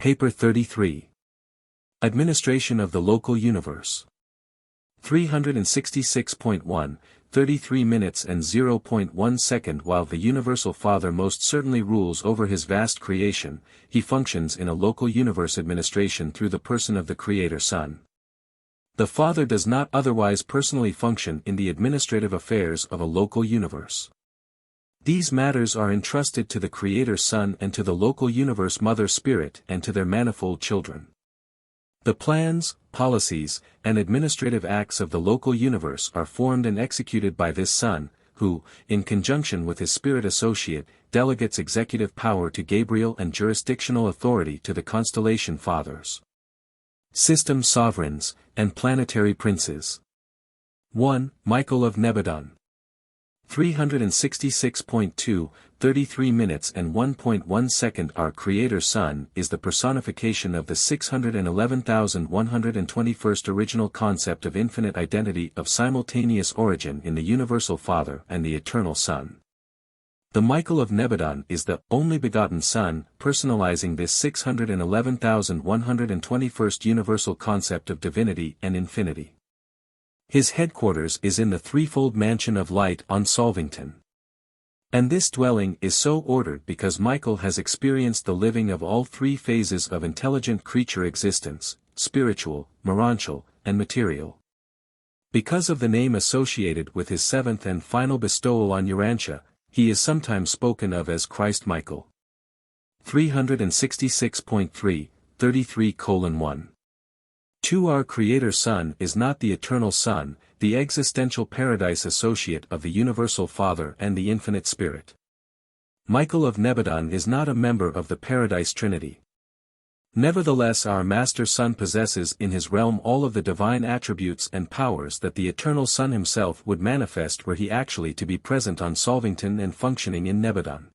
Paper 33. Administration of the Local Universe. 366.1, 33 minutes and 0.1 second. While the Universal Father most certainly rules over his vast creation, he functions in a local universe administration through the person of the Creator Son. The Father does not otherwise personally function in the administrative affairs of a local universe. These matters are entrusted to the Creator Son and to the local universe Mother Spirit and to their manifold children. The plans, policies, and administrative acts of the local universe are formed and executed by this Son, who, in conjunction with his Spirit Associate, delegates executive power to Gabriel and jurisdictional authority to the Constellation Fathers, System Sovereigns, and Planetary Princes. 1. Michael of Nebadon. 366.2, 33 minutes and 1.1 second. Our Creator Son is the personification of the 611,121st original concept of infinite identity of simultaneous origin in the Universal Father and the Eternal Son. The Michael of Nebadon is the only begotten Son, personalizing this 611,121st universal concept of divinity and infinity. His headquarters is in the threefold mansion of light on Solvington. And this dwelling is so ordered because Michael has experienced the living of all three phases of intelligent creature existence, spiritual, morontial, and material. Because of the name associated with his seventh and final bestowal on Urantia, he is sometimes spoken of as Christ Michael. 366.3, 33:1. 2. Our Creator Son is not the Eternal Son, the existential paradise associate of the Universal Father and the Infinite Spirit. Michael of Nebadon is not a member of the Paradise Trinity. Nevertheless, our Master Son possesses in his realm all of the divine attributes and powers that the Eternal Son himself would manifest were he actually to be present on Solvington and functioning in Nebadon.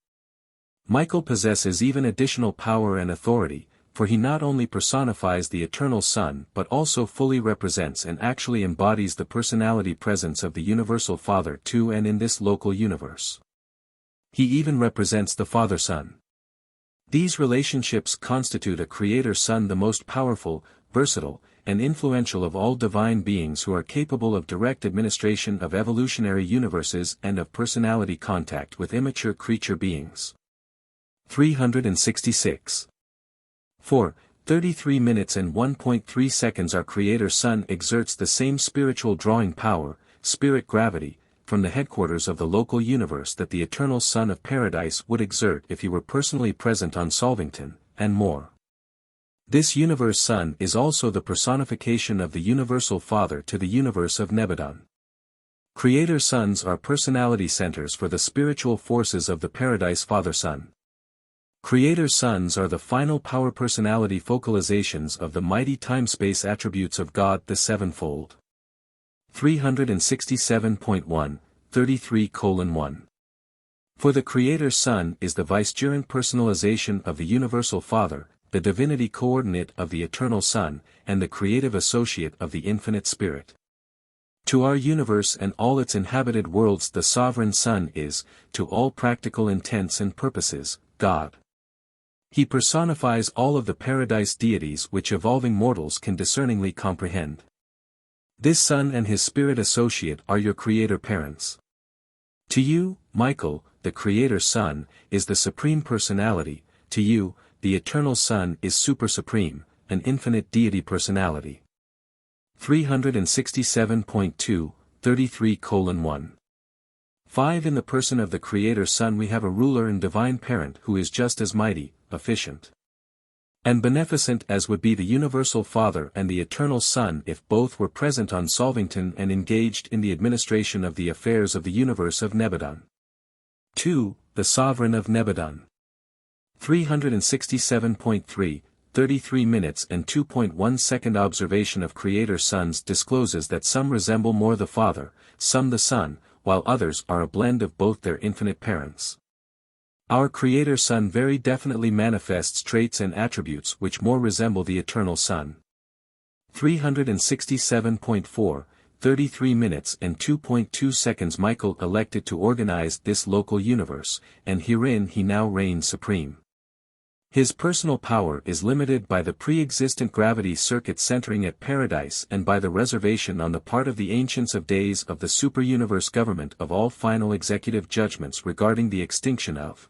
Michael possesses even additional power and authority, for he not only personifies the Eternal Son but also fully represents and actually embodies the personality presence of the Universal Father too and in this local universe. He even represents the Father-Son. These relationships constitute a Creator Son the most powerful, versatile, and influential of all divine beings who are capable of direct administration of evolutionary universes and of personality contact with immature creature beings. 366. 4. 33 minutes and 1.3 seconds. Our Creator Son exerts the same spiritual drawing power, spirit gravity, from the headquarters of the local universe that the Eternal Son of Paradise would exert if he were personally present on Solvington, and more. This Universe Son is also the personification of the Universal Father to the universe of Nebadon. Creator Sons are personality centers for the spiritual forces of the Paradise Father-Son. Creator Sons are the final power personality focalizations of the mighty time-space attributes of God the Sevenfold. 367.1, 33:1. For the Creator Son is the vicegerent personalization of the Universal Father, the divinity coordinate of the Eternal Son, and the creative associate of the Infinite Spirit. To our universe and all its inhabited worlds the Sovereign Son is, to all practical intents and purposes, God. He personifies all of the paradise deities which evolving mortals can discerningly comprehend. This Son and his Spirit Associate are your Creator Parents. To you, Michael, the Creator Son, is the Supreme Personality, to you, the Eternal Son is Super Supreme, an infinite deity personality. 367.2, 33:1. 5. In the person of the Creator Son we have a ruler and divine parent who is just as mighty, efficient, and beneficent as would be the Universal Father and the Eternal Son if both were present on Solvington and engaged in the administration of the affairs of the universe of Nebadon. 2. The Sovereign of Nebadon. 367.3, 33 minutes and 2.1 second. Observation of Creator Sons discloses that some resemble more the Father, some the Son, while others are a blend of both their infinite parents. Our Creator Son very definitely manifests traits and attributes which more resemble the Eternal Son. 367.4, 33 minutes and 2.2 seconds. Michael elected to organize this local universe, and herein he now reigns supreme. His personal power is limited by the pre-existent gravity circuit centering at Paradise and by the reservation on the part of the Ancients of Days of the superuniverse government of all final executive judgments regarding the extinction of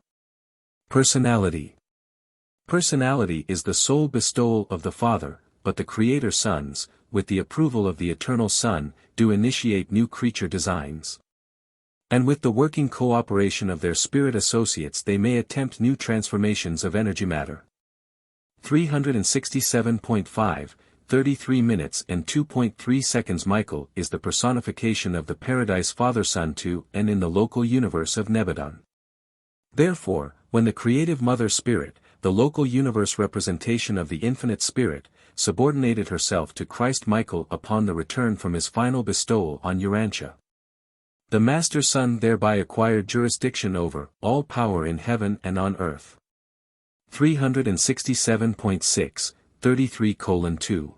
personality. Personality is the sole bestowal of the Father, but the Creator Sons, with the approval of the Eternal Son, do initiate new creature designs. And with the working cooperation of their spirit associates they may attempt new transformations of energy matter. 367.5, 33 minutes and 2.3 seconds. Michael is the personification of the Paradise Father-Son to and in the local universe of Nebadon. Therefore, when the creative Mother Spirit, the local universe representation of the Infinite Spirit, subordinated herself to Christ Michael upon the return from his final bestowal on Urantia, the Master Son thereby acquired jurisdiction over all power in heaven and on earth. 367.6, 33:2.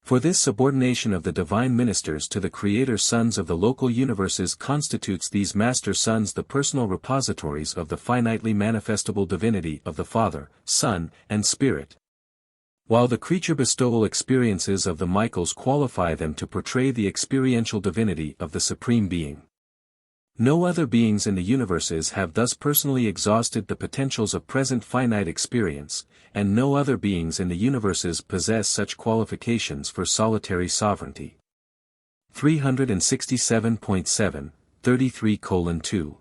For this subordination of the divine ministers to the Creator Sons of the local universes constitutes these Master Sons the personal repositories of the finitely manifestable divinity of the Father, Son, and Spirit. While the creature bestowal experiences of the Michaels qualify them to portray the experiential divinity of the Supreme Being. No other beings in the universes have thus personally exhausted the potentials of present finite experience, and no other beings in the universes possess such qualifications for solitary sovereignty. 367.7, 33:2.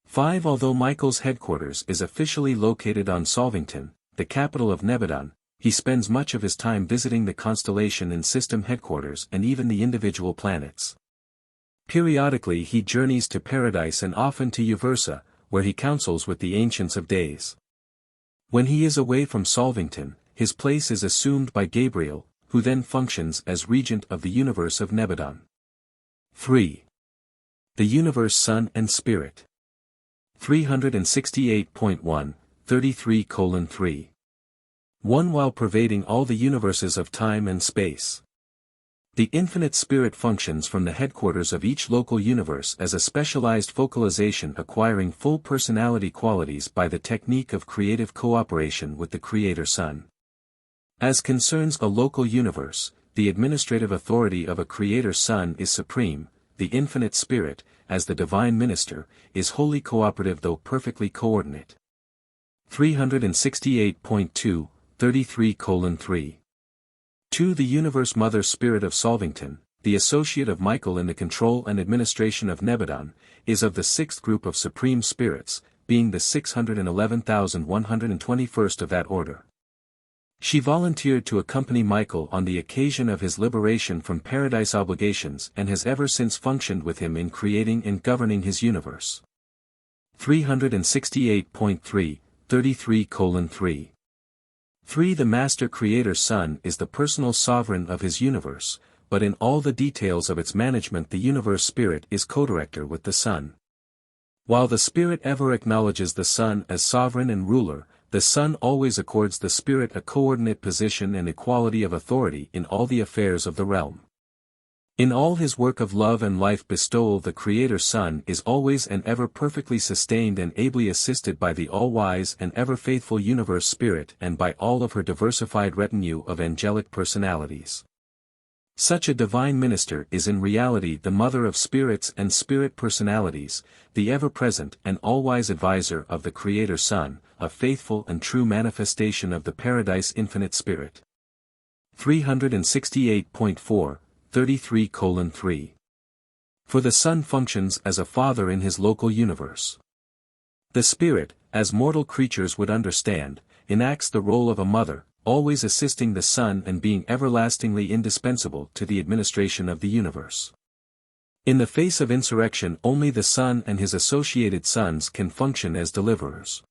5. Although Michael's headquarters is officially located on Solvington, the capital of Nebadon, he spends much of his time visiting the constellation and system headquarters and even the individual planets. Periodically he journeys to Paradise and often to Uversa, where he counsels with the Ancients of Days. When he is away from Solvington, his place is assumed by Gabriel, who then functions as regent of the universe of Nebadon. 3. The Universe Son and Spirit. 368.1, 33:3. 1. While pervading all the universes of time and space, the Infinite Spirit functions from the headquarters of each local universe as a specialized focalization acquiring full personality qualities by the technique of creative cooperation with the Creator Son. As concerns a local universe, the administrative authority of a Creator Son is supreme. The Infinite Spirit, as the Divine Minister, is wholly cooperative though perfectly coordinate. 368.2, 33:3. 2. The Universe Mother Spirit of Solvington, the associate of Michael in the control and administration of Nebadon, is of the sixth group of supreme spirits, being the 611,121st of that order. She volunteered to accompany Michael on the occasion of his liberation from Paradise obligations and has ever since functioned with him in creating and governing his universe. 368.3, 33:3. 3. The Master Creator Son is the personal sovereign of his universe, but in all the details of its management the Universe Spirit is co-director with the Son. While the Spirit ever acknowledges the Son as sovereign and ruler, the Son always accords the Spirit a coordinate position and equality of authority in all the affairs of the realm. In all his work of love and life bestowal the Creator Son is always and ever perfectly sustained and ably assisted by the all-wise and ever-faithful Universe Spirit and by all of her diversified retinue of angelic personalities. Such a divine minister is in reality the mother of spirits and spirit personalities, the ever-present and all-wise advisor of the Creator Son, a faithful and true manifestation of the Paradise Infinite Spirit. 368.4, 33:3. For the Son functions as a father in his local universe. The Spirit, as mortal creatures would understand, enacts the role of a mother, always assisting the Son and being everlastingly indispensable to the administration of the universe. In the face of insurrection only the Son and his associated sons can function as deliverers.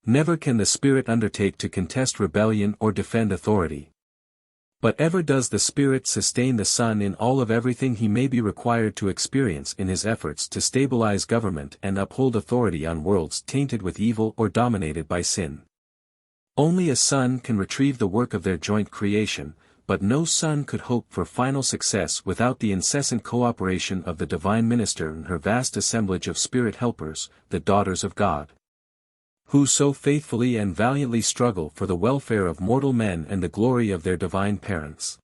Never can the Spirit undertake to contest rebellion or defend authority. But ever does the Spirit sustain the Son in all of everything he may be required to experience in his efforts to stabilize government and uphold authority on worlds tainted with evil or dominated by sin. Only a son can retrieve the work of their joint creation, but no son could hope for final success without the incessant cooperation of the Divine Minister and her vast assemblage of spirit helpers, the daughters of God. who so faithfully and valiantly struggle for the welfare of mortal men and the glory of their divine parents.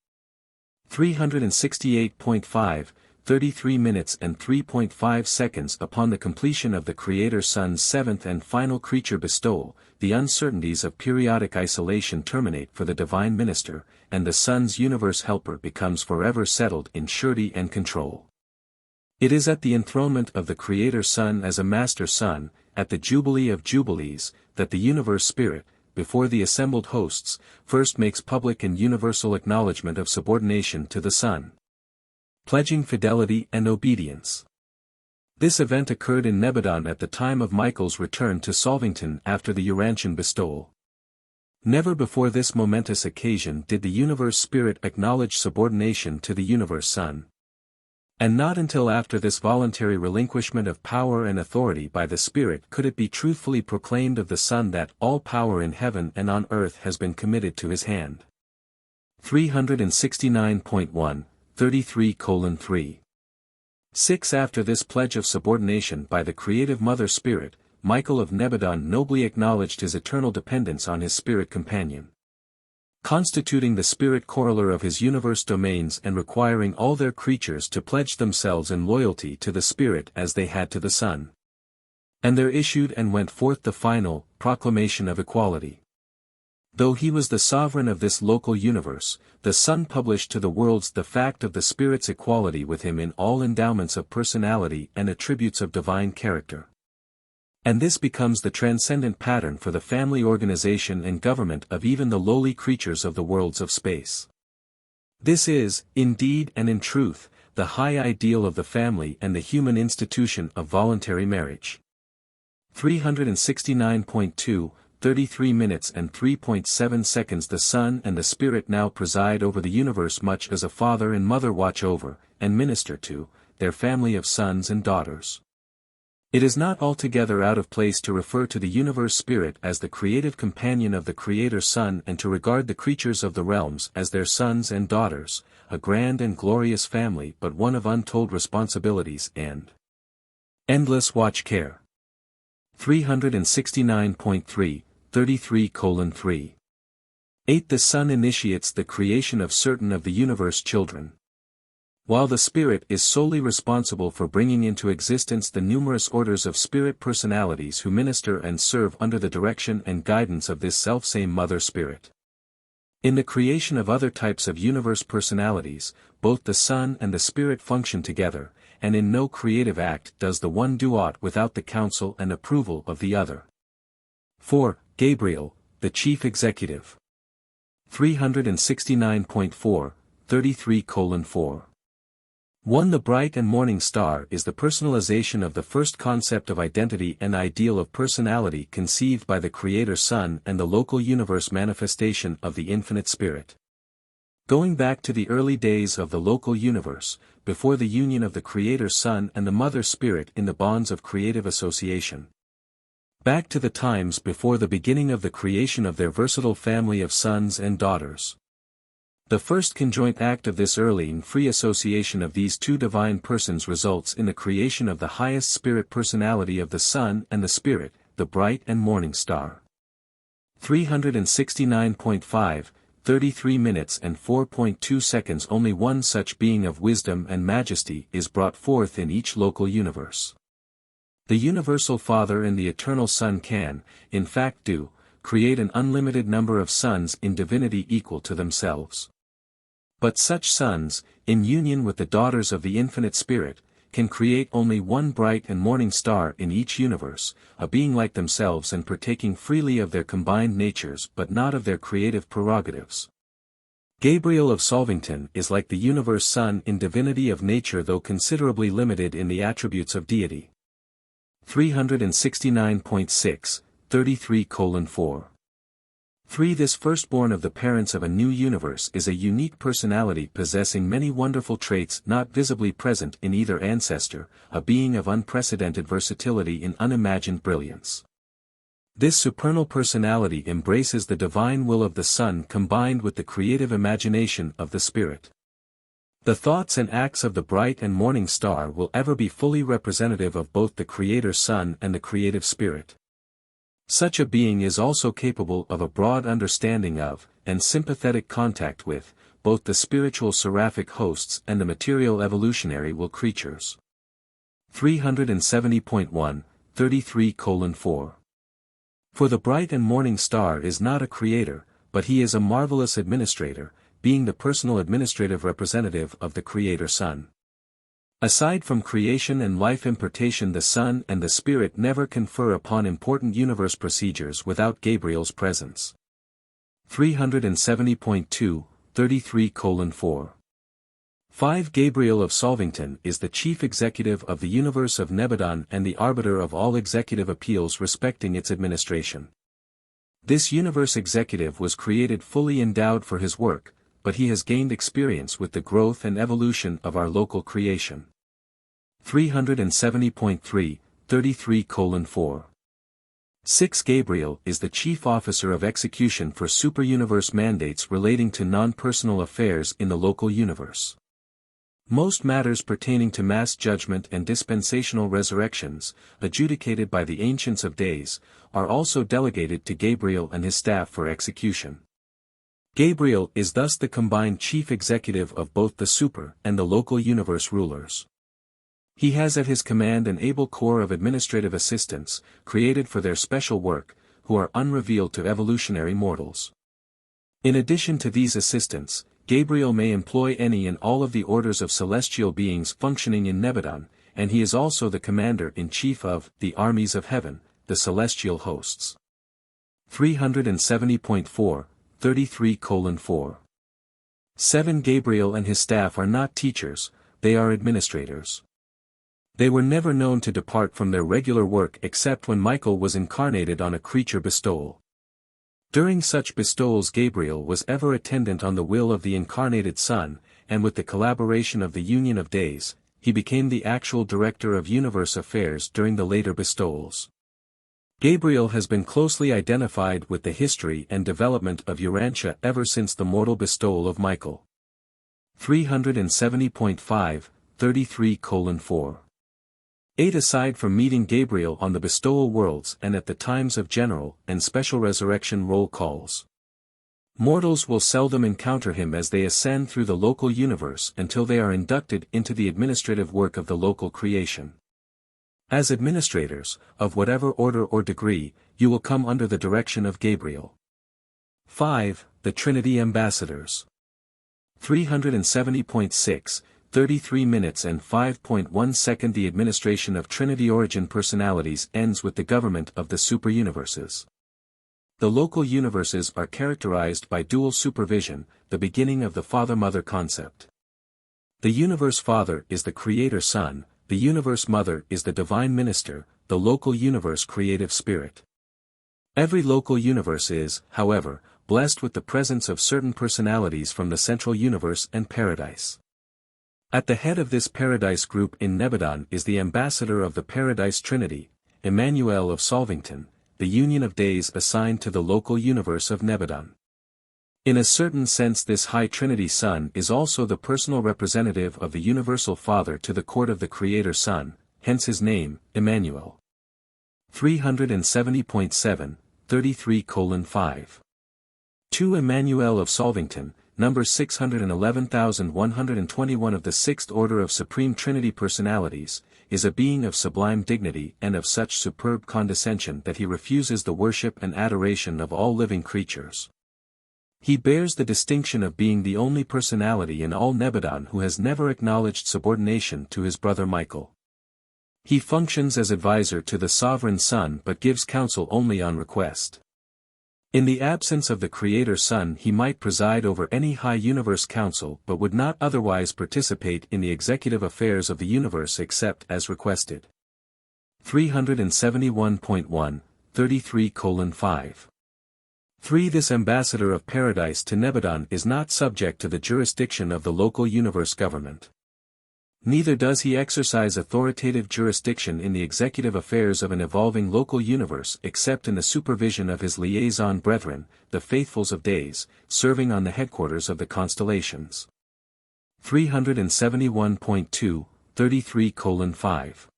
368.5, 33 minutes and 3.5 seconds upon the completion of the Creator Son's seventh and final creature bestowal, the uncertainties of periodic isolation terminate for the divine minister, and the Son's universe helper becomes forever settled in surety and control. It is at the enthronement of the Creator Son as a Master Son, at the Jubilee of Jubilees, that the Universe Spirit, before the assembled hosts, first makes public and universal acknowledgement of subordination to the Son, pledging fidelity and obedience. This event occurred in Nebadon at the time of Michael's return to Solvington after the Urantian bestowal. Never before this momentous occasion did the Universe Spirit acknowledge subordination to the Universe Son. And not until after this voluntary relinquishment of power and authority by the Spirit could it be truthfully proclaimed of the Son that all power in heaven and on earth has been committed to his hand. 369.1, 33:3. 6. After this pledge of subordination by the creative Mother Spirit, Michael of Nebadon nobly acknowledged his eternal dependence on his spirit companion, constituting the spirit coroller of his universe domains and requiring all their creatures to pledge themselves in loyalty to the Spirit as they had to the Son. And there issued and went forth the final proclamation of equality. Though he was the sovereign of this local universe, the Son published to the worlds the fact of the Spirit's equality with him in all endowments of personality and attributes of divine character. And this becomes the transcendent pattern for the family organization and government of even the lowly creatures of the worlds of space. This is, indeed and in truth, the high ideal of the family and the human institution of voluntary marriage. 369.2, 33 minutes and 3.7 seconds. The Son and the Spirit now preside over the universe much as a father and mother watch over, and minister to, their family of sons and daughters. It is not altogether out of place to refer to the Universe Spirit as the creative companion of the Creator Son and to regard the creatures of the realms as their sons and daughters, a grand and glorious family but one of untold responsibilities and endless watch care. 369.3, 33:3. 8. The Son initiates the creation of certain of the universe children. While the Spirit is solely responsible for bringing into existence the numerous orders of spirit personalities who minister and serve under the direction and guidance of this selfsame Mother Spirit. In the creation of other types of universe personalities, both the Son and the Spirit function together, and in no creative act does the one do aught without the counsel and approval of the other. 4. Gabriel, the Chief Executive. 369.4, 33:4. 1. The bright and morning star is the personalization of the first concept of identity and ideal of personality conceived by the Creator Son and the local universe manifestation of the Infinite Spirit. Going back to the early days of the local universe, before the union of the Creator Son and the Mother Spirit in the bonds of creative association. Back to the times before the beginning of the creation of their versatile family of sons and daughters. The first conjoint act of this early and free association of these two divine persons results in the creation of the highest spirit personality of the Son and the Spirit, the bright and morning star. 369.5, 33 minutes and 4.2 seconds. Only one such being of wisdom and majesty is brought forth in each local universe. The Universal Father and the Eternal Son can, in fact create an unlimited number of sons in divinity equal to themselves. But such sons, in union with the daughters of the Infinite Spirit, can create only one bright and morning star in each universe, a being like themselves and partaking freely of their combined natures but not of their creative prerogatives. Gabriel of Solvington is like the Universe Son in divinity of nature though considerably limited in the attributes of deity. 369.6, 33:4. 3. This firstborn of the parents of a new universe is a unique personality possessing many wonderful traits not visibly present in either ancestor, a being of unprecedented versatility in unimagined brilliance. This supernal personality embraces the divine will of the Son combined with the creative imagination of the Spirit. The thoughts and acts of the bright and morning star will ever be fully representative of both the Creator Son and the Creative Spirit. Such a being is also capable of a broad understanding of, and sympathetic contact with, both the spiritual seraphic hosts and the material evolutionary will creatures. 370.1, 33:4. For the bright and morning star is not a creator, but he is a marvelous administrator, being the personal administrative representative of the Creator Sun. Aside from creation and life impartation, the Sun and the Spirit never confer upon important universe procedures without Gabriel's presence. 370.2, 33:4. 5. Gabriel of Solvington is the chief executive of the universe of Nebadon and the arbiter of all executive appeals respecting its administration. This universe executive was created fully endowed for his work, but he has gained experience with the growth and evolution of our local creation. 370.3, 33:4. 6. Gabriel is the chief officer of execution for superuniverse mandates relating to non-personal affairs in the local universe. Most matters pertaining to mass judgment and dispensational resurrections, adjudicated by the Ancients of Days, are also delegated to Gabriel and his staff for execution. Gabriel is thus the combined chief executive of both the super and the local universe rulers. He has at his command an able corps of administrative assistants, created for their special work, who are unrevealed to evolutionary mortals. In addition to these assistants, Gabriel may employ any and all of the orders of celestial beings functioning in Nebadon, and he is also the commander-in-chief of the armies of heaven, the celestial hosts. 370.4, 33:4. 7. Gabriel and his staff are not teachers, they are administrators. They were never known to depart from their regular work except when Michael was incarnated on a creature bestowal. During such bestowals Gabriel was ever attendant on the will of the incarnated Sun, and with the collaboration of the Union of Days, he became the actual director of universe affairs during the later bestowals. Gabriel has been closely identified with the history and development of Urantia ever since the mortal bestowal of Michael. 370.5, 33:4. 8. Aside from meeting Gabriel on the bestowal worlds and at the times of general and special resurrection roll calls, mortals will seldom encounter him as they ascend through the local universe until they are inducted into the administrative work of the local creation. As administrators, of whatever order or degree, you will come under the direction of Gabriel. 5. The Trinity Ambassadors. 370.6, 33 minutes and 5.1 seconds. The administration of Trinity origin personalities ends with the government of the superuniverses. The local universes are characterized by dual supervision, the beginning of the Father-Mother concept. The Universe Father is the Creator Sun, the Universe Mother is the Divine Minister, the local universe creative spirit. Every local universe is, however, blessed with the presence of certain personalities from the central universe and paradise. At the head of this paradise group in Nebadon is the ambassador of the Paradise Trinity, Emmanuel of Solvington, the Union of Days assigned to the local universe of Nebadon. In a certain sense this High Trinity Son is also the personal representative of the Universal Father to the court of the Creator Son, hence his name, Emmanuel. 370.7, 33:5. 2. Emmanuel of Solvington, number 611,121 of the Sixth Order of Supreme Trinity Personalities, is a being of sublime dignity and of such superb condescension that he refuses the worship and adoration of all living creatures. He bears the distinction of being the only personality in all Nebadon who has never acknowledged subordination to his brother Michael. He functions as advisor to the Sovereign Son but gives counsel only on request. In the absence of the Creator Son he might preside over any high universe council but would not otherwise participate in the executive affairs of the universe except as requested. 371.1, 33:5. 3. This ambassador of paradise to Nebadon is not subject to the jurisdiction of the local universe government. Neither does he exercise authoritative jurisdiction in the executive affairs of an evolving local universe except in the supervision of his liaison brethren, the Faithfuls of Days, serving on the headquarters of the Constellations. 371.2, 33:5.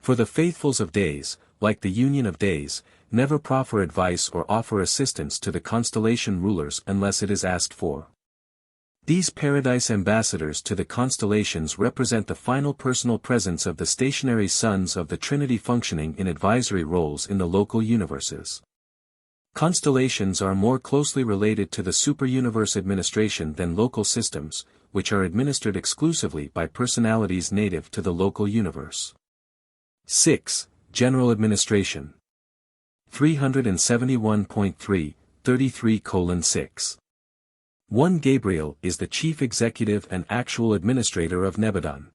For the Faithfuls of Days, like the Union of Days, never proffer advice or offer assistance to the constellation rulers unless it is asked for. These paradise ambassadors to the constellations represent the final personal presence of the stationary sons of the Trinity functioning in advisory roles in the local universes. Constellations are more closely related to the superuniverse administration than local systems, which are administered exclusively by personalities native to the local universe. 6. General Administration. 371.3, 33:6. 1. Gabriel is the chief executive and actual administrator of Nebadon.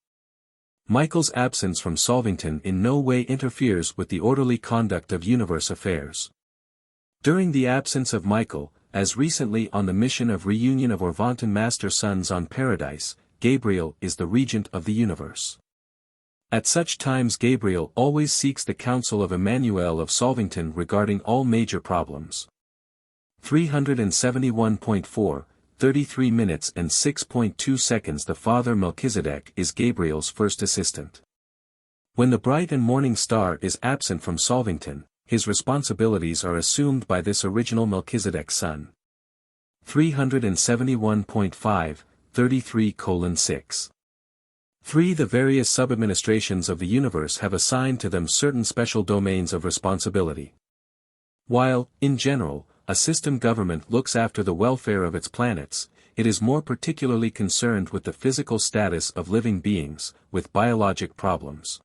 Michael's absence from Solvington in no way interferes with the orderly conduct of universe affairs. During the absence of Michael, as recently on the mission of reunion of Orvantan Master Sons on Paradise, Gabriel is the regent of the universe. At such times Gabriel always seeks the counsel of Emmanuel of Solvington regarding all major problems. 371.4, 33 minutes and 6.2 seconds. The Father Melchizedek is Gabriel's first assistant. When the bright and morning star is absent from Solvington, his responsibilities are assumed by this original Melchizedek son. 371.5, 33:6. 3. The various sub-administrations of the universe have assigned to them certain special domains of responsibility. While, in general, a system government looks after the welfare of its planets, it is more particularly concerned with the physical status of living beings, with biologic problems.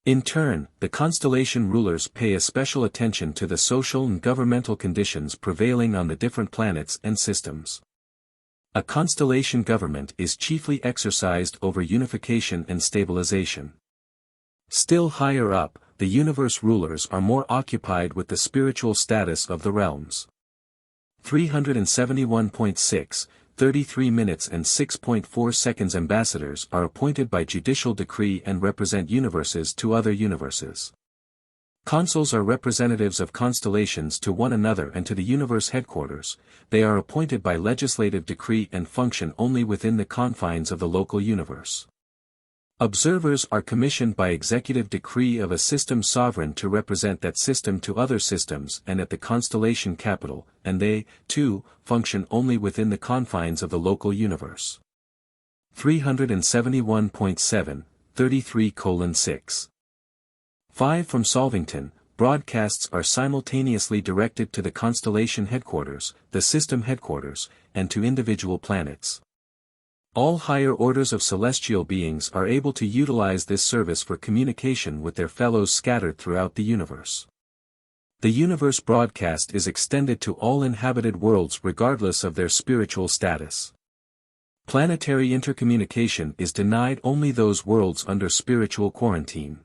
In turn, the constellation rulers pay a special attention to the social and governmental conditions prevailing on the different planets and systems. A constellation government is chiefly exercised over unification and stabilization. Still higher up, the universe rulers are more occupied with the spiritual status of the realms. 371.6, 33 minutes and 6.4 seconds. Ambassadors are appointed by judicial decree and represent universes to other universes. Consuls are representatives of constellations to one another and to the universe headquarters. They are appointed by legislative decree and function only within the confines of the local universe. Observers are commissioned by executive decree of a system sovereign to represent that system to other systems and at the constellation capital, and they, too, function only within the confines of the local universe. 371.7, 33:6. 5. From Solvington, broadcasts are simultaneously directed to the constellation headquarters, the system headquarters, and to individual planets. All higher orders of celestial beings are able to utilize this service for communication with their fellows scattered throughout the universe. The universe broadcast is extended to all inhabited worlds regardless of their spiritual status. Planetary intercommunication is denied only those worlds under spiritual quarantine.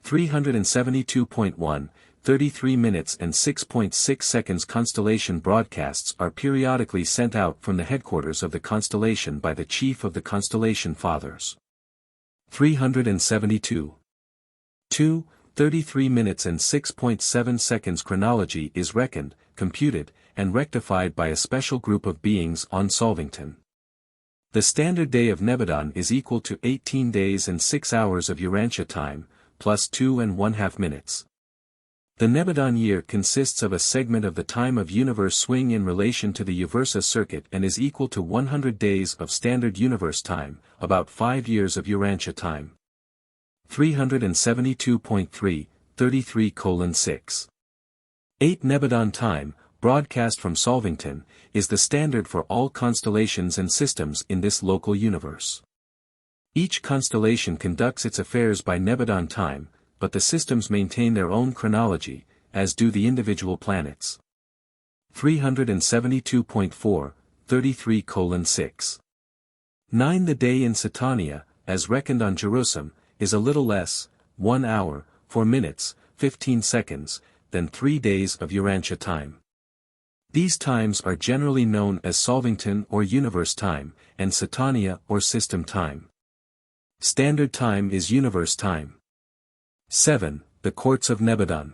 372.1, 33 minutes and 6.6 seconds. Constellation broadcasts are periodically sent out from the headquarters of the constellation by the chief of the constellation fathers. 372. 2, 33 minutes and 6.7 seconds. Chronology is reckoned, computed, and rectified by a special group of beings on Solvington. The standard day of Nebadon is equal to 18 days and 6 hours of Urantia time, plus 2½ minutes. The Nebadon year consists of a segment of the time of universe swing in relation to the Uversa circuit and is equal to 100 days of standard universe time, about 5 years of Urantia time. 372.3, 33:6. 8. Nebadon time, broadcast from Solvington, is the standard for all constellations and systems in this local universe. Each constellation conducts its affairs by Nebadon time, but the systems maintain their own chronology, as do the individual planets. 372.4, 33:6. 9. The day in Satania, as reckoned on Jerusalem, is a little less, 1 hour, 4 minutes, 15 seconds, than 3 days of Urantia time. These times are generally known as Solvington or universe time, and Satania or system time. Standard time is universe time. 7. The Courts of Nebadon.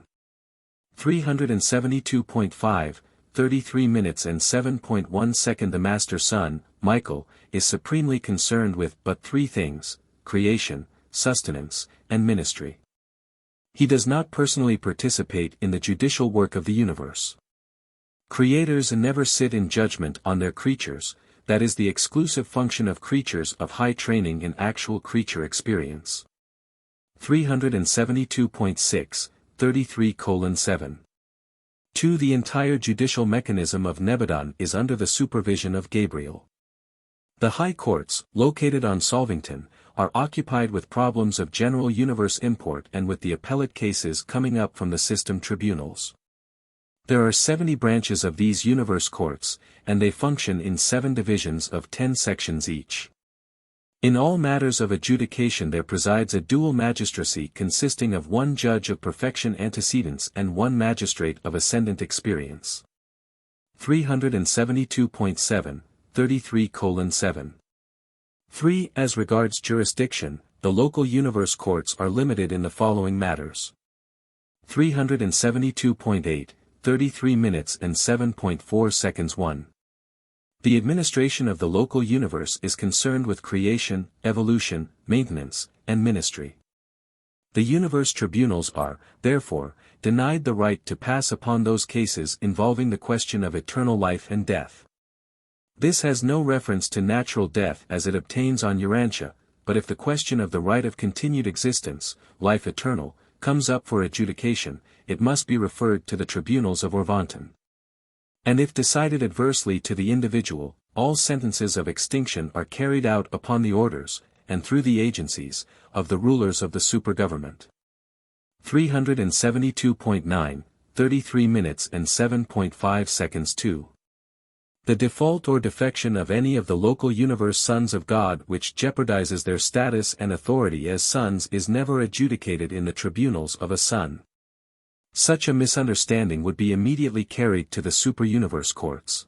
372.5, 33 minutes and 7.1 seconds. The Master Son, Michael, is supremely concerned with but 3 things: creation, sustenance, and ministry. He does not personally participate in the judicial work of the universe. Creators never sit in judgment on their creatures, that is the exclusive function of creatures of high training in actual creature experience. 372.6, 33:7. 2. The entire judicial mechanism of Nebadon is under the supervision of Gabriel. The high courts, located on Solvington, are occupied with problems of general universe import and with the appellate cases coming up from the system tribunals. There are 70 branches of these universe courts, and they function in 7 divisions of 10 sections each. In all matters of adjudication there presides a dual magistracy consisting of one judge of perfection antecedents and one magistrate of ascendant experience. 372.7, 33:7. 3. As regards jurisdiction, the local universe courts are limited in the following matters. 372.8, 33 minutes and 7.4 seconds. 1. The administration of the local universe is concerned with creation, evolution, maintenance, and ministry. The universe tribunals are, therefore, denied the right to pass upon those cases involving the question of eternal life and death. This has no reference to natural death as it obtains on Urantia, but if the question of the right of continued existence, life eternal, comes up for adjudication, it must be referred to the tribunals of Orvanton. And if decided adversely to the individual, all sentences of extinction are carried out upon the orders, and through the agencies, of the rulers of the supergovernment. 372.9, 33 minutes and 7.5 seconds. 2. The default or defection of any of the local universe sons of God which jeopardizes their status and authority as sons is never adjudicated in the tribunals of a son. Such a misunderstanding would be immediately carried to the superuniverse courts.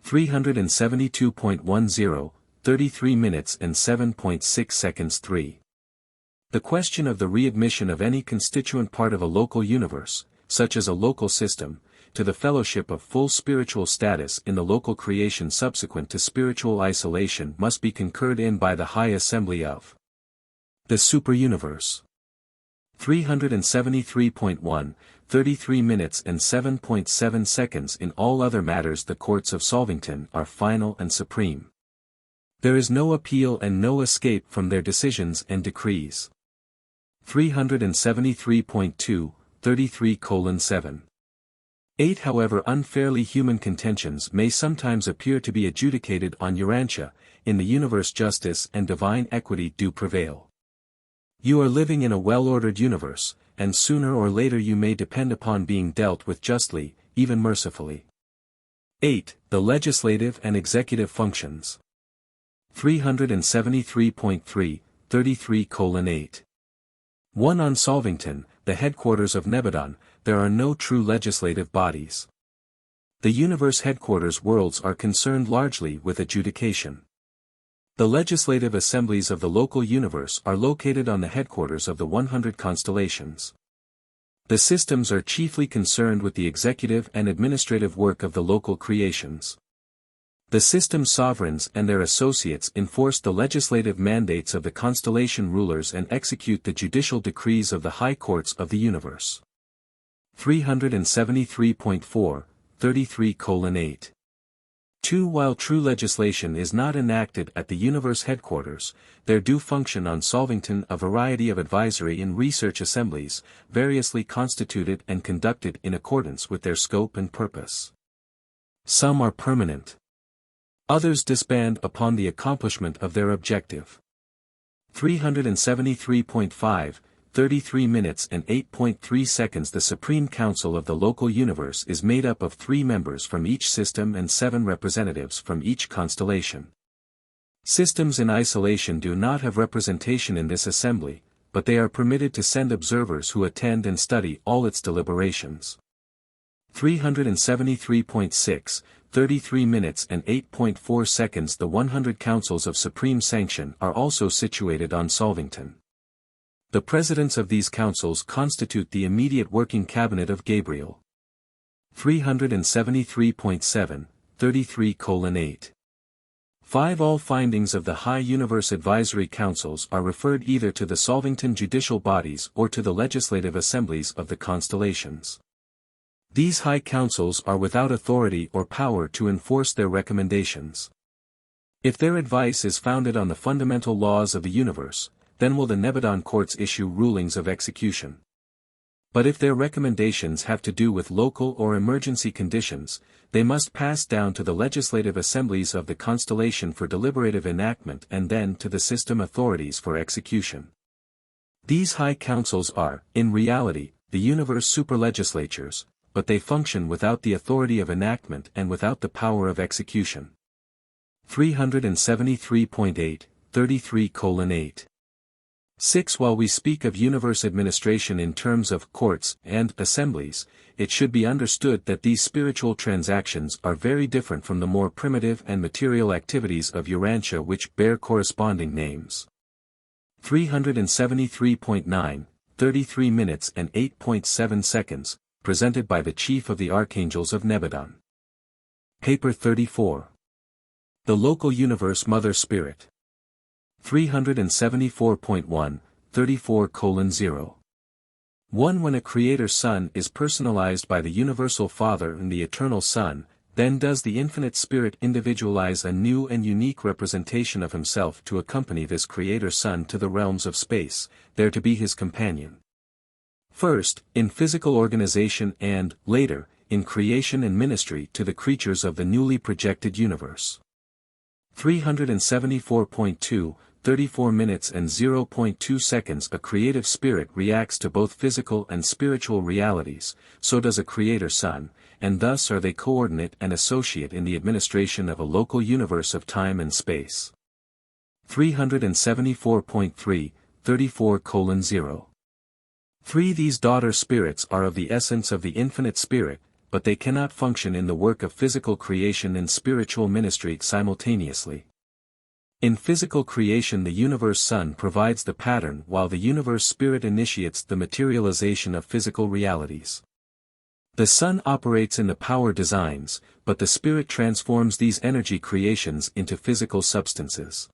372.10, 33 minutes and 7.6 seconds. 3. The question of the readmission of any constituent part of a local universe, such as a local system, to the fellowship of full spiritual status in the local creation subsequent to spiritual isolation must be concurred in by the High Assembly of the Superuniverse. 373.1, 33 minutes and 7.7 seconds. In all other matters the courts of Solvington are final and supreme. There is no appeal and no escape from their decisions and decrees. 373.2, 33:7. 8. However unfairly human contentions may sometimes appear to be adjudicated on Urantia, in the universe justice and divine equity do prevail. You are living in a well-ordered universe, and sooner or later you may depend upon being dealt with justly, even mercifully. 8. The legislative and executive functions. 373.3, 33:8. 1. On Solvington, the headquarters of Nebadon, there are no true legislative bodies. The universe headquarters worlds are concerned largely with adjudication. The legislative assemblies of the local universe are located on the headquarters of the 100 constellations. The systems are chiefly concerned with the executive and administrative work of the local creations. The system sovereigns and their associates enforce the legislative mandates of the constellation rulers and execute the judicial decrees of the high courts of the universe. 373.4, 33:8. 2. While true legislation is not enacted at the universe headquarters, there do function on Solvington a variety of advisory and research assemblies, variously constituted and conducted in accordance with their scope and purpose. Some are permanent. Others disband upon the accomplishment of their objective. 373.5, 33 minutes and 8.3 seconds. The Supreme Council of the local universe is made up of 3 members from each system and 7 representatives from each constellation. Systems in isolation do not have representation in this assembly, but they are permitted to send observers who attend and study all its deliberations. 373.6, 33 minutes and 8.4 seconds. The 100 councils of supreme sanction are also situated on Solvington. The presidents of these councils constitute the immediate working cabinet of Gabriel. 373.7, 33:8. 5. All findings of the High Universe Advisory Councils are referred either to the Solvington judicial bodies or to the legislative assemblies of the constellations. These high councils are without authority or power to enforce their recommendations. If their advice is founded on the fundamental laws of the universe, then will the Nebadon courts issue rulings of execution. But if their recommendations have to do with local or emergency conditions, they must pass down to the legislative assemblies of the constellation for deliberative enactment and then to the system authorities for execution. These high councils are, in reality, the universe superlegislatures, but they function without the authority of enactment and without the power of execution. 373.8, 33:8. 6. While we speak of universe administration in terms of courts and assemblies, it should be understood that these spiritual transactions are very different from the more primitive and material activities of Urantia which bear corresponding names. 373.9, 33 minutes and 8.7 seconds, presented by the Chief of the Archangels of Nebadon. Paper 34. The Local Universe Mother Spirit. 374.1, 34:0. 1. When a Creator Son is personalized by the Universal Father and the Eternal Son, then does the Infinite Spirit individualize a new and unique representation of himself to accompany this Creator Son to the realms of space, there to be his companion. First, in physical organization and, later, in creation and ministry to the creatures of the newly projected universe. 374.2, 34 minutes and 0.2 seconds. A creative spirit reacts to both physical and spiritual realities, so does a Creator Son, and thus are they coordinate and associate in the administration of a local universe of time and space. 374.3, 34:0. 3. These daughter spirits are of the essence of the Infinite Spirit, but they cannot function in the work of physical creation and spiritual ministry simultaneously. In physical creation the Universe Son provides the pattern while the Universe Spirit initiates the materialization of physical realities. The Son operates in the power designs, but the Spirit transforms these energy creations into physical substances.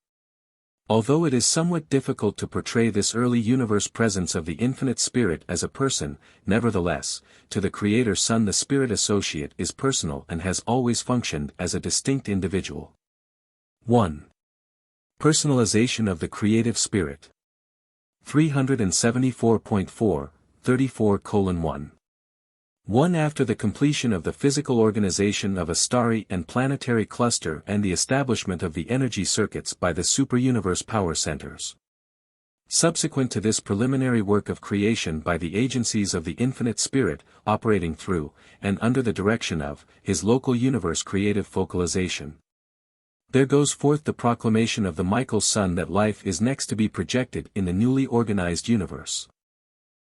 Although it is somewhat difficult to portray this early universe presence of the Infinite Spirit as a person, nevertheless, to the Creator Son the Spirit Associate is personal and has always functioned as a distinct individual. 1. Personalization of the Creative Spirit. 374.4, 34:1. 1. After the completion of the physical organization of a starry and planetary cluster and the establishment of the energy circuits by the superuniverse power centers. Subsequent to this preliminary work of creation by the agencies of the Infinite Spirit, operating through, and under the direction of, his local universe creative focalization. There goes forth the proclamation of the Michael Son that life is next to be projected in the newly organized universe.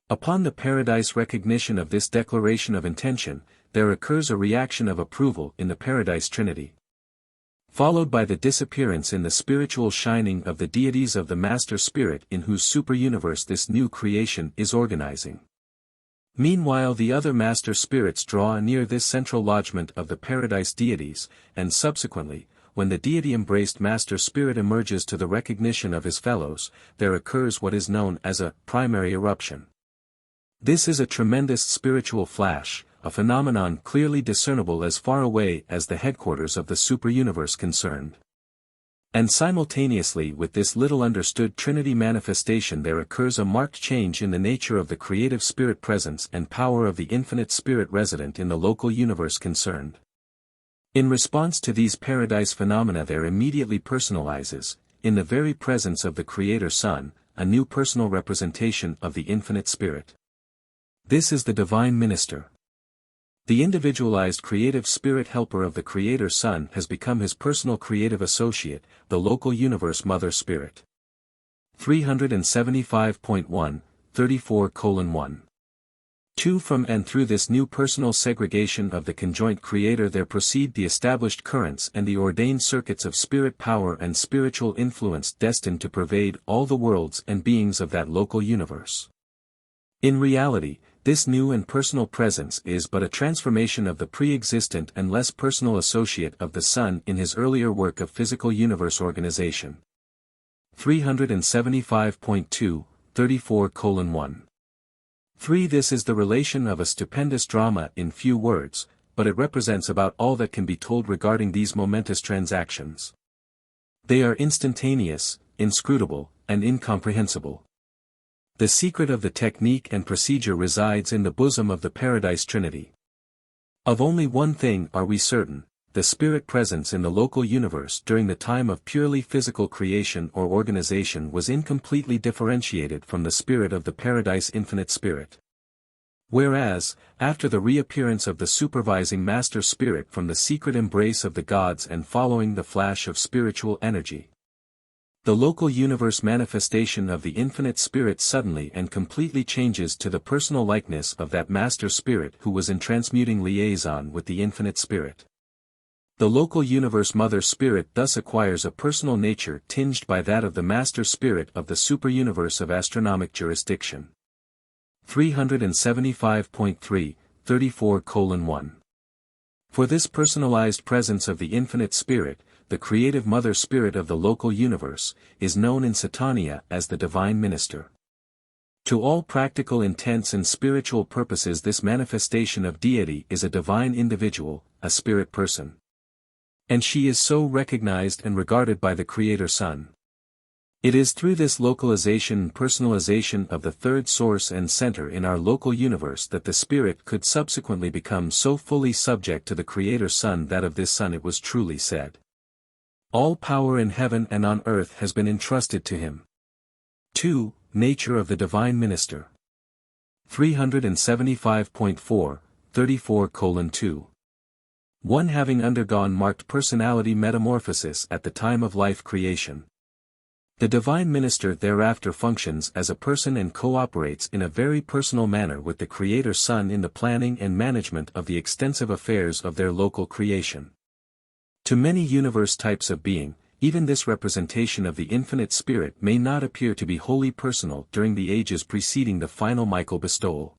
Upon the Paradise recognition of this declaration of intention, there occurs a reaction of approval in the Paradise Trinity. Followed by the disappearance in the spiritual shining of the deities of the Master Spirit in whose superuniverse this new creation is organizing. Meanwhile the other Master Spirits draw near this central lodgment of the Paradise deities, and subsequently, when the deity-embraced Master Spirit emerges to the recognition of his fellows, there occurs what is known as a primary eruption. This is a tremendous spiritual flash, a phenomenon clearly discernible as far away as the headquarters of the superuniverse concerned. And simultaneously with this little understood Trinity manifestation there occurs a marked change in the nature of the creative spirit presence and power of the Infinite Spirit resident in the local universe concerned. In response to these Paradise phenomena there immediately personalizes, in the very presence of the Creator Son, a new personal representation of the Infinite Spirit. This is the Divine Minister. The individualized creative spirit helper of the Creator Son has become his personal creative associate, the local universe Mother Spirit. 375.1, 34:1. 2. From and through this new personal segregation of the conjoint Creator there proceed the established currents and the ordained circuits of spirit power and spiritual influence destined to pervade all the worlds and beings of that local universe. In reality, this new and personal presence is but a transformation of the pre-existent and less personal associate of the Son in his earlier work of physical universe organization. 375.2, 34:1. 3. This is the relation of a stupendous drama in few words, but it represents about all that can be told regarding these momentous transactions. They are instantaneous, inscrutable, and incomprehensible. The secret of the technique and procedure resides in the bosom of the Paradise Trinity. Of only one thing are we certain: the spirit presence in the local universe during the time of purely physical creation or organization was incompletely differentiated from the spirit of the Paradise Infinite Spirit. Whereas, after the reappearance of the supervising Master Spirit from the secret embrace of the gods and following the flash of spiritual energy, the local universe manifestation of the Infinite Spirit suddenly and completely changes to the personal likeness of that Master Spirit who was in transmuting liaison with the Infinite Spirit. The local universe Mother Spirit thus acquires a personal nature tinged by that of the Master Spirit of the superuniverse of astronomic jurisdiction. 375.3, 34:1. For this personalized presence of the Infinite Spirit, the creative Mother Spirit of the local universe, is known in Satania as the Divine Minister. To all practical intents and spiritual purposes this manifestation of deity is a divine individual, a spirit person. And she is so recognized and regarded by the Creator Son. It is through this localization and personalization of the third source and center in our local universe that the Spirit could subsequently become so fully subject to the Creator Son that of this Son it was truly said, "All power in heaven and on earth has been entrusted to him." 2. Nature of the Divine Minister. 375.4, 34:2. 1. Having undergone marked personality metamorphosis at the time of life creation, the Divine Minister thereafter functions as a person and cooperates in a very personal manner with the Creator Son in the planning and management of the extensive affairs of their local creation. To many universe types of being, even this representation of the Infinite Spirit may not appear to be wholly personal during the ages preceding the final Michael bestowal.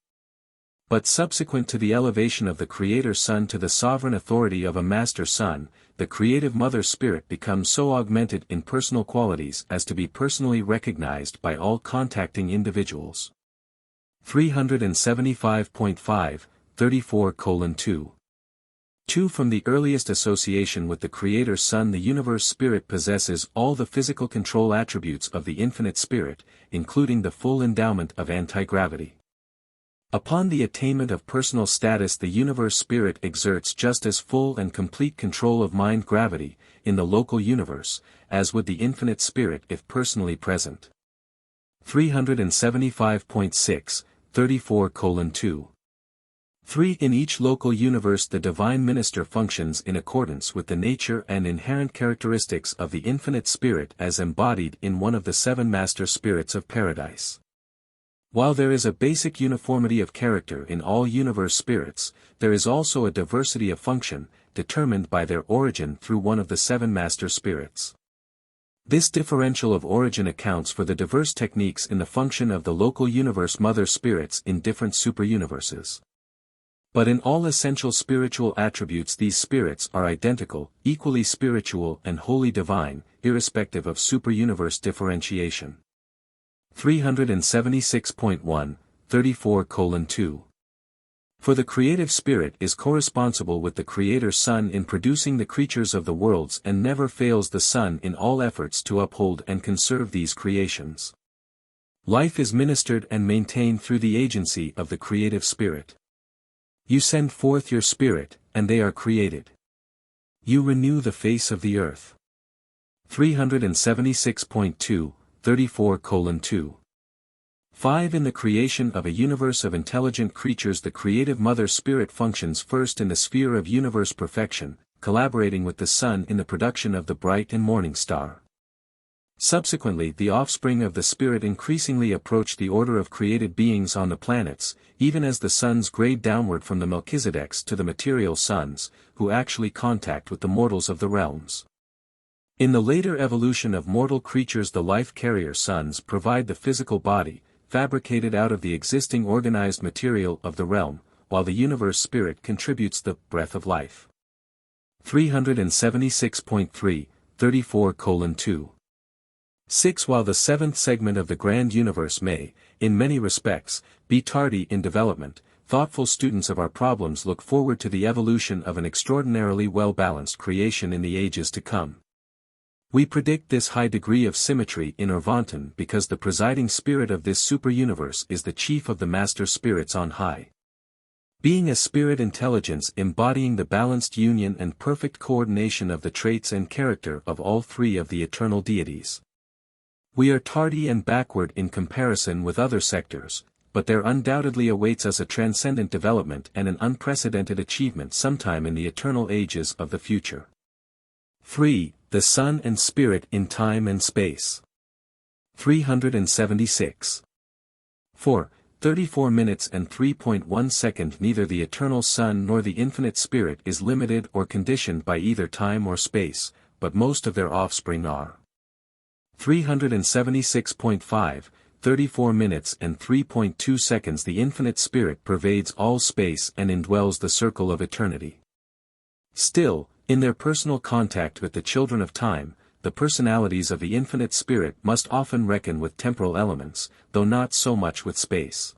But subsequent to the elevation of the Creator Son to the sovereign authority of a Master Son, the creative Mother Spirit becomes so augmented in personal qualities as to be personally recognized by all contacting individuals. 375.5, 34:2. 2. From the earliest association with the Creator Son the Universe Spirit possesses all the physical control attributes of the Infinite Spirit, including the full endowment of anti-gravity. Upon the attainment of personal status the Universe Spirit exerts just as full and complete control of mind gravity, in the local universe, as would the Infinite Spirit if personally present. 375.6, 34:2. 3. In each local universe the Divine Minister functions in accordance with the nature and inherent characteristics of the Infinite Spirit as embodied in one of the 7 Master Spirits of Paradise. While there is a basic uniformity of character in all universe spirits, there is also a diversity of function, determined by their origin through one of the 7 Master Spirits. This differential of origin accounts for the diverse techniques in the function of the local universe Mother Spirits in different superuniverses. But in all essential spiritual attributes these spirits are identical, equally spiritual and wholly divine, irrespective of superuniverse differentiation. 376.1, 34:2. For the creative spirit is corresponsible with the Creator Son in producing the creatures of the worlds and never fails the Son in all efforts to uphold and conserve these creations. Life is ministered and maintained through the agency of the creative spirit. You send forth your spirit, and they are created. You renew the face of the earth. 376.2, 34:2. 5. In the creation of a universe of intelligent creatures the creative Mother Spirit functions first in the sphere of universe perfection, collaborating with the Sun in the production of the bright and morning star. Subsequently the offspring of the Spirit increasingly approach the order of created beings on the planets, even as the suns grade downward from the Melchizedeks to the material suns, who actually contact with the mortals of the realms. In the later evolution of mortal creatures the life-carrier suns provide the physical body, fabricated out of the existing organized material of the realm, while the universe spirit contributes the breath of life. 376.3, 34:2. 6. While the seventh segment of the grand universe may, in many respects, be tardy in development, thoughtful students of our problems look forward to the evolution of an extraordinarily well-balanced creation in the ages to come. We predict this high degree of symmetry in Urantia because the presiding spirit of this super-universe is the chief of the master spirits on high. Being a spirit intelligence embodying the balanced union and perfect coordination of the traits and character of all three of the eternal deities. We are tardy and backward in comparison with other sectors, but there undoubtedly awaits us a transcendent development and an unprecedented achievement sometime in the eternal ages of the future. 3. The Sun and Spirit in Time and Space. 376. 4. 34 minutes and 3.1 seconds. Neither the eternal Sun nor the infinite Spirit is limited or conditioned by either time or space, but most of their offspring are. 376.5, 34 minutes and 3.2 seconds. The infinite Spirit pervades all space and indwells the circle of eternity. Still, in their personal contact with the children of time, the personalities of the infinite Spirit must often reckon with temporal elements, though not so much with space.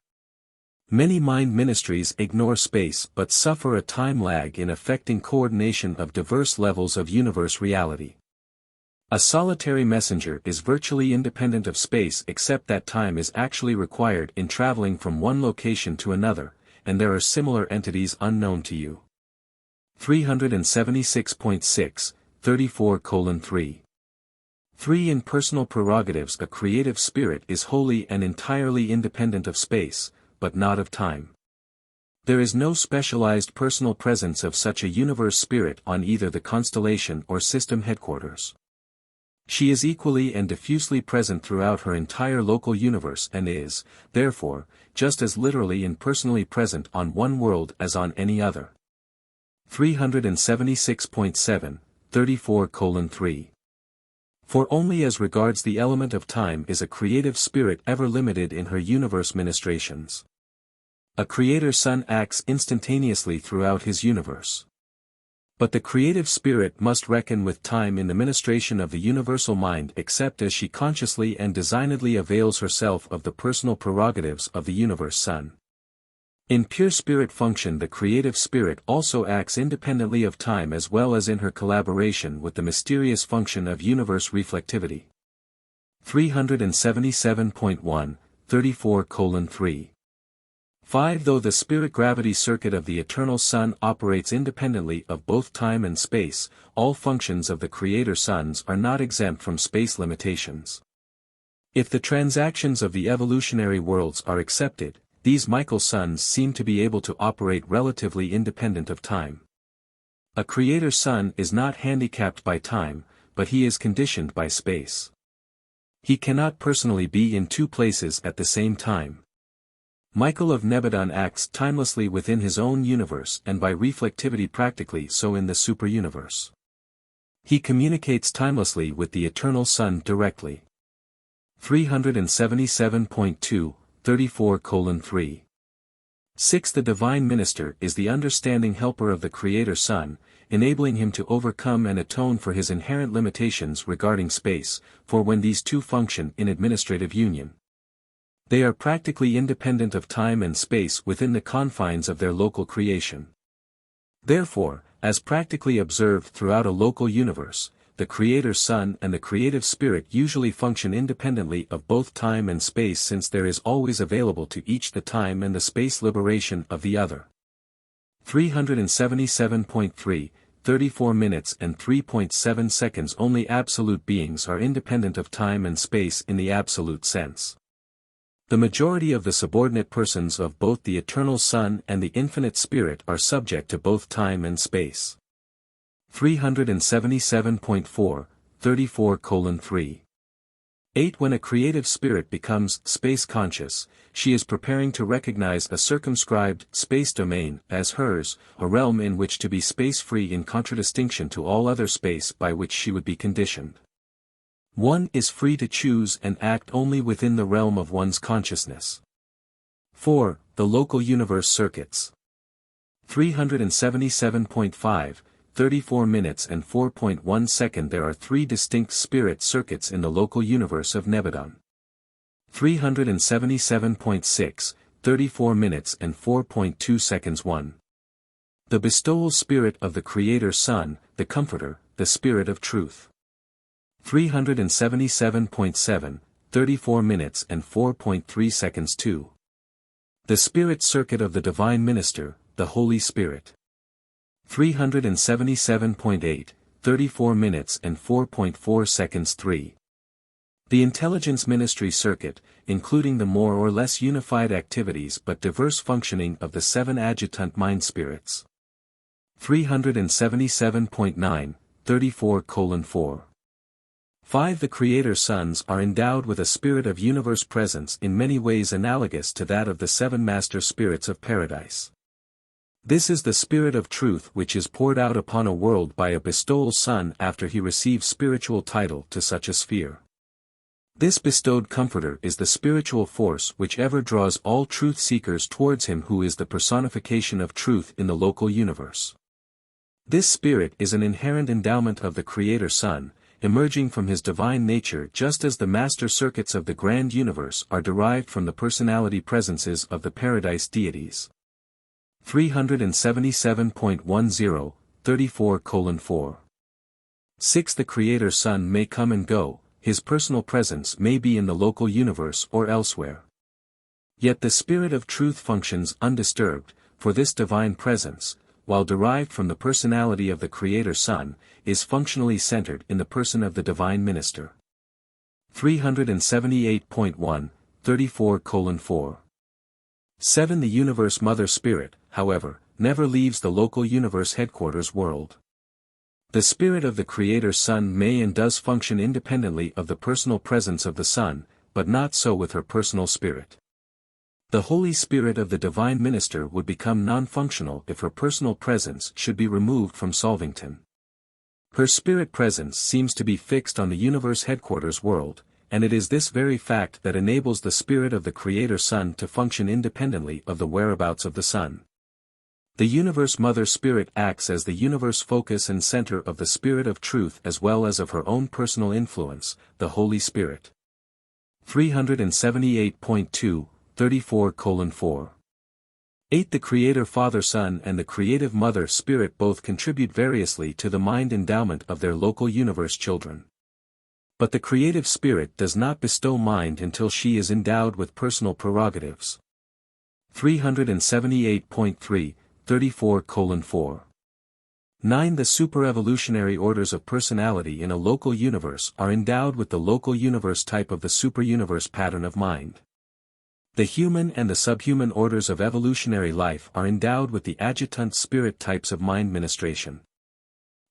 Many mind ministries ignore space but suffer a time lag in affecting coordination of diverse levels of universe reality. A solitary messenger is virtually independent of space except that time is actually required in traveling from one location to another, and there are similar entities unknown to you. 376.6, 34:3. 3. In personal prerogatives, a creative spirit is wholly and entirely independent of space, but not of time. There is no specialized personal presence of such a universe spirit on either the constellation or system headquarters. She is equally and diffusely present throughout her entire local universe and is, therefore, just as literally and personally present on one world as on any other. 376.7, 34:3. For only as regards the element of time is a creative spirit ever limited in her universe ministrations. A creator sun acts instantaneously throughout his universe. But the creative spirit must reckon with time in the ministration of the universal mind except as she consciously and designedly avails herself of the personal prerogatives of the universe sun. In pure spirit function the creative spirit also acts independently of time as well as in her collaboration with the mysterious function of universe reflectivity. 377.1, 34:3. 5. Though the spirit gravity circuit of the eternal sun operates independently of both time and space, all functions of the creator suns are not exempt from space limitations. If the transactions of the evolutionary worlds are accepted, these Michael suns seem to be able to operate relatively independent of time. A creator sun is not handicapped by time, but he is conditioned by space. He cannot personally be in two places at the same time. Michael of Nebadon acts timelessly within his own universe and by reflectivity practically so in the superuniverse. He communicates timelessly with the eternal sun directly. 377.2, 34:3. 6. The divine minister is the understanding helper of the creator sun, enabling him to overcome and atone for his inherent limitations regarding space, for when these two function in administrative union, they are practically independent of time and space within the confines of their local creation. Therefore, as practically observed throughout a local universe, the creator sun and the creative spirit usually function independently of both time and space since there is always available to each the time and the space liberation of the other. 377.3, 34 minutes and 3.7 seconds. Only absolute beings are independent of time and space in the absolute sense. The majority of the subordinate persons of both the eternal sun and the infinite spirit are subject to both time and space. 377.4, 34:3. 8. When a creative spirit becomes space-conscious, she is preparing to recognize a circumscribed space domain as hers, a realm in which to be space-free in contradistinction to all other space by which she would be conditioned. One is free to choose and act only within the realm of one's consciousness. 4. The local universe circuits. 377.5, 34 minutes and 4.1 seconds. There are three distinct spirit circuits in the local universe of Nebadon. 377.6, 34 minutes and 4.2 seconds. 1. The bestowal spirit of the Creator Son, the Comforter, the Spirit of Truth. 377.7, 34 minutes and 4.3 seconds. 2. The Spirit Circuit of the Divine Minister, the Holy Spirit. 377.8, 34 minutes and 4.4 seconds. 3. The Intelligence Ministry Circuit, including the more or less unified activities but diverse functioning of the 7 adjutant mind spirits. 377.9, 34:4. 5. The Creator Sons are endowed with a spirit of universe presence in many ways analogous to that of the 7 master spirits of paradise. This is the Spirit of Truth which is poured out upon a world by a bestowal son after he receives spiritual title to such a sphere. This bestowed Comforter is the spiritual force which ever draws all truth seekers towards him who is the personification of truth in the local universe. This spirit is an inherent endowment of the Creator Son, emerging from his divine nature just as the master circuits of the grand universe are derived from the personality presences of the paradise deities. 377.10, 34:4. 6. The Creator Son may come and go, his personal presence may be in the local universe or elsewhere. Yet the Spirit of Truth functions undisturbed, for this divine presence, while derived from the personality of the Creator Son, is functionally centered in the person of the Divine Minister. 378.1, 34:4. 7. The Universe Mother Spirit, however, never leaves the local universe headquarters world. The Spirit of the Creator Son may and does function independently of the personal presence of the Son, but not so with her personal spirit. The Holy Spirit of the Divine Minister would become non-functional if her personal presence should be removed from Solvington. Her spirit presence seems to be fixed on the universe headquarters world, and it is this very fact that enables the Spirit of the Creator Son to function independently of the whereabouts of the Son. The Universe Mother Spirit acts as the universe focus and center of the Spirit of Truth as well as of her own personal influence, the Holy Spirit. 378.2, 34:4. 8. The Creator Father Son and the Creative Mother Spirit both contribute variously to the mind endowment of their local universe children. But the Creative Spirit does not bestow mind until she is endowed with personal prerogatives. 378.3, 34:4. 9. The superevolutionary orders of personality in a local universe are endowed with the local universe type of the superuniverse pattern of mind. The human and the subhuman orders of evolutionary life are endowed with the adjutant spirit types of mind ministration.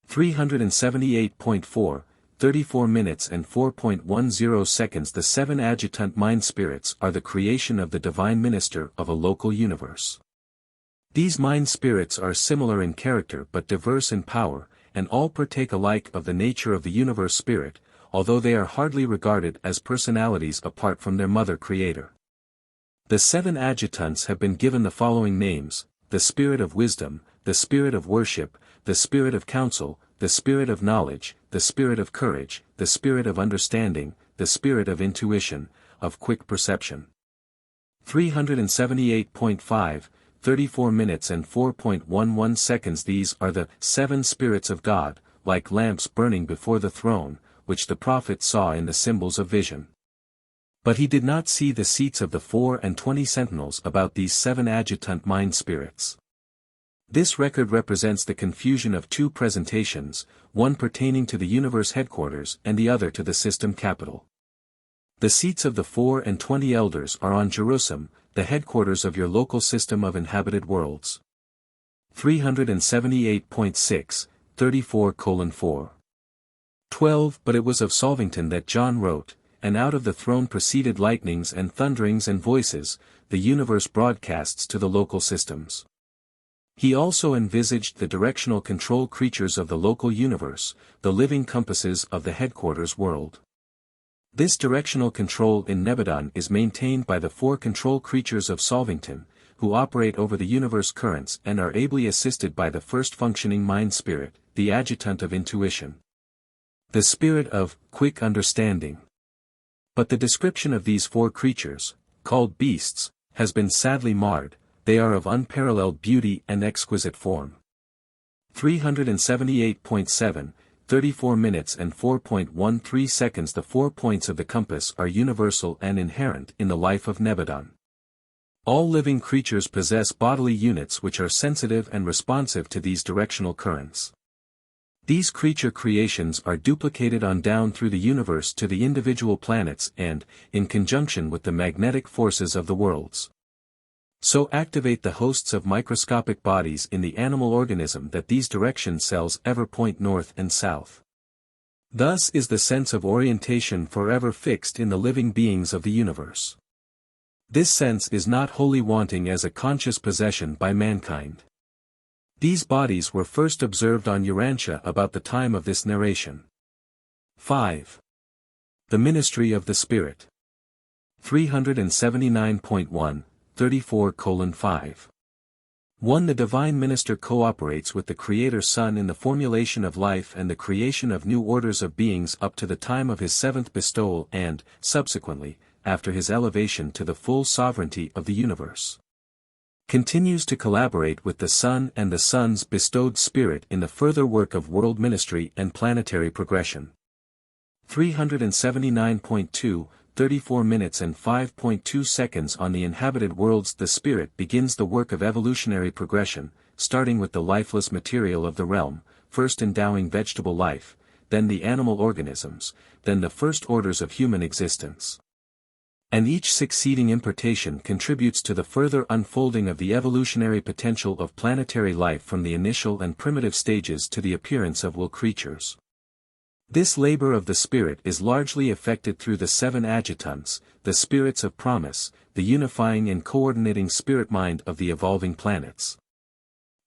378.4, 34 minutes and 4.10 seconds. The 7 adjutant mind spirits are the creation of the Divine Minister of a local universe. These mind spirits are similar in character but diverse in power, and all partake alike of the nature of the universe spirit, although they are hardly regarded as personalities apart from their mother creator. The 7 adjutants have been given the following names: the Spirit of Wisdom, the Spirit of Worship, the Spirit of Counsel, the Spirit of Knowledge, the Spirit of Courage, the Spirit of Understanding, the Spirit of Intuition, of Quick Perception. 378.5, 34 minutes and 4.11 seconds. These are the 7 spirits of God, like lamps burning before the throne, which the prophet saw in the symbols of vision. But he did not see the seats of the 24 sentinels about these 7 adjutant mind spirits. This record represents the confusion of 2 presentations, one pertaining to the universe headquarters and the other to the system capital. The seats of the 24 elders are on Jerusalem, the headquarters of your local system of inhabited worlds. 378.6, 34:4. 12. But it was of Solvington that John wrote, and out of the throne proceeded lightnings and thunderings and voices, the universe broadcasts to the local systems. He also envisaged the directional control creatures of the local universe, the living compasses of the headquarters world. This directional control in Nebadon is maintained by the 4 control creatures of Solvington, who operate over the universe currents and are ably assisted by the first functioning mind spirit, the adjutant of intuition. The spirit of quick understanding. But the description of these 4 creatures, called beasts, has been sadly marred. They are of unparalleled beauty and exquisite form. 378.7, 34 minutes and 4.13 seconds. The 4 points of the compass are universal and inherent in the life of Nebadon. All living creatures possess bodily units which are sensitive and responsive to these directional currents. These creature creations are duplicated on down through the universe to the individual planets and, in conjunction with the magnetic forces of the worlds, so activate the hosts of microscopic bodies in the animal organism that these direction cells ever point north and south. Thus is the sense of orientation forever fixed in the living beings of the universe. This sense is not wholly wanting as a conscious possession by mankind. These bodies were first observed on Urantia about the time of this narration. 5. The Ministry of the Spirit. 379.1, 34:5. 1. The Divine Minister cooperates with the Creator Son in the formulation of life and the creation of new orders of beings up to the time of his 7th bestowal and, subsequently, after his elevation to the full sovereignty of the universe. Continues to collaborate with the Son and the Son's bestowed Spirit in the further work of world ministry and planetary progression. 379.2, 34 minutes and 5.2 seconds. On the inhabited worlds, the Spirit begins the work of evolutionary progression, starting with the lifeless material of the realm, first endowing vegetable life, then the animal organisms, then the first orders of human existence. And each succeeding impartation contributes to the further unfolding of the evolutionary potential of planetary life from the initial and primitive stages to the appearance of will creatures. This labor of the Spirit is largely effected through the 7 adjutants, the spirits of promise, the unifying and coordinating spirit-mind of the evolving planets,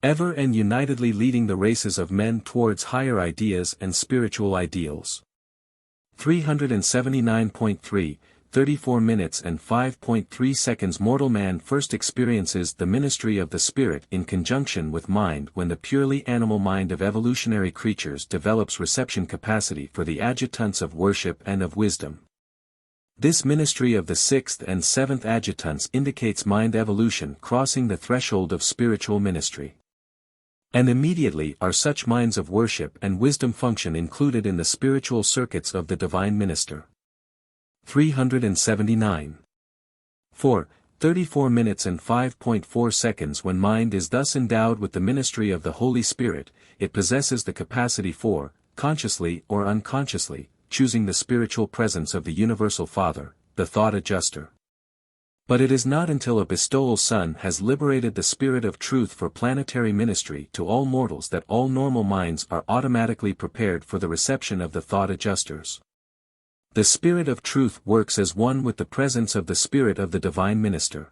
ever and unitedly leading the races of men towards higher ideas and spiritual ideals. 379.3, 34 minutes and 5.3 seconds. Mortal man first experiences the ministry of the Spirit in conjunction with mind when the purely animal mind of evolutionary creatures develops reception capacity for the adjutants of worship and of wisdom. This ministry of the 6th and 7th adjutants indicates mind evolution crossing the threshold of spiritual ministry. And immediately are such minds of worship and wisdom function included in the spiritual circuits of the Divine Minister. 379. 4. 34 minutes and 5.4 seconds. When mind is thus endowed with the ministry of the Holy Spirit, it possesses the capacity for, consciously or unconsciously, choosing the spiritual presence of the Universal Father, the thought adjuster. But it is not until a bestowal Son has liberated the Spirit of Truth for planetary ministry to all mortals that all normal minds are automatically prepared for the reception of the thought adjusters. The Spirit of Truth works as one with the presence of the Spirit of the Divine Minister.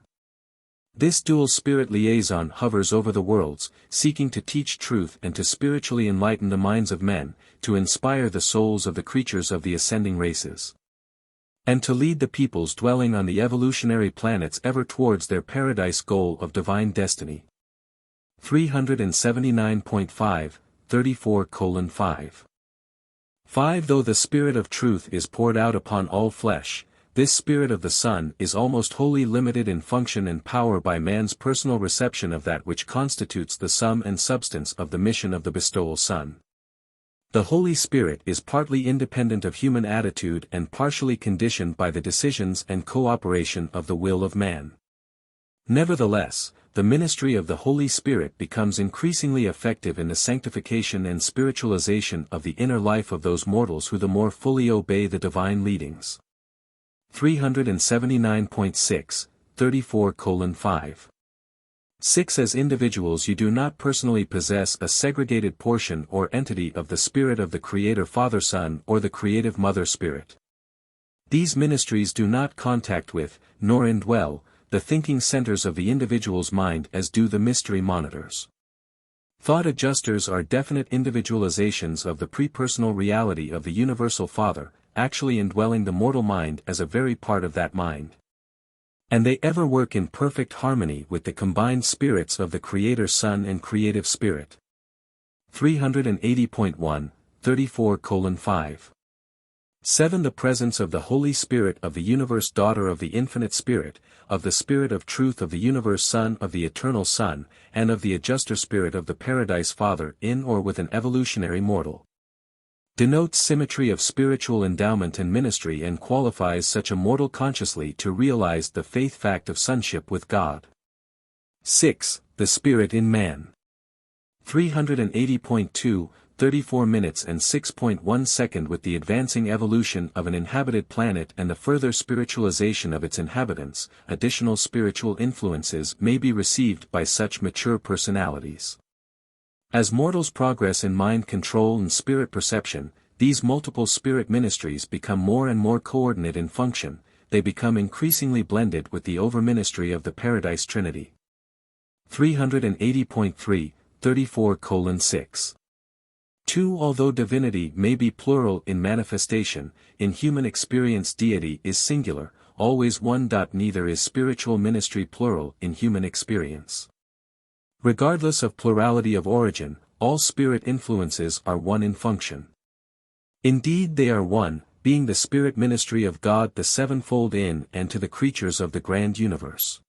This dual spirit liaison hovers over the worlds, seeking to teach truth and to spiritually enlighten the minds of men, to inspire the souls of the creatures of the ascending races, and to lead the peoples dwelling on the evolutionary planets ever towards their paradise goal of divine destiny. 379.5, 34:5. 5. Though the Spirit of Truth is poured out upon all flesh, this Spirit of the Son is almost wholly limited in function and power by man's personal reception of that which constitutes the sum and substance of the mission of the bestowal Son. The Holy Spirit is partly independent of human attitude and partially conditioned by the decisions and cooperation of the will of man. Nevertheless, the ministry of the Holy Spirit becomes increasingly effective in the sanctification and spiritualization of the inner life of those mortals who the more fully obey the divine leadings. 379.6, 34:5. 6. As individuals you do not personally possess a segregated portion or entity of the Spirit of the Creator Father Son or the Creative Mother Spirit. These ministries do not contact with, nor indwell, the thinking centers of the individual's mind as do the mystery monitors. Thought adjusters are definite individualizations of the pre-personal reality of the Universal Father, actually indwelling the mortal mind as a very part of that mind. And they ever work in perfect harmony with the combined spirits of the Creator Son and Creative Spirit. 380.1, 34:5. 7. The presence of the Holy Spirit of the Universe, Daughter of the Infinite Spirit, of the Spirit of Truth of the Universe, Son of the Eternal Son, and of the Adjuster Spirit of the Paradise Father in or with an evolutionary mortal. Denotes symmetry of spiritual endowment and ministry and qualifies such a mortal consciously to realize the faith fact of sonship with God. 6. The Spirit in Man. 380.2, 34 minutes and 6.1 seconds. With the advancing evolution of an inhabited planet and the further spiritualization of its inhabitants, additional spiritual influences may be received by such mature personalities. As mortals progress in mind control and spirit perception, these multiple spirit ministries become more and more coordinate in function, they become increasingly blended with the over-ministry of the Paradise Trinity. 380.3, 34:6. 2. Although divinity may be plural in manifestation, in human experience deity is singular, always one. Neither is spiritual ministry plural in human experience. Regardless of plurality of origin, all spirit influences are one in function. Indeed they are one, being the spirit ministry of God the sevenfold in and to the creatures of the grand universe.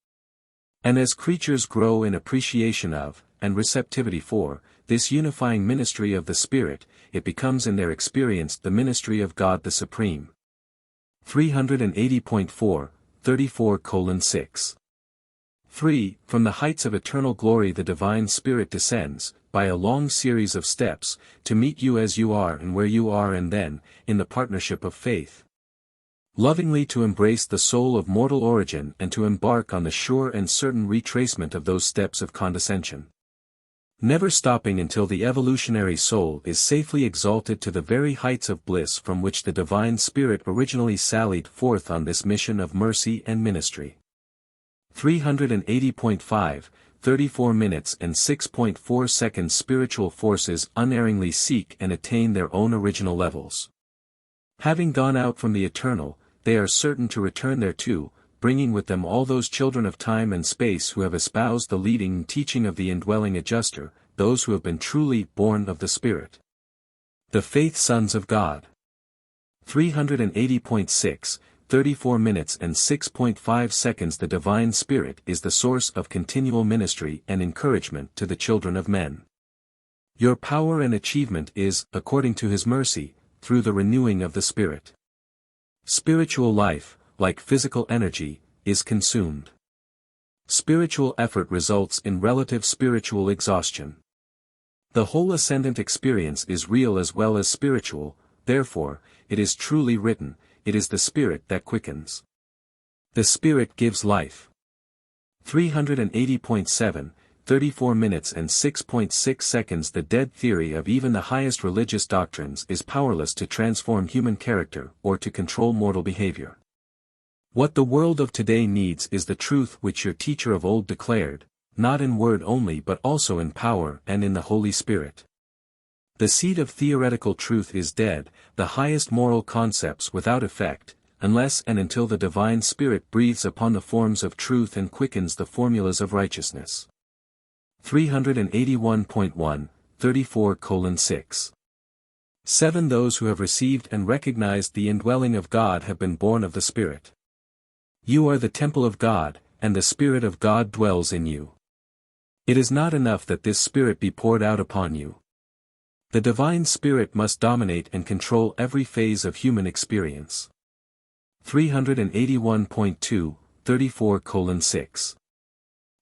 And as creatures grow in appreciation of, and receptivity for, this unifying ministry of the Spirit, it becomes in their experience the ministry of God the Supreme. 380.4, 34:6. 3. From the heights of eternal glory the Divine Spirit descends, by a long series of steps, to meet you as you are and where you are, and then, in the partnership of faith, lovingly to embrace the soul of mortal origin and to embark on the sure and certain retracement of those steps of condescension. Never stopping until the evolutionary soul is safely exalted to the very heights of bliss from which the Divine Spirit originally sallied forth on this mission of mercy and ministry. 380.5, 34 minutes and 6.4 seconds. Spiritual forces unerringly seek and attain their own original levels. Having gone out from the eternal, they are certain to return thereto, bringing with them all those children of time and space who have espoused the leading teaching of the indwelling Adjuster, those who have been truly born of the Spirit. The Faith Sons of God. 380.6, 34 minutes and 6.5 seconds. The Divine Spirit is the source of continual ministry and encouragement to the children of men. Your power and achievement is, according to His mercy, through the renewing of the Spirit. Spiritual life, like physical energy, is consumed. Spiritual effort results in relative spiritual exhaustion. The whole ascendant experience is real as well as spiritual, therefore, it is truly written, it is the Spirit that quickens. The Spirit gives life. 380.7, 34 minutes and 6.6 seconds. The dead theory of even the highest religious doctrines is powerless to transform human character or to control mortal behavior. What the world of today needs is the truth which your teacher of old declared, not in word only but also in power and in the Holy Spirit. The seed of theoretical truth is dead, the highest moral concepts without effect, unless and until the Divine Spirit breathes upon the forms of truth and quickens the formulas of righteousness. 381.1, 34:6. 7. Those who have received and recognized the indwelling of God have been born of the Spirit. You are the temple of God, and the Spirit of God dwells in you. It is not enough that this Spirit be poured out upon you. The Divine Spirit must dominate and control every phase of human experience. 381.2, 34:6.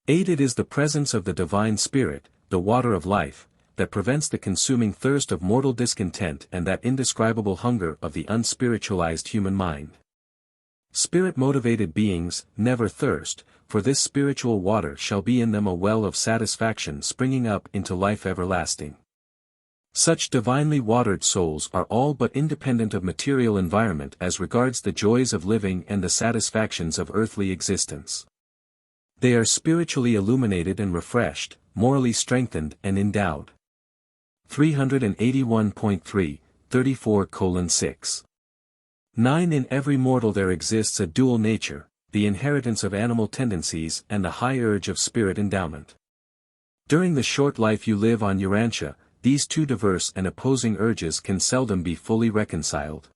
8. It is the presence of the Divine Spirit, the water of life, that prevents the consuming thirst of mortal discontent and that indescribable hunger of the unspiritualized human mind. Spirit-motivated beings never thirst, for this spiritual water shall be in them a well of satisfaction springing up into life everlasting. Such divinely watered souls are all but independent of material environment as regards the joys of living and the satisfactions of earthly existence. They are spiritually illuminated and refreshed, morally strengthened and endowed. 381.3, 34:6. 9. In every mortal there exists a dual nature, the inheritance of animal tendencies and the high urge of spirit endowment. During the short life you live on Urantia, these two diverse and opposing urges can seldom be fully reconciled.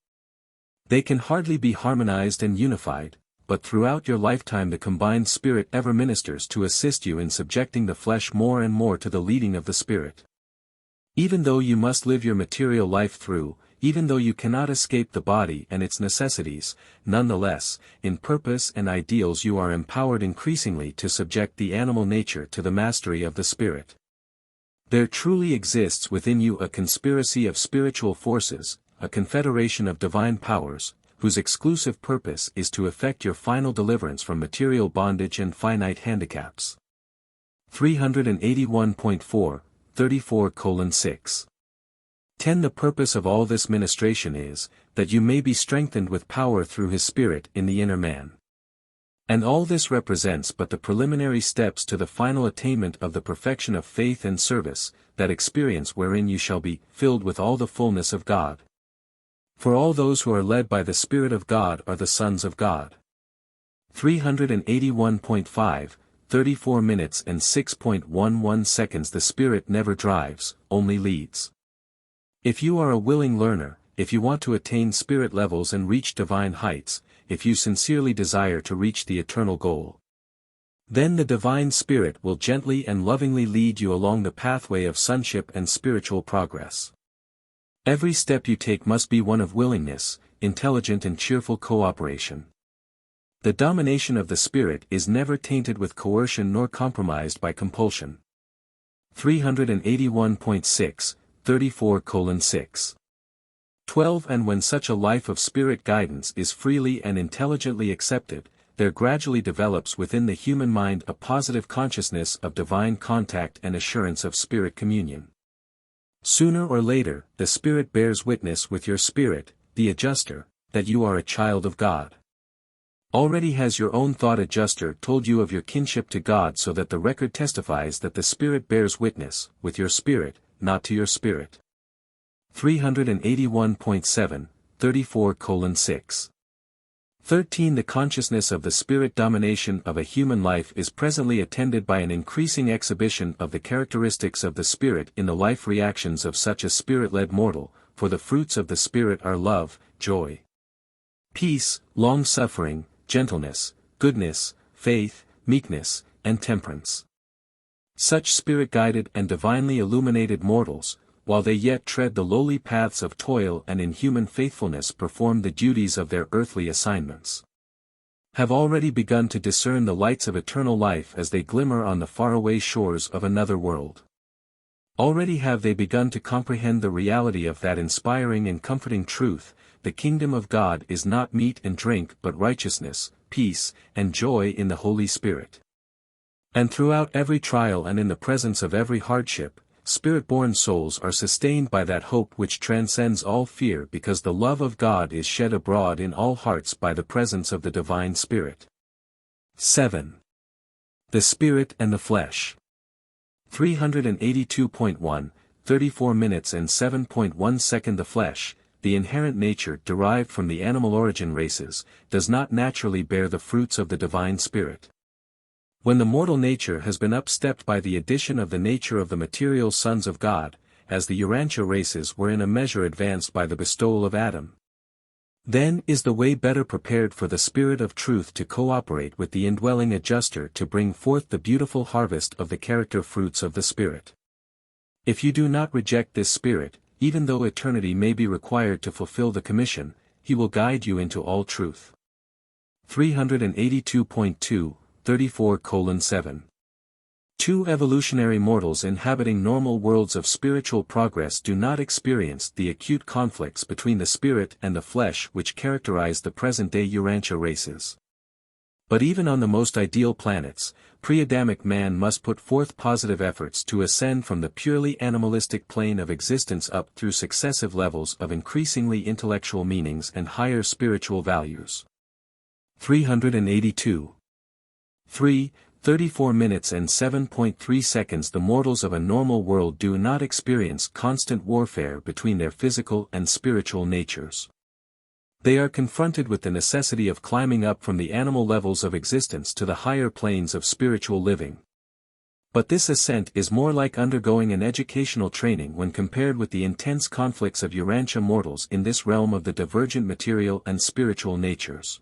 They can hardly be harmonized and unified, but throughout your lifetime the combined spirit ever ministers to assist you in subjecting the flesh more and more to the leading of the spirit. Even though you must live your material life through, even though you cannot escape the body and its necessities, nonetheless, in purpose and ideals you are empowered increasingly to subject the animal nature to the mastery of the spirit. There truly exists within you a conspiracy of spiritual forces, a confederation of divine powers, whose exclusive purpose is to effect your final deliverance from material bondage and finite handicaps. 381.4, 34:6. 10. The purpose of all this ministration is, that you may be strengthened with power through his spirit in the inner man. And all this represents but the preliminary steps to the final attainment of the perfection of faith and service, that experience wherein you shall be filled with all the fullness of God. For all those who are led by the Spirit of God are the sons of God. 381.5, 34 minutes and 6.11 seconds. The Spirit never drives, only leads. If you are a willing learner, if you want to attain spirit levels and reach divine heights, if you sincerely desire to reach the eternal goal, then the Divine Spirit will gently and lovingly lead you along the pathway of sonship and spiritual progress. Every step you take must be one of willingness, intelligent and cheerful cooperation. The domination of the Spirit is never tainted with coercion nor compromised by compulsion. 381.6, 34:6. 12. And when such a life of spirit guidance is freely and intelligently accepted, there gradually develops within the human mind a positive consciousness of divine contact and assurance of spirit communion. Sooner or later, the Spirit bears witness with your spirit, the adjuster, that you are a child of God. Already has your own thought adjuster told you of your kinship to God, so that the record testifies that the Spirit bears witness with your spirit, not to your spirit. 381.7, 34:6. 13. The consciousness of the spirit domination of a human life is presently attended by an increasing exhibition of the characteristics of the spirit in the life reactions of such a spirit-led mortal, for the fruits of the spirit are love, joy, peace, long-suffering, gentleness, goodness, faith, meekness, and temperance. Such spirit-guided and divinely illuminated mortals, while they yet tread the lowly paths of toil and in human faithfulness perform the duties of their earthly assignments, have already begun to discern the lights of eternal life as they glimmer on the faraway shores of another world. Already have they begun to comprehend the reality of that inspiring and comforting truth: the kingdom of God is not meat and drink but righteousness, peace, and joy in the Holy Spirit. And throughout every trial and in the presence of every hardship, Spirit-born souls are sustained by that hope which transcends all fear, because the love of God is shed abroad in all hearts by the presence of the Divine Spirit. 7. The Spirit and the Flesh. 382.1, 34 minutes and 7.1 seconds. The flesh, the inherent nature derived from the animal origin races, does not naturally bear the fruits of the Divine Spirit. When the mortal nature has been upstepped by the addition of the nature of the material sons of God, as the Urantia races were in a measure advanced by the bestowal of Adam, then is the way better prepared for the Spirit of truth to cooperate with the indwelling adjuster to bring forth the beautiful harvest of the character fruits of the Spirit. If you do not reject this Spirit, even though eternity may be required to fulfill the commission, he will guide you into all truth. 382.2, 34:7. 2. Evolutionary mortals inhabiting normal worlds of spiritual progress do not experience the acute conflicts between the spirit and the flesh which characterize the present-day Urantia races. But even on the most ideal planets, pre-Adamic man must put forth positive efforts to ascend from the purely animalistic plane of existence up through successive levels of increasingly intellectual meanings and higher spiritual values. 382. 3. 34 minutes and 7.3 seconds. The mortals of a normal world do not experience constant warfare between their physical and spiritual natures. They are confronted with the necessity of climbing up from the animal levels of existence to the higher planes of spiritual living. But this ascent is more like undergoing an educational training when compared with the intense conflicts of Urantia mortals in this realm of the divergent material and spiritual natures.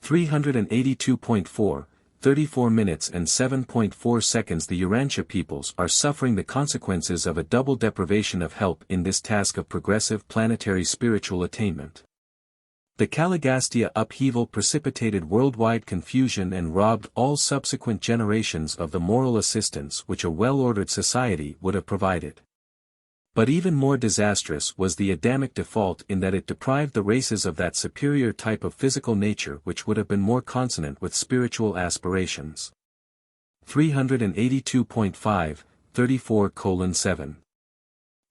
382.4, 34 minutes and 7.4 seconds. The Urantia peoples are suffering the consequences of a double deprivation of help in this task of progressive planetary spiritual attainment. The Caligastia upheaval precipitated worldwide confusion and robbed all subsequent generations of the moral assistance which a well-ordered society would have provided. But even more disastrous was the Adamic default in that it deprived the races of that superior type of physical nature which would have been more consonant with spiritual aspirations. 382.5, 34:7.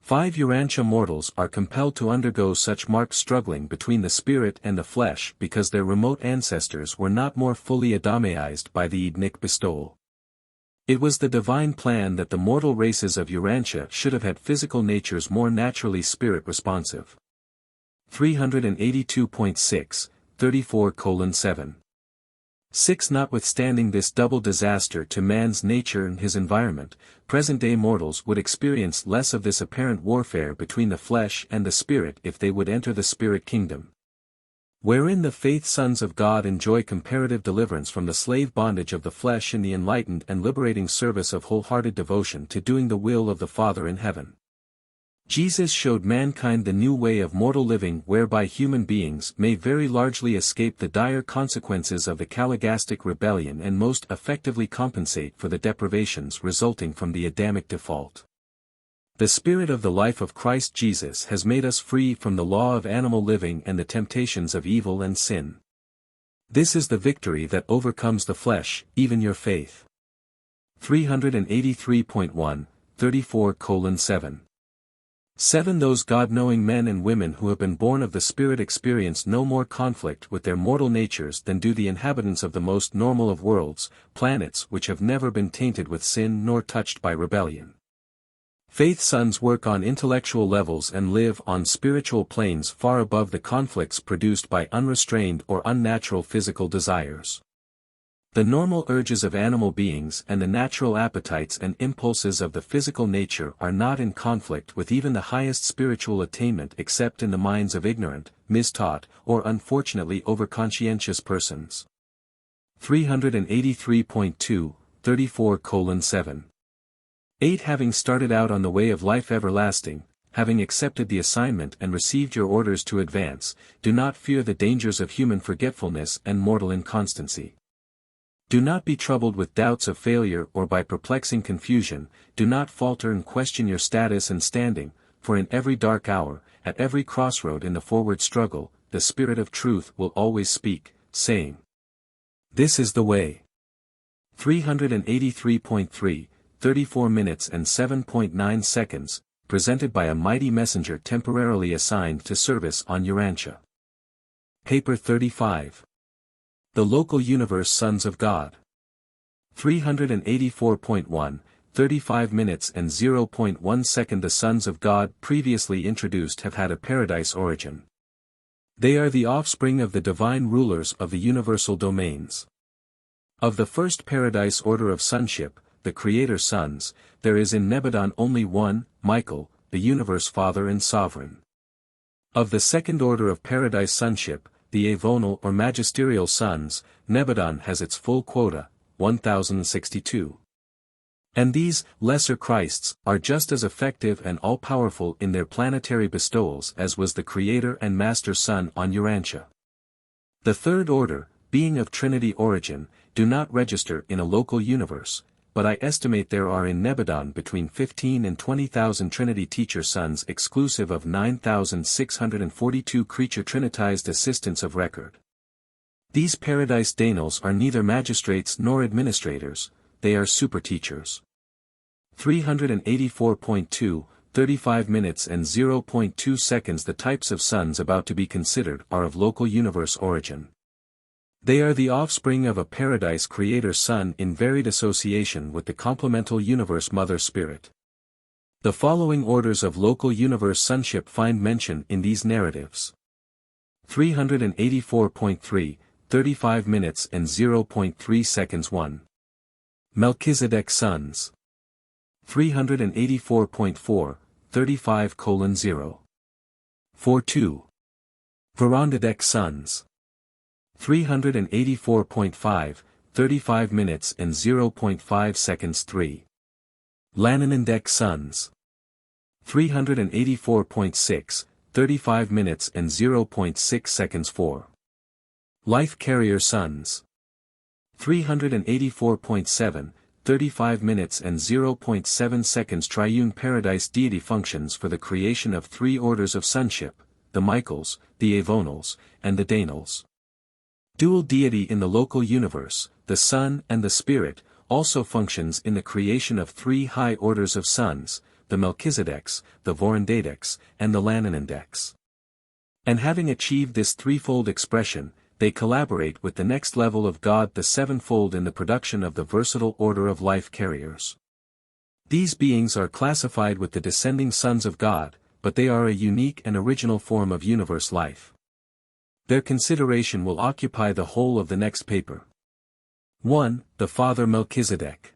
5 Urantia mortals are compelled to undergo such marked struggling between the spirit and the flesh because their remote ancestors were not more fully Adamaized by the Edenic bestowal. It was the divine plan that the mortal races of Urantia should have had physical natures more naturally spirit-responsive. 382.6, 34:7. 6 Notwithstanding this double disaster to man's nature and his environment, present-day mortals would experience less of this apparent warfare between the flesh and the spirit if they would enter the spirit kingdom, wherein the faith sons of God enjoy comparative deliverance from the slave bondage of the flesh in the enlightened and liberating service of wholehearted devotion to doing the will of the Father in heaven. Jesus showed mankind the new way of mortal living whereby human beings may very largely escape the dire consequences of the Caligastic rebellion and most effectively compensate for the deprivations resulting from the Adamic default. The Spirit of the life of Christ Jesus has made us free from the law of animal living and the temptations of evil and sin. This is the victory that overcomes the flesh, even your faith. 383.1, 34:7. 7 Those God-knowing men and women who have been born of the Spirit experience no more conflict with their mortal natures than do the inhabitants of the most normal of worlds, planets which have never been tainted with sin nor touched by rebellion. Faith sons work on intellectual levels and live on spiritual planes far above the conflicts produced by unrestrained or unnatural physical desires. The normal urges of animal beings and the natural appetites and impulses of the physical nature are not in conflict with even the highest spiritual attainment except in the minds of ignorant, mistaught, or unfortunately overconscientious persons. 383.2, 34:7. 8 Having started out on the way of life everlasting, having accepted the assignment and received your orders to advance, do not fear the dangers of human forgetfulness and mortal inconstancy. Do not be troubled with doubts of failure or by perplexing confusion, do not falter and question your status and standing, for in every dark hour, at every crossroad in the forward struggle, the Spirit of truth will always speak, saying, "This is the way." 383.3, 34 minutes and 7.9 seconds, presented by a mighty messenger temporarily assigned to service on Urantia. Paper 35. The Local Universe Sons of God. 384.1, 35 minutes and 0.1 second. The Sons of God previously introduced have had a paradise origin. They are the offspring of the divine rulers of the universal domains. Of the first paradise order of sonship, the Creator Sons, there is in Nebadon only one, Michael, the universe father and sovereign. Of the second order of paradise sonship, the Avonal or magisterial sons, Nebadon has its full quota, 1062. And these, lesser Christs, are just as effective and all-powerful in their planetary bestowals as was the Creator and Master Son on Urantia. The third order, being of Trinity origin, do not register in a local universe, but I estimate there are in Nebadon between 15 and 20,000 Trinity teacher sons exclusive of 9,642 creature trinitized assistants of record. These paradise Danals are neither magistrates nor administrators, they are superteachers. 384.2, 35 minutes and 0.2 seconds. The types of sons about to be considered are of local universe origin. They are the offspring of a paradise Creator Son in varied association with the complemental universe Mother Spirit. The following orders of local universe sonship find mention in these narratives. 384.3, 35 minutes and 0.3 seconds. 1. Melchizedek's sons. 384.4, 35:0. 4:2. Verandadek's sons. 384.5, 35 minutes and 0.5 seconds. 3. Lananandek's sons. 384.6, 35 minutes and 0.6 seconds. 4. Life Carrier sons. 384.7, 35 minutes and 0.7 seconds. Triune Paradise deity functions for the creation of three orders of sonship, the Michaels, the Avonals, and the Danals. Dual deity in the local universe, the Son and the Spirit, also functions in the creation of three high orders of sons, the Melchizedeks, the Vorandadeks, and the Lananandeks. And having achieved this threefold expression, they collaborate with the next level of God the sevenfold in the production of the versatile order of life carriers. These beings are classified with the descending sons of God, but they are a unique and original form of universe life. Their consideration will occupy the whole of the next paper. 1. The Father Melchizedek.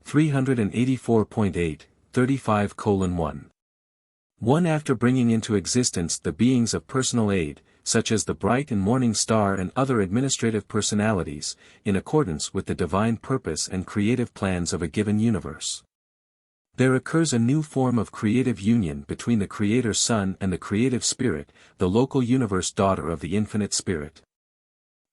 384.8, 35:1. 1. After bringing into existence the beings of personal aid, such as the bright and morning star and other administrative personalities, in accordance with the divine purpose and creative plans of a given universe. There occurs a new form of creative union between the Creator Son and the Creative Spirit, the local universe daughter of the Infinite Spirit.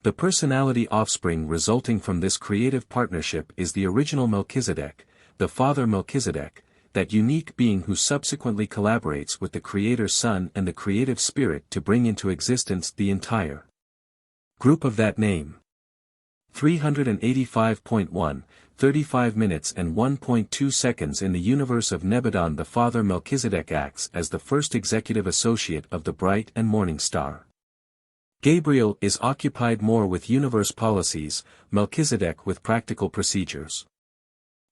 The personality offspring resulting from this creative partnership is the original Melchizedek, the Father Melchizedek, that unique being who subsequently collaborates with the Creator Son and the Creative Spirit to bring into existence the entire group of that name. 385.1, 35 minutes and 1.2 seconds. In the universe of Nebadon, the Father Melchizedek acts as the first executive associate of the bright and morning star. Gabriel is occupied more with universe policies, Melchizedek with practical procedures.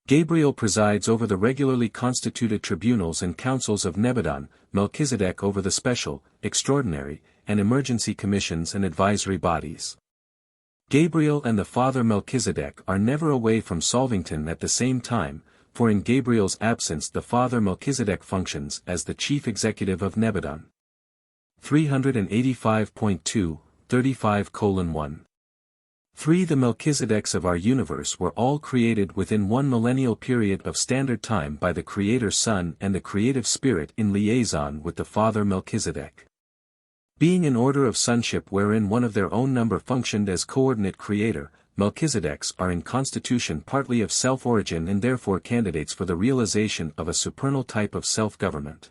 Gabriel presides over the regularly constituted tribunals and councils of Nebadon, Melchizedek over the special, extraordinary, and emergency commissions and advisory bodies. Gabriel and the Father Melchizedek are never away from Solvington at the same time, for in Gabriel's absence the Father Melchizedek functions as the chief executive of Nebadon. 385.2, 35:1. 3. The Melchizedeks of our universe were all created within one millennial period of standard time by the Creator Son and the Creative Spirit in liaison with the Father Melchizedek. Being an order of sonship wherein one of their own number functioned as coordinate creator, Melchizedeks are in constitution partly of self-origin and therefore candidates for the realization of a supernal type of self-government.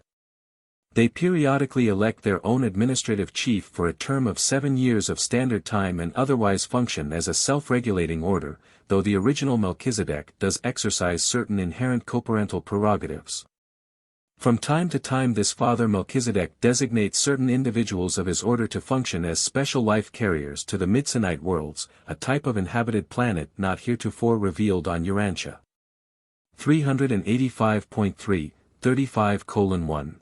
They periodically elect their own administrative chief for a term of 7 years of standard time and otherwise function as a self-regulating order, though the original Melchizedek does exercise certain inherent coparental prerogatives. From time to time this Father Melchizedek designates certain individuals of his order to function as special life carriers to the Midsonite worlds, a type of inhabited planet not heretofore revealed on Urantia. 385.3, 35:1.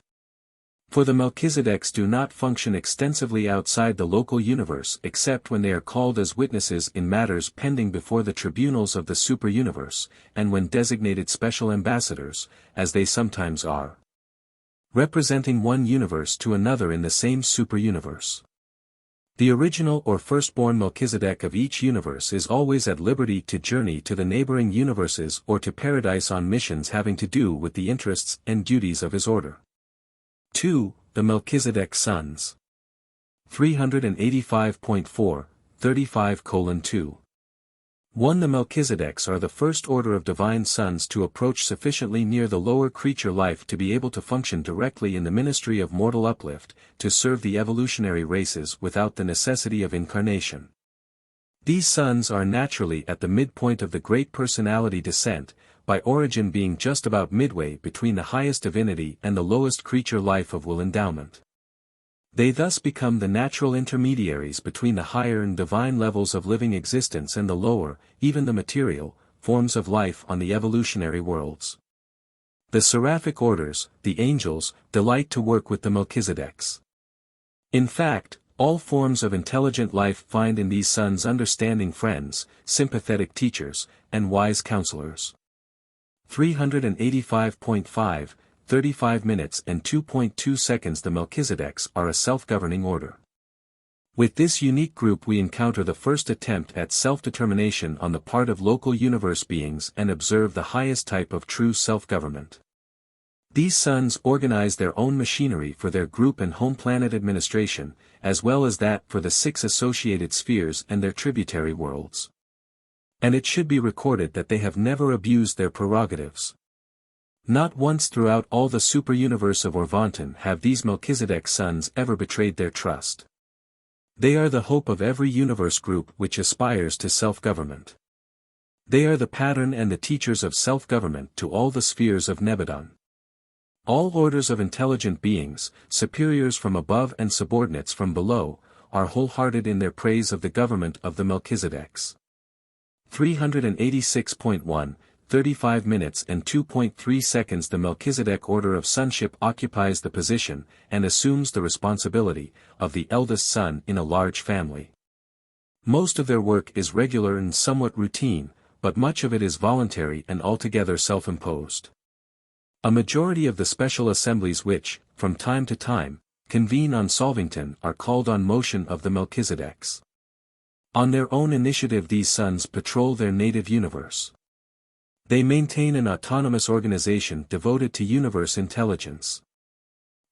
For the Melchizedeks do not function extensively outside the local universe except when they are called as witnesses in matters pending before the tribunals of the superuniverse, and when designated special ambassadors, as they sometimes are, representing one universe to another in the same superuniverse. The original or firstborn Melchizedek of each universe is always at liberty to journey to the neighboring universes or to paradise on missions having to do with the interests and duties of his order. 2. The Melchizedek sons. 385.4, 35:2. 1. The Melchizedeks are the first order of divine sons to approach sufficiently near the lower creature life to be able to function directly in the ministry of mortal uplift, to serve the evolutionary races without the necessity of incarnation. These sons are naturally at the midpoint of the great personality descent, by origin being just about midway between the highest divinity and the lowest creature life of will endowment. They thus become the natural intermediaries between the higher and divine levels of living existence and the lower, even the material, forms of life on the evolutionary worlds. The Seraphic orders, the angels, delight to work with the Melchizedeks. In fact, All forms of intelligent life find in these sons understanding friends, sympathetic teachers, and wise counselors. 385.5, 35 minutes and 2.2 seconds. The Melchizedeks are a self-governing order. With this unique group we encounter the first attempt at self-determination on the part of local universe beings and observe the highest type of true self-government. These sons organize their own machinery for their group and home planet administration, as well as that for the 6 associated spheres and their tributary worlds. And it should be recorded that they have never abused their prerogatives. Not once throughout all the super-universe of Urantia have these Melchizedek sons ever betrayed their trust. They are the hope of every universe group which aspires to self-government. They are the pattern and the teachers of self-government to all the spheres of Nebadon. All orders of intelligent beings, superiors from above and subordinates from below, are wholehearted in their praise of the government of the Melchizedeks. 386.1, 35 minutes and 2.3 seconds. The Melchizedek order of sonship occupies the position, and assumes the responsibility, of the eldest son in a large family. Most of their work is regular and somewhat routine, but much of it is voluntary and altogether self-imposed. A majority of the special assemblies which, from time to time, convene on Solvington are called on motion of the Melchizedeks. On their own initiative these sons patrol their native universe. They maintain an autonomous organization devoted to universe intelligence,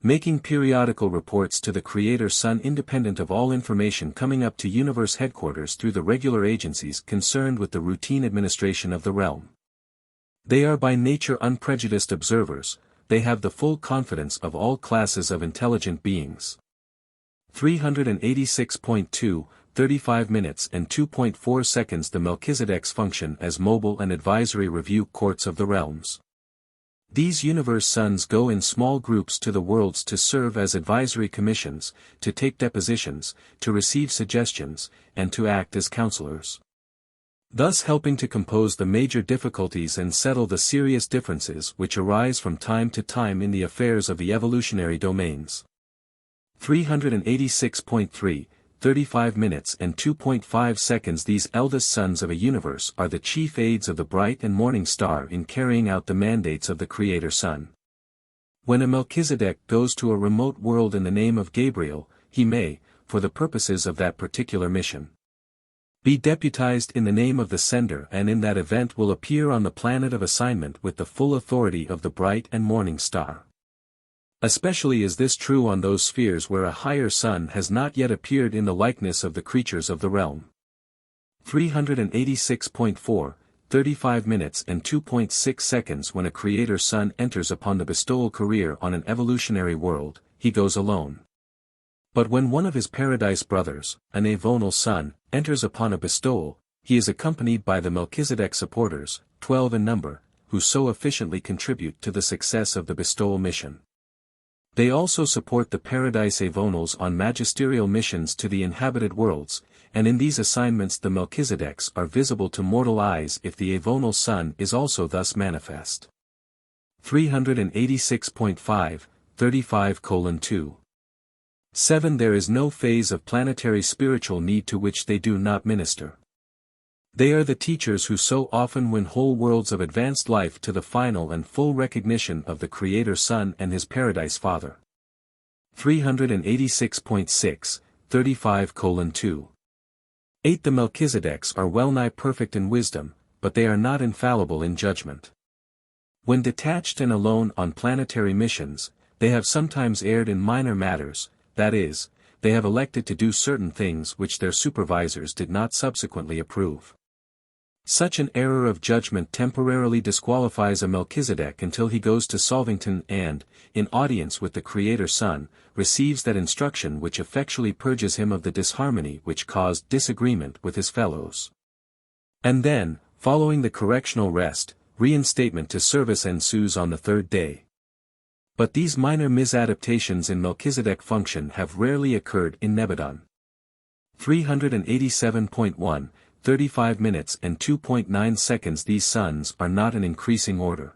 making periodical reports to the Creator Son independent of all information coming up to universe headquarters through the regular agencies concerned with the routine administration of the realm. They are by nature unprejudiced observers, they have the full confidence of all classes of intelligent beings. 386.2, 35 minutes and 2.4 seconds. The Melchizedeks function as mobile and advisory review courts of the realms. These universe sons go in small groups to the worlds to serve as advisory commissions, to take depositions, to receive suggestions, and to act as counselors, thus helping to compose the major difficulties and settle the serious differences which arise from time to time in the affairs of the evolutionary domains. 386.3, 35 minutes and 2.5 seconds. These eldest sons of a universe are the chief aides of the bright and morning star in carrying out the mandates of the Creator Son. When a Melchizedek goes to a remote world in the name of Gabriel, he may, for the purposes of that particular mission, be deputized in the name of the sender, and in that event will appear on the planet of assignment with the full authority of the bright and morning star. Especially is this true on those spheres where a higher sun has not yet appeared in the likeness of the creatures of the realm. 386.4, 35 minutes and 2.6 seconds. When a Creator Son enters upon the bestowal career on an evolutionary world, he goes alone. But when one of his paradise brothers, an Avonal son, enters upon a bestowal, he is accompanied by the Melchizedek supporters, 12 in number, who so efficiently contribute to the success of the bestowal mission. They also support the Paradise Avonals on magisterial missions to the inhabited worlds, and in these assignments the Melchizedeks are visible to mortal eyes if the Avonal Son is also thus manifest. 386.5, 35:2. 7. There is no phase of planetary spiritual need to which they do not minister. They are the teachers who so often win whole worlds of advanced life to the final and full recognition of the Creator Son and his Paradise Father. 386.6, 35:2. 8. The Melchizedeks are well-nigh perfect in wisdom, but they are not infallible in judgment. When detached and alone on planetary missions, they have sometimes erred in minor matters, that is, they have elected to do certain things which their supervisors did not subsequently approve. Such an error of judgment temporarily disqualifies a Melchizedek until he goes to Solvington and, in audience with the Creator Son, receives that instruction which effectually purges him of the disharmony which caused disagreement with his fellows. And then, following the correctional rest, reinstatement to service ensues on the third day. But these minor misadaptations in Melchizedek function have rarely occurred in Nebadon. 387.1, 35 minutes and 2.9 seconds. These sons are not an increasing order.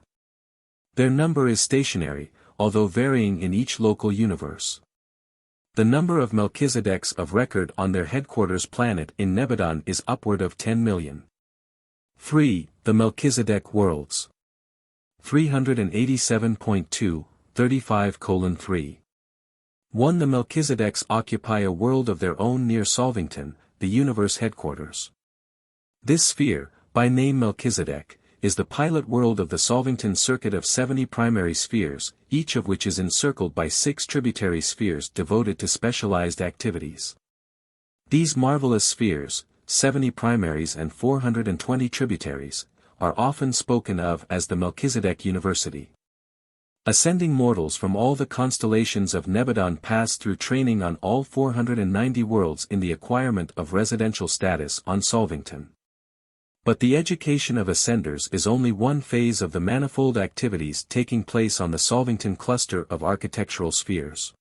Their number is stationary, although varying in each local universe. The number of Melchizedeks of record on their headquarters planet in Nebadon is upward of 10 million. 3. The Melchizedek Worlds. 387.2, 35:3. 1. The Melchizedeks occupy a world of their own near Solvington, the universe headquarters. This sphere, by name Melchizedek, is the pilot world of the Solvington circuit of 70 primary spheres, each of which is encircled by 6 tributary spheres devoted to specialized activities. These marvelous spheres, 70 primaries and 420 tributaries, are often spoken of as the Melchizedek University. Ascending mortals from all the constellations of Nebadon pass through training on all 490 worlds in the acquirement of residential status on Solvington. But the education of ascenders is only one phase of the manifold activities taking place on the Solvington cluster of architectural spheres.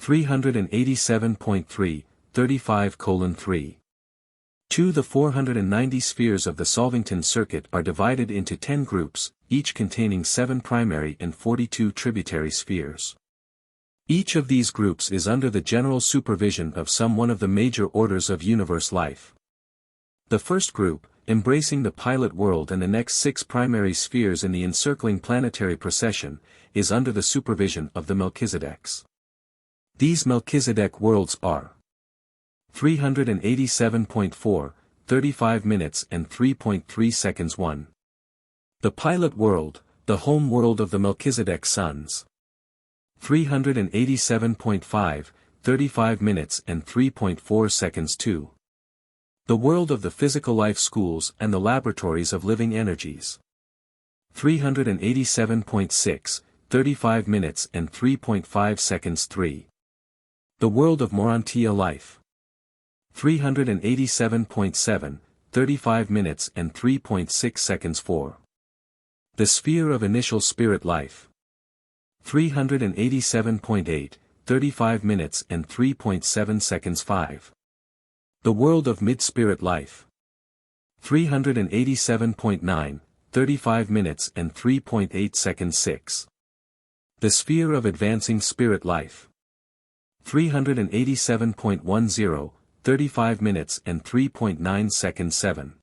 387.3, 35:3. 2. The 490 spheres of the Solvington circuit are divided into 10 groups, each containing 7 primary and 42 tributary spheres. Each of these groups is under the general supervision of some one of the major orders of universe life. The first group, embracing the pilot world and the next 6 primary spheres in the encircling planetary procession, is under the supervision of the Melchizedeks. These Melchizedek worlds are 387.4, 35 minutes and 3.3 seconds 1. The pilot world, the home world of the Melchizedek sons. 387.5, 35 minutes and 3.4 seconds 2. The world of the physical life schools and the laboratories of living energies. 387.6, 35 minutes and 3.5 seconds 3. The world of Urantia life. 387.7, 35 minutes and 3.6 seconds 4. The sphere of initial spirit life. 387.8, 35 minutes and 3.7 seconds 5. The world of mid-spirit life. 387.9, 35 minutes and 3.8 seconds 6. The sphere of advancing spirit life. 387.10, 35 minutes and 3.9 seconds 7.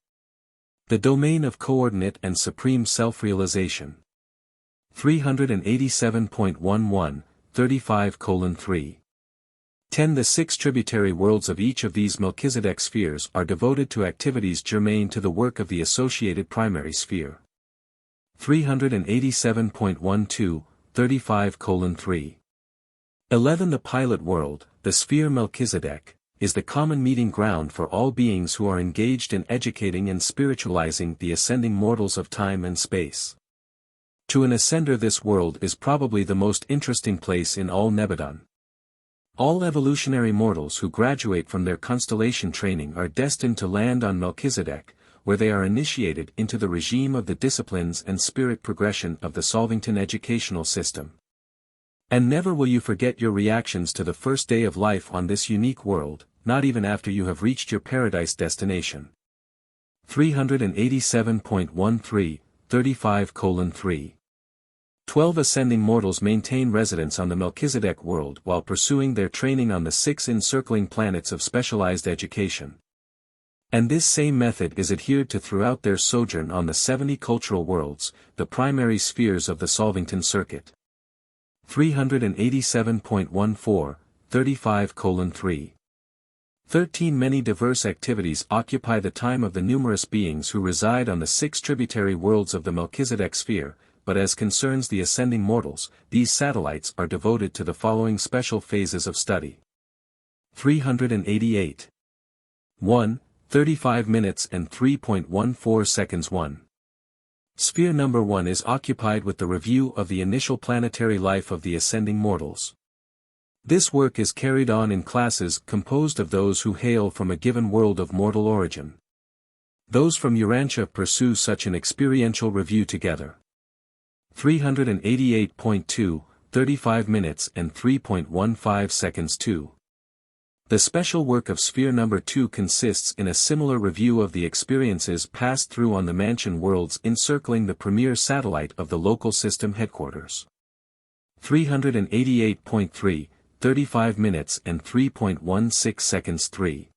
The domain of coordinate and supreme self-realization. 387.11, 35:3. 10. The 6 tributary worlds of each of these Melchizedek spheres are devoted to activities germane to the work of the associated primary sphere. 387.12, 35:3. 11. The pilot world, the sphere Melchizedek, is the common meeting ground for all beings who are engaged in educating and spiritualizing the ascending mortals of time and space. To an ascender, this world is probably the most interesting place in all Nebadon. All evolutionary mortals who graduate from their constellation training are destined to land on Melchizedek, where they are initiated into the regime of the disciplines and spirit progression of the Solvington educational system. And never will you forget your reactions to the first day of life on this unique world, not even after you have reached your paradise destination. 387.13, 35:3. 12. Ascending mortals maintain residence on the Melchizedek world while pursuing their training on the 6 encircling planets of specialized education. And this same method is adhered to throughout their sojourn on the 70 cultural worlds, the primary spheres of the Solvington circuit. 387.14, 35:3. 13. Many diverse activities occupy the time of the numerous beings who reside on the 6 tributary worlds of the Melchizedek sphere, but as concerns the ascending mortals, these satellites are devoted to the following special phases of study. 388. 1. 35 minutes and 3.14 seconds 1. Sphere number 1 is occupied with the review of the initial planetary life of the ascending mortals. This work is carried on in classes composed of those who hail from a given world of mortal origin. Those from Urantia pursue such an experiential review together. 388.2, 35 minutes and 3.15 seconds 2. The special work of sphere number 2 consists in a similar review of the experiences passed through on the mansion worlds encircling the premier satellite of the local system headquarters. 388.3, 35 minutes and 3.16 seconds. 3.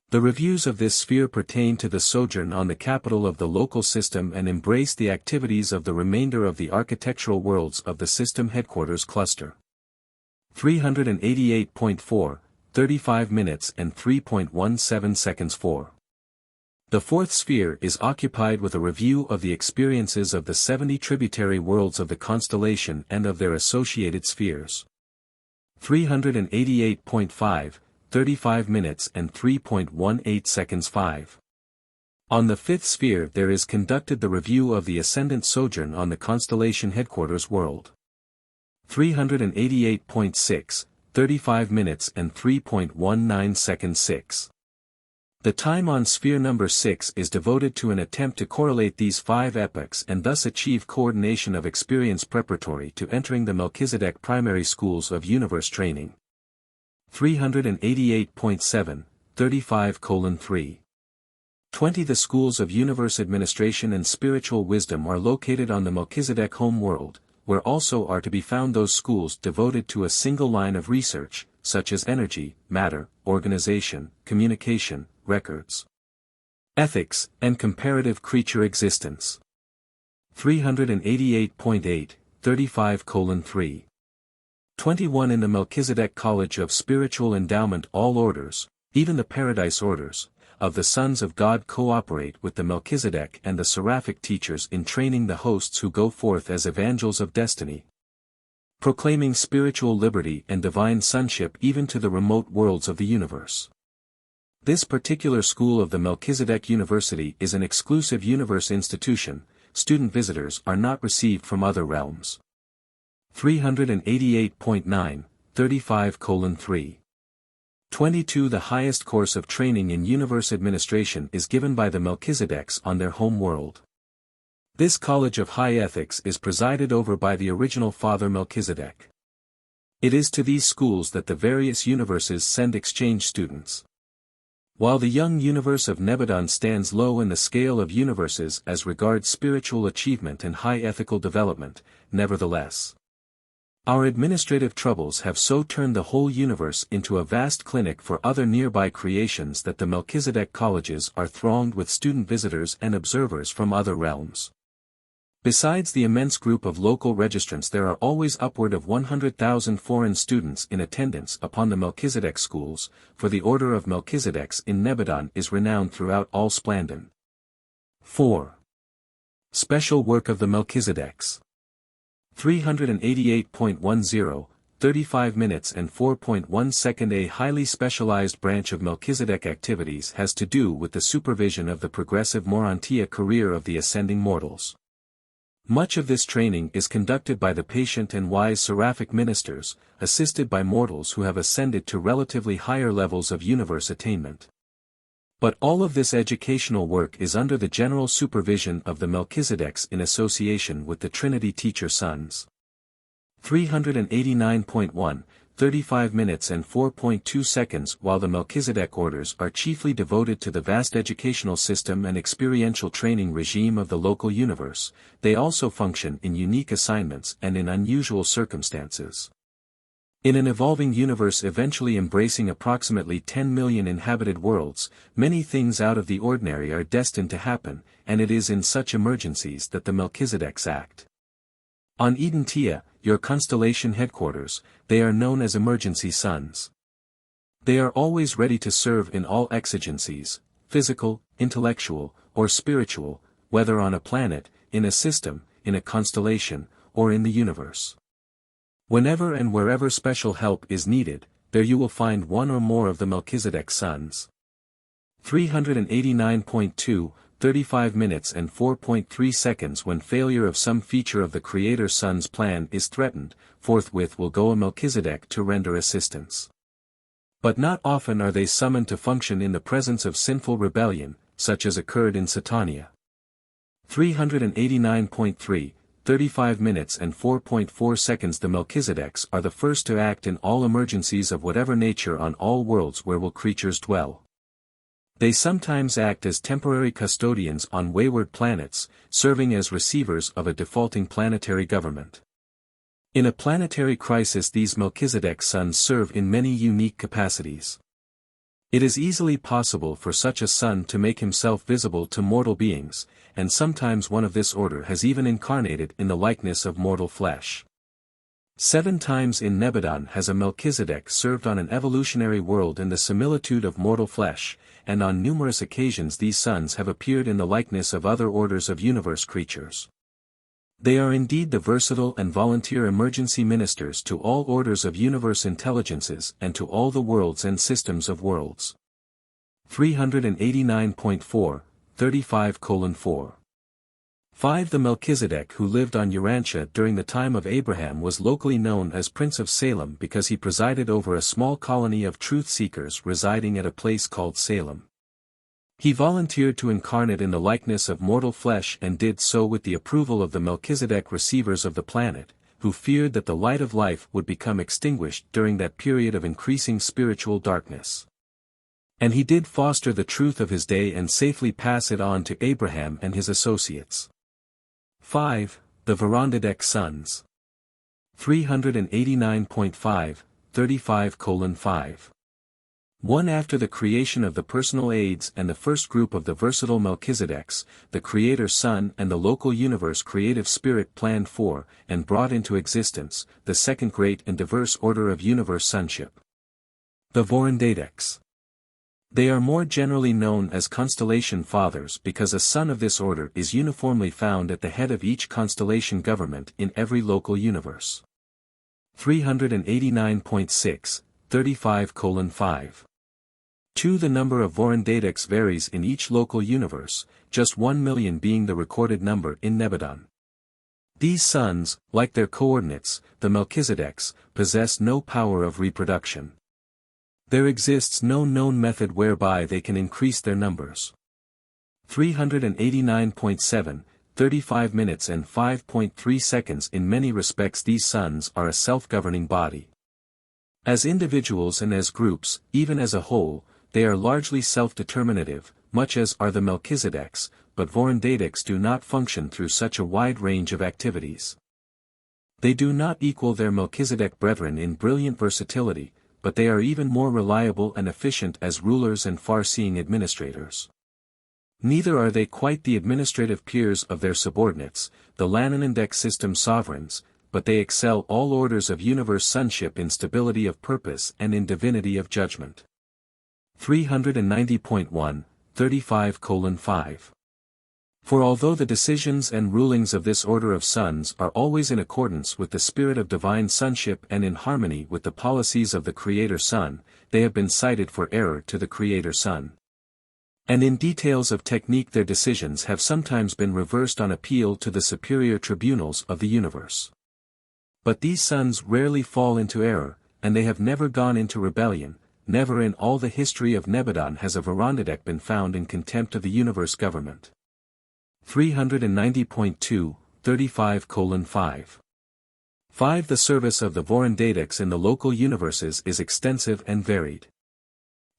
The reviews of this sphere pertain to the sojourn on the capital of the local system and embrace the activities of the remainder of the architectural worlds of the system headquarters cluster. 388.4, 35 minutes and 3.17 seconds. 4. The fourth sphere is occupied with a review of the experiences of the 70 tributary worlds of the constellation and of their associated spheres. 388.5, 35 minutes and 3.18 seconds. 5. On the fifth sphere there is conducted the review of the ascendant sojourn on the constellation headquarters world. 388.6, 35 minutes and 3.19 seconds. 6. The time on sphere number 6 is devoted to an attempt to correlate these 5 epochs and thus achieve coordination of experience preparatory to entering the Melchizedek primary schools of universe training. 388.7, 35:3. 20 The schools of universe administration and spiritual wisdom are located on the Melchizedek home world, where also are to be found those schools devoted to a single line of research, such as energy, matter, organization, communication, records, ethics, and comparative creature existence. 388.8, 35:3. 21 In the Melchizedek College of Spiritual Endowment all orders, even the Paradise orders, of the sons of God cooperate with the Melchizedek and the Seraphic teachers in training the hosts who go forth as evangels of destiny, proclaiming spiritual liberty and divine sonship even to the remote worlds of the universe. This particular school of the Melchizedek University is an exclusive universe institution. Student visitors are not received from other realms. 388.9, 35:3. 22 The highest course of training in universe administration is given by the Melchizedeks on their home world. This college of high ethics is presided over by the original Father Melchizedek. It is to these schools that the various universes send exchange students. While the young universe of Nebadon stands low in the scale of universes as regards spiritual achievement and high ethical development, nevertheless, our administrative troubles have so turned the whole universe into a vast clinic for other nearby creations that the Melchizedek colleges are thronged with student visitors and observers from other realms. Besides the immense group of local registrants, there are always upward of 100,000 foreign students in attendance upon the Melchizedek schools, for the order of Melchizedeks in Nebadon is renowned throughout all Splandon. 4. Special work of the Melchizedeks. 388.10, 35 minutes and 4.1 seconds. A highly specialized branch of Melchizedek activities has to do with the supervision of the progressive Urantia career of the ascending mortals. Much of this training is conducted by the patient and wise Seraphic ministers, assisted by mortals who have ascended to relatively higher levels of universe attainment. But all of this educational work is under the general supervision of the Melchizedeks in association with the Trinity teacher sons. 389.1, 35 minutes and 4.2 seconds. While the Melchizedek orders are chiefly devoted to the vast educational system and experiential training regime of the local universe, they also function in unique assignments and in unusual circumstances. In an evolving universe eventually embracing approximately 10 million inhabited worlds, many things out of the ordinary are destined to happen, and it is in such emergencies that the Melchizedeks act. On Urantia, your constellation headquarters, they are known as emergency sons. They are always ready to serve in all exigencies, physical, intellectual, or spiritual, whether on a planet, in a system, in a constellation, or in the universe. Whenever and wherever special help is needed, there you will find one or more of the Melchizedek sons. 389.2, 35 minutes and 4.3 seconds. When failure of some feature of the Creator Son's plan is threatened, forthwith will go a Melchizedek to render assistance. But not often are they summoned to function in the presence of sinful rebellion, such as occurred in Satania. 389.3, 35 minutes and 4.4 seconds. The Melchizedeks are the first to act in all emergencies of whatever nature on all worlds where will creatures dwell. They sometimes act as temporary custodians on wayward planets, serving as receivers of a defaulting planetary government. In a planetary crisis, these Melchizedek sons serve in many unique capacities. It is easily possible for such a son to make himself visible to mortal beings, and sometimes one of this order has even incarnated in the likeness of mortal flesh. 7 times in Nebadon has a Melchizedek served on an evolutionary world in the similitude of mortal flesh, and on numerous occasions these sons have appeared in the likeness of other orders of universe creatures. They are indeed the versatile and volunteer emergency ministers to all orders of universe intelligences and to all the worlds and systems of worlds. 389.4, 35:4. 5. The Melchizedek who lived on Urantia during the time of Abraham was locally known as Prince of Salem because he presided over a small colony of truth-seekers residing at a place called Salem. He volunteered to incarnate in the likeness of mortal flesh and did so with the approval of the Melchizedek receivers of the planet, who feared that the light of life would become extinguished during that period of increasing spiritual darkness. And he did foster the truth of his day and safely pass it on to Abraham and his associates. 5. The Verandadek sons. 389.5, 35:5. 1. After the creation of the personal aids and the first group of the versatile Melchizedeks, the Creator Son and the local universe creative spirit planned for, and brought into existence, the second great and diverse order of universe sonship. The Verandadeks. They are more generally known as Constellation Fathers because a son of this order is uniformly found at the head of each constellation government in every local universe. 389.6, 35:5. 2. The number of Verandadeks varies in each local universe, just 1 million being the recorded number in Nebadon. These sons, like their coordinates, the Melchizedeks, possess no power of reproduction. There exists no known method whereby they can increase their numbers. 389.7, 35 minutes and 5.3 seconds. In many respects these sons are a self-governing body. As individuals and as groups, even as a whole, they are largely self-determinative, much as are the Melchizedeks, but Verandadeks do not function through such a wide range of activities. They do not equal their Melchizedek brethren in brilliant versatility, but they are even more reliable and efficient as rulers and far-seeing administrators. Neither are they quite the administrative peers of their subordinates, the Lananandek system sovereigns, but they excel all orders of universe sonship in stability of purpose and in divinity of judgment. 390.1, 35:5. For although the decisions and rulings of this order of sons are always in accordance with the spirit of divine sonship and in harmony with the policies of the Creator Son, they have been cited for error to the Creator Son. And in details of technique their decisions have sometimes been reversed on appeal to the superior tribunals of the universe. But these sons rarely fall into error, and they have never gone into rebellion. Never in all the history of Nebadon has a Verandadek been found in contempt of the universe government. 390.2, 35:5. 5. The service of the Verandadeks in the local universes is extensive and varied.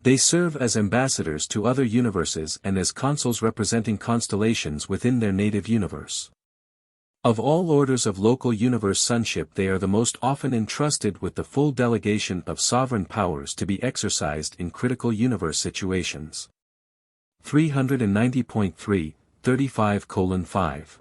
They serve as ambassadors to other universes and as consuls representing constellations within their native universe. Of all orders of local universe sonship they are the most often entrusted with the full delegation of sovereign powers to be exercised in critical universe situations. 390.3, 35:5.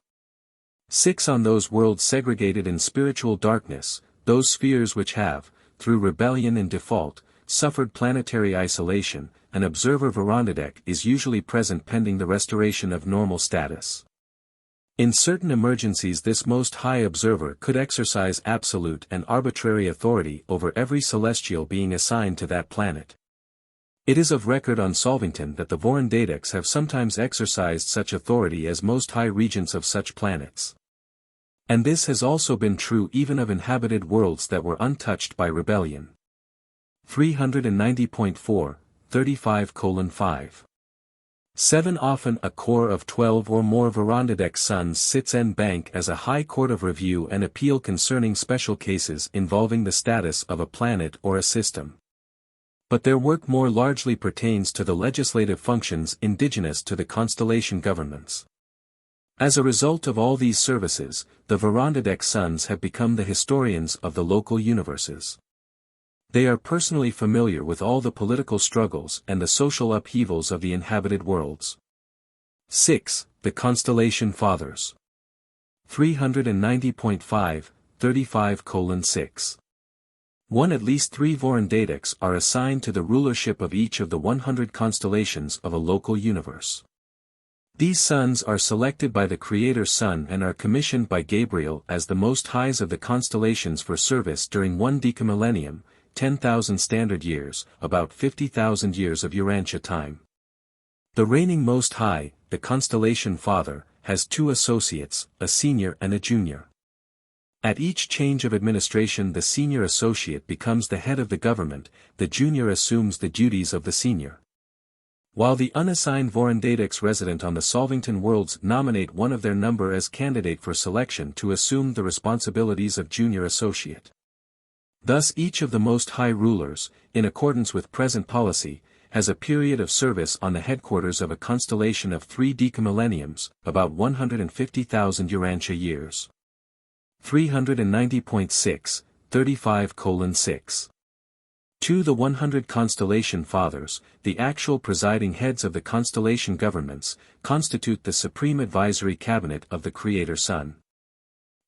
6. On those worlds segregated in spiritual darkness, those spheres which have, through rebellion and default, suffered planetary isolation, an observer Verandadek is usually present pending the restoration of normal status. In certain emergencies this most high observer could exercise absolute and arbitrary authority over every celestial being assigned to that planet. It is of record on Solvington that the Verandadeks have sometimes exercised such authority as most high regents of such planets. And this has also been true even of inhabited worlds that were untouched by rebellion. 390.4, 35:5. 7. Often a corps of 12 or more Verandadek sons sits en banc as a high court of review and appeal concerning special cases involving the status of a planet or a system. But their work more largely pertains to the legislative functions indigenous to the constellation governments. As a result of all these services, the Verandadek sons have become the historians of the local universes. They are personally familiar with all the political struggles and the social upheavals of the inhabited worlds. 6. The Constellation Fathers. 390.5, 35:6. 1. At least 3 Vorandadics are assigned to the rulership of each of the 100 constellations of a local universe. These sons are selected by the Creator Son and are commissioned by Gabriel as the Most Highs of the constellations for service during 1 decamillennium, 10,000 standard years, about 50,000 years of Urantia time. The reigning Most High, the Constellation Father, has 2 associates, a senior and a junior. At each change of administration the senior associate becomes the head of the government, the junior assumes the duties of the senior. While the unassigned Vorandadics resident on the Solvington worlds nominate one of their number as candidate for selection to assume the responsibilities of junior associate. Thus each of the Most High rulers, in accordance with present policy, has a period of service on the headquarters of a constellation of 3 decamillenniums, about 150,000 Urantia years. 390.6, 35:6. 2. The 100 Constellation Fathers, the actual presiding heads of the constellation governments, constitute the Supreme Advisory Cabinet of the Creator Son.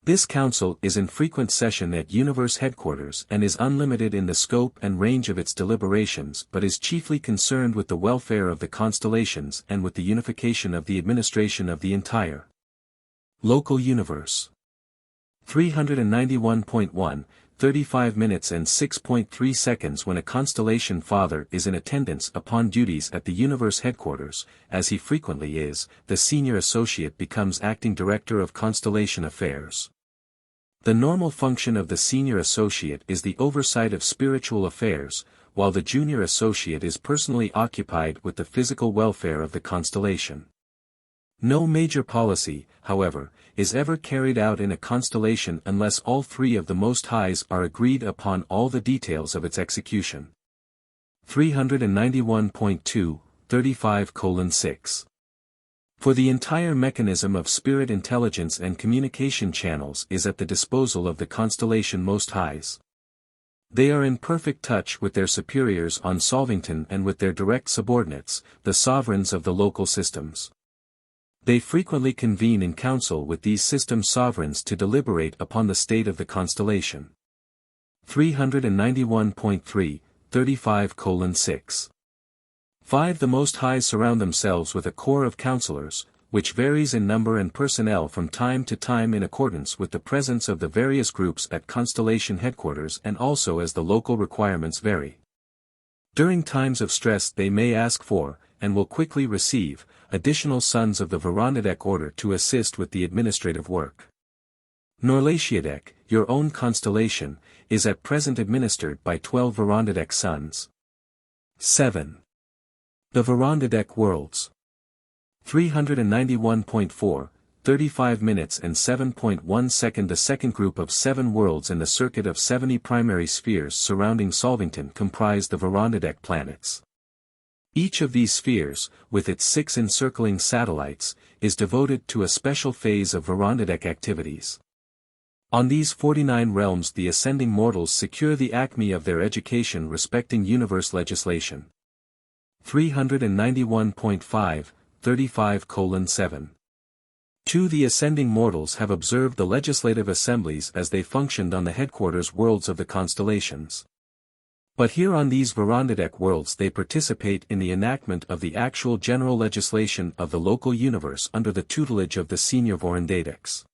This council is in frequent session at Universe headquarters and is unlimited in the scope and range of its deliberations but is chiefly concerned with the welfare of the constellations and with the unification of the administration of the entire local universe. 391.1, 35 minutes and 6.3 seconds. When a constellation father is in attendance upon duties at the universe headquarters, as he frequently is, the senior associate becomes acting director of constellation affairs. The normal function of the senior associate is the oversight of spiritual affairs, while the junior associate is personally occupied with the physical welfare of the constellation. No major policy, however, is ever carried out in a constellation unless all 3 of the Most Highs are agreed upon all the details of its execution. 391.2, 35:6. For the entire mechanism of spirit intelligence and communication channels is at the disposal of the constellation Most Highs. They are in perfect touch with their superiors on Solvington and with their direct subordinates, the sovereigns of the local systems. They frequently convene in council with these system sovereigns to deliberate upon the state of the constellation. 391.3, 35:6. 5. The Most Highs surround themselves with a corps of counselors, which varies in number and personnel from time to time in accordance with the presence of the various groups at constellation headquarters and also as the local requirements vary. During times of stress they may ask for, and will quickly receive, additional sons of the Verandadek order to assist with the administrative work. Norlatiadek, your own constellation, is at present administered by 12 Verandadek sons. 7. The Verandadek worlds. 391.4, 35 minutes and 7.1 seconds. The second group of 7 worlds in the circuit of 70 primary spheres surrounding Solvington comprise the Verandadek planets. Each of these spheres, with its 6 encircling satellites, is devoted to a special phase of Verandadek activities. On these 49 realms the ascending mortals secure the acme of their education respecting universe legislation. 391.5, 35:7. 2. The ascending mortals have observed the legislative assemblies as they functioned on the headquarters worlds of the constellations. But here on these Verandadek worlds they participate in the enactment of the actual general legislation of the local universe under the tutelage of the senior Vorandadics.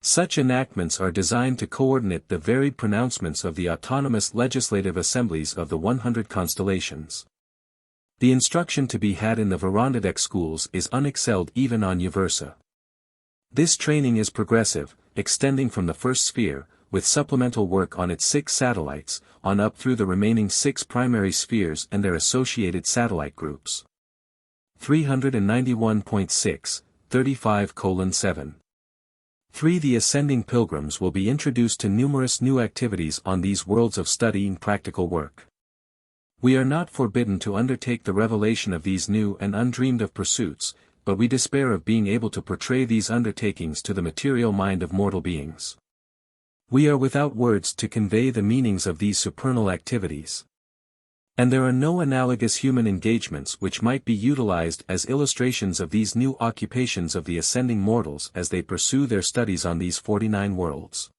Such enactments are designed to coordinate the varied pronouncements of the autonomous legislative assemblies of the 100 constellations. The instruction to be had in the Verandadek schools is unexcelled even on Uversa. This training is progressive, extending from the first sphere, with supplemental work on its 6 satellites, on up through the remaining 6 primary spheres and their associated satellite groups. 391.6, 35:7. 3. The ascending pilgrims will be introduced to numerous new activities on these worlds of studying practical work. We are not forbidden to undertake the revelation of these new and undreamed of pursuits, but we despair of being able to portray these undertakings to the material mind of mortal beings. We are without words to convey the meanings of these supernal activities. And there are no analogous human engagements which might be utilized as illustrations of these new occupations of the ascending mortals as they pursue their studies on these 49 worlds.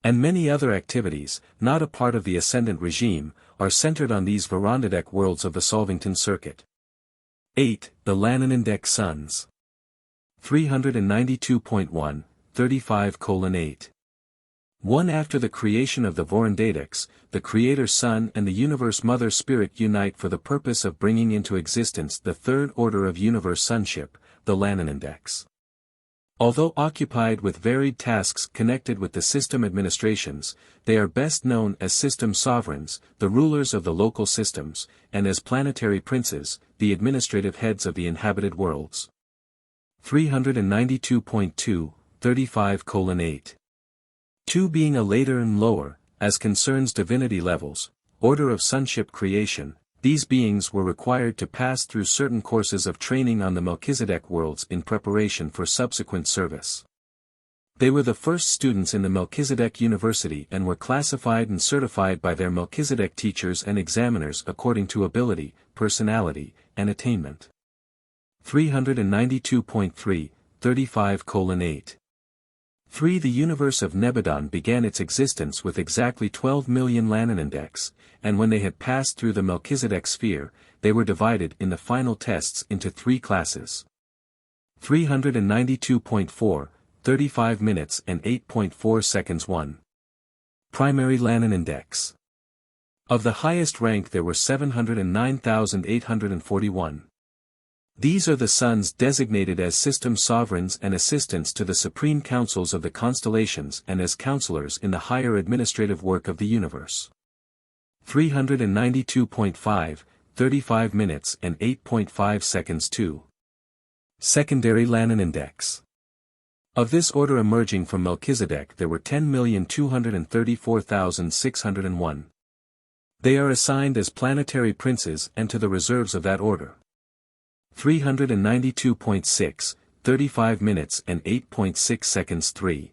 And many other activities, not a part of the ascendant regime, are centered on these Verandadek worlds of the Solvington circuit. 8. The Lananandek Sons. 392.1, 35:8. 1. After the creation of the Vorandadeks, the Creator Son and the Universe Mother Spirit unite for the purpose of bringing into existence the third order of universe sonship, the Lananandeks. Although occupied with varied tasks connected with the system administrations, they are best known as system sovereigns, the rulers of the local systems, and as planetary princes, the administrative heads of the inhabited worlds. 392.2, 35:8. 2. Being a later and lower, as concerns divinity levels, order of sonship creation, these beings were required to pass through certain courses of training on the Melchizedek worlds in preparation for subsequent service. They were the first students in the Melchizedek University and were classified and certified by their Melchizedek teachers and examiners according to ability, personality, and attainment. 392.3, 35:8. 3. The universe of Nebadon began its existence with exactly 12 million Lananandeks, and when they had passed through the Melchizedek sphere, they were divided in the final tests into 3 classes. 392.4, 35 minutes and 8.4 seconds. 1. Primary Lananandeks. Of the highest rank there were 709,841. These are the sons designated as system sovereigns and assistants to the supreme councils of the constellations and as counselors in the higher administrative work of the universe. 392.5, 35 minutes and 8.5 seconds. 2. Secondary Lananandeks. Of this order emerging from Melchizedek there were 10,234,601. They are assigned as planetary princes and to the reserves of that order. 392.6, 35 minutes and 8.6 seconds. 3.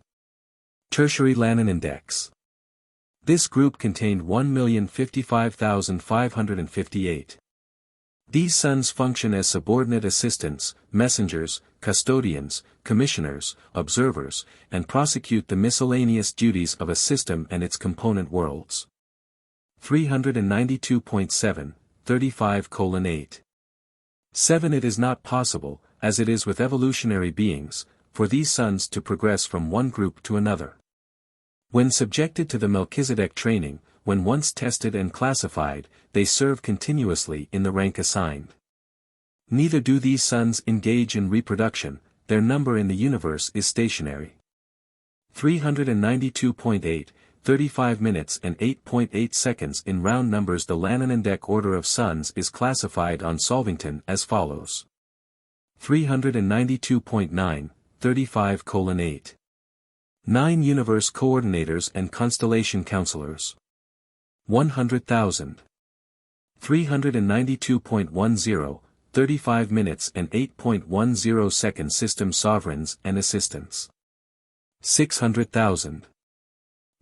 Tertiary Lananandeks. This group contained 1,055,558. These sons function as subordinate assistants, messengers, custodians, commissioners, observers, and prosecute the miscellaneous duties of a system and its component worlds. 392.7, 35:8. 7. It is not possible, as it is with evolutionary beings, for these sons to progress from one group to another. When subjected to the Melchizedek training, when once tested and classified, they serve continuously in the rank assigned. Neither do these sons engage in reproduction, their number in the universe is stationary. 392.8, 35 minutes and 8.8 seconds. In round numbers the Lananandek order of sons is classified on Solvington as follows. 392.9, 35:8. 9 Universe Coordinators and Constellation Counselors. 100,000. 392.10, 35 minutes and 8.10 seconds. System Sovereigns and Assistants. 600,000.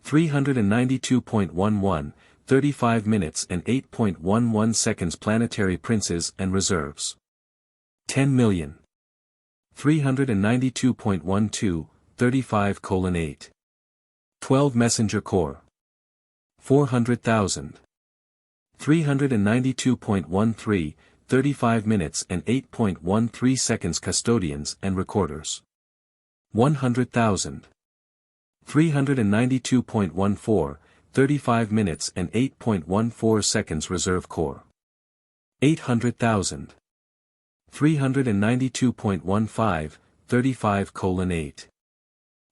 392.11, 35 minutes and 8.11 seconds. Planetary Princes and Reserves. 10 million. 392.12, 35:8. 12 Messenger Corps. 400,000. 392.13, 35 minutes and 8.13 seconds. Custodians and Recorders. 100,000. 392.14, 35 minutes and 8.14 seconds. Reserve Corps. 800,000. 392.15, 35:8.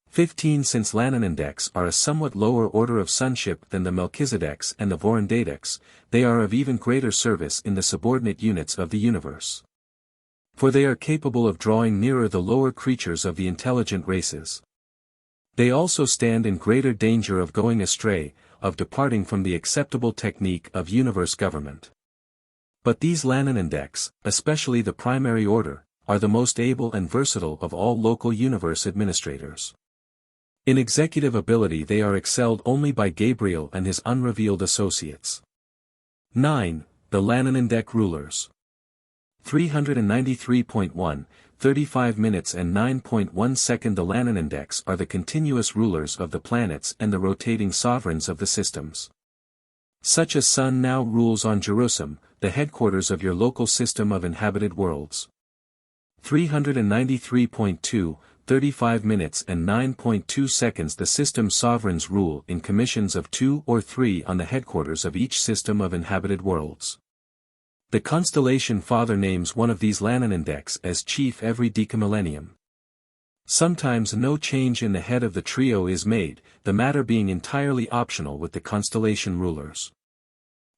15. Since Lananandeks are a somewhat lower order of sonship than the Melchizedeks and the Vorandadeks, they are of even greater service in the subordinate units of the universe. For they are capable of drawing nearer the lower creatures of the intelligent races. They also stand in greater danger of going astray, of departing from the acceptable technique of universe government. But these Lananandeks, especially the primary order, are the most able and versatile of all local universe administrators. In executive ability they are excelled only by Gabriel and his unrevealed associates. 9. The Lananandek rulers. 393.1, 35 minutes and 9.1 seconds. The Lananandeks are the continuous rulers of the planets and the rotating sovereigns of the systems. Such a sun now rules on Jerusalem, the headquarters of your local system of inhabited worlds. 393.2, 35 minutes and 9.2 seconds. The system sovereigns rule in commissions of 2 or 3 on the headquarters of each system of inhabited worlds. The constellation father names one of these Lananandeks as chief every decamillennium. Sometimes no change in the head of the trio is made, the matter being entirely optional with the constellation rulers.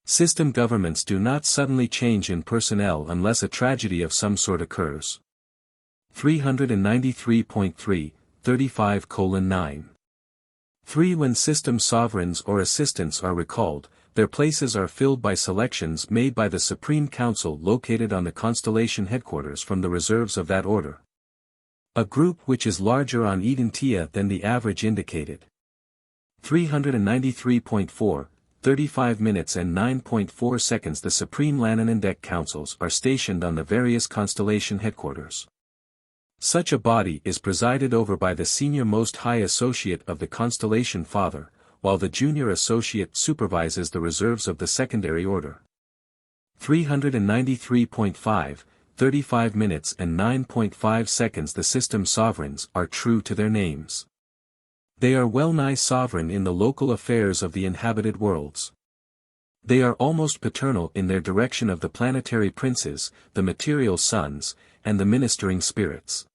System governments do not suddenly change in personnel unless a tragedy of some sort occurs. 393.3, 35:9. 3. When system sovereigns or assistants are recalled, their places are filled by selections made by the Supreme Council located on the constellation headquarters from the reserves of that order. A group which is larger on Urantia than the average indicated. 393.4, 35 minutes and 9.4 seconds. The Supreme Lananandek Councils are stationed on the various constellation headquarters. Such a body is presided over by the senior most high associate of the constellation father, while the junior associate supervises the reserves of the secondary order. 393.5, 35 minutes and 9.5 seconds. The system sovereigns are true to their names. They are well-nigh sovereign in the local affairs of the inhabited worlds. They are almost paternal in their direction of the planetary princes, the material sons, and the ministering spirits.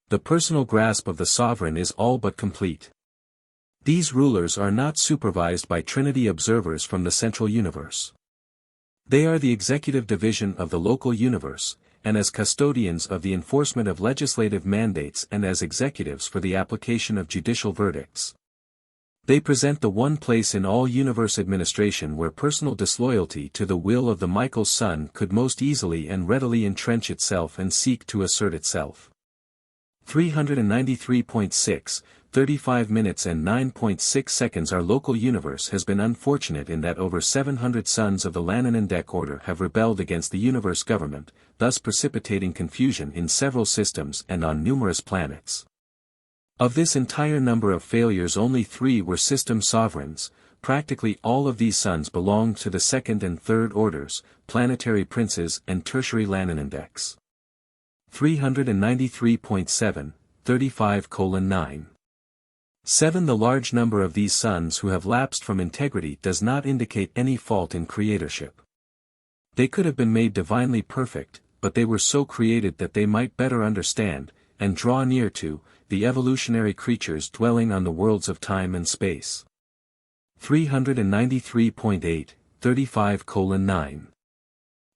The personal grasp of the sovereign is all but complete. These rulers are not supervised by Trinity observers from the central universe. They are the executive division of the local universe, and as custodians of the enforcement of legislative mandates and as executives for the application of judicial verdicts. They present the one place in all universe administration where personal disloyalty to the will of the Michael's Son could most easily and readily entrench itself and seek to assert itself. 393.6, 35 minutes and 9.6 seconds. Our local universe has been unfortunate in that over 700 sons of the Lananandek order have rebelled against the universe government, thus precipitating confusion in several systems and on numerous planets. Of this entire number of failures only 3 were system sovereigns. Practically all of these sons belonged to the second and third orders, planetary princes and tertiary Lananandeks. 393.7, 35:9. 7. The large number of these sons who have lapsed from integrity does not indicate any fault in creatorship. They could have been made divinely perfect, but they were so created that they might better understand, and draw near to, the evolutionary creatures dwelling on the worlds of time and space. 393.8, 35:9.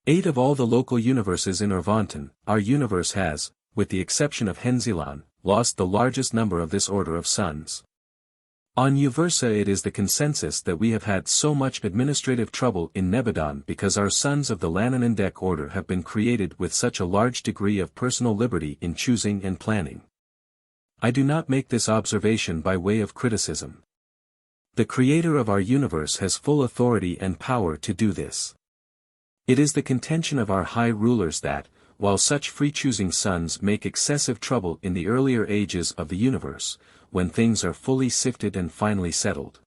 8. Of all the local universes in Urvanton, our universe has, with the exception of Henzilan, lost the largest number of this order of sons. On Uversa it is the consensus that we have had so much administrative trouble in Nebadon because our sons of the Lananandek order have been created with such a large degree of personal liberty in choosing and planning. I do not make this observation by way of criticism. The creator of our universe has full authority and power to do this. It is the contention of our high rulers that, while such free-choosing sons make excessive trouble in the earlier ages of the universe, when things are fully sifted and finally settled,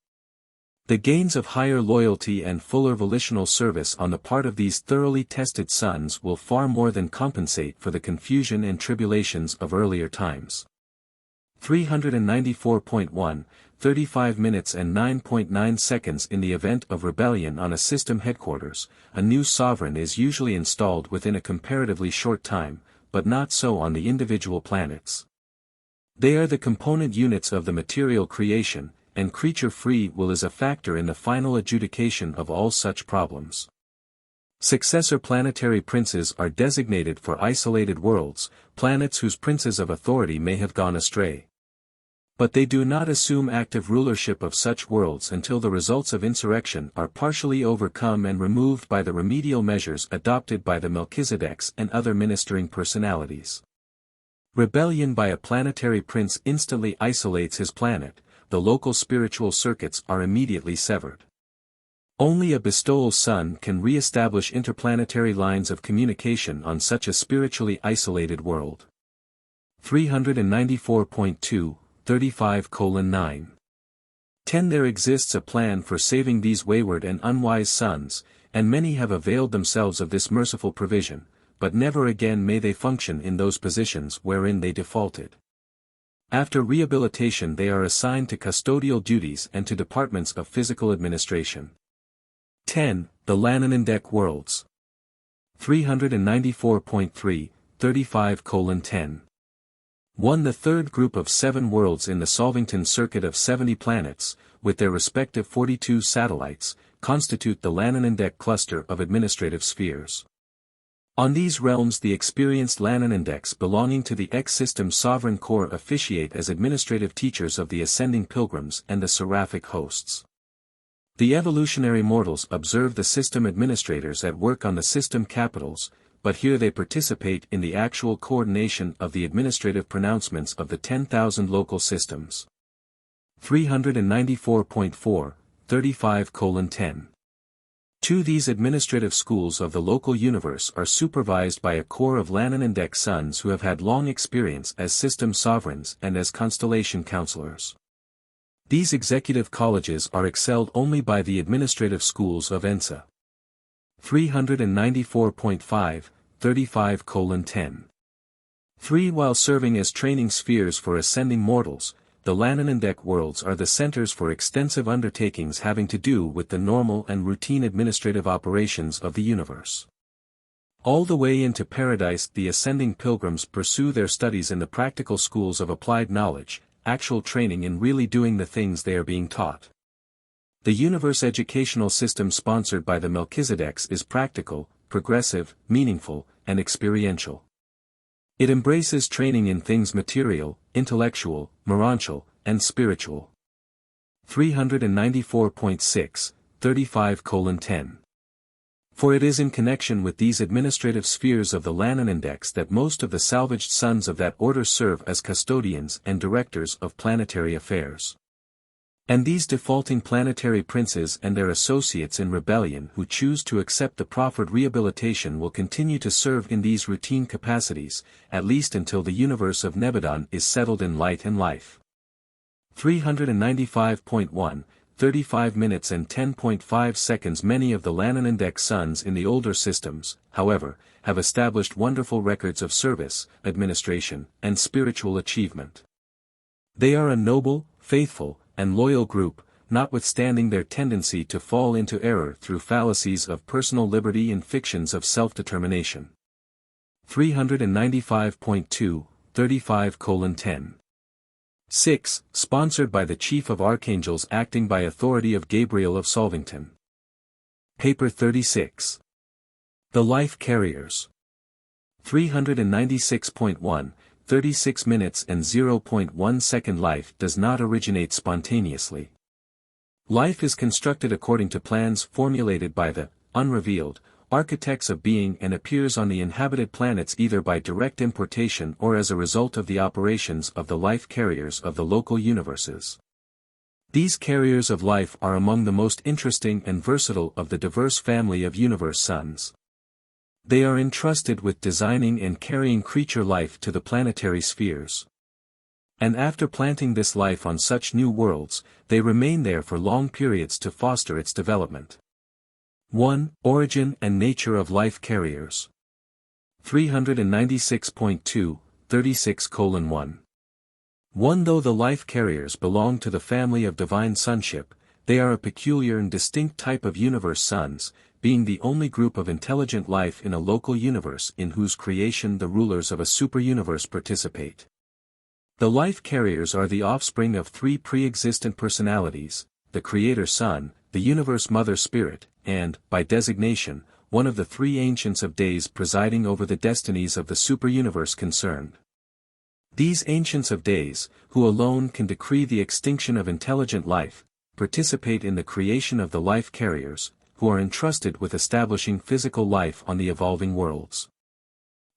the gains of higher loyalty and fuller volitional service on the part of these thoroughly tested sons will far more than compensate for the confusion and tribulations of earlier times. 394.1, 35 minutes and 9.9 seconds. In the event of rebellion on a system headquarters, a new sovereign is usually installed within a comparatively short time, but not so on the individual planets. They are the component units of the material creation, and creature free will is a factor in the final adjudication of all such problems. Successor planetary princes are designated for isolated worlds, planets whose princes of authority may have gone astray. But they do not assume active rulership of such worlds until the results of insurrection are partially overcome and removed by the remedial measures adopted by the Melchizedeks and other ministering personalities. Rebellion by a planetary prince instantly isolates his planet, the local spiritual circuits are immediately severed. Only a bestowal sun can re-establish interplanetary lines of communication on such a spiritually isolated world. 394.2 35:9. 10. There exists a plan for saving these wayward and unwise sons, and many have availed themselves of this merciful provision, but never again may they function in those positions wherein they defaulted. After rehabilitation they are assigned to custodial duties and to departments of physical administration. 10. The Lananandek Worlds. 394.3 35:10. 1. The third group of 7 worlds in the Solvington circuit of 70 planets, with their respective 42 satellites, constitute the Lananandek cluster of administrative spheres. On these realms the experienced Lananandeks belonging to the X-System Sovereign Corps officiate as administrative teachers of the ascending pilgrims and the seraphic hosts. The evolutionary mortals observe the system administrators at work on the system capitals, but here they participate in the actual coordination of the administrative pronouncements of the 10,000 local systems. 394.4 35:10. 2. These administrative schools of the local universe are supervised by a corps of Lananandek sons who have had long experience as system sovereigns and as constellation counselors. These executive colleges are excelled only by the administrative schools of ENSA. 394.5 35:10. 3. While serving as training spheres for ascending mortals, the Lananandek worlds are the centers for extensive undertakings having to do with the normal and routine administrative operations of the universe. All the way into paradise the ascending pilgrims pursue their studies in the practical schools of applied knowledge, actual training in really doing the things they are being taught. The universe educational system sponsored by the Melchizedeks is practical, progressive, meaningful, and experiential. It embraces training in things material, intellectual, morantial, and spiritual. 394.6 35:10. For it is in connection with these administrative spheres of the Lananandeks that most of the salvaged sons of that order serve as custodians and directors of planetary affairs. And these defaulting planetary princes and their associates in rebellion who choose to accept the proffered rehabilitation will continue to serve in these routine capacities, at least until the universe of Nebadon is settled in light and life. 395.1 35 minutes and 10.5 seconds. Many of the Lananandek sons in the older systems, however, have established wonderful records of service, administration, and spiritual achievement. They are a noble, faithful, and loyal group, notwithstanding their tendency to fall into error through fallacies of personal liberty and fictions of self-determination. 395.2 35:10. 6. Sponsored by the Chief of Archangels acting by authority of Gabriel of Solvington. Paper 36. The Life Carriers. 396.1 36 minutes and 0.1 second. Life does not originate spontaneously. Life is constructed according to plans formulated by the unrevealed architects of being and appears on the inhabited planets either by direct importation or as a result of the operations of the life carriers of the local universes. These carriers of life are among the most interesting and versatile of the diverse family of universe sons. They are entrusted with designing and carrying creature life to the planetary spheres. And after planting this life on such new worlds, they remain there for long periods to foster its development. 1. Origin and nature of life carriers. 396.2 36:1. 1. Though the life carriers belong to the family of divine sonship, they are a peculiar and distinct type of universe sons, being the only group of intelligent life in a local universe in whose creation the rulers of a superuniverse participate. The life carriers are the offspring of 3 pre-existent personalities, the Creator Son, the Universe Mother Spirit, and, by designation, one of the 3 Ancients of Days presiding over the destinies of the superuniverse concerned. These ancients of days, who alone can decree the extinction of intelligent life, participate in the creation of the life carriers, who are entrusted with establishing physical life on the evolving worlds.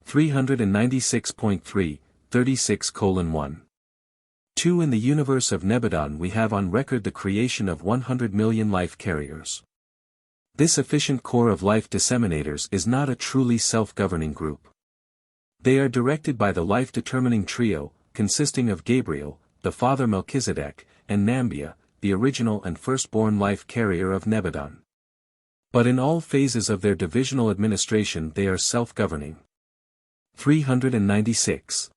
396.3, 36:1. 2. In the universe of Nebadon we have on record the creation of 100 million life carriers. This efficient core of life disseminators is not a truly self-governing group. They are directed by the life-determining trio, consisting of Gabriel, the father Melchizedek, and Nambia, the original and firstborn life carrier of Nebadon. But in all phases of their divisional administration they are self-governing. 396.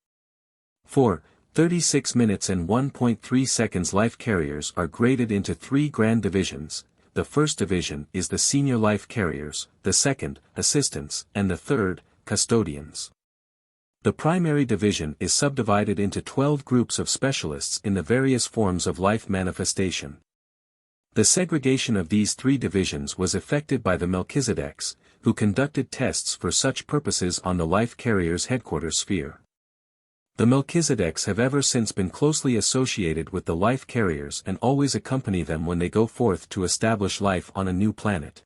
4. 36 minutes and 1.3 seconds life carriers are graded into three grand divisions. The first division is the senior life carriers, the second, assistants, and the third, custodians. The primary division is subdivided into 12 groups of specialists in the various forms of life manifestation. The segregation of these three divisions was effected by the Melchizedeks, who conducted tests for such purposes on the life carrier's headquarters sphere. The Melchizedeks have ever since been closely associated with the life carriers and always accompany them when they go forth to establish life on a new planet.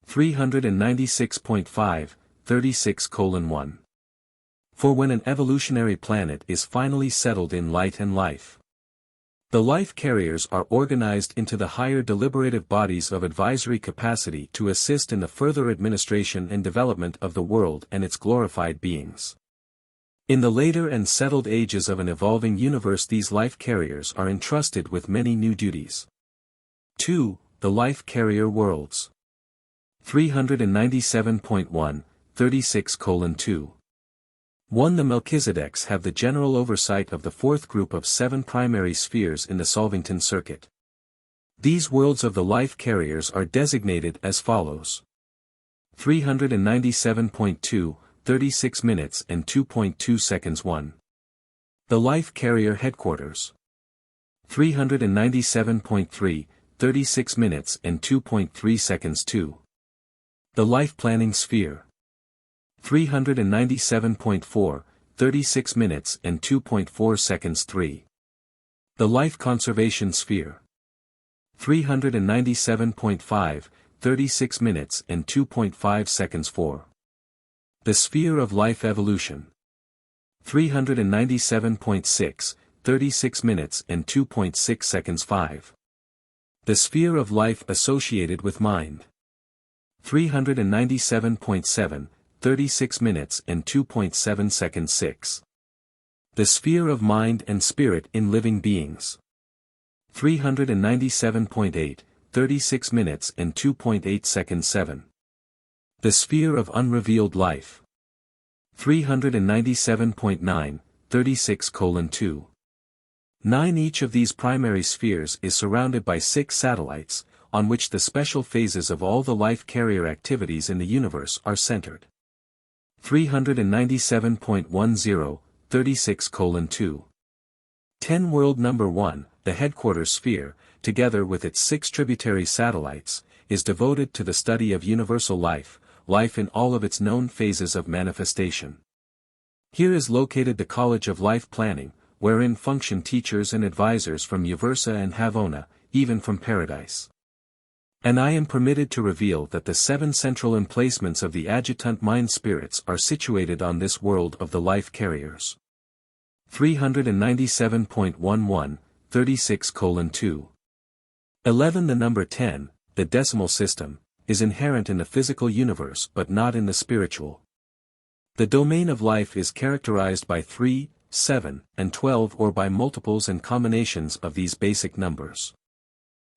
396.5, 36:1. For when an evolutionary planet is finally settled in light and life, the life carriers are organized into the higher deliberative bodies of advisory capacity to assist in the further administration and development of the world and its glorified beings. In the later and settled ages of an evolving universe these life carriers are entrusted with many new duties. 2. The life carrier worlds. 397.1, 36:2. 1. The Melchizedeks have the general oversight of the fourth group of 7 primary spheres in the Solvington circuit. These worlds of the life carriers are designated as follows. 397.2, 36 minutes and 2.2 seconds 1. The life carrier headquarters. 397.3, 36 minutes and 2.3 seconds 2. The life planning sphere. 397.4, 36 minutes and 2.4 seconds 3. The life conservation sphere. 397.5, 36 minutes and 2.5 seconds 4. The sphere of life evolution. 397.6, 36 minutes and 2.6 seconds 5. The sphere of life associated with mind. 397.7, 36 minutes and 2.7 seconds 6. The sphere of mind and spirit in living beings. 397.8, 36 minutes and 2.8 seconds 7. The sphere of unrevealed life. 397.9, 36:2. 9. Each of these primary spheres is surrounded by 6 satellites, on which the special phases of all the life carrier activities in the universe are centered. 397.10, 36:2. 10. World number 1, the headquarters sphere, together with its 6 tributary satellites, is devoted to the study of universal life, life in all of its known phases of manifestation. Here is located the College of Life Planning, wherein function teachers and advisors from Uversa and Havona, even from Paradise. And I am permitted to reveal that the 7 central emplacements of the adjutant mind spirits are situated on this world of the life carriers. 397.11, 36:2. 11. The number 10, the decimal system, is inherent in the physical universe but not in the spiritual. The domain of life is characterized by 3, 7, and 12 or by multiples and combinations of these basic numbers.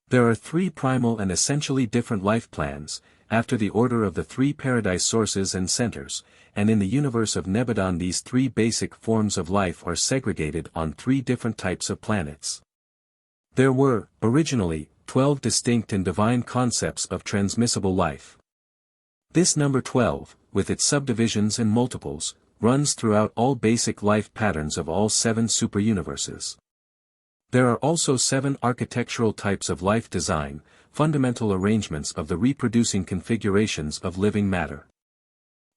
There are 3 primal and essentially different life plans, after the order of the 3 paradise sources and centers, and in the universe of Nebadon these 3 basic forms of life are segregated on 3 different types of planets. There were, originally, 12 distinct and divine concepts of transmissible life. This number 12, with its subdivisions and multiples, runs throughout all basic life patterns of all 7 superuniverses. There are also 7 architectural types of life design, fundamental arrangements of the reproducing configurations of living matter.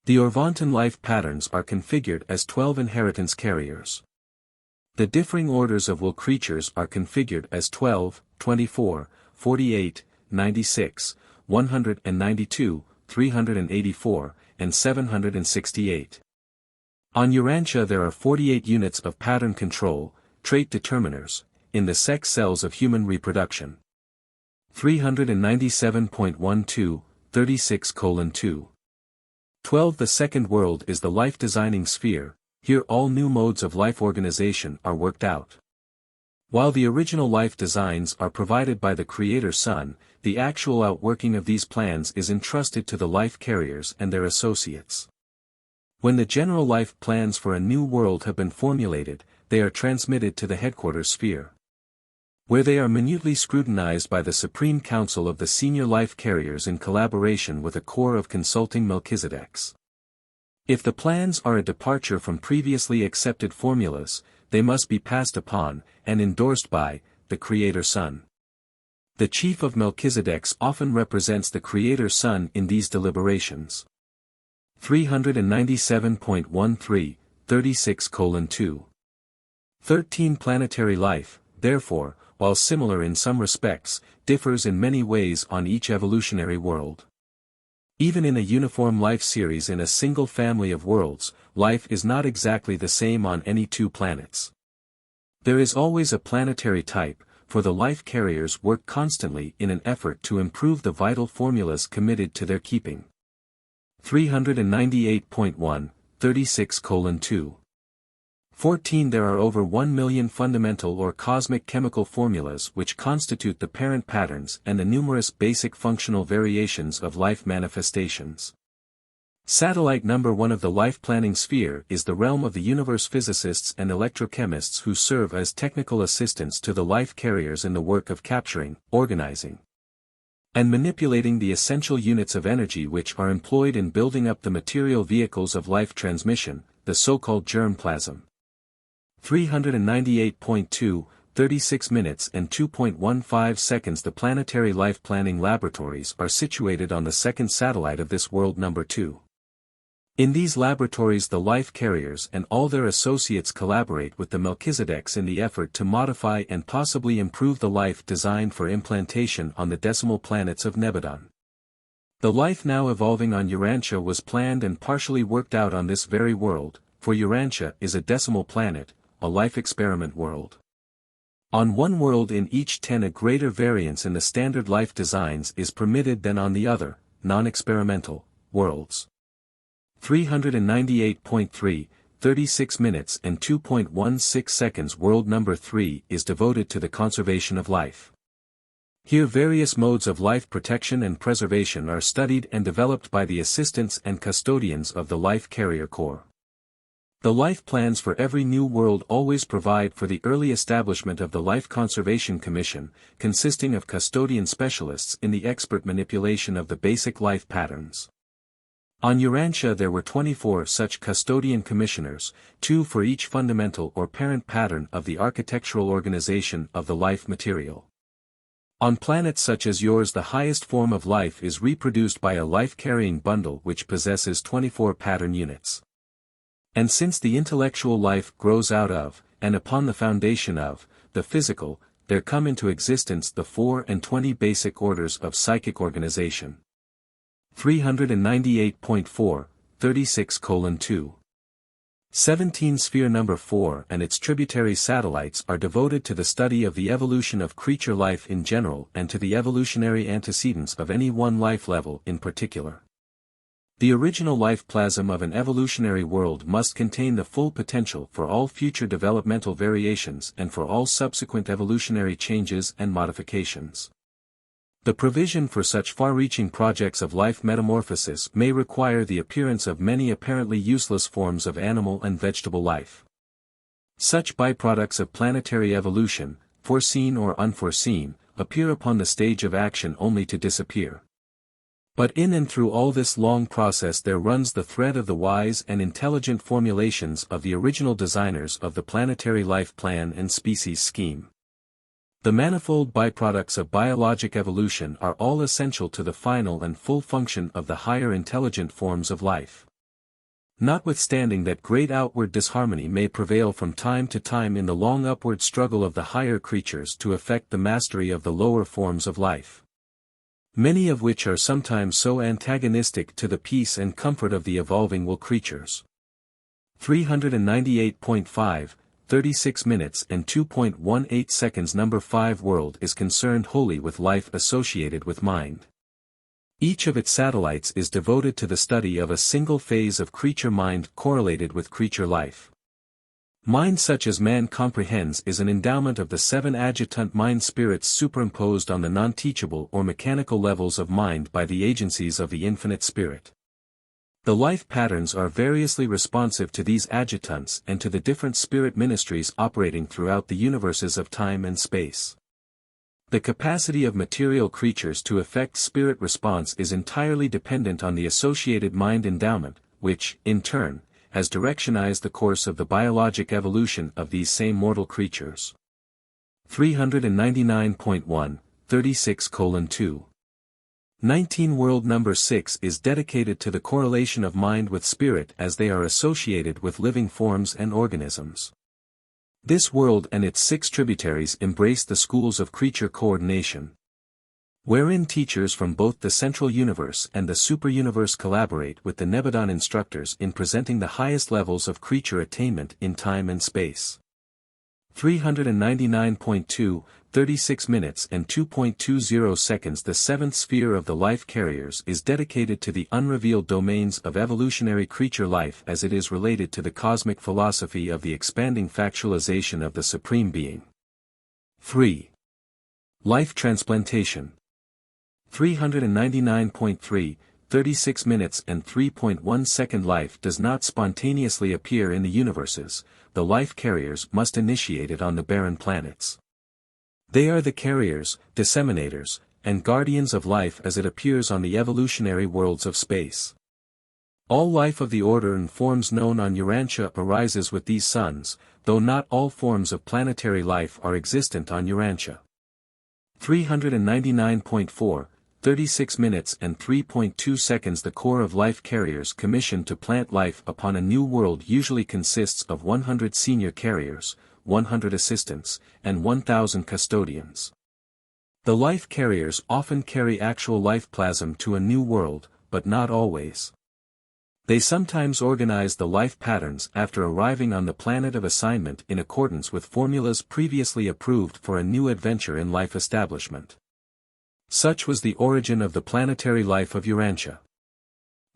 The Orvantan life patterns are configured as 12 inheritance carriers. The differing orders of will creatures are configured as 12, 24, 48, 96, 192, 384, and 768. On Urantia there are 48 units of pattern control, trait determiners, in the sex cells of human reproduction. 397.12, 36:2. 12. The second world is the life-designing sphere. Here all new modes of life organization are worked out. While the original life designs are provided by the Creator Sun, the actual outworking of these plans is entrusted to the life carriers and their associates. When the general life plans for a new world have been formulated, they are transmitted to the headquarters sphere, where they are minutely scrutinized by the Supreme Council of the senior life carriers in collaboration with a corps of consulting Melchizedeks. If the plans are a departure from previously accepted formulas, they must be passed upon, and endorsed by, the Creator Sun. The Chief of Melchizedeks often represents the Creator Sun in these deliberations. 397.13, 36:2. 13. Planetary life, therefore, while similar in some respects, differs in many ways on each evolutionary world. Even in a uniform life series in a single family of worlds, life is not exactly the same on any two planets. There is always a planetary type, for the life carriers work constantly in an effort to improve the vital formulas committed to their keeping. 398.1, 36:2. 14. There are over 1 million fundamental or cosmic chemical formulas which constitute the parent patterns and the numerous basic functional variations of life manifestations. Satellite number 1 of the life planning sphere is the realm of the universe physicists and electrochemists who serve as technical assistants to the life carriers in the work of capturing, organizing, and manipulating the essential units of energy which are employed in building up the material vehicles of life transmission, the so-called germplasm. 398.2, 36 minutes and 2.15 seconds. The planetary life planning laboratories are situated on the second satellite of this world number 2. In these laboratories the life carriers and all their associates collaborate with the Melchizedeks in the effort to modify and possibly improve the life designed for implantation on the decimal planets of Nebadon. The life now evolving on Urantia was planned and partially worked out on this very world, for Urantia is a decimal planet, a life experiment world. On one world in each 10 a greater variance in the standard life designs is permitted than on the other, non-experimental, worlds. 398.3, 36 minutes and 2.16 seconds. World number 3 is devoted to the conservation of life. Here various modes of life protection and preservation are studied and developed by the assistants and custodians of the Life Carrier Corps. The life plans for every new world always provide for the early establishment of the Life Conservation Commission, consisting of custodian specialists in the expert manipulation of the basic life patterns. On Urantia there were 24 such custodian commissioners, 2 for each fundamental or parent pattern of the architectural organization of the life material. On planets such as yours the highest form of life is reproduced by a life-carrying bundle which possesses 24 pattern units. And since the intellectual life grows out of, and upon the foundation of, the physical, there come into existence the 24 basic orders of psychic organization. 398.4, 36:2. 17 Sphere number 4 and its tributary satellites are devoted to the study of the evolution of creature life in general and to the evolutionary antecedents of any one life level in particular. The original life plasm of an evolutionary world must contain the full potential for all future developmental variations and for all subsequent evolutionary changes and modifications. The provision for such far-reaching projects of life metamorphosis may require the appearance of many apparently useless forms of animal and vegetable life. Such byproducts of planetary evolution, foreseen or unforeseen, appear upon the stage of action only to disappear. But in and through all this long process there runs the thread of the wise and intelligent formulations of the original designers of the planetary life plan and species scheme. The manifold byproducts of biologic evolution are all essential to the final and full function of the higher intelligent forms of life. Notwithstanding that great outward disharmony may prevail from time to time in the long upward struggle of the higher creatures to effect the mastery of the lower forms of life, many of which are sometimes so antagonistic to the peace and comfort of the evolving will creatures. 398.5, 36 minutes and 2.18 seconds. Number 5 world is concerned wholly with life associated with mind. Each of its satellites is devoted to the study of a single phase of creature mind correlated with creature life. Mind such as man comprehends is an endowment of the 7 adjutant mind spirits superimposed on the non-teachable or mechanical levels of mind by the agencies of the infinite spirit. The life patterns are variously responsive to these adjutants and to the different spirit ministries operating throughout the universes of time and space. The capacity of material creatures to effect spirit response is entirely dependent on the associated mind endowment, which, in turn, has directionized the course of the biologic evolution of these same mortal creatures. 399.1, 36:2. 19 World number 6 is dedicated to the correlation of mind with spirit as they are associated with living forms and organisms. This world and its 6 tributaries embrace the schools of creature coordination, wherein teachers from both the central universe and the superuniverse collaborate with the Nebadon instructors in presenting the highest levels of creature attainment in time and space. 399.2, 36 minutes and 2.20 seconds. The 7th sphere of the life carriers is dedicated to the unrevealed domains of evolutionary creature life as it is related to the cosmic philosophy of the expanding factualization of the Supreme Being. 3. Life transplantation. 399.3, 36 minutes and 3.1 second. Life does not spontaneously appear in the universes, the life carriers must initiate it on the barren planets. They are the carriers, disseminators, and guardians of life as it appears on the evolutionary worlds of space. All life of the order and forms known on Urantia arises with these suns, though not all forms of planetary life are existent on Urantia. 399.4, 36 minutes and 3.2 seconds. The core of life carriers commissioned to plant life upon a new world usually consists of 100 senior carriers, 100 assistants, and 1,000 custodians. The life carriers often carry actual life plasm to a new world, but not always. They sometimes organize the life patterns after arriving on the planet of assignment in accordance with formulas previously approved for a new adventure in life establishment. Such was the origin of the planetary life of Urantia.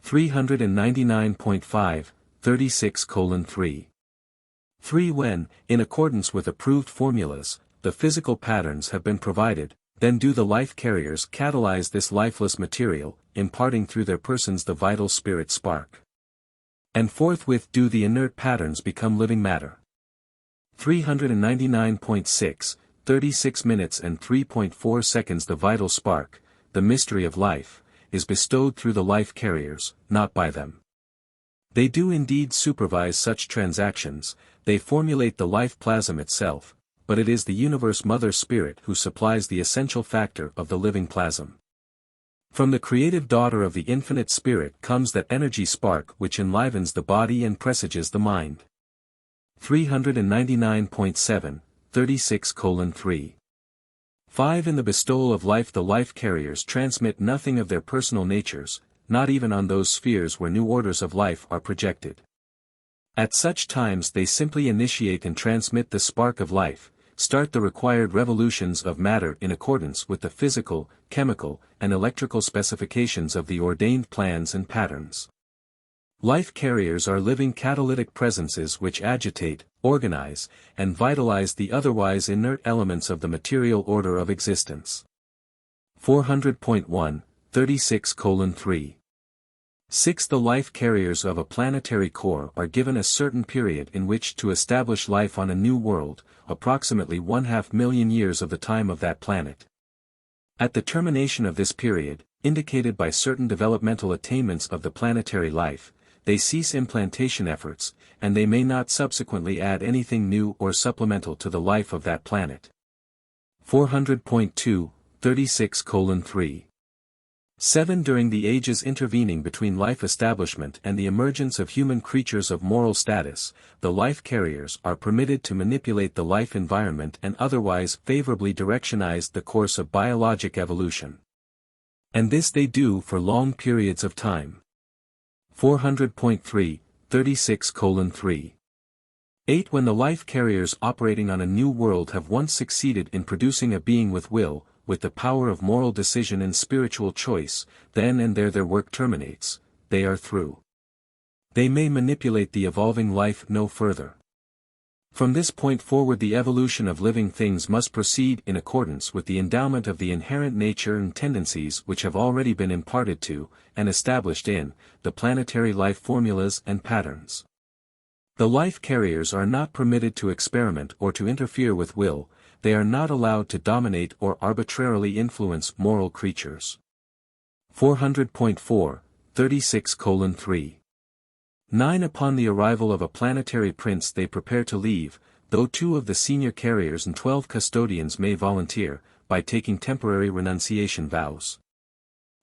399.5, 36:3. 3. When, in accordance with approved formulas, the physical patterns have been provided, then do the life carriers catalyze this lifeless material, imparting through their persons the vital spirit spark. And forthwith do the inert patterns become living matter. 399.6, 36 minutes and 3.4 seconds. The vital spark, the mystery of life, is bestowed through the life carriers, not by them. They do indeed supervise such transactions, they formulate the life plasm itself, but it is the universe mother spirit who supplies the essential factor of the living plasm. From the creative daughter of the infinite spirit comes that energy spark which enlivens the body and presages the mind. 399.7, 36:3. 5. In the bestowal of life the life carriers transmit nothing of their personal natures, not even on those spheres where new orders of life are projected. At such times they simply initiate and transmit the spark of life, start the required revolutions of matter in accordance with the physical, chemical, and electrical specifications of the ordained plans and patterns. Life carriers are living catalytic presences which agitate, organize, and vitalize the otherwise inert elements of the material order of existence. 400.1, 36:3. 6. The life carriers of a planetary core are given a certain period in which to establish life on a new world, approximately 1/2 million years of the time of that planet. At the termination of this period, indicated by certain developmental attainments of the planetary life, they cease implantation efforts, and they may not subsequently add anything new or supplemental to the life of that planet. 400.2, 36:3. 7. During the ages intervening between life establishment and the emergence of human creatures of moral status, the life carriers are permitted to manipulate the life environment and otherwise favorably directionize the course of biologic evolution. And this they do for long periods of time. 400.3, 36:3. 8. When the life carriers operating on a new world have once succeeded in producing a being with will, with the power of moral decision and spiritual choice, then and there their work terminates, they are through. They may manipulate the evolving life no further. From this point forward the evolution of living things must proceed in accordance with the endowment of the inherent nature and tendencies which have already been imparted to, and established in, the planetary life formulas and patterns. The life carriers are not permitted to experiment or to interfere with will, they are not allowed to dominate or arbitrarily influence moral creatures. 400.4, 36:3. 9. Upon the arrival of a planetary prince they prepare to leave, though 2 of the senior carriers and 12 custodians may volunteer, by taking temporary renunciation vows,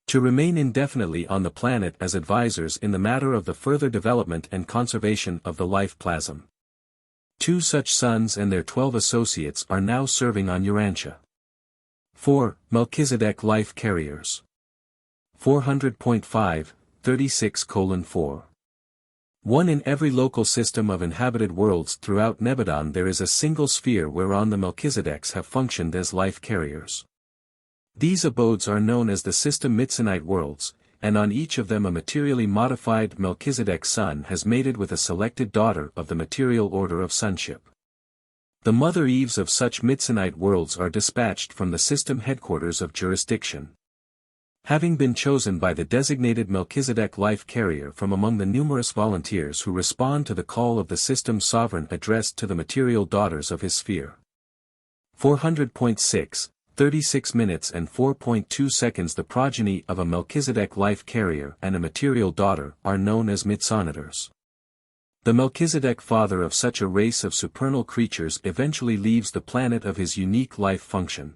to remain indefinitely on the planet as advisors in the matter of the further development and conservation of the life plasm. 2 such sons and their 12 associates are now serving on Urantia. 4. Melchizedek life carriers. 400.5, 36:4. 1. In every local system of inhabited worlds throughout Nebadon there is a single sphere whereon the Melchizedeks have functioned as life carriers. These abodes are known as the system Mitzanite worlds, and on each of them a materially modified Melchizedek son has mated with a selected daughter of the material order of sonship. The mother Eves of such Mitzanite worlds are dispatched from the system headquarters of jurisdiction. Having been chosen by the designated Melchizedek life carrier from among the numerous volunteers who respond to the call of the system sovereign addressed to the material daughters of his sphere. 400.6, 36 minutes and 4.2 seconds. The progeny of a Melchizedek life carrier and a material daughter are known as Mitzonators. The Melchizedek father of such a race of supernal creatures eventually leaves the planet of his unique life function.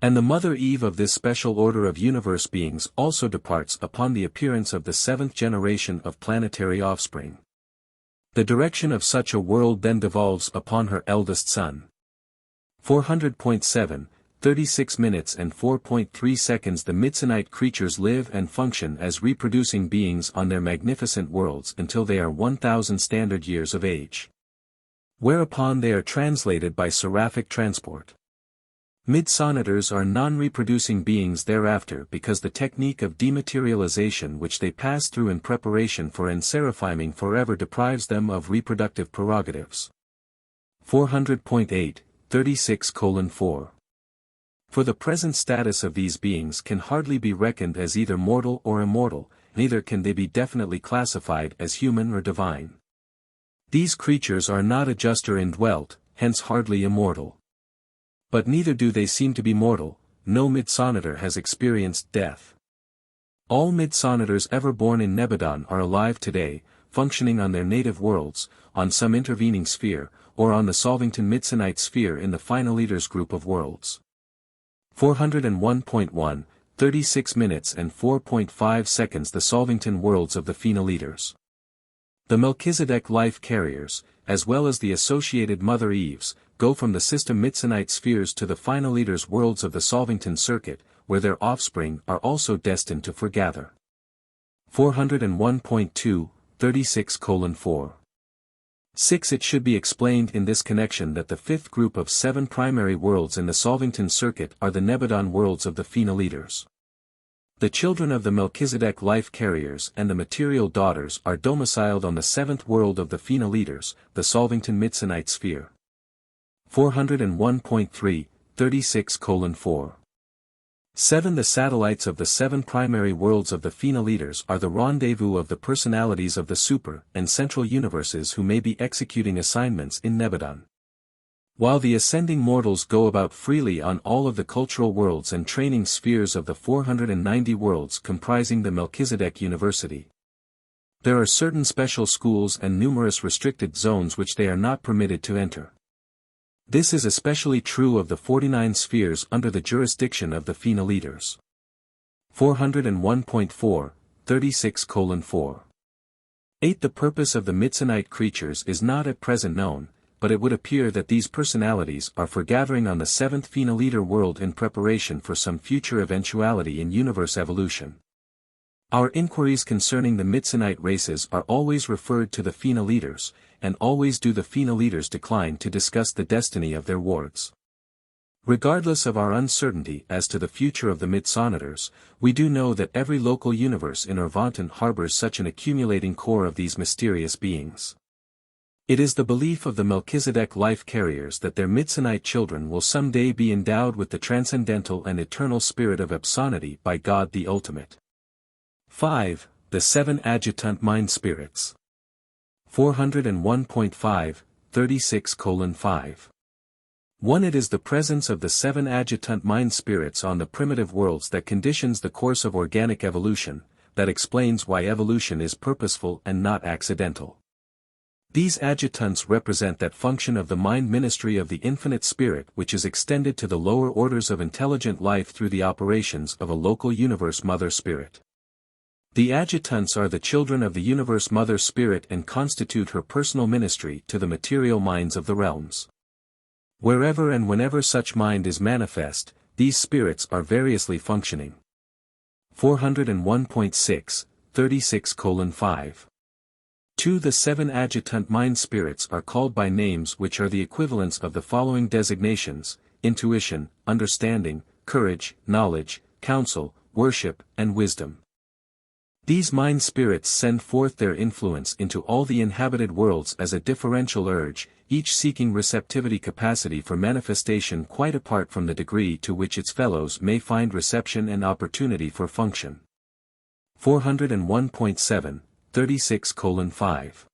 And the mother Eve of this special order of universe beings also departs upon the appearance of the 7th generation of planetary offspring. The direction of such a world then devolves upon her eldest son. 400.7, 36 minutes and 4.3 seconds. The Mitzanite creatures live and function as reproducing beings on their magnificent worlds until they are 1,000 standard years of age. Whereupon they are translated by Seraphic transport. Midsonators are non-reproducing beings thereafter because the technique of dematerialization which they pass through in preparation for enseraphiming forever deprives them of reproductive prerogatives. 400.8, 36:4. For the present status of these beings can hardly be reckoned as either mortal or immortal, neither can they be definitely classified as human or divine. These creatures are not adjust or indwelt, hence hardly immortal. But neither do they seem to be mortal, no Midsonator has experienced death. All Midsonators ever born in Nebadon are alive today, functioning on their native worlds, on some intervening sphere, or on the Solvington Midsonite sphere in the Final Eaters group of worlds. 401.1, 36 minutes and 4.5 seconds. The Solvington worlds of the Final Eaters. The Melchizedek life carriers, as well as the associated Mother Eves, go from the system Mitzanite spheres to the Final Eaters worlds of the Solvington circuit, where their offspring are also destined to foregather. 401.2, 36:4. 6. It should be explained in this connection that the 5th group of 7 primary worlds in the Solvington circuit are the Nebadon worlds of the Final Eaters. The children of the Melchizedek life carriers and the material daughters are domiciled on the 7th world of the Final Eaters, the Solvington Mitzanite sphere. 401.3, 36:4. 7. The satellites of the 7 primary worlds of the Final Eaters are the rendezvous of the personalities of the Super and Central Universes who may be executing assignments in Nebadon. While the ascending mortals go about freely on all of the cultural worlds and training spheres of the 490 worlds comprising the Melchizedek University. There are certain special schools and numerous restricted zones which they are not permitted to enter. This is especially true of the 49 spheres under the jurisdiction of the Final Eaters. 401.4, 36:4. 8. The purpose of the Midsonite creatures is not at present known, but it would appear that these personalities are for gathering on the seventh phenoliter world in preparation for some future eventuality in universe evolution. Our inquiries concerning the Midsonite races are always referred to the phenoliters, and always do the phenoliters decline to discuss the destiny of their wards. Regardless of our uncertainty as to the future of the Midsonators, we do know that every local universe in Urvanton harbors such an accumulating core of these mysterious beings. It is the belief of the Melchizedek life carriers that their Midsonite children will someday be endowed with the transcendental and eternal spirit of Epsonity by God the Ultimate. 5. The 7 Adjutant Mind Spirits. 401.5, 36:5. 1. It is the presence of the 7 adjutant mind spirits on the primitive worlds that conditions the course of organic evolution, that explains why evolution is purposeful and not accidental. These adjutants represent that function of the mind ministry of the infinite spirit which is extended to the lower orders of intelligent life through the operations of a local universe mother spirit. The adjutants are the children of the universe mother spirit and constitute her personal ministry to the material minds of the realms. Wherever and whenever such mind is manifest, these spirits are variously functioning. 401.6, 36:5. 2. The 7 adjutant mind spirits are called by names which are the equivalents of the following designations: intuition, understanding, courage, knowledge, counsel, worship, and wisdom. These mind spirits send forth their influence into all the inhabited worlds as a differential urge, each seeking receptivity capacity for manifestation quite apart from the degree to which its fellows may find reception and opportunity for function. 401.7, 36:5.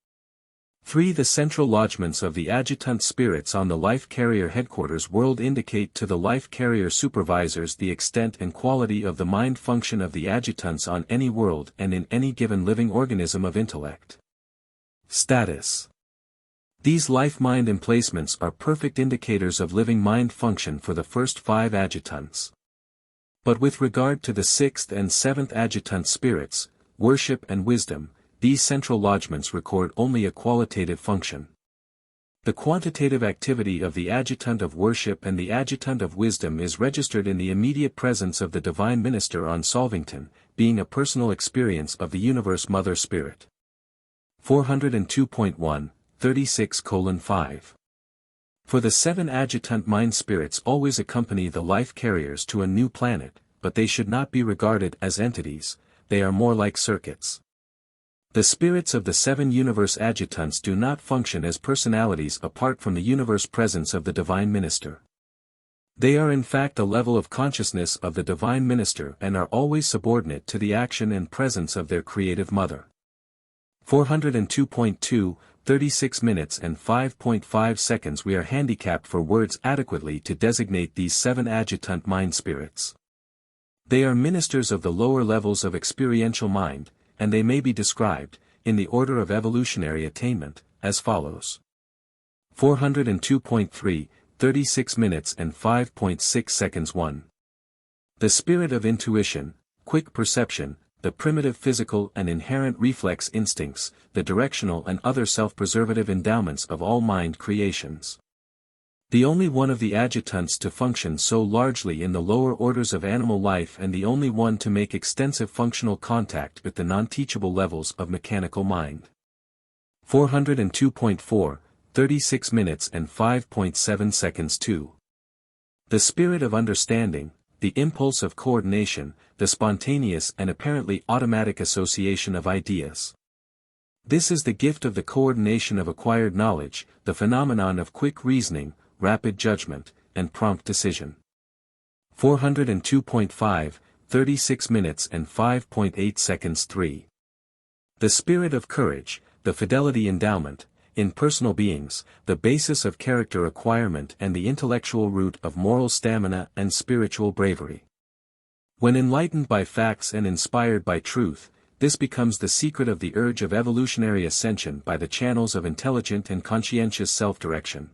3. The central lodgements of the adjutant spirits on the life carrier headquarters world indicate to the life carrier supervisors the extent and quality of the mind function of the adjutants on any world and in any given living organism of intellect. Status. These life-mind emplacements are perfect indicators of living mind function for the first 5 adjutants. But with regard to the 6th and 7th adjutant spirits, worship and wisdom, these central lodgements record only a qualitative function. The quantitative activity of the adjutant of worship and the adjutant of wisdom is registered in the immediate presence of the divine minister on Solvington, being a personal experience of the universe mother spirit. 402.1, 36:5. For the 7 adjutant mind spirits always accompany the life carriers to a new planet, but they should not be regarded as entities, they are more like circuits. The spirits of the 7 universe adjutants do not function as personalities apart from the universe presence of the divine minister. They are in fact a level of consciousness of the divine minister and are always subordinate to the action and presence of their creative mother. 402.2, 36 minutes and 5.5 seconds. We are handicapped for words adequately to designate these 7 adjutant mind spirits. They are ministers of the lower levels of experiential mind, and they may be described, in the order of evolutionary attainment, as follows. 402.3, 36 minutes and 5.6 seconds. 1. The spirit of intuition, quick perception, the primitive physical and inherent reflex instincts, the directional and other self-preservative endowments of all mind creations. The only one of the adjutants to function so largely in the lower orders of animal life and the only one to make extensive functional contact with the non-teachable levels of mechanical mind. 402.4, 36 minutes and 5.7 seconds. 2. The spirit of understanding, the impulse of coordination, the spontaneous and apparently automatic association of ideas. This is the gift of the coordination of acquired knowledge, the phenomenon of quick reasoning, rapid judgment, and prompt decision. 402.5, 36 minutes and 5.8 seconds. 3. The spirit of courage, the fidelity endowment, in personal beings, the basis of character acquirement and the intellectual root of moral stamina and spiritual bravery. When enlightened by facts and inspired by truth, this becomes the secret of the urge of evolutionary ascension by the channels of intelligent and conscientious self-direction.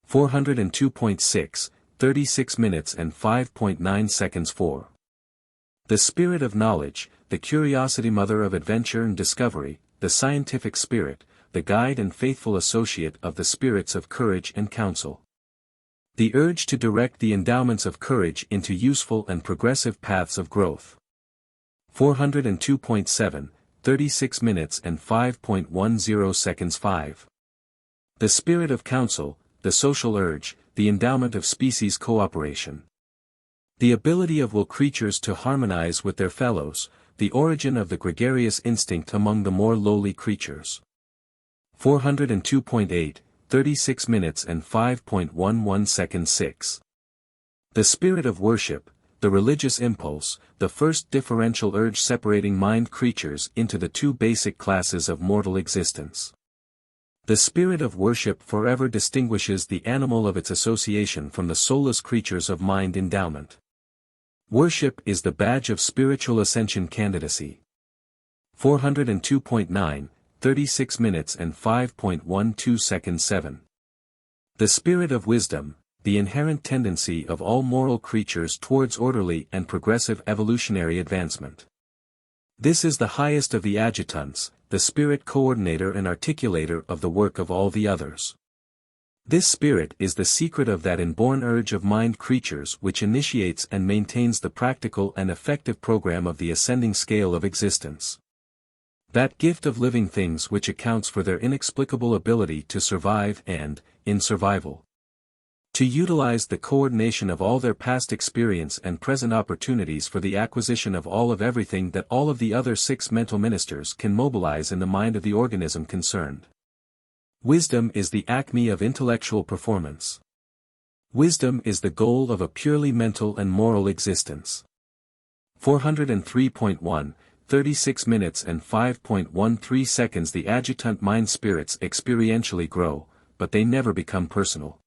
402.6, 36 minutes and 5.9 seconds. 4. The spirit of knowledge, the curiosity mother of adventure and discovery, the scientific spirit, the guide and faithful associate of the spirits of courage and counsel. The urge to direct the endowments of courage into useful and progressive paths of growth. 402.7, 36 minutes and 5.10 seconds 5. The spirit of counsel, the social urge, the endowment of species cooperation. The ability of will creatures to harmonize with their fellows, the origin of the gregarious instinct among the more lowly creatures. 402.8, 36 minutes and 5.11 seconds 6. The spirit of worship, the religious impulse, the first differential urge separating mind creatures into the two basic classes of mortal existence. The spirit of worship forever distinguishes the animal of its association from the soulless creatures of mind endowment. Worship is the badge of spiritual ascension candidacy. 402.9, 36 minutes and 5.12 seconds 7. The spirit of wisdom, the inherent tendency of all moral creatures towards orderly and progressive evolutionary advancement. This is the highest of the adjutants, the spirit coordinator and articulator of the work of all the others. This spirit is the secret of that inborn urge of mind creatures which initiates and maintains the practical and effective program of the ascending scale of existence. That gift of living things which accounts for their inexplicable ability to survive and, in survival, to utilize the coordination of all their past experience and present opportunities for the acquisition of all of everything that all of the other 6 mental ministers can mobilize in the mind of the organism concerned. Wisdom is the acme of intellectual performance. Wisdom is the goal of a purely mental and moral existence. 403.1, 36 minutes and 5.13 seconds. The adjutant mind spirits experientially grow, but they never become personal.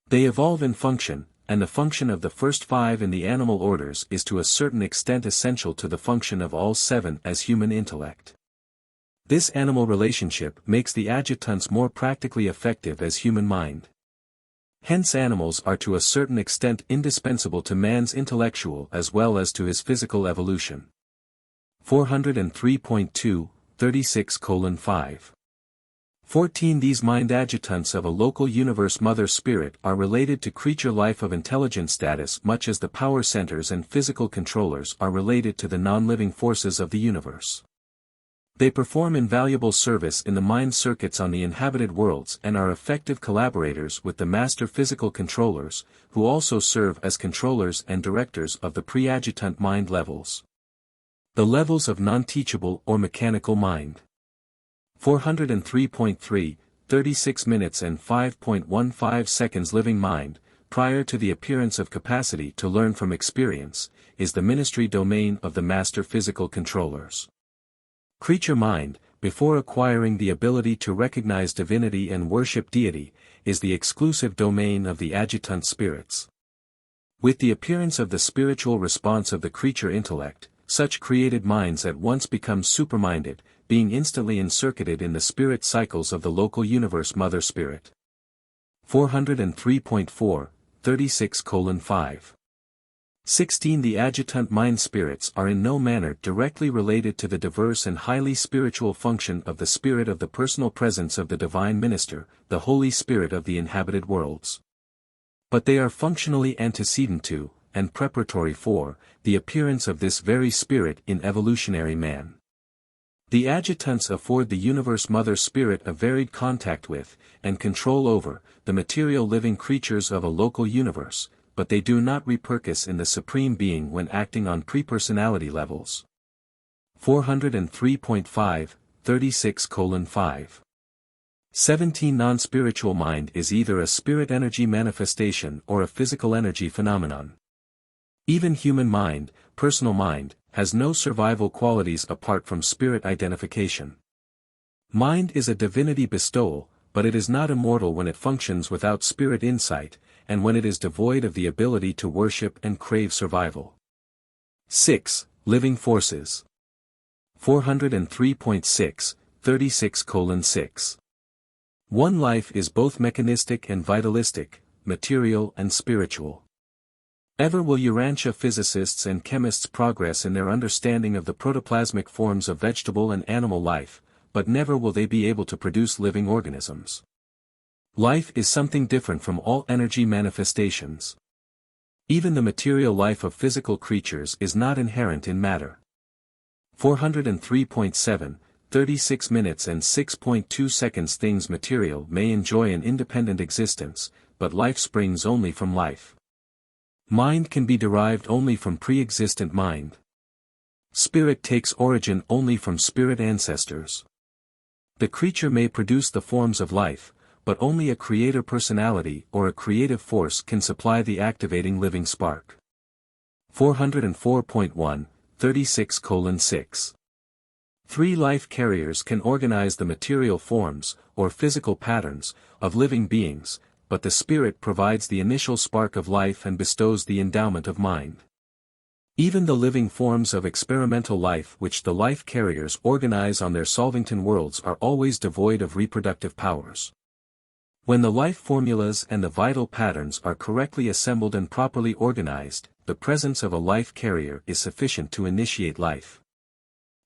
They evolve in function, and the function of the first 5 in the animal orders is to a certain extent essential to the function of all 7 as human intellect. This animal relationship makes the adjutants more practically effective as human mind. Hence animals are to a certain extent indispensable to man's intellectual as well as to his physical evolution. 403.2, 36:5. 14. These mind adjutants of a local universe mother spirit are related to creature life of intelligent status much as the power centers and physical controllers are related to the non-living forces of the universe. They perform invaluable service in the mind circuits on the inhabited worlds and are effective collaborators with the master physical controllers, who also serve as controllers and directors of the pre-adjutant mind levels. The levels of non-teachable or mechanical mind. 403.3, 36 minutes and 5.15 seconds. Living mind, prior to the appearance of capacity to learn from experience, is the ministry domain of the master physical controllers. Creature mind, before acquiring the ability to recognize divinity and worship deity, is the exclusive domain of the adjutant spirits. With the appearance of the spiritual response of the creature intellect, such created minds at once become superminded, being instantly encircuited in the spirit cycles of the local universe mother spirit. 403.4, 36:5. 16. The adjutant mind spirits are in no manner directly related to the diverse and highly spiritual function of the spirit of the personal presence of the divine minister, the Holy Spirit of the inhabited worlds. But they are functionally antecedent to, and preparatory for, the appearance of this very spirit in evolutionary man. The adjutants afford the universe mother spirit a varied contact with, and control over, the material living creatures of a local universe, but they do not repercuss in the Supreme Being when acting on pre-personality levels. 403.5, 36:5. 17. Non-spiritual mind is either a spirit energy manifestation or a physical energy phenomenon. Even human mind, personal mind, has no survival qualities apart from spirit identification. Mind is a divinity bestowal, but it is not immortal when it functions without spirit insight, and when it is devoid of the ability to worship and crave survival. 6. Living forces. 403.6, 36:6. One life is both mechanistic and vitalistic, material and spiritual. Ever will Urantia physicists and chemists progress in their understanding of the protoplasmic forms of vegetable and animal life, but never will they be able to produce living organisms. Life is something different from all energy manifestations. Even the material life of physical creatures is not inherent in matter. 403.7, 36 minutes and 6.2 seconds. Things material may enjoy an independent existence, but life springs only from life. Mind can be derived only from pre-existent mind. Spirit takes origin only from spirit ancestors. The creature may produce the forms of life, but only a creator personality or a creative force can supply the activating living spark. 404.1, 36:6. Three life carriers can organize the material forms, or physical patterns, of living beings, but the spirit provides the initial spark of life and bestows the endowment of mind. Even the living forms of experimental life which the life carriers organize on their Solvington worlds are always devoid of reproductive powers. When the life formulas and the vital patterns are correctly assembled and properly organized, the presence of a life carrier is sufficient to initiate life.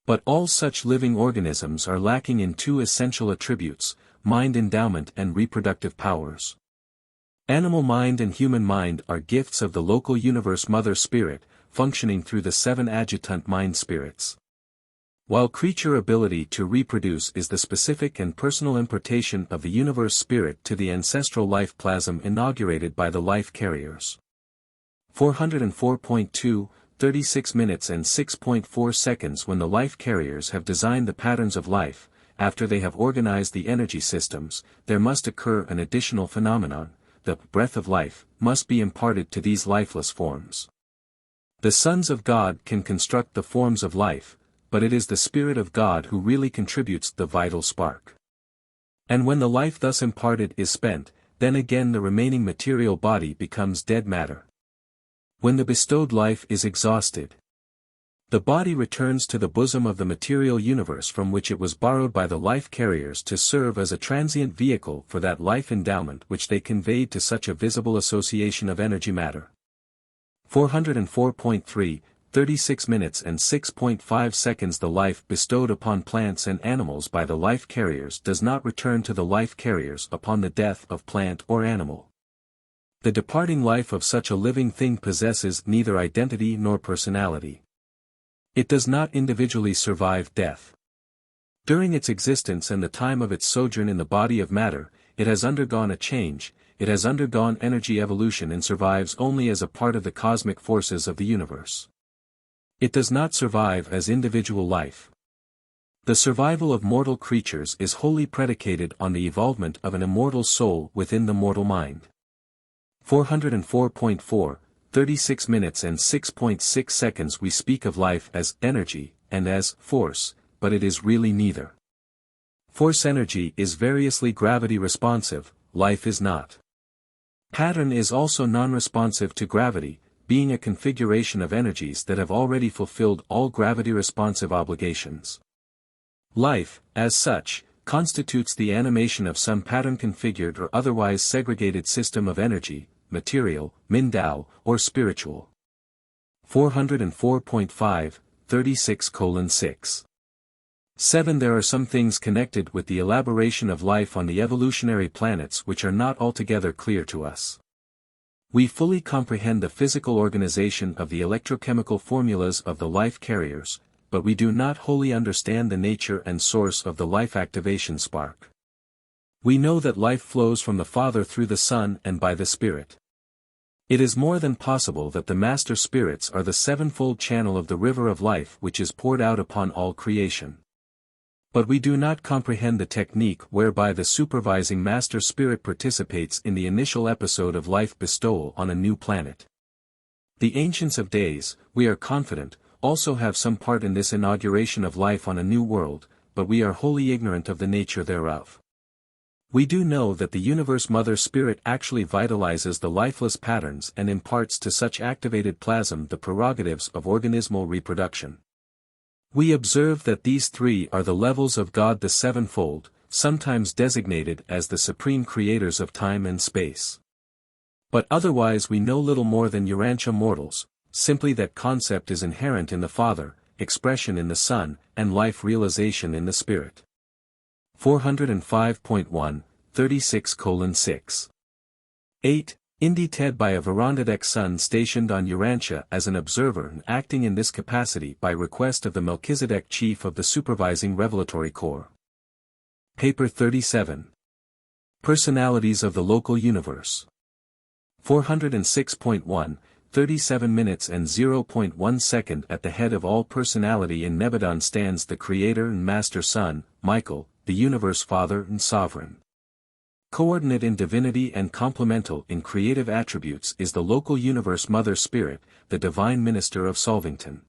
But all such living organisms are lacking in two essential attributes, mind endowment and reproductive powers. Animal mind and human mind are gifts of the local universe mother spirit, functioning through the 7 adjutant mind spirits. While creature ability to reproduce is the specific and personal impartation of the universe spirit to the ancestral life plasm inaugurated by the life carriers. 404.2, 36 minutes and 6.4 seconds. When the life carriers have designed the patterns of life, after they have organized the energy systems, there must occur an additional phenomenon. The breath of life must be imparted to these lifeless forms. The sons of God can construct the forms of life, but it is the Spirit of God who really contributes the vital spark. And when the life thus imparted is spent, then again the remaining material body becomes dead matter. When the bestowed life is exhausted, the body returns to the bosom of the material universe from which it was borrowed by the life carriers to serve as a transient vehicle for that life endowment which they conveyed to such a visible association of energy matter. 404.3, 36 minutes and 6.5 seconds. The life bestowed upon plants and animals by the life carriers does not return to the life carriers upon the death of plant or animal. The departing life of such a living thing possesses neither identity nor personality. It does not individually survive death. During its existence and the time of its sojourn in the body of matter, it has undergone a change, it has undergone energy evolution and survives only as a part of the cosmic forces of the universe. It does not survive as individual life. The survival of mortal creatures is wholly predicated on the evolvement of an immortal soul within the mortal mind. 404.4, 36 minutes and 6.6 seconds. We speak of life as energy, and as force, but it is really neither. Force energy is variously gravity responsive, life is not. Pattern is also non-responsive to gravity, being a configuration of energies that have already fulfilled all gravity-responsive obligations. Life, as such, constitutes the animation of some pattern-configured or otherwise segregated system of energy, material, mindao, or spiritual. 404.5, 36:6. 7. There are some things connected with the elaboration of life on the evolutionary planets which are not altogether clear to us. We fully comprehend the physical organization of the electrochemical formulas of the life carriers, but we do not wholly understand the nature and source of the life activation spark. We know that life flows from the Father through the Son and by the Spirit. It is more than possible that the Master Spirits are the sevenfold channel of the river of life which is poured out upon all creation. But we do not comprehend the technique whereby the supervising Master Spirit participates in the initial episode of life bestowal on a new planet. The Ancients of Days, we are confident, also have some part in this inauguration of life on a new world, but we are wholly ignorant of the nature thereof. We do know that the Universe Mother Spirit actually vitalizes the lifeless patterns and imparts to such activated plasm the prerogatives of organismal reproduction. We observe that these three are the levels of God the sevenfold, sometimes designated as the supreme creators of time and space. But otherwise we know little more than Urantia mortals, simply that concept is inherent in the Father, expression in the Son, and life realization in the Spirit. 405.1, 36:6. 8. Indicated by a Verandadek son stationed on Urantia as an observer and acting in this capacity by request of the Melchizedek chief of the supervising revelatory corps. Paper 37. Personalities of the local universe. 406.1, 37 minutes and 0.1 second. At the head of all personality in Nebadon stands the Creator and Master Son, Michael, the Universe Father and Sovereign. Coordinate in divinity and complemental in creative attributes is the local universe Mother Spirit, the Divine Minister of Solvington.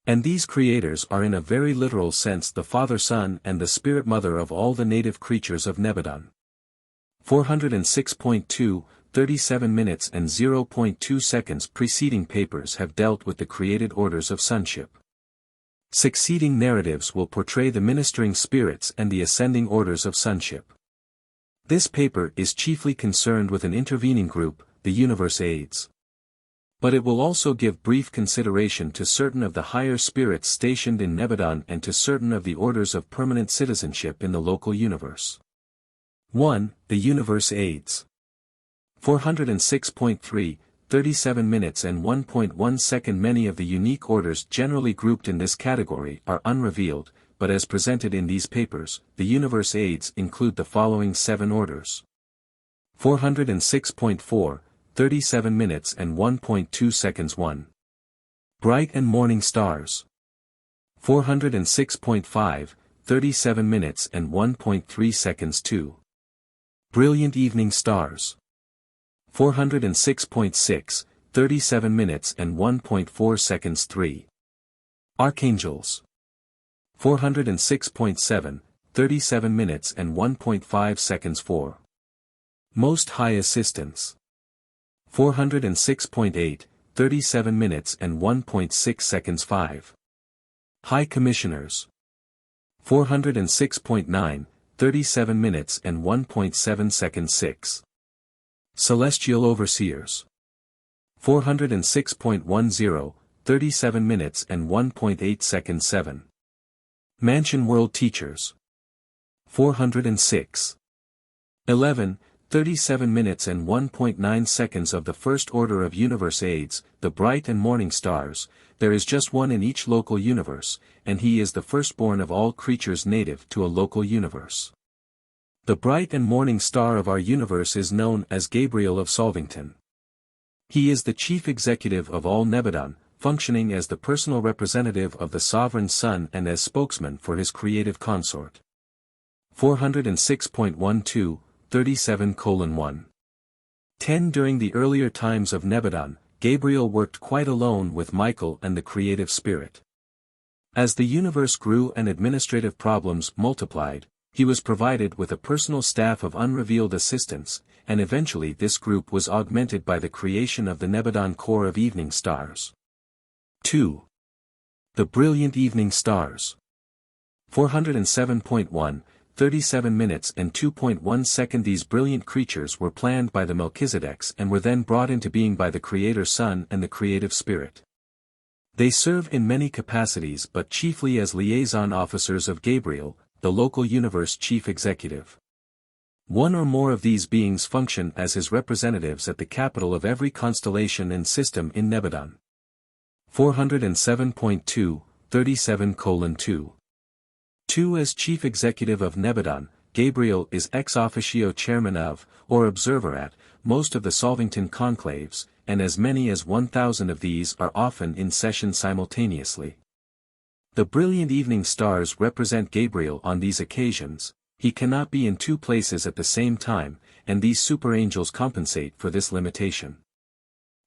And these creators are in a very literal sense the Father Son and the Spirit Mother of all the native creatures of Nebadon. 406.2, 37 minutes and 0.2 seconds. Preceding papers have dealt with the created orders of sonship. Succeeding narratives will portray the ministering spirits and the ascending orders of sonship. This paper is chiefly concerned with an intervening group, the Universe Aids. But it will also give brief consideration to certain of the higher spirits stationed in Nebadon and to certain of the orders of permanent citizenship in the local universe. 1. The Universe Aids. 406.3, 37 minutes and 1.1 second. Many of the unique orders generally grouped in this category are unrevealed, but as presented in these papers, the Universe Aids include the following 7 orders. 406.4, 37 minutes and 1.2 seconds. 1. Bright and Morning Stars. 406.5, 37 minutes and 1.3 seconds. 2. Brilliant Evening Stars. 406.6, 37 minutes and 1.4 seconds. 3. Archangels. 406.7, 37 minutes and 1.5 seconds. 4. Most High Assistants. 406.8, 37 minutes and 1.6 seconds. 5. High Commissioners. 406.9, 37 minutes and 1.7 seconds. 6. Celestial Overseers. 406.10, 37 minutes and 1.8 seconds. 7. Mansion World Teachers. 406. 11, 37 minutes and 1.9 seconds. Of the first order of Universe Aids, the Bright and Morning Stars, there is just one in each local universe, and he is the firstborn of all creatures native to a local universe. The bright and morning star of our universe is known as Gabriel of Solvington. He is the chief executive of all Nebadon, functioning as the personal representative of the Sovereign Son and as spokesman for his creative consort. 406.12, 37:1. 10. During the earlier times of Nebadon, Gabriel worked quite alone with Michael and the creative spirit. As the universe grew and administrative problems multiplied, he was provided with a personal staff of unrevealed assistants, and eventually this group was augmented by the creation of the Nebadon Corps of Evening Stars. 2. The Brilliant Evening Stars. 407.1, 37 minutes and 2.1 seconds. These brilliant creatures were planned by the Melchizedeks and were then brought into being by the Creator Son and the Creative Spirit. They serve in many capacities but chiefly as liaison officers of Gabriel, the local universe chief executive. One or more of these beings function as his representatives at the capital of every constellation and system in Nebadon. 407.2, 37:2. 2. As chief executive of Nebadon, Gabriel is ex officio chairman of, or observer at, most of the Solvington conclaves, and as many as 1,000 of these are often in session simultaneously. The brilliant evening stars represent Gabriel on these occasions. He cannot be in two places at the same time, and these superangels compensate for this limitation.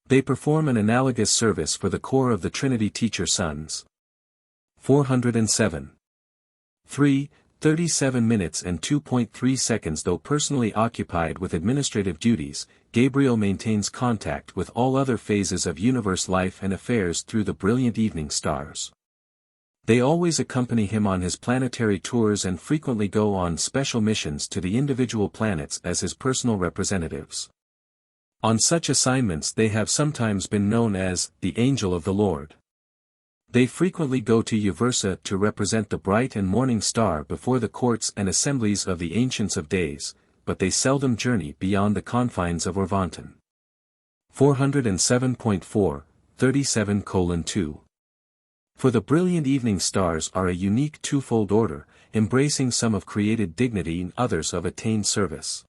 They perform an analogous service for the core of the Trinity Teacher Sons. 407. 3. 37 minutes and 2.3 seconds. Though personally occupied with administrative duties, Gabriel maintains contact with all other phases of universe life and affairs through the brilliant evening stars. They always accompany him on his planetary tours and frequently go on special missions to the individual planets as his personal representatives. On such assignments they have sometimes been known as the Angel of the Lord. They frequently go to Uversa to represent the bright and morning star before the courts and assemblies of the Ancients of Days, but they seldom journey beyond the confines of Orvanton. 407.4, 37:2. For the brilliant evening stars are a unique twofold order, embracing some of created dignity and others of attained service.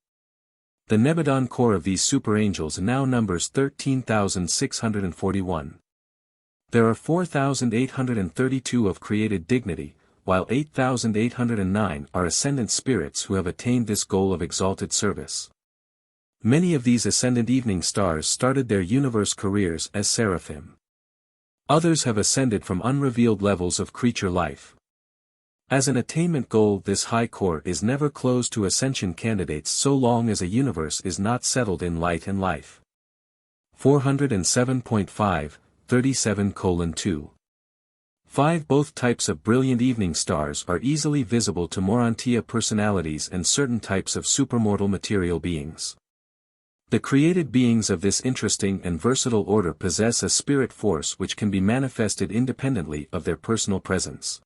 The Nebadon corps of these superangels now numbers 13,641. There are 4,832 of created dignity, while 8,809 are ascendant spirits who have attained this goal of exalted service. Many of these ascendant evening stars started their universe careers as seraphim. Others have ascended from unrevealed levels of creature life. As an attainment goal, this high corps is never closed to ascension candidates so long as a universe is not settled in light and life. 407.5, 37:2. 5. Both types of brilliant evening stars are easily visible to Urantia personalities and certain types of supermortal material beings. The created beings of this interesting and versatile order possess a spirit force which can be manifested independently of their personal presence.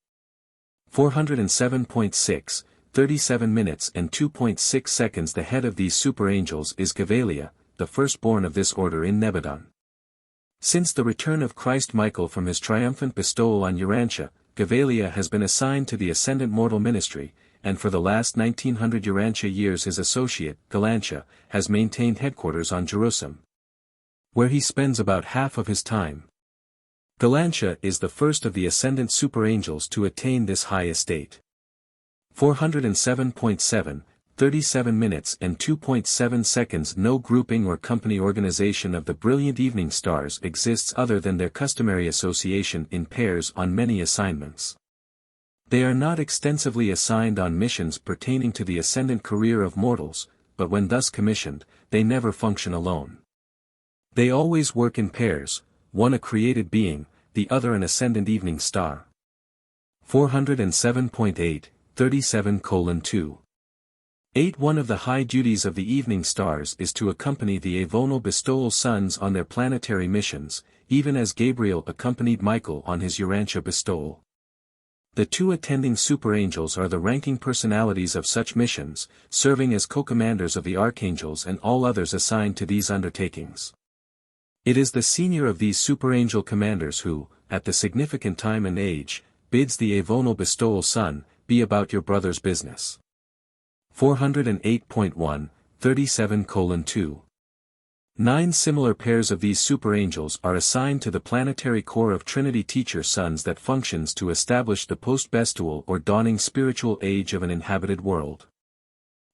407.6, 37 minutes and 2.6 seconds. The head of these superangels is Gavalia, the firstborn of this order in Nebadon. Since the return of Christ Michael from his triumphant bestowal on Urantia, Gavalia has been assigned to the ascendant mortal ministry, and for the last 1900 Urantia years his associate, Galantia, has maintained headquarters on Jerusalem, where he spends about half of his time. Galantia is the first of the ascendant superangels to attain this high estate. 407.7, 37 minutes and 2.7 seconds. No grouping or company organization of the brilliant evening stars exists other than their customary association in pairs on many assignments. They are not extensively assigned on missions pertaining to the ascendant career of mortals, but when thus commissioned, they never function alone. They always work in pairs, one a created being, the other an ascendant evening star. 407.8, 37:2. 8. One of the high duties of the evening stars is to accompany the avonal bestowal sons on their planetary missions, even as Gabriel accompanied Michael on his Urantia bestowal. The two attending superangels are the ranking personalities of such missions, serving as co-commanders of the archangels and all others assigned to these undertakings. It is the senior of these superangel commanders who, at the significant time and age, bids the avonal bestowal son, "Be about your brother's business." 408.1, 37:2. 9 similar pairs of these superangels are assigned to the planetary corps of Trinity teacher sons that functions to establish the post-bestowal or dawning spiritual age of an inhabited world.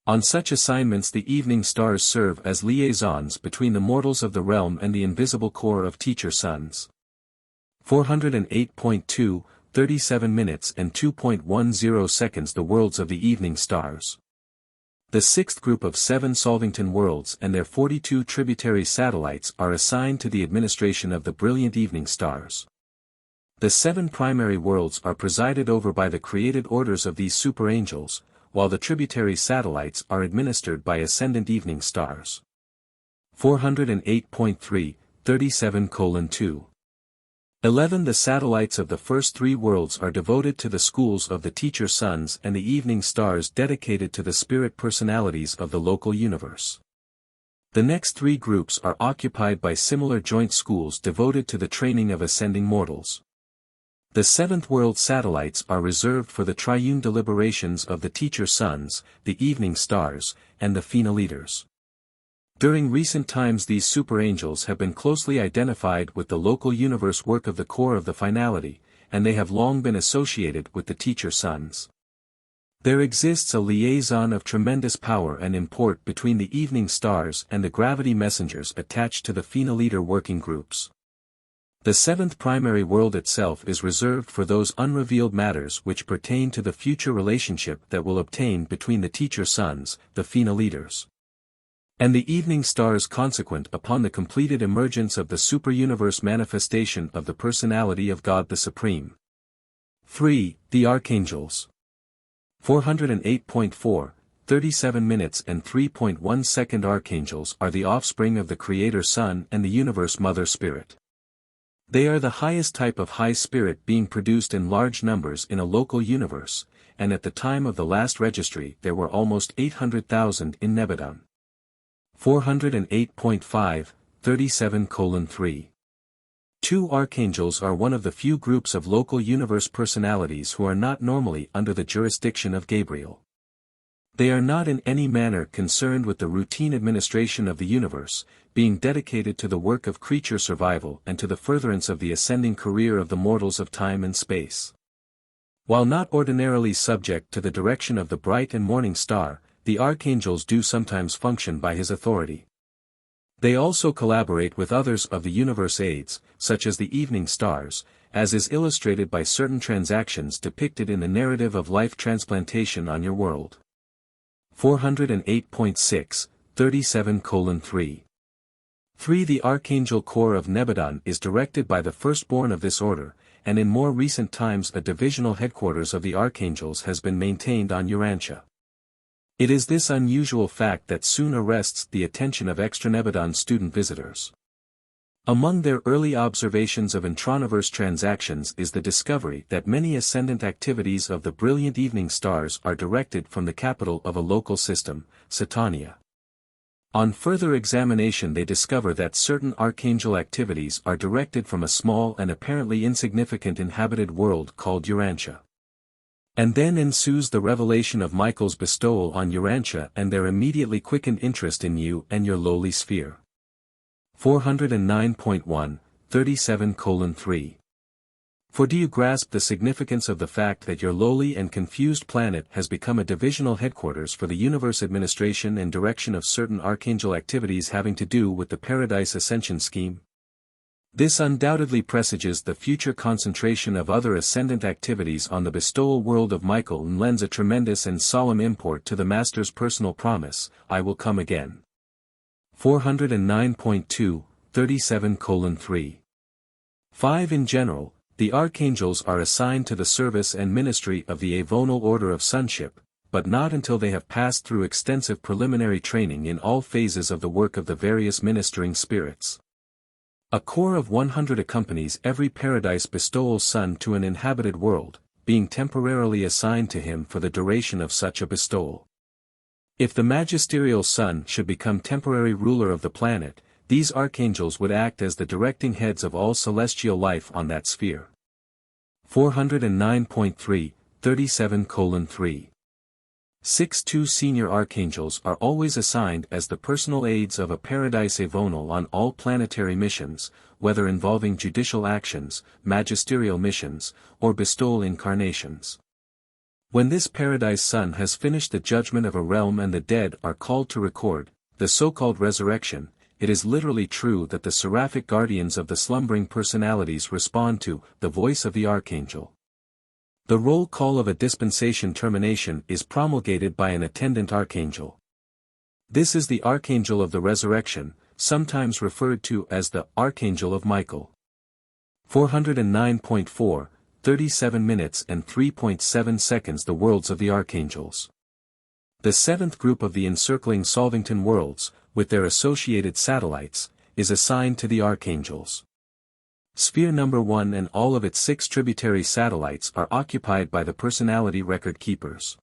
On such assignments the evening stars serve as liaisons between the mortals of the realm and the invisible corps of teacher sons. 408.2, 37 minutes and 2.10 seconds. The worlds of the evening stars. The sixth group of 7 Solvington worlds and their 42 tributary satellites are assigned to the administration of the brilliant evening stars. The 7 primary worlds are presided over by the created orders of these superangels, while the tributary satellites are administered by ascendant evening stars. 408.3, 37:2. 11. The satellites of the first 3 worlds are devoted to the schools of the teacher sons and the evening stars dedicated to the spirit personalities of the local universe. The next 3 groups are occupied by similar joint schools devoted to the training of ascending mortals. The 7th world satellites are reserved for the triune deliberations of the teacher sons, the evening stars, and the Fina leaders. During recent times these superangels have been closely identified with the local universe work of the core of the finality, and they have long been associated with the teacher sons. There exists a liaison of tremendous power and import between the evening stars and the gravity messengers attached to the Fina leader working groups. The 7th primary world itself is reserved for those unrevealed matters which pertain to the future relationship that will obtain between the teacher sons, the Fina leaders, and the evening stars consequent upon the completed emergence of the superuniverse manifestation of the personality of God the Supreme. 3. The Archangels. 408.4, 37 minutes and 3.1 second archangels are the offspring of the Creator Son and the Universe Mother Spirit. They are the highest type of high spirit being produced in large numbers in a local universe, and at the time of the last registry there were almost 800,000 in Nebadon. 408.5, 37:3. Two archangels are one of the few groups of local universe personalities who are not normally under the jurisdiction of Gabriel. They are not in any manner concerned with the routine administration of the universe, being dedicated to the work of creature survival and to the furtherance of the ascending career of the mortals of time and space. While not ordinarily subject to the direction of the bright and morning star, the archangels do sometimes function by his authority. They also collaborate with others of the universe aids, such as the evening stars, as is illustrated by certain transactions depicted in the narrative of life transplantation on your world. 408.6, 37:3. 3. The Archangel Corps of Nebadon is directed by the firstborn of this order, and in more recent times a divisional headquarters of the Archangels has been maintained on Urantia. It is this unusual fact that soon arrests the attention of extra-Nebadon student visitors. Among their early observations of introniverse transactions is the discovery that many ascendant activities of the brilliant evening stars are directed from the capital of a local system, Satania. On further examination they discover that certain archangel activities are directed from a small and apparently insignificant inhabited world called Urantia. And then ensues the revelation of Michael's bestowal on Urantia and their immediately quickened interest in you and your lowly sphere. 409.1, 37:3. For do you grasp the significance of the fact that your lowly and confused planet has become a divisional headquarters for the universe administration and direction of certain archangel activities having to do with the Paradise Ascension scheme? This undoubtedly presages the future concentration of other ascendant activities on the bestowal world of Michael and lends a tremendous and solemn import to the Master's personal promise, I will come again. 409.2, 37:3. 5. In general, the archangels are assigned to the service and ministry of the Avonal Order of Sonship, but not until they have passed through extensive preliminary training in all phases of the work of the various ministering spirits. A corps of 100 accompanies every paradise bestowal son to an inhabited world, being temporarily assigned to him for the duration of such a bestowal. If the magisterial son should become temporary ruler of the planet, these archangels would act as the directing heads of all celestial life on that sphere. 409.3, 37:3. 6. Two senior archangels are always assigned as the personal aides of a paradise avonal on all planetary missions, whether involving judicial actions, magisterial missions, or bestowal incarnations. When this paradise son has finished the judgment of a realm and the dead are called to record, the so-called resurrection, it is literally true that the seraphic guardians of the slumbering personalities respond to the voice of the archangel. The roll call of a dispensation termination is promulgated by an attendant archangel. This is the archangel of the resurrection, sometimes referred to as the Archangel of Michael. 409.4, 37 minutes and 3.7 seconds. The worlds of the archangels. The seventh group of the encircling Solvington worlds, with their associated satellites, is assigned to the archangels. Sphere number 1 and all of its 6 tributary satellites are occupied by the personality record keepers.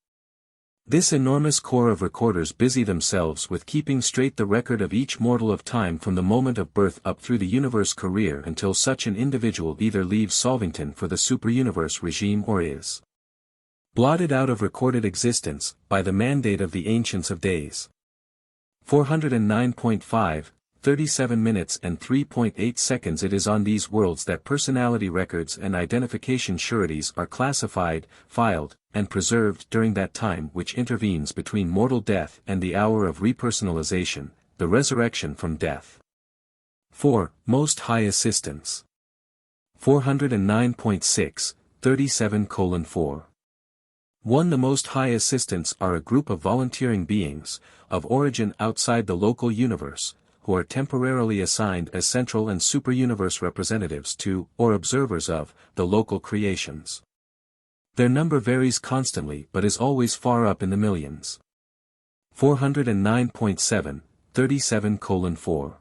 This enormous corps of recorders busy themselves with keeping straight the record of each mortal of time from the moment of birth up through the universe career until such an individual either leaves Solvington for the superuniverse regime or is blotted out of recorded existence, by the mandate of the Ancients of Days. 409.5, 37 minutes and 3.8 seconds. It is on these worlds that personality records and identification sureties are classified, filed, and preserved during that time which intervenes between mortal death and the hour of repersonalization, the resurrection from death. 4. Most High Assistants. 409.6, 37:4. 1. The Most High Assistants are a group of volunteering beings, of origin outside the local universe, who are temporarily assigned as Central and Superuniverse representatives to, or observers of, the local creations. Their number varies constantly but is always far up in the millions. 409.7, 37:4.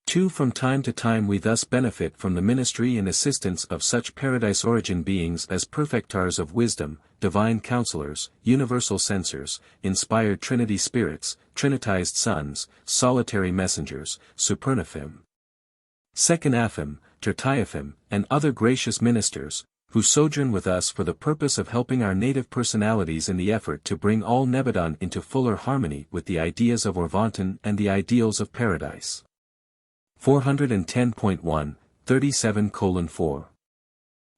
2. From time to time we thus benefit from the ministry and assistance of such paradise origin beings as perfectars of wisdom, divine counselors, universal censors, inspired Trinity spirits, trinitized sons, solitary messengers, supernaphim, seconaphim, tertiaphim, and other gracious ministers, who sojourn with us for the purpose of helping our native personalities in the effort to bring all Nebadon into fuller harmony with the ideas of Orvanton and the ideals of paradise. 410.1, 37:4.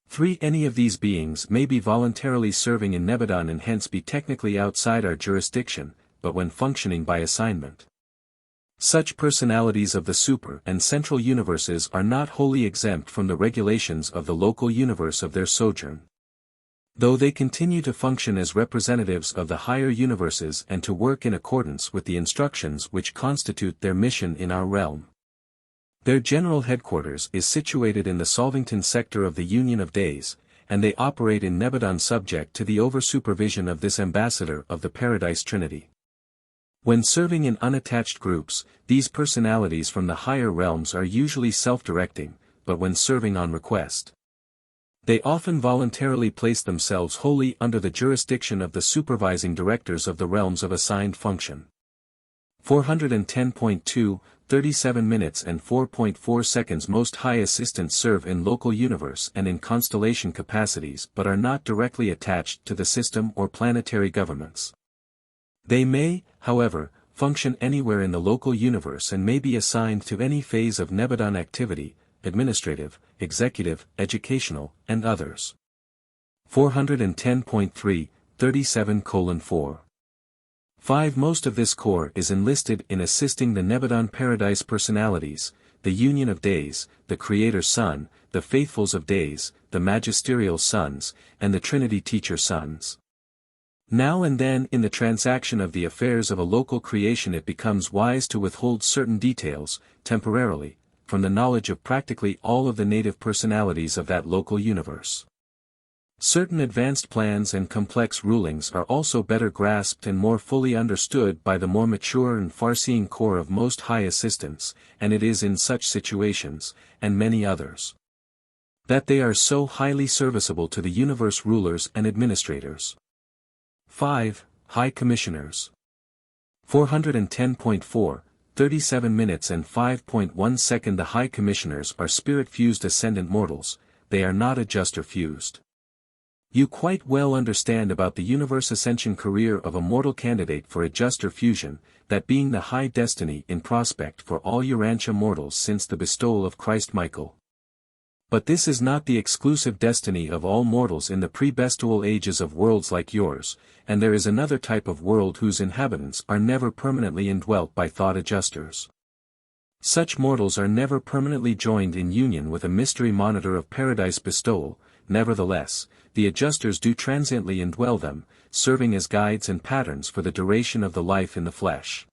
3. Any of these beings may be voluntarily serving in Nebadon and hence be technically outside our jurisdiction, but when functioning by assignment. Such personalities of the super and central universes are not wholly exempt from the regulations of the local universe of their sojourn. Though they continue to function as representatives of the higher universes and to work in accordance with the instructions which constitute their mission in our realm. Their general headquarters is situated in the Solvington sector of the Union of Days, and they operate in Nebadon subject to the over-supervision of this ambassador of the Paradise Trinity. When serving in unattached groups, these personalities from the higher realms are usually self-directing, but when serving on request, they often voluntarily place themselves wholly under the jurisdiction of the supervising directors of the realms of assigned function. 410.2, 37 minutes and 4.4 seconds. Most high assistants serve in local universe and in constellation capacities but are not directly attached to the system or planetary governments. They may, however, function anywhere in the local universe and may be assigned to any phase of Nebadon activity, administrative, executive, educational, and others. 410.3, 37:4. 5. Most of this corps is enlisted in assisting the Nebadon Paradise personalities, the Union of Days, the Creator Son, the Faithfuls of Days, the Magisterial Sons, and the Trinity Teacher Sons. Now and then in the transaction of the affairs of a local creation it becomes wise to withhold certain details, temporarily, from the knowledge of practically all of the native personalities of that local universe. Certain advanced plans and complex rulings are also better grasped and more fully understood by the more mature and far-seeing corps of most high assistants, and it is in such situations, and many others, that they are so highly serviceable to the universe rulers and administrators. 5. High Commissioners. 410.4, 37 minutes and 5.1 seconds. The High Commissioners are spirit-fused ascendant mortals, they are not adjuster-fused. You quite well understand about the universe ascension career of a mortal candidate for adjuster fusion, that being the high destiny in prospect for all Urantia mortals since the bestowal of Christ Michael. But this is not the exclusive destiny of all mortals in the pre-bestowal ages of worlds like yours, and there is another type of world whose inhabitants are never permanently indwelt by thought adjusters. Such mortals are never permanently joined in union with a mystery monitor of paradise bestowal. Nevertheless, the adjusters do transiently indwell them, serving as guides and patterns for the duration of the life in the flesh.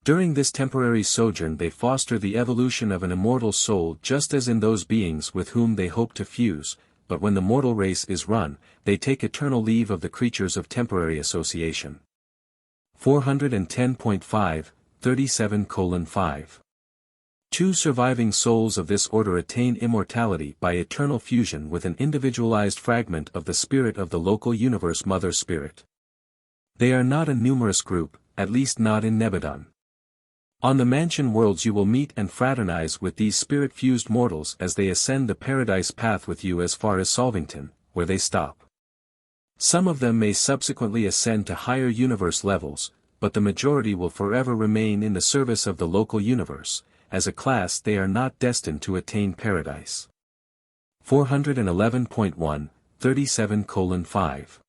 During this temporary sojourn they foster the evolution of an immortal soul just as in those beings with whom they hope to fuse, but when the mortal race is run, they take eternal leave of the creatures of temporary association. 410.5, 37:5. 2 surviving souls of this order attain immortality by eternal fusion with an individualized fragment of the spirit of the local universe Mother Spirit. They are not a numerous group, at least not in Nebadon. On the mansion worlds you will meet and fraternize with these spirit-fused mortals as they ascend the paradise path with you as far as Solvington, where they stop. Some of them may subsequently ascend to higher universe levels, but the majority will forever remain in the service of the local universe. As a class they are not destined to attain paradise. 411.1, 37:5.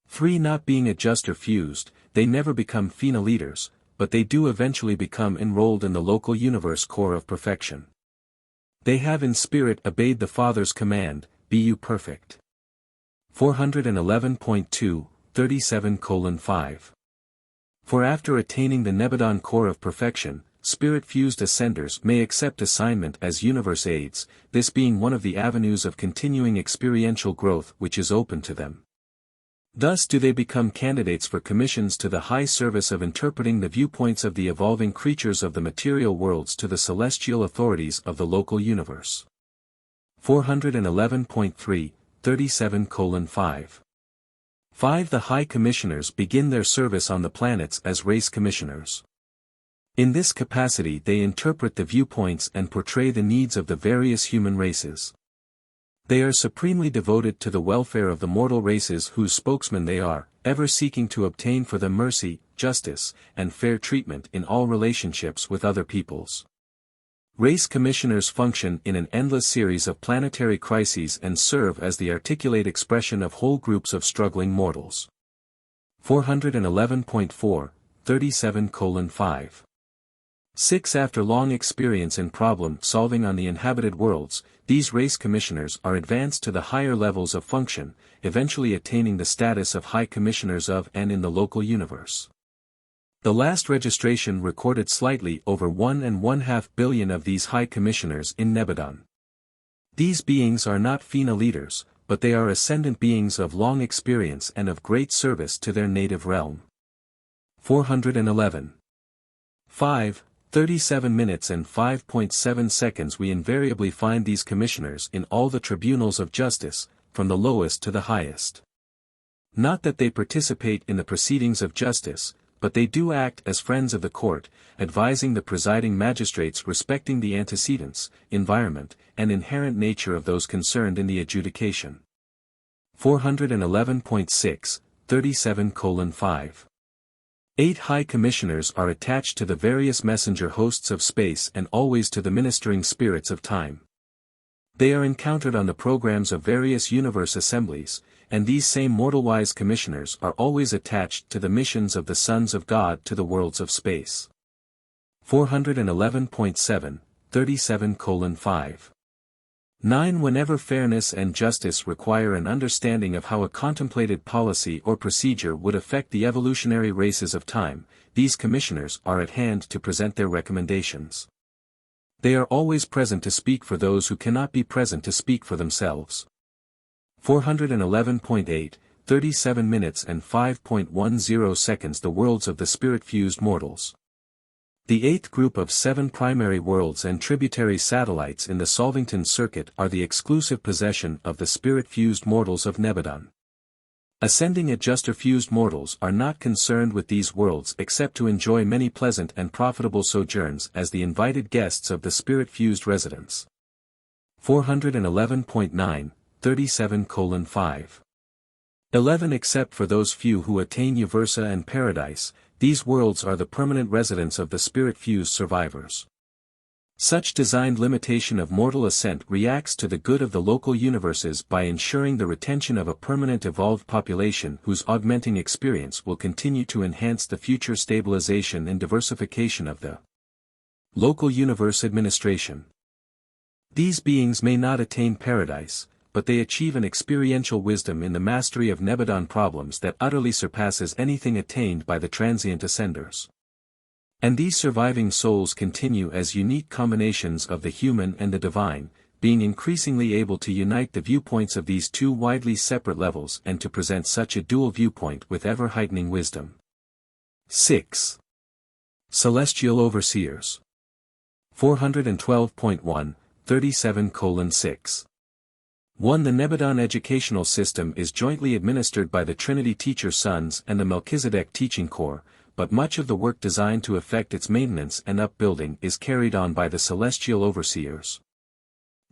3. Not being adjuster fused, they never become FINA leaders, but they do eventually become enrolled in the local universe corps of perfection. They have in spirit obeyed the Father's command, be you perfect. 411.2, 37:5. For after attaining the Nebadon corps of perfection, spirit-fused ascenders may accept assignment as universe aides, this being one of the avenues of continuing experiential growth which is open to them. Thus do they become candidates for commissions to the high service of interpreting the viewpoints of the evolving creatures of the material worlds to the celestial authorities of the local universe. 411.3, 37:5. 5. The High Commissioners begin their service on the planets as race commissioners. In this capacity they interpret the viewpoints and portray the needs of the various human races. They are supremely devoted to the welfare of the mortal races whose spokesmen they are, ever seeking to obtain for them mercy, justice, and fair treatment in all relationships with other peoples. Race commissioners function in an endless series of planetary crises and serve as the articulate expression of whole groups of struggling mortals. 411.4, 37:5. 6. After long experience in problem-solving on the inhabited worlds, these race commissioners are advanced to the higher levels of function, eventually attaining the status of High Commissioners of and in the local universe. The last registration recorded slightly over 1.5 billion of these High Commissioners in Nebadon. These beings are not Fina leaders, but they are ascendant beings of long experience and of great service to their native realm. 411. 5. 37 minutes and 5.7 seconds. We invariably find these commissioners in all the tribunals of justice, from the lowest to the highest. Not that they participate in the proceedings of justice, but they do act as friends of the court, advising the presiding magistrates respecting the antecedents, environment, and inherent nature of those concerned in the adjudication. 411.6, 37:5. 8 High Commissioners are attached to the various messenger hosts of space and always to the ministering spirits of time. They are encountered on the programs of various universe assemblies, and these same mortal-wise commissioners are always attached to the missions of the sons of God to the worlds of space. 411.7, 37:5. 9 Whenever fairness and justice require an understanding of how a contemplated policy or procedure would affect the evolutionary races of time, these commissioners are at hand to present their recommendations. They are always present to speak for those who cannot be present to speak for themselves. 411.8, 37 minutes and 5.10 seconds. The worlds of the spirit-fused mortals. The 8th group of 7 primary worlds and tributary satellites in the Solvington circuit are the exclusive possession of the spirit-fused mortals of Nebadon. Ascending adjuster-fused mortals are not concerned with these worlds except to enjoy many pleasant and profitable sojourns as the invited guests of the spirit-fused residents. 411.9, 37:5. 11 Except for those few who attain Uversa and Paradise, these worlds are the permanent residence of the spirit-fused survivors. Such designed limitation of mortal ascent reacts to the good of the local universes by ensuring the retention of a permanent evolved population whose augmenting experience will continue to enhance the future stabilization and diversification of the local universe administration. These beings may not attain paradise, but they achieve an experiential wisdom in the mastery of Nebadon problems that utterly surpasses anything attained by the transient ascenders. And these surviving souls continue as unique combinations of the human and the divine, being increasingly able to unite the viewpoints of these two widely separate levels and to present such a dual viewpoint with ever-heightening wisdom. 6. Celestial Overseers. 412.1, 37:6. 1. The Nebadon educational system is jointly administered by the Trinity Teacher Sons and the Melchizedek Teaching Corps, but much of the work designed to effect its maintenance and upbuilding is carried on by the Celestial Overseers.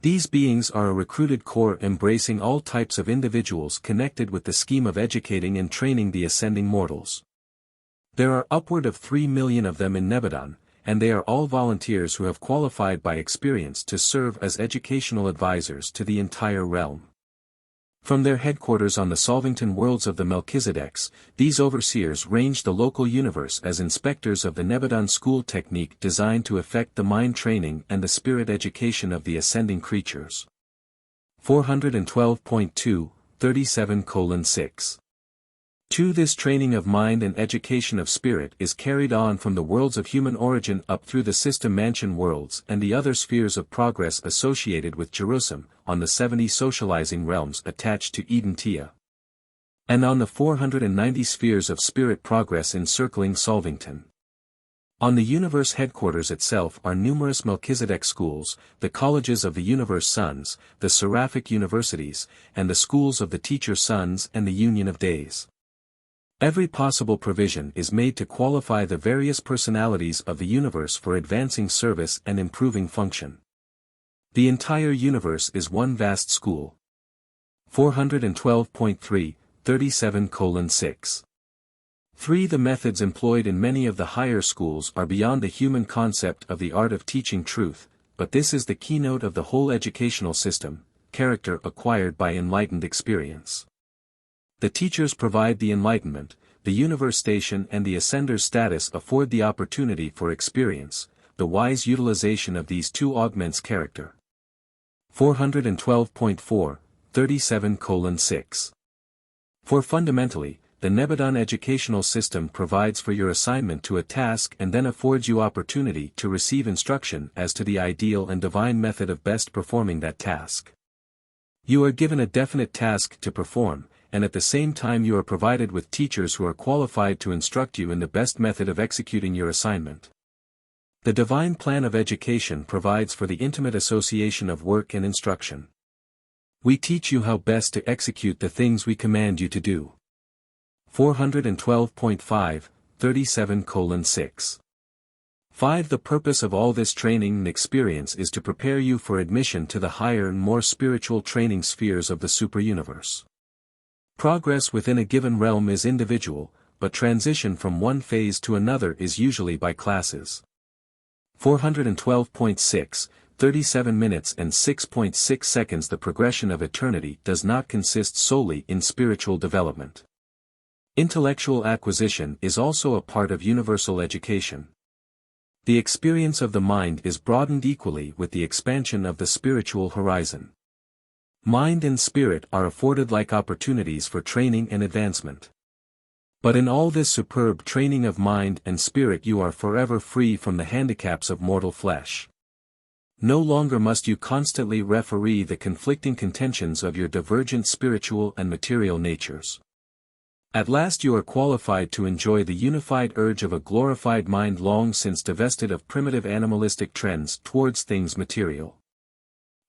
These beings are a recruited corps embracing all types of individuals connected with the scheme of educating and training the ascending mortals. There are upward of 3 million of them in Nebadon, and they are all volunteers who have qualified by experience to serve as educational advisors to the entire realm. From their headquarters on the Solvington worlds of the Melchizedeks, these overseers range the local universe as inspectors of the Nebadon school technique designed to effect the mind training and the spirit education of the ascending creatures. 412.2, 37:6. 2. This training of mind and education of spirit is carried on from the worlds of human origin up through the system mansion worlds and the other spheres of progress associated with Jerusalem, on the 70 socializing realms attached to Eden Tia. and on the 490 spheres of spirit progress encircling Solvington. On the universe headquarters itself are numerous Melchizedek schools, the colleges of the universe sons, the Seraphic universities, and the schools of the teacher sons and the union of days. Every possible provision is made to qualify the various personalities of the universe for advancing service and improving function. The entire universe is one vast school. 412.3, 37:6. 3. The methods employed in many of the higher schools are beyond the human concept of the art of teaching truth, but this is the keynote of the whole educational system, character acquired by enlightened experience. The teachers provide the enlightenment, the universe station and the ascender's status afford the opportunity for experience, the wise utilization of these two augments character. 412.4, 37:6. For fundamentally, the Nebadon educational system provides for your assignment to a task and then affords you opportunity to receive instruction as to the ideal and divine method of best performing that task. You are given a definite task to perform, and at the same time you are provided with teachers who are qualified to instruct you in the best method of executing your assignment. The divine plan of education provides for the intimate association of work and instruction. We teach you how best to execute the things we command you to do. 412.5, 37:6. 5. The purpose of all this training and experience is to prepare you for admission to the higher and more spiritual training spheres of the superuniverse. Progress within a given realm is individual, but transition from one phase to another is usually by classes. 412.6, 37 minutes and 6.6 seconds. The progression of eternity does not consist solely in spiritual development. Intellectual acquisition is also a part of universal education. The experience of the mind is broadened equally with the expansion of the spiritual horizon. Mind and spirit are afforded like opportunities for training and advancement. But in all this superb training of mind and spirit you are forever free from the handicaps of mortal flesh. No longer must you constantly referee the conflicting contentions of your divergent spiritual and material natures. At last you are qualified to enjoy the unified urge of a glorified mind long since divested of primitive animalistic trends towards things material.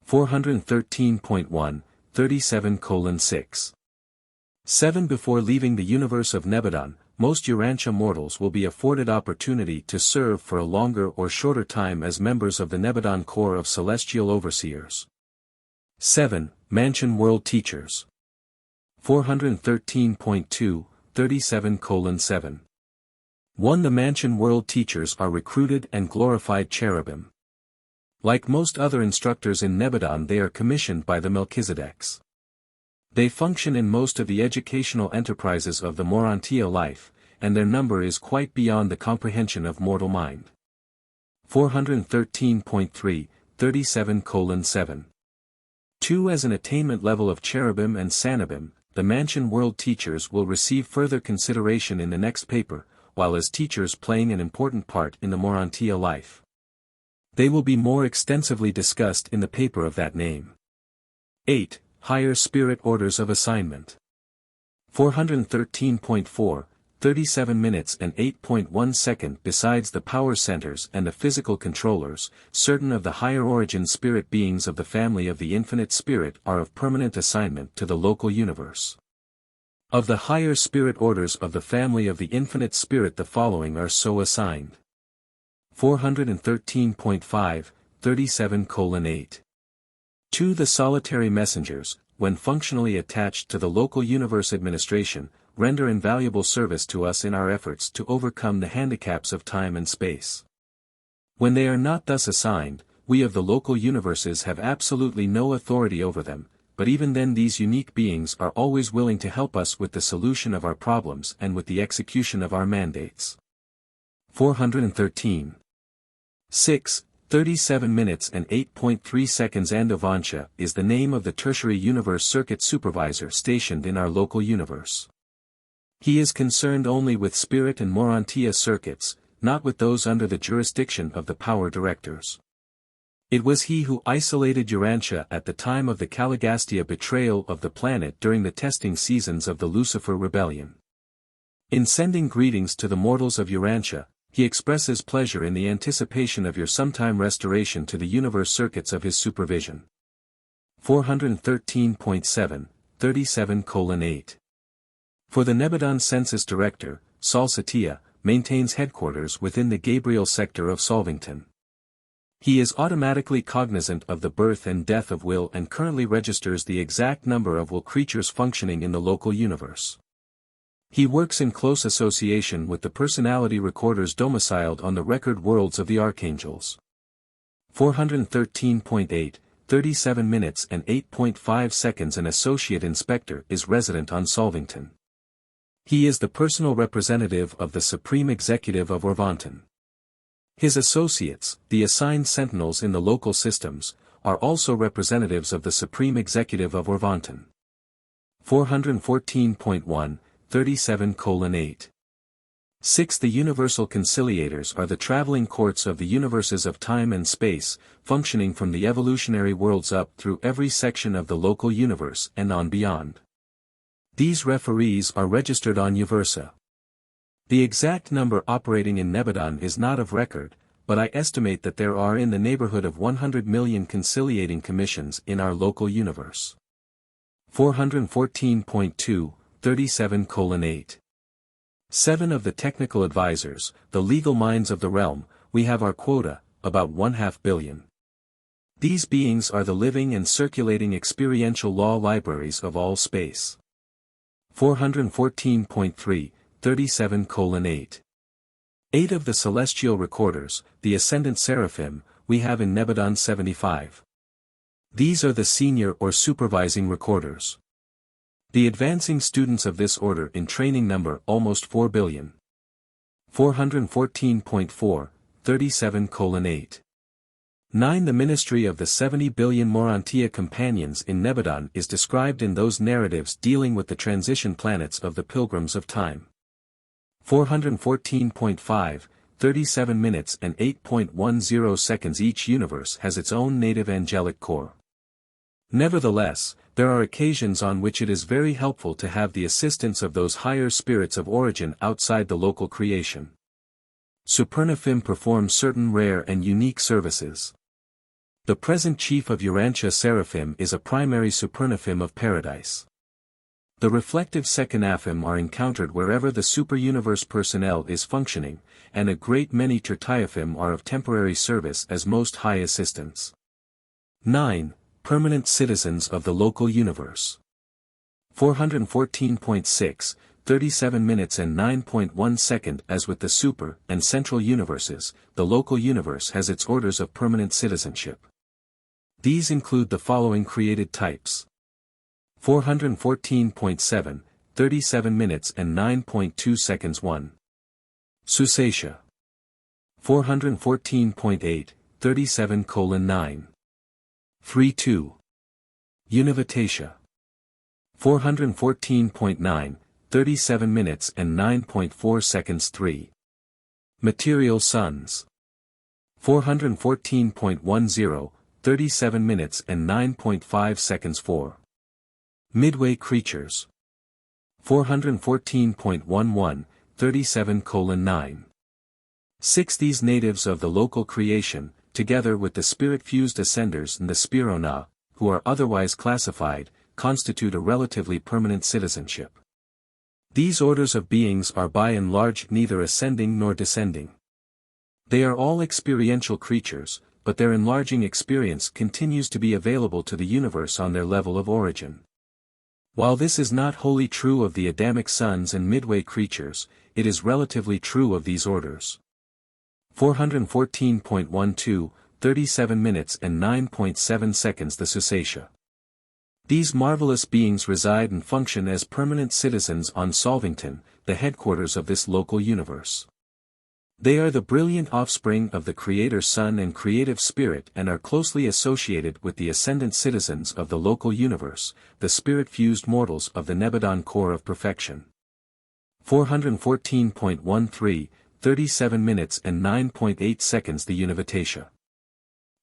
413.1, 37:6. 7. Before leaving the universe of Nebadon, most Urantia mortals will be afforded opportunity to serve for a longer or shorter time as members of the Nebadon Corps of Celestial Overseers. 7. Mansion World Teachers. 413.2, 37:7. 1. The Mansion World Teachers are recruited and glorified cherubim. Like most other instructors in Nebadon, they are commissioned by the Melchizedeks. They function in most of the educational enterprises of the Urantia life, and their number is quite beyond the comprehension of mortal mind. 413.3, 37:7. 2. As an attainment level of cherubim and sanabim, the Mansion World Teachers will receive further consideration in the next paper, while as teachers playing an important part in the Urantia life. They will be more extensively discussed in the paper of that name. 8. Higher Spirit Orders of Assignment. 413.4, 37 minutes and 8.1 seconds. Besides the power centers and the physical controllers, certain of the higher origin spirit beings of the family of the infinite spirit are of permanent assignment to the local universe. Of the higher spirit orders of the family of the infinite spirit the following are so assigned. 413.5, 37:8. 2. The solitary messengers, when functionally attached to the local universe administration, render invaluable service to us in our efforts to overcome the handicaps of time and space. When they are not thus assigned, we of the local universes have absolutely no authority over them, but even then these unique beings are always willing to help us with the solution of our problems and with the execution of our mandates. 413. 6. 37 minutes and 8.3 seconds. Urantia is the name of the tertiary universe circuit supervisor stationed in our local universe. He is concerned only with spirit and Urantia circuits, not with those under the jurisdiction of the power directors. It was he who isolated Urantia at the time of the Caligastia betrayal of the planet during the testing seasons of the Lucifer Rebellion. In sending greetings to the mortals of Urantia, he expresses pleasure in the anticipation of your sometime restoration to the universe circuits of his supervision. 413.7, 37:8. For the Nebadon Census Director, Saul Satia, maintains headquarters within the Gabriel sector of Solvington. He is automatically cognizant of the birth and death of will and currently registers the exact number of will creatures functioning in the local universe. He works in close association with the personality recorders domiciled on the record worlds of the archangels. 413.8, 37 minutes and 8.5 seconds. An associate inspector is resident on Solvington. He is the personal representative of the Supreme Executive of Orvanton. His associates, the assigned sentinels in the local systems, are also representatives of the Supreme Executive of Orvanton. 414.1, 37:8. 6. The Universal Conciliators are the traveling courts of the universes of time and space, functioning from the evolutionary worlds up through every section of the local universe and on beyond. These referees are registered on Uversa. The exact number operating in Nebadon is not of record, but I estimate that there are in the neighborhood of 100 million conciliating commissions in our local universe. 414.2, 37:8. 7. Of the technical advisors, the legal minds of the realm, we have our quota, about 1/2 billion. These beings are the living and circulating experiential law libraries of all space. 414.3, 37:8. 8. Of the celestial recorders, the ascendant seraphim, we have in Nebadon 75. These are the senior or supervising recorders. The advancing students of this order in training number almost 4 billion. 414.4, 37:8. 9. The ministry of the 70 billion Urantia companions in Nebadon is described in those narratives dealing with the transition planets of the pilgrims of time. 414.5, 37 minutes and 8.10 seconds. Each universe has its own native angelic core. Nevertheless, there are occasions on which it is very helpful to have the assistance of those higher spirits of origin outside the local creation. Supernaphim performs certain rare and unique services. The present chief of Urantia Seraphim is a primary supernaphim of paradise. The reflective secanaphim are encountered wherever the superuniverse personnel is functioning, and a great many tertiaphim are of temporary service as most high assistants. 9. Permanent citizens of the local universe. 414.6, 37 minutes and 9.1 seconds. As with the super and central universes, the local universe has its orders of permanent citizenship. These include the following created types. 414.7, 37 minutes and 9.2 seconds. 1. Susatia. 414.8, 37:9. 3-2. Univitatia. 414.9, 37 minutes and 9.4 seconds. 3. Material Sons. 414.10, 37 minutes and 9.5 seconds. 4. Midway Creatures. 414.11, 37:9. 6. These natives of the local creation, together with the spirit-fused ascenders and the Spirona, who are otherwise classified, constitute a relatively permanent citizenship. These orders of beings are by and large neither ascending nor descending. They are all experiential creatures, but their enlarging experience continues to be available to the universe on their level of origin. While this is not wholly true of the Adamic sons and midway creatures, it is relatively true of these orders. 414.12, 37 minutes and 9.7 seconds. The Susatia. These marvelous beings reside and function as permanent citizens on Solvington, the headquarters of this local universe. They are the brilliant offspring of the Creator Son and Creative Spirit and are closely associated with the ascendant citizens of the local universe, the spirit-fused mortals of the Nebadon core of perfection. 414.13, 37 minutes and 9.8 seconds. The Univitatia.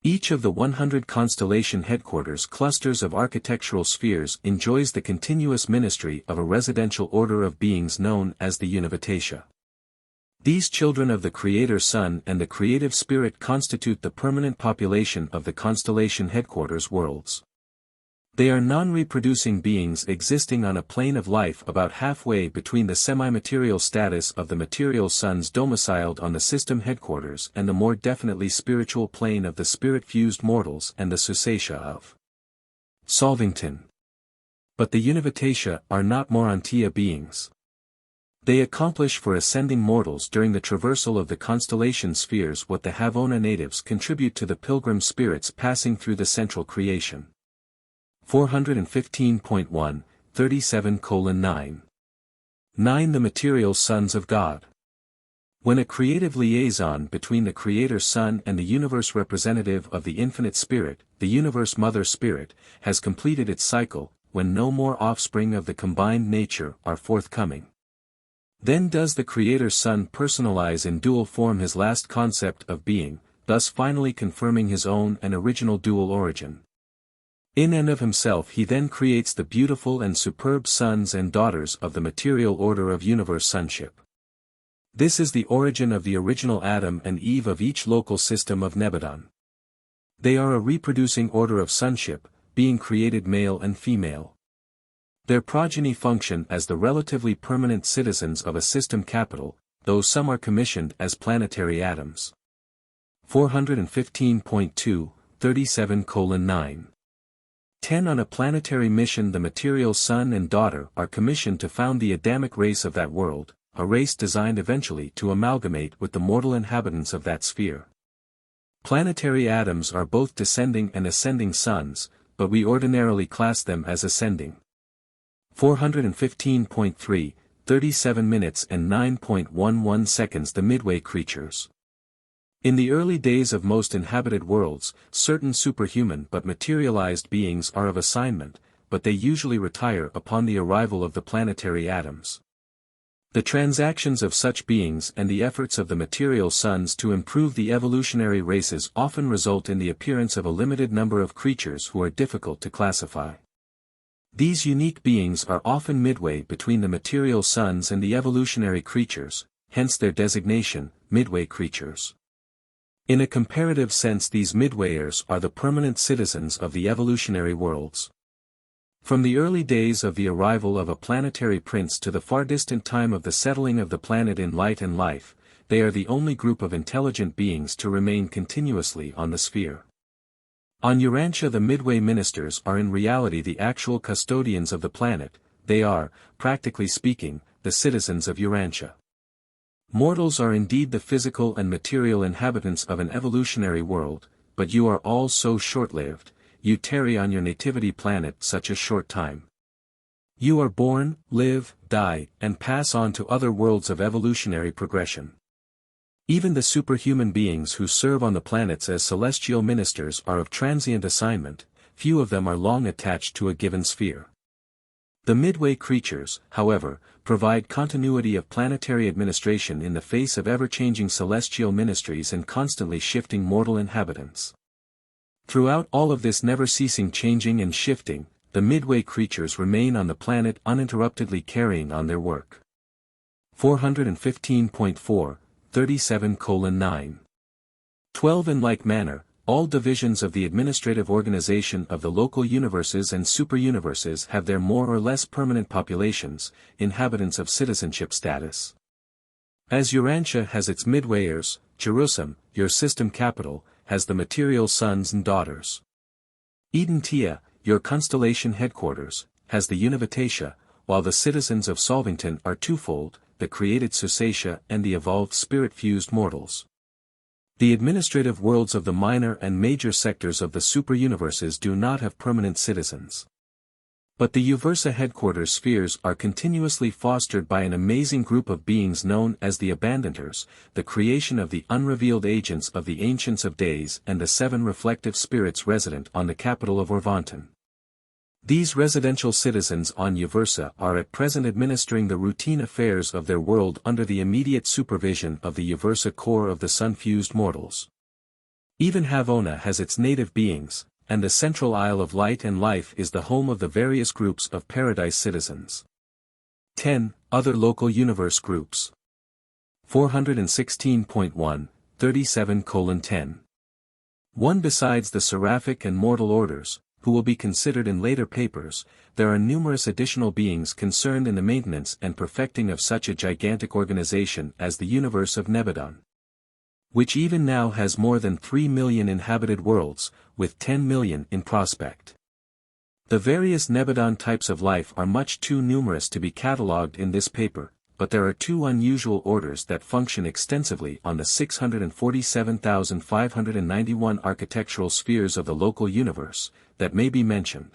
Each of the 100 constellation headquarters clusters of architectural spheres enjoys the continuous ministry of a residential order of beings known as the Urantia. These children of the Creator Sun and the Creative Spirit constitute the permanent population of the constellation headquarters worlds. They are non-reproducing beings existing on a plane of life about halfway between the semi-material status of the material suns domiciled on the system headquarters and the more definitely spiritual plane of the spirit-fused mortals and the Susatia of Solvington. But the Urantia are not Urantia beings. They accomplish for ascending mortals during the traversal of the constellation spheres what the Havona natives contribute to the pilgrim spirits passing through the central creation. 415.1, 37:9. 9. The material sons of God. When a creative liaison between the Creator Sun and the universe representative of the Infinite Spirit, the Universe Mother Spirit, has completed its cycle, when no more offspring of the combined nature are forthcoming, then does the Creator Sun personalize in dual form his last concept of being, thus finally confirming his own and original dual origin. In and of himself he then creates the beautiful and superb sons and daughters of the material order of universe sonship. This is the origin of the original Adam and Eve of each local system of Nebadon. They are a reproducing order of sonship, being created male and female. Their progeny function as the relatively permanent citizens of a system capital, though some are commissioned as planetary atoms. 415.2, 37:9. 10. On a planetary mission the material son and daughter are commissioned to found the Adamic race of that world, a race designed eventually to amalgamate with the mortal inhabitants of that sphere. Planetary atoms are both descending and ascending sons, but we ordinarily class them as ascending. 415.3, 37 minutes and 9.11 seconds. The midway creatures. In the early days of most inhabited worlds, certain superhuman but materialized beings are of assignment, but they usually retire upon the arrival of the planetary atoms. The transactions of such beings and the efforts of the material sons to improve the evolutionary races often result in the appearance of a limited number of creatures who are difficult to classify. These unique beings are often midway between the material sons and the evolutionary creatures, hence their designation, midway creatures. In a comparative sense these midwayers are the permanent citizens of the evolutionary worlds. From the early days of the arrival of a planetary prince to the far distant time of the settling of the planet in light and life, they are the only group of intelligent beings to remain continuously on the sphere. On Urantia the midway ministers are in reality the actual custodians of the planet, they are, practically speaking, the citizens of Urantia. Mortals are indeed the physical and material inhabitants of an evolutionary world, but you are all so short-lived, you tarry on your nativity planet such a short time. You are born, live, die, and pass on to other worlds of evolutionary progression. Even the superhuman beings who serve on the planets as celestial ministers are of transient assignment, few of them are long attached to a given sphere. The midway creatures, however, provide continuity of planetary administration in the face of ever-changing celestial ministries and constantly shifting mortal inhabitants. Throughout all of this never-ceasing changing and shifting, the midway creatures remain on the planet uninterruptedly carrying on their work. 415.4, 37:9. 12. In like manner, all divisions of the administrative organization of the local universes and superuniverses have their more or less permanent populations, inhabitants of citizenship status. As Urantia has its midwayers, Jerusalem, your system capital, has the material sons and daughters. Urantia, your constellation headquarters, has the Urantia, while the citizens of Solvington are twofold, the created Susatia and the evolved spirit-fused mortals. The administrative worlds of the minor and major sectors of the superuniverses do not have permanent citizens. But the Uversa headquarters spheres are continuously fostered by an amazing group of beings known as the Abandoners, the creation of the unrevealed agents of the Ancients of Days and the 7 reflective spirits resident on the capital of Orvanton. These residential citizens on Uversa are at present administering the routine affairs of their world under the immediate supervision of the Uversa core of the sun-fused mortals. Even Havona has its native beings, and the central Isle of Light and Life is the home of the various groups of Paradise citizens. 10. Other local universe groups. 416.1, 37:10. 1. Besides the Seraphic and mortal orders, who will be considered in later papers, there are numerous additional beings concerned in the maintenance and perfecting of such a gigantic organization as the universe of Nebadon, which even now has more than 3 million inhabited worlds, with 10 million in prospect. The various Nebadon types of life are much too numerous to be catalogued in this paper, but there are two unusual orders that function extensively on the 647,591 architectural spheres of the local universe, that may be mentioned.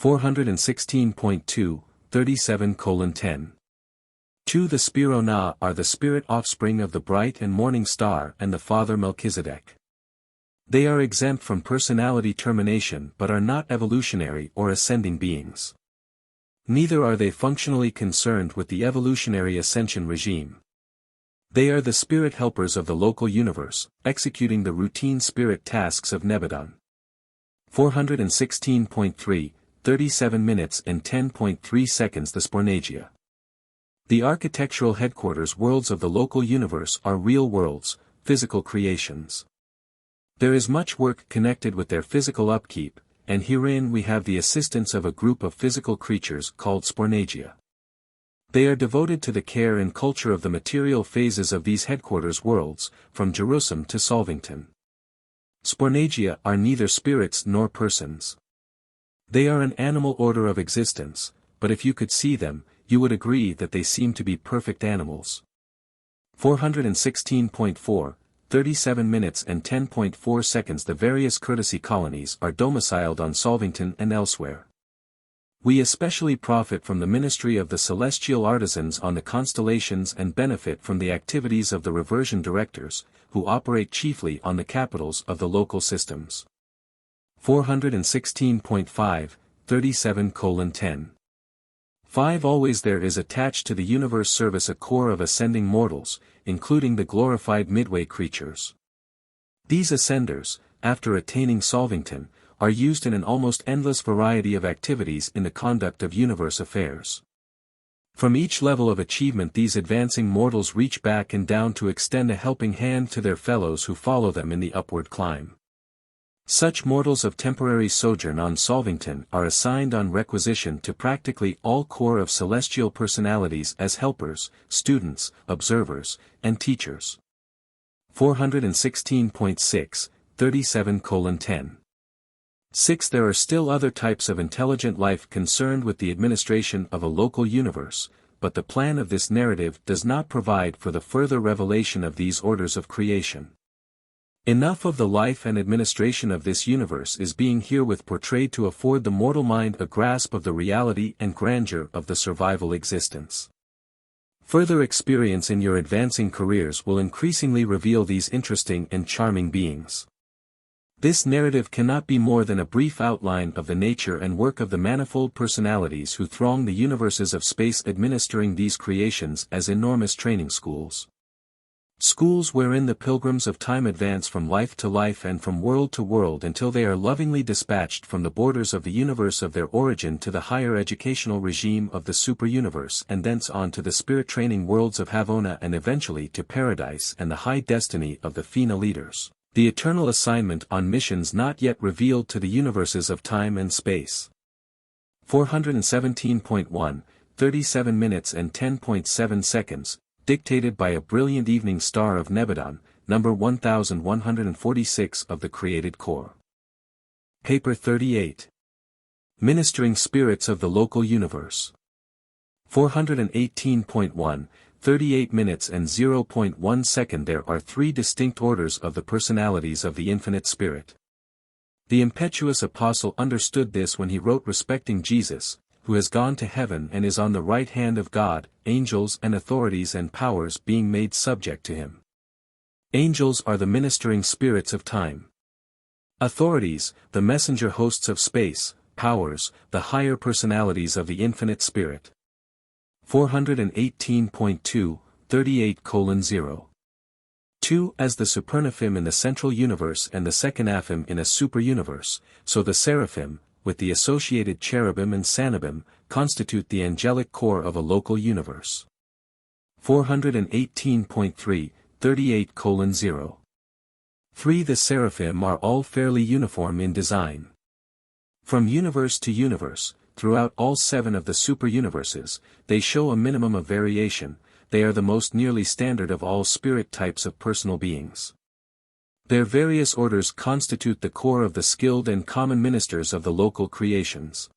416.2, 37:10. 2. The Spirona are the spirit offspring of the bright and morning star and the father Melchizedek. They are exempt from personality termination but are not evolutionary or ascending beings. Neither are they functionally concerned with the evolutionary ascension regime. They are the spirit helpers of the local universe, executing the routine spirit tasks of Nebadon. 416.3, 37 minutes and 10.3 seconds. The Spornagia. The architectural headquarters worlds of the local universe are real worlds, physical creations. There is much work connected with their physical upkeep, and herein we have the assistance of a group of physical creatures called Spornagia. They are devoted to the care and culture of the material phases of these headquarters worlds, from Jerusalem to Solvington. Spornagia are neither spirits nor persons. They are an animal order of existence, but if you could see them, you would agree that they seem to be perfect animals. 416.4, 37 minutes and 10.4 seconds. The various courtesy colonies are domiciled on Solvington and elsewhere. We especially profit from the ministry of the celestial artisans on the constellations and benefit from the activities of the reversion directors, who operate chiefly on the capitals of the local systems. 416.5, 37:10. 5. Always there is attached to the universe service a corps of ascending mortals, including the glorified midway creatures. These ascenders, after attaining Solvington, are used in an almost endless variety of activities in the conduct of universe affairs. From each level of achievement these advancing mortals reach back and down to extend a helping hand to their fellows who follow them in the upward climb. Such mortals of temporary sojourn on Solvington are assigned on requisition to practically all corps of celestial personalities as helpers, students, observers, and teachers. 416.6, 37:10. 6. There are still other types of intelligent life concerned with the administration of a local universe, but the plan of this narrative does not provide for the further revelation of these orders of creation. Enough of the life and administration of this universe is being herewith portrayed to afford the mortal mind a grasp of the reality and grandeur of the survival existence. Further experience in your advancing careers will increasingly reveal these interesting and charming beings. This narrative cannot be more than a brief outline of the nature and work of the manifold personalities who throng the universes of space, administering these creations as enormous training schools. Schools wherein the pilgrims of time advance from life to life and from world to world until they are lovingly dispatched from the borders of the universe of their origin to the higher educational regime of the superuniverse and thence on to the spirit training worlds of Havona and eventually to paradise and the high destiny of the Fena leaders, the eternal assignment on missions not yet revealed to the universes of time and space. 417.1, 37 minutes and 10.7 seconds. Dictated by a brilliant evening star of Nebadon, number 1146 of the created core. Paper 38. Ministering Spirits of the Local Universe. 418.1, 38 minutes and 0.1 second. There are three distinct orders of the personalities of the infinite spirit. The impetuous apostle understood this when he wrote respecting Jesus, who has gone to heaven and is on the right hand of God, angels and authorities and powers being made subject to him. Angels are the ministering spirits of time. Authorities, the messenger hosts of space, powers, the higher personalities of the infinite spirit. 418.2, 38:0. 2. As the supernaphim in the central universe and the secondaphim in a superuniverse, so the seraphim, with the associated cherubim and sanibim, constitute the angelic core of a local universe. 418.3, 38:0. 3. The seraphim are all fairly uniform in design. From universe to universe, throughout all 7 of the superuniverses, they show a minimum of variation. They are the most nearly standard of all spirit types of personal beings. Their various orders constitute the core of the skilled and common ministers of the local creations.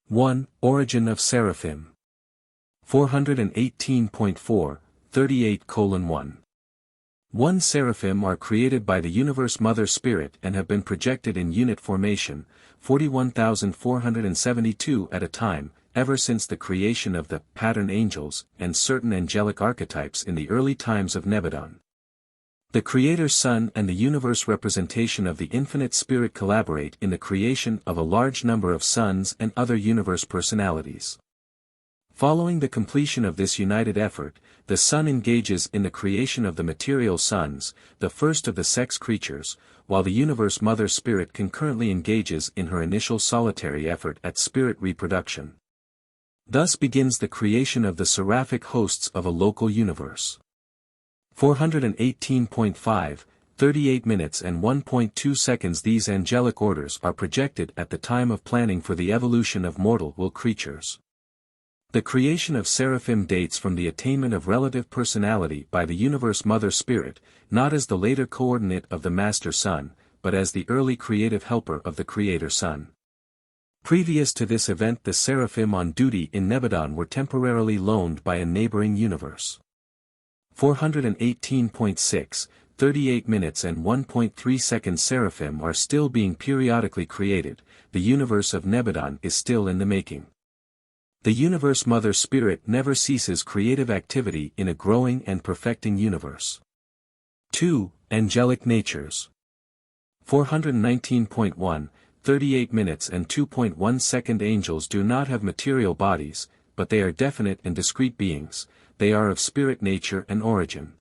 1. Origin of Seraphim. 418.4, 38:1. 1. Seraphim are created by the Universe Mother Spirit and have been projected in unit formation, 41,472 at a time, ever since the creation of the pattern angels and certain angelic archetypes in the early times of Nebadon. The Creator's Son and the universe representation of the Infinite Spirit collaborate in the creation of a large number of sons and other universe personalities. Following the completion of this united effort, the Son engages in the creation of the material sons, the first of the sex creatures, while the Universe Mother Spirit concurrently engages in her initial solitary effort at spirit reproduction. Thus begins the creation of the seraphic hosts of a local universe. 418.5, 38 minutes and 1.2 seconds. These angelic orders are projected at the time of planning for the evolution of mortal will creatures. The creation of seraphim dates from the attainment of relative personality by the Universe Mother Spirit, not as the later coordinate of the Master Son, but as the early creative helper of the Creator Son. Previous to this event, the seraphim on duty in Nebadon were temporarily loaned by a neighboring universe. 418.6, 38 minutes and 1.3 seconds. Seraphim are still being periodically created. The universe of Nebadon is still in the making. The Universe Mother Spirit never ceases creative activity in a growing and perfecting universe. 2. Angelic Natures. 419.1, 38 minutes and 2.1 second. Angels do not have material bodies, but they are definite and discrete beings. They are of spirit nature and origin.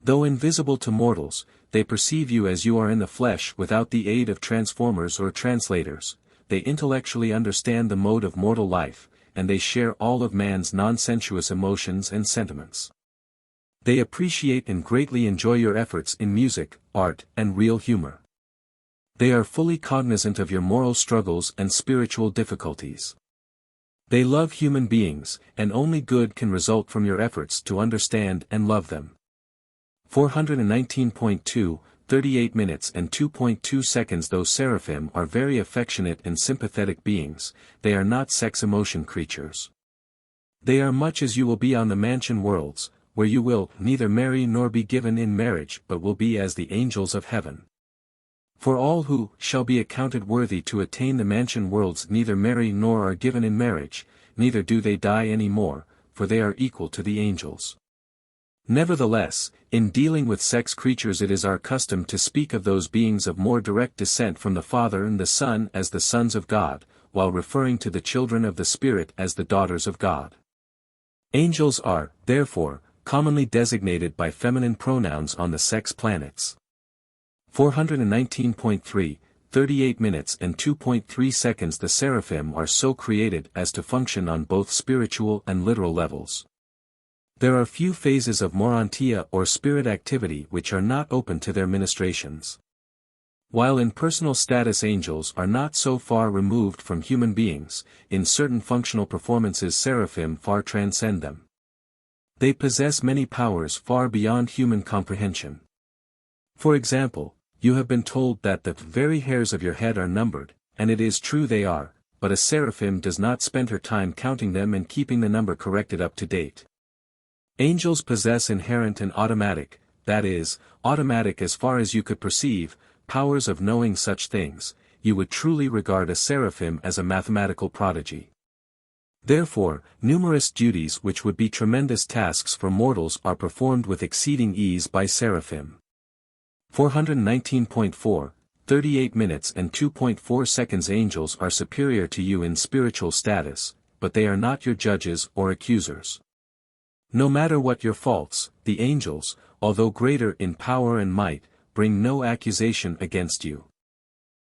Though invisible to mortals, they perceive you as you are in the flesh without the aid of transformers or translators. They intellectually understand the mode of mortal life, and they share all of man's non-sensuous emotions and sentiments. They appreciate and greatly enjoy your efforts in music, art, and real humor. They are fully cognizant of your moral struggles and spiritual difficulties. They love human beings, and only good can result from your efforts to understand and love them. 419.2, 38 minutes and 2.2 seconds. Those seraphim are very affectionate and sympathetic beings. They are not sex-emotion creatures. They are much as you will be on the mansion worlds, where you will neither marry nor be given in marriage but will be as the angels of heaven. For all who shall be accounted worthy to attain the mansion worlds neither marry nor are given in marriage, neither do they die any more, for they are equal to the angels. Nevertheless, in dealing with sex creatures it is our custom to speak of those beings of more direct descent from the Father and the Son as the sons of God, while referring to the children of the Spirit as the daughters of God. Angels are, therefore, commonly designated by feminine pronouns on the sex planets. 419.3, 38 minutes and 2.3 seconds. The seraphim are so created as to function on both spiritual and literal levels. There are few phases of Urantia or spirit activity which are not open to their ministrations. While in personal status angels are not so far removed from human beings, in certain functional performances seraphim far transcend them. They possess many powers far beyond human comprehension. For example, you have been told that the very hairs of your head are numbered, and it is true they are, but a seraphim does not spend her time counting them and keeping the number corrected up to date. Angels possess inherent and automatic, that is, automatic as far as you could perceive, powers of knowing such things. You would truly regard a seraphim as a mathematical prodigy. Therefore, numerous duties which would be tremendous tasks for mortals are performed with exceeding ease by seraphim. 419.4, 38 minutes and 2.4 seconds. Angels are superior to you in spiritual status, but they are not your judges or accusers. No matter what your faults, the angels, although greater in power and might, bring no accusation against you.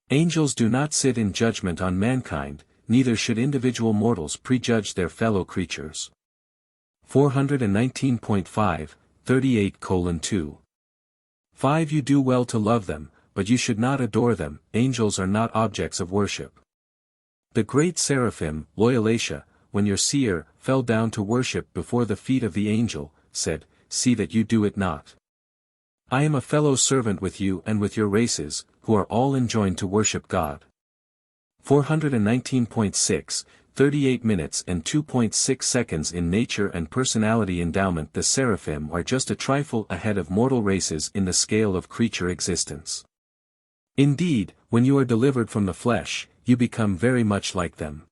Angels do not sit in judgment on mankind, neither should individual mortals prejudge their fellow creatures. 419.5, 38:2. 5. You do well to love them, but you should not adore them. Angels are not objects of worship. The great seraphim, Loyalatia, when your seer fell down to worship before the feet of the angel, said, "See that you do it not. I am a fellow servant with you and with your races, who are all enjoined to worship God." 419.6, 38 minutes and 2.6 seconds. In nature and personality endowment, the seraphim are just a trifle ahead of mortal races in the scale of creature existence. Indeed, when you are delivered from the flesh, you become very much like them.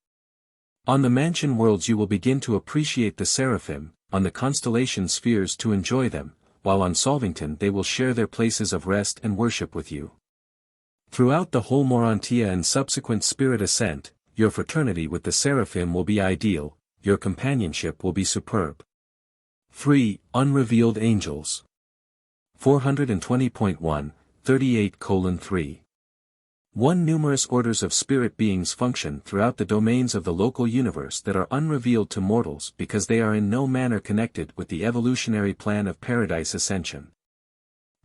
On the mansion worlds you will begin to appreciate the seraphim, on the constellation spheres to enjoy them, while on Solvington they will share their places of rest and worship with you. Throughout the whole Urantia and subsequent spirit ascent, your fraternity with the seraphim will be ideal, your companionship will be superb. 3. Unrevealed angels. 420.1, 38:3. 1. Numerous orders of spirit beings function throughout the domains of the local universe that are unrevealed to mortals because they are in no manner connected with the evolutionary plan of paradise ascension.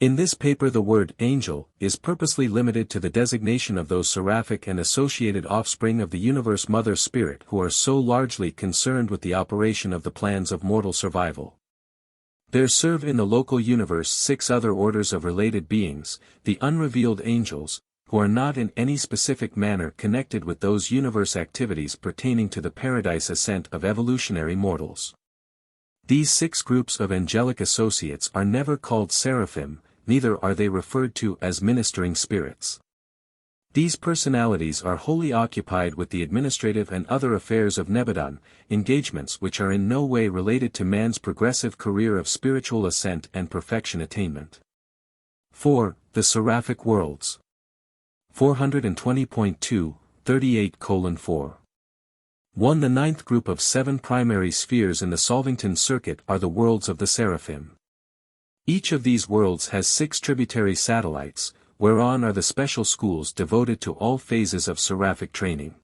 In this paper the word angel is purposely limited to the designation of those seraphic and associated offspring of the universe mother spirit who are so largely concerned with the operation of the plans of mortal survival. There serve in the local universe 6 other orders of related beings, the unrevealed angels, who are not in any specific manner connected with those universe activities pertaining to the paradise ascent of evolutionary mortals. These 6 groups of angelic associates are never called seraphim, neither are they referred to as ministering spirits. These personalities are wholly occupied with the administrative and other affairs of Nebadon, engagements which are in no way related to man's progressive career of spiritual ascent and perfection attainment. 4. The Seraphic Worlds. 420.2, 38:4. 1. The 9th group of 7 primary spheres in the Solvington circuit are the worlds of the seraphim. Each of these worlds has 6 tributary satellites, whereon are the special schools devoted to all phases of seraphic training.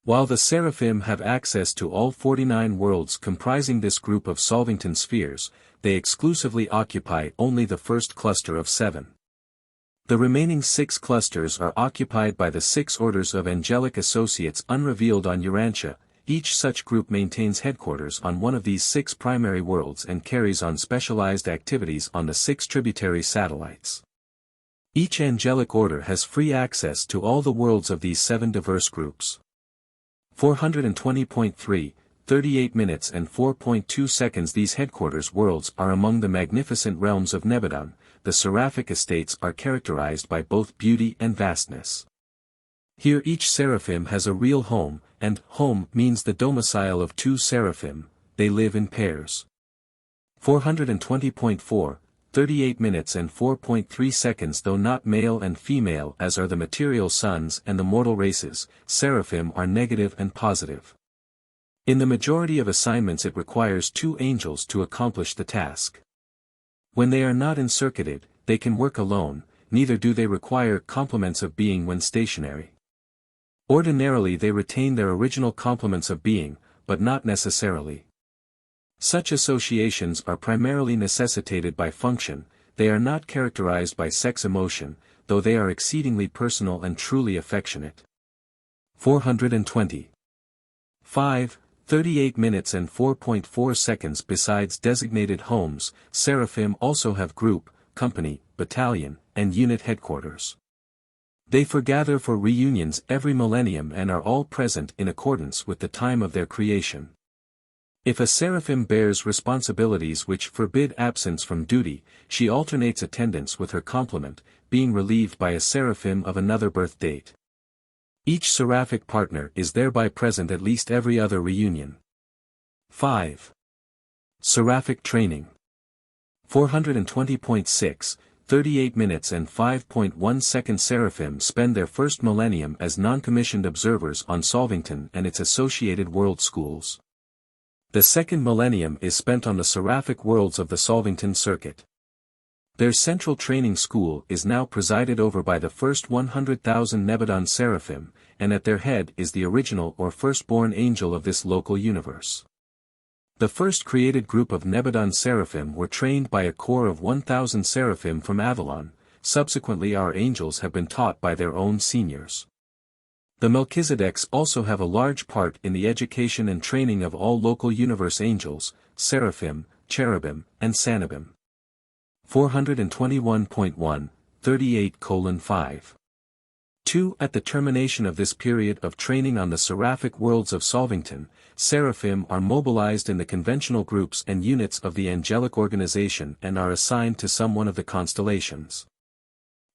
While the seraphim have access to all 49 worlds comprising this group of Solvington spheres, they exclusively occupy only the first cluster of 7. The remaining 6 clusters are occupied by the 6 orders of angelic associates unrevealed on Urantia. Each such group maintains headquarters on one of these 6 primary worlds and carries on specialized activities on the 6 tributary satellites. Each angelic order has free access to all the worlds of these 7 diverse groups. 420.3, 38 minutes and 4.2 seconds. These headquarters worlds are among the magnificent realms of Nebadon. The seraphic estates are characterized by both beauty and vastness. Here each seraphim has a real home, and home means the domicile of 2 seraphim. They live in pairs. 420.4, 38 minutes and 4.3 seconds. Though not male and female as are the material sons and the mortal races, seraphim are negative and positive. In the majority of assignments it requires 2 angels to accomplish the task. When they are not encircuited, they can work alone, neither do they require complements of being when stationary. Ordinarily they retain their original complements of being, but not necessarily. Such associations are primarily necessitated by function, they are not characterized by sex emotion, though they are exceedingly personal and truly affectionate. 420. 5. 38 minutes and 4.4 seconds. Besides designated homes, seraphim also have group, company, battalion, and unit headquarters. They foregather for reunions every millennium and are all present in accordance with the time of their creation. If a seraphim bears responsibilities which forbid absence from duty, she alternates attendance with her complement, being relieved by a seraphim of another birth date. Each seraphic partner is thereby present at least every other reunion. 5. Seraphic Training. 420.6, 38 minutes and 5.1 seconds. Seraphim spend their first millennium as non-commissioned observers on Solvington and its associated world schools. The second millennium is spent on the Seraphic worlds of the Solvington circuit. Their central training school is now presided over by the first 100,000 Nebadon Seraphim, and at their head is the original or firstborn angel of this local universe. The first created group of Nebadon Seraphim were trained by a corps of 1,000 Seraphim from Avalon. Subsequently our angels have been taught by their own seniors. The Melchizedeks also have a large part in the education and training of all local universe angels, Seraphim, Cherubim, and Sanibim. 421.1, 38:5. 2. At the termination of this period of training on the Seraphic worlds of Solvington, Seraphim are mobilized in the conventional groups and units of the angelic organization and are assigned to some one of the constellations.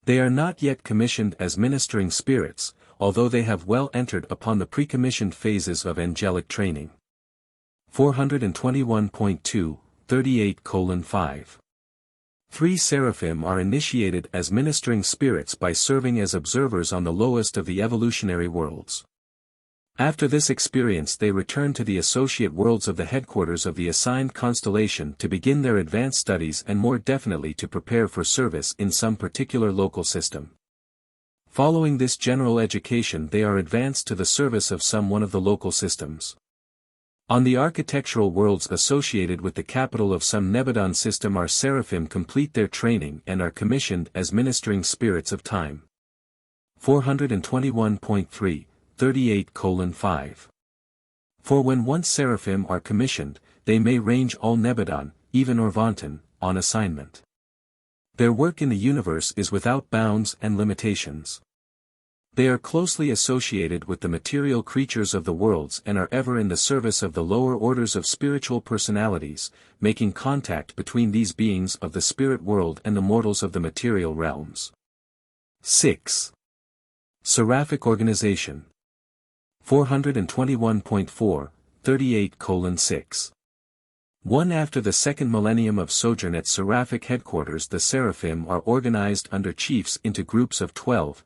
They are not yet commissioned as ministering spirits, although they have well entered upon the pre-commissioned phases of angelic training. 421.2, 38:5. 3. Seraphim are initiated as ministering spirits by serving as observers on the lowest of the evolutionary worlds. After this experience they return to the associate worlds of the headquarters of the assigned constellation to begin their advanced studies and more definitely to prepare for service in some particular local system. Following this general education they are advanced to the service of some one of the local systems. On the architectural worlds associated with the capital of some Nebadon system our Seraphim complete their training and are commissioned as ministering spirits of time. 421.3, 38:5. For when once Seraphim are commissioned, they may range all Nebadon, even Orvanton, on assignment. Their work in the universe is without bounds and limitations. They are closely associated with the material creatures of the worlds and are ever in the service of the lower orders of spiritual personalities, making contact between these beings of the spirit world and the mortals of the material realms. 6. Seraphic Organization. 421.4, 38:6. 1. After the second millennium of sojourn at Seraphic headquarters the Seraphim are organized under chiefs into groups of 12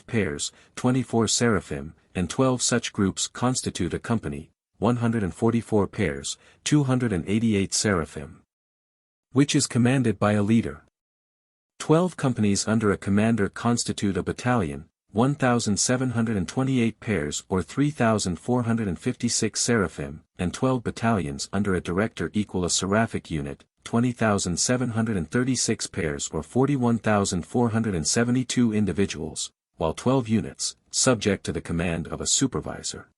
pairs, 24 Seraphim, and 12 such groups constitute a company, 144 pairs, 288 Seraphim. Which is commanded by a leader. 12 companies under a commander constitute a battalion, 1,728 pairs or 3,456 Seraphim, and 12 battalions under a director equal a Seraphic unit, 20,736 pairs or 41,472 individuals, while 12 units, subject to the command of a supervisor,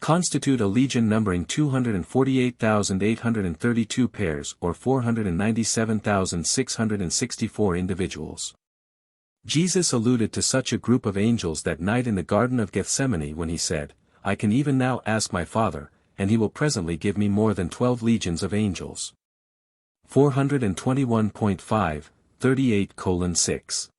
constitute a legion numbering 248,832 pairs or 497,664 individuals. Jesus alluded to such a group of angels that night in the Garden of Gethsemane when he said, "I can even now ask my Father, and he will presently give me more than 12 legions of angels." 421.5, 38:6.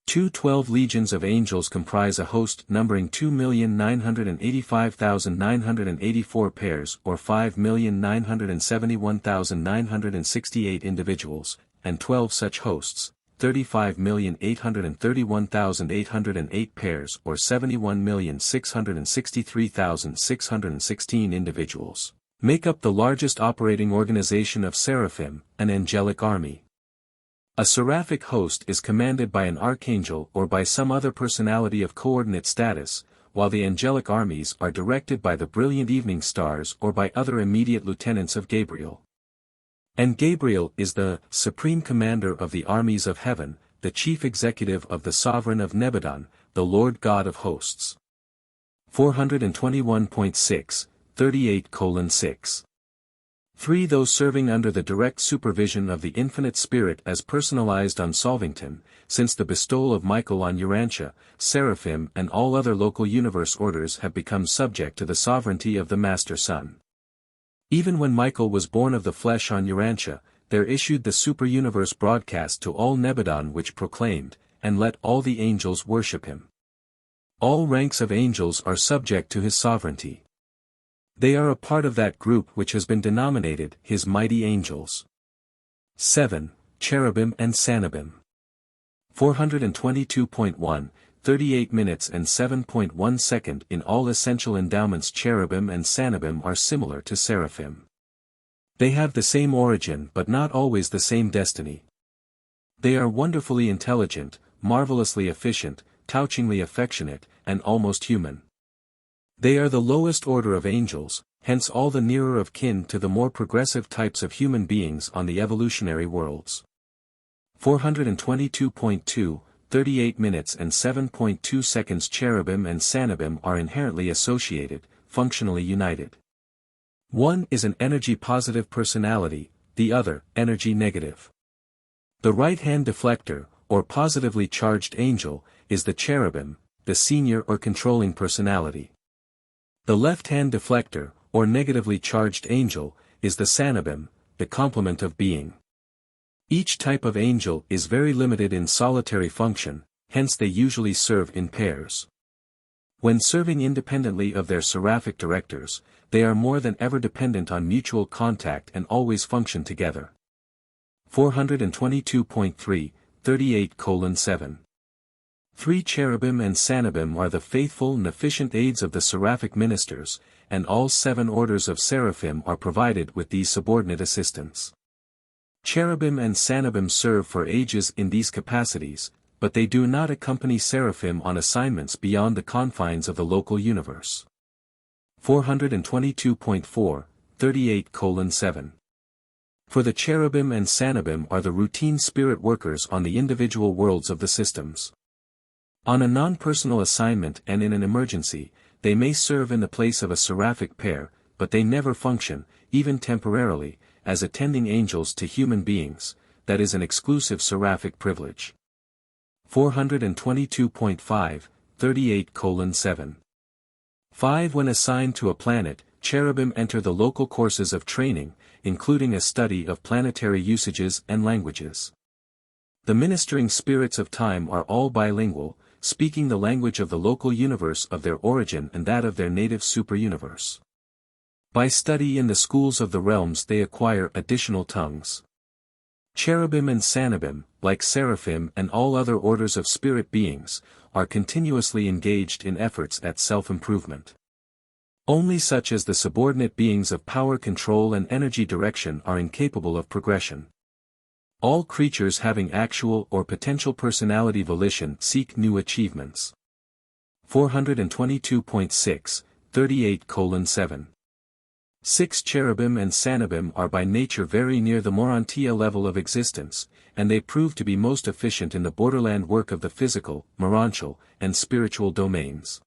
12 legions of angels comprise a host numbering 2,985,984 pairs or 5,971,968 individuals, and 12 such hosts, 35,831,808 pairs or 71,663,616 individuals, make up the largest operating organization of Seraphim, an angelic army. A Seraphic host is commanded by an archangel or by some other personality of coordinate status, while the angelic armies are directed by the brilliant evening stars or by other immediate lieutenants of Gabriel. And Gabriel is the supreme commander of the armies of heaven, the chief executive of the sovereign of Nebadon, the Lord God of hosts. 421.6, 38:6. 3. Those serving under the direct supervision of the Infinite Spirit as personalized on Solvington, since the bestowal of Michael on Urantia, Seraphim and all other local universe orders have become subject to the sovereignty of the Master Son. Even when Michael was born of the flesh on Urantia, there issued the super-universe broadcast to all Nebadon which proclaimed, "And let all the angels worship him." All ranks of angels are subject to his sovereignty. They are a part of that group which has been denominated his mighty angels. 7. Cherubim and Sanibim. 422.1, 38 minutes and 7.1 second. In all essential endowments, cherubim and sanibim are similar to seraphim. They have the same origin but not always the same destiny. They are wonderfully intelligent, marvelously efficient, touchingly affectionate, and almost human. They are the lowest order of angels, hence all the nearer of kin to the more progressive types of human beings on the evolutionary worlds. 422.2, 38 minutes and 7.2 seconds. Cherubim and sanibim are inherently associated, functionally united. One is an energy-positive personality, the other, energy-negative. The right-hand deflector, or positively charged angel, is the cherubim, the senior or controlling personality. The left-hand deflector, or negatively charged angel, is the sanibim, the complement of being. Each type of angel is very limited in solitary function, hence they usually serve in pairs. When serving independently of their seraphic directors, they are more than ever dependent on mutual contact and always function together. 422.3, 38:7. 3 cherubim and sanibim are the faithful and efficient aides of the seraphic ministers, and all 7 orders of seraphim are provided with these subordinate assistants. Cherubim and sanibim serve for ages in these capacities, but they do not accompany seraphim on assignments beyond the confines of the local universe. 422.4, 38:7. For the cherubim and sanibim are the routine spirit workers on the individual worlds of the systems. On a non-personal assignment and in an emergency, they may serve in the place of a seraphic pair, but they never function, even temporarily, as attending angels to human beings. That is an exclusive seraphic privilege. 422.5, 38:7. 5 When assigned to a planet, cherubim enter the local courses of training, including a study of planetary usages and languages. The ministering spirits of time are all bilingual, speaking the language of the local universe of their origin and that of their native superuniverse. By study in the schools of the realms they acquire additional tongues. Cherubim and sanibim, like seraphim and all other orders of spirit beings, are continuously engaged in efforts at self-improvement. Only such as the subordinate beings of power control and energy direction are incapable of progression. All creatures having actual or potential personality volition seek new achievements. 422.6, 38:7. 6 cherubim and sanibim are by nature very near the Urantia level of existence, and they prove to be most efficient in the borderland work of the physical, urantial, and spiritual domains.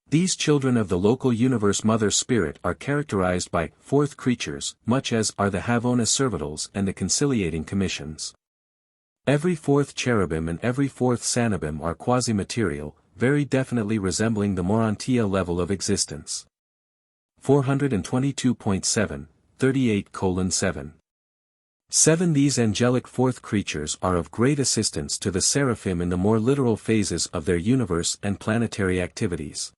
These children of the local universe mother spirit are characterized by fourth creatures, much as are the Havona servitals and the conciliating commissions. Every fourth cherubim and every fourth sanibim are quasi-material, very definitely resembling the Urantia level of existence. 422.7, 38:7. 7 These angelic fourth creatures are of great assistance to the seraphim in the more literal phases of their universe and planetary activities.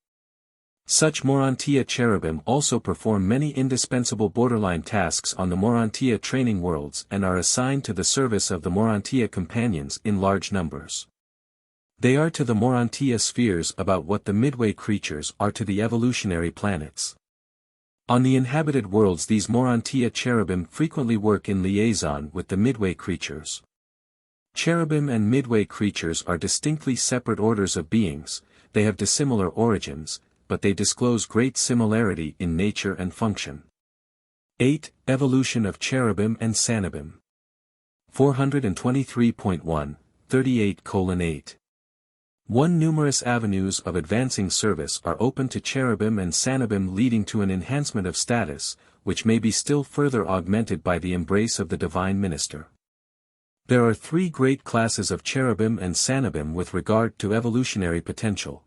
Such Urantia cherubim also perform many indispensable borderline tasks on the Urantia training worlds and are assigned to the service of the Urantia companions in large numbers. They are to the Urantia spheres about what the midway creatures are to the evolutionary planets. On the inhabited worlds these Urantia cherubim frequently work in liaison with the midway creatures. Cherubim and midway creatures are distinctly separate orders of beings, they have dissimilar origins, but they disclose great similarity in nature and function. 8. Evolution of cherubim and sanibim. 423.1, 38:8. 1 Numerous avenues of advancing service are open to cherubim and sanibim, leading to an enhancement of status, which may be still further augmented by the embrace of the divine minister. There are 3 great classes of cherubim and sanibim with regard to evolutionary potential.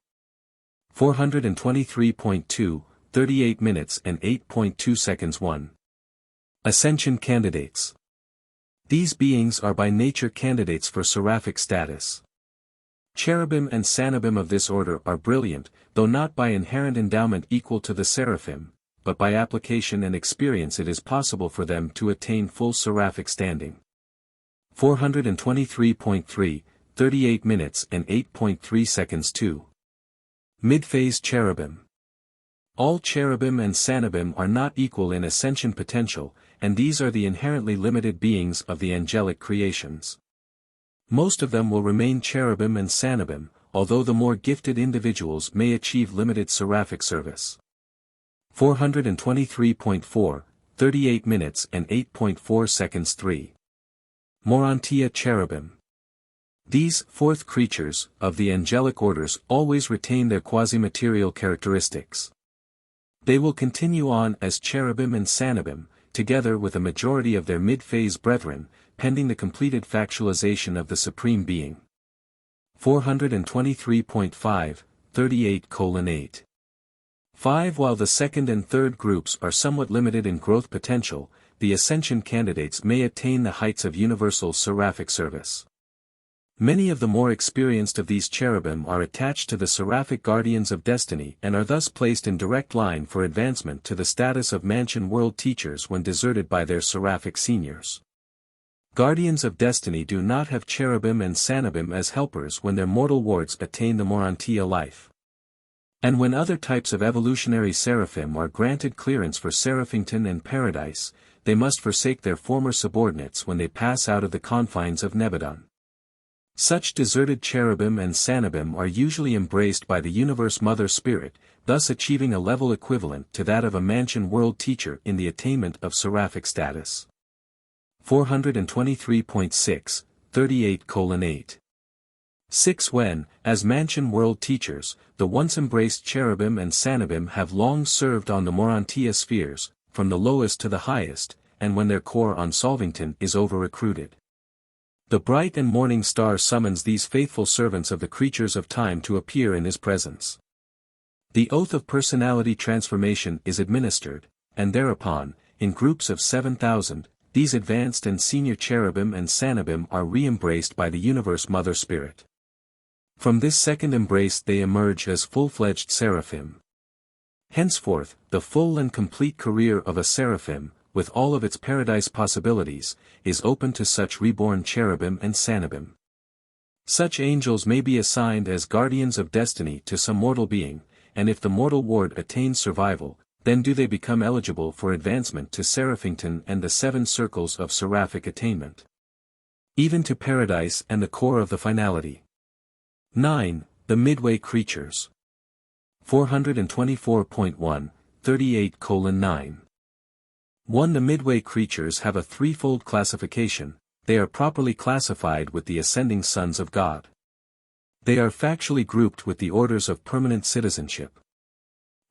423.2, 38 minutes and 8.2 seconds. 1. Ascension candidates. These beings are by nature candidates for seraphic status. Cherubim and sanibim of this order are brilliant, though not by inherent endowment equal to the seraphim, but by application and experience it is possible for them to attain full seraphic standing. 423.3, 38 minutes and 8.3 seconds. 2. Mid-phase cherubim. All cherubim and sanibim are not equal in ascension potential, and these are the inherently limited beings of the angelic creations. Most of them will remain cherubim and sanibim, although the more gifted individuals may achieve limited seraphic service. 423.4, 38 minutes and 8.4 seconds. 3. Urantia cherubim. These fourth creatures of the angelic orders always retain their quasi-material characteristics. They will continue on as cherubim and sanibim, together with a majority of their mid-phase brethren, pending the completed factualization of the Supreme Being. 423.5, 38:8. 5. While the second and third groups are somewhat limited in growth potential, the ascension candidates may attain the heights of universal seraphic service. Many of the more experienced of these cherubim are attached to the seraphic guardians of destiny and are thus placed in direct line for advancement to the status of mansion world teachers when deserted by their seraphic seniors. Guardians of destiny do not have cherubim and sanibim as helpers when their mortal wards attain the Urantia life. And when other types of evolutionary seraphim are granted clearance for Seraphington and Paradise, they must forsake their former subordinates when they pass out of the confines of Nebadon. Such deserted cherubim and sanibim are usually embraced by the Universe Mother Spirit, thus achieving a level equivalent to that of a mansion world teacher in the attainment of seraphic status. 423.6, 38:8. 6. When, as mansion world teachers, the once embraced cherubim and sanibim have long served on the Urantia spheres, from the lowest to the highest, and when their core on Solvington is over-recruited. The bright and morning star summons these faithful servants of the creatures of time to appear in his presence. The oath of personality transformation is administered, and thereupon, in groups of 7,000, these advanced and senior cherubim and sanibim are re-embraced by the Universe Mother Spirit. From this second embrace they emerge as full-fledged seraphim. Henceforth, the full and complete career of a seraphim, with all of its paradise possibilities, is open to such reborn cherubim and sanibim. Such angels may be assigned as guardians of destiny to some mortal being, and if the mortal ward attains survival, then do they become eligible for advancement to Seraphington and the 7 circles of seraphic attainment. Even to Paradise and the core of the finality. 9. The midway creatures. 424.1, 38:9. 1. The midway creatures have a threefold classification. They are properly classified with the ascending sons of God. They are factually grouped with the orders of permanent citizenship.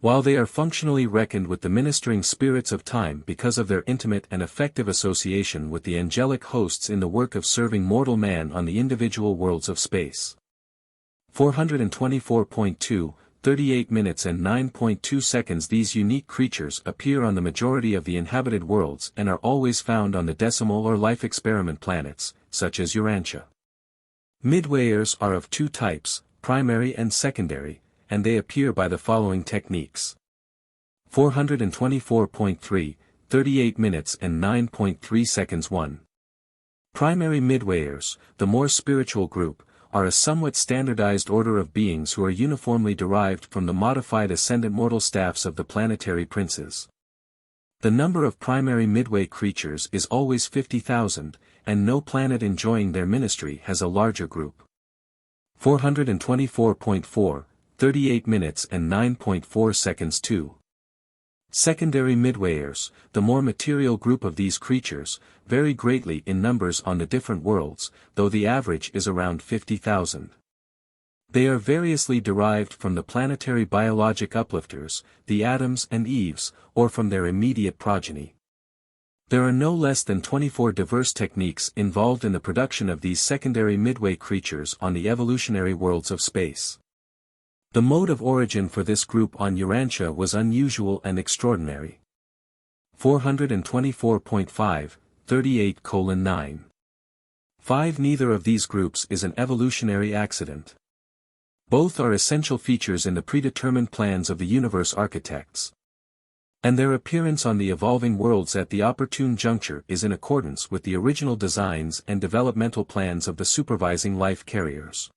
While they are functionally reckoned with the ministering spirits of time because of their intimate and effective association with the angelic hosts in the work of serving mortal man on the individual worlds of space. 424.2, 38 minutes and 9.2 seconds. These unique creatures appear on the majority of the inhabited worlds and are always found on the decimal or life experiment planets, such as Urantia. Midwayers are of 2 types, primary and secondary, and they appear by the following techniques. 424.3, 38 minutes and 9.3 seconds. 1. Primary midwayers, the more spiritual group, are a somewhat standardized order of beings who are uniformly derived from the modified ascendant mortal staffs of the planetary princes. The number of primary midway creatures is always 50,000, and no planet enjoying their ministry has a larger group. 424.4, 38 minutes and 9.4 seconds. 2. Secondary midwayers, the more material group of these creatures, vary greatly in numbers on the different worlds, though the average is around 50,000. They are variously derived from the planetary biologic uplifters, the Adams and Eves, or from their immediate progeny. There are no less than 24 diverse techniques involved in the production of these secondary midway creatures on the evolutionary worlds of space. The mode of origin for this group on Urantia was unusual and extraordinary. 424.5, 38:9. 5. Neither of these groups is an evolutionary accident. Both are essential features in the predetermined plans of the universe architects. And their appearance on the evolving worlds at the opportune juncture is in accordance with the original designs and developmental plans of the supervising life carriers.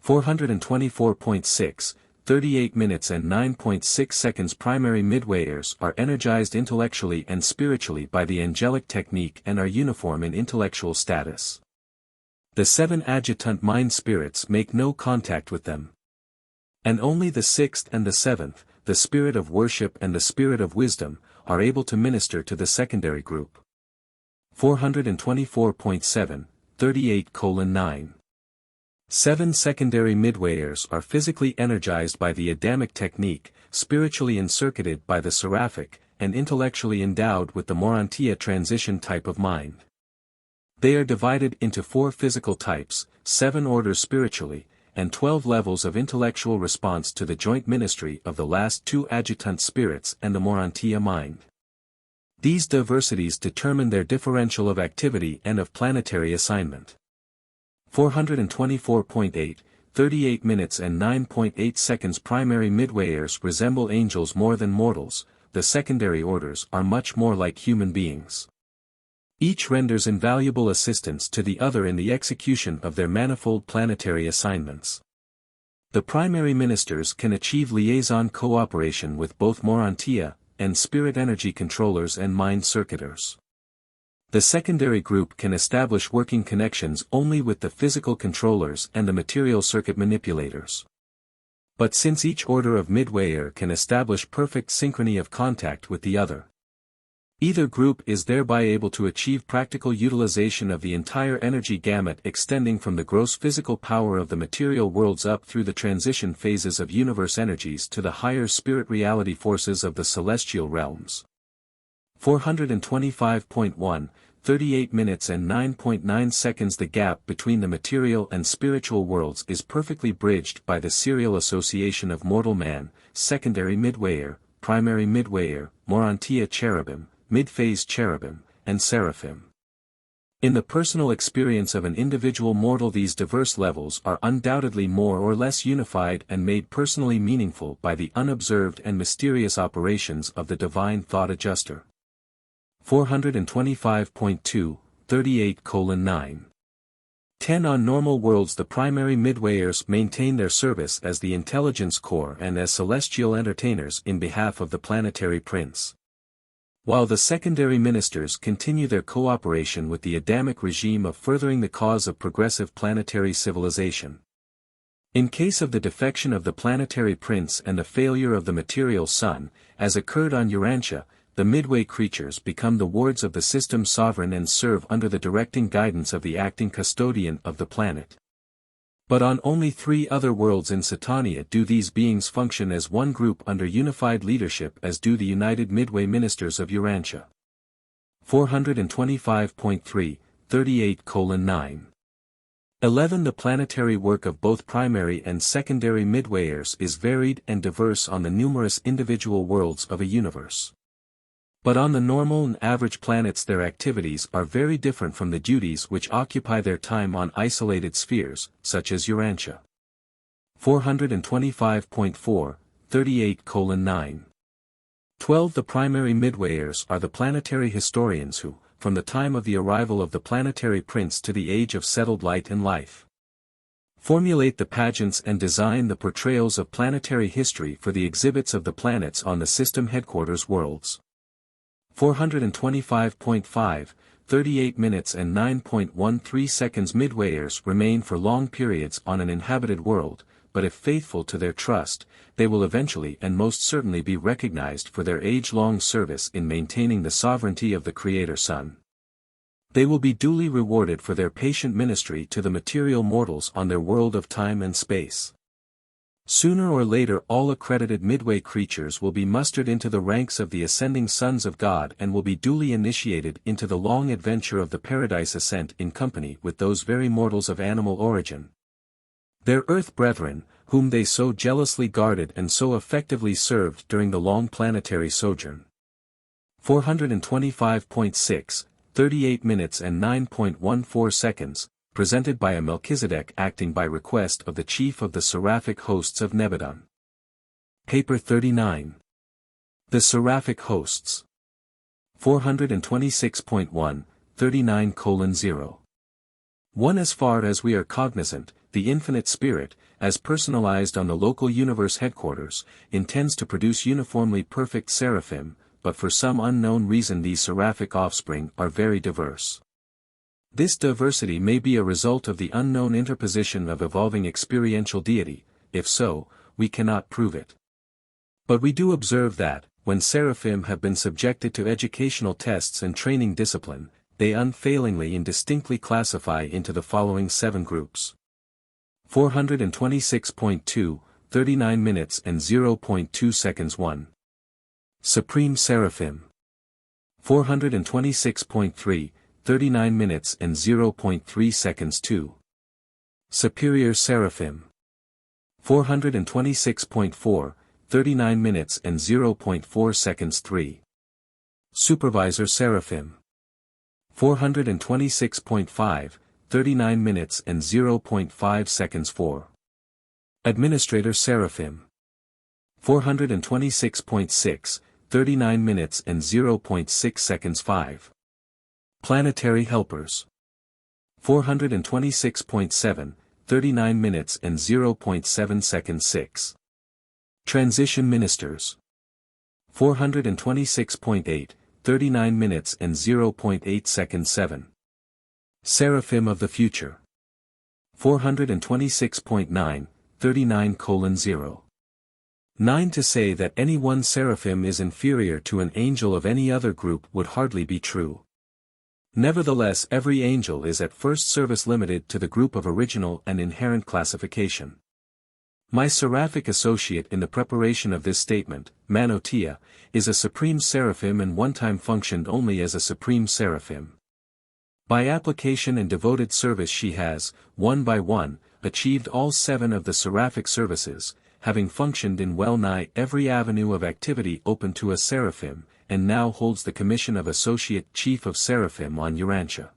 424.6, 38 minutes and 9.6 seconds. Primary midwayers are energized intellectually and spiritually by the angelic technique and are uniform in intellectual status. The 7 adjutant mind spirits make no contact with them. And only the 6th and the 7th, the spirit of worship and the spirit of wisdom, are able to minister to the secondary group. 424.7, 38:9. 7 secondary midwayers are physically energized by the Adamic technique, spiritually encircuited by the Seraphic, and intellectually endowed with the Urantia transition type of mind. They are divided into 4 physical types, 7 orders spiritually, and 12 levels of intellectual response to the joint ministry of the last 2 adjutant spirits and the Urantia mind. These diversities determine their differential of activity and of planetary assignment. 424.8, 38 minutes and 9.8 seconds. Primary midwayers resemble angels more than mortals, the secondary orders are much more like human beings. Each renders invaluable assistance to the other in the execution of their manifold planetary assignments. The primary ministers can achieve liaison cooperation with both Urantia and spirit energy controllers and mind circuitors. The secondary group can establish working connections only with the physical controllers and the material circuit manipulators. But since each order of midwayer can establish perfect synchrony of contact with the other, either group is thereby able to achieve practical utilization of the entire energy gamut extending from the gross physical power of the material worlds up through the transition phases of universe energies to the higher spirit reality forces of the celestial realms. 425.1, 38 minutes and 9.9 seconds. The gap between the material and spiritual worlds is perfectly bridged by the serial association of mortal man, secondary midwayer, primary midwayer, Urantia cherubim, mid-phase cherubim, and seraphim. In the personal experience of an individual mortal, these diverse levels are undoubtedly more or less unified and made personally meaningful by the unobserved and mysterious operations of the divine thought adjuster. 425.2, 38:9. 10 On normal worlds, the primary midwayers maintain their service as the intelligence core and as celestial entertainers in behalf of the planetary prince, while the secondary ministers continue their cooperation with the Adamic regime of furthering the cause of progressive planetary civilization. In case of the defection of the planetary prince and the failure of the material sun, as occurred on Urantia, the midway creatures become the wards of the system sovereign and serve under the directing guidance of the acting custodian of the planet. But on only 3 other worlds in Satania do these beings function as one group under unified leadership as do the united midway ministers of Urantia. 425.3, 38:9. 11 The planetary work of both primary and secondary midwayers is varied and diverse on the numerous individual worlds of a universe. But on the normal and average planets their activities are very different from the duties which occupy their time on isolated spheres, such as Urantia. 425.4, 38:9. 12 The primary midwayers are the planetary historians who, from the time of the arrival of the planetary prince to the age of settled light and life, formulate the pageants and design the portrayals of planetary history for the exhibits of the planets on the system headquarters worlds. 425.5, 38 minutes and 9.13 seconds. Midwayers remain for long periods on an inhabited world, but if faithful to their trust, they will eventually and most certainly be recognized for their age-long service in maintaining the sovereignty of the Creator Sun. They will be duly rewarded for their patient ministry to the material mortals on their world of time and space. Sooner or later all accredited midway creatures will be mustered into the ranks of the ascending sons of God and will be duly initiated into the long adventure of the paradise ascent in company with those very mortals of animal origin, their earth brethren, whom they so jealously guarded and so effectively served during the long planetary sojourn. 425.6, 38 minutes and 9.14 seconds. Presented by a Melchizedek acting by request of the chief of the Seraphic hosts of Nebadon. Paper 39. The Seraphic Hosts. 426.1, 39:0. 1. As far as we are cognizant, the Infinite Spirit, as personalized on the local universe headquarters, intends to produce uniformly perfect seraphim, but for some unknown reason these seraphic offspring are very diverse. This diversity may be a result of the unknown interposition of evolving experiential deity. If so, we cannot prove it. But we do observe that, when seraphim have been subjected to educational tests and training discipline, they unfailingly and distinctly classify into the following 7 groups. 426.2, 39 minutes and 0.2 seconds 1. Supreme Seraphim. 426.3, 39 minutes and 0.3 seconds 2. Superior Seraphim. 426.4, 39 minutes and 0.4 seconds 3. Supervisor Seraphim. 426.5, 39 minutes and 0.5 seconds 4. Administrator Seraphim. 426.6, 39 minutes and 0.6 seconds 5. Planetary Helpers. 426.7, 39 minutes and 0.7 seconds 6. Transition Ministers. 426.8, 39 minutes and 0.8 seconds 7. Seraphim of the Future. 426.9, 39:0. 9. To say that any one seraphim is inferior to an angel of any other group would hardly be true. Nevertheless, every angel is at first service limited to the group of original and inherent classification. My seraphic associate in the preparation of this statement, Manotia, is a supreme seraphim and one time functioned only as a supreme seraphim. By application and devoted service she has, one by one, achieved all 7 of the seraphic services, having functioned in well-nigh every avenue of activity open to a seraphim, and now holds the commission of Associate Chief of Seraphim on Urantia.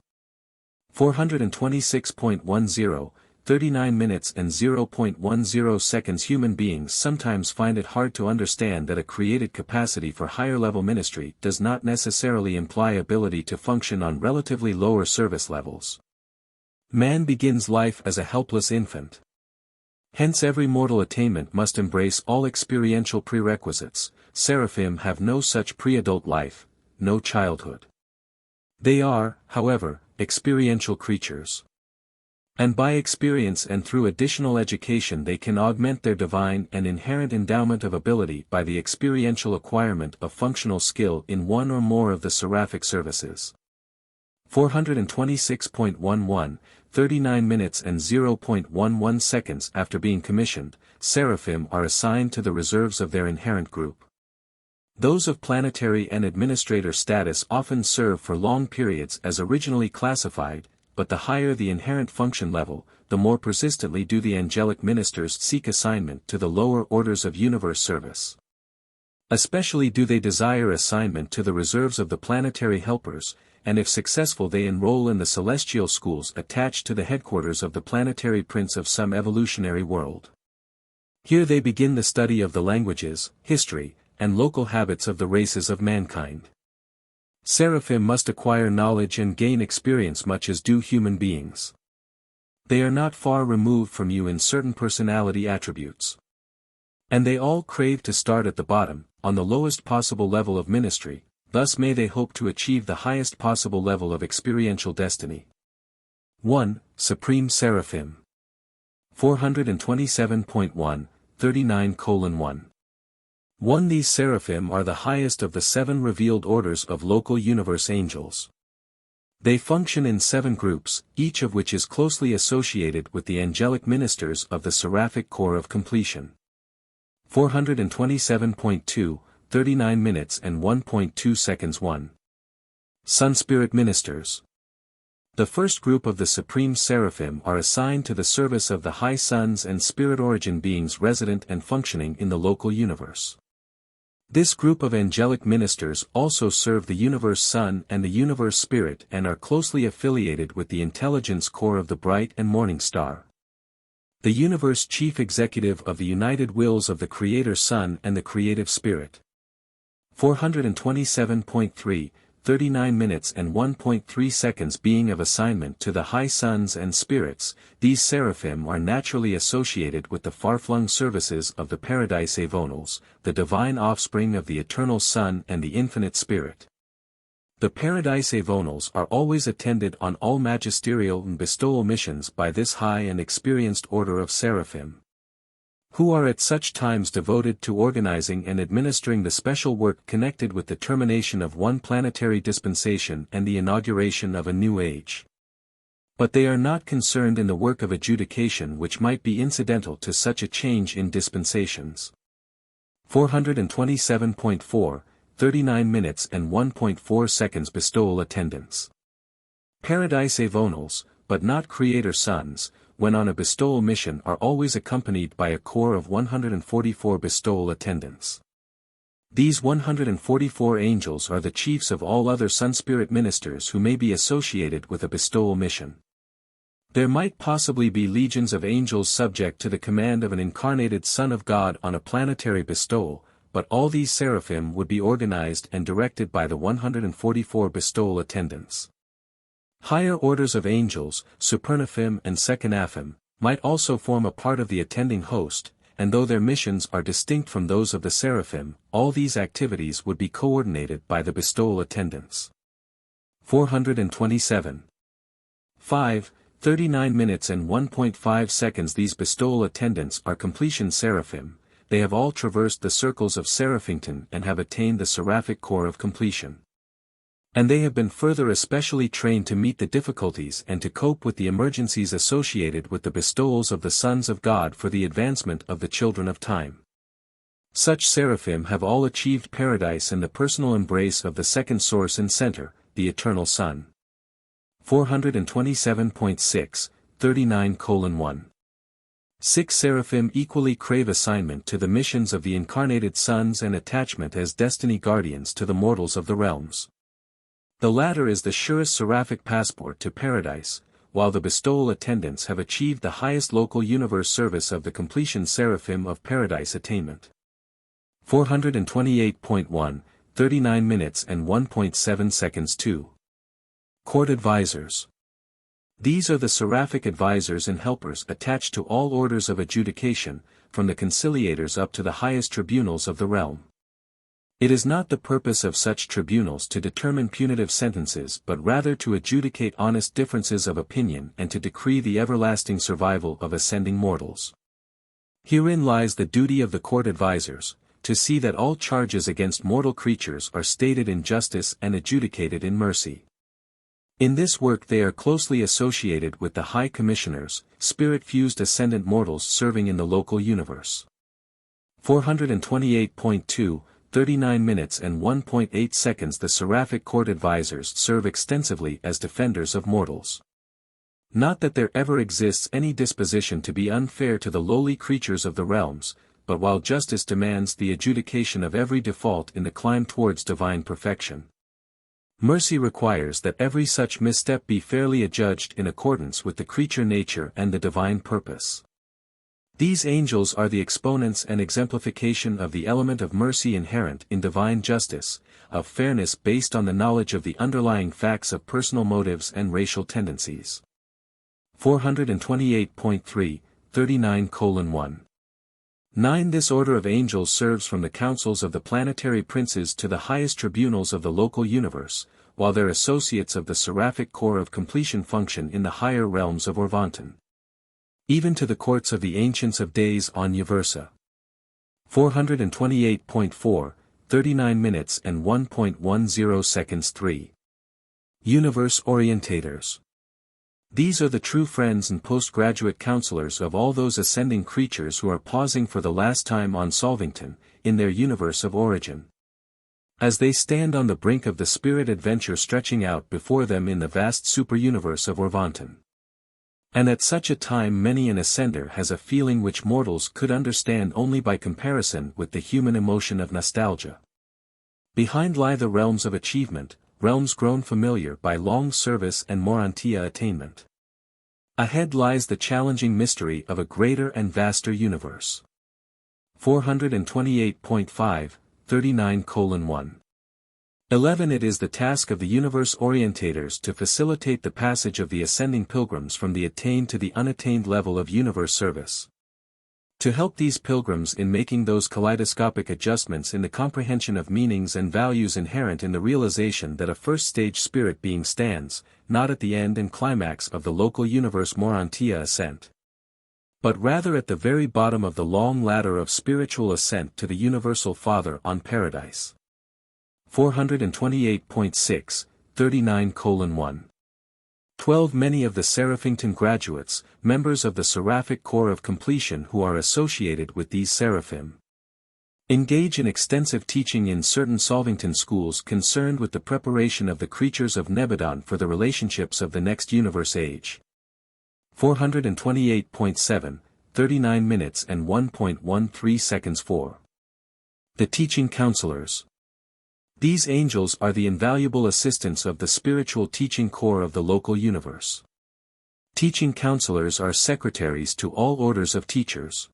426.10, 39 minutes and 0.10 seconds. Human beings sometimes find it hard to understand that a created capacity for higher-level ministry does not necessarily imply ability to function on relatively lower service levels. Man begins life as a helpless infant. Hence every mortal attainment must embrace all experiential prerequisites. Seraphim have no such pre-adult life, no childhood. They are, however, experiential creatures. And by experience and through additional education they can augment their divine and inherent endowment of ability by the experiential acquirement of functional skill in one or more of the seraphic services. 426.11, 39 minutes and 0.11 seconds after being commissioned, seraphim are assigned to the reserves of their inherent group. Those of planetary and administrator status often serve for long periods as originally classified, but the higher the inherent function level, the more persistently do the angelic ministers seek assignment to the lower orders of universe service. Especially do they desire assignment to the reserves of the planetary helpers, and if successful they enroll in the celestial schools attached to the headquarters of the planetary prince of some evolutionary world. Here they begin the study of the languages, history, and local habits of the races of mankind. Seraphim must acquire knowledge and gain experience much as do human beings. They are not far removed from you in certain personality attributes. And they all crave to start at the bottom, on the lowest possible level of ministry, thus may they hope to achieve the highest possible level of experiential destiny. 1. Supreme Seraphim. 427.1, 39:1. 1. These seraphim are the highest of the 7 revealed orders of local universe angels. They function in 7 groups, each of which is closely associated with the angelic ministers of the seraphic core of completion. 427.2, 39 minutes and 1.2 seconds 1. Sun Spirit Ministers. The first group of the supreme seraphim are assigned to the service of the high suns and spirit origin beings resident and functioning in the local universe. This group of angelic ministers also serve the universe sun and the universe spirit and are closely affiliated with the intelligence core of the bright and morning star. The universe chief executive of the united wills of the creator sun and the creative spirit. 427.3, 39 minutes and 1.3 seconds being of assignment to the high suns and spirits. These seraphim are naturally associated with the far-flung services of the Paradise Avonals, the divine offspring of the eternal Sun and the infinite Spirit. The Paradise Avonals are always attended on all magisterial and bestowal missions by this high and experienced order of seraphim, who are at such times devoted to organizing and administering the special work connected with the termination of one planetary dispensation and the inauguration of a new age. But they are not concerned in the work of adjudication which might be incidental to such a change in dispensations. 427.4, 39 minutes and 1.4 seconds bestowal attendance. Paradise Avonals, but not Creator Sons, when on a bestowal mission are always accompanied by a corps of 144 bestowal attendants. These 144 angels are the chiefs of all other Sun-Spirit ministers who may be associated with a bestowal mission. There might possibly be legions of angels subject to the command of an incarnated Son of God on a planetary bestowal, but all these seraphim would be organized and directed by the 144 bestowal attendants. Higher orders of angels, supernaphim and sekanaphim, might also form a part of the attending host, and though their missions are distinct from those of the seraphim, all these activities would be coordinated by the bestowal attendants. 427. 5, 39 minutes and 1.5 seconds. These bestowal attendants are completion seraphim. They have all traversed the circles of Seraphington and have attained the seraphic core of completion. And they have been further especially trained to meet the difficulties and to cope with the emergencies associated with the bestowals of the sons of God for the advancement of the children of time. Such seraphim have all achieved paradise and the personal embrace of the second source and center, the eternal Sun. 427.6, 39:1. 6 seraphim equally crave assignment to the missions of the incarnated sons and attachment as destiny guardians to the mortals of the realms. The latter is the surest seraphic passport to paradise, while the bestowal attendants have achieved the highest local universe service of the completion seraphim of paradise attainment. 428.1, 39 minutes and 1.7 seconds. 2. Court advisors. These are the seraphic advisors and helpers attached to all orders of adjudication, from the conciliators up to the highest tribunals of the realm. It is not the purpose of such tribunals to determine punitive sentences but rather to adjudicate honest differences of opinion and to decree the everlasting survival of ascending mortals. Herein lies the duty of the court advisors, to see that all charges against mortal creatures are stated in justice and adjudicated in mercy. In this work they are closely associated with the High Commissioners, spirit-fused ascendant mortals serving in the local universe. 428.2, 39 minutes and 1.8 seconds. The seraphic court advisors serve extensively as defenders of mortals. Not that there ever exists any disposition to be unfair to the lowly creatures of the realms, but while justice demands the adjudication of every default in the climb towards divine perfection, mercy requires that every such misstep be fairly adjudged in accordance with the creature nature and the divine purpose. These angels are the exponents and exemplification of the element of mercy inherent in divine justice, of fairness based on the knowledge of the underlying facts of personal motives and racial tendencies. 428.3, 39:1. 9. This order of angels serves from the councils of the planetary princes to the highest tribunals of the local universe, while their associates of the seraphic core of completion function in the higher realms of Orvanton. Even to the courts of the ancients of days on Uversa. 428.4, 39 minutes and 1.10 seconds. 3. Universe orientators. These are the true friends and postgraduate counselors of all those ascending creatures who are pausing for the last time on Solvington, in their universe of origin. As they stand on the brink of the spirit adventure stretching out before them in the vast superuniverse of Orvanton. And at such a time many an ascender has a feeling which mortals could understand only by comparison with the human emotion of nostalgia. Behind lie the realms of achievement, realms grown familiar by long service and Urantia attainment. Ahead lies the challenging mystery of a greater and vaster universe. 428.5, 39:1. 11. It is the task of the universe orientators to facilitate the passage of the ascending pilgrims from the attained to the unattained level of universe service. To help these pilgrims in making those kaleidoscopic adjustments in the comprehension of meanings and values inherent in the realization that a first-stage spirit being stands, not at the end and climax of the local universe Urantia ascent, but rather at the very bottom of the long ladder of spiritual ascent to the Universal Father on Paradise. 428.6, 39:1. 12. Many of the Seraphington graduates, members of the Seraphic Corps of Completion who are associated with these seraphim, engage in extensive teaching in certain Solvington schools concerned with the preparation of the creatures of Nebadon for the relationships of the next universe age. 428.7, 39 minutes and 1.13 seconds. 4. The Teaching Counselors. These angels are the invaluable assistants of the spiritual teaching core of the local universe. Teaching counselors are secretaries to all orders of teachers.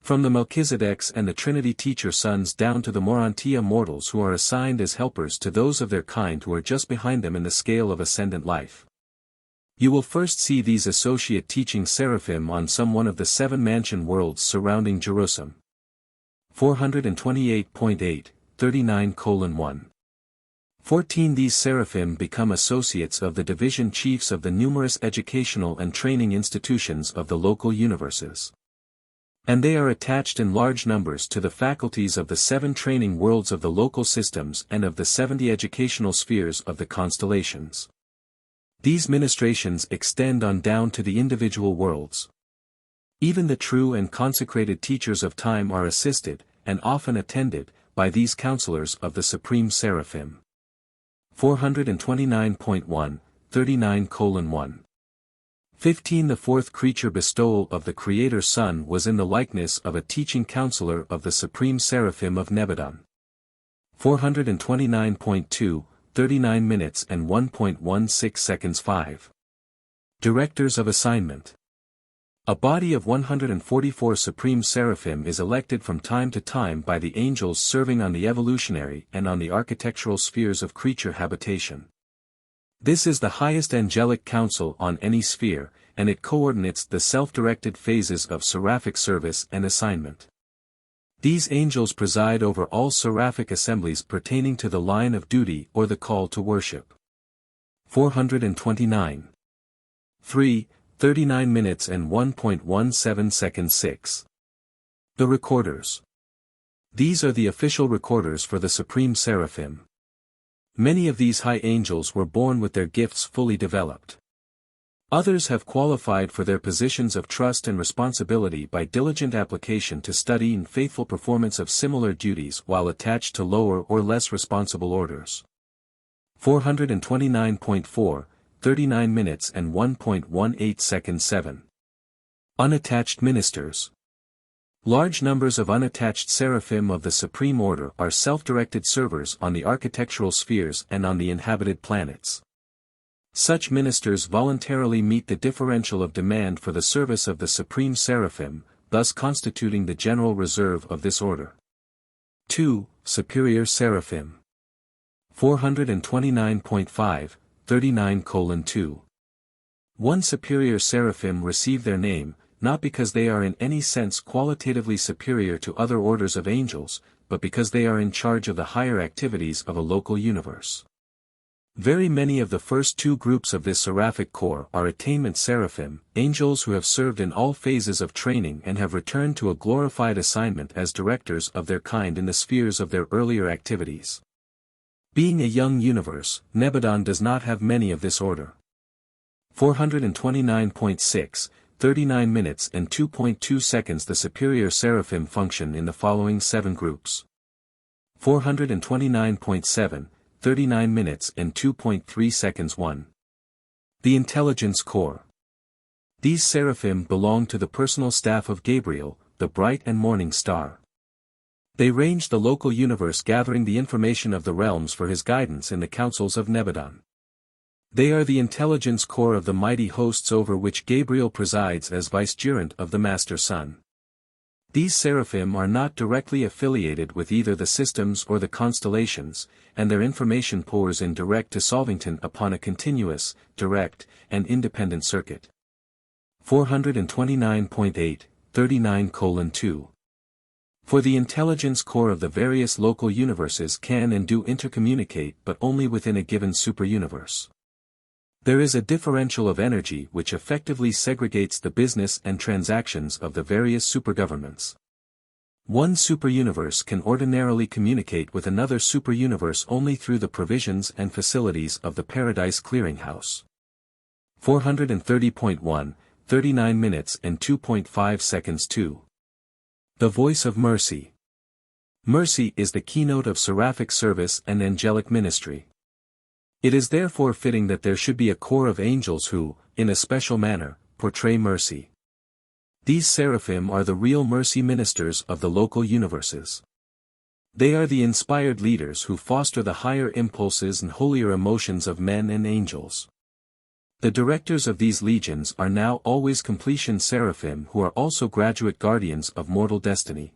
From the Melchizedeks and the Trinity teacher sons down to the Urantia mortals who are assigned as helpers to those of their kind who are just behind them in the scale of ascendant life. You will first see these associate teaching seraphim on some one of the 7 mansion worlds surrounding Jerusalem. 428.8, 39:1. 14. These seraphim become associates of the division chiefs of the numerous educational and training institutions of the local universes. And they are attached in large numbers to the faculties of the 7 training worlds of the local systems and of the 70 educational spheres of the constellations. These ministrations extend on down to the individual worlds. Even the true and consecrated teachers of time are assisted, and often attended, by these counselors of the Supreme Seraphim. 429.1, 39:1. 15. The 4th creature bestowal of the Creator's Son was in the likeness of a teaching counselor of the Supreme Seraphim of Nebadon. 429.2, 39 minutes and 1.16 seconds. 5. Directors of Assignment. A body of 144 Supreme Seraphim is elected from time to time by the angels serving on the evolutionary and on the architectural spheres of creature habitation. This is the highest angelic council on any sphere, and it coordinates the self-directed phases of seraphic service and assignment. These angels preside over all seraphic assemblies pertaining to the line of duty or the call to worship. 429. 3. 39 minutes and 1.17 seconds. 6. The Recorders. These are the official recorders for the Supreme Seraphim. Many of these high angels were born with their gifts fully developed. Others have qualified for their positions of trust and responsibility by diligent application to study and faithful performance of similar duties while attached to lower or less responsible orders. 429.4, 39 minutes and 1.18 seconds. 7. Unattached Ministers. Large numbers of unattached seraphim of the Supreme Order are self-directed servers on the architectural spheres and on the inhabited planets. Such ministers voluntarily meet the differential of demand for the service of the Supreme Seraphim, thus constituting the general reserve of this order. 2. Superior Seraphim. 429.5, 39:2. 1. Superior Seraphim receive their name, not because they are in any sense qualitatively superior to other orders of angels, but because they are in charge of the higher activities of a local universe. Very many of the first 2 groups of this seraphic corps are attainment seraphim, angels who have served in all phases of training and have returned to a glorified assignment as directors of their kind in the spheres of their earlier activities. Being a young universe, Nebadon does not have many of this order. 429.6, 39 minutes and 2.2 seconds. The superior seraphim function in the following 7 groups. 429.7, 39 minutes and 2.3 seconds. 1. The Intelligence Corps. These seraphim belong to the personal staff of Gabriel, the bright and morning star. They range the local universe gathering the information of the realms for his guidance in the councils of Nebadon. They are the intelligence corps of the mighty hosts over which Gabriel presides as vicegerent of the Master Sun. These seraphim are not directly affiliated with either the systems or the constellations, and their information pours in direct to Solvington upon a continuous, direct, and independent circuit. 429.8, 39:2. For the intelligence core of the various local universes can and do intercommunicate but only within a given superuniverse. There is a differential of energy which effectively segregates the business and transactions of the various supergovernments. One superuniverse can ordinarily communicate with another superuniverse only through the provisions and facilities of the Paradise Clearinghouse. 430.1, 39 minutes and 2.5 seconds 2. The Voice of Mercy. Mercy is the keynote of seraphic service and angelic ministry. It is therefore fitting that there should be a corps of angels who, in a special manner, portray mercy. These seraphim are the real mercy ministers of the local universes. They are the inspired leaders who foster the higher impulses and holier emotions of men and angels. The directors of these legions are now always completion seraphim who are also graduate guardians of mortal destiny.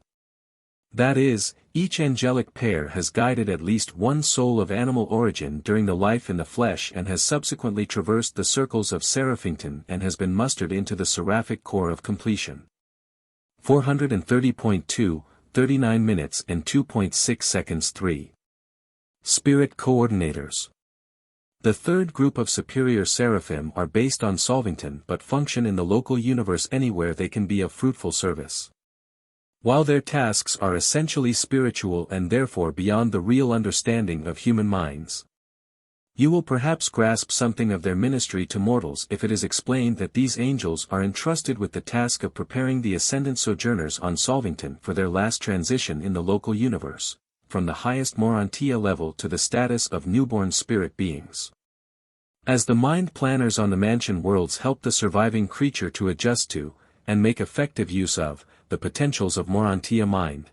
That is, each angelic pair has guided at least one soul of animal origin during the life in the flesh and has subsequently traversed the circles of Seraphington and has been mustered into the seraphic core of completion. 430.2, 39 minutes and 2.6 seconds 3. Spirit Coordinators. The third group of superior seraphim are based on Solvington but function in the local universe anywhere they can be of fruitful service. While their tasks are essentially spiritual and therefore beyond the real understanding of human minds. You will perhaps grasp something of their ministry to mortals if it is explained that these angels are entrusted with the task of preparing the ascendant sojourners on Solvington for their last transition in the local universe, from the highest Urantia level to the status of newborn spirit beings. As the mind planners on the mansion worlds help the surviving creature to adjust to, and make effective use of, the potentials of Urantia mind.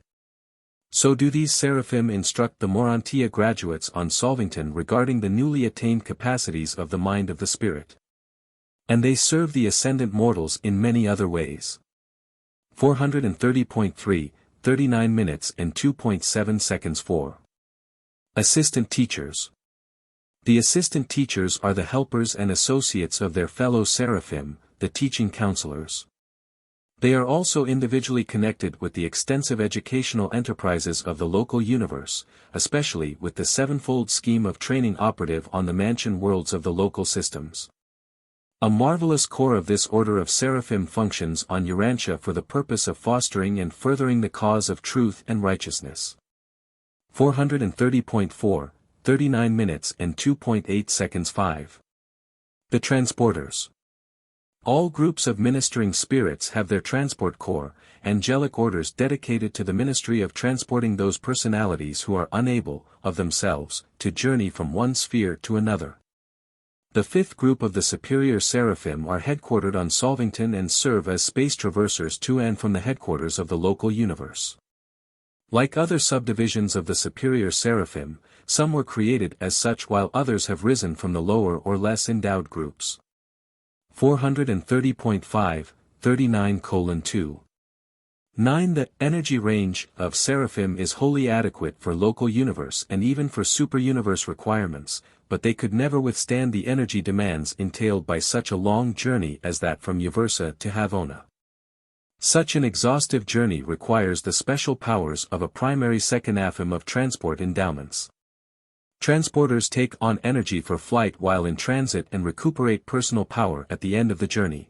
So do these seraphim instruct the Urantia graduates on Solvington regarding the newly attained capacities of the mind of the spirit. And they serve the ascendant mortals in many other ways. 430.3, 39 minutes and 2.7 seconds 4. Assistant Teachers. The assistant teachers are the helpers and associates of their fellow seraphim, the teaching counselors. They are also individually connected with the extensive educational enterprises of the local universe, especially with the sevenfold scheme of training operative on the mansion worlds of the local systems. A marvelous core of this order of seraphim functions on Urantia for the purpose of fostering and furthering the cause of truth and righteousness. 430.4, 39 minutes and 2.8 seconds 5. The Transporters. All groups of ministering spirits have their transport corps, angelic orders dedicated to the ministry of transporting those personalities who are unable, of themselves, to journey from one sphere to another. The fifth group of the superior seraphim are headquartered on Solvington and serve as space traversers to and from the headquarters of the local universe. Like other subdivisions of the superior seraphim, some were created as such while others have risen from the lower or less endowed groups. 430.5, 39:2. 9. The energy range of seraphim is wholly adequate for local universe and even for superuniverse requirements, but they could never withstand the energy demands entailed by such a long journey as that from Uversa to Havona. Such an exhaustive journey requires the special powers of a primary second-aphim of transport endowments. Transporters take on energy for flight while in transit and recuperate personal power at the end of the journey.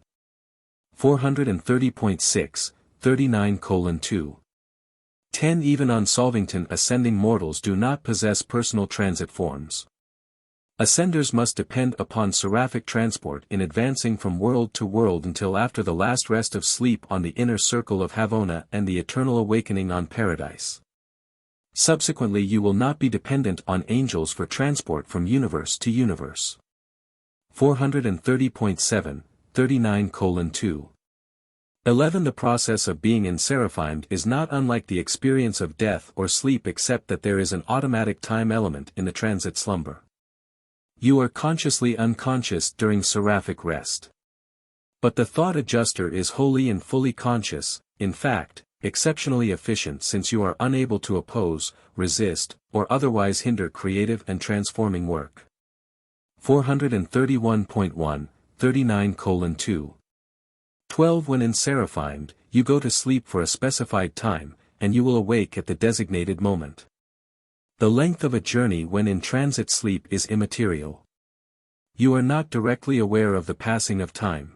430.6, 39:2. 10. Even on Solvington ascending mortals do not possess personal transit forms. Ascenders must depend upon seraphic transport in advancing from world to world until after the last rest of sleep on the inner circle of Havona and the eternal awakening on Paradise. Subsequently you will not be dependent on angels for transport from universe to universe. 430.7, 39:2. 11. The process of being in Seraphim is not unlike the experience of death or sleep except that there is an automatic time element in the transit slumber. You are consciously unconscious during seraphic rest. But the thought adjuster is wholly and fully conscious, in fact, exceptionally efficient since you are unable to oppose, resist, or otherwise hinder creative and transforming work. 431.1, 39:2. 12 When in Seraphimed, you go to sleep for a specified time, and you will awake at the designated moment. The length of a journey when in transit sleep is immaterial. You are not directly aware of the passing of time.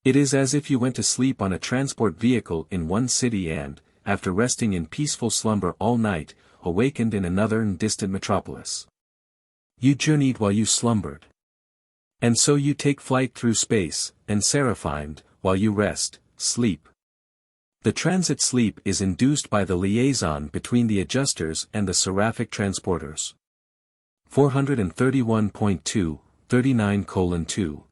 It is as if you went to sleep on a transport vehicle in one city and, after resting in peaceful slumber all night, awakened in another and distant metropolis. You journeyed while you slumbered. And so you take flight through space, and seraphimed, while you rest, sleep. The transit sleep is induced by the liaison between the adjusters and the seraphic transporters. 431.2, 39:2.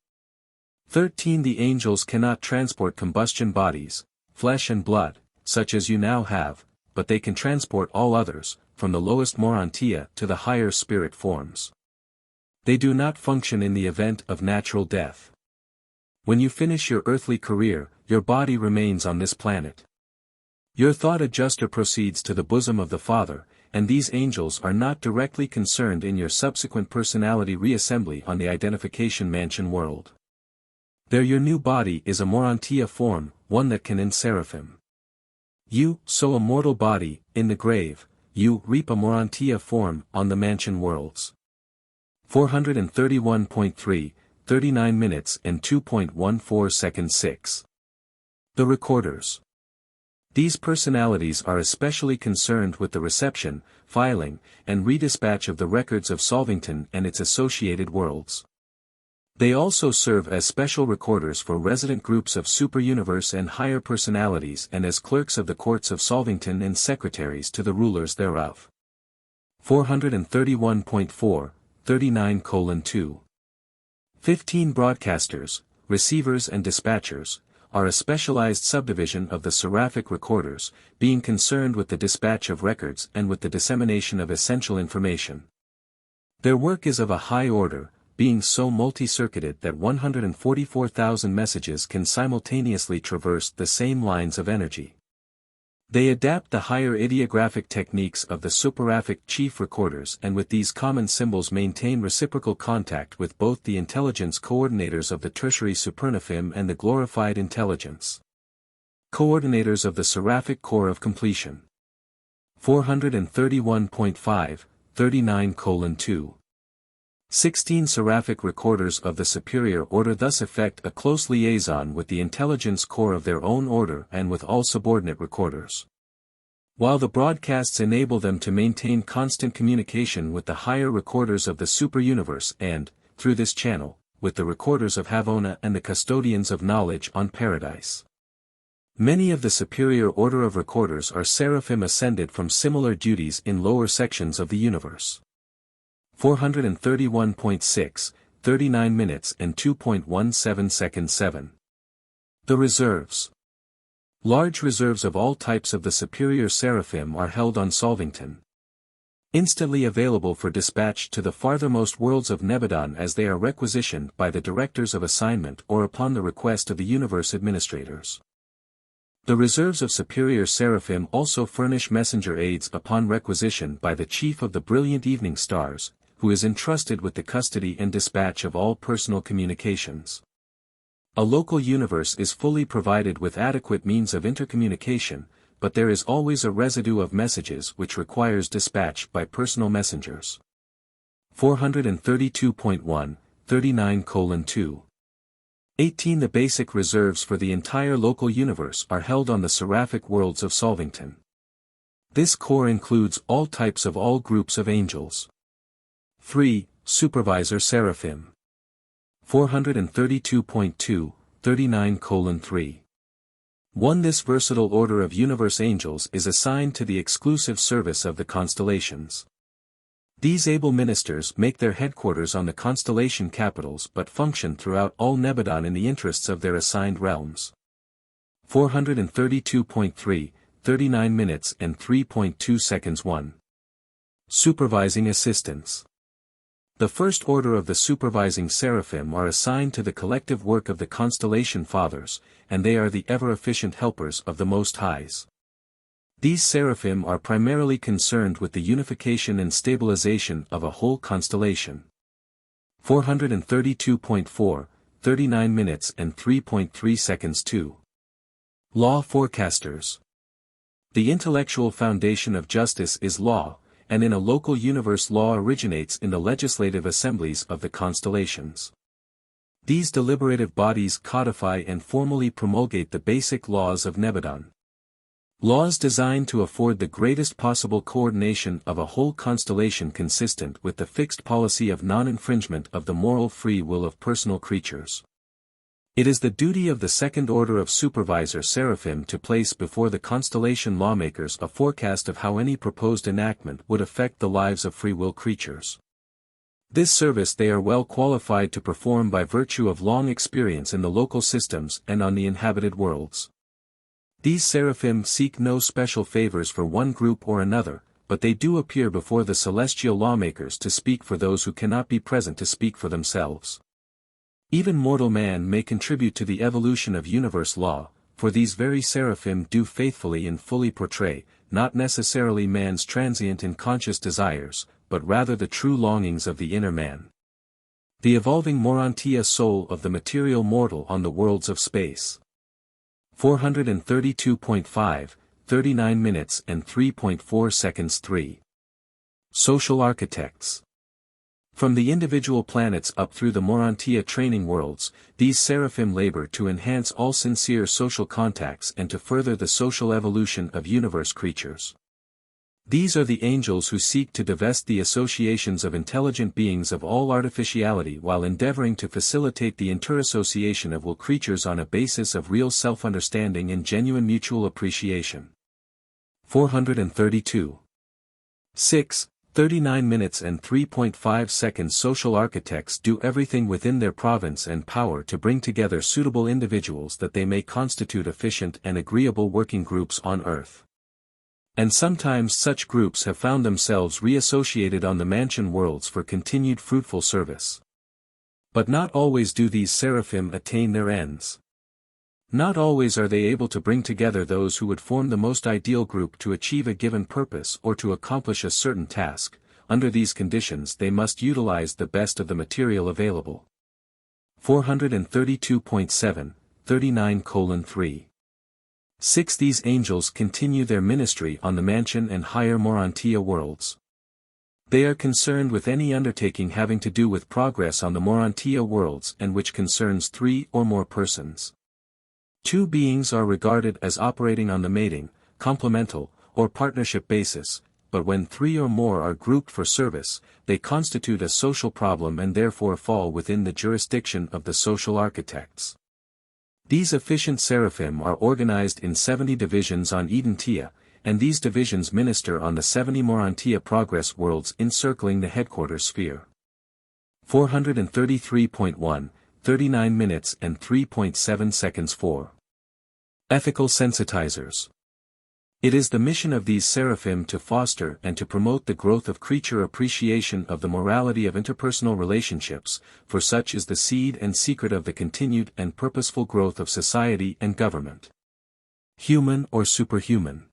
13 The angels cannot transport combustion bodies, flesh and blood, such as you now have, but they can transport all others, from the lowest Urantia to the higher spirit forms. They do not function in the event of natural death. When you finish your earthly career, your body remains on this planet. Your thought adjuster proceeds to the bosom of the Father, and these angels are not directly concerned in your subsequent personality reassembly on the identification mansion world. There your new body is a Urantia form, one that can end seraphim. You sow a mortal body, in the grave, you reap a Urantia form, on the mansion worlds. 431.3, 39 minutes and 2.14 seconds 6. The recorders. These personalities are especially concerned with the reception, filing, and redispatch of the records of Solvington and its associated worlds. They also serve as special recorders for resident groups of superuniverse and higher personalities and as clerks of the courts of Solvington and secretaries to the rulers thereof. 431.4, 39:2. 15 Broadcasters, receivers and dispatchers, are a specialized subdivision of the Seraphic recorders, being concerned with the dispatch of records and with the dissemination of essential information. Their work is of a high order, being so multi-circuited that 144,000 messages can simultaneously traverse the same lines of energy. They adapt the higher ideographic techniques of the Seraphic chief recorders and with these common symbols maintain reciprocal contact with both the intelligence coordinators of the tertiary supernaphim and the glorified intelligence coordinators of the Seraphic core of completion. 431.5, 39:2. 16 Seraphic recorders of the superior order thus effect a close liaison with the intelligence core of their own order and with all subordinate recorders. While the broadcasts enable them to maintain constant communication with the higher recorders of the superuniverse and, through this channel, with the recorders of Havona and the custodians of knowledge on Paradise. Many of the superior order of recorders are seraphim ascended from similar duties in lower sections of the universe. 431.6, 39 minutes and 2.17 seconds 7. The reserves. Large reserves of all types of the superior seraphim are held on Solvington. Instantly available for dispatch to the farthermost worlds of Nebadon as they are requisitioned by the directors of assignment or upon the request of the universe administrators. The reserves of superior seraphim also furnish messenger aids upon requisition by the chief of the brilliant evening stars, who is entrusted with the custody and dispatch of all personal communications. A local universe is fully provided with adequate means of intercommunication, but there is always a residue of messages which requires dispatch by personal messengers. 432.1, 39:2. 18 The basic reserves for the entire local universe are held on the Seraphic worlds of Solvington. This core includes all types of all groups of angels. 3. Supervisor Seraphim. 432.2, 39:3. 1. This versatile order of universe angels is assigned to the exclusive service of the Constellations. These able ministers make their headquarters on the constellation capitals but function throughout all Nebadon in the interests of their assigned realms. 432.3, 39 minutes and 3.2 seconds 1. Supervising Assistants. The first order of the supervising seraphim are assigned to the collective work of the Constellation Fathers, and they are the ever-efficient helpers of the Most Highs. These seraphim are primarily concerned with the unification and stabilization of a whole constellation. 432.4, 39 minutes and 3.3 seconds 2. Law forecasters. The intellectual foundation of justice is law, and in a local universe law originates in the legislative assemblies of the constellations. These deliberative bodies codify and formally promulgate the basic laws of Nebadon. Laws designed to afford the greatest possible coordination of a whole constellation consistent with the fixed policy of non-infringement of the moral free will of personal creatures. It is the duty of the second order of supervisor seraphim to place before the constellation lawmakers a forecast of how any proposed enactment would affect the lives of free will creatures. This service they are well qualified to perform by virtue of long experience in the local systems and on the inhabited worlds. These seraphim seek no special favors for one group or another, but they do appear before the celestial lawmakers to speak for those who cannot be present to speak for themselves. Even mortal man may contribute to the evolution of universe law, for these very seraphim do faithfully and fully portray, not necessarily man's transient and conscious desires, but rather the true longings of the inner man. The evolving Urantia soul of the material mortal on the worlds of space. 432.5, 39 minutes and 3.4 seconds 3. Social architects. From the individual planets up through the Urantia training worlds, these seraphim labor to enhance all sincere social contacts and to further the social evolution of universe creatures. These are the angels who seek to divest the associations of intelligent beings of all artificiality while endeavoring to facilitate the interassociation of will creatures on a basis of real self-understanding and genuine mutual appreciation. 432. 6, 39 minutes and 3.5 seconds. Social architects do everything within their province and power to bring together suitable individuals that they may constitute efficient and agreeable working groups on Earth. And sometimes such groups have found themselves reassociated on the mansion worlds for continued fruitful service. But not always do these seraphim attain their ends. Not always are they able to bring together those who would form the most ideal group to achieve a given purpose or to accomplish a certain task. Under these conditions they must utilize the best of the material available. 432.7, 39:3. 6. These angels continue their ministry on the mansion and higher Urantia worlds. They are concerned with any undertaking having to do with progress on the Urantia worlds and which concerns 3 or more persons. 2 beings are regarded as operating on the mating, complemental, or partnership basis, but when 3 or more are grouped for service, they constitute a social problem and therefore fall within the jurisdiction of the social architects. These efficient seraphim are organized in 70 divisions on Urantia, and these divisions minister on the 70 Urantia progress worlds encircling the headquarters sphere. 433.1, 39 minutes and 3.7 seconds 4. Ethical sensitizers. It is the mission of these seraphim to foster and to promote the growth of creature appreciation of the morality of interpersonal relationships, for such is the seed and secret of the continued and purposeful growth of society and government. Human or superhuman.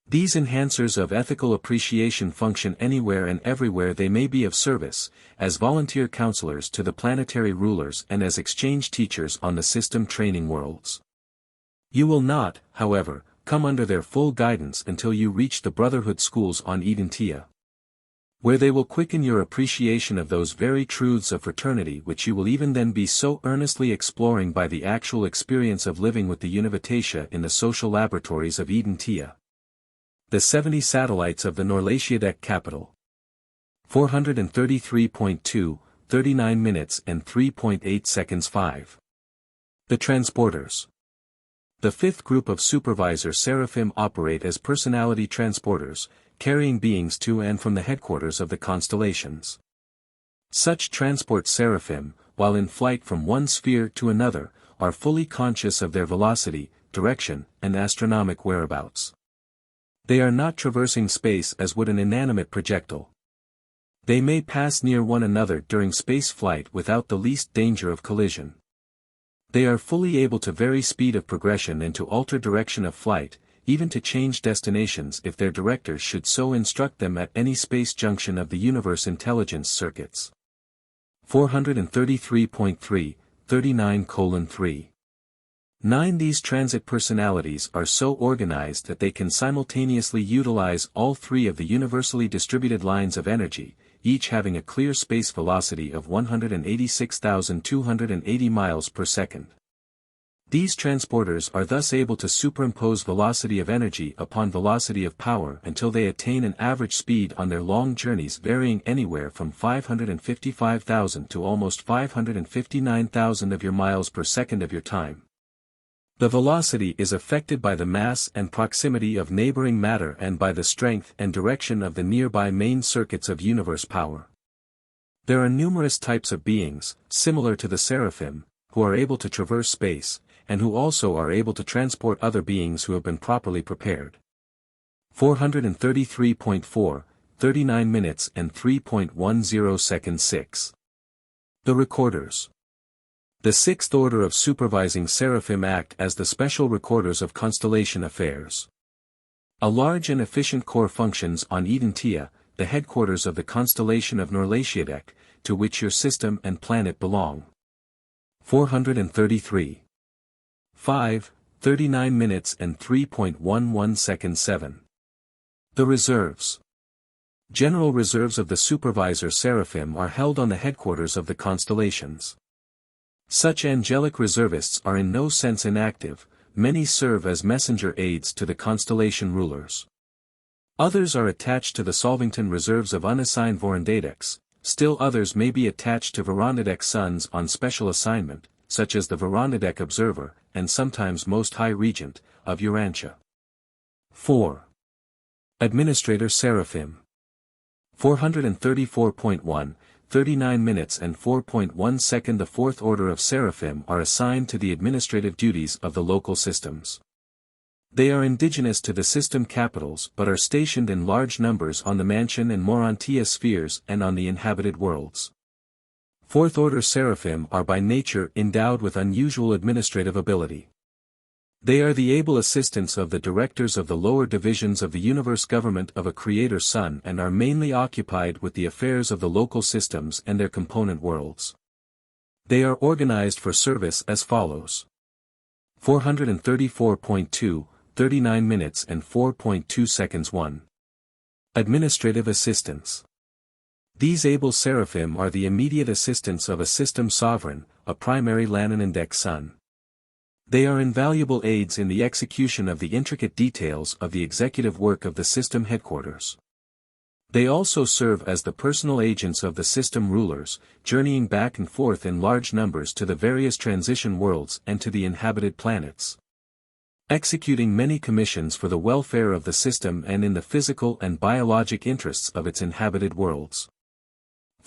These enhancers of ethical appreciation function anywhere and everywhere they may be of service, as volunteer counselors to the planetary rulers and as exchange teachers on the system training worlds. You will not, however, come under their full guidance until you reach the Brotherhood schools on Urantia, where they will quicken your appreciation of those very truths of fraternity which you will even then be so earnestly exploring by the actual experience of living with the Urantia in the social laboratories of Urantia. The 70 satellites of the Norlatiadec capital. 433.2, 39 minutes and 3.8 seconds 5. The transporters. The 5th group of supervisor seraphim operate as personality transporters, carrying beings to and from the headquarters of the constellations. Such transport seraphim, while in flight from one sphere to another, are fully conscious of their velocity, direction, and astronomic whereabouts. They are not traversing space as would an inanimate projectile. They may pass near one another during space flight without the least danger of collision. They are fully able to vary speed of progression and to alter direction of flight, even to change destinations if their directors should so instruct them at any space junction of the universe intelligence circuits. 433.3, 39:3. 9. These transit personalities are so organized that they can simultaneously utilize all three of the universally distributed lines of energy, each having a clear space velocity of 186,280 miles per second. These transporters are thus able to superimpose velocity of energy upon velocity of power until they attain an average speed on their long journeys varying anywhere from 555,000 to almost 559,000 of your miles per second of your time. The velocity is affected by the mass and proximity of neighboring matter and by the strength and direction of the nearby main circuits of universe power. There are numerous types of beings, similar to the Seraphim, who are able to traverse space, and who also are able to transport other beings who have been properly prepared. 433.4, 39 minutes and 3.10 seconds. 6. The Recorders. The sixth order of supervising Seraphim act as the special recorders of constellation affairs. A large and efficient core functions on Urantia, the headquarters of the constellation of Norlatiadek, to which your system and planet belong. 433. 5, 39 minutes and 3.11 seconds. 7. The Reserves. General reserves of the supervisor Seraphim are held on the headquarters of the constellations. Such angelic reservists are in no sense inactive, many serve as messenger aids to the constellation rulers. Others are attached to the Solvington reserves of unassigned Vorandadeks, still others may be attached to Vorandadek sons on special assignment, such as the Vorandadek Observer, and sometimes Most High Regent, of Urantia. 4. Administrator Seraphim. 434.1, 39 minutes and 4.1 seconds. The fourth order of Seraphim are assigned to the administrative duties of the local systems. They are indigenous to the system capitals but are stationed in large numbers on the Mansion and Urantia spheres and on the inhabited worlds. Fourth order Seraphim are by nature endowed with unusual administrative ability. They are the able assistants of the directors of the lower divisions of the universe government of a creator sun and are mainly occupied with the affairs of the local systems and their component worlds. They are organized for service as follows. 434.2, 39 minutes and 4.2 seconds. 1. Administrative assistants. These able Seraphim are the immediate assistants of a system sovereign, a primary Lananandek sun. They are invaluable aids in the execution of the intricate details of the executive work of the system headquarters. They also serve as the personal agents of the system rulers, journeying back and forth in large numbers to the various transition worlds and to the inhabited planets, executing many commissions for the welfare of the system and in the physical and biologic interests of its inhabited worlds.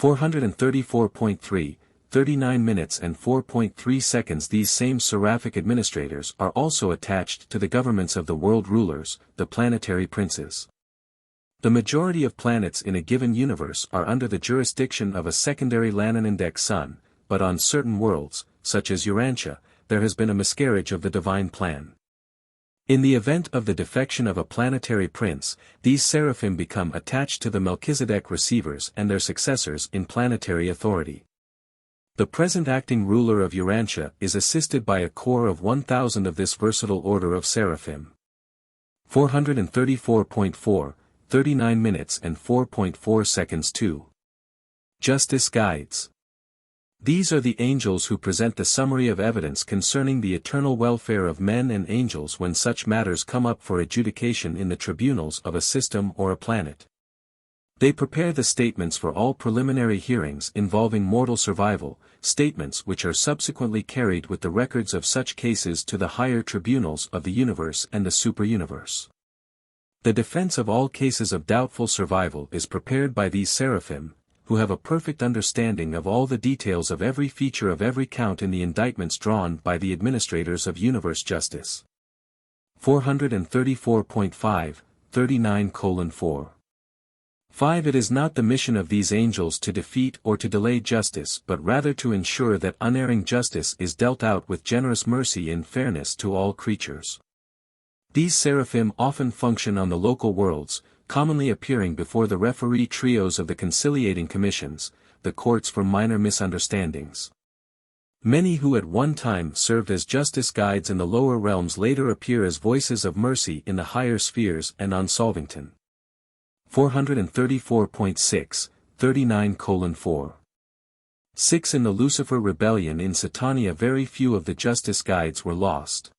434.3, 39 minutes and 4.3 seconds. These same Seraphic administrators are also attached to the governments of the world rulers, the planetary princes. The majority of planets in a given universe are under the jurisdiction of a secondary Lananandek sun, but on certain worlds, such as Urantia, there has been a miscarriage of the divine plan. In the event of the defection of a planetary prince, these Seraphim become attached to the Melchizedek receivers and their successors in planetary authority. The present acting ruler of Urantia is assisted by a corps of 1,000 of this versatile order of Seraphim. 434.4, 39 minutes and 4.4 seconds. 2. Justice Guides. These are the angels who present the summary of evidence concerning the eternal welfare of men and angels when such matters come up for adjudication in the tribunals of a system or a planet. They prepare the statements for all preliminary hearings involving mortal survival, statements which are subsequently carried with the records of such cases to the higher tribunals of the universe and the superuniverse. The defense of all cases of doubtful survival is prepared by these Seraphim, who have a perfect understanding of all the details of every feature of every count in the indictments drawn by the administrators of universe justice. 434.5, 39:4. 5. It is not the mission of these angels to defeat or to delay justice but rather to ensure that unerring justice is dealt out with generous mercy and fairness to all creatures. These seraphim often function on the local worlds, commonly appearing before the referee trios of the conciliating commissions, the courts for minor misunderstandings. Many who at one time served as justice guides in the lower realms later appear as voices of mercy in the higher spheres and on Solvington. 434.6, 39:4. 6 In the Lucifer rebellion in Satania very few of the justice guides were lost.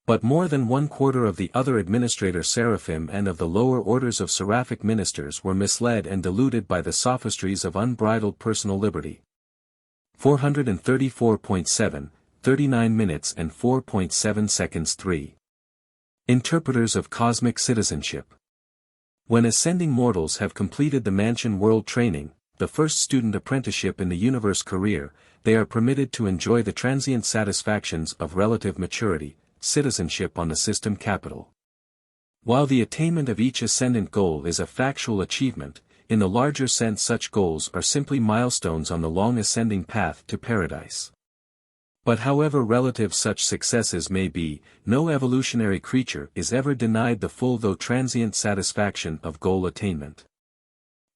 But more than 1/4 of the other administrator seraphim and of the lower orders of seraphic ministers were misled and deluded by the sophistries of unbridled personal liberty. 434.7, 39 minutes and 4.7 seconds 3. Interpreters of cosmic citizenship. When ascending mortals have completed the mansion world training, the first student apprenticeship in the universe career, they are permitted to enjoy the transient satisfactions of relative maturity, citizenship on the system capital. While the attainment of each ascendant goal is a factual achievement, in the larger sense such goals are simply milestones on the long ascending path to paradise. But however relative such successes may be, no evolutionary creature is ever denied the full though transient satisfaction of goal attainment.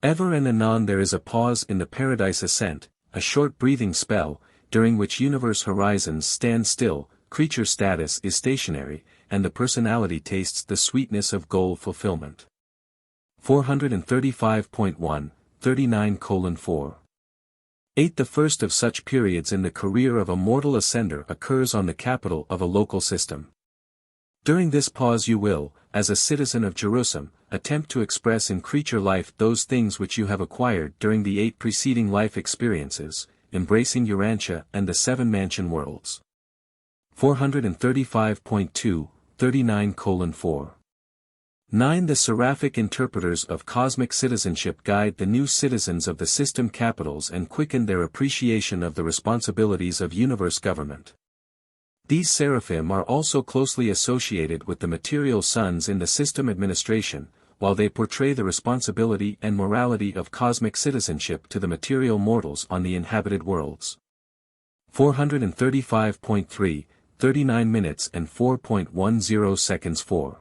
Ever and anon there is a pause in the paradise ascent, a short breathing spell, during which universe horizons stand still, creature status is stationary, and the personality tastes the sweetness of goal fulfillment. 435.1, 39:4. 8 The first of such periods in the career of a mortal ascender occurs on the capital of a local system. During this pause you will, as a citizen of Jerusalem, attempt to express in creature life those things which you have acquired during the 8 preceding life experiences, embracing Urantia and the 7 mansion worlds. 435.2, 39:4. 9 The seraphic interpreters of cosmic citizenship guide the new citizens of the system capitals and quicken their appreciation of the responsibilities of universe government. These seraphim are also closely associated with the material sons in the system administration, while they portray the responsibility and morality of cosmic citizenship to the material mortals on the inhabited worlds. 435.3, 39 minutes and 4.10 seconds 4.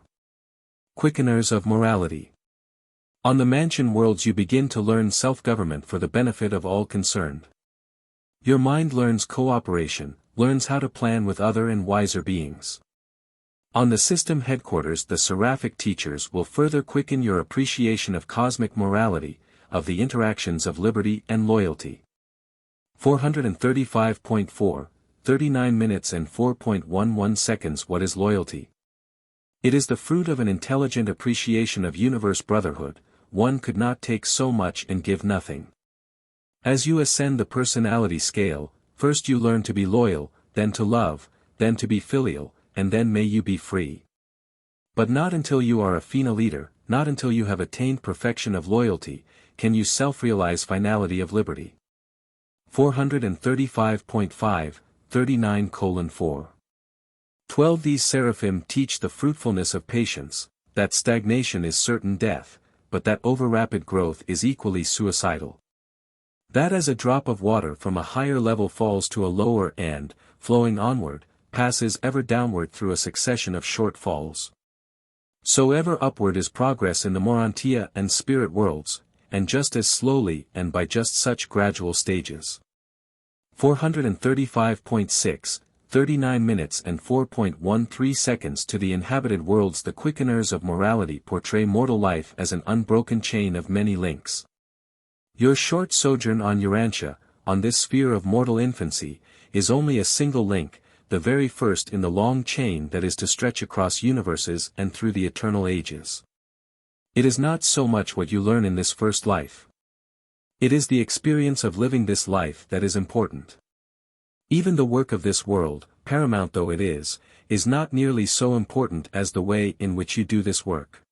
Quickeners of morality. On the mansion worlds you begin to learn self-government for the benefit of all concerned. Your mind learns cooperation, learns how to plan with other and wiser beings. On the system headquarters the seraphic teachers will further quicken your appreciation of cosmic morality, of the interactions of liberty and loyalty. 435.4, 39 minutes and 4.11 seconds What is loyalty? It is the fruit of an intelligent appreciation of universe brotherhood. One could not take so much and give nothing. As you ascend the personality scale, first you learn to be loyal, then to love, then to be filial, and then may you be free. But not until you are a FINA leader, not until you have attained perfection of loyalty, can you self-realize finality of liberty. 435.5, 39:4. 12 These seraphim teach the fruitfulness of patience, that stagnation is certain death, but that over-rapid growth is equally suicidal. That as a drop of water from a higher level falls to a lower and, flowing onward, passes ever downward through a succession of short falls. So ever upward is progress in the Urantia and spirit worlds, and just as slowly and by just such gradual stages. 435.6, 39 minutes and 4.13 seconds To the inhabited worlds the quickeners of morality portray mortal life as an unbroken chain of many links. Your short sojourn on Urantia, on this sphere of mortal infancy, is only a single link, the very first in the long chain that is to stretch across universes and through the eternal ages. It is not so much what you learn in this first life. It is the experience of living this life that is important. Even the work of this world, paramount though it is not nearly so important as the way in which you do this work.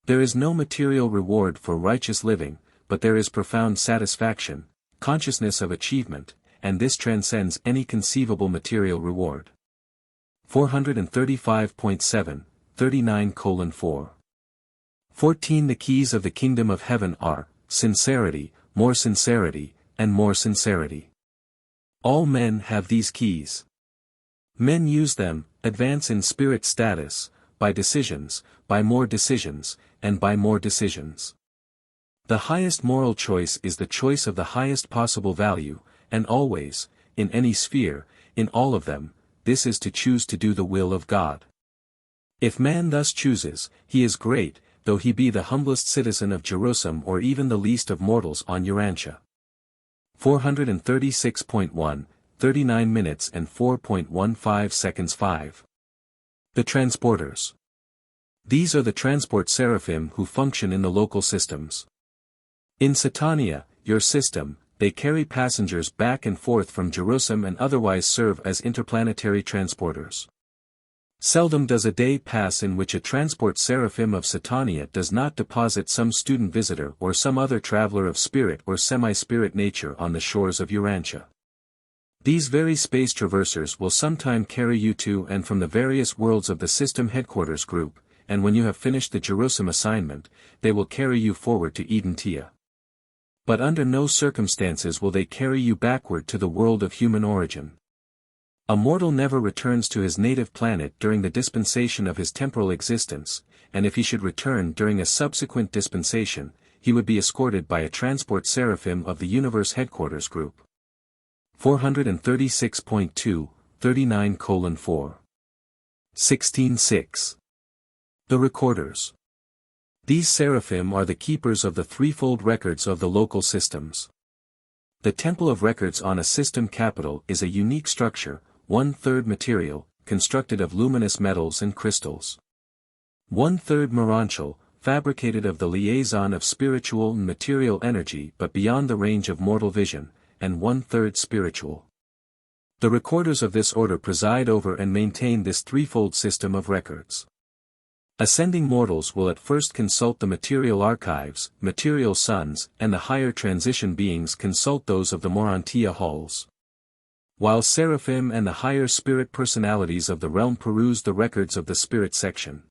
There is no material reward for righteous living, but there is profound satisfaction, consciousness of achievement, and this transcends any conceivable material reward. 435.7, 39:4. 14 The keys of the kingdom of heaven are, sincerity, and more sincerity. All men have these keys. Men use them, advance in spirit status, by decisions, by more decisions, and by more decisions. The highest moral choice is the choice of the highest possible value, and always, in any sphere, in all of them, this is to choose to do the will of God. If man thus chooses, he is great, though he be the humblest citizen of Jerusalem or even the least of mortals on Urantia. 436.1, 39 minutes and 4.15 seconds 5. The transporters. These are the transport seraphim who function in the local systems. In Satania, your system, they carry passengers back and forth from Jerusalem and otherwise serve as interplanetary transporters. Seldom does a day pass in which a transport seraphim of Satania does not deposit some student visitor or some other traveler of spirit or semi-spirit nature on the shores of Urantia. These very space traversers will sometime carry you to and from the various worlds of the system headquarters group, and when you have finished the Jerusalem assignment, they will carry you forward to Urantia. But under no circumstances will they carry you backward to the world of human origin. A mortal never returns to his native planet during the dispensation of his temporal existence, and if he should return during a subsequent dispensation, he would be escorted by a transport seraphim of the universe headquarters group. 436.2, 39:4. 16.6. The recorders. These seraphim are the keepers of the threefold records of the local systems. The temple of records on a system capital is a unique structure, 1/3 material, constructed of luminous metals and crystals. 1/3 merantial, fabricated of the liaison of spiritual and material energy but beyond the range of mortal vision, and 1/3 spiritual. The recorders of this order preside over and maintain this threefold system of records. Ascending mortals will at first consult the material archives, material suns, and the higher transition beings consult those of the Urantia halls. While seraphim and the higher spirit personalities of the realm peruse the records of the spirit section.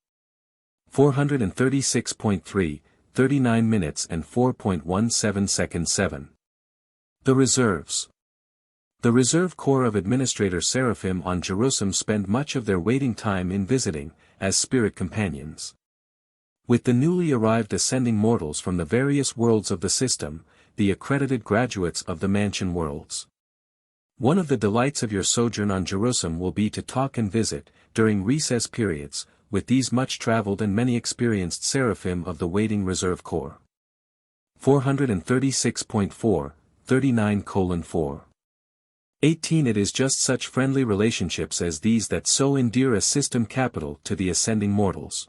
436.3, 39 minutes and 4.17 seconds 7. The reserves. The reserve corps of administrator seraphim on Jerusalem spend much of their waiting time in visiting, as spirit companions. With the newly arrived ascending mortals from the various worlds of the system, the accredited graduates of the mansion worlds. One of the delights of your sojourn on Jerusalem will be to talk and visit, during recess periods, with these much-traveled and many experienced seraphim of the waiting reserve corps. 436.4, 39:4. 18. It is just such friendly relationships as these that so endear a system capital to the ascending mortals.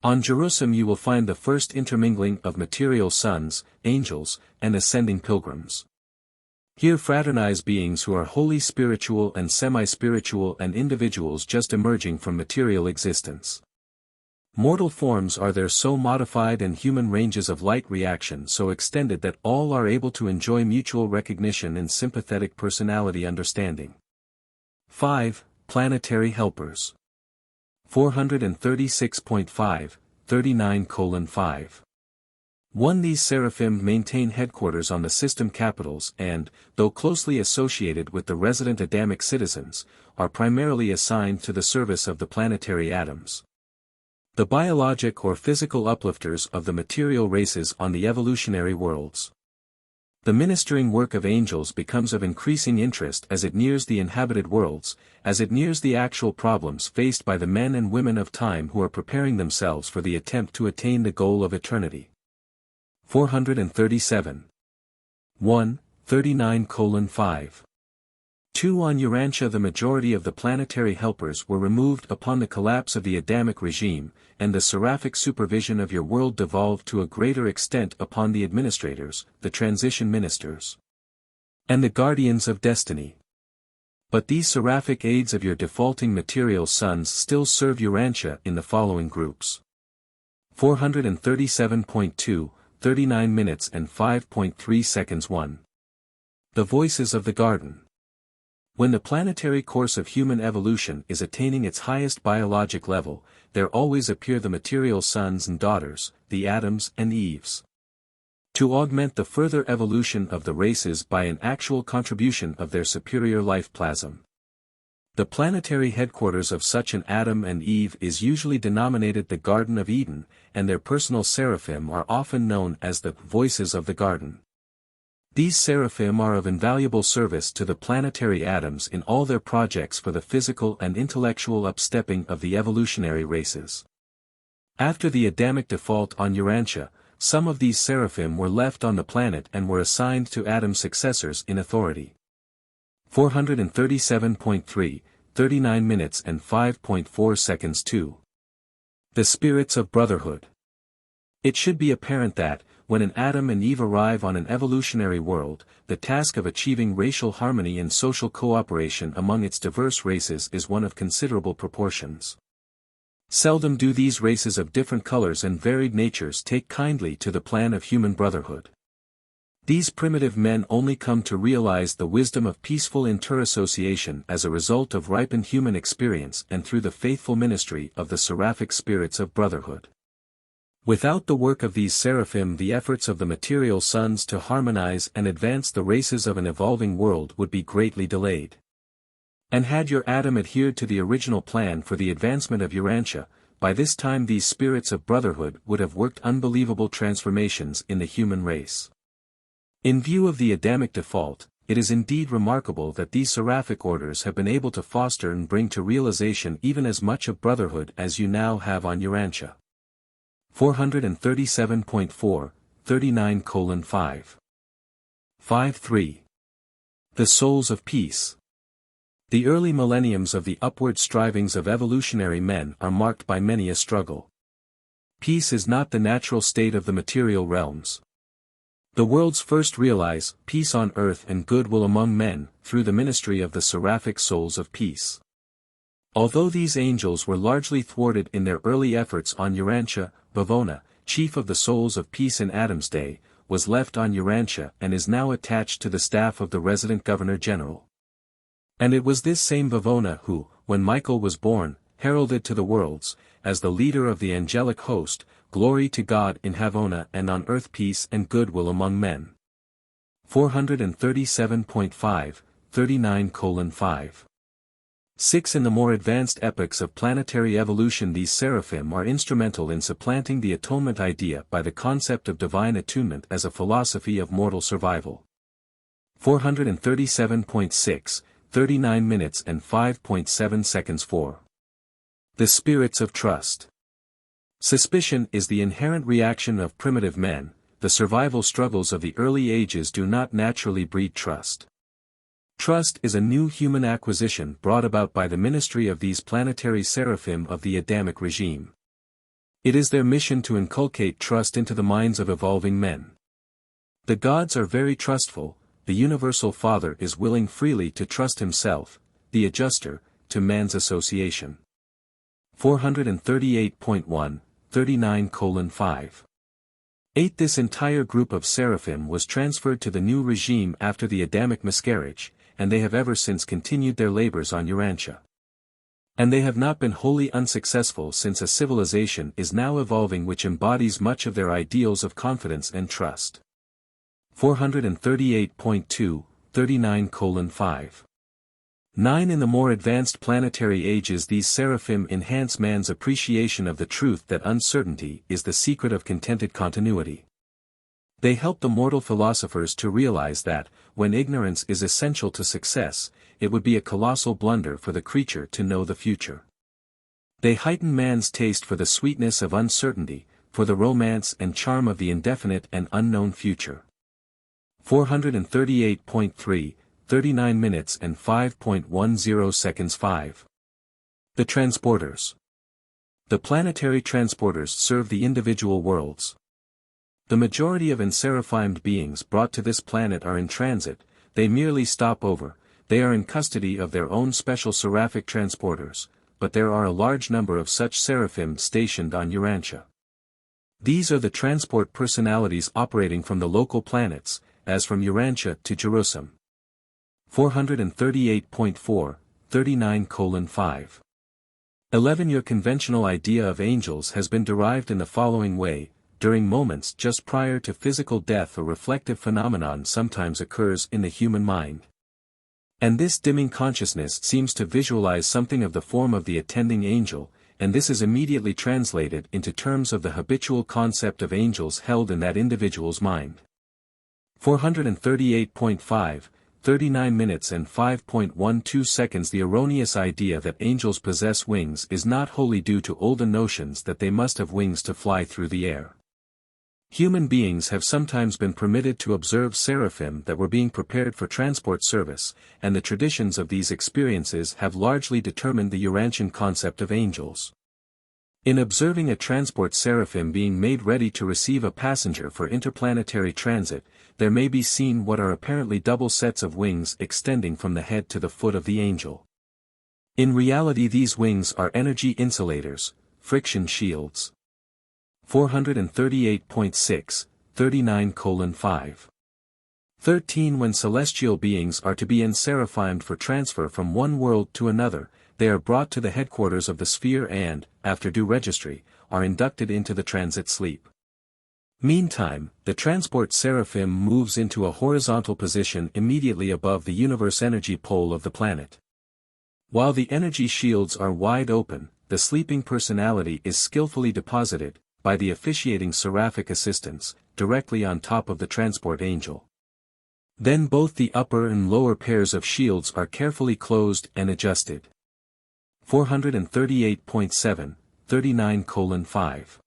On Jerusalem you will find the first intermingling of material sons, angels, and ascending pilgrims. Here fraternize beings who are wholly spiritual and semi-spiritual and individuals just emerging from material existence. Mortal forms are there so modified and human ranges of light reaction so extended that all are able to enjoy mutual recognition and sympathetic personality understanding. 5. Planetary helpers. 436.5, 39:5. 1. These seraphim maintain headquarters on the system capitals and, though closely associated with the resident Adamic citizens, are primarily assigned to the service of the planetary atoms. The biologic or physical uplifters of the material races on the evolutionary worlds. The ministering work of angels becomes of increasing interest as it nears the inhabited worlds, as it nears the actual problems faced by the men and women of time who are preparing themselves for the attempt to attain the goal of eternity. 437. 1, 39:5. 2. On Urantia the majority of the planetary helpers were removed upon the collapse of the Adamic regime, and the seraphic supervision of your world devolved to a greater extent upon the administrators, the transition ministers, and the guardians of destiny. But these seraphic aids of your defaulting material sons still serve Urantia in the following groups. 437.2, 39 minutes and 5.3 seconds 1. The voices of the garden. When the planetary course of human evolution is attaining its highest biologic level, there always appear the material sons and daughters, the Adams and Eves. To augment the further evolution of the races by an actual contribution of their superior life plasm. The planetary headquarters of such an Adam and Eve is usually denominated the Garden of Eden, and their personal seraphim are often known as the voices of the garden. These seraphim are of invaluable service to the planetary atoms in all their projects for the physical and intellectual upstepping of the evolutionary races. After the Adamic default on Urantia, some of these seraphim were left on the planet and were assigned to Adam's successors in authority. 437.3, 39 minutes and 5.4 seconds 2. The spirits of brotherhood. It should be apparent that, when an Adam and Eve arrive on an evolutionary world, the task of achieving racial harmony and social cooperation among its diverse races is one of considerable proportions. Seldom do these races of different colors and varied natures take kindly to the plan of human brotherhood. These primitive men only come to realize the wisdom of peaceful interassociation as a result of ripened human experience and through the faithful ministry of the seraphic spirits of brotherhood. Without the work of these seraphim, the efforts of the material sons to harmonize and advance the races of an evolving world would be greatly delayed. And had your Adam adhered to the original plan for the advancement of Urantia, by this time these spirits of brotherhood would have worked unbelievable transformations in the human race. In view of the Adamic default, it is indeed remarkable that these seraphic orders have been able to foster and bring to realization even as much of brotherhood as you now have on Urantia. 437.4, 39:5. 5.3. The souls of peace. The early millenniums of the upward strivings of evolutionary men are marked by many a struggle. Peace is not the natural state of the material realms. The worlds first realize peace on earth and goodwill among men through the ministry of the seraphic souls of peace. Although these angels were largely thwarted in their early efforts on Urantia, Vavona, chief of the souls of peace in Adam's day, was left on Urantia and is now attached to the staff of the resident Governor-General. And it was this same Vavona who, when Michael was born, heralded to the worlds, as the leader of the angelic host, glory to God in Havona and on earth peace and goodwill among men. 437.5, 39:5. 6. In the more advanced epochs of planetary evolution, these seraphim are instrumental in supplanting the atonement idea by the concept of divine attunement as a philosophy of mortal survival. 437.6, 39 minutes and 5.7 seconds 4. The spirits of trust. Suspicion is the inherent reaction of primitive men. The survival struggles of the early ages do not naturally breed trust. Trust is a new human acquisition brought about by the ministry of these planetary seraphim of the Adamic regime. It is their mission to inculcate trust into the minds of evolving men. The gods are very trustful, the universal Father is willing freely to trust himself, the adjuster, to man's association. 438.1, 39:5. 8. This entire group of seraphim was transferred to the new regime after the Adamic miscarriage, and they have ever since continued their labors on Urantia. And they have not been wholly unsuccessful, since a civilization is now evolving which embodies much of their ideals of confidence and trust. 438.2, 39:5. 9. In the more advanced planetary ages, these seraphim enhance man's appreciation of the truth that uncertainty is the secret of contented continuity. They help the mortal philosophers to realize that, when ignorance is essential to success, it would be a colossal blunder for the creature to know the future. They heighten man's taste for the sweetness of uncertainty, for the romance and charm of the indefinite and unknown future. 438.3, 39 minutes and 5.10 seconds 5. The transporters. The planetary transporters serve the individual worlds. The majority of enseraphimed beings brought to this planet are in transit, they merely stop over, they are in custody of their own special seraphic transporters, but there are a large number of such seraphim stationed on Urantia. These are the transport personalities operating from the local planets, as from Urantia to Jerusalem. 438.4, 39:5. 11. Your conventional idea of angels has been derived in the following way. During moments just prior to physical death, a reflective phenomenon sometimes occurs in the human mind. And this dimming consciousness seems to visualize something of the form of the attending angel, and this is immediately translated into terms of the habitual concept of angels held in that individual's mind. 438.5, 39 minutes and 5.12 seconds. The erroneous idea that angels possess wings is not wholly due to olden notions that they must have wings to fly through the air. Human beings have sometimes been permitted to observe seraphim that were being prepared for transport service, and the traditions of these experiences have largely determined the Urantian concept of angels. In observing a transport seraphim being made ready to receive a passenger for interplanetary transit, there may be seen what are apparently double sets of wings extending from the head to the foot of the angel. In reality, these wings are energy insulators, friction shields. 438.6, 39:5. 13. When celestial beings are to be enseraphimed for transfer from one world to another, they are brought to the headquarters of the sphere and, after due registry, are inducted into the transit sleep. Meantime, the transport seraphim moves into a horizontal position immediately above the universe energy pole of the planet. While the energy shields are wide open, the sleeping personality is skillfully deposited, by the officiating seraphic assistants, directly on top of the transport angel. Then both the upper and lower pairs of shields are carefully closed and adjusted. 438.7, 39:5.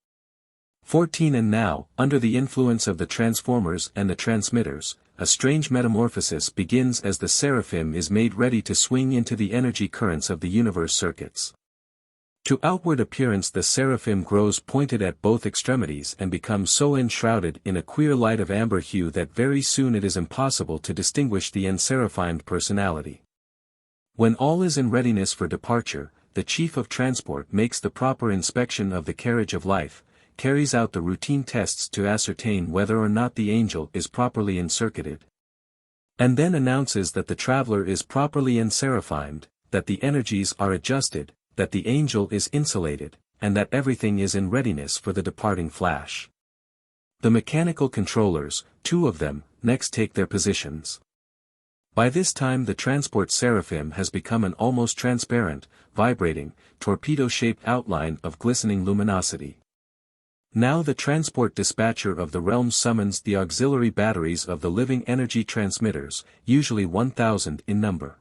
14. And now, under the influence of the transformers and the transmitters, a strange metamorphosis begins as the seraphim is made ready to swing into the energy currents of the universe circuits. To outward appearance, the seraphim grows pointed at both extremities and becomes so enshrouded in a queer light of amber hue that very soon it is impossible to distinguish the enseraphimed personality. When all is in readiness for departure, the chief of transport makes the proper inspection of the carriage of life, carries out the routine tests to ascertain whether or not the angel is properly encircuited, and then announces that the traveler is properly enseraphimed, that the energies are adjusted, that the angel is insulated, and that everything is in readiness for the departing flash. The mechanical controllers, 2 of them, next take their positions. By this time the transport seraphim has become an almost transparent, vibrating, torpedo-shaped outline of glistening luminosity. Now the transport dispatcher of the realms summons the auxiliary batteries of the living energy transmitters, usually 1,000 in number.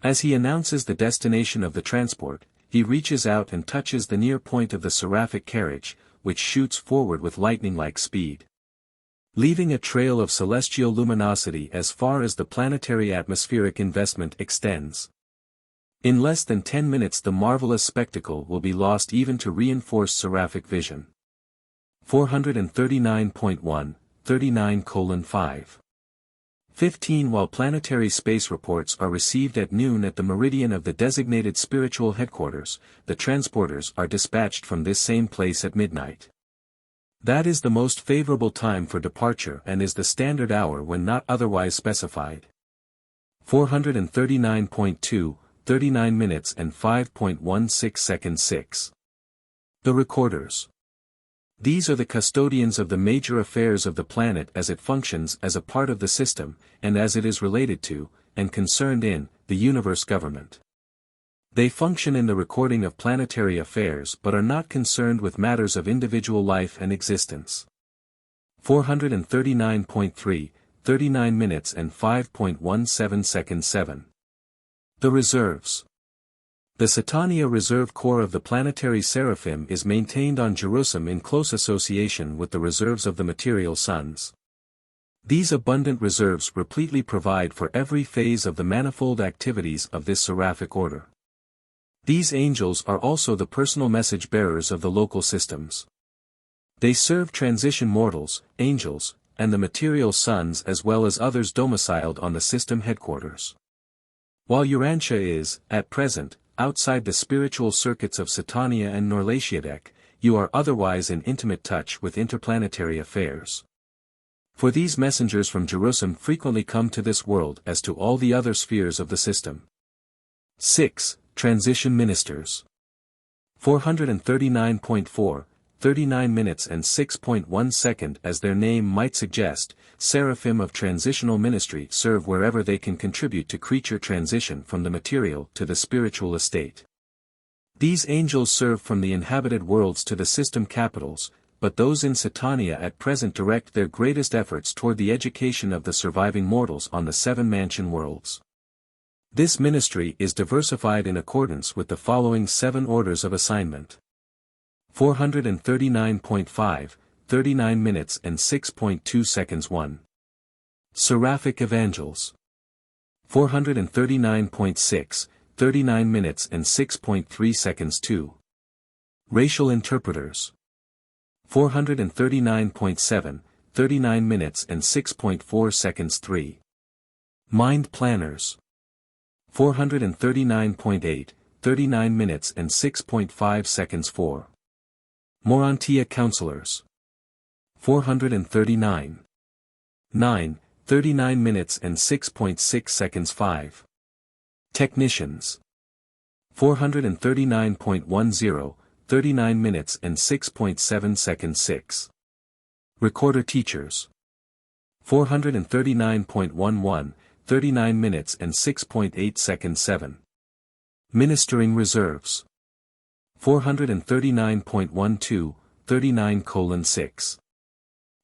As he announces the destination of the transport, he reaches out and touches the near point of the seraphic carriage, which shoots forward with lightning-like speed, leaving a trail of celestial luminosity as far as the planetary atmospheric investment extends. In less than 10 minutes the marvelous spectacle will be lost even to reinforced seraphic vision. 439.1, 39:5. 15. While planetary space reports are received at noon at the meridian of the designated spiritual headquarters, the transporters are dispatched from this same place at midnight. That is the most favorable time for departure and is the standard hour when not otherwise specified. 439.2, 39 minutes and 5.16 seconds. 6. The recorders. These are the custodians of the major affairs of the planet as it functions as a part of the system, and as it is related to, and concerned in, the universe government. They function in the recording of planetary affairs but are not concerned with matters of individual life and existence. 439.3, 39 minutes and 5.17 seconds. 7. The reserves. The Satania Reserve Corps of the planetary seraphim is maintained on Jerusalem in close association with the reserves of the material suns. These abundant reserves repletely provide for every phase of the manifold activities of this seraphic order. These angels are also the personal message bearers of the local systems. They serve transition mortals, angels, and the material suns as well as others domiciled on the system headquarters. While Urantia is, at present, outside the spiritual circuits of Satania and Norlatiadek, you are otherwise in intimate touch with interplanetary affairs. For these messengers from Jerusalem frequently come to this world as to all the other spheres of the system. 6. Transition ministers. 439.4, 39 minutes and 6.1 second. As their name might suggest, Seraphim of transitional ministry serve wherever they can contribute to creature transition from the material to the spiritual estate. These angels serve from the inhabited worlds to the system capitals, but those in Satania at present direct their greatest efforts toward the education of the surviving mortals on the 7 mansion worlds. This ministry is diversified in accordance with the following 7 orders of assignment. 439.5, 39 minutes and 6.2 seconds 1. Seraphic Evangels. 439.6, 39 minutes and 6.3 seconds 2. Racial Interpreters. 439.7, 39 minutes and 6.4 seconds 3. Mind Planners. 439.8, 39 minutes and 6.5 seconds 4. Urantia Counselors. 439. 9, 39 minutes and 6.6 seconds 5. Technicians. 439.10, 39 minutes and 6.7 seconds 6. Recorder Teachers. 439.11, 39 minutes and 6.8 seconds 7. Ministering Reserves. 439.12, 39:6.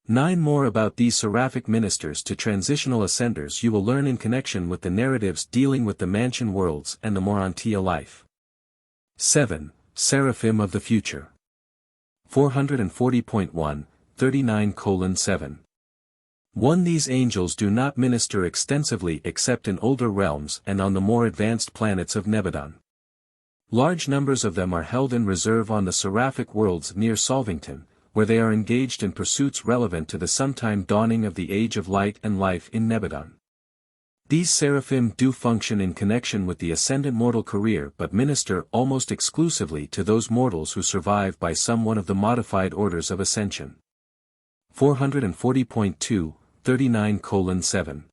9 more about these seraphic ministers to transitional ascenders you will learn in connection with the narratives dealing with the mansion worlds and the Urantia life. 7. Seraphim of the Future. 440.1, 39:7. 1. These angels do not minister extensively except in older realms and on the more advanced planets of Nebadon. Large numbers of them are held in reserve on the seraphic worlds near Solvington, where they are engaged in pursuits relevant to the sometime dawning of the Age of Light and Life in Nebadon. These seraphim do function in connection with the ascendant mortal career but minister almost exclusively to those mortals who survive by some one of the modified orders of ascension. 440.2, 39:7.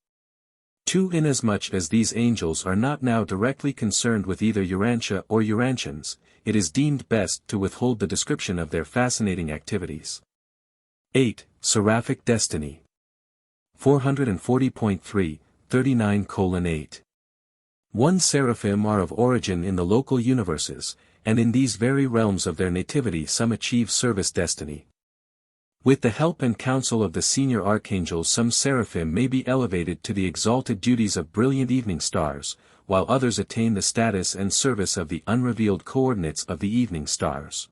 2. Inasmuch as these angels are not now directly concerned with either Urantia or Urantians, it is deemed best to withhold the description of their fascinating activities. 8. Seraphic Destiny. 440.3, 39:8. 1. Seraphim are of origin in the local universes, and in these very realms of their nativity some achieve service destiny. With the help and counsel of the senior archangels some seraphim may be elevated to the exalted duties of brilliant evening stars, while others attain the status and service of the unrevealed coordinates of the evening stars.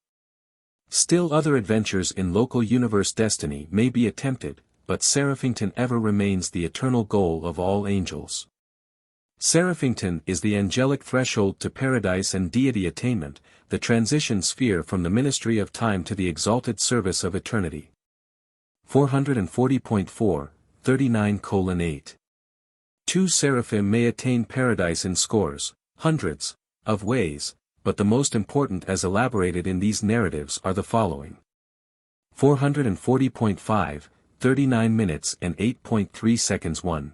Still other adventures in local universe destiny may be attempted, but Seraphington ever remains the eternal goal of all angels. Seraphington is the angelic threshold to paradise and deity attainment, the transition sphere from the ministry of time to the exalted service of eternity. 440.4, 39:8. 2. Seraphim may attain paradise in scores, hundreds, of ways, but the most important as elaborated in these narratives are the following. 440.5, 39 minutes and 8.3 seconds 1.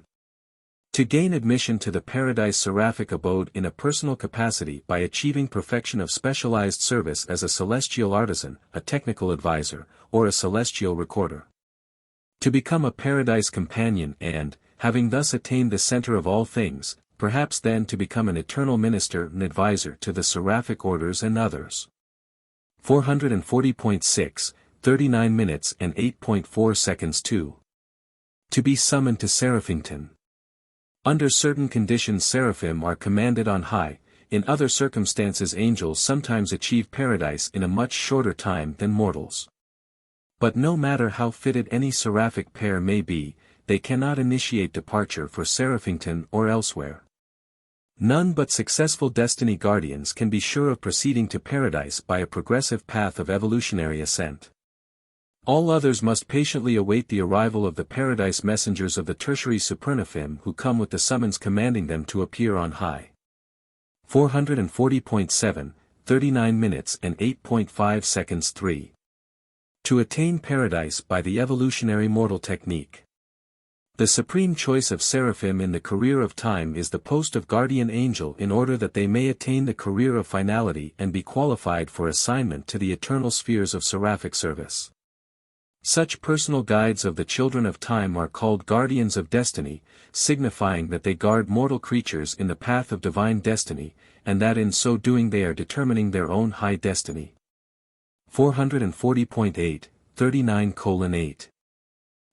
To gain admission to the paradise seraphic abode in a personal capacity by achieving perfection of specialized service as a celestial artisan, a technical advisor, or a celestial recorder. To become a paradise companion and, having thus attained the center of all things, perhaps then to become an eternal minister and advisor to the seraphic orders and others. 440.6, 39 minutes and 8.4 seconds 2. To be summoned to Seraphington. Under certain conditions seraphim are commanded on high, in other circumstances angels sometimes achieve paradise in a much shorter time than mortals. But no matter how fitted any seraphic pair may be, they cannot initiate departure for Seraphington or elsewhere. None but successful destiny guardians can be sure of proceeding to paradise by a progressive path of evolutionary ascent. All others must patiently await the arrival of the paradise messengers of the tertiary supernaphim who come with the summons commanding them to appear on high. 440.7, 39 minutes and 8.5 seconds 3. To attain paradise by the evolutionary mortal technique. The supreme choice of seraphim in the career of time is the post of guardian angel in order that they may attain the career of finality and be qualified for assignment to the eternal spheres of seraphic service. Such personal guides of the children of time are called guardians of destiny, signifying that they guard mortal creatures in the path of divine destiny, and that in so doing they are determining their own high destiny. 440.8, 39:8.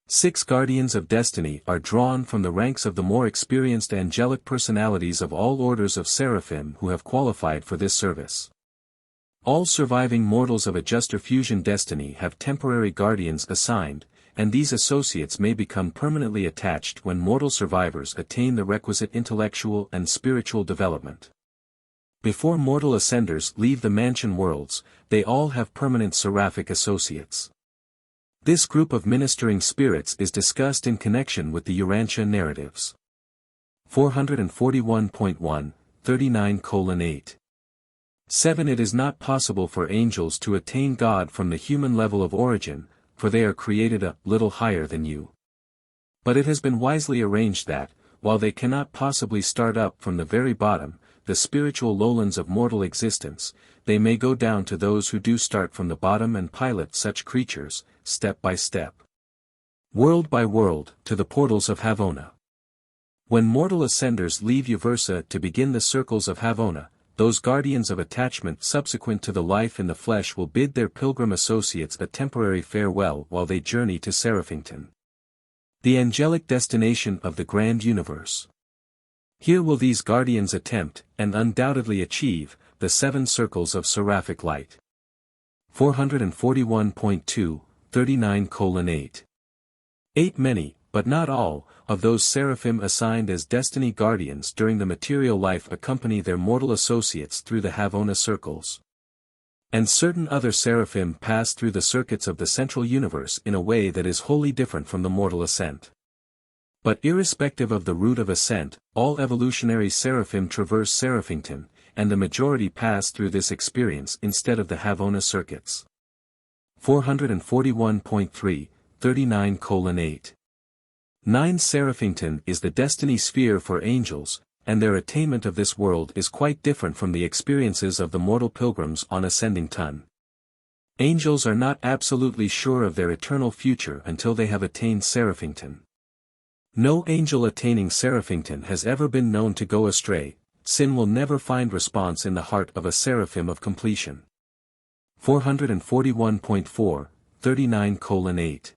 6 guardians of destiny are drawn from the ranks of the more experienced angelic personalities of all orders of seraphim who have qualified for this service. All surviving mortals of adjuster fusion destiny have temporary guardians assigned, and these associates may become permanently attached when mortal survivors attain the requisite intellectual and spiritual development. Before mortal ascenders leave the mansion worlds, they all have permanent seraphic associates. This group of ministering spirits is discussed in connection with the Urantia narratives. 441.1, 39:8. 7. It is not possible for angels to attain God from the human level of origin, for they are created a little higher than you. But it has been wisely arranged that, while they cannot possibly start up from the very bottom, the spiritual lowlands of mortal existence, they may go down to those who do start from the bottom and pilot such creatures, step by step, world by world, to the portals of Havona. When mortal ascenders leave Uversa to begin the circles of Havona, those guardians of attachment subsequent to the life in the flesh will bid their pilgrim associates a temporary farewell while they journey to Seraphington, the angelic destination of the grand universe. Here will these guardians attempt, and undoubtedly achieve, the 7 circles of seraphic light. 441.2, 39:8. 8. Many, but not all, of those seraphim assigned as destiny guardians during the material life accompany their mortal associates through the Havona circles. And certain other seraphim pass through the circuits of the central universe in a way that is wholly different from the mortal ascent. But irrespective of the route of ascent, all evolutionary seraphim traverse Seraphington, and the majority pass through this experience instead of the Havona circuits. 441.3, 39:8. 9. Seraphington is the destiny sphere for angels, and their attainment of this world is quite different from the experiences of the mortal pilgrims on ascending Tun. Angels are not absolutely sure of their eternal future until they have attained Seraphington. No angel attaining Seraphington has ever been known to go astray. Sin will never find response in the heart of a seraphim of completion. 441.4, 39:8.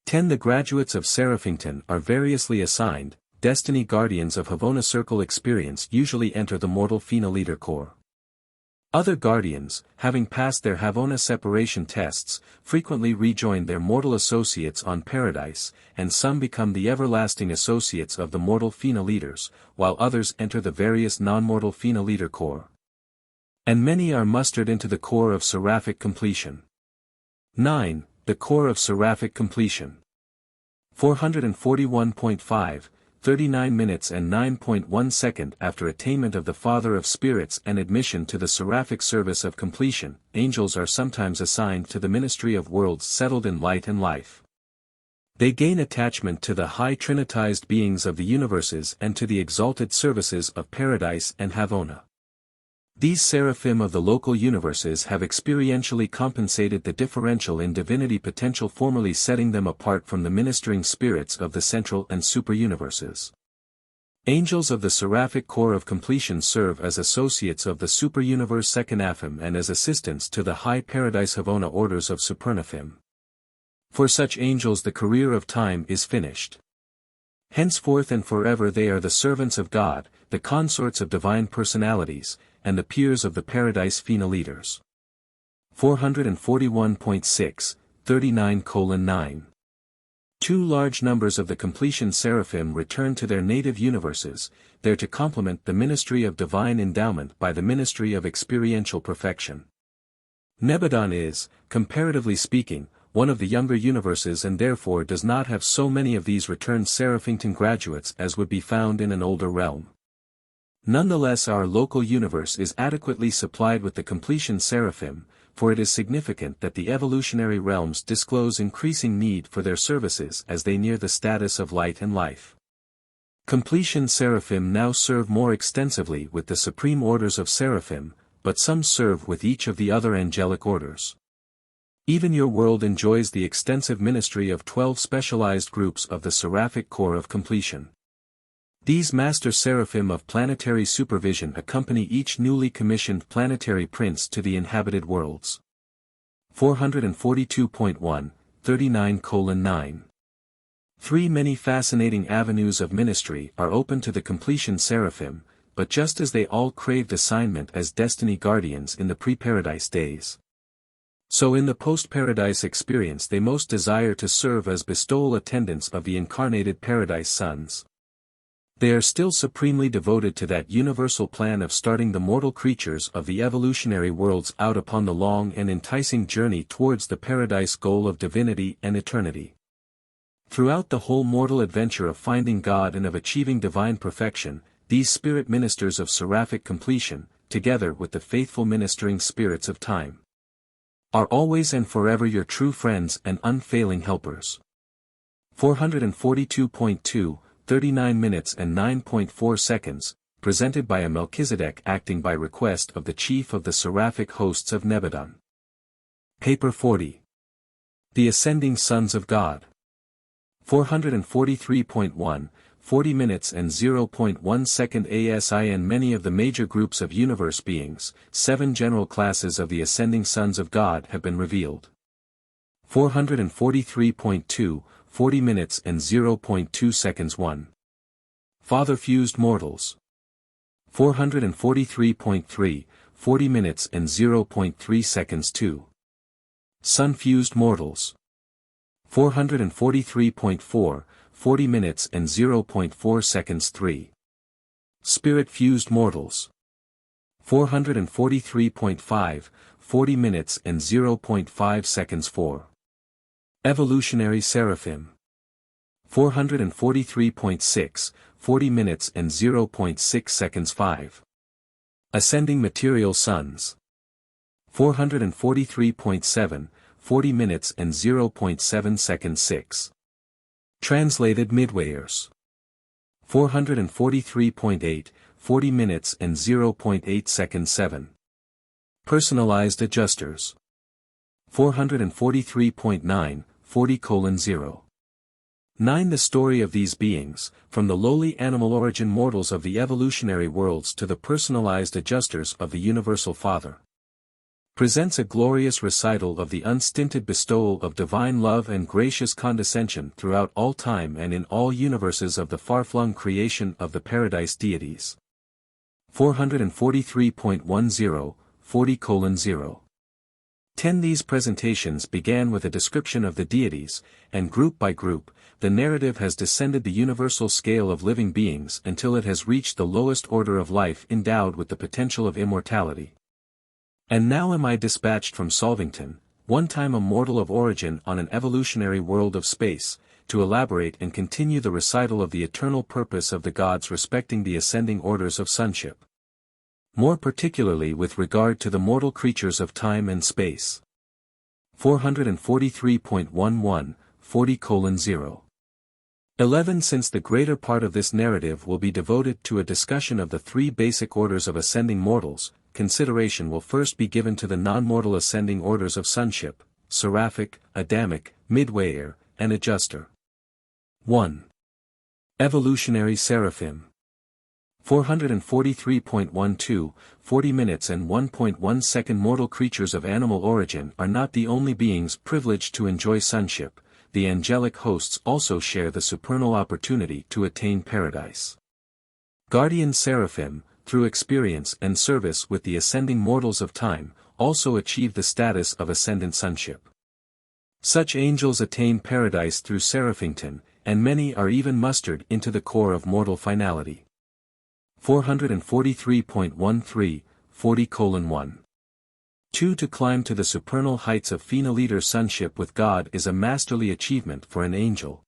10. The graduates of Seraphington are variously assigned. Destiny guardians of Havona circle experience usually enter the mortal Fina leader corps. Other guardians, having passed their Havona separation tests, frequently rejoin their mortal associates on Paradise, and some become the everlasting associates of the mortal Fina leaders, while others enter the various non-mortal Fina leader corps. And many are mustered into the corps of seraphic completion. 9. The corps of seraphic completion. 441.5, 39 minutes and 9.1 seconds after attainment of the Father of Spirits and admission to the seraphic service of completion, angels are sometimes assigned to the ministry of worlds settled in light and life. They gain attachment to the high trinitized beings of the universes and to the exalted services of Paradise and Havona. These seraphim of the local universes have experientially compensated the differential in divinity potential formerly setting them apart from the ministering spirits of the Central and Superuniverses. Angels of the Seraphic Corps of Completion serve as associates of the Superuniverse Secanaphim and as assistants to the High Paradise Havona orders of Supernaphim. For such angels the career of time is finished. Henceforth and forever they are the servants of God, the consorts of divine personalities, and the peers of the Paradise Fina leaders. 441.6, 39:9. 2 large numbers of the completion seraphim return to their native universes, there to complement the ministry of divine endowment by the ministry of experiential perfection. Nebadon is, comparatively speaking, one of the younger universes and therefore does not have so many of these returned Seraphington graduates as would be found in an older realm. Nonetheless our local universe is adequately supplied with the completion seraphim, for it is significant that the evolutionary realms disclose increasing need for their services as they near the status of light and life. Completion Seraphim now serve more extensively with the supreme orders of Seraphim, but some serve with each of the other angelic orders. Even your world enjoys the extensive ministry of 12 specialized groups of the Seraphic Corps of Completion. These Master Seraphim of planetary supervision accompany each newly commissioned planetary prince to the inhabited worlds. 442.1, 39:9. Many fascinating avenues of ministry are open to the Completion Seraphim, but just as they all craved assignment as destiny guardians in the pre-paradise days, so in the post-paradise experience they most desire to serve as bestowal attendants of the incarnated paradise sons. They are still supremely devoted to that universal plan of starting the mortal creatures of the evolutionary worlds out upon the long and enticing journey towards the paradise goal of divinity and eternity. Throughout the whole mortal adventure of finding God and of achieving divine perfection, these spirit ministers of seraphic completion, together with the faithful ministering spirits of time, are always and forever your true friends and unfailing helpers. 442.2, 39 minutes and 9.4 seconds, presented by a Melchizedek acting by request of the chief of the seraphic hosts of Nebadon. Paper 40. The Ascending Sons of God. 443.1, 40 minutes and 0.1 second ASIN. Many of the major groups of universe beings, 7 general classes of the Ascending Sons of God have been revealed. 443.2, 40 minutes and 0.2 seconds. 1. Father-fused mortals. 443.3, 40 minutes and 0.3 seconds. 2. Sun-fused mortals. 443.4, 40 minutes and 0.4 seconds. 3. Spirit-fused mortals. 443.5, 40 minutes and 0.5 seconds. 4. Evolutionary Seraphim. 443.6, 40 minutes and 0.6 seconds. 5. Ascending Material Sons. 443.7, 40 minutes and 0.7 seconds. 6. Translated Midwayers. 443.8, 40 minutes and 0.8 seconds. 7. Personalized Adjusters. 443.9, 40:0. 9. The story of these beings, from the lowly animal origin mortals of the evolutionary worlds to the personalized adjusters of the Universal Father, presents a glorious recital of the unstinted bestowal of divine love and gracious condescension throughout all time and in all universes of the far-flung creation of the paradise deities. 443.10, 40:0. 10. These presentations began with a description of the deities, and group by group, the narrative has descended the universal scale of living beings until it has reached the lowest order of life endowed with the potential of immortality. And now am I dispatched from Solvington, one time a mortal of origin on an evolutionary world of space, to elaborate and continue the recital of the eternal purpose of the gods respecting the ascending orders of sonship, more particularly with regard to the mortal creatures of time and space. 443.11, 40:0. 11. Since the greater part of this narrative will be devoted to a discussion of the 3 basic orders of ascending mortals, consideration will first be given to the non-mortal ascending orders of sonship, seraphic, Adamic, midwayer, and adjuster. 1. Evolutionary Seraphim. 443.12, 40 minutes and 1.1 second. Mortal creatures of animal origin are not the only beings privileged to enjoy sonship, the angelic hosts also share the supernal opportunity to attain paradise. Guardian Seraphim, through experience and service with the ascending mortals of time, also achieve the status of ascendant sonship. Such angels attain paradise through Seraphington, and many are even mustered into the core of mortal finality. 443.13, 40:1. 2. To climb to the supernal heights of finaliter sonship with God is a masterly achievement for an angel.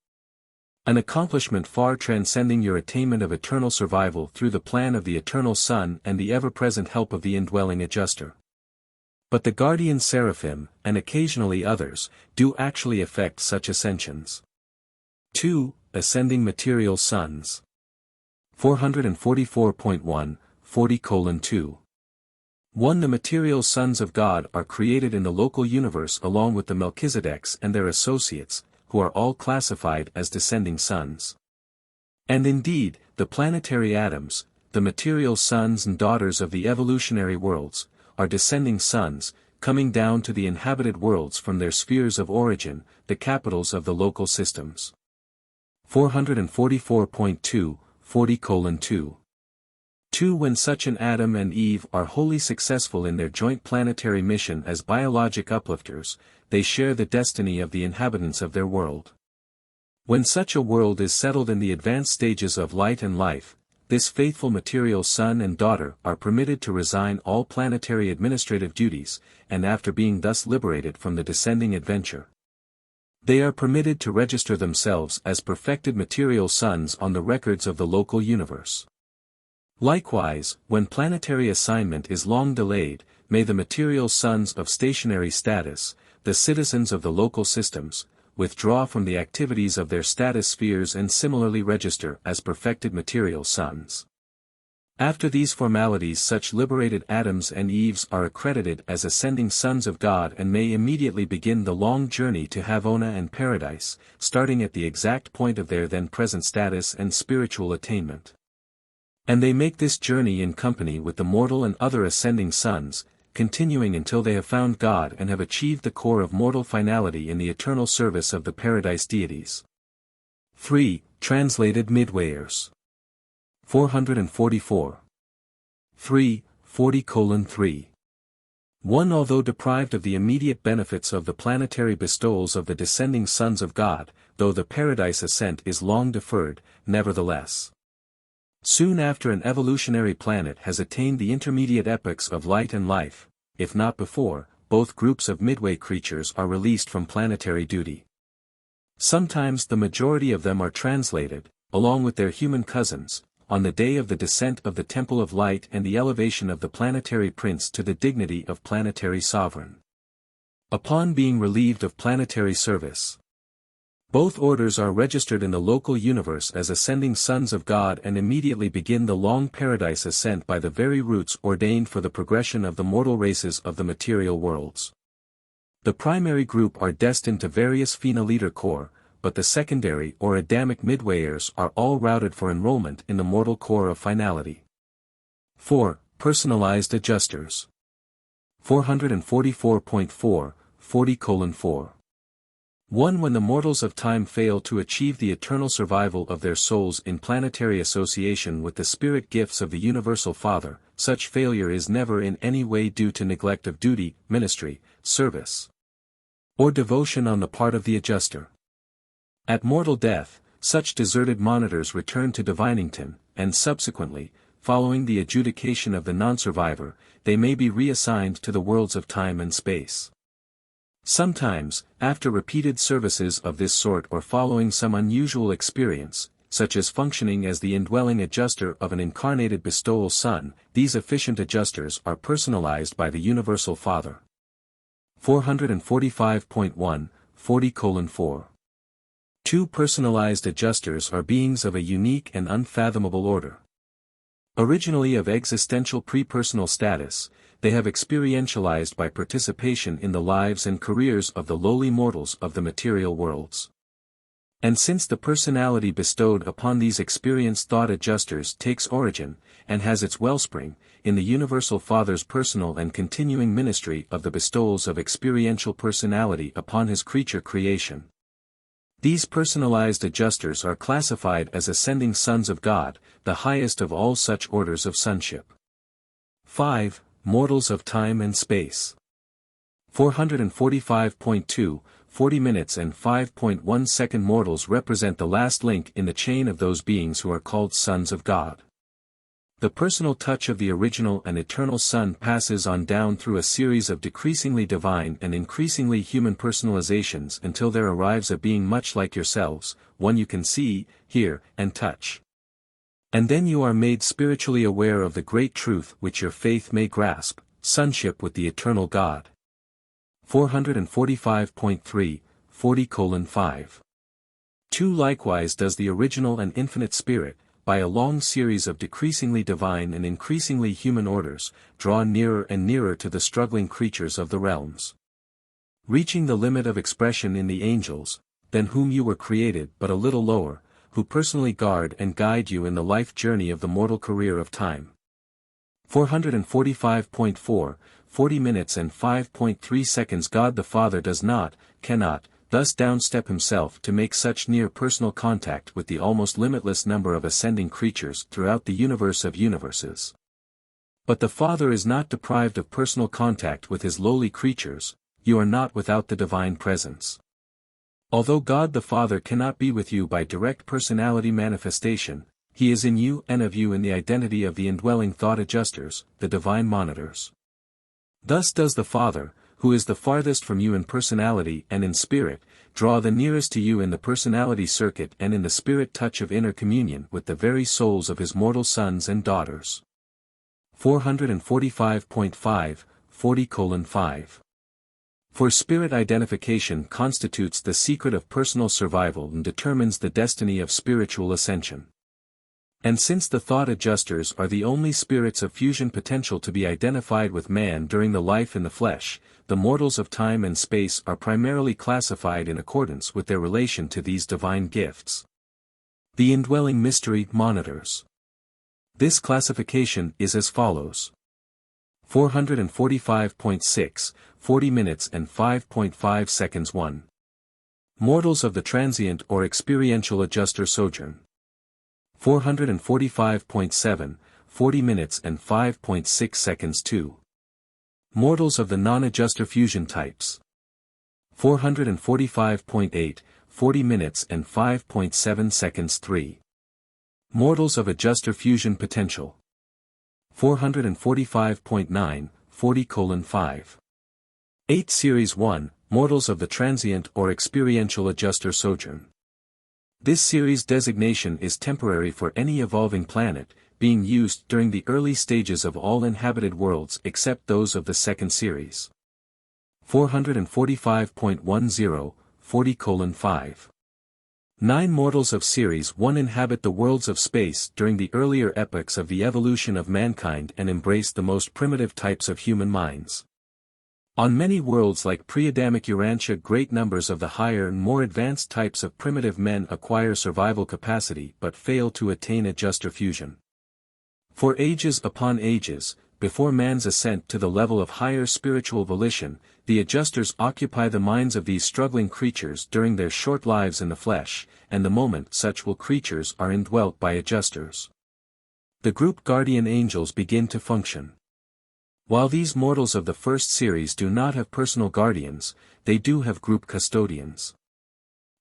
An accomplishment far transcending your attainment of eternal survival through the plan of the eternal Son and the ever-present help of the indwelling adjuster. But the guardian seraphim, and occasionally others, do actually effect such ascensions. 2. Ascending material sons. 444.1, 40:2. 1. The material sons of God are created in the local universe along with the Melchizedeks and their associates, who are all classified as descending sons. And indeed, the planetary atoms, the material sons and daughters of the evolutionary worlds, are descending sons, coming down to the inhabited worlds from their spheres of origin, the capitals of the local systems. 444.2, 40:2. 2. When such an Adam and Eve are wholly successful in their joint planetary mission as biologic uplifters, they share the destiny of the inhabitants of their world. When such a world is settled in the advanced stages of light and life, this faithful material son and daughter are permitted to resign all planetary administrative duties, and after being thus liberated from the descending adventure, they are permitted to register themselves as perfected material sons on the records of the local universe. Likewise, when planetary assignment is long delayed, may the material sons of stationary status, the citizens of the local systems, withdraw from the activities of their status spheres and similarly register as perfected material sons. After these formalities, such liberated Adams and Eves are accredited as ascending sons of God and may immediately begin the long journey to Havona and Paradise, starting at the exact point of their then present status and spiritual attainment. And they make this journey in company with the mortal and other ascending sons, continuing until they have found God and have achieved the core of mortal finality in the eternal service of the Paradise deities. 3. Translated Midwayers. 444. 3, 40:3. 1. Although deprived of the immediate benefits of the planetary bestowals of the descending sons of God, though the Paradise ascent is long deferred, nevertheless, soon after an evolutionary planet has attained the intermediate epochs of light and life, if not before, both groups of midway creatures are released from planetary duty. Sometimes the majority of them are translated, along with their human cousins, on the day of the descent of the Temple of Light and the elevation of the planetary prince to the dignity of planetary sovereign. Upon being relieved of planetary service, both orders are registered in the local universe as ascending sons of God and immediately begin the long Paradise ascent by the very routes ordained for the progression of the mortal races of the material worlds. The primary group are destined to various Phenoliter Corps, but the secondary or Adamic midwayers are all routed for enrollment in the mortal core of finality. 4. Personalized Adjusters. 444.4, 40:4. 1. When the mortals of time fail to achieve the eternal survival of their souls in planetary association with the spirit gifts of the Universal Father, such failure is never in any way due to neglect of duty, ministry, service, or devotion on the part of the adjuster. At mortal death, such deserted monitors return to Divinington, and subsequently, following the adjudication of the non-survivor, they may be reassigned to the worlds of time and space. Sometimes, after repeated services of this sort or following some unusual experience, such as functioning as the indwelling adjuster of an incarnated bestowal son, these efficient adjusters are personalized by the Universal Father. 445.1, 40:4. 2. Personalized adjusters are beings of a unique and unfathomable order. Originally of existential pre-personal status, they have experientialized by participation in the lives and careers of the lowly mortals of the material worlds. And since the personality bestowed upon these experienced thought adjusters takes origin, and has its wellspring, in the Universal Father's personal and continuing ministry of the bestowals of experiential personality upon his creature creation, these personalized adjusters are classified as ascending sons of God, the highest of all such orders of sonship. 5. Mortals of time and space. 445.2, 40 minutes and 5.1 second. Mortals represent the last link in the chain of those beings who are called sons of God. The personal touch of the original and eternal Son passes on down through a series of decreasingly divine and increasingly human personalizations until there arrives a being much like yourselves, one you can see, hear, and touch. And then you are made spiritually aware of the great truth which your faith may grasp, sonship with the eternal God. 445.3, 40:5. 2. Likewise does the original and infinite Spirit, by a long series of decreasingly divine and increasingly human orders, draw nearer and nearer to the struggling creatures of the realms. Reaching the limit of expression in the angels, than whom you were created but a little lower, who personally guard and guide you in the life journey of the mortal career of time. 445.4, 40 minutes and 5.3 seconds. God the Father does not, cannot, thus downstep himself to make such near personal contact with the almost limitless number of ascending creatures throughout the universe of universes. But the Father is not deprived of personal contact with his lowly creatures. You are not without the divine presence. Although God the Father cannot be with you by direct personality manifestation, he is in you and of you in the identity of the indwelling thought adjusters, the divine monitors. Thus does the Father, who is the farthest from you in personality and in spirit, draw the nearest to you in the personality circuit and in the spirit touch of inner communion with the very souls of his mortal sons and daughters. 445.5, 40:5. For spirit identification constitutes the secret of personal survival and determines the destiny of spiritual ascension. And since the thought adjusters are the only spirits of fusion potential to be identified with man during the life in the flesh, the mortals of time and space are primarily classified in accordance with their relation to these divine gifts. The indwelling mystery monitors. This classification is as follows. 445.6, 40 minutes and 5.5 seconds. 1. Mortals of the transient or experiential adjuster sojourn. 445.7, 40 minutes and 5.6 seconds. 2. Mortals of the non-adjuster fusion types. 445.8, 40 minutes and 5.7 seconds. 3. Mortals of adjuster fusion potential. 445.9, 40:5. 8. Series 1, Mortals of the Transient or Experiential Adjuster Sojourn. This series designation is temporary for any evolving planet, being used during the early stages of all inhabited worlds except those of the second series. 445.10, 40:5. 9 mortals of Series 1 inhabit the worlds of space during the earlier epochs of the evolution of mankind and embrace the most primitive types of human minds. On many worlds like pre-Adamic Urantia, great numbers of the higher and more advanced types of primitive men acquire survival capacity but fail to attain adjuster fusion. For ages upon ages, before man's ascent to the level of higher spiritual volition, the adjusters occupy the minds of these struggling creatures during their short lives in the flesh, and the moment such creatures are indwelt by adjusters, the group guardian angels begin to function. While these mortals of the first series do not have personal guardians, they do have group custodians.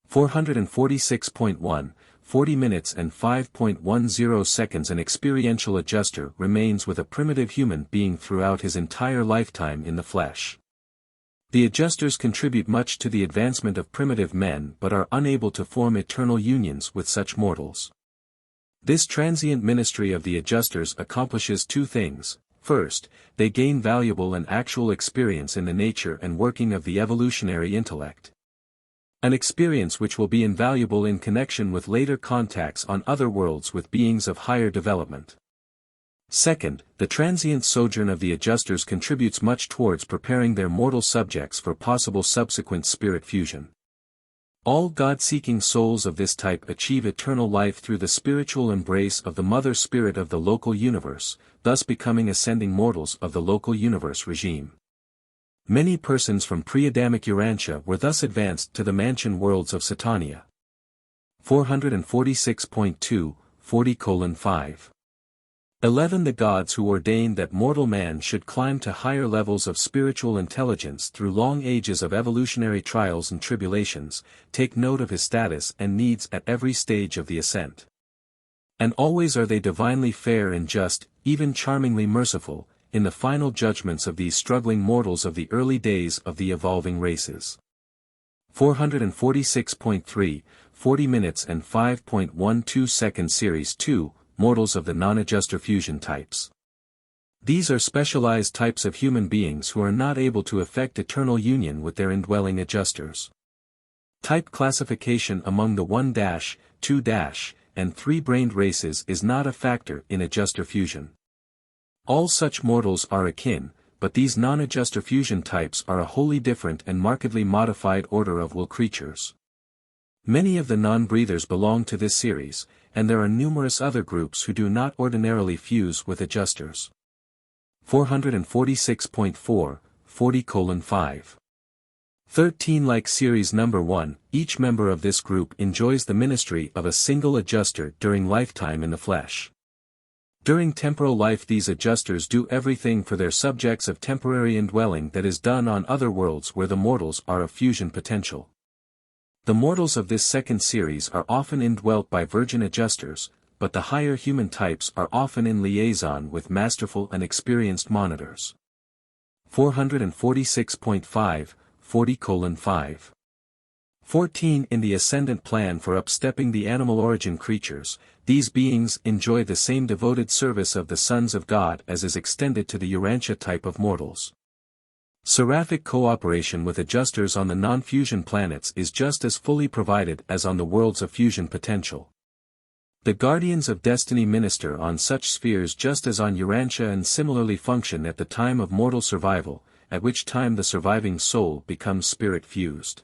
446.1, 40 minutes and 5.10 seconds. An experiential adjuster remains with a primitive human being throughout his entire lifetime in the flesh. The adjusters contribute much to the advancement of primitive men but are unable to form eternal unions with such mortals. This transient ministry of the adjusters accomplishes 2 things. First, they gain valuable and actual experience in the nature and working of the evolutionary intellect. An experience which will be invaluable in connection with later contacts on other worlds with beings of higher development. Second, the transient sojourn of the adjusters contributes much towards preparing their mortal subjects for possible subsequent spirit fusion. All God-seeking souls of this type achieve eternal life through the spiritual embrace of the Mother Spirit of the local universe, thus becoming ascending mortals of the local universe regime. Many persons from pre-Adamic Urantia were thus advanced to the mansion worlds of Satania. 446.2, 40:5. 11. The gods who ordained that mortal man should climb to higher levels of spiritual intelligence through long ages of evolutionary trials and tribulations, take note of his status and needs at every stage of the ascent. And always are they divinely fair and just, even charmingly merciful, in the final judgments of these struggling mortals of the early days of the evolving races. 446.3, 40 minutes and 5.12 seconds. Series 2, Mortals of the Non-Adjuster Fusion Types. These are specialized types of human beings who are not able to effect eternal union with their indwelling adjusters. Type classification among the 1-, 2-, and 3-brained races is not a factor in adjuster fusion. All such mortals are akin, but these non-adjuster fusion types are a wholly different and markedly modified order of will creatures. Many of the non-breathers belong to this series, and there are numerous other groups who do not ordinarily fuse with adjusters. 446.4, 40:5. 13 Like Series Number 1, each member of this group enjoys the ministry of a single adjuster during lifetime in the flesh. During temporal life these adjusters do everything for their subjects of temporary indwelling that is done on other worlds where the mortals are of fusion potential. The mortals of this second series are often indwelt by virgin adjusters, but the higher human types are often in liaison with masterful and experienced monitors. 446.5, 40:5. 14 In the ascendant plan for upstepping the animal origin creatures, these beings enjoy the same devoted service of the sons of God as is extended to the Urantia type of mortals. Seraphic cooperation with adjusters on the non-fusion planets is just as fully provided as on the worlds of fusion potential. The guardians of destiny minister on such spheres just as on Urantia and similarly function at the time of mortal survival, at which time the surviving soul becomes spirit-fused.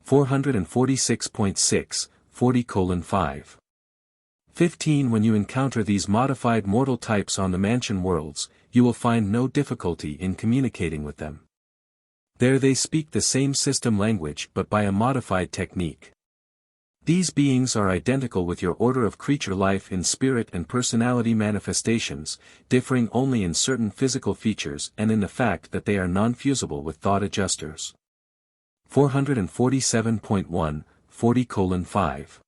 446.6, 40:5. 15 When you encounter these modified mortal types on the mansion worlds, you will find no difficulty in communicating with them. There they speak the same system language but by a modified technique. These beings are identical with your order of creature life in spirit and personality manifestations, differing only in certain physical features and in the fact that they are non-fusible with thought adjusters. 447.1, 40:5.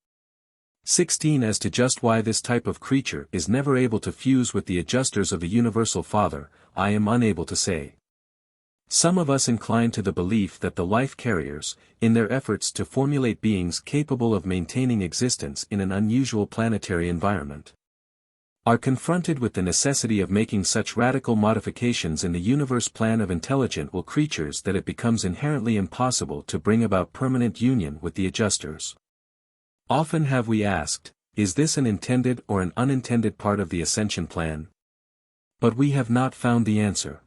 16 As to just why this type of creature is never able to fuse with the adjusters of the Universal Father, I am unable to say. Some of us incline to the belief that the life carriers, in their efforts to formulate beings capable of maintaining existence in an unusual planetary environment, are confronted with the necessity of making such radical modifications in the universe plan of intelligent will creatures that it becomes inherently impossible to bring about permanent union with the adjusters. Often have we asked, is this an intended or an unintended part of the ascension plan? But we have not found the answer.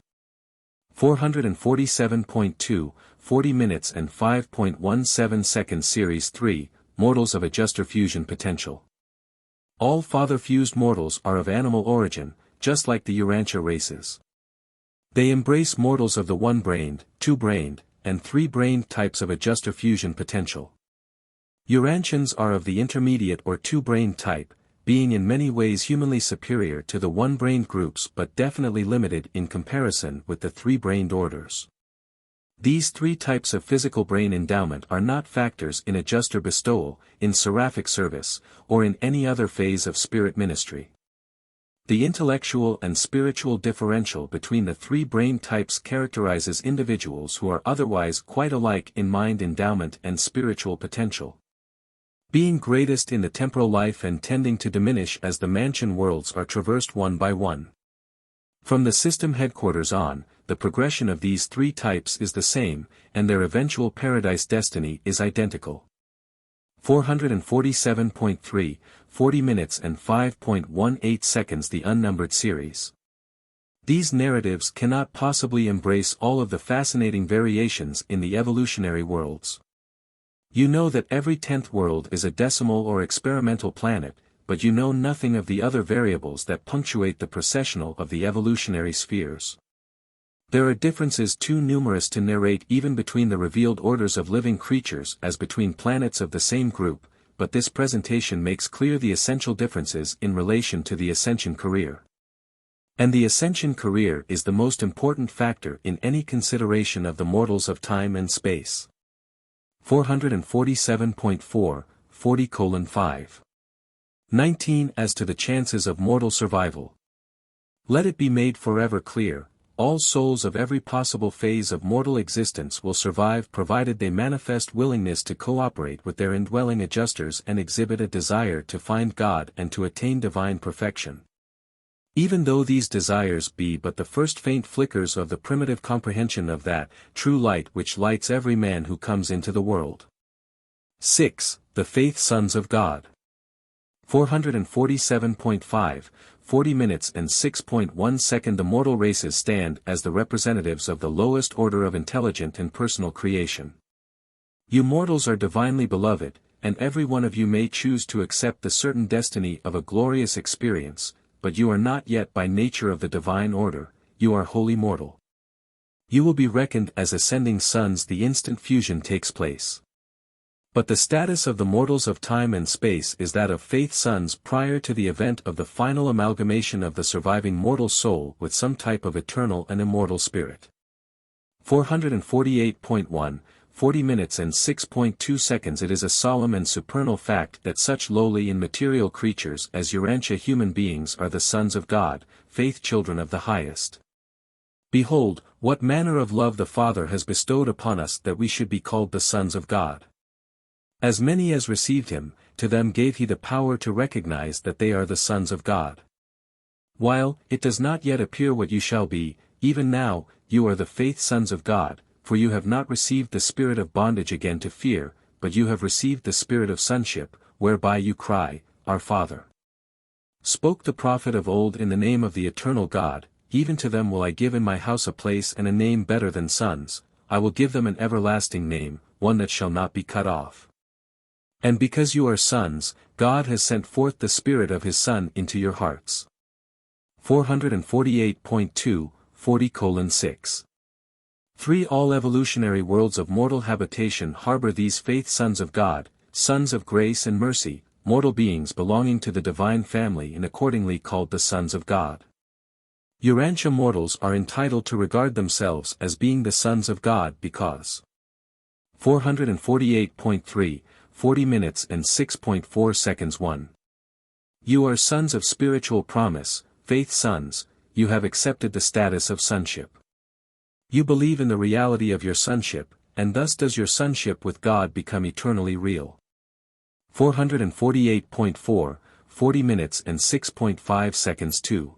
447.2, 40 minutes and 5.17 seconds Series 3, Mortals of Adjuster Fusion Potential. All father-fused mortals are of animal origin, just like the Urantia races. They embrace mortals of the 1-brained, 2-brained, and 3-brained types of adjuster fusion potential. Urantians are of the intermediate or 2-brained type, being in many ways humanly superior to the 1-brained groups but definitely limited in comparison with the 3-brained orders. These three types of physical brain endowment are not factors in adjuster bestowal, in seraphic service, or in any other phase of spirit ministry. The intellectual and spiritual differential between the three brain types characterizes individuals who are otherwise quite alike in mind endowment and spiritual potential. Being greatest in the temporal life and tending to diminish as the mansion worlds are traversed one by one. From the system headquarters on, the progression of these three types is the same, and their eventual paradise destiny is identical. 447.3, 40 minutes and 5.18 seconds The Unnumbered Series. These narratives cannot possibly embrace all of the fascinating variations in the evolutionary worlds. You know that every 10th world is a decimal or experimental planet, but you know nothing of the other variables that punctuate the processional of the evolutionary spheres. There are differences too numerous to narrate even between the revealed orders of living creatures as between planets of the same group, but this presentation makes clear the essential differences in relation to the ascension career. And the ascension career is the most important factor in any consideration of the mortals of time and space. 447.4, 40:5. 19 As to the chances of mortal survival. Let it be made forever clear, all souls of every possible phase of mortal existence will survive provided they manifest willingness to cooperate with their indwelling adjusters and exhibit a desire to find God and to attain divine perfection. Even though these desires be but the first faint flickers of the primitive comprehension of that true light which lights every man who comes into the world. 6. The Faith Sons of God. 447.5, 40 minutes and 6.1 second. The mortal races stand as the representatives of the lowest order of intelligent and personal creation. You mortals are divinely beloved, and every one of you may choose to accept the certain destiny of a glorious experience, but you are not yet by nature of the divine order, you are wholly mortal. You will be reckoned as ascending sons the instant fusion takes place. But the status of the mortals of time and space is that of faith sons prior to the event of the final amalgamation of the surviving mortal soul with some type of eternal and immortal spirit. 448.1, 40 minutes and 6.2 seconds. It is a solemn and supernal fact that such lowly and material creatures as Urantia human beings are the sons of God, faith children of the highest. Behold, what manner of love the Father has bestowed upon us that we should be called the sons of God. As many as received him, to them gave he the power to recognize that they are the sons of God. While it does not yet appear what you shall be, even now, you are the faith sons of God, for you have not received the spirit of bondage again to fear, but you have received the spirit of sonship, whereby you cry, Our Father. Spoke the prophet of old in the name of the eternal God, even to them will I give in my house a place and a name better than sons, I will give them an everlasting name, one that shall not be cut off. And because you are sons, God has sent forth the Spirit of His Son into your hearts. 448.2, 40:6. 3. All evolutionary worlds of mortal habitation harbor these faith sons of God, sons of grace and mercy, mortal beings belonging to the divine family and accordingly called the sons of God. Urantia mortals are entitled to regard themselves as being the sons of God because 448.3, 40 minutes and 6.4 seconds. 1. You are sons of spiritual promise, faith sons, you have accepted the status of sonship. You believe in the reality of your sonship, and thus does your sonship with God become eternally real. 448.4, 40 minutes and 6.5 seconds. 2.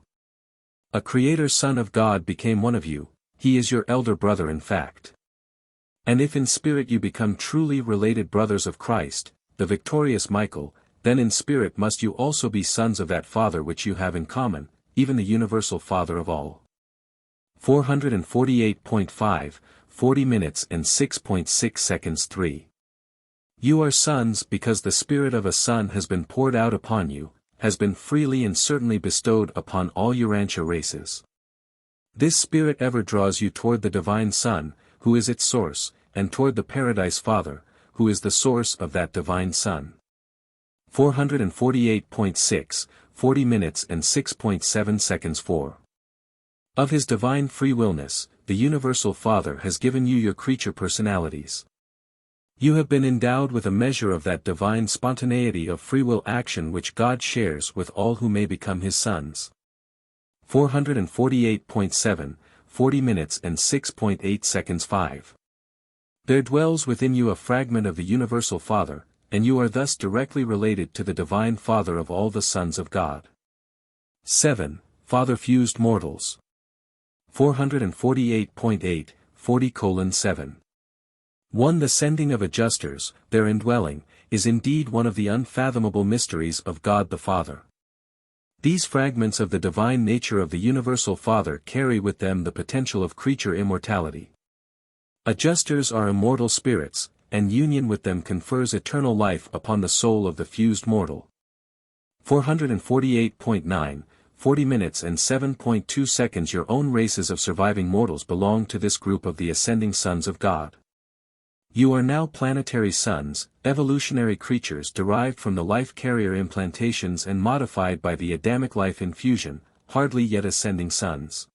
A creator son of God became one of you, he is your elder brother in fact. And if in spirit you become truly related brothers of Christ, the victorious Michael, then in spirit must you also be sons of that Father which you have in common, even the universal Father of all. 448.5, 40 minutes and 6.6 seconds. 3. You are sons because the spirit of a son has been poured out upon you, has been freely and certainly bestowed upon all Urantia races. This spirit ever draws you toward the divine Son, who is its source, and toward the Paradise Father, who is the source of that divine Son. 448.6, 40 minutes and 6.7 seconds. 4. Of his divine free willness, the universal Father has given you your creature personalities. You have been endowed with a measure of that divine spontaneity of free will action which God shares with all who may become his sons. 448.7, 40 minutes and 6.8 seconds. 5. There dwells within you a fragment of the universal Father, and you are thus directly related to the divine Father of all the sons of God. 7. Father-fused mortals. 448.8, 40:7. 1. The sending of adjusters, their indwelling, is indeed one of the unfathomable mysteries of God the Father. These fragments of the divine nature of the universal Father carry with them the potential of creature immortality. Adjusters are immortal spirits, and union with them confers eternal life upon the soul of the fused mortal. 448.9, 40 minutes and 7.2 seconds. Your own races of surviving mortals belong to this group of the ascending sons of God. You are now planetary sons, evolutionary creatures derived from the life-carrier implantations and modified by the Adamic life infusion, hardly yet ascending sons.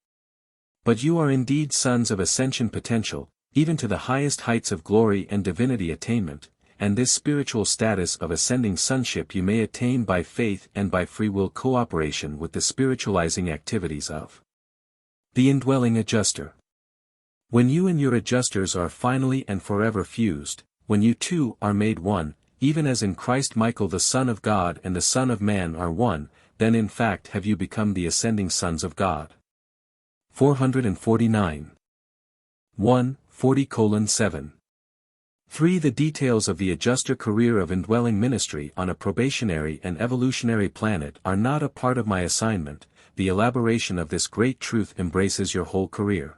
But you are indeed sons of ascension potential, even to the highest heights of glory and divinity attainment, and this spiritual status of ascending sonship you may attain by faith and by free will cooperation with the spiritualizing activities of the indwelling adjuster. When you and your adjusters are finally and forever fused, when you two are made one, even as in Christ Michael the Son of God and the Son of Man are one, then in fact have you become the ascending sons of God. 449. 1, 40:7. 3. The details of the adjuster career of indwelling ministry on a probationary and evolutionary planet are not a part of my assignment. The elaboration of this great truth embraces your whole career.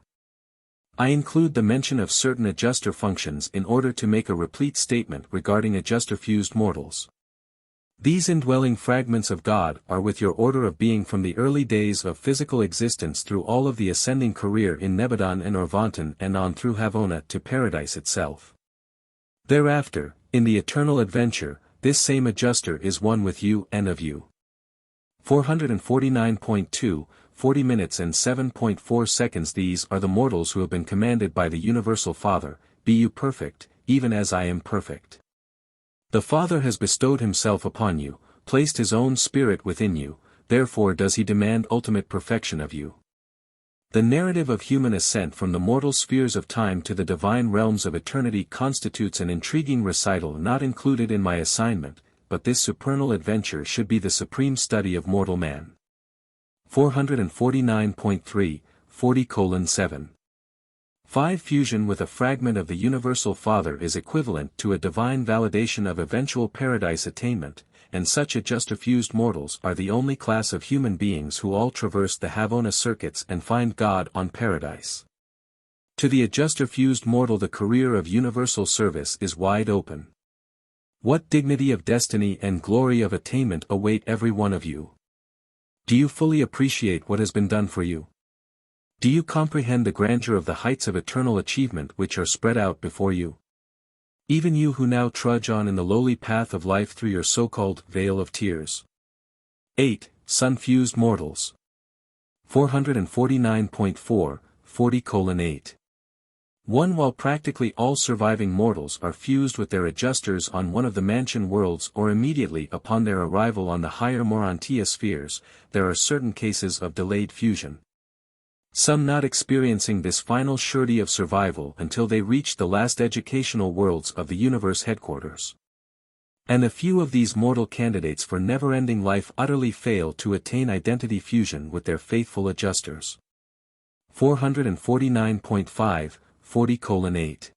I include the mention of certain adjuster functions in order to make a replete statement regarding adjuster-fused mortals. These indwelling fragments of God are with your order of being from the early days of physical existence through all of the ascending career in Nebadon and Orvanton and on through Havona to paradise itself. Thereafter, in the eternal adventure, this same adjuster is one with you and of you. 449.2, 40 minutes and 7.4 seconds. These are the mortals who have been commanded by the Universal Father, be you perfect, even as I am perfect. The Father has bestowed himself upon you, placed his own Spirit within you, therefore does he demand ultimate perfection of you. The narrative of human ascent from the mortal spheres of time to the divine realms of eternity constitutes an intriguing recital not included in my assignment, but this supernal adventure should be the supreme study of mortal man. 449.3, 40:7. 5. Fusion with a fragment of the Universal Father is equivalent to a divine validation of eventual paradise attainment, and such adjuster-fused mortals are the only class of human beings who all traverse the Havona circuits and find God on paradise. To the adjuster-fused mortal the career of universal service is wide open. What dignity of destiny and glory of attainment await every one of you? Do you fully appreciate what has been done for you? Do you comprehend the grandeur of the heights of eternal achievement which are spread out before you? Even you who now trudge on in the lowly path of life through your so-called vale of tears. 8. Sun-fused mortals. 449.4, 40:8. 1. While practically all surviving mortals are fused with their adjusters on one of the mansion worlds or immediately upon their arrival on the higher Urantia spheres, there are certain cases of delayed fusion. Some not experiencing this final surety of survival until they reach the last educational worlds of the universe headquarters. And a few of these mortal candidates for never-ending life utterly fail to attain identity fusion with their faithful adjusters. 449.5, 40:8.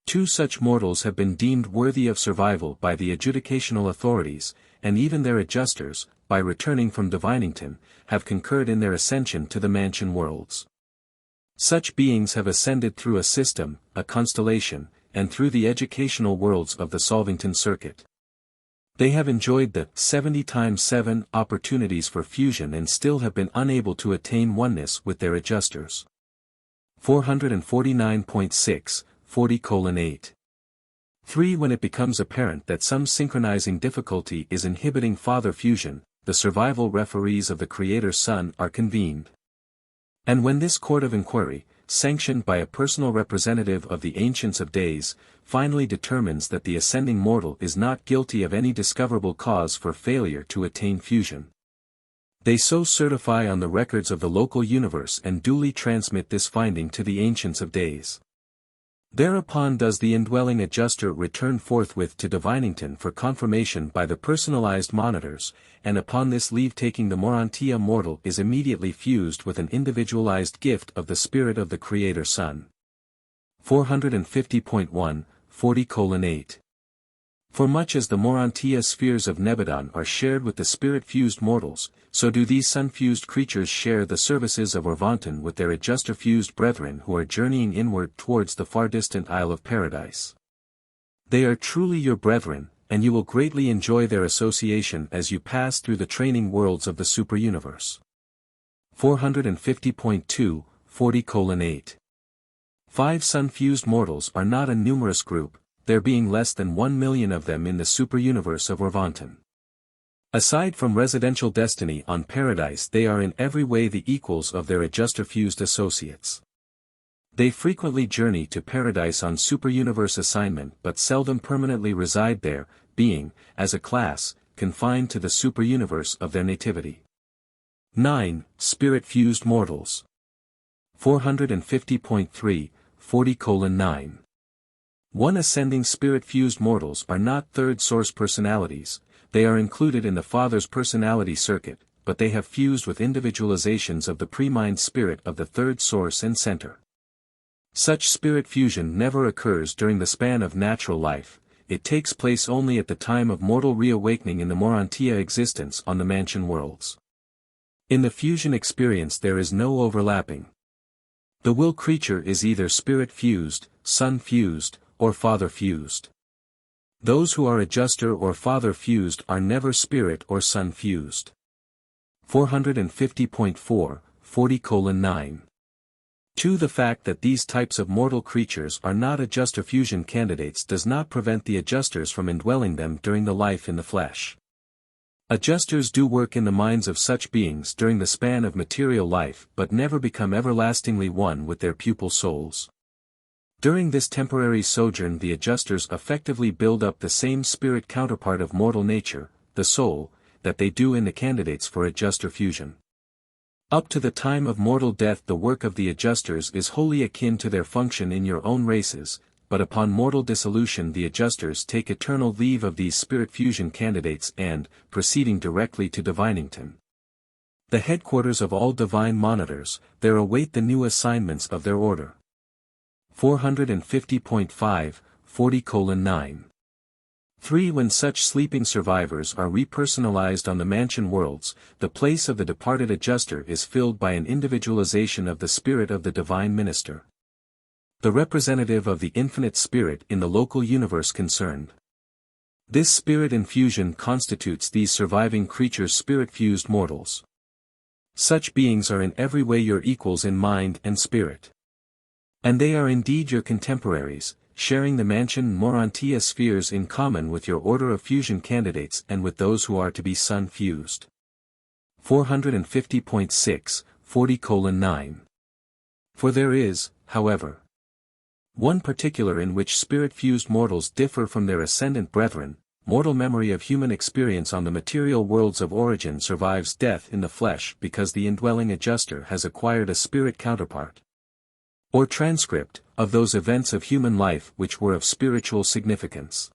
2. Such mortals have been deemed worthy of survival by the adjudicational authorities, and even their adjusters, by returning from Divinington, have concurred in their ascension to the mansion worlds. Such beings have ascended through a system, a constellation, and through the educational worlds of the Solvington circuit. They have enjoyed the 70x7 opportunities for fusion and still have been unable to attain oneness with their adjusters. 449.6, 40:8. 3. When it becomes apparent that some synchronizing difficulty is inhibiting father fusion, the survival referees of the Creator's Son are convened. And when this court of inquiry, sanctioned by a personal representative of the Ancients of Days, finally determines that the ascending mortal is not guilty of any discoverable cause for failure to attain fusion, they so certify on the records of the local universe and duly transmit this finding to the Ancients of Days. Thereupon does the indwelling adjuster return forthwith to Divinington for confirmation by the personalized monitors, and upon this leave-taking the Urantia mortal is immediately fused with an individualized gift of the Spirit of the Creator Son. 450.1, 40:8. For much as the Urantia spheres of Nebadon are shared with the spirit-fused mortals, so do these sun-fused creatures share the services of Orvanton with their adjuster-fused brethren who are journeying inward towards the far-distant Isle of Paradise. They are truly your brethren, and you will greatly enjoy their association as you pass through the training worlds of the superuniverse. 450.2, 40:8. 5. Sun-fused mortals are not a numerous group, there being less than 1 million of them in the superuniverse of Orvanton. Aside from residential destiny on Paradise, they are in every way the equals of their adjuster-fused associates. They frequently journey to Paradise on superuniverse assignment but seldom permanently reside there, being, as a class, confined to the superuniverse of their nativity. 9. Spirit-fused mortals. 450.3, 40:9. 1. Ascending spirit-fused mortals are not third-source personalities, they are included in the Father's personality circuit, but they have fused with individualizations of the pre-mind spirit of the third source and center. Such spirit fusion never occurs during the span of natural life, it takes place only at the time of mortal reawakening in the Urantia existence on the mansion worlds. In the fusion experience there is no overlapping. The will creature is either spirit fused, son fused, or father fused. Those who are adjuster or father fused are never spirit or son fused. 450.4, 40:9. 2. The fact that these types of mortal creatures are not adjuster fusion candidates does not prevent the adjusters from indwelling them during the life in the flesh. Adjusters do work in the minds of such beings during the span of material life but never become everlastingly one with their pupil souls. During this temporary sojourn the adjusters effectively build up the same spirit counterpart of mortal nature, the soul, that they do in the candidates for adjuster fusion. Up to the time of mortal death the work of the adjusters is wholly akin to their function in your own races, but upon mortal dissolution the adjusters take eternal leave of these spirit fusion candidates and, proceeding directly to Divinington, the headquarters of all divine monitors, there await the new assignments of their order. 450.5, 40:9. 3. When such sleeping survivors are repersonalized on the mansion worlds, the place of the departed adjuster is filled by an individualization of the spirit of the divine minister, the representative of the infinite spirit in the local universe concerned. This spirit infusion constitutes these surviving creatures spirit-fused mortals. Such beings are in every way your equals in mind and spirit. And they are indeed your contemporaries, sharing the mansion Urantia spheres in common with your order of fusion candidates and with those who are to be sun-fused. 450.6, 40:9. For there is, however, one particular in which spirit-fused mortals differ from their ascendant brethren. Mortal memory of human experience on the material worlds of origin survives death in the flesh because the indwelling adjuster has acquired a spirit counterpart, or transcript, of those events of human life which were of spiritual significance.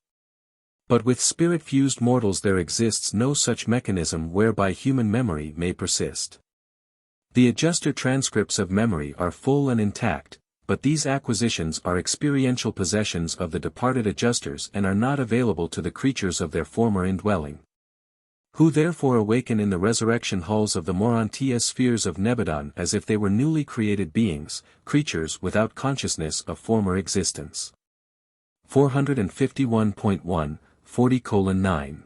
But with spirit-fused mortals there exists no such mechanism whereby human memory may persist. The adjuster transcripts of memory are full and intact, but these acquisitions are experiential possessions of the departed adjusters and are not available to the creatures of their former indwelling, who therefore awaken in the resurrection halls of the Urantia spheres of Nebadon as if they were newly created beings, creatures without consciousness of former existence. 451.1, 40:9.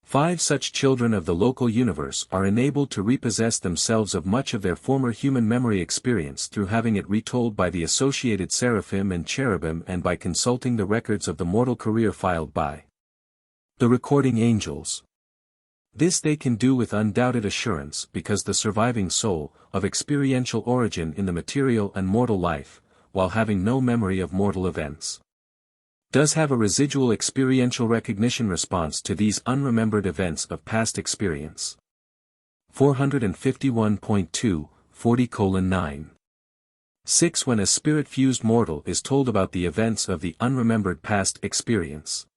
5. Such children of the local universe are enabled to repossess themselves of much of their former human memory experience through having it retold by the associated seraphim and cherubim and by consulting the records of the mortal career filed by the recording angels. This they can do with undoubted assurance because the surviving soul, of experiential origin in the material and mortal life, while having no memory of mortal events, does have a residual experiential recognition response to these unremembered events of past experience. 451.2, 40:9. 6. When a spirit-fused mortal is told about the events of the unremembered past experience,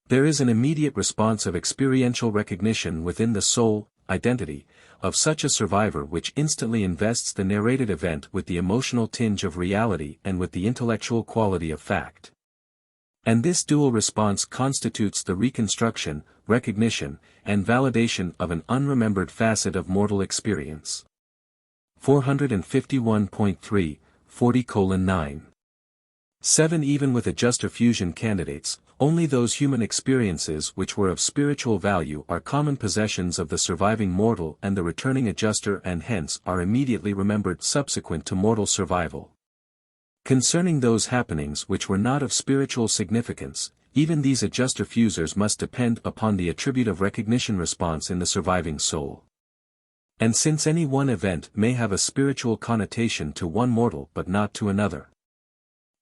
there is an immediate response of experiential recognition within the soul, identity, of such a survivor which instantly invests the narrated event with the emotional tinge of reality and with the intellectual quality of fact. And this dual response constitutes the reconstruction, recognition, and validation of an unremembered facet of mortal experience. 451.3, 40:9. 7. Even with adjuster fusion candidates, only those human experiences which were of spiritual value are common possessions of the surviving mortal and the returning adjuster and hence are immediately remembered subsequent to mortal survival. Concerning those happenings which were not of spiritual significance, even these adjuster fusers must depend upon the attribute of recognition response in the surviving soul. And since any one event may have a spiritual connotation to one mortal but not to another,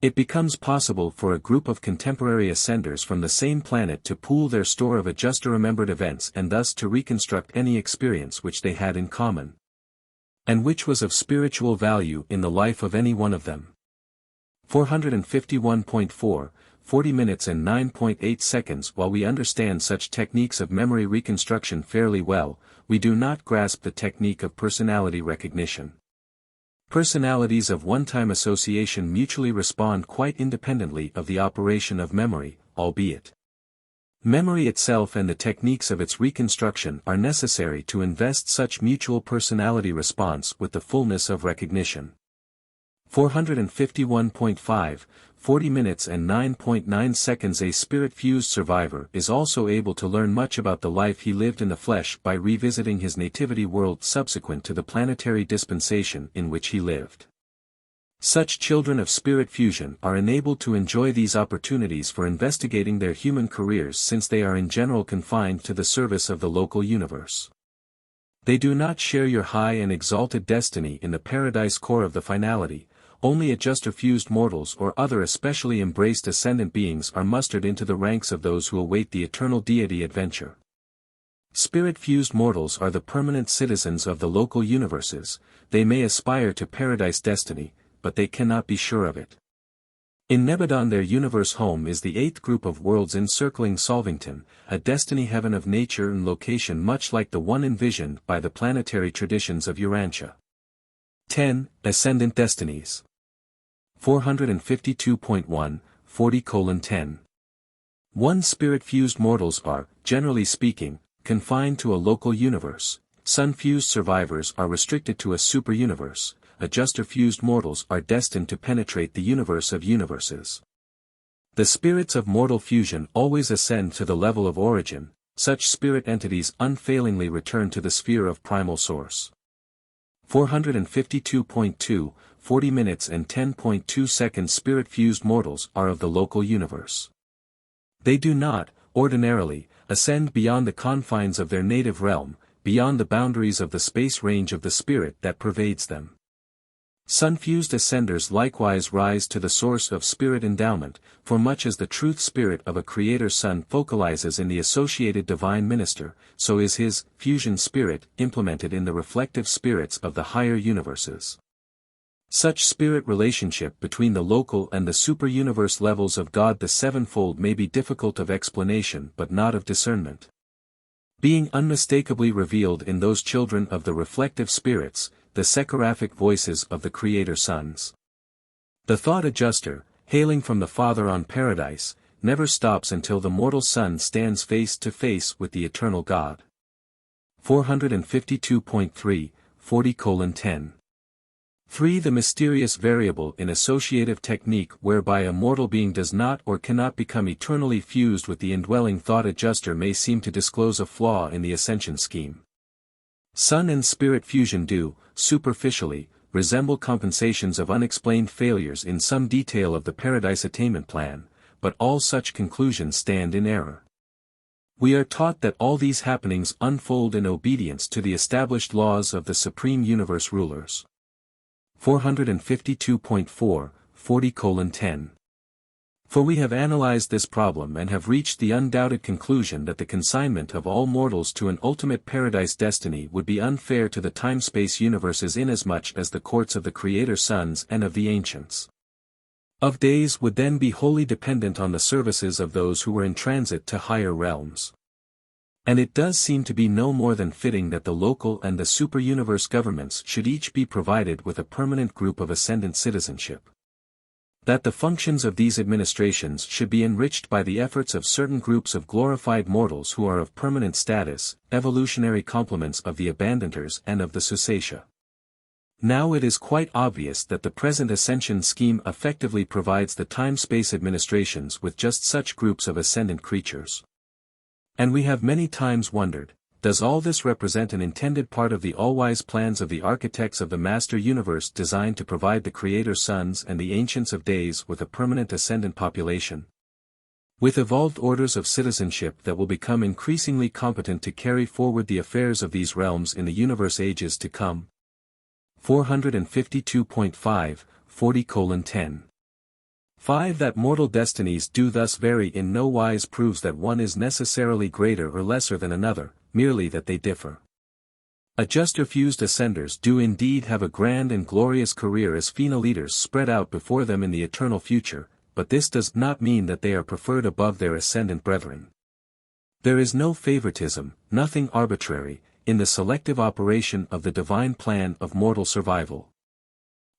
it becomes possible for a group of contemporary ascenders from the same planet to pool their store of adjuster-remembered events and thus to reconstruct any experience which they had in common, and which was of spiritual value in the life of any one of them. 451.4, 40 minutes and 9.8 seconds. While we understand such techniques of memory reconstruction fairly well, we do not grasp the technique of personality recognition. Personalities of one-time association mutually respond quite independently of the operation of memory, albeit memory itself and the techniques of its reconstruction are necessary to invest such mutual personality response with the fullness of recognition. 451.5, 40 minutes and 9.9 seconds. A spirit-fused survivor is also able to learn much about the life he lived in the flesh by revisiting his nativity world subsequent to the planetary dispensation in which he lived. Such children of spirit fusion are enabled to enjoy these opportunities for investigating their human careers, since they are in general confined to the service of the local universe. They do not share your high and exalted destiny in the paradise core of the finality. Only adjuster-fused mortals or other especially embraced ascendant beings are mustered into the ranks of those who await the eternal deity adventure. Spirit-fused mortals are the permanent citizens of the local universes. They may aspire to paradise destiny, but they cannot be sure of it. In Nebadon, their universe home is the 8th group of worlds encircling Solvington, a destiny heaven of nature and location much like the one envisioned by the planetary traditions of Urantia. 10. Ascendant Destinies. 452.1, 40:10. 1. Spirit-fused mortals are, generally speaking, confined to a local universe. Sun-fused survivors are restricted to a super-universe. Adjuster-fused mortals are destined to penetrate the universe of universes. The spirits of mortal fusion always ascend to the level of origin. Such spirit entities unfailingly return to the sphere of primal source. 452.2, 40 minutes and 10.2 seconds. Spirit-fused mortals are of the local universe. They do not, ordinarily, ascend beyond the confines of their native realm, beyond the boundaries of the space range of the spirit that pervades them. Sun-fused ascenders likewise rise to the source of spirit endowment, for much as the truth spirit of a creator sun focalizes in the associated divine minister, so is his fusion spirit implemented in the reflective spirits of the higher universes. Such spirit relationship between the local and the super-universe levels of God the Sevenfold may be difficult of explanation but not of discernment. Being unmistakably revealed in those children of the reflective spirits, the Seraphic voices of the Creator Sons. The thought adjuster, hailing from the Father on paradise, never stops until the mortal son stands face to face with the eternal God. 452.3, 40:10. 3. The mysterious variable in associative technique whereby a mortal being does not or cannot become eternally fused with the indwelling thought adjuster may seem to disclose a flaw in the ascension scheme. Sun and spirit fusion do, superficially, resemble compensations of unexplained failures in some detail of the paradise attainment plan, but all such conclusions stand in error. We are taught that all these happenings unfold in obedience to the established laws of the supreme universe rulers. 452.4, 40:10. For we have analyzed this problem and have reached the undoubted conclusion that the consignment of all mortals to an ultimate paradise destiny would be unfair to the time-space universes, inasmuch as the courts of the Creator Sons and of the Ancients of Days would then be wholly dependent on the services of those who were in transit to higher realms. And it does seem to be no more than fitting that the local and the super-universe governments should each be provided with a permanent group of ascendant citizenship. That the functions of these administrations should be enriched by the efforts of certain groups of glorified mortals who are of permanent status, evolutionary complements of the abandoners and of the Susatia. Now it is quite obvious that the present ascension scheme effectively provides the time-space administrations with just such groups of ascendant creatures. And we have many times wondered, does all this represent an intended part of the all-wise plans of the architects of the master universe designed to provide the Creator Sons and the Ancients of Days with a permanent ascendant population? With evolved orders of citizenship that will become increasingly competent to carry forward the affairs of these realms in the universe ages to come. 452.5, 40:10. 5. That mortal destinies do thus vary in no wise proves that one is necessarily greater or lesser than another, merely that they differ. Adjuster-fused ascenders do indeed have a grand and glorious career as FINA leaders spread out before them in the eternal future, but this does not mean that they are preferred above their ascendant brethren. There is no favoritism, nothing arbitrary, in the selective operation of the divine plan of mortal survival.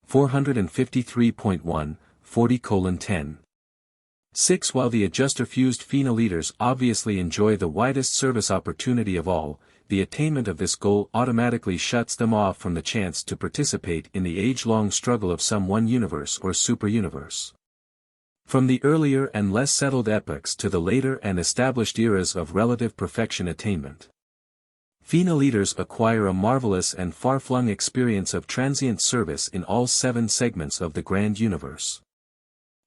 453.1, 40:10. 6. While the adjuster-fused phenol-eaters obviously enjoy the widest service opportunity of all, the attainment of this goal automatically shuts them off from the chance to participate in the age-long struggle of some one universe or superuniverse. From the earlier and less settled epochs to the later and established eras of relative perfection attainment, phenol-eaters acquire a marvelous and far-flung experience of transient service in all 7 segments of the grand universe.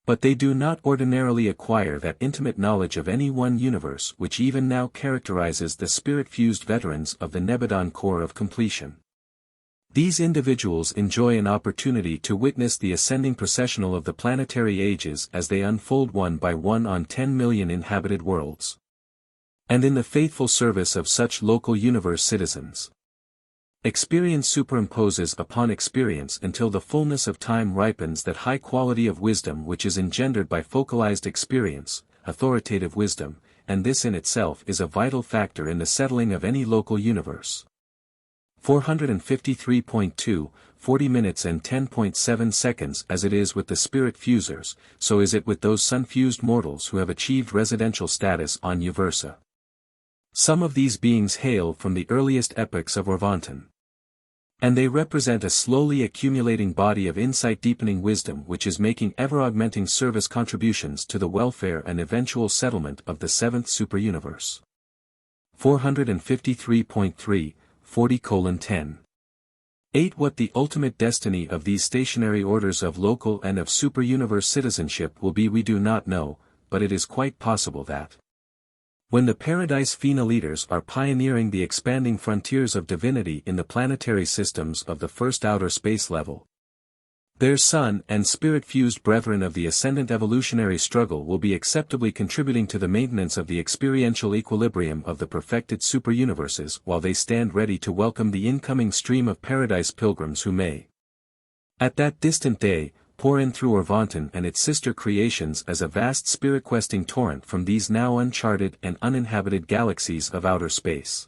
But they do not ordinarily acquire that intimate knowledge of any one universe which even now characterizes the spirit-fused veterans of the Nebadon Corps of Completion. These individuals enjoy an opportunity to witness the ascending processional of the planetary ages as they unfold one by one on 10 million inhabited worlds. And in the faithful service of such local universe citizens, experience superimposes upon experience until the fullness of time ripens that high quality of wisdom which is engendered by focalized experience, authoritative wisdom, and this in itself is a vital factor in the settling of any local universe. 453.2, 40 minutes and 10.7 seconds. As it is with the spirit fusers, so is it with those sun-fused mortals who have achieved residential status on Uversa. Some of these beings hail from the earliest epochs of Orvanton, and they represent a slowly accumulating body of insight-deepening wisdom which is making ever-augmenting service contributions to the welfare and eventual settlement of the 7th superuniverse. 453.3, 40:10. 8. What the ultimate destiny of these stationary orders of local and of superuniverse citizenship will be we do not know, but it is quite possible that, when the Paradise Phenol-eaters are pioneering the expanding frontiers of divinity in the planetary systems of the first outer space level, their sun and spirit-fused brethren of the ascendant evolutionary struggle will be acceptably contributing to the maintenance of the experiential equilibrium of the perfected superuniverses while they stand ready to welcome the incoming stream of paradise pilgrims who may, at that distant day, pour in through Orvanton and its sister creations as a vast spirit-questing torrent from these now uncharted and uninhabited galaxies of outer space.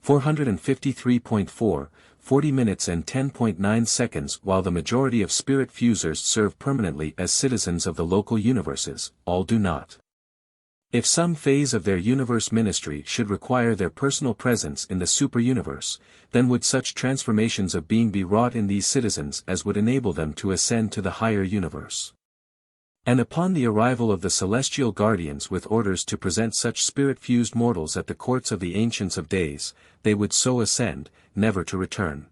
453.4, 40 minutes and 10.9 seconds. While the majority of spirit fusers serve permanently as citizens of the local universes, all do not. If some phase of their universe ministry should require their personal presence in the superuniverse, then would such transformations of being be wrought in these citizens as would enable them to ascend to the higher universe. And upon the arrival of the celestial guardians with orders to present such spirit-fused mortals at the courts of the Ancients of Days, they would so ascend, never to return.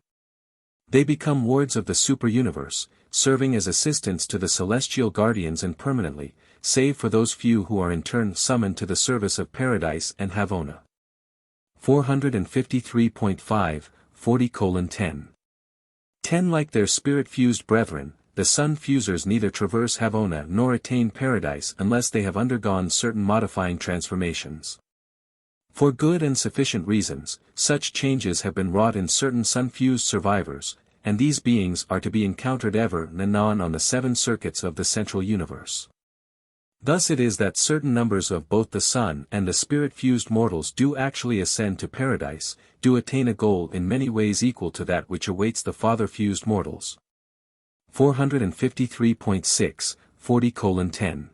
They become wards of the superuniverse, serving as assistants to the celestial guardians and permanently, save for those few who are in turn summoned to the service of Paradise and Havona. 453.5, 40:10. 10. Like their spirit-fused brethren, the sun fusers neither traverse Havona nor attain Paradise unless they have undergone certain modifying transformations. For good and sufficient reasons, such changes have been wrought in certain sun-fused survivors, and these beings are to be encountered ever and anon on the 7 circuits of the central universe. Thus it is that certain numbers of both the sun and the spirit-fused mortals do actually ascend to Paradise, do attain a goal in many ways equal to that which awaits the father-fused mortals. 453.6, 40:10.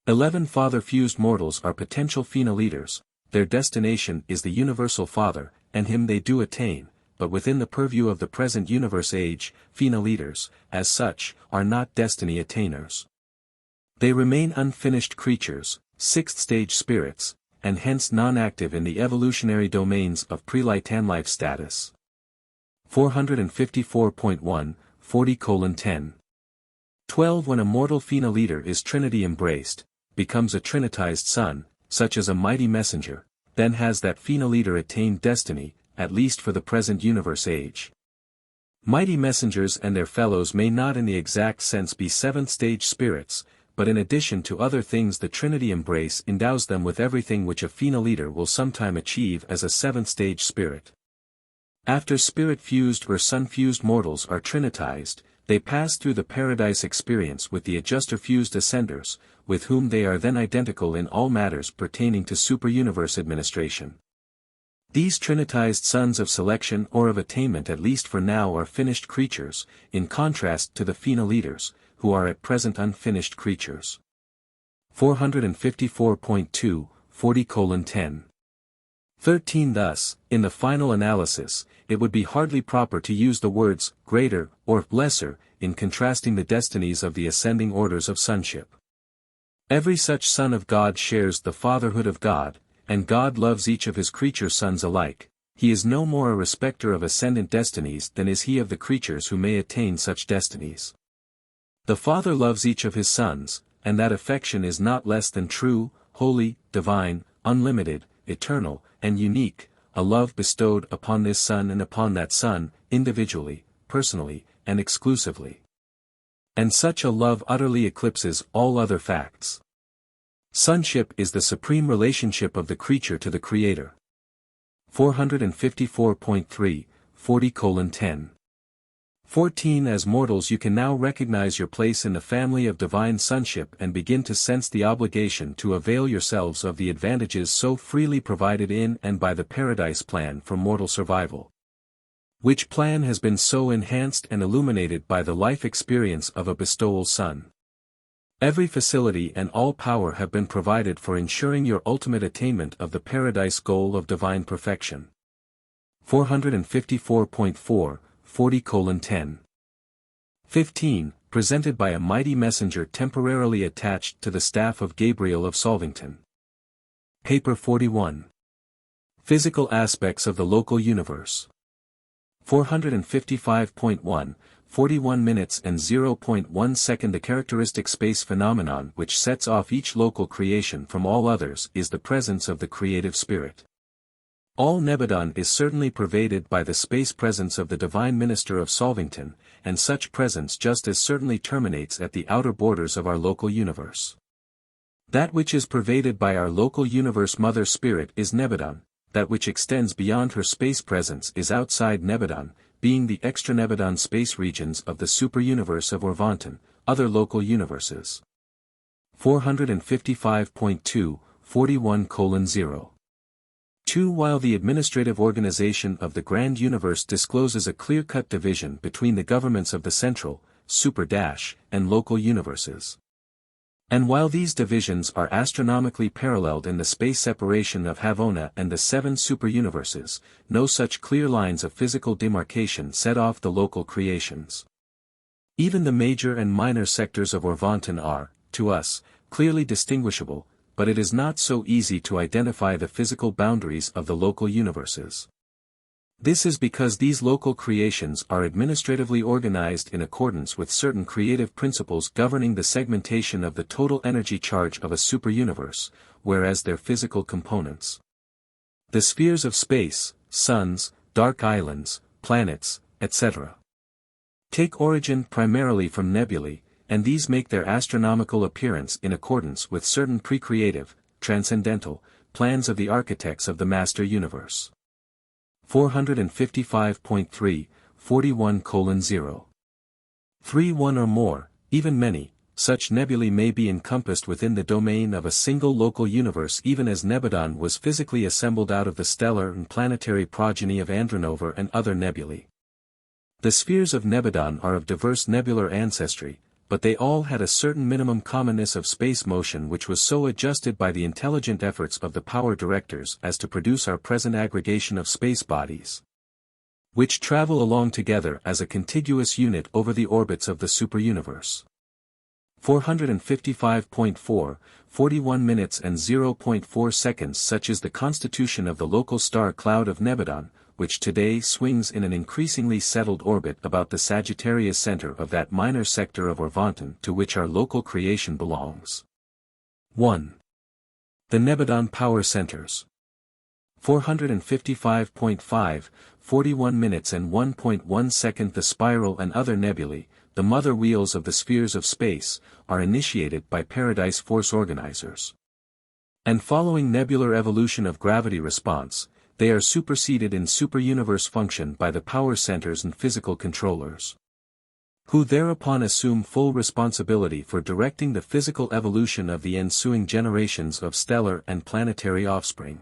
11. Father-fused mortals are potential phenol-eaters, their destination is the universal Father, and him they do attain, but within the purview of the present universe age, phenol-eaters, as such, are not destiny attainers. They remain unfinished creatures, 6th-stage spirits, and hence non-active in the evolutionary domains of pre-Litan life status. 454.1, 40:10. 12. When a mortal phenol-eater is Trinity-embraced, becomes a trinitized son, such as a mighty messenger, then has that phenol-eater attained destiny, at least for the present universe age. Mighty messengers and their fellows may not in the exact sense be 7th-stage spirits, but in addition to other things the Trinity embrace endows them with everything which a phenol-eater will sometime achieve as a 7th-stage spirit. After spirit-fused or sun-fused mortals are trinitized, they pass through the paradise experience with the adjuster-fused ascenders, with whom they are then identical in all matters pertaining to superuniverse administration. These trinitized sons of selection or of attainment at least for now are finished creatures, in contrast to the Fina leaders, who are at present unfinished creatures. 454.2, 40:10. 13. Thus, in the final analysis, it would be hardly proper to use the words greater or lesser in contrasting the destinies of the ascending orders of sonship. Every such son of God shares the fatherhood of God, and God loves each of his creature sons alike. He is no more a respecter of ascendant destinies than is he of the creatures who may attain such destinies. The Father loves each of his sons, and that affection is not less than true, holy, divine, unlimited, eternal, and unique, a love bestowed upon this son and upon that son, individually, personally, and exclusively. And such a love utterly eclipses all other facts. Sonship is the supreme relationship of the creature to the Creator. 454.3, 40:10. 14. As mortals you can now recognize your place in the family of divine sonship and begin to sense the obligation to avail yourselves of the advantages so freely provided in and by the paradise plan for mortal survival. Which plan has been so enhanced and illuminated by the life experience of a bestowal son. Every facility and all power have been provided for ensuring your ultimate attainment of the paradise goal of divine perfection. 454.4, 40:10. 15. Presented by a mighty messenger temporarily attached to the staff of Gabriel of Solvington. Paper 41. Physical aspects of the local universe. 455.1, 41 minutes and 0.1 second. The characteristic space phenomenon which sets off each local creation from all others is the presence of the creative spirit. All Nebadon is certainly pervaded by the space presence of the divine minister of Solvington, and such presence just as certainly terminates at the outer borders of our local universe. That which is pervaded by our local universe mother spirit is Nebadon, that which extends beyond her space presence is outside Nebadon, being the extra-Nebadon space regions of the superuniverse of Urantia, other local universes. 455.2, 41:0. 2. While the administrative organization of the grand universe discloses a clear-cut division between the governments of the central, and local universes. And while these divisions are astronomically paralleled in the space separation of Havona and the 7 superuniverses, no such clear lines of physical demarcation set off the local creations. Even the major and minor sectors of Urantia are, to us, clearly distinguishable, but it is not so easy to identify the physical boundaries of the local universes. This is because these local creations are administratively organized in accordance with certain creative principles governing the segmentation of the total energy charge of a superuniverse, whereas their physical components, the spheres of space, suns, dark islands, planets, etc., take origin primarily from nebulae, and these make their astronomical appearance in accordance with certain pre-creative, transcendental, plans of the architects of the master universe. 455.3, 41:0. 3. One or more, even many, such nebulae may be encompassed within the domain of a single local universe even as Nebadon was physically assembled out of the stellar and planetary progeny of Andronova and other nebulae. The spheres of Nebadon are of diverse nebular ancestry, but they all had a certain minimum commonness of space motion which was so adjusted by the intelligent efforts of the power directors as to produce our present aggregation of space bodies, which travel along together as a contiguous unit over the orbits of the superuniverse. 455.4, 41 minutes and 0.4 seconds. Such is the constitution of the local star cloud of Nebadon, which today swings in an increasingly settled orbit about the Sagittarius center of that minor sector of Urantia to which our local creation belongs. 1. The Nebadon Power Centers. 455.5, 41 minutes and 1.1 second. The spiral and other nebulae, the mother wheels of the spheres of space, are initiated by Paradise Force organizers. And following nebular evolution of gravity response, they are superseded in superuniverse function by the power centers and physical controllers. who thereupon assume full responsibility for directing the physical evolution of the ensuing generations of stellar and planetary offspring.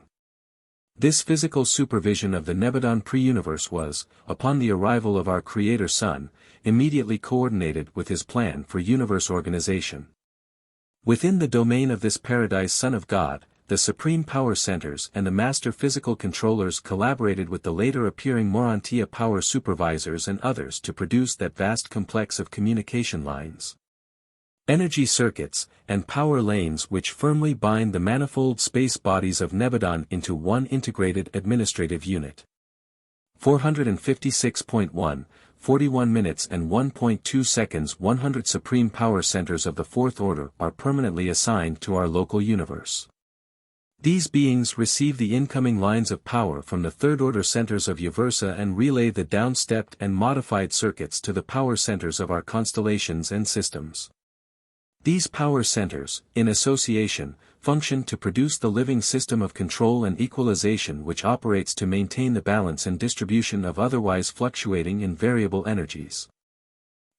This physical supervision of the Nebadon pre-universe was, upon the arrival of our Creator Son, immediately coordinated with his plan for universe organization. Within the domain of this paradise Son of God, the supreme power centers and the master physical controllers collaborated with the later appearing Urantia power supervisors and others to produce that vast complex of communication lines, energy circuits, and power lanes which firmly bind the manifold space bodies of Nebadon into one integrated administrative unit. 456.1, 41 minutes and 1.2 seconds 100 supreme power centers of the Fourth Order are permanently assigned to our local universe. These beings receive the incoming lines of power from the Third Order centers of Uversa and relay the downstepped and modified circuits to the power centers of our constellations and systems. These power centers, in association, function to produce the living system of control and equalization which operates to maintain the balance and distribution of otherwise fluctuating and variable energies.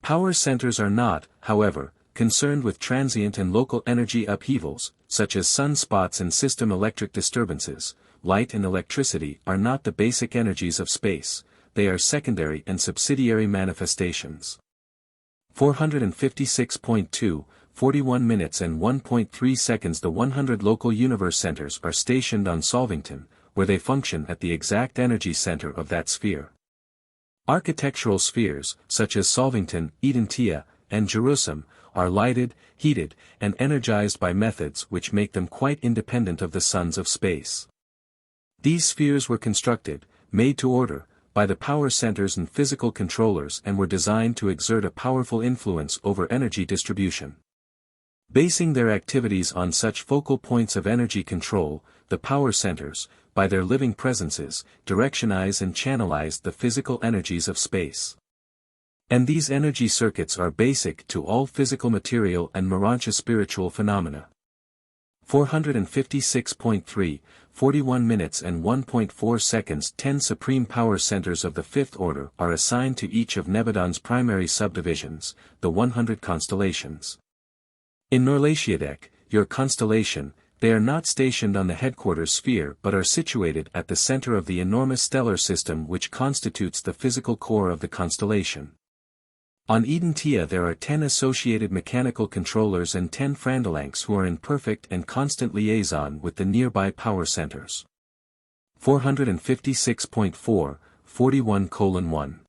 Power centers are not, however, concerned with transient and local energy upheavals, such as sunspots and system electric disturbances. Light and electricity are not the basic energies of space, they are secondary and subsidiary manifestations. 456.2, 41 minutes and 1.3 seconds The 100 local universe centers are stationed on Solvington, where they function at the exact energy center of that sphere. Architectural spheres, such as Solvington, Urantia, and Jerusalem, are lighted, heated, and energized by methods which make them quite independent of the suns of space. These spheres were constructed, made to order, by the power centers and physical controllers and were designed to exert a powerful influence over energy distribution. Basing their activities on such focal points of energy control, the power centers, by their living presences, directionize and channelize the physical energies of space. And these energy circuits are basic to all physical material and Urantia spiritual phenomena. 456.3, 41 minutes and 1.4 seconds 10 supreme power centers of the Fifth Order are assigned to each of Nebadon's primary subdivisions, the 100 constellations. In Norlaciadec, your constellation, they are not stationed on the headquarters sphere but are situated at the center of the enormous stellar system which constitutes the physical core of the constellation. On Urantia there are 10 associated mechanical controllers and 10 Frandalanks who are in perfect and constant liaison with the nearby power centers. 456.4, 41:1.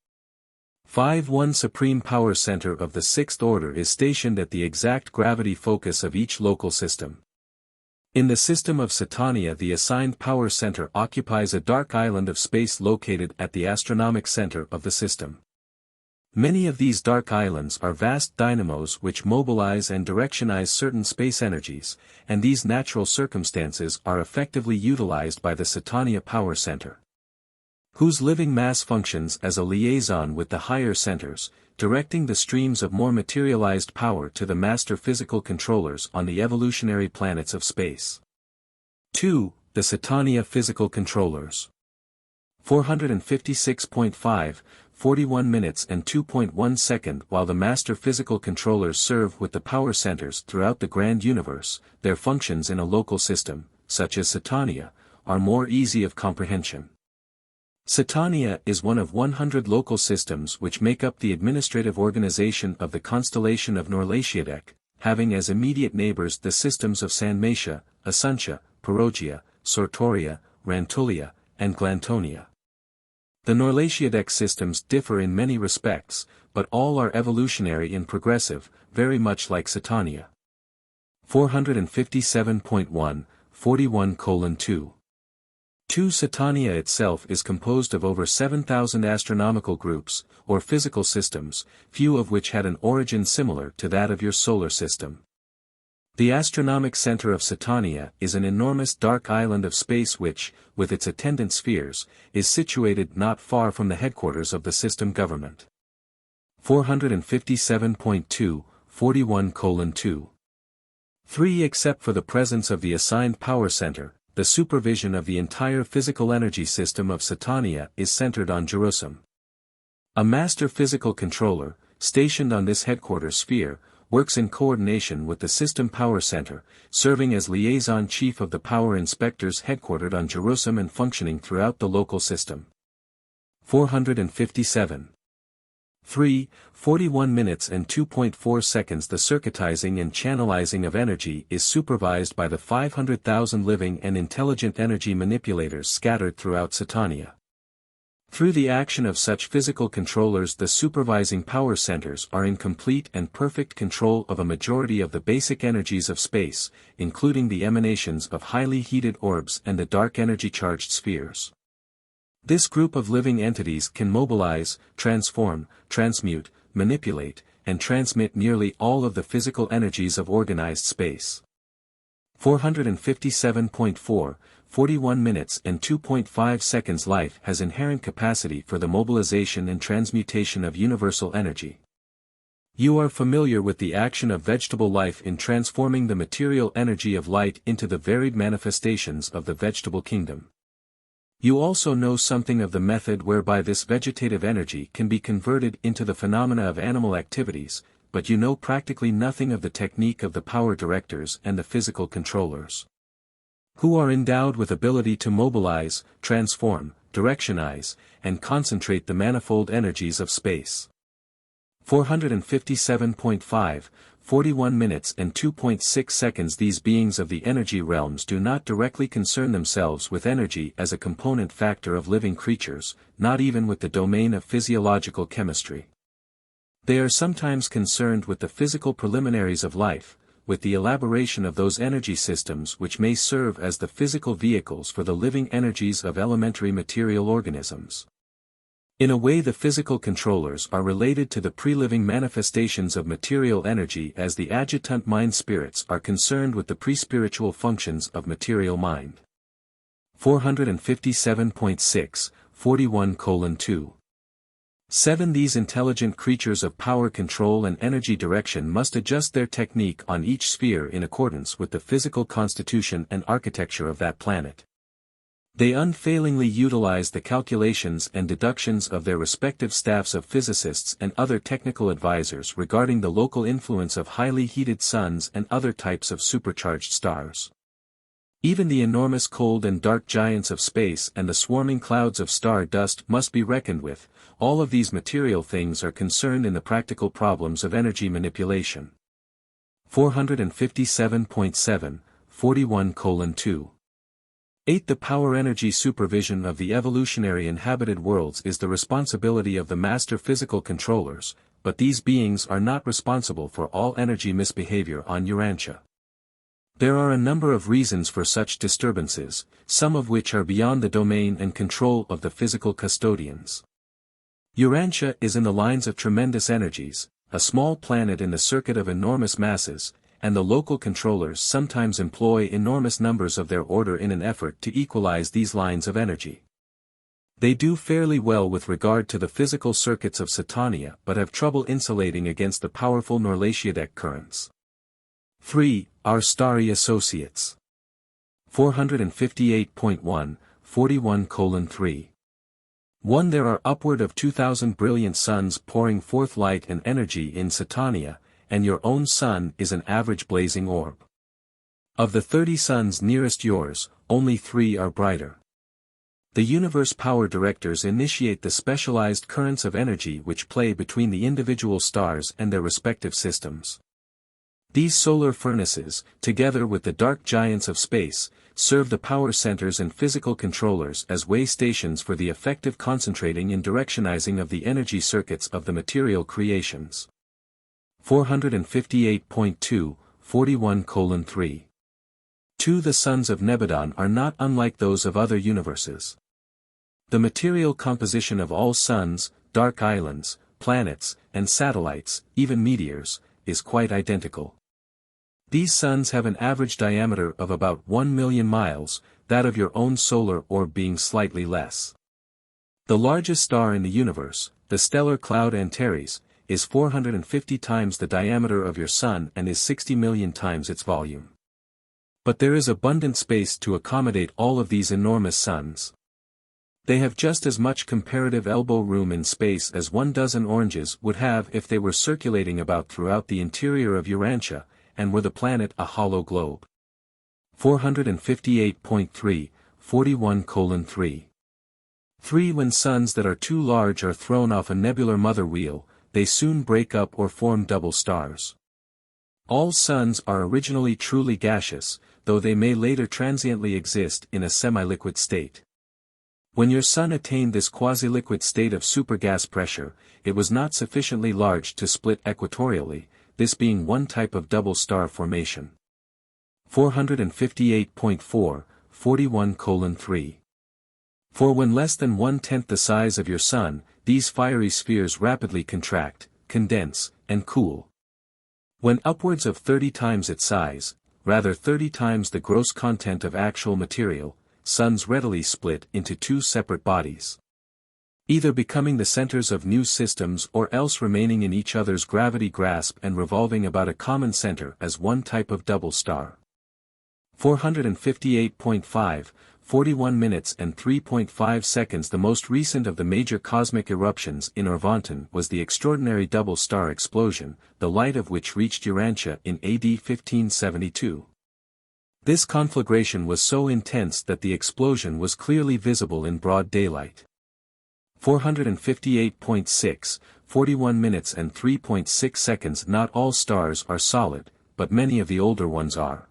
5-1 Supreme Power Center of the Sixth Order is stationed at the exact gravity focus of each local system. In the system of Satania the assigned power center occupies a dark island of space located at the astronomic center of the system. Many of these dark islands are vast dynamos which mobilize and directionize certain space energies, and these natural circumstances are effectively utilized by the Satania Power Center, whose living mass functions as a liaison with the higher centers, directing the streams of more materialized power to the master physical controllers on the evolutionary planets of space. 2. The Satania Physical Controllers. 456.5, 41 minutes and 2.1 seconds While the master physical controllers serve with the power centers throughout the grand universe, their functions in a local system, such as Satania, are more easy of comprehension. Satania is one of 100 local systems which make up the administrative organization of the constellation of Norlaciadec, having as immediate neighbors the systems of Sanmatia, Asuntia, Perogia, Sortoria, Rantulia, and Glantonia. The Norlaciadec systems differ in many respects, but all are evolutionary and progressive, very much like Satania. 457.1, 41:2. 2. Satania itself is composed of over 7,000 astronomical groups, or physical systems, few of which had an origin similar to that of your solar system. The astronomic center of Satania is an enormous dark island of space which, with its attendant spheres, is situated not far from the headquarters of the system government. 457.2, 41:2. 3. Except for the presence of the assigned power center, the supervision of the entire physical energy system of Satania is centered on Jerusalem. A master physical controller, stationed on this headquarters sphere, works in coordination with the System Power Center, serving as liaison chief of the power inspectors headquartered on Jerusalem and functioning throughout the local system. 457. 3. 41 minutes and 2.4 seconds. The circuitizing and channelizing of energy is supervised by the 500,000 living and intelligent energy manipulators scattered throughout Satania. Through the action of such physical controllers, the supervising power centers are in complete and perfect control of a majority of the basic energies of space, including the emanations of highly heated orbs and the dark energy-charged spheres. This group of living entities can mobilize, transform, transmute, manipulate, and transmit nearly all of the physical energies of organized space. 457.4, 41 minutes and 2.5 seconds. Life has inherent capacity for the mobilization and transmutation of universal energy. You are familiar with the action of vegetable life in transforming the material energy of light into the varied manifestations of the vegetable kingdom. You also know something of the method whereby this vegetative energy can be converted into the phenomena of animal activities, but you know practically nothing of the technique of the power directors and the physical controllers, who are endowed with ability to mobilize, transform, directionize, and concentrate the manifold energies of space. 457.5, 41 minutes and 2.6 seconds. These beings of the energy realms do not directly concern themselves with energy as a component factor of living creatures, not even with the domain of physiological chemistry. They are sometimes concerned with the physical preliminaries of life, with the elaboration of those energy systems which may serve as the physical vehicles for the living energies of elementary material organisms. In a way, the physical controllers are related to the pre-living manifestations of material energy, as the adjutant mind spirits are concerned with the pre-spiritual functions of material mind. 457.6, 41:2. 7. These intelligent creatures of power control and energy direction must adjust their technique on each sphere in accordance with the physical constitution and architecture of that planet. They unfailingly utilize the calculations and deductions of their respective staffs of physicists and other technical advisors regarding the local influence of highly heated suns and other types of supercharged stars. Even the enormous cold and dark giants of space and the swarming clouds of star dust must be reckoned with. All of these material things are concerned in the practical problems of energy manipulation. 457.7, 41:2. 8. The power-energy supervision of the evolutionary inhabited worlds is the responsibility of the master physical controllers, but these beings are not responsible for all energy misbehavior on Urantia. There are a number of reasons for such disturbances, some of which are beyond the domain and control of the physical custodians. Urantia is in the lines of tremendous energies, a small planet in the circuit of enormous masses, and the local controllers sometimes employ enormous numbers of their order in an effort to equalize these lines of energy. They do fairly well with regard to the physical circuits of Satania, but have trouble insulating against the powerful Norlatiadic currents. 3. Our starry associates. 458.1, 41:3. 1. There are upward of 2,000 brilliant suns pouring forth light and energy in Satania, and your own sun is an average blazing orb. Of the 30 suns nearest yours, only 3 are brighter. The universe power directors initiate the specialized currents of energy which play between the individual stars and their respective systems. These solar furnaces, together with the dark giants of space, serve the power centers and physical controllers as way stations for the effective concentrating and directionizing of the energy circuits of the material creations. 458.2, 41:3. 2. The suns of Nebadon are not unlike those of other universes. The material composition of all suns, dark islands, planets, and satellites, even meteors, is quite identical. These suns have an average diameter of about 1 million miles, that of your own solar orb being slightly less. The largest star in the universe, the stellar cloud Antares, is 450 times the diameter of your Sun and is 60 million times its volume. But there is abundant space to accommodate all of these enormous suns. They have just as much comparative elbow room in space as 12 oranges would have if they were circulating about throughout the interior of Urantia, and were the planet a hollow globe. 458.3, 41:3. 3. When suns that are too large are thrown off a nebular mother wheel, they soon break up or form double stars. All suns are originally truly gaseous, though they may later transiently exist in a semi-liquid state. When your sun attained this quasi-liquid state of supergas pressure, it was not sufficiently large to split equatorially, this being one type of double star formation. 458.4, 41:3. For when less than 1/10 the size of your sun, these fiery spheres rapidly contract, condense, and cool. When upwards of 30 times its size, rather 30 times the gross content of actual material, suns readily split into two separate bodies, either becoming the centers of new systems or else remaining in each other's gravity grasp and revolving about a common center as one type of double star. 458.5, 41 minutes and 3.5 seconds. The most recent of the major cosmic eruptions in Urantia was the extraordinary double star explosion, the light of which reached Urantia in AD 1572. This conflagration was so intense that the explosion was clearly visible in broad daylight. 458.6, 41 minutes and 3.6 seconds. Not all stars are solid, but many of the older ones are.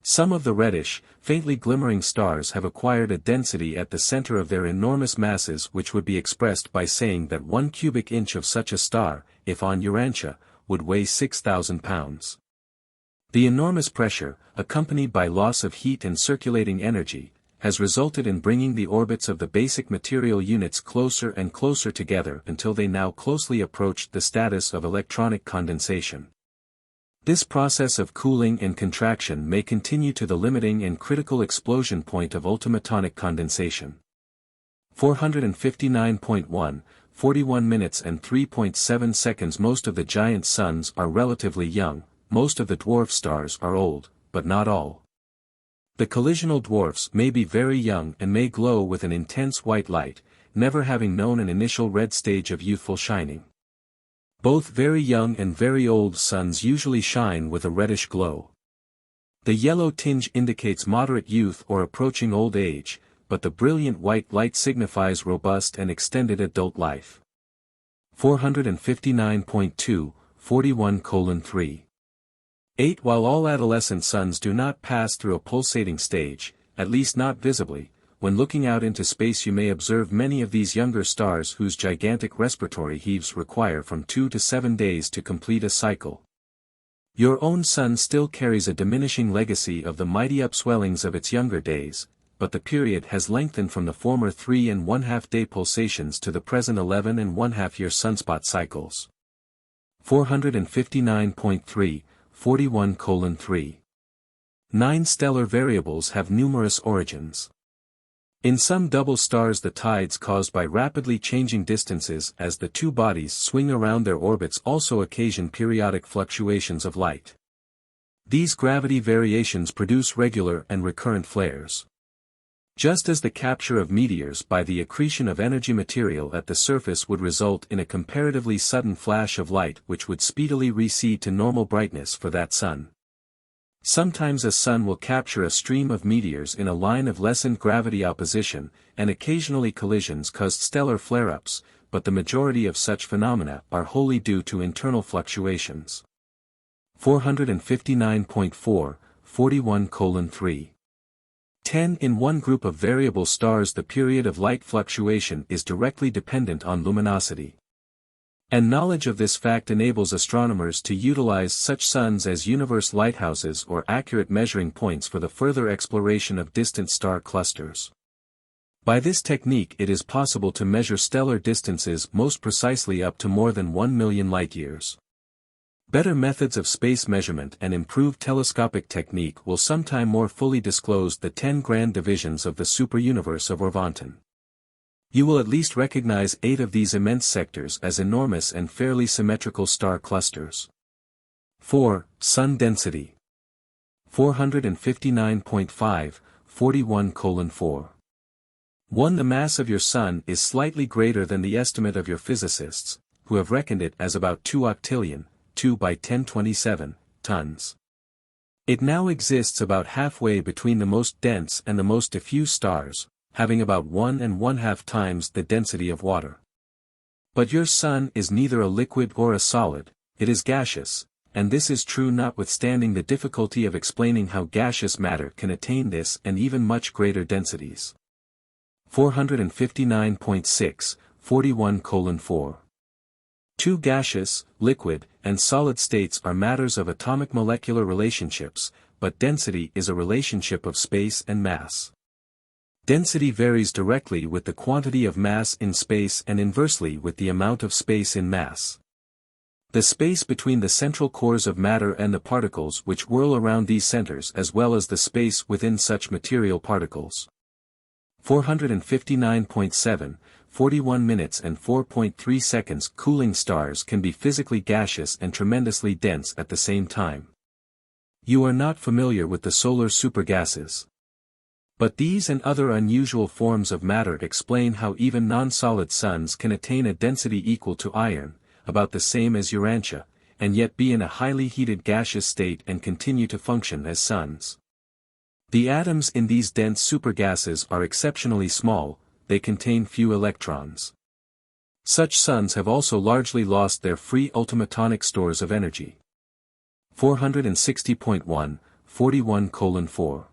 Some of the reddish, faintly glimmering stars have acquired a density at the center of their enormous masses which would be expressed by saying that 1 cubic inch of such a star, if on Urantia, would weigh 6,000 pounds. The enormous pressure, accompanied by loss of heat and circulating energy, has resulted in bringing the orbits of the basic material units closer and closer together until they now closely approach the status of electronic condensation. This process of cooling and contraction may continue to the limiting and critical explosion point of ultimatonic condensation. 459.1, 41 minutes and 3.7 seconds. Most of the giant suns are relatively young, most of the dwarf stars are old, but not all. The collisional dwarfs may be very young and may glow with an intense white light, never having known an initial red stage of youthful shining. Both very young and very old suns usually shine with a reddish glow. The yellow tinge indicates moderate youth or approaching old age, but the brilliant white light signifies robust and extended adult life. 459.2, 41:3. 8. While all adolescent suns do not pass through a pulsating stage, at least not visibly, when looking out into space you may observe many of these younger stars whose gigantic respiratory heaves require from 2 to 7 days to complete a cycle. Your own sun still carries a diminishing legacy of the mighty upswellings of its younger days, but the period has lengthened from the former 3½ day pulsations to the present 11½ year sunspot cycles. 459.3, 41:3. 9. Stellar variables have numerous origins. In some double stars the tides caused by rapidly changing distances as the two bodies swing around their orbits also occasion periodic fluctuations of light. These gravity variations produce regular and recurrent flares. Just as the capture of meteors by the accretion of energy material at the surface would result in a comparatively sudden flash of light which would speedily recede to normal brightness for that sun. Sometimes a sun will capture a stream of meteors in a line of lessened gravity opposition, and occasionally collisions cause stellar flare-ups, but the majority of such phenomena are wholly due to internal fluctuations. 459.4, 41:3. 10. In one group of variable stars the period of light fluctuation is directly dependent on luminosity. And knowledge of this fact enables astronomers to utilize such suns as universe lighthouses or accurate measuring points for the further exploration of distant star clusters. By this technique it is possible to measure stellar distances most precisely up to more than 1 million light-years. Better methods of space measurement and improved telescopic technique will sometime more fully disclose the 10 grand divisions of the superuniverse of Urantia. You will at least recognize 8 of these immense sectors as enormous and fairly symmetrical star clusters. 4. Sun density. 459.5, 41:4. 1. The mass of your Sun is slightly greater than the estimate of your physicists, who have reckoned it as about 2 octillion, 2 by 1027, tons. It now exists about halfway between the most dense and the most diffuse stars, having about 1½ times the density of water. But your Sun is neither a liquid or a solid, it is gaseous, and this is true notwithstanding the difficulty of explaining how gaseous matter can attain this and even much greater densities. 459.6, 41:4. 2 gaseous, liquid, and solid states are matters of atomic molecular relationships, but density is a relationship of space and mass. Density varies directly with the quantity of mass in space and inversely with the amount of space in mass. The space between the central cores of matter and the particles which whirl around these centers as well as the space within such material particles. 459.7, 41 minutes and 4.3 seconds. Cooling stars can be physically gaseous and tremendously dense at the same time. You are not familiar with the solar supergases. But these and other unusual forms of matter explain how even non-solid suns can attain a density equal to iron, about the same as Urantia, and yet be in a highly heated gaseous state and continue to function as suns. The atoms in these dense supergases are exceptionally small, they contain few electrons. Such suns have also largely lost their free ultimatonic stores of energy. 460.1, 41:4.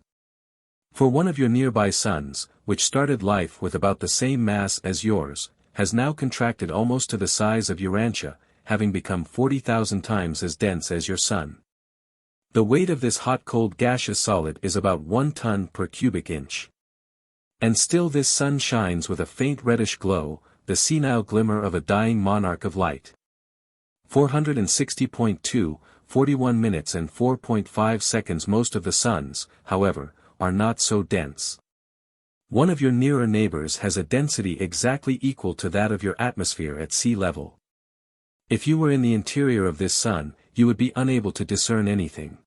For one of your nearby suns, which started life with about the same mass as yours, has now contracted almost to the size of Urantia, having become 40,000 times as dense as your Sun. The weight of this hot-cold gaseous solid is about 1 ton per cubic inch. And still this Sun shines with a faint reddish glow, the senile glimmer of a dying monarch of light. 460.2, 41 minutes and 4.5 seconds. Most of the suns, however, are not so dense. One of your nearer neighbors has a density exactly equal to that of your atmosphere at sea level. If you were in the interior of this sun, you would be unable to discern anything.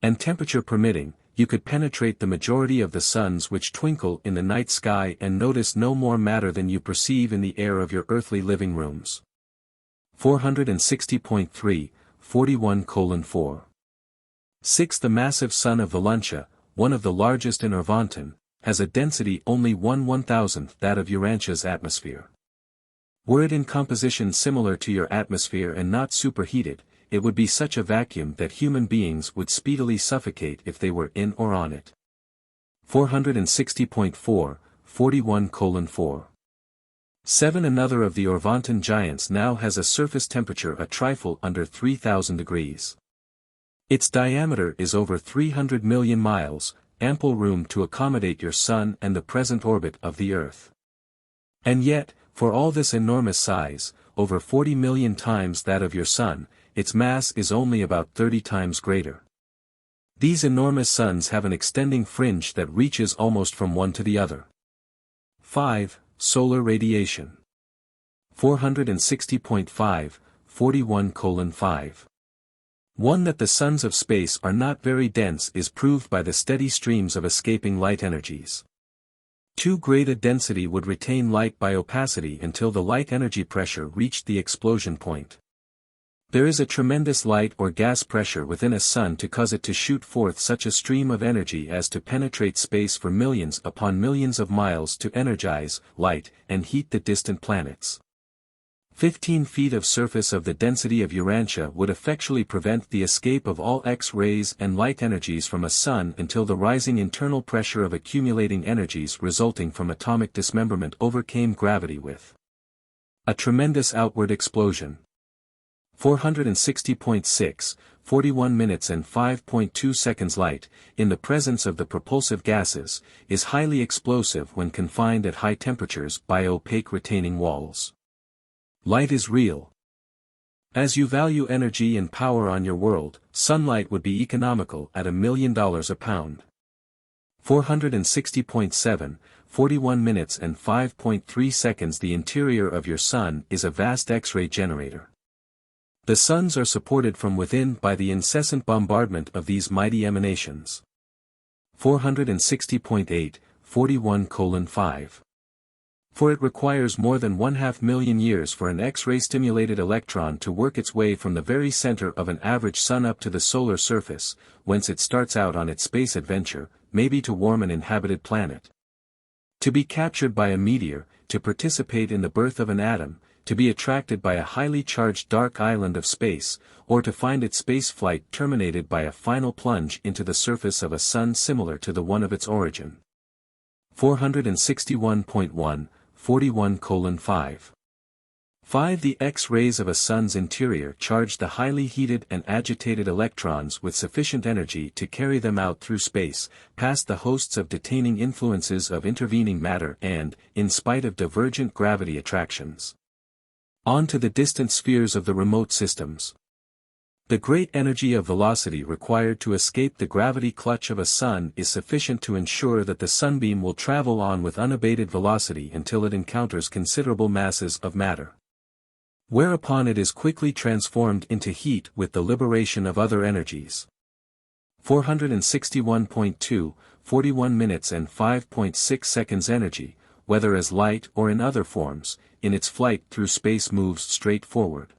And temperature permitting, you could penetrate the majority of the suns which twinkle in the night sky and notice no more matter than you perceive in the air of your earthly living rooms. 460.3, 41:4. 6. The massive sun of Urantia, one of the largest in Urantia, has a density only 1/1000th that of Urantia's atmosphere. Were it in composition similar to your atmosphere and not superheated, it would be such a vacuum that human beings would speedily suffocate if they were in or on it. 460.4, 41:4. 7. Another of the Urantian giants now has a surface temperature a trifle under 3000 degrees. Its diameter is over 300 million miles, ample room to accommodate your sun and the present orbit of the Earth. And yet, for all this enormous size, over 40 million times that of your sun, its mass is only about 30 times greater. These enormous suns have an extending fringe that reaches almost from one to the other. 5. Solar radiation. 460.5, 41:5. 1. That the suns of space are not very dense is proved by the steady streams of escaping light energies. Too great a density would retain light by opacity until the light energy pressure reached the explosion point. There is a tremendous light or gas pressure within a sun to cause it to shoot forth such a stream of energy as to penetrate space for millions upon millions of miles to energize, light, and heat the distant planets. 15 feet of surface of the density of Urantia would effectually prevent the escape of all X-rays and light energies from a sun until the rising internal pressure of accumulating energies resulting from atomic dismemberment overcame gravity with a tremendous outward explosion. 460.6, 41 minutes and 5.2 seconds. Light, in the presence of the propulsive gases, is highly explosive when confined at high temperatures by opaque retaining walls. Light is real. As you value energy and power on your world, sunlight would be economical at $1 million a pound. 460.7, 41 minutes and 5.3 seconds. The interior of your sun is a vast X-ray generator. The suns are supported from within by the incessant bombardment of these mighty emanations. 460.8, 41:5. For it requires more than 1/2 million years for an X-ray stimulated electron to work its way from the very center of an average sun up to the solar surface, whence it starts out on its space adventure, maybe to warm an inhabited planet. To be captured by a meteor, to participate in the birth of an atom, to be attracted by a highly charged dark island of space, or to find its space flight terminated by a final plunge into the surface of a sun similar to the one of its origin. 461.1, 41:5. 5. The X-rays of a sun's interior charge the highly heated and agitated electrons with sufficient energy to carry them out through space, past the hosts of detaining influences of intervening matter and, in spite of divergent gravity attractions, on to the distant spheres of the remote systems. The great energy of velocity required to escape the gravity clutch of a sun is sufficient to ensure that the sunbeam will travel on with unabated velocity until it encounters considerable masses of matter, whereupon it is quickly transformed into heat with the liberation of other energies. 461.2, 41 minutes and 5.6 seconds. Energy, whether as light or in other forms, in its flight through space moves straight forward.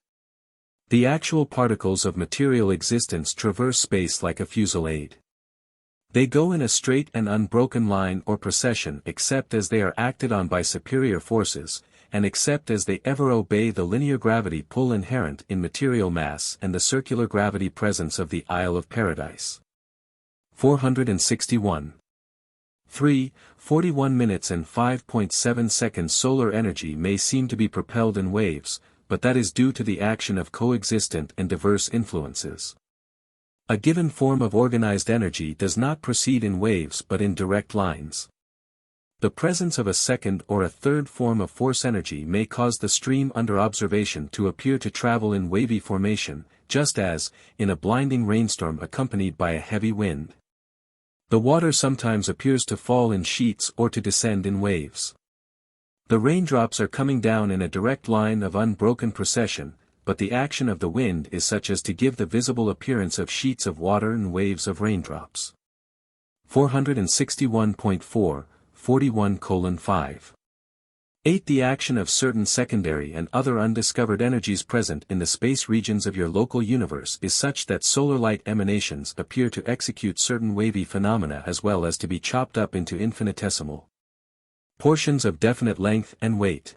The actual particles of material existence traverse space like a fusillade. They go in a straight and unbroken line or procession except as they are acted on by superior forces, and except as they ever obey the linear gravity pull inherent in material mass and the circular gravity presence of the Isle of Paradise. 461. 3. 41 minutes and 5.7 seconds. Solar energy may seem to be propelled in waves, but that is due to the action of coexistent and diverse influences. A given form of organized energy does not proceed in waves but in direct lines. The presence of a second or a third form of force energy may cause the stream under observation to appear to travel in wavy formation, just as, in a blinding rainstorm accompanied by a heavy wind, the water sometimes appears to fall in sheets or to descend in waves. The raindrops are coming down in a direct line of unbroken procession, but the action of the wind is such as to give the visible appearance of sheets of water and waves of raindrops. 461.4, 41:5. 8. The action of certain secondary and other undiscovered energies present in the space regions of your local universe is such that solar light emanations appear to execute certain wavy phenomena as well as to be chopped up into infinitesimal portions of definite length and weight.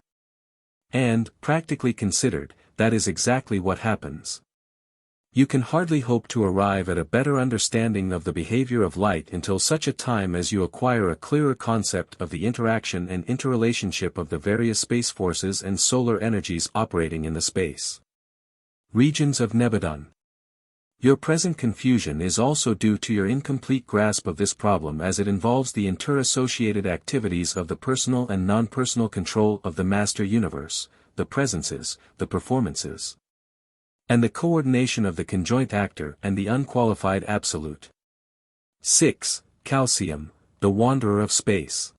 And, practically considered, that is exactly what happens. You can hardly hope to arrive at a better understanding of the behavior of light until such a time as you acquire a clearer concept of the interaction and interrelationship of the various space forces and solar energies operating in the space regions of Nebadon. Your present confusion is also due to your incomplete grasp of this problem as it involves the interassociated activities of the personal and non-personal control of the master universe, the presences, the performances, and the coordination of the conjoint actor and the unqualified absolute. 6. Calcium, the wanderer of space.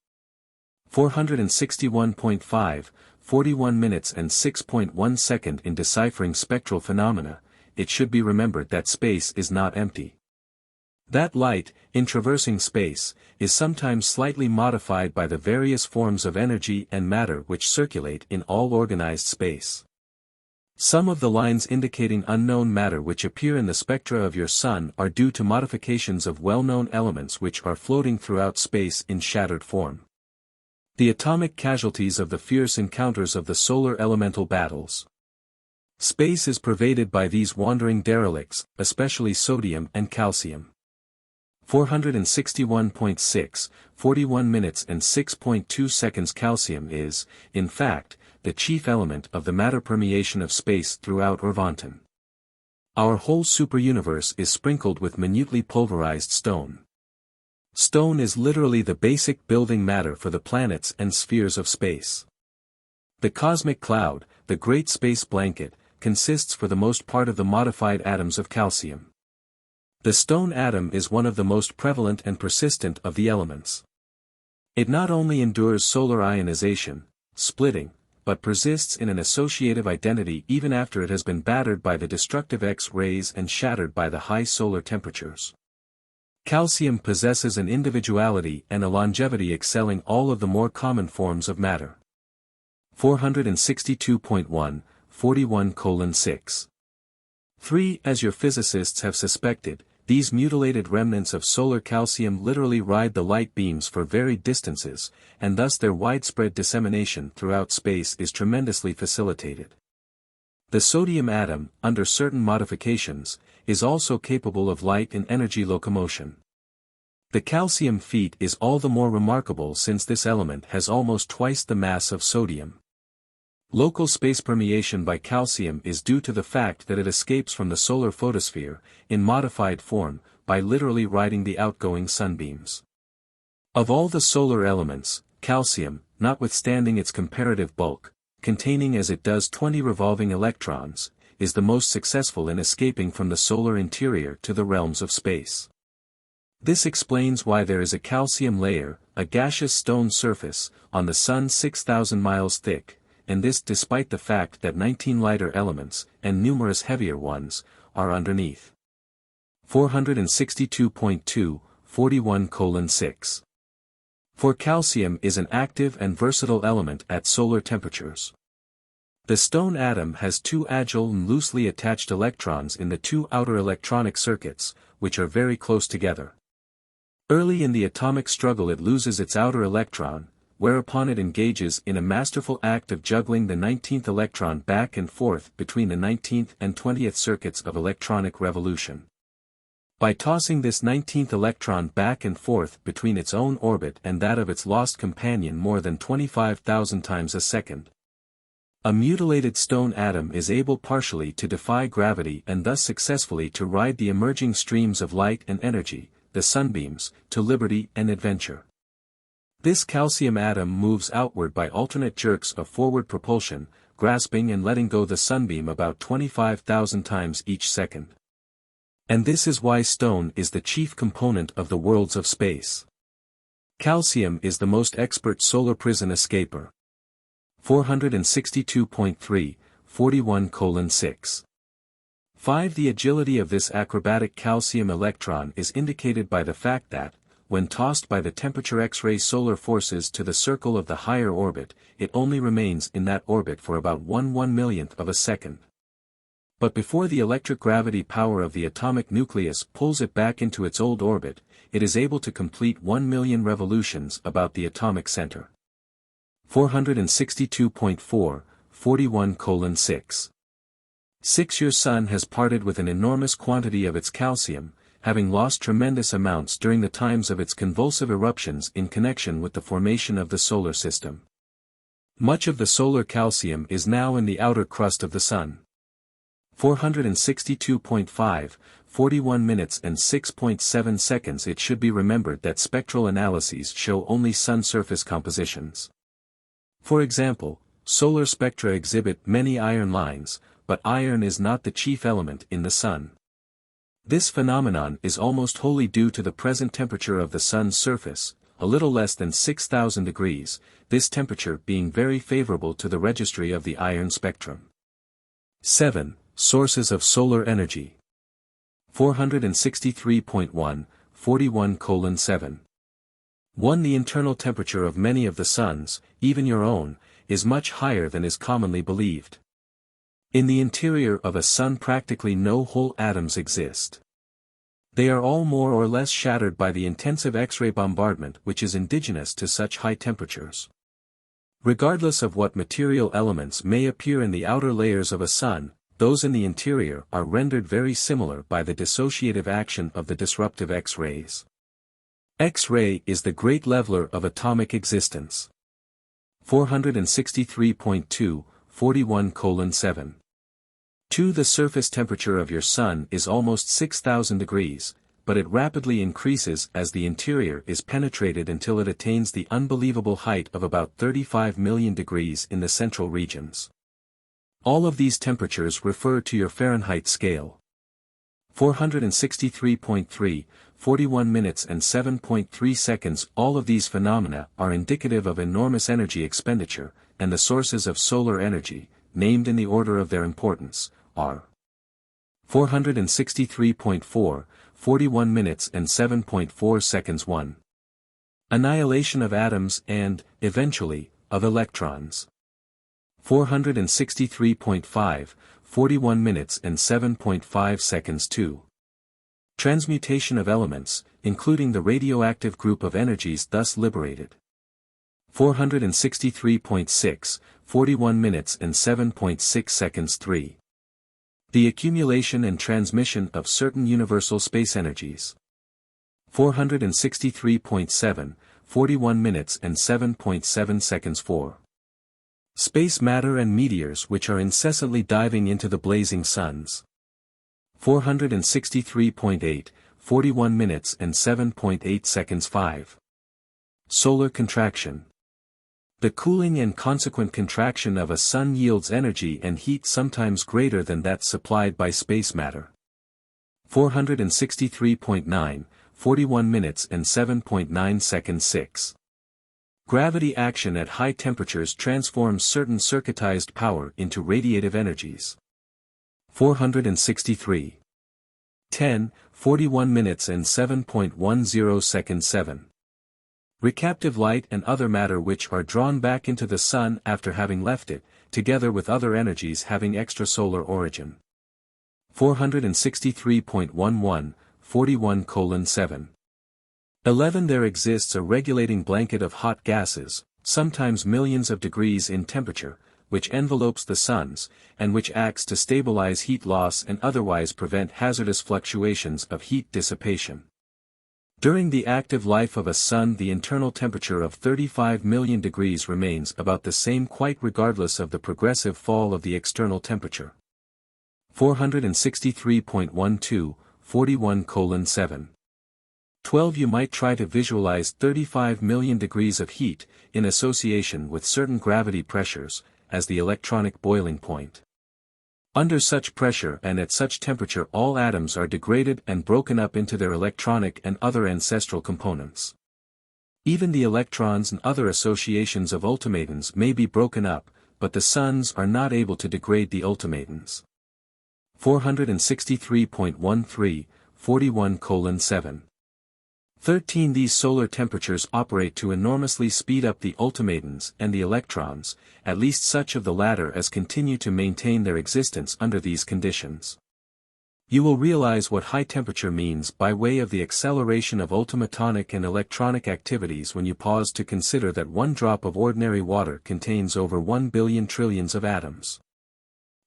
461.5, 41 minutes and 6.1 seconds. In deciphering spectral phenomena, it should be remembered that space is not empty. That light, in traversing space, is sometimes slightly modified by the various forms of energy and matter which circulate in all organized space. Some of the lines indicating unknown matter which appear in the spectra of your sun are due to modifications of well-known elements which are floating throughout space in shattered form. The atomic casualties of the fierce encounters of the solar elemental battles. Space is pervaded by these wandering derelicts, especially sodium and calcium. 461.6, 41 minutes and 6.2 seconds. Calcium is, in fact, the chief element of the matter permeation of space throughout Urantia. Our whole superuniverse is sprinkled with minutely pulverized stone. Stone is literally the basic building matter for the planets and spheres of space. The cosmic cloud, the great space blanket, consists for the most part of the modified atoms of calcium. The stone atom is one of the most prevalent and persistent of the elements. It not only endures solar ionization, splitting, but persists in an associative identity even after it has been battered by the destructive X-rays and shattered by the high solar temperatures. Calcium possesses an individuality and a longevity excelling all of the more common forms of matter. 462.1, 41:6. 3. As your physicists have suspected, these mutilated remnants of solar calcium literally ride the light beams for varied distances, and thus their widespread dissemination throughout space is tremendously facilitated. The sodium atom, under certain modifications, is also capable of light and energy locomotion. The calcium feat is all the more remarkable since this element has almost twice the mass of sodium. Local space permeation by calcium is due to the fact that it escapes from the solar photosphere, in modified form, by literally riding the outgoing sunbeams. Of all the solar elements, calcium, notwithstanding its comparative bulk, containing as it does 20 revolving electrons, is the most successful in escaping from the solar interior to the realms of space. This explains why there is a calcium layer, a gaseous stone surface, on the Sun 6,000 miles thick, and this despite the fact that 19 lighter elements, and numerous heavier ones, are underneath. 462.2, 41:6. For calcium is an active and versatile element at solar temperatures. The stone atom has two agile and loosely attached electrons in the two outer electronic circuits, which are very close together. Early in the atomic struggle it loses its outer electron, whereupon it engages in a masterful act of juggling the 19th electron back and forth between the 19th and 20th circuits of electronic revolution. By tossing this 19th electron back and forth between its own orbit and that of its lost companion more than 25,000 times a second, a mutilated stone atom is able partially to defy gravity and thus successfully to ride the emerging streams of light and energy, the sunbeams, to liberty and adventure. This calcium atom moves outward by alternate jerks of forward propulsion, grasping and letting go the sunbeam about 25,000 times each second. And this is why stone is the chief component of the worlds of space. Calcium is the most expert solar prison escaper. 462.3, 41:6. 5. The agility of this acrobatic calcium electron is indicated by the fact that, when tossed by the temperature X-ray solar forces to the circle of the higher orbit, it only remains in that orbit for about 1/1,000,000th of a second. But before the electric gravity power of the atomic nucleus pulls it back into its old orbit, it is able to complete 1,000,000 revolutions about the atomic center. 462.4, 41:6. 6. Your Sun has parted with an enormous quantity of its calcium, having lost tremendous amounts during the times of its convulsive eruptions in connection with the formation of the solar system. Much of the solar calcium is now in the outer crust of the Sun. 462.5, 41 minutes and 6.7 seconds. It should be remembered that spectral analyses show only Sun surface compositions. For example, solar spectra exhibit many iron lines, but iron is not the chief element in the Sun. This phenomenon is almost wholly due to the present temperature of the Sun's surface, a little less than 6,000 degrees, this temperature being very favorable to the registry of the iron spectrum. 7. Sources of solar energy. 463.1, 41:7. 1. The internal temperature of many of the suns, even your own, is much higher than is commonly believed. In the interior of a sun practically no whole atoms exist. They are all more or less shattered by the intensive X-ray bombardment which is indigenous to such high temperatures. Regardless of what material elements may appear in the outer layers of a sun, those in the interior are rendered very similar by the dissociative action of the disruptive X-rays. X-ray is the great leveler of atomic existence. 463.2, 41:7. 2. The surface temperature of your Sun is almost 6,000 degrees, but it rapidly increases as the interior is penetrated until it attains the unbelievable height of about 35 million degrees in the central regions. All of these temperatures refer to your Fahrenheit scale. 463.3, 41 minutes and 7.3 seconds. All of these phenomena are indicative of enormous energy expenditure, and the sources of solar energy, named in the order of their importance, are 463.4, 41 minutes and 7.4 seconds. 1. Annihilation of atoms and, eventually, of electrons. 463.5, 41 minutes and 7.5 seconds. 2. Transmutation of elements, including the radioactive group of energies thus liberated. 463.6, 41 minutes and 7.6 seconds. 3. The accumulation and transmission of certain universal space energies. 463.7, 41 minutes and 7.7 seconds. 4. Space matter and meteors which are incessantly diving into the blazing suns. 463.8, 41 minutes and 7.8 seconds. 5. Solar contraction. The cooling and consequent contraction of a sun yields energy and heat sometimes greater than that supplied by space matter. 463.9, 41 minutes and 7.9 seconds. 6. Gravity action at high temperatures transforms certain circuitized power into radiative energies. 463. 10, 41 minutes and 7.10 seconds. 7. Recaptive light and other matter which are drawn back into the sun after having left it, together with other energies having extrasolar origin. 463.11, 41:7. 11. There exists a regulating blanket of hot gases, sometimes millions of degrees in temperature, which envelopes the suns, and which acts to stabilize heat loss and otherwise prevent hazardous fluctuations of heat dissipation. During the active life of a sun, the internal temperature of 35 million degrees remains about the same quite regardless of the progressive fall of the external temperature. 463.12, 41:7. 12. You might try to visualize 35 million degrees of heat, in association with certain gravity pressures, as the electronic boiling point. Under such pressure and at such temperature all atoms are degraded and broken up into their electronic and other ancestral components. Even the electrons and other associations of ultimatons may be broken up, but the suns are not able to degrade the ultimatons. 463.13, 41:7. 13. These solar temperatures operate to enormously speed up the ultimatons and the electrons, at least such of the latter as continue to maintain their existence under these conditions. You will realize what high temperature means by way of the acceleration of ultimatonic and electronic activities when you pause to consider that one drop of ordinary water contains over 1 billion trillions of atoms.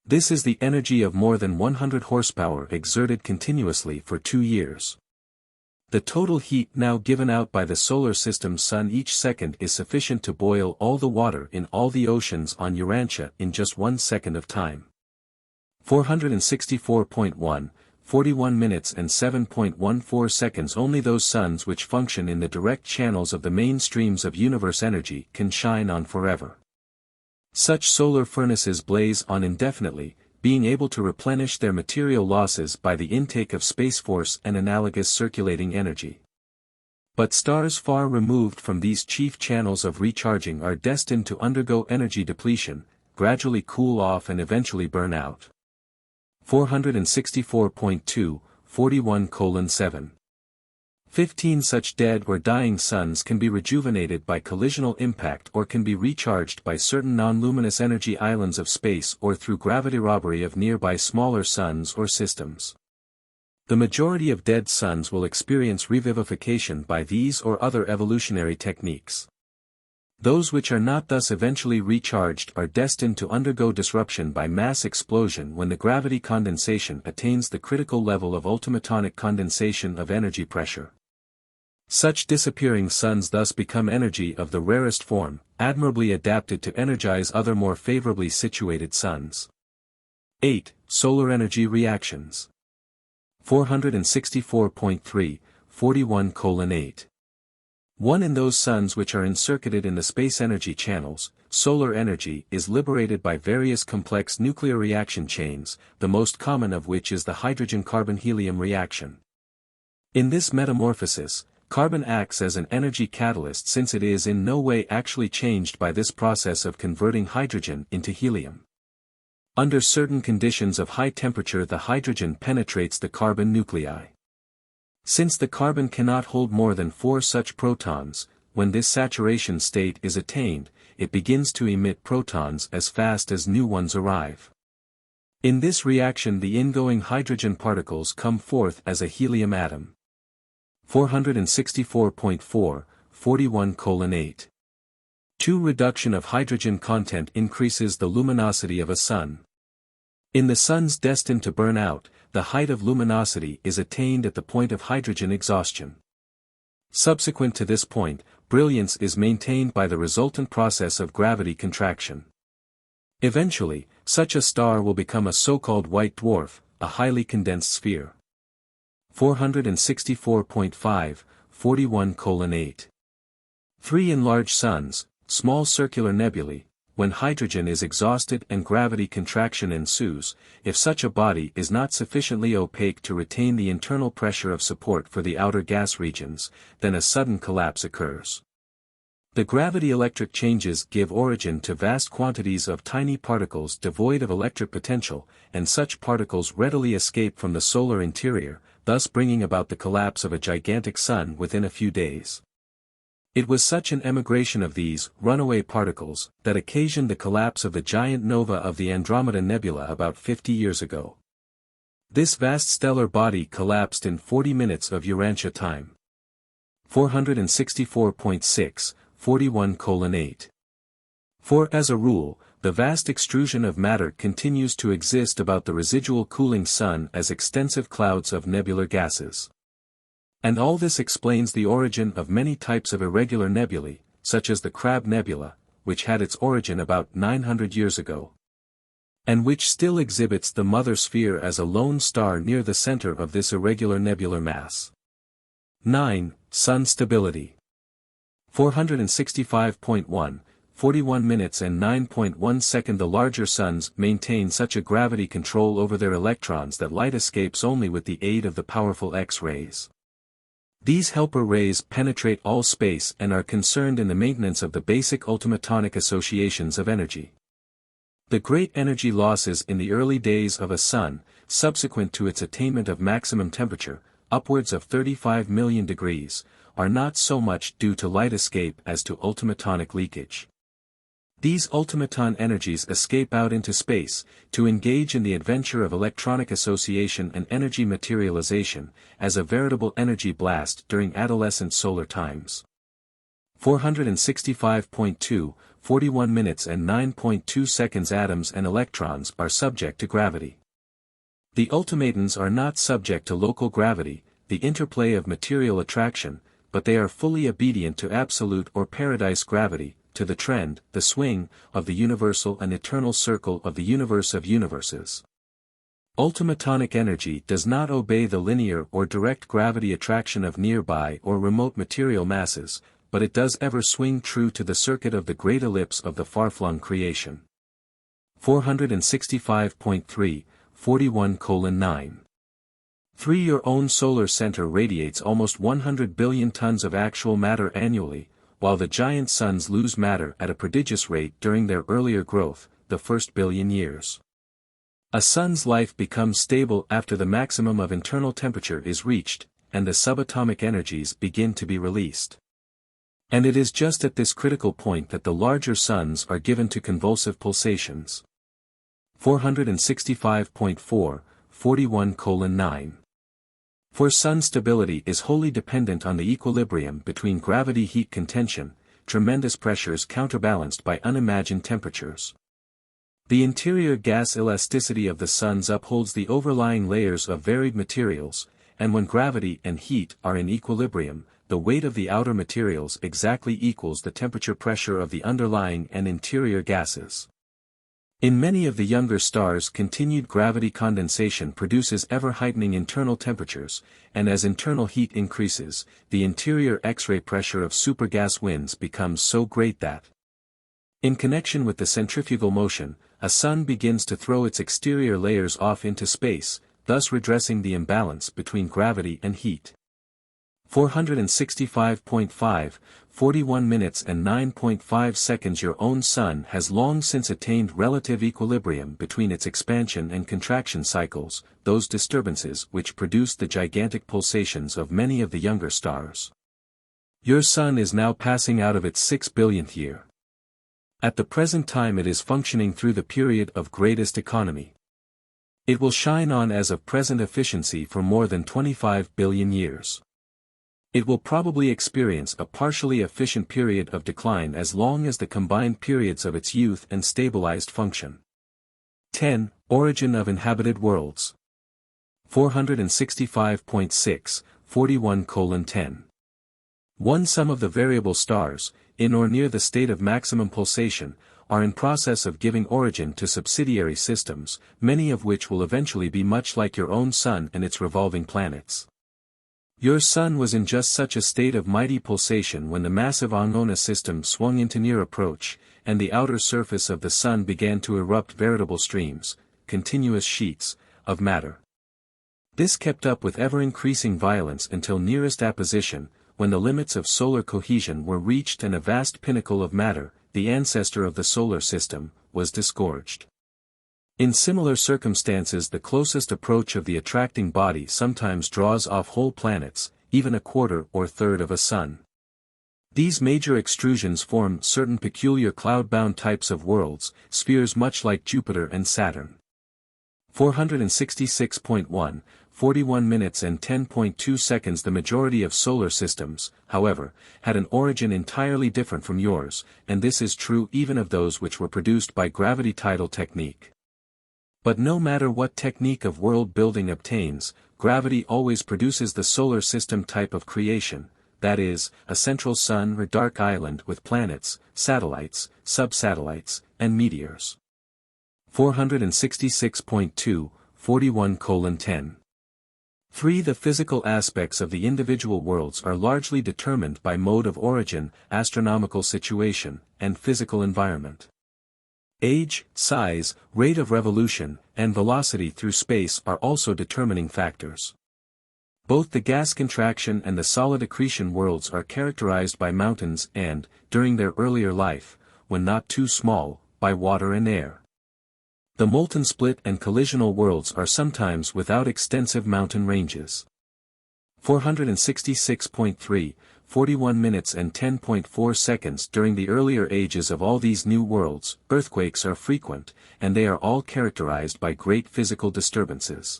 This is the energy of more than 100 horsepower exerted continuously for 2 years. The total heat now given out by the solar system's sun each second is sufficient to boil all the water in all the oceans on Urantia in just 1 second of time. 464.1, 41 minutes and 7.14 seconds. Only those suns which function in the direct channels of the main streams of universe energy can shine on forever. Such solar furnaces blaze on indefinitely, being able to replenish their material losses by the intake of space force and analogous circulating energy. But stars far removed from these chief channels of recharging are destined to undergo energy depletion, gradually cool off and eventually burn out. 464.2, 41:7. 15. Such dead or dying suns can be rejuvenated by collisional impact or can be recharged by certain non-luminous energy islands of space or through gravity robbery of nearby smaller suns or systems. The majority of dead suns will experience revivification by these or other evolutionary techniques. Those which are not thus eventually recharged are destined to undergo disruption by mass explosion when the gravity condensation attains the critical level of ultimatonic condensation of energy pressure. Such disappearing suns thus become energy of the rarest form, admirably adapted to energize other more favorably situated suns. 8. Solar energy reactions. 464.3, 41:8. 1. In those suns which are encircuited in the space energy channels, solar energy is liberated by various complex nuclear reaction chains, the most common of which is the hydrogen-carbon-helium reaction. In this metamorphosis, carbon acts as an energy catalyst since it is in no way actually changed by this process of converting hydrogen into helium. Under certain conditions of high temperature the hydrogen penetrates the carbon nuclei. Since the carbon cannot hold more than 4 such protons, when this saturation state is attained, it begins to emit protons as fast as new ones arrive. In this reaction the ingoing hydrogen particles come forth as a helium atom. 464.4, 41:8. 2. Reduction of hydrogen content increases the luminosity of a sun. In the suns destined to burn out, the height of luminosity is attained at the point of hydrogen exhaustion. Subsequent to this point, brilliance is maintained by the resultant process of gravity contraction. Eventually, such a star will become a so-called white dwarf, a highly condensed sphere. 464.5, 41:8. 3. Enlarged suns, small circular nebulae. When hydrogen is exhausted and gravity contraction ensues, if such a body is not sufficiently opaque to retain the internal pressure of support for the outer gas regions, then a sudden collapse occurs. The gravity-electric changes give origin to vast quantities of tiny particles devoid of electric potential, and such particles readily escape from the solar interior, thus bringing about the collapse of a gigantic sun within a few days. It was such an emigration of these runaway particles that occasioned the collapse of the giant nova of the Andromeda Nebula about 50 years ago. This vast stellar body collapsed in 40 minutes of Urantia time. 464.6, 41:8. For as a rule, the vast extrusion of matter continues to exist about the residual cooling sun as extensive clouds of nebular gases. And all this explains the origin of many types of irregular nebulae, such as the Crab Nebula, which had its origin about 900 years ago, and which still exhibits the mother sphere as a lone star near the center of this irregular nebular mass. 9. Sun stability. 465.1, 41 minutes and 9.1 seconds. The larger suns maintain such a gravity control over their electrons that light escapes only with the aid of the powerful X-rays. These helper rays penetrate all space and are concerned in the maintenance of the basic ultimatonic associations of energy. The great energy losses in the early days of a sun, subsequent to its attainment of maximum temperature, upwards of 35 million degrees, are not so much due to light escape as to ultimatonic leakage. These ultimaton energies escape out into space, to engage in the adventure of electronic association and energy materialization, as a veritable energy blast during adolescent solar times. 465.2, 41 minutes and 9.2 seconds. Atoms and electrons are subject to gravity. The ultimatons are not subject to local gravity, the interplay of material attraction, but they are fully obedient to absolute or paradise gravity, to the trend, the swing, of the universal and eternal circle of the universe of universes. Ultimatonic energy does not obey the linear or direct gravity attraction of nearby or remote material masses, but it does ever swing true to the circuit of the great ellipse of the far-flung creation. 465.3, 41:9. 3. Your own solar center radiates almost 100 billion tons of actual matter annually, while the giant suns lose matter at a prodigious rate during their earlier growth, the first billion years. A sun's life becomes stable after the maximum of internal temperature is reached, and the subatomic energies begin to be released. And it is just at this critical point that the larger suns are given to convulsive pulsations. 465.4, 41:9. For sun stability is wholly dependent on the equilibrium between gravity-heat contention, tremendous pressures counterbalanced by unimagined temperatures. The interior gas elasticity of the suns upholds the overlying layers of varied materials, and when gravity and heat are in equilibrium, the weight of the outer materials exactly equals the temperature pressure of the underlying and interior gases. In many of the younger stars, continued gravity condensation produces ever-heightening internal temperatures, and as internal heat increases, the interior X-ray pressure of supergas winds becomes so great that, in connection with the centrifugal motion, a sun begins to throw its exterior layers off into space, thus redressing the imbalance between gravity and heat. 465.5, 41 minutes and 9.5 seconds. Your own sun has long since attained relative equilibrium between its expansion and contraction cycles, those disturbances which produce the gigantic pulsations of many of the younger stars. Your sun is now passing out of its 6 billionth year. At the present time it is functioning through the period of greatest economy. It will shine on as of present efficiency for more than 25 billion years. It will probably experience a partially efficient period of decline as long as the combined periods of its youth and stabilized function. 10. Origin of inhabited worlds. 465.6, 41:10. 1. Some of the variable stars, in or near the state of maximum pulsation, are in process of giving origin to subsidiary systems, many of which will eventually be much like your own sun and its revolving planets. Your sun was in just such a state of mighty pulsation when the massive Angona system swung into near approach, and the outer surface of the sun began to erupt veritable streams, continuous sheets, of matter. This kept up with ever-increasing violence until nearest apposition, when the limits of solar cohesion were reached and a vast pinnacle of matter, the ancestor of the solar system, was disgorged. In similar circumstances the closest approach of the attracting body sometimes draws off whole planets, even a quarter or third of a sun. These major extrusions form certain peculiar cloud-bound types of worlds, spheres much like Jupiter and Saturn. 466.1, 41 minutes and 10.2 seconds. The majority of solar systems, however, had an origin entirely different from yours, and this is true even of those which were produced by gravity-tidal technique. But no matter what technique of world-building obtains, gravity always produces the solar system type of creation, that is, a central sun or dark island with planets, satellites, sub-satellites, and meteors. 466.2, 41:10. 3. The physical aspects of the individual worlds are largely determined by mode of origin, astronomical situation, and physical environment. Age, size, rate of revolution, and velocity through space are also determining factors. Both the gas contraction and the solid accretion worlds are characterized by mountains and, during their earlier life, when not too small, by water and air. The molten split and collisional worlds are sometimes without extensive mountain ranges. 466.3, 41 minutes and 10.4 seconds. During the earlier ages of all these new worlds, earthquakes are frequent, and they are all characterized by great physical disturbances.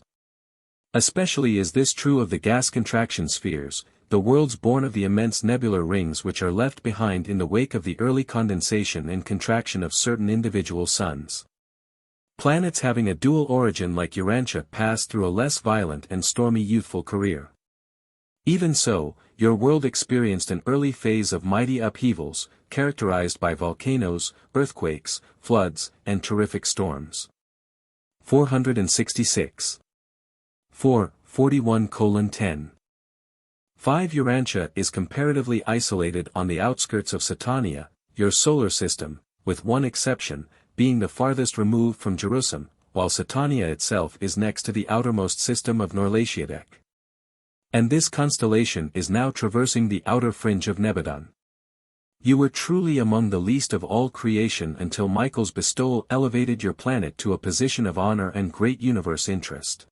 Especially is this true of the gas contraction spheres, the worlds born of the immense nebular rings which are left behind in the wake of the early condensation and contraction of certain individual suns. Planets having a dual origin like Urantia pass through a less violent and stormy youthful career. Even so, your world experienced an early phase of mighty upheavals, characterized by volcanoes, earthquakes, floods, and terrific storms. 466. 4, 41:10. 5. Urantia is comparatively isolated on the outskirts of Satania, your solar system, with one exception, being the farthest removed from Jerusalem, while Satania itself is next to the outermost system of Norlatiadec. And this constellation is now traversing the outer fringe of Nebadon. You were truly among the least of all creation until Michael's bestowal elevated your planet to a position of honor and great universe interest.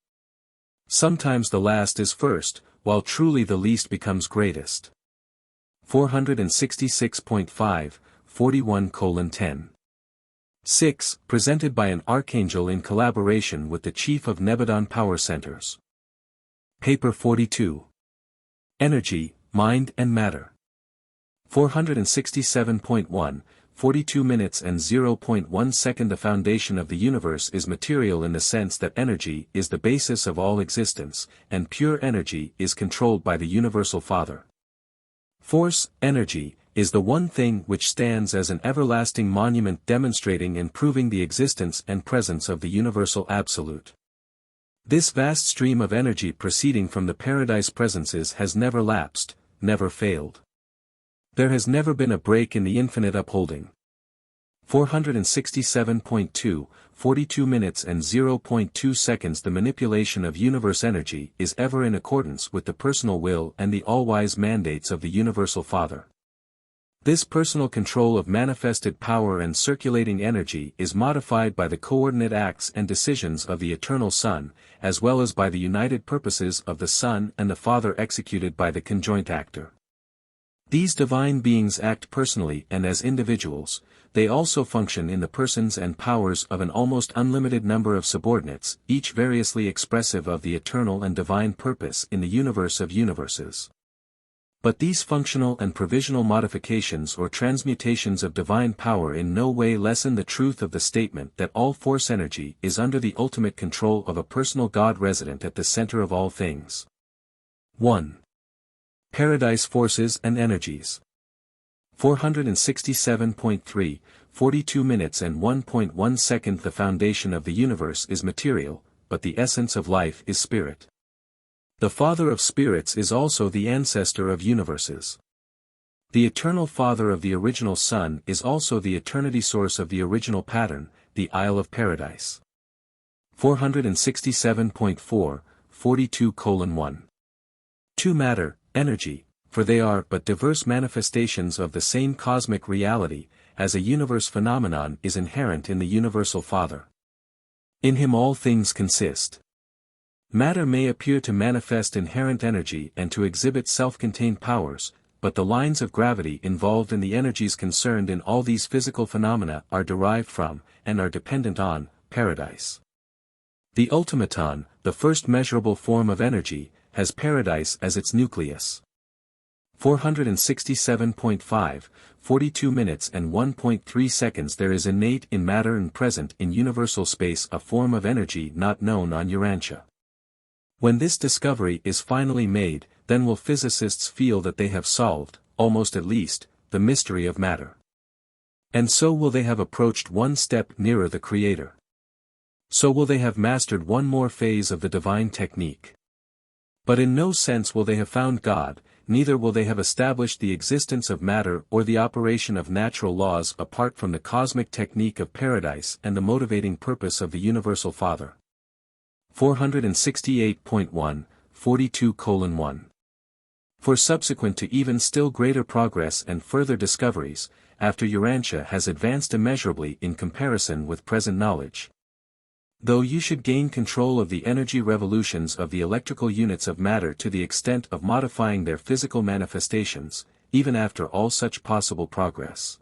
Sometimes the last is first, while truly the least becomes greatest. 466.5, 41:10. 6. Presented by an archangel in collaboration with the chief of Nebadon Power Centers. Paper 42. Energy, Mind and Matter. 467.1, 42 minutes and 0.1 second. The foundation of the universe is material in the sense that energy is the basis of all existence, and pure energy is controlled by the Universal Father. Force, energy, is the one thing which stands as an everlasting monument demonstrating and proving the existence and presence of the Universal Absolute. This vast stream of energy proceeding from the Paradise Presences has never lapsed, never failed. There has never been a break in the infinite upholding. 467.2, 42 minutes and 0.2 seconds. The manipulation of universe energy is ever in accordance with the personal will and the all-wise mandates of the Universal Father. This personal control of manifested power and circulating energy is modified by the coordinate acts and decisions of the Eternal Son, as well as by the united purposes of the Son and the Father executed by the conjoint actor. These divine beings act personally and as individuals. They also function in the persons and powers of an almost unlimited number of subordinates, each variously expressive of the eternal and divine purpose in the universe of universes. But these functional and provisional modifications or transmutations of divine power in no way lessen the truth of the statement that all force energy is under the ultimate control of a personal God resident at the center of all things. 1. Paradise forces and energies. 467.3, 42 minutes and 1.1 seconds. The foundation of the universe is material, but the essence of life is spirit. The Father of spirits is also the ancestor of universes. The eternal Father of the original Son is also the eternity source of the original pattern, the Isle of Paradise. 467.4, 42:1. 2. Matter, energy, for they are but diverse manifestations of the same cosmic reality, as a universe phenomenon is inherent in the Universal Father. In him all things consist. Matter may appear to manifest inherent energy and to exhibit self-contained powers, but the lines of gravity involved in the energies concerned in all these physical phenomena are derived from, and are dependent on, paradise. The ultimaton, the first measurable form of energy, has paradise as its nucleus. 467.5, 42 minutes and 1.3 seconds. There is innate in matter and present in universal space a form of energy not known on Urantia. When this discovery is finally made, then will physicists feel that they have solved, almost at least, the mystery of matter. And so will they have approached one step nearer the Creator. So will they have mastered one more phase of the divine technique. But in no sense will they have found God, neither will they have established the existence of matter or the operation of natural laws apart from the cosmic technique of paradise and the motivating purpose of the Universal Father. 468.1, 42:1. For subsequent to even still greater progress and further discoveries, after Urantia has advanced immeasurably in comparison with present knowledge. Though you should gain control of the energy revolutions of the electrical units of matter to the extent of modifying their physical manifestations, even after all such possible progress.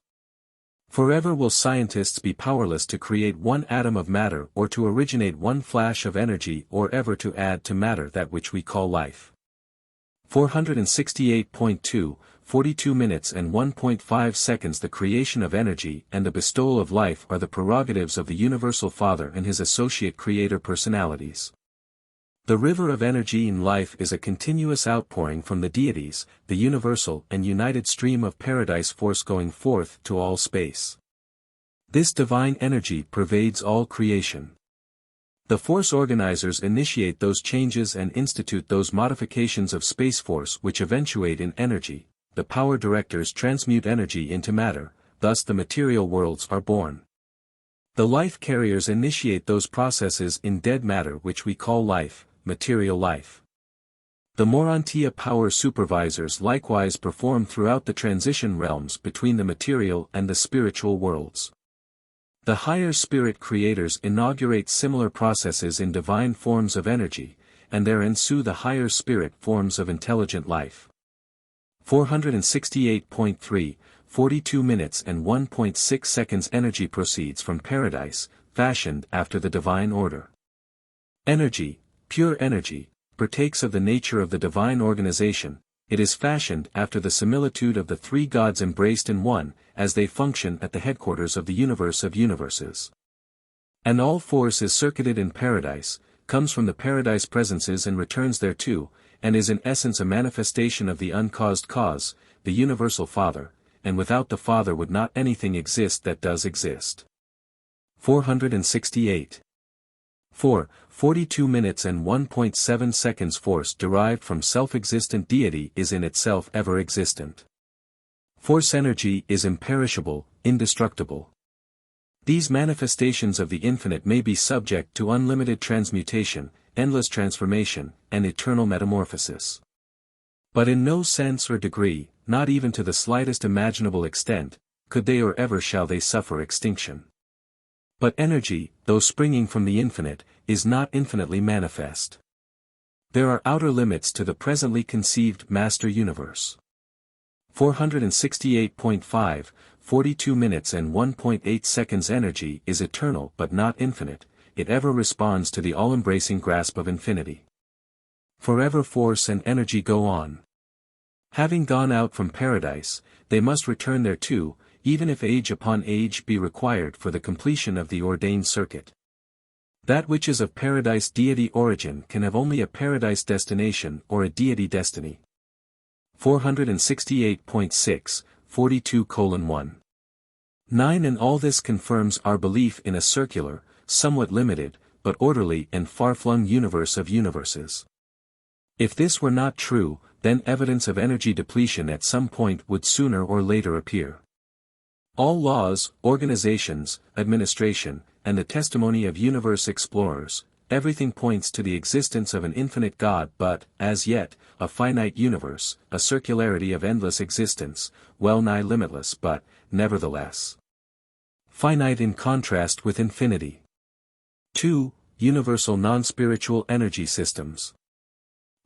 Forever will scientists be powerless to create one atom of matter or to originate one flash of energy or ever to add to matter that which we call life. 468.2, 42 minutes and 1.5 seconds. The creation of energy and the bestowal of life are the prerogatives of the Universal Father and his associate creator personalities. The river of energy in life is a continuous outpouring from the deities, the universal and united stream of paradise force going forth to all space. This divine energy pervades all creation. The force organizers initiate those changes and institute those modifications of space force which eventuate in energy. The power directors transmute energy into matter, thus the material worlds are born. The life carriers initiate those processes in dead matter which we call life, material life. The Urantia power supervisors likewise perform throughout the transition realms between the material and the spiritual worlds. The higher spirit creators inaugurate similar processes in divine forms of energy, and there ensue the higher spirit forms of intelligent life. 468.3, 42 minutes and 1.6 seconds. Energy proceeds from paradise, fashioned after the divine order. Energy, pure energy, partakes of the nature of the divine organization. It is fashioned after the similitude of the three gods embraced in one, as they function at the headquarters of the universe of universes. And all force is circuited in paradise, comes from the paradise presences and returns thereto, and is in essence a manifestation of the uncaused cause, the Universal Father, and without the Father would not anything exist that does exist. 468. 4. 42 minutes and 1.7 seconds. Force derived from self-existent deity is in itself ever existent. Force energy is imperishable, indestructible. These manifestations of the infinite may be subject to unlimited transmutation, endless transformation, and eternal metamorphosis. But in no sense or degree, not even to the slightest imaginable extent, could they or ever shall they suffer extinction. But energy, though springing from the infinite, is not infinitely manifest. There are outer limits to the presently conceived master universe. 468.5, 42 minutes and 1.8 seconds. Energy is eternal but not infinite, it ever responds to the all-embracing grasp of infinity. Forever force and energy go on. Having gone out from paradise, they must return thereto, even if age upon age be required for the completion of the ordained circuit. That which is of paradise deity origin can have only a paradise destination or a deity destiny. 468.6, 42:1. 9. And all this confirms our belief in a circular, somewhat limited, but orderly and far-flung universe of universes. If this were not true, then evidence of energy depletion at some point would sooner or later appear. All laws, organizations, administration, and the testimony of universe explorers, everything points to the existence of an infinite God but, as yet, a finite universe, a circularity of endless existence, well-nigh limitless but, nevertheless, finite in contrast with infinity. 2. Universal non-spiritual energy systems.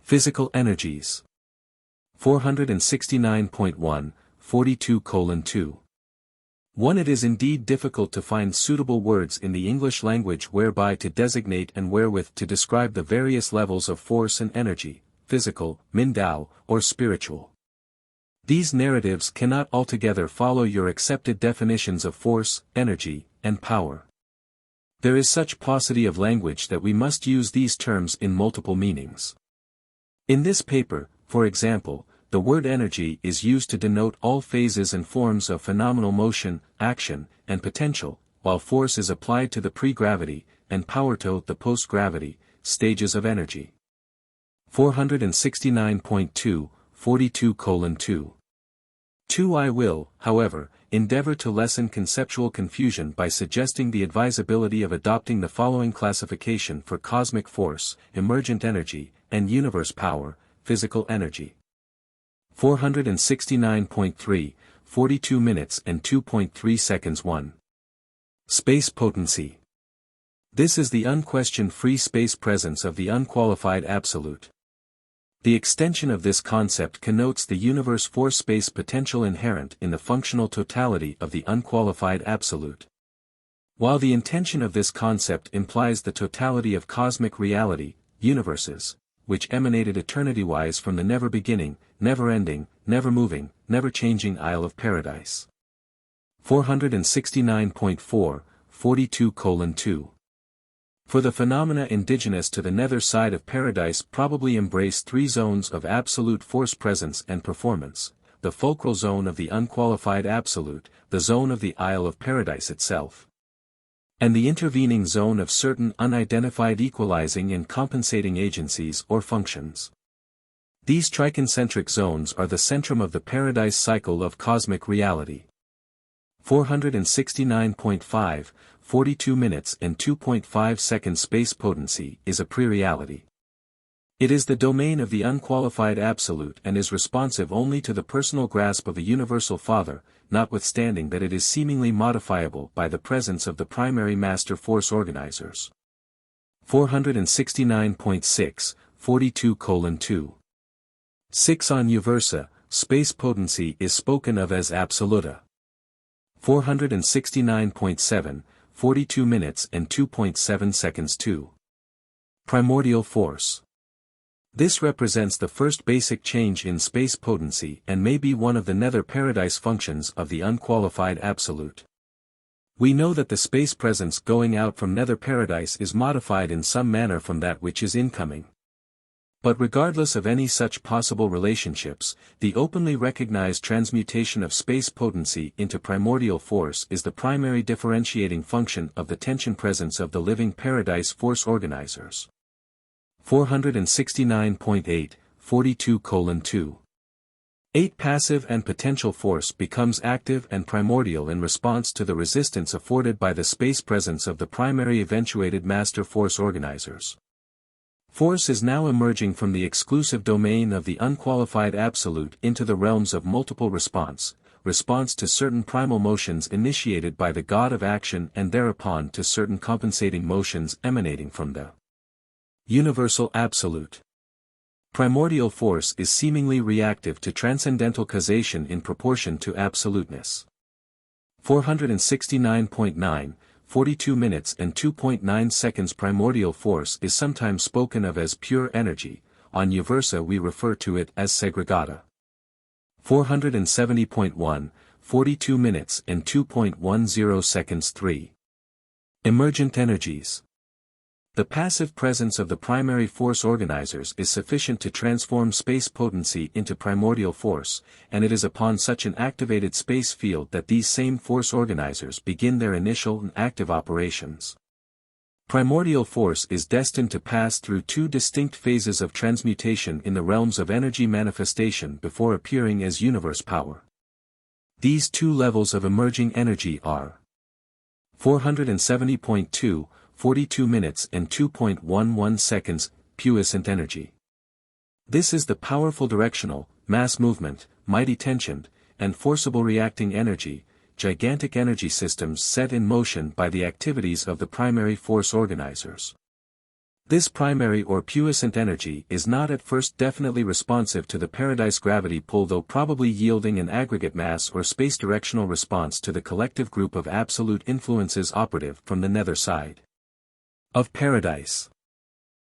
Physical energies. 469.1, 42:2. 1. It is indeed difficult to find suitable words in the English language whereby to designate and wherewith to describe the various levels of force and energy, physical, mindao, or spiritual. These narratives cannot altogether follow your accepted definitions of force, energy, and power. There is such paucity of language that we must use these terms in multiple meanings. In this paper, for example, the word energy is used to denote all phases and forms of phenomenal motion, action, and potential, while force is applied to the pre-gravity, and power to the post-gravity, stages of energy. 469.2, 42:2. 2. I will, however, endeavor to lessen conceptual confusion by suggesting the advisability of adopting the following classification for cosmic force, emergent energy, and universe power, physical energy. 469.3, 42 minutes and 2.3 seconds. 1. Space potency. This is the unquestioned free space presence of the unqualified absolute. The extension of this concept connotes the universe force-space potential inherent in the functional totality of the unqualified absolute. While the intention of this concept implies the totality of cosmic reality, universes, which emanated eternity-wise from the never-beginning, never-ending, never-moving, never-changing Isle of Paradise. 469.4, 42:2. For the phenomena indigenous to the nether side of paradise probably embrace three zones of absolute force presence and performance, the fulcral zone of the unqualified absolute, the zone of the Isle of Paradise itself, and the intervening zone of certain unidentified equalizing and compensating agencies or functions. These triconcentric zones are the centrum of the paradise cycle of cosmic reality. 469.5, 42 minutes and 2.5 seconds. Space potency is a pre-reality. It is the domain of the unqualified absolute and is responsive only to the personal grasp of the universal Father, notwithstanding that it is seemingly modifiable by the presence of the primary master force organizers. 469.6, 42:2. 6. On Uversa, space potency is spoken of as absoluta. 469.7, 42 minutes and 2.7 seconds. 2. Primordial force. This represents the first basic change in space potency and may be one of the nether paradise functions of the unqualified absolute. We know that the space presence going out from nether paradise is modified in some manner from that which is incoming. But regardless of any such possible relationships, the openly recognized transmutation of space potency into primordial force is the primary differentiating function of the tension presence of the living paradise force organizers. 469.8, 42:2. 8. Passive and potential force becomes active and primordial in response to the resistance afforded by the space presence of the primary eventuated master force organizers. Force is now emerging from the exclusive domain of the unqualified absolute into the realms of multiple response to certain primal motions initiated by the god of action and thereupon to certain compensating motions emanating from the universal absolute. Primordial force is seemingly reactive to transcendental causation in proportion to absoluteness. 469.9, 42 minutes and 2.9 seconds. Primordial force is sometimes spoken of as pure energy, on Uversa we refer to it as segregata. 470.1, 42 minutes and 2.10 seconds. 3. Emergent energies. The passive presence of the primary force organizers is sufficient to transform space potency into primordial force, and it is upon such an activated space field that these same force organizers begin their initial and active operations. Primordial force is destined to pass through two distinct phases of transmutation in the realms of energy manifestation before appearing as universe power. These two levels of emerging energy are 470.2, 42 minutes and 2.11 seconds, puissant energy. This is the powerful directional, mass movement, mighty tensioned, and forcible reacting energy, gigantic energy systems set in motion by the activities of the primary force organizers. This primary or puissant energy is not at first definitely responsive to the paradise gravity pull, though probably yielding an aggregate mass or space directional response to the collective group of absolute influences operative from the nether side of paradise.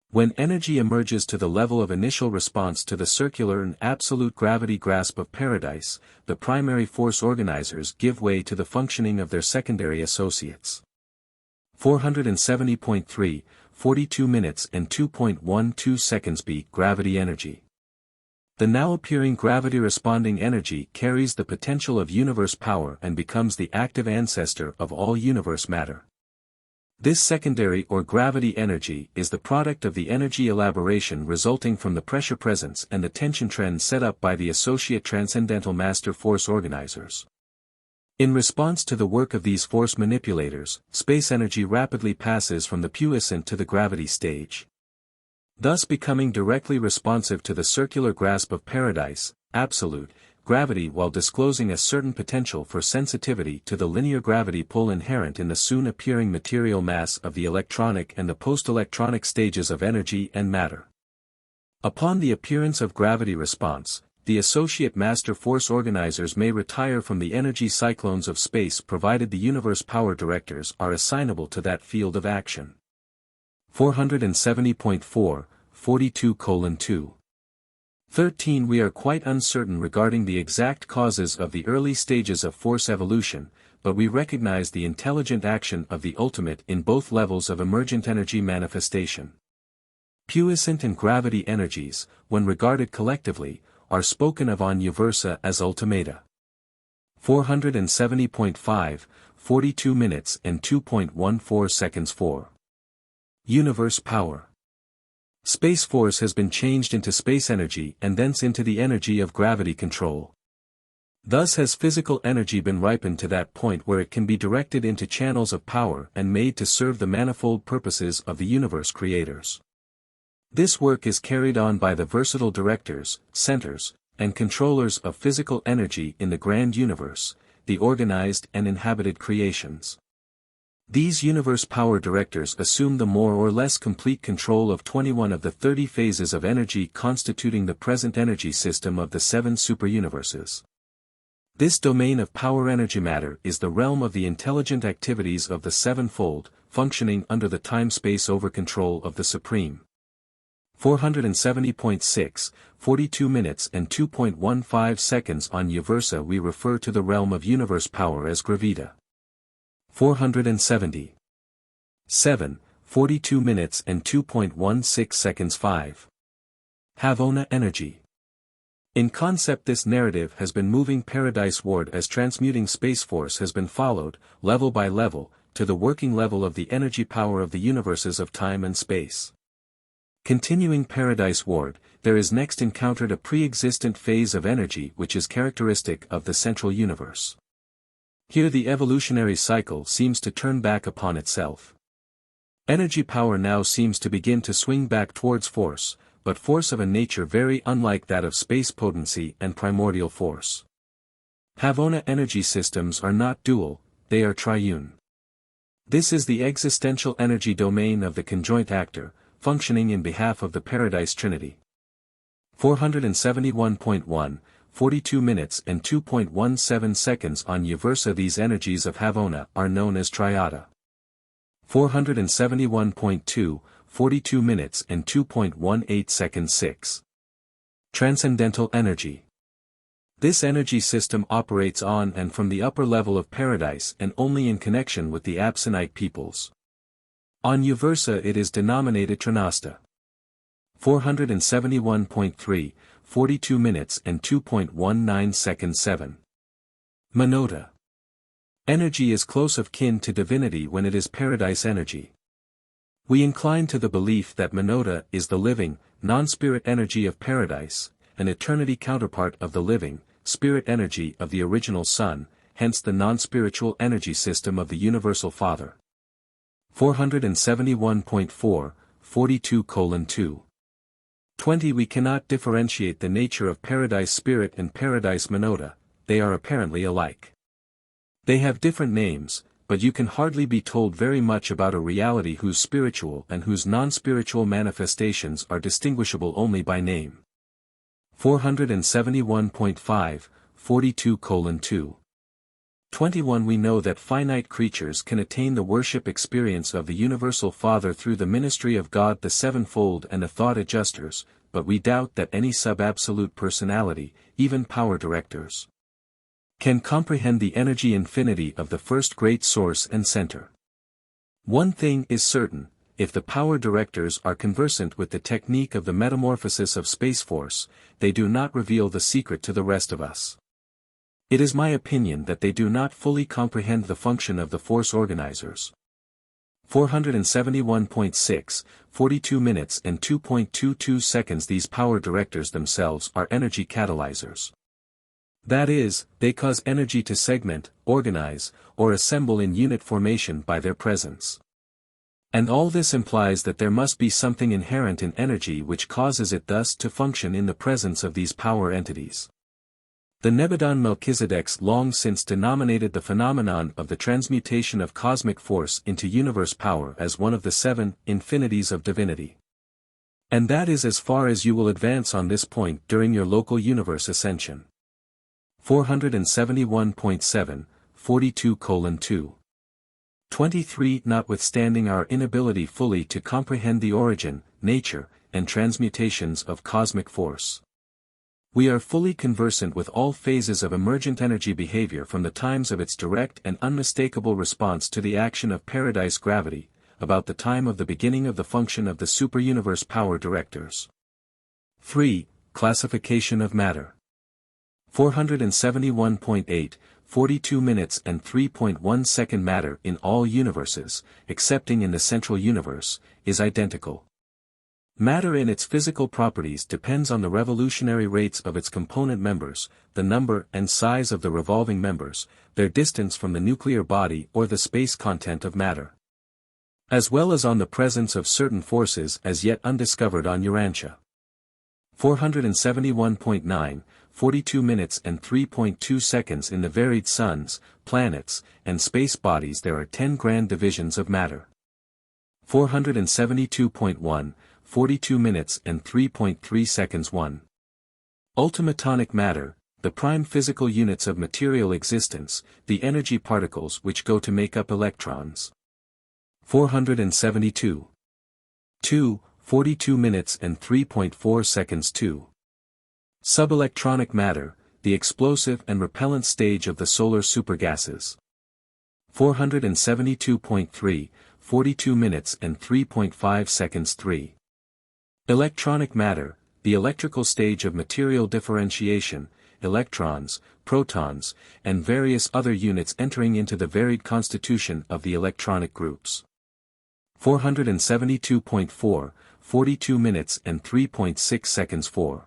When energy emerges to the level of initial response to the circular and absolute gravity grasp of paradise, the primary force organizers give way to the functioning of their secondary associates. 470.3, 42 minutes and 2.12 seconds. B. Gravity energy. The now appearing gravity responding energy carries the potential of universe power and becomes the active ancestor of all universe matter. This secondary or gravity energy is the product of the energy elaboration resulting from the pressure presence and the tension trend set up by the associate transcendental master force organizers. In response to the work of these force manipulators, space energy rapidly passes from the puissant to the gravity stage. Thus becoming directly responsive to the circular grasp of paradise, absolute, gravity, while disclosing a certain potential for sensitivity to the linear gravity pull inherent in the soon appearing material mass of the electronic and the post-electronic stages of energy and matter. Upon the appearance of gravity response, the associate master force organizers may retire from the energy cyclones of space provided the universe power directors are assignable to that field of action. 470.4, 42:2. 13. We are quite uncertain regarding the exact causes of the early stages of force evolution, but we recognize the intelligent action of the ultimate in both levels of emergent energy manifestation. Puissant and gravity energies, when regarded collectively, are spoken of on Uversa as ultimata. 470.5, 42 minutes and 2.14 seconds. 4. Universe power. Space force has been changed into space energy and thence into the energy of gravity control. Thus has physical energy been ripened to that point where it can be directed into channels of power and made to serve the manifold purposes of the universe creators. This work is carried on by the versatile directors, centers, and controllers of physical energy in the grand universe, the organized and inhabited creations. These universe power directors assume the more or less complete control of 21 of the 30 phases of energy constituting the present energy system of the 7 superuniverses. This domain of power energy matter is the realm of the intelligent activities of the sevenfold, functioning under the time-space over-control of the Supreme. 470.6, 42 minutes and 2.15 seconds. On Uversa we refer to the realm of universe power as gravita. 470. 7, 42 minutes and 2.16 seconds. 5. Havona energy. In concept this narrative has been moving paradise-ward as transmuting space force has been followed, level by level, to the working level of the energy power of the universes of time and space. Continuing Paradise Ward, there is next encountered a pre-existent phase of energy which is characteristic of the central universe. Here the evolutionary cycle seems to turn back upon itself. Energy power now seems to begin to swing back towards force, but force of a nature very unlike that of space potency and primordial force. Havona energy systems are not dual, they are triune. This is the existential energy domain of the conjoint actor, functioning in behalf of the Paradise Trinity. 471.1, 42 minutes and 2.17 seconds on Uversa. These energies of Havona are known as triada. 471.2, 42 minutes and 2.18 seconds 6. Transcendental energy. This energy system operates on and from the upper level of paradise and only in connection with the Absonite peoples. On Uversa it is denominated Trinasta. 471.3, 42 minutes and 2.19 seconds 7. Monota. Energy is close of kin to divinity when it is paradise energy. We incline to the belief that Monota is the living, non-spirit energy of paradise, an eternity counterpart of the living, spirit energy of the original Sun, hence the non-spiritual energy system of the Universal Father. 471.4, 42:2. 20. We cannot differentiate the nature of paradise spirit and paradise Monota, they are apparently alike. They have different names, but you can hardly be told very much about a reality whose spiritual and whose non-spiritual manifestations are distinguishable only by name. 471.5, 42:2. 21. We know that finite creatures can attain the worship experience of the Universal Father through the ministry of God the Sevenfold and the Thought Adjusters, but we doubt that any sub-absolute personality, even power directors, can comprehend the energy infinity of the first great source and center. One thing is certain, if the power directors are conversant with the technique of the metamorphosis of space force, they do not reveal the secret to the rest of us. It is my opinion that they do not fully comprehend the function of the force organizers. 471.6, 42 minutes and 2.22 seconds. These power directors themselves are energy catalyzers. That is, they cause energy to segment, organize, or assemble in unit formation by their presence. And all this implies that there must be something inherent in energy which causes it thus to function in the presence of these power entities. The Nebadon Melchizedeks long since denominated the phenomenon of the transmutation of cosmic force into universe power as one of the 7 infinities of divinity. And that is as far as you will advance on this point during your local universe ascension. 471.7, 42:2. 23. Notwithstanding our inability fully to comprehend the origin, nature, and transmutations of cosmic force, we are fully conversant with all phases of emergent energy behavior from the times of its direct and unmistakable response to the action of paradise gravity, about the time of the beginning of the function of the superuniverse power directors. 3. Classification of matter. 471.8, 42 minutes and 3.1 second. Matter in all universes, excepting in the central universe, is identical. Matter in its physical properties depends on the revolutionary rates of its component members, the number and size of the revolving members, their distance from the nuclear body or the space content of matter, as well as on the presence of certain forces as yet undiscovered on Urantia. 471.9, 42 minutes and 3.2 seconds. In the varied suns, planets, and space bodies there are 10 grand divisions of matter. 472.1, 42 minutes and 3.3 seconds. 1. Ultimatonic matter, the prime physical units of material existence, the energy particles which go to make up electrons. 472. 2, 42 minutes and 3.4 seconds. 2. Subelectronic matter, the explosive and repellent stage of the solar supergases. 472.3, 42 minutes and 3.5 seconds. 3. Electronic matter, the electrical stage of material differentiation, electrons, protons, and various other units entering into the varied constitution of the electronic groups. 472.4, 42 minutes and 3.6 seconds. 4.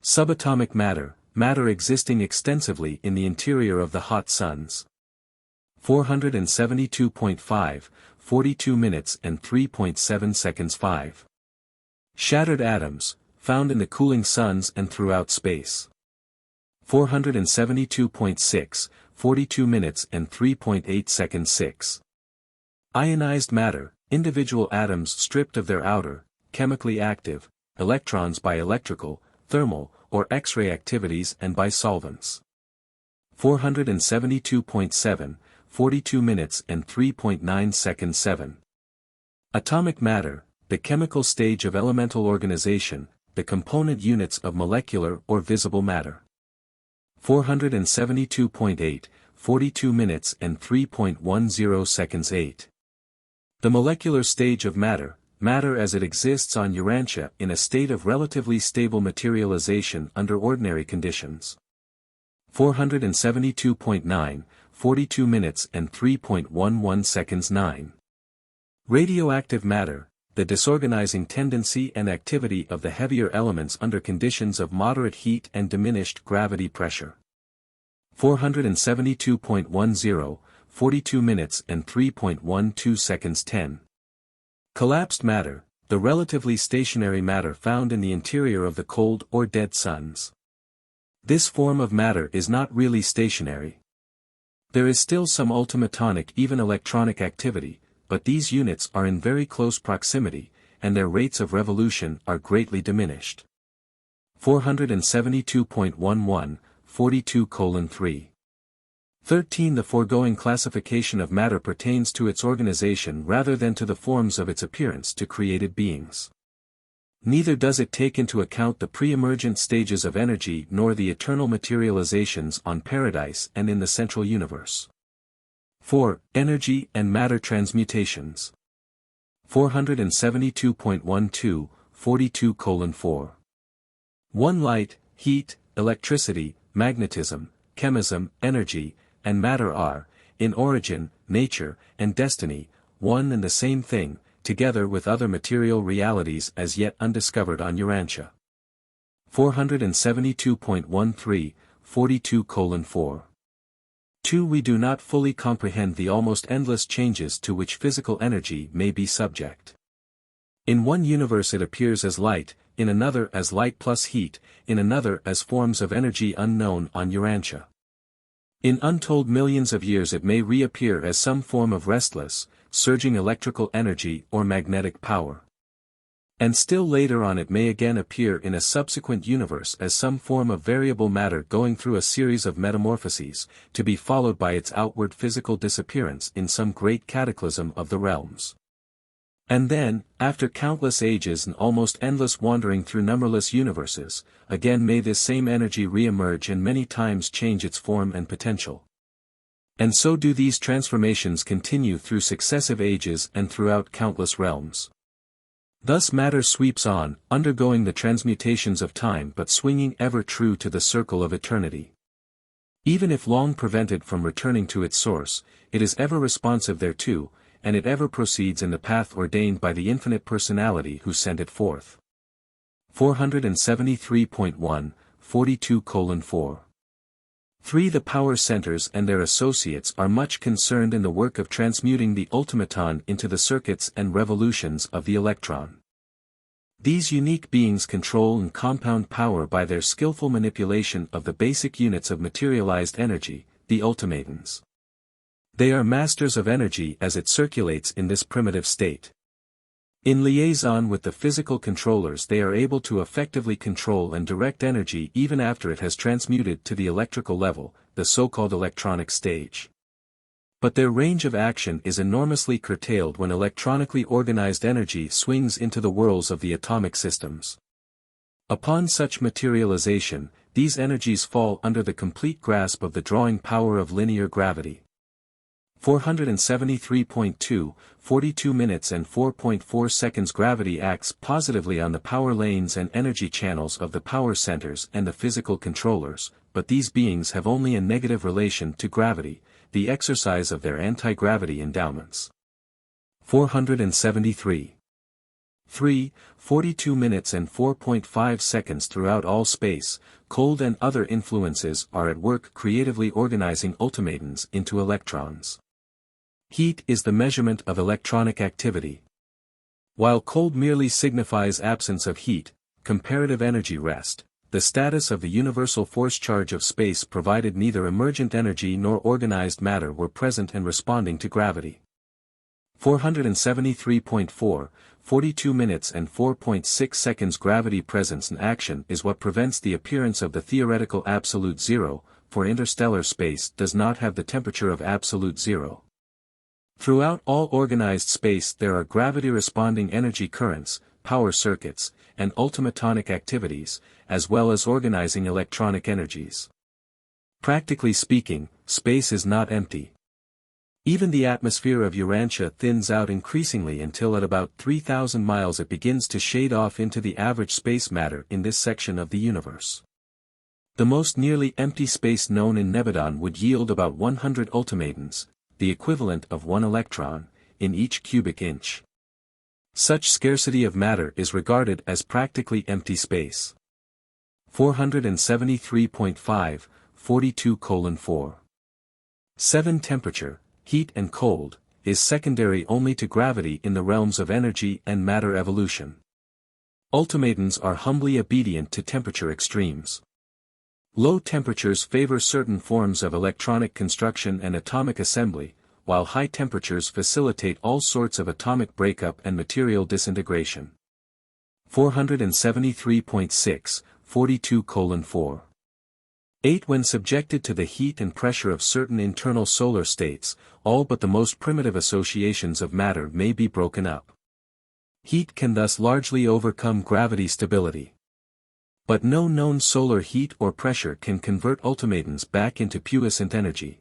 Subatomic matter, matter existing extensively in the interior of the hot suns. 472.5, 42 minutes and 3.7 seconds. 5. Shattered atoms, found in the cooling suns and throughout space. 472.6, 42 minutes and 3.8 seconds. 6. Ionized matter, individual atoms stripped of their outer, chemically active, electrons by electrical, thermal, or X-ray activities and by solvents. 472.7, 42 minutes and 3.9 seconds. 7. Atomic matter, the chemical stage of elemental organization, the component units of molecular or visible matter. 472.8, 42 minutes and 3.10 seconds. 8. The molecular stage of matter, matter as it exists on Urantia in a state of relatively stable materialization under ordinary conditions. 472.9, 42 minutes and 3.11 seconds. 9. Radioactive matter, the disorganizing tendency and activity of the heavier elements under conditions of moderate heat and diminished gravity pressure. 472.10, 42 minutes and 3.12 seconds. 10. Collapsed matter, the relatively stationary matter found in the interior of the cold or dead suns. This form of matter is not really stationary. There is still some ultimatonic, even electronic activity, but these units are in very close proximity, and their rates of revolution are greatly diminished. 472.11, 42:3. 13. The foregoing classification of matter pertains to its organization rather than to the forms of its appearance to created beings. Neither does it take into account the pre-emergent stages of energy nor the eternal materializations on Paradise and in the central universe. 4. Energy and matter transmutations. 472.12, 42:4. 1. Light, heat, electricity, magnetism, chemism, energy, and matter are, in origin, nature, and destiny, one and the same thing, together with other material realities as yet undiscovered on Urantia. 472.13, 42:4. 2. We do not fully comprehend the almost endless changes to which physical energy may be subject. In one universe it appears as light, in another as light plus heat, in another as forms of energy unknown on Urantia. In untold millions of years it may reappear as some form of restless, surging electrical energy or magnetic power. And still later on it may again appear in a subsequent universe as some form of variable matter going through a series of metamorphoses, to be followed by its outward physical disappearance in some great cataclysm of the realms. And then, after countless ages and almost endless wandering through numberless universes, again may this same energy re-emerge and many times change its form and potential. And so do these transformations continue through successive ages and throughout countless realms. Thus matter sweeps on, undergoing the transmutations of time but swinging ever true to the circle of eternity. Even if long prevented from returning to its source, it is ever responsive thereto, and it ever proceeds in the path ordained by the infinite personality who sent it forth. 473.1, 42:4. 3. The power centers and their associates are much concerned in the work of transmuting the ultimaton into the circuits and revolutions of the electron. These unique beings control and compound power by their skillful manipulation of the basic units of materialized energy, the ultimatons. They are masters of energy as it circulates in this primitive state. In liaison with the physical controllers they are able to effectively control and direct energy even after it has transmuted to the electrical level, the so-called electronic stage. But their range of action is enormously curtailed when electronically organized energy swings into the whirls of the atomic systems. Upon such materialization, these energies fall under the complete grasp of the drawing power of linear gravity. 473.2, 42 minutes and 4.4 seconds. Gravity acts positively on the power lanes and energy channels of the power centers and the physical controllers, but these beings have only a negative relation to gravity, the exercise of their anti-gravity endowments. 473. 3, 42 minutes and 4.5 seconds throughout all space. Cold and other influences are at work creatively organizing ultimatons into electrons. Heat is the measurement of electronic activity. While cold merely signifies absence of heat, comparative energy rest, the status of the universal force charge of space provided neither emergent energy nor organized matter were present and responding to gravity. 473.4, 42 minutes and 4.6 seconds. Gravity presence in action is what prevents the appearance of the theoretical absolute zero, for interstellar space does not have the temperature of absolute zero. Throughout all organized space there are gravity-responding energy currents, power circuits, and ultimatonic activities, as well as organizing electronic energies. Practically speaking, space is not empty. Even the atmosphere of Urantia thins out increasingly until at about 3,000 miles it begins to shade off into the average space matter in this section of the universe. The most nearly empty space known in Nebadon would yield about 100 ultimatons, the equivalent of 1 electron, in each cubic inch. Such scarcity of matter is regarded as practically empty space. 473.5, 42:4. 7. Temperature, heat and cold, is secondary only to gravity in the realms of energy and matter evolution. Ultimatons are humbly obedient to temperature extremes. Low temperatures favor certain forms of electronic construction and atomic assembly, while high temperatures facilitate all sorts of atomic breakup and material disintegration. 473.6, 42:4. 8. When subjected to the heat and pressure of certain internal solar states, all but the most primitive associations of matter may be broken up. Heat can thus largely overcome gravity stability. But no known solar heat or pressure can convert ultimatons back into puissant energy.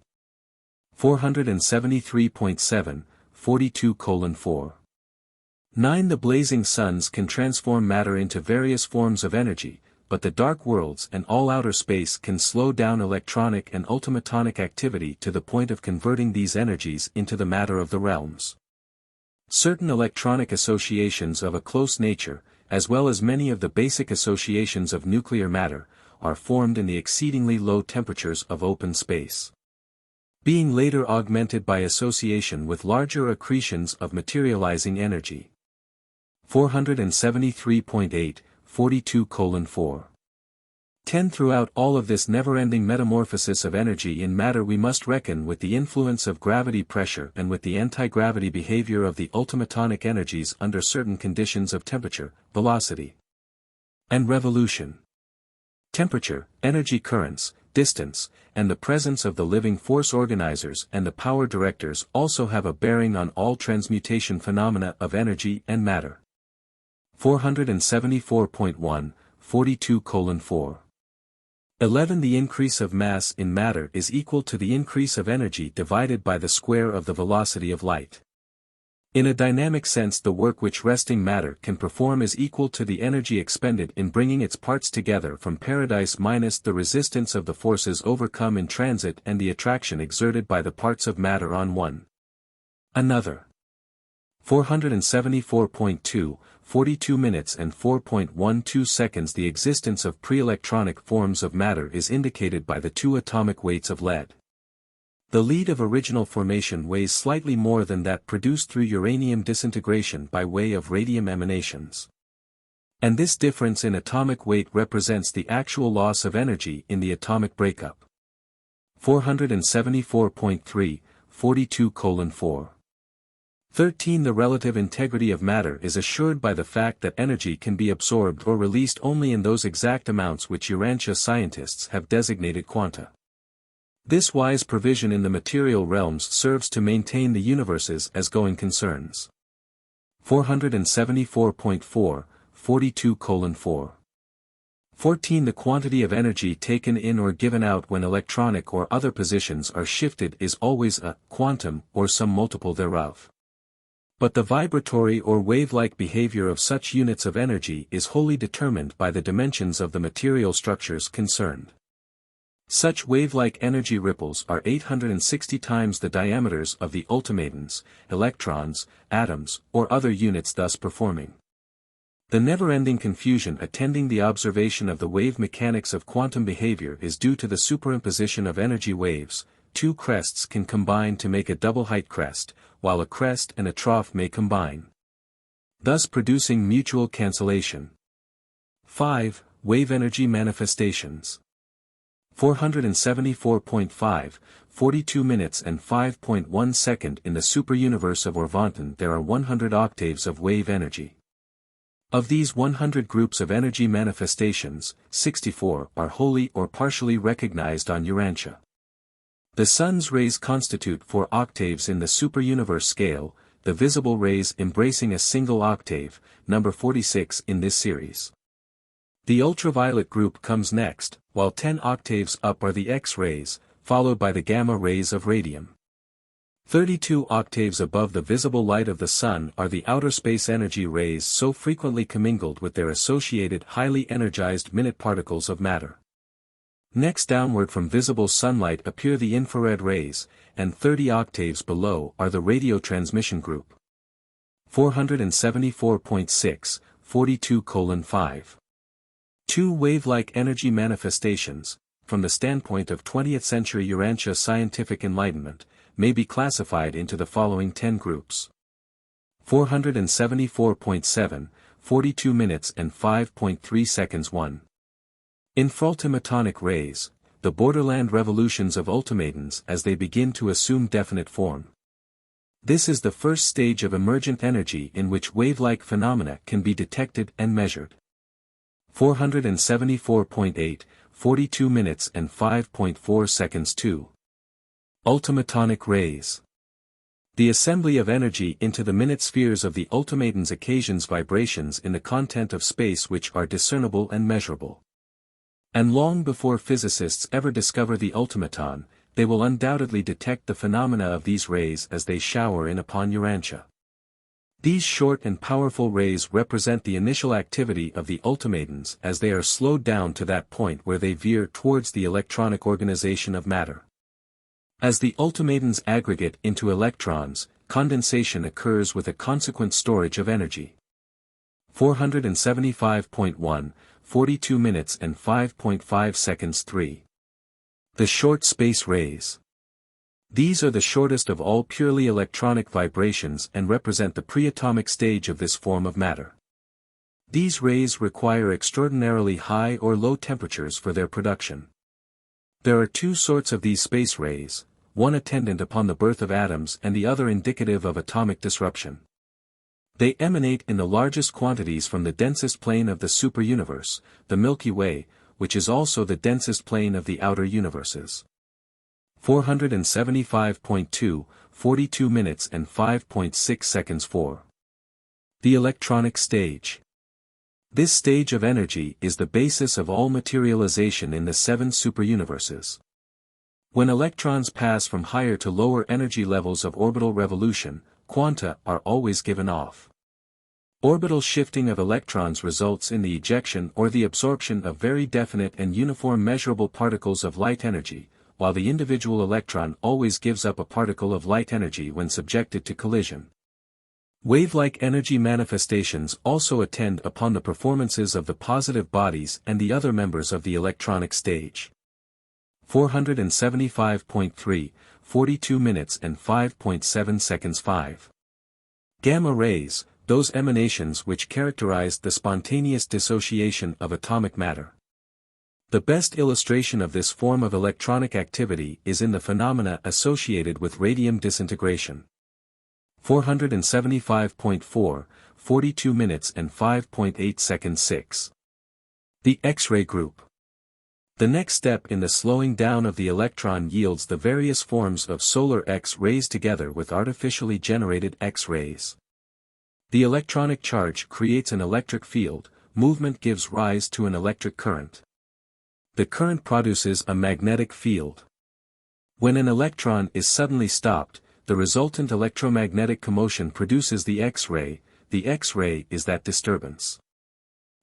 473.7, 42:4. 9. The blazing suns can transform matter into various forms of energy, but the dark worlds and all outer space can slow down electronic and ultimatonic activity to the point of converting these energies into the matter of the realms. Certain electronic associations of a close nature, as well as many of the basic associations of nuclear matter, are formed in the exceedingly low temperatures of open space, being later augmented by association with larger accretions of materializing energy. 473.8, 42:4. 10. Throughout all of this never-ending metamorphosis of energy in matter we must reckon with the influence of gravity pressure and with the anti-gravity behavior of the ultimatonic energies under certain conditions of temperature, velocity, and revolution. Temperature, energy currents, distance, and the presence of the living force organizers and the power directors also have a bearing on all transmutation phenomena of energy and matter. 474.1, 42:4. 11. The increase of mass in matter is equal to the increase of energy divided by the square of the velocity of light. In a dynamic sense, the work which resting matter can perform is equal to the energy expended in bringing its parts together from paradise minus the resistance of the forces overcome in transit and the attraction exerted by the parts of matter on one another. 474.2, 42 minutes and 4.12 seconds. The existence of pre-electronic forms of matter is indicated by the 2 atomic weights of lead. The lead of original formation weighs slightly more than that produced through uranium disintegration by way of radium emanations. And this difference in atomic weight represents the actual loss of energy in the atomic breakup. 474.3, 42:4. 13. The relative integrity of matter is assured by the fact that energy can be absorbed or released only in those exact amounts which Urantia scientists have designated quanta. This wise provision in the material realms serves to maintain the universes as going concerns. 474.4, 42:4. 14. The quantity of energy taken in or given out when electronic or other positions are shifted is always a quantum or some multiple thereof. But the vibratory or wave-like behavior of such units of energy is wholly determined by the dimensions of the material structures concerned. Such wave-like energy ripples are 860 times the diameters of the ultimatons, electrons, atoms, or other units thus performing The never-ending confusion attending the observation of the wave mechanics of quantum behavior is due to the superimposition of energy waves. Two crests can combine to make a double-height crest, while a crest and a trough may combine, thus producing mutual cancellation. 5. Wave energy manifestations. 474.5, 42 minutes and 5.1 second. In the superuniverse of Urantia there are 100 octaves of wave energy. Of these 100 groups of energy manifestations, 64 are wholly or partially recognized on Urantia. The Sun's rays constitute 4 octaves in the superuniverse scale, the visible rays embracing a single octave, number 46 in this series. The ultraviolet group comes next, while 10 octaves up are the X-rays, followed by the gamma rays of radium. 32 octaves above the visible light of the Sun are the outer space energy rays so frequently commingled with their associated highly energized minute particles of matter. Next downward from visible sunlight appear the infrared rays, and 30 octaves below are the radio transmission group. 474.6, 42:5. 2 wave-like energy manifestations, from the standpoint of 20th century Urantia scientific enlightenment, may be classified into the following 10 groups. 474.7, 42 minutes and 5.3 seconds 1. Infraltimetonic rays, the borderland revolutions of ultimatons as they begin to assume definite form. This is the first stage of emergent energy in which wave-like phenomena can be detected and measured. 474.8, 42 minutes and 5.4 seconds 2. Ultimatonic rays. The assembly of energy into the minute spheres of the ultimatons occasions vibrations in the content of space which are discernible and measurable. And long before physicists ever discover the ultimaton, they will undoubtedly detect the phenomena of these rays as they shower in upon Urantia. These short and powerful rays represent the initial activity of the ultimatons as they are slowed down to that point where they veer towards the electronic organization of matter. As the ultimatons aggregate into electrons, condensation occurs with a consequent storage of energy. 475.1, 42 minutes and 5.5 seconds 3. The short space rays. These are the shortest of all purely electronic vibrations and represent the pre-atomic stage of this form of matter. These rays require extraordinarily high or low temperatures for their production. There are 2 sorts of these space rays, one attendant upon the birth of atoms and the other indicative of atomic disruption. They emanate in the largest quantities from the densest plane of the superuniverse, the Milky Way, which is also the densest plane of the outer universes. 475.2, 42 minutes and 5.6 seconds 4. The electronic stage. This stage of energy is the basis of all materialization in the 7 superuniverses. When electrons pass from higher to lower energy levels of orbital revolution, quanta are always given off. Orbital shifting of electrons results in the ejection or the absorption of very definite and uniform measurable particles of light energy, while the individual electron always gives up a particle of light energy when subjected to collision. Wave-like energy manifestations also attend upon the performances of the positive bodies and the other members of the electronic stage. 475.3, 42 minutes and 5.7 seconds 5. Gamma rays, those emanations which characterize the spontaneous dissociation of atomic matter. The best illustration of this form of electronic activity is in the phenomena associated with radium disintegration. 475.4, 42 minutes and 5.8 seconds 6. The X-ray group. The next step in the slowing down of the electron yields the various forms of solar X-rays together with artificially generated X-rays. The electronic charge creates an electric field, movement gives rise to an electric current. The current produces a magnetic field. When an electron is suddenly stopped, the resultant electromagnetic commotion produces the X-ray. The X-ray is that disturbance.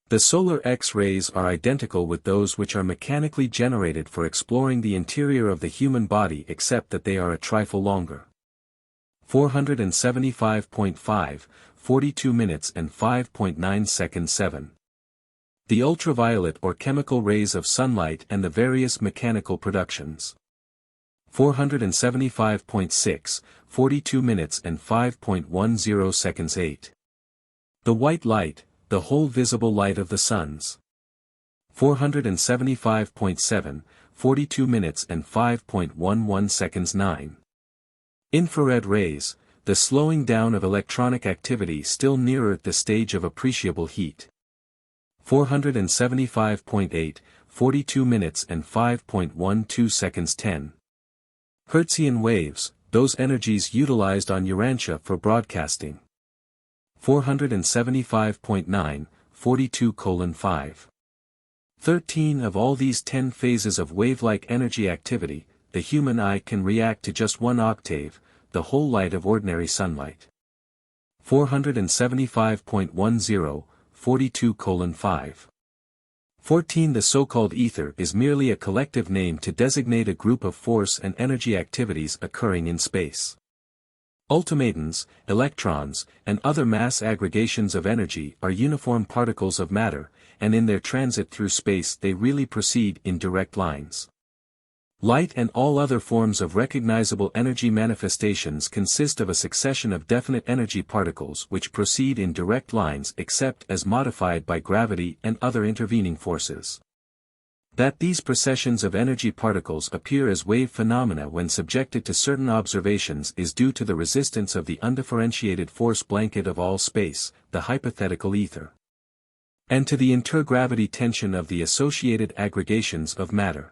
The solar X-rays are identical with those which are mechanically generated for exploring the interior of the human body except that they are a trifle longer. 475.5, 42 minutes and 5.9 seconds 7. The ultraviolet or chemical rays of sunlight and the various mechanical productions. 475.6, 42 minutes and 5.10 seconds 8. The white light, the whole visible light of the suns. 475.7, 42 minutes and 5.11 seconds 9. Infrared rays, the slowing down of electronic activity still nearer the stage of appreciable heat. 475.8, 42 minutes and 5.12 seconds 10. Hertzian waves, those energies utilized on Urantia for broadcasting. 475.9, 42:5. 13 of all these 10 phases of wave-like energy activity, the human eye can react to just 1 octave, the whole light of ordinary sunlight. 475.10, 42:5. 14 The so-called ether is merely a collective name to designate a group of force and energy activities occurring in space. Ultimatons, electrons, and other mass aggregations of energy are uniform particles of matter, and in their transit through space they really proceed in direct lines. Light and all other forms of recognizable energy manifestations consist of a succession of definite energy particles which proceed in direct lines except as modified by gravity and other intervening forces. That these processions of energy particles appear as wave phenomena when subjected to certain observations is due to the resistance of the undifferentiated force blanket of all space, the hypothetical ether, and to the intergravity tension of the associated aggregations of matter.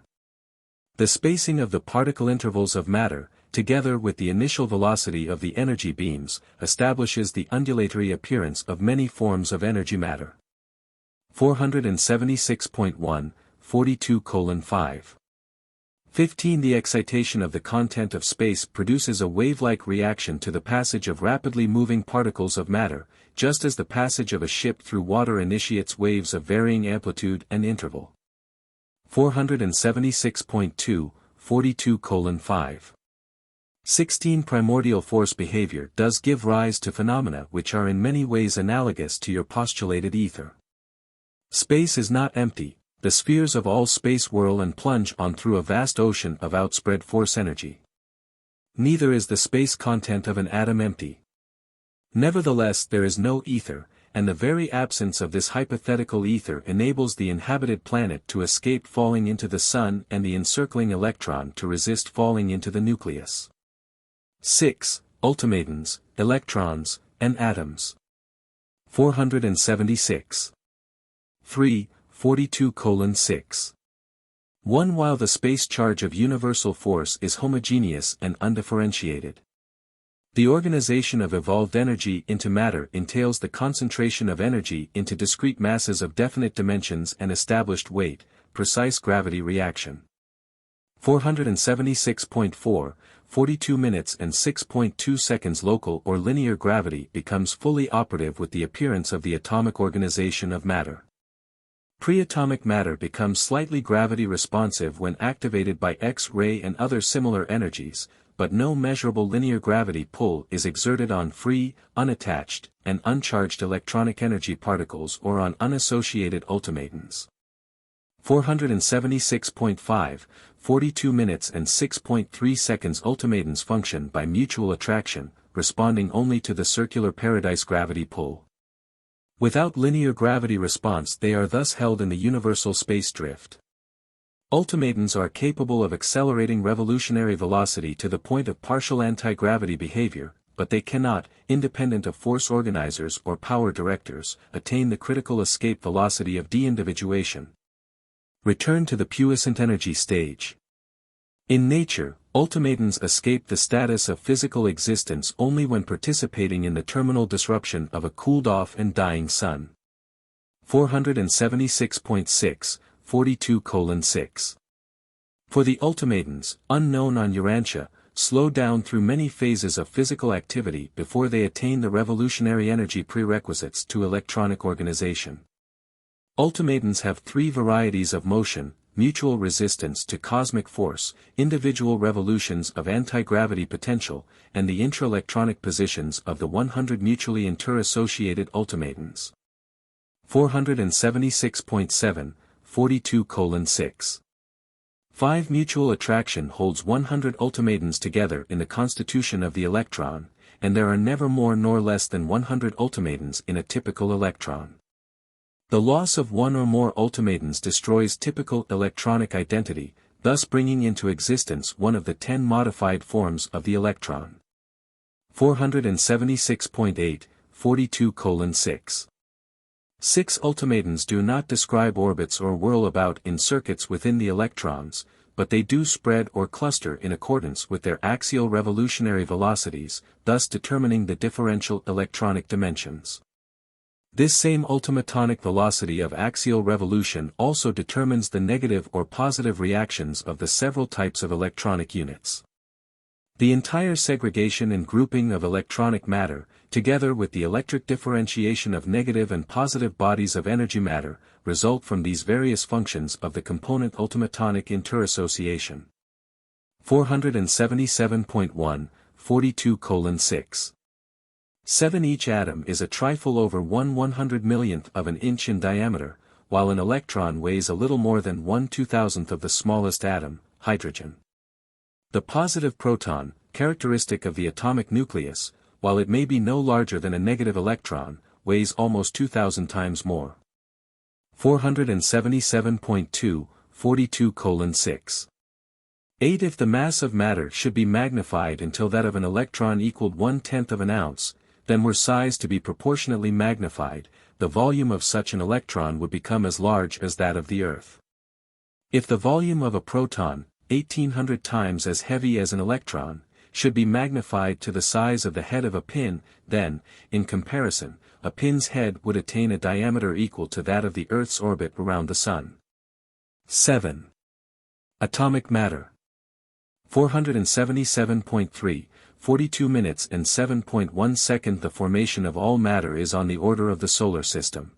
The spacing of the particle intervals of matter, together with the initial velocity of the energy beams, establishes the undulatory appearance of many forms of energy matter. 476.1, 42:5. 15 The excitation of the content of space produces a wave-like reaction to the passage of rapidly moving particles of matter, just as the passage of a ship through water initiates waves of varying amplitude and interval. 476.2, 42:5. 16 Primordial force behavior does give rise to phenomena which are in many ways analogous to your postulated ether. Space is not empty, the spheres of all space whirl and plunge on through a vast ocean of outspread force energy. Neither is the space content of an atom empty. Nevertheless there is no ether, and the very absence of this hypothetical ether enables the inhabited planet to escape falling into the sun and the encircling electron to resist falling into the nucleus. 6. Ultimatons, electrons, and atoms. 476. 3, 42:6. 1 While the space charge of universal force is homogeneous and undifferentiated, the organization of evolved energy into matter entails the concentration of energy into discrete masses of definite dimensions and established weight, precise gravity reaction. 476.4, 42 minutes and 6.2 seconds Local or linear gravity becomes fully operative with the appearance of the atomic organization of matter. Preatomic matter becomes slightly gravity responsive when activated by X-ray and other similar energies, but no measurable linear gravity pull is exerted on free, unattached, and uncharged electronic energy particles or on unassociated ultimatons. 476.5, 42 minutes and 6.3 seconds Ultimatons function by mutual attraction, responding only to the circular paradise gravity pull. Without linear gravity response they are thus held in the universal space drift. Ultimatons are capable of accelerating revolutionary velocity to the point of partial anti-gravity behavior, but they cannot, independent of force organizers or power directors, attain the critical escape velocity of de-individuation. Return to the puissant energy stage. In nature, ultimatons escape the status of physical existence only when participating in the terminal disruption of a cooled-off and dying sun. 476.6, 42:6. For the ultimatons, unknown on Urantia, slow down through many phases of physical activity before they attain the revolutionary energy prerequisites to electronic organization. Ultimatons have 3 varieties of motion, mutual resistance to cosmic force, individual revolutions of anti-gravity potential, and the intra-electronic positions of the 100 mutually interassociated ultimatons. 476.7, 42:6. 5 Mutual attraction holds 100 ultimatons together in the constitution of the electron, and there are never more nor less than 100 ultimatons in a typical electron. The loss of one or more ultimatons destroys typical electronic identity, thus bringing into existence one of the 10 modified forms of the electron. 476.8, 42:6. 6 ultimatons do not describe orbits or whirl about in circuits within the electrons, but they do spread or cluster in accordance with their axial revolutionary velocities, thus determining the differential electronic dimensions. This same ultimatonic velocity of axial revolution also determines the negative or positive reactions of the several types of electronic units. The entire segregation and grouping of electronic matter, together with the electric differentiation of negative and positive bodies of energy matter, result from these various functions of the component ultimatonic interassociation. 477.1, 42:6. 7 Each atom is a trifle over 1/100 millionth of an inch in diameter, while an electron weighs a little more than 1/2000th of the smallest atom, hydrogen. The positive proton, characteristic of the atomic nucleus, while it may be no larger than a negative electron, weighs almost 2,000 times more. 477.2, 42:6. 8 If the mass of matter should be magnified until that of an electron equaled 1/10 of an ounce, then were size to be proportionately magnified, the volume of such an electron would become as large as that of the Earth. If the volume of a proton, 1800 times as heavy as an electron, should be magnified to the size of the head of a pin, then, in comparison, a pin's head would attain a diameter equal to that of the Earth's orbit around the Sun. 7. Atomic matter. 477.3, 42 minutes and 7.1 seconds. The formation of all matter is on the order of the solar system.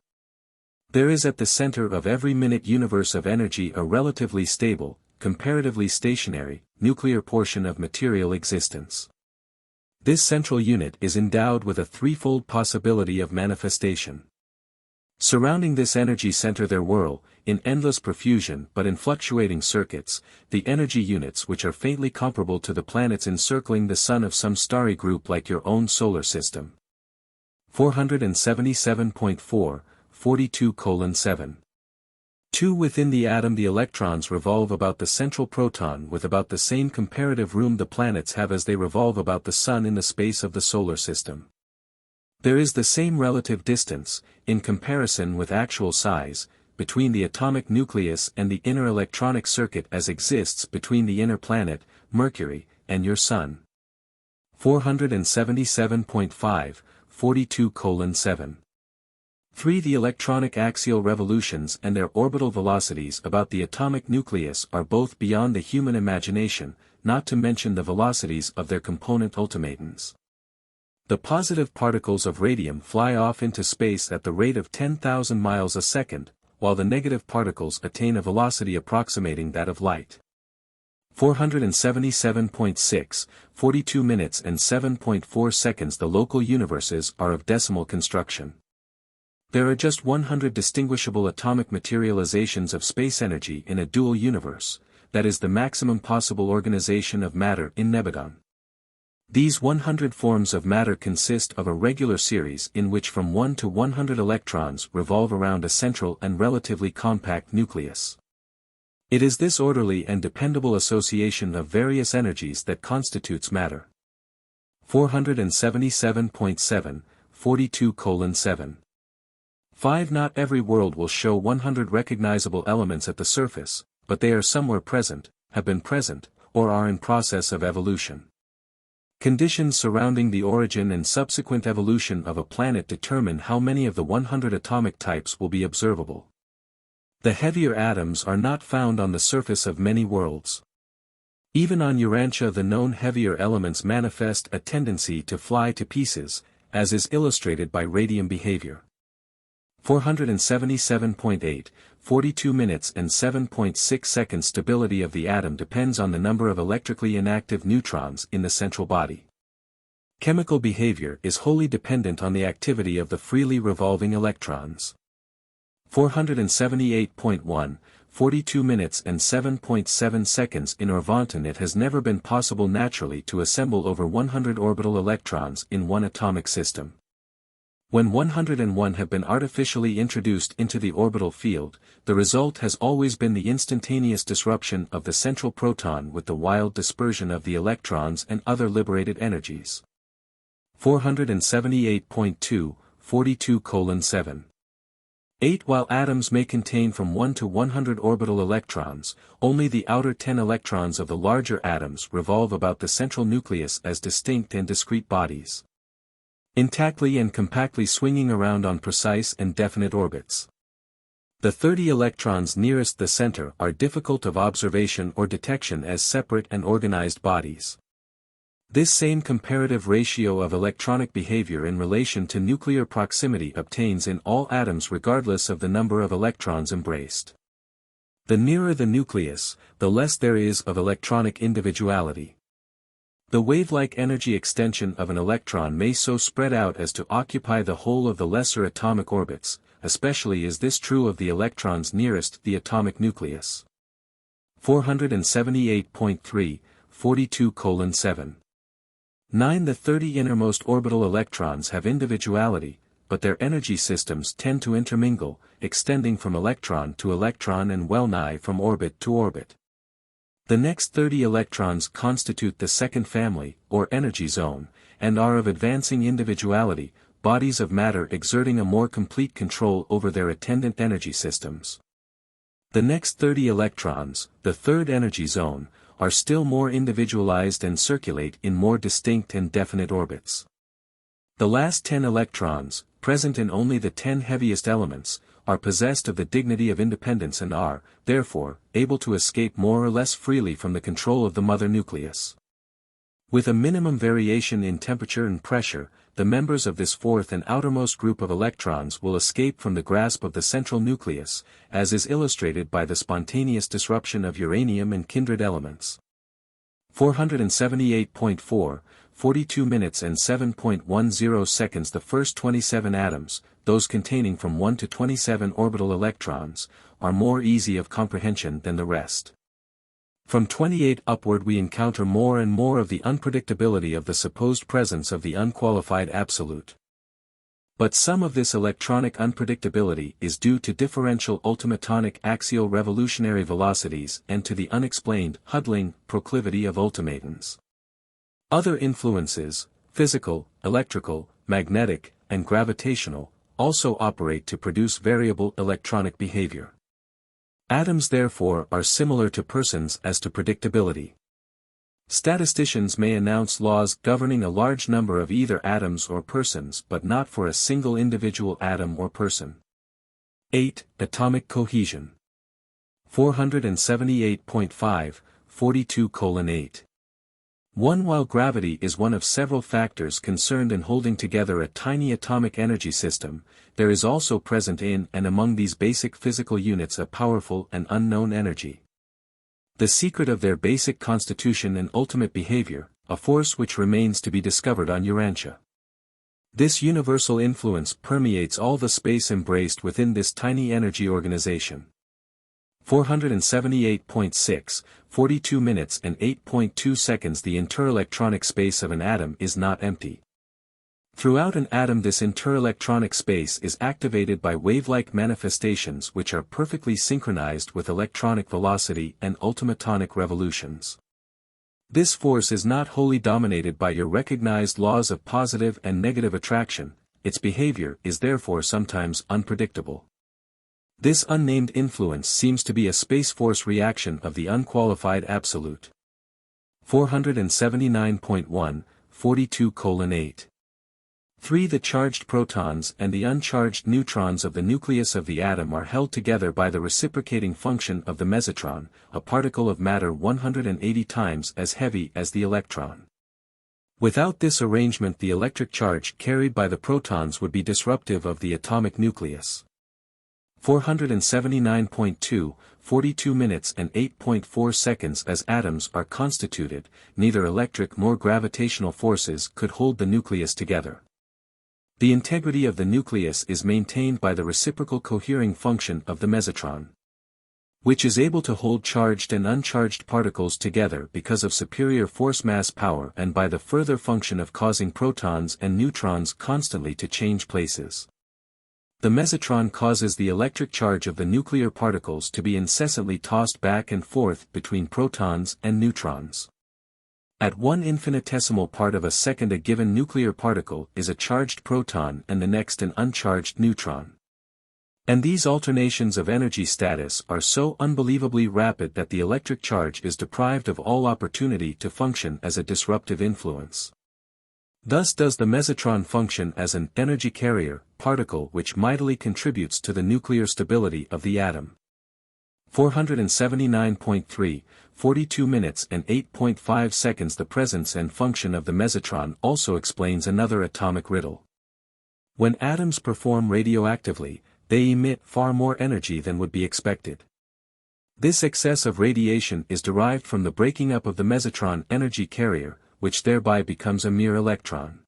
There is at the center of every minute universe of energy a relatively stable, comparatively stationary, nuclear portion of material existence. This central unit is endowed with a threefold possibility of manifestation. Surrounding this energy center there whirl, in endless profusion but in fluctuating circuits, the energy units which are faintly comparable to the planets encircling the Sun of some starry group like your own solar system. 477.4, 42:7. 2 Within the atom the electrons revolve about the central proton with about the same comparative room the planets have as they revolve about the Sun in the space of the solar system. There is the same relative distance, in comparison with actual size, between the atomic nucleus and the inner electronic circuit as exists between the inner planet, Mercury, and your Sun. 477.5, 42:7. 3 The electronic axial revolutions and their orbital velocities about the atomic nucleus are both beyond the human imagination, not to mention the velocities of their component ultimatons. The positive particles of radium fly off into space at the rate of 10,000 miles a second, while the negative particles attain a velocity approximating that of light. 477.6, 42 minutes and 7.4 seconds. The local universes are of decimal construction. There are just 100 distinguishable atomic materializations of space energy in a dual universe, that is the maximum possible organization of matter in Nebadon. These 100 forms of matter consist of a regular series in which from 1 to 100 electrons revolve around a central and relatively compact nucleus. It is this orderly and dependable association of various energies that constitutes matter. 477.7, 42:7. 5 Not every world will show 100 recognizable elements at the surface, but they are somewhere present, have been present, or are in process of evolution. Conditions surrounding the origin and subsequent evolution of a planet determine how many of the 100 atomic types will be observable. The heavier atoms are not found on the surface of many worlds. Even on Urantia the known heavier elements manifest a tendency to fly to pieces, as is illustrated by radium behavior. 477.8, 42 minutes and 7.6 seconds. Stability of the atom depends on the number of electrically inactive neutrons in the central body. Chemical behavior is wholly dependent on the activity of the freely revolving electrons. 478.1, 42 minutes and 7.7 seconds. In Urantia it has never been possible naturally to assemble over 100 orbital electrons in one atomic system. When 101 have been artificially introduced into the orbital field, the result has always been the instantaneous disruption of the central proton with the wild dispersion of the electrons and other liberated energies. 478.2, 42:7. 8. While atoms may contain from 1 to 100 orbital electrons, only the outer 10 electrons of the larger atoms revolve about the central nucleus as distinct and discrete bodies, intactly and compactly swinging around on precise and definite orbits. The 30 electrons nearest the center are difficult of observation or detection as separate and organized bodies. This same comparative ratio of electronic behavior in relation to nuclear proximity obtains in all atoms regardless of the number of electrons embraced. The nearer the nucleus, the less there is of electronic individuality. The wave-like energy extension of an electron may so spread out as to occupy the whole of the lesser atomic orbits, especially is this true of the electrons nearest the atomic nucleus. 478.3, 42:7. 9. The 30 innermost orbital electrons have individuality, but their energy systems tend to intermingle, extending from electron to electron and well-nigh from orbit to orbit. The next 30 electrons constitute the second family, or energy zone, and are of advancing individuality, bodies of matter exerting a more complete control over their attendant energy systems. The next 30 electrons, the third energy zone, are still more individualized and circulate in more distinct and definite orbits. The last 10 electrons, present in only the 10 heaviest elements, are possessed of the dignity of independence and are, therefore, able to escape more or less freely from the control of the mother nucleus. With a minimum variation in temperature and pressure, the members of this fourth and outermost group of electrons will escape from the grasp of the central nucleus, as is illustrated by the spontaneous disruption of uranium and kindred elements. 478.4, 42 minutes and 7.10 seconds. The first 27 atoms, those containing from 1 to 27 orbital electrons, are more easy of comprehension than the rest. From 28 upward we encounter more and more of the unpredictability of the supposed presence of the unqualified absolute. But some of this electronic unpredictability is due to differential ultimatonic axial revolutionary velocities and to the unexplained huddling proclivity of ultimatons. Other influences, physical, electrical, magnetic, and gravitational, also operate to produce variable electronic behavior. Atoms therefore are similar to persons as to predictability. Statisticians may announce laws governing a large number of either atoms or persons but not for a single individual atom or person. 8. Atomic cohesion. 478.5, 42:8. 1. While gravity is one of several factors concerned in holding together a tiny atomic energy system, there is also present in and among these basic physical units a powerful and unknown energy. The secret of their basic constitution and ultimate behavior, a force which remains to be discovered on Urantia. This universal influence permeates all the space embraced within this tiny energy organization. 478.6, 42 minutes and 8.2 seconds. The interelectronic space of an atom is not empty. Throughout an atom this interelectronic space is activated by wave-like manifestations which are perfectly synchronized with electronic velocity and ultimatonic revolutions. This force is not wholly dominated by your recognized laws of positive and negative attraction, its behavior is therefore sometimes unpredictable. This unnamed influence seems to be a space force reaction of the unqualified absolute. 479.1, 42:8. 3. The charged protons and the uncharged neutrons of the nucleus of the atom are held together by the reciprocating function of the mesotron, a particle of matter 180 times as heavy as the electron. Without this arrangement the electric charge carried by the protons would be disruptive of the atomic nucleus. 479.2, 42 minutes and 8.4 seconds. As atoms are constituted, neither electric nor gravitational forces could hold the nucleus together. The integrity of the nucleus is maintained by the reciprocal cohering function of the mesotron, which is able to hold charged and uncharged particles together because of superior force-mass power, and by the further function of causing protons and neutrons constantly to change places. The mesotron causes the electric charge of the nuclear particles to be incessantly tossed back and forth between protons and neutrons. At 1 infinitesimal part of a second, a given nuclear particle is a charged proton and the next an uncharged neutron. And these alternations of energy status are so unbelievably rapid that the electric charge is deprived of all opportunity to function as a disruptive influence. Thus does the mesotron function as an energy carrier particle which mightily contributes to the nuclear stability of the atom. 479.3, 42 minutes and 8.5 seconds. The presence and function of the mesotron also explains another atomic riddle. When atoms perform radioactively, they emit far more energy than would be expected. This excess of radiation is derived from the breaking up of the mesotron energy carrier, which thereby becomes a mere electron.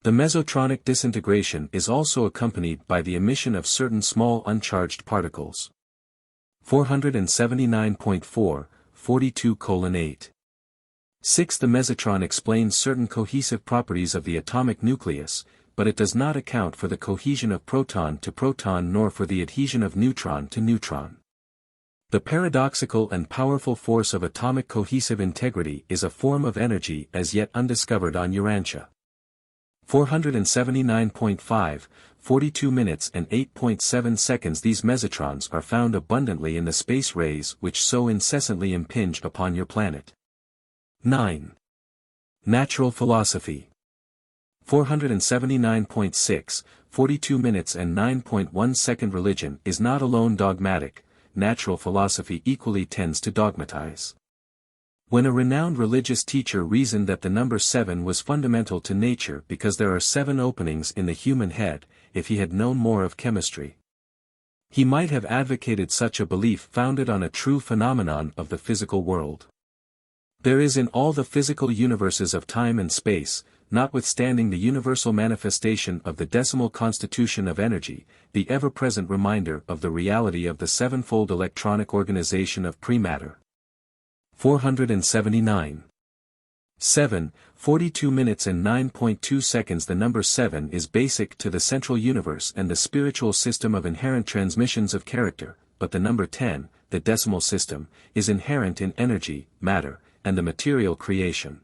The mesotronic disintegration is also accompanied by the emission of certain small uncharged particles. 479.4, 42:8. 6. The mesotron explains certain cohesive properties of the atomic nucleus, but it does not account for the cohesion of proton to proton nor for the adhesion of neutron to neutron. The paradoxical and powerful force of atomic cohesive integrity is a form of energy as yet undiscovered on Urantia. 479.5, 42 minutes and 8.7 seconds. These mesotrons are found abundantly in the space rays which so incessantly impinge upon your planet. 9. Natural philosophy. 479.6, 42 minutes and 9.1 seconds. Religion is not alone dogmatic. Natural philosophy equally tends to dogmatize. When a renowned religious teacher reasoned that the number 7 was fundamental to nature because there are 7 openings in the human head, if he had known more of chemistry, he might have advocated such a belief founded on a true phenomenon of the physical world. There is in all the physical universes of time and space, notwithstanding the universal manifestation of the decimal constitution of energy, the ever-present reminder of the reality of the sevenfold electronic organization of prematter. 479. 7, 42 minutes and 9.2 seconds. The number 7 is basic to the central universe and the spiritual system of inherent transmissions of character, but the number 10, the decimal system, is inherent in energy, matter, and the material creation.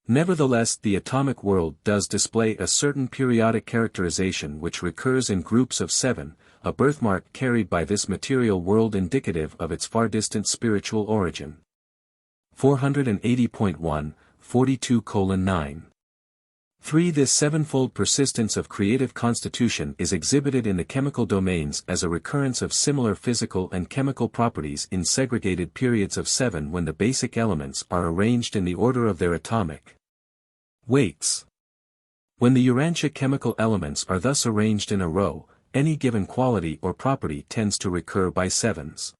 Nevertheless, the atomic world does display a certain periodic characterization which recurs in groups of 7, a birthmark carried by this material world indicative of its far distant spiritual origin. 480.1, 42:9. 3. This sevenfold persistence of creative constitution is exhibited in the chemical domains as a recurrence of similar physical and chemical properties in segregated periods of 7 when the basic elements are arranged in the order of their atomic weights. When the Urantia chemical elements are thus arranged in a row, any given quality or property tends to recur by 7s.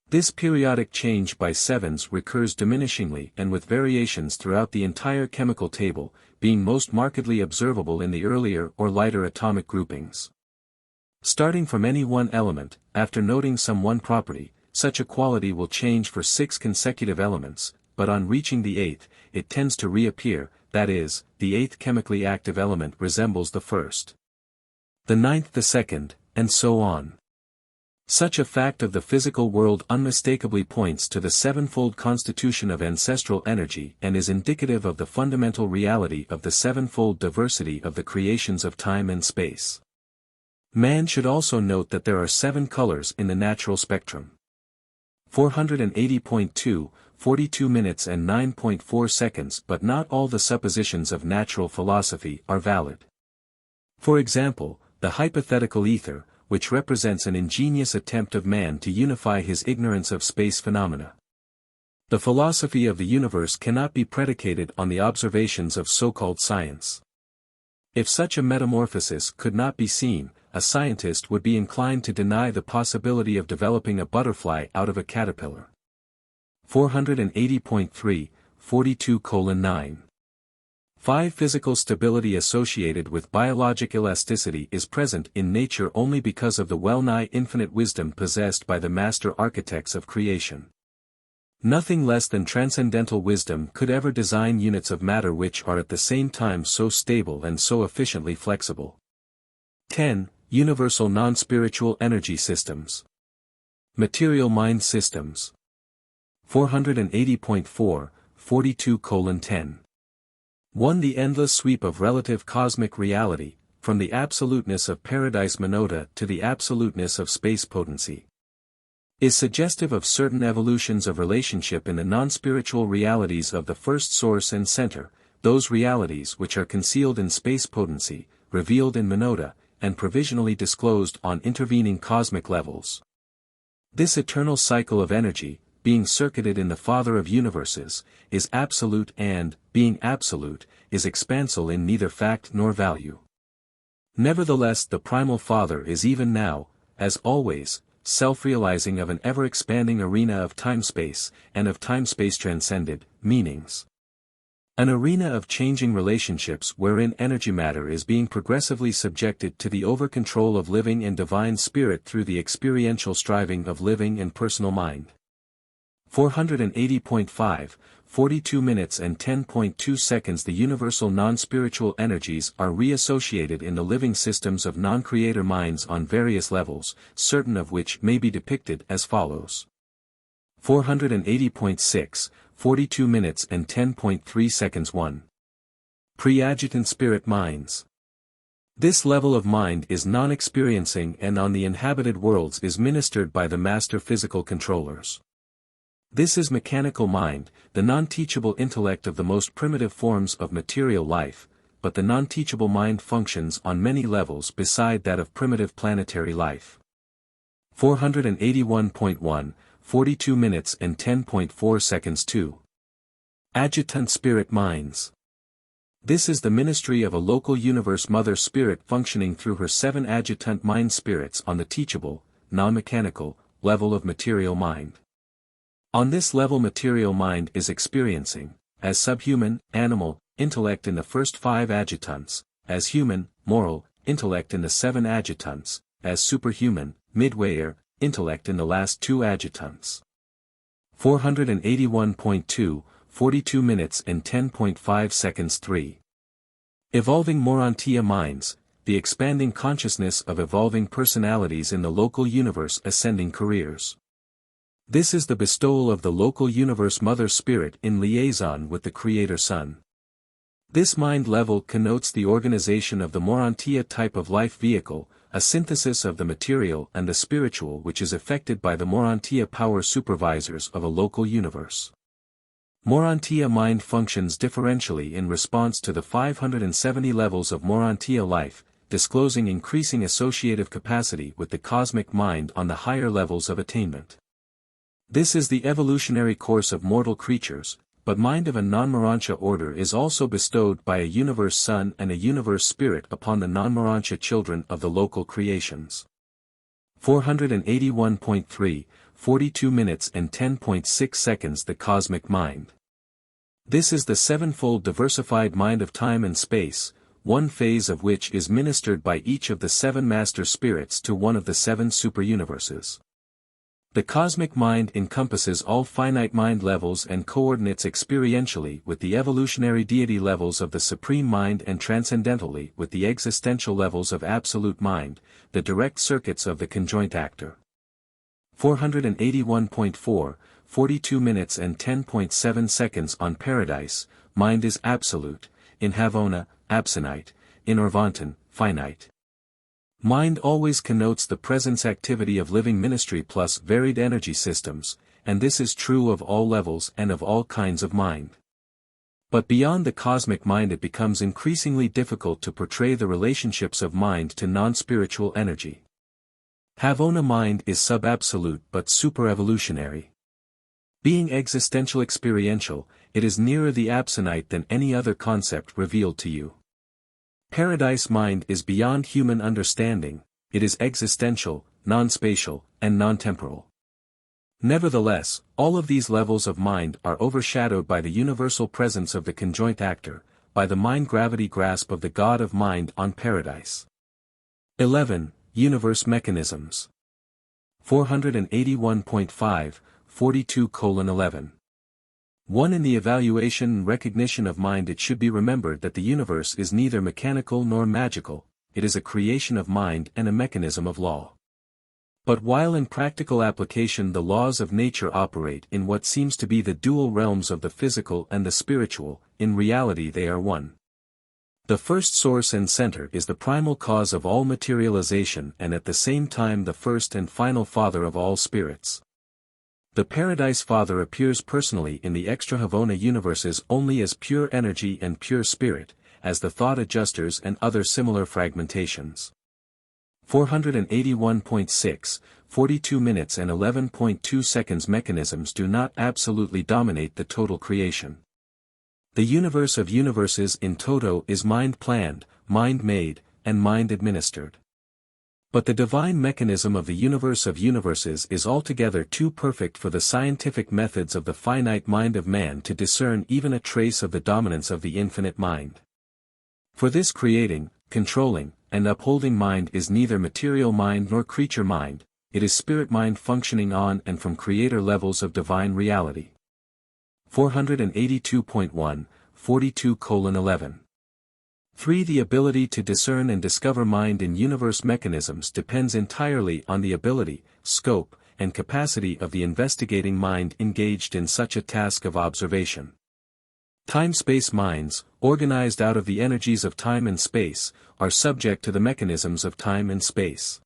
This periodic change by 7s recurs diminishingly and with variations throughout the entire chemical table, being most markedly observable in the earlier or lighter atomic groupings. Starting from any one element, after noting some one property, such a quality will change for 6 consecutive elements, but on reaching the 8th, it tends to reappear, that is, the 8th chemically active element resembles the first, the 9th the 2nd, and so on. Such a fact of the physical world unmistakably points to the sevenfold constitution of ancestral energy and is indicative of the fundamental reality of the sevenfold diversity of the creations of time and space. Man should also note that there are 7 colors in the natural spectrum. 480.2, 42 minutes and 9.4 seconds. But not all the suppositions of natural philosophy are valid. For example, the hypothetical ether, which represents an ingenious attempt of man to unify his ignorance of space phenomena. The philosophy of the universe cannot be predicated on the observations of so-called science. If such a metamorphosis could not be seen, a scientist would be inclined to deny the possibility of developing a butterfly out of a caterpillar. 480.3, 42:9. 5. Physical stability associated with biologic elasticity is present in nature only because of the well-nigh infinite wisdom possessed by the master architects of creation. Nothing less than transcendental wisdom could ever design units of matter which are at the same time so stable and so efficiently flexible. 10. Universal non-spiritual energy systems. Material mind systems. 480.4, 42:10. 1. The endless sweep of relative cosmic reality, from the absoluteness of paradise monota to the absoluteness of space potency, is suggestive of certain evolutions of relationship in the non-spiritual realities of the first source and center, those realities which are concealed in space potency, revealed in monota, and provisionally disclosed on intervening cosmic levels. This eternal cycle of energy, being circuited in the Father of Universes, is absolute and, being absolute, is expansal in neither fact nor value. Nevertheless the primal Father is even now, as always, self-realizing of an ever-expanding arena of time-space, and of time-space transcended, meanings. An arena of changing relationships wherein energy matter is being progressively subjected to the over-control of living and divine spirit through the experiential striving of living and personal mind. 480.5, 42 minutes and 10.2 seconds. The universal non-spiritual energies are reassociated in the living systems of non-creator minds on various levels, certain of which may be depicted as follows. 480.6, 42 minutes and 10.3 seconds. 1. Pre-adjutant spirit minds. This level of mind is non-experiencing and on the inhabited worlds is ministered by the master physical controllers. This is mechanical mind, the non-teachable intellect of the most primitive forms of material life, but the non-teachable mind functions on many levels beside that of primitive planetary life. 481.1, 42 minutes and 10.4 seconds. 2. Adjutant spirit minds. This is the ministry of a local universe mother spirit functioning through her 7 adjutant mind spirits on the teachable, non-mechanical, level of material mind. On this level material mind is experiencing, as subhuman, animal, intellect in the first 5 adjutants, as human, moral, intellect in the 7 adjutants, as superhuman, midwayer, intellect in the last 2 adjutants. 481.2, 42 minutes and 10.5 seconds. 3. Evolving Urantia minds, the expanding consciousness of evolving personalities in the local universe ascending careers. This is the bestowal of the local universe mother spirit in liaison with the creator sun. This mind level connotes the organization of the Urantia type of life vehicle, a synthesis of the material and the spiritual which is effected by the Urantia power supervisors of a local universe. Urantia mind functions differentially in response to the 570 levels of Urantia life, disclosing increasing associative capacity with the cosmic mind on the higher levels of attainment. This is the evolutionary course of mortal creatures, but mind of a non-Urantia order is also bestowed by a universe sun and a universe spirit upon the non-Urantia children of the local creations. 481.3, 42 minutes and 10.6 seconds. The cosmic mind. This is the sevenfold diversified mind of time and space, one phase of which is ministered by each of the 7 master spirits to one of the 7 superuniverses. The cosmic mind encompasses all finite mind levels and coordinates experientially with the evolutionary deity levels of the supreme mind and transcendentally with the existential levels of absolute mind, the direct circuits of the conjoint actor. 481.4, 42 minutes and 10.7 seconds. On paradise, mind is absolute, in Havona, absonite, in Orvanton, finite. Mind always connotes the presence activity of living ministry plus varied energy systems, and this is true of all levels and of all kinds of mind. But beyond the cosmic mind it becomes increasingly difficult to portray the relationships of mind to non-spiritual energy. Havona mind is sub-absolute but super-evolutionary. Being existential experiential, it is nearer the absonite than any other concept revealed to you. Paradise mind is beyond human understanding, it is existential, non-spatial, and non-temporal. Nevertheless, all of these levels of mind are overshadowed by the universal presence of the conjoint actor, by the mind-gravity grasp of the God of Mind on Paradise. 11. Universe Mechanisms. 481.5, 42:11. 1. In the evaluation and recognition of mind, it should be remembered that the universe is neither mechanical nor magical, it is a creation of mind and a mechanism of law. But while in practical application the laws of nature operate in what seems to be the dual realms of the physical and the spiritual, in reality they are one. The first source and center is the primal cause of all materialization and at the same time the first and final father of all spirits. The Paradise Father appears personally in the extra-Havona universes only as pure energy and pure spirit, as the thought adjusters and other similar fragmentations. 481.6, 42 minutes and 11.2 seconds mechanisms do not absolutely dominate the total creation. The universe of universes in toto is mind-planned, mind-made, and mind-administered. But the divine mechanism of the universe of universes is altogether too perfect for the scientific methods of the finite mind of man to discern even a trace of the dominance of the infinite mind. For this creating, controlling, and upholding mind is neither material mind nor creature mind, it is spirit mind functioning on and from creator levels of divine reality. 482.1, 42:11. 3. The ability to discern and discover mind in universe mechanisms depends entirely on the ability, scope, and capacity of the investigating mind engaged in such a task of observation. Time-space minds, organized out of the energies of time and space, are subject to the mechanisms of time and space.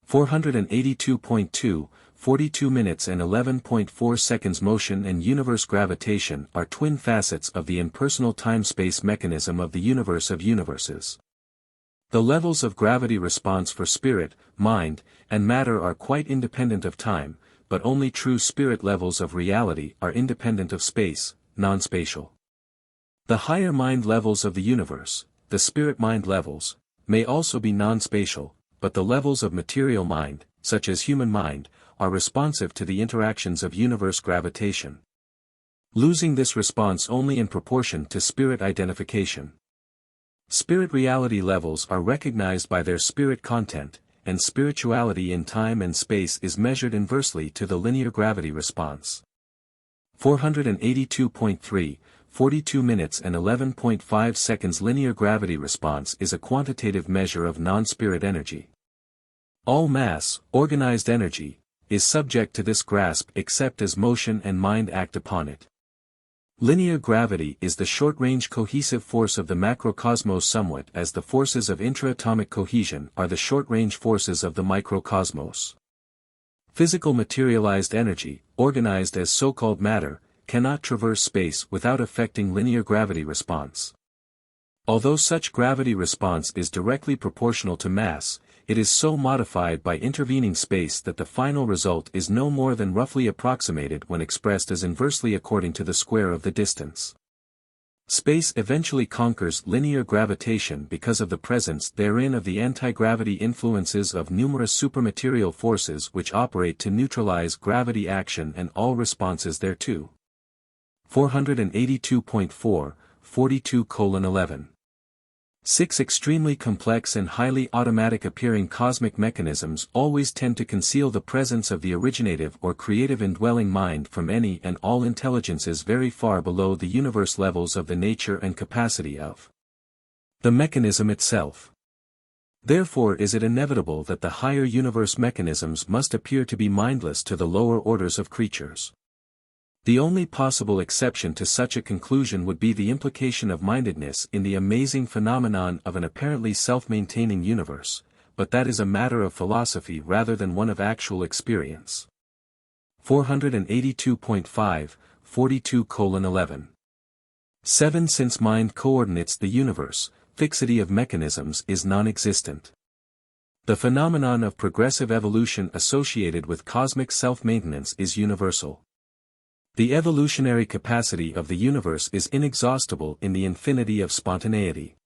482.2, 42 minutes and 11.4 seconds. Motion and universe gravitation are twin facets of the impersonal time-space mechanism of the universe of universes. The levels of gravity response for spirit, mind, and matter are quite independent of time, but only true spirit levels of reality are independent of space, non-spatial. The higher mind levels of the universe, the spirit mind levels, may also be non-spatial, but the levels of material mind, such as human mind, are responsive to the interactions of universe gravitation. Losing this response only in proportion to spirit identification. Spirit reality levels are recognized by their spirit content, and spirituality in time and space is measured inversely to the linear gravity response. 482.3, 42 minutes and 11.5 seconds. Linear gravity response is a quantitative measure of non-spirit energy. All mass, organized energy, is subject to this grasp except as motion and mind act upon it. Linear gravity is the short-range cohesive force of the macrocosmos, somewhat as the forces of intraatomic cohesion are the short-range forces of the microcosmos. Physical materialized energy, organized as so-called matter, cannot traverse space without affecting linear gravity response. Although such gravity response is directly proportional to mass, it is so modified by intervening space that the final result is no more than roughly approximated when expressed as inversely according to the square of the distance. Space eventually conquers linear gravitation because of the presence therein of the anti-gravity influences of numerous supermaterial forces which operate to neutralize gravity action and all responses thereto. 482.4, 42:11. 6. Extremely complex and highly automatic appearing cosmic mechanisms always tend to conceal the presence of the originative or creative indwelling mind from any and all intelligences very far below the universe levels of the nature and capacity of the mechanism itself. Therefore is it inevitable that the higher universe mechanisms must appear to be mindless to the lower orders of creatures. The only possible exception to such a conclusion would be the implication of mindedness in the amazing phenomenon of an apparently self-maintaining universe, but that is a matter of philosophy rather than one of actual experience. 482.5, 42:11. 7. Since mind coordinates the universe, fixity of mechanisms is non-existent. The phenomenon of progressive evolution associated with cosmic self-maintenance is universal. The evolutionary capacity of the universe is inexhaustible in the infinity of spontaneity.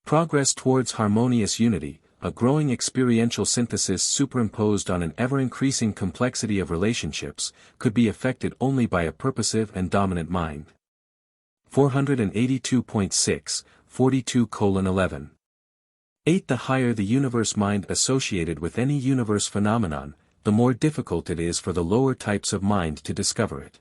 Progress towards harmonious unity, a growing experiential synthesis superimposed on an ever-increasing complexity of relationships, could be effected only by a purposive and dominant mind. 482.6, 42:11. 8. The higher the universe mind associated with any universe phenomenon, the more difficult it is for the lower types of mind to discover it.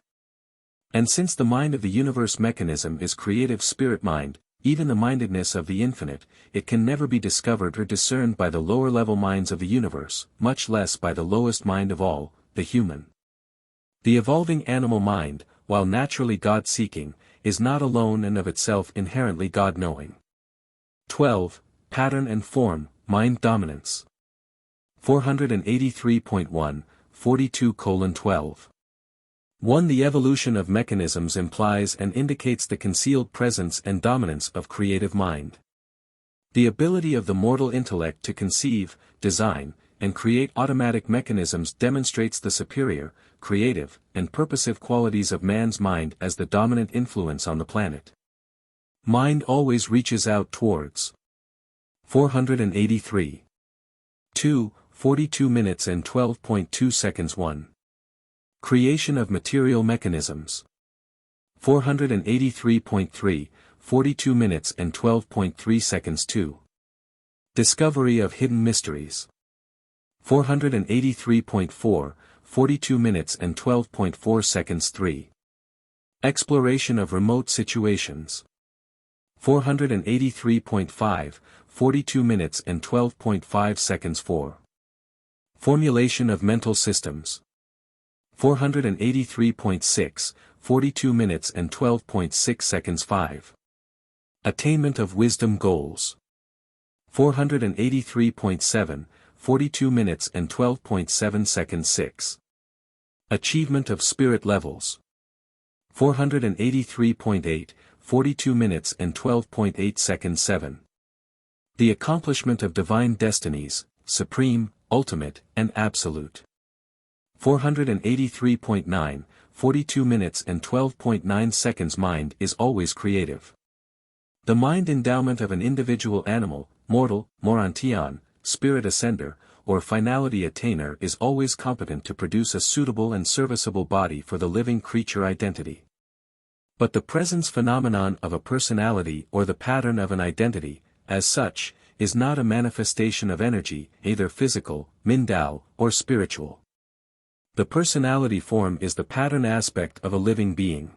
And since the mind of the universe mechanism is creative spirit mind, even the mindedness of the infinite, it can never be discovered or discerned by the lower-level minds of the universe, much less by the lowest mind of all, the human. The evolving animal mind, while naturally God-seeking, is not alone and of itself inherently God-knowing. 12. Pattern and form, mind dominance. 483.1, 42:12. 1. The evolution of mechanisms implies and indicates the concealed presence and dominance of creative mind. The ability of the mortal intellect to conceive, design, and create automatic mechanisms demonstrates the superior, creative, and purposive qualities of man's mind as the dominant influence on the planet. Mind always reaches out towards. 483. 2, 42 minutes and 12.2 seconds. 1. Creation of material mechanisms. 483.3, 42 minutes and 12.3 seconds. 2. Discovery of hidden mysteries. 483.4, 42 minutes and 12.4 seconds. 3. Exploration of remote situations. 483.5, 42 minutes and 12.5 seconds. 4. Formulation of mental systems. 483.6, 42 minutes and 12.6 seconds. 5. Attainment of wisdom goals. 483.7, 42 minutes and 12.7 seconds. 6. Achievement of spirit levels. 483.8, 42 minutes and 12.8 seconds. 7. The accomplishment of divine destinies, supreme, ultimate, and absolute. 483.9, 42 minutes and 12.9 seconds. Mind is always creative. The mind endowment of an individual animal, mortal, morantion, spirit ascender, or finality attainer is always competent to produce a suitable and serviceable body for the living creature identity. But the presence phenomenon of a personality or the pattern of an identity, as such, is not a manifestation of energy, either physical, mindao, or spiritual. The personality form is the pattern aspect of a living being.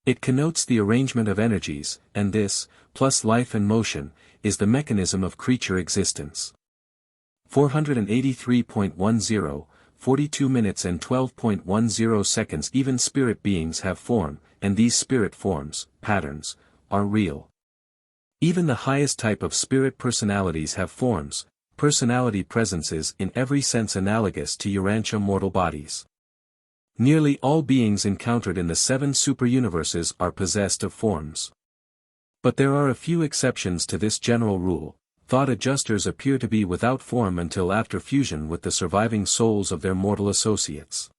It connotes the arrangement of energies, and this, plus life and motion, is the mechanism of creature existence. 483.10, 42 minutes and 12.10 seconds. Even spirit beings have form, and these spirit forms, patterns, are real. Even the highest type of spirit personalities have forms, personality presences in every sense analogous to Urantia mortal bodies. Nearly all beings encountered in the 7 superuniverses are possessed of forms. But there are a few exceptions to this general rule. Thought adjusters appear to be without form until after fusion with the surviving souls of their mortal associates.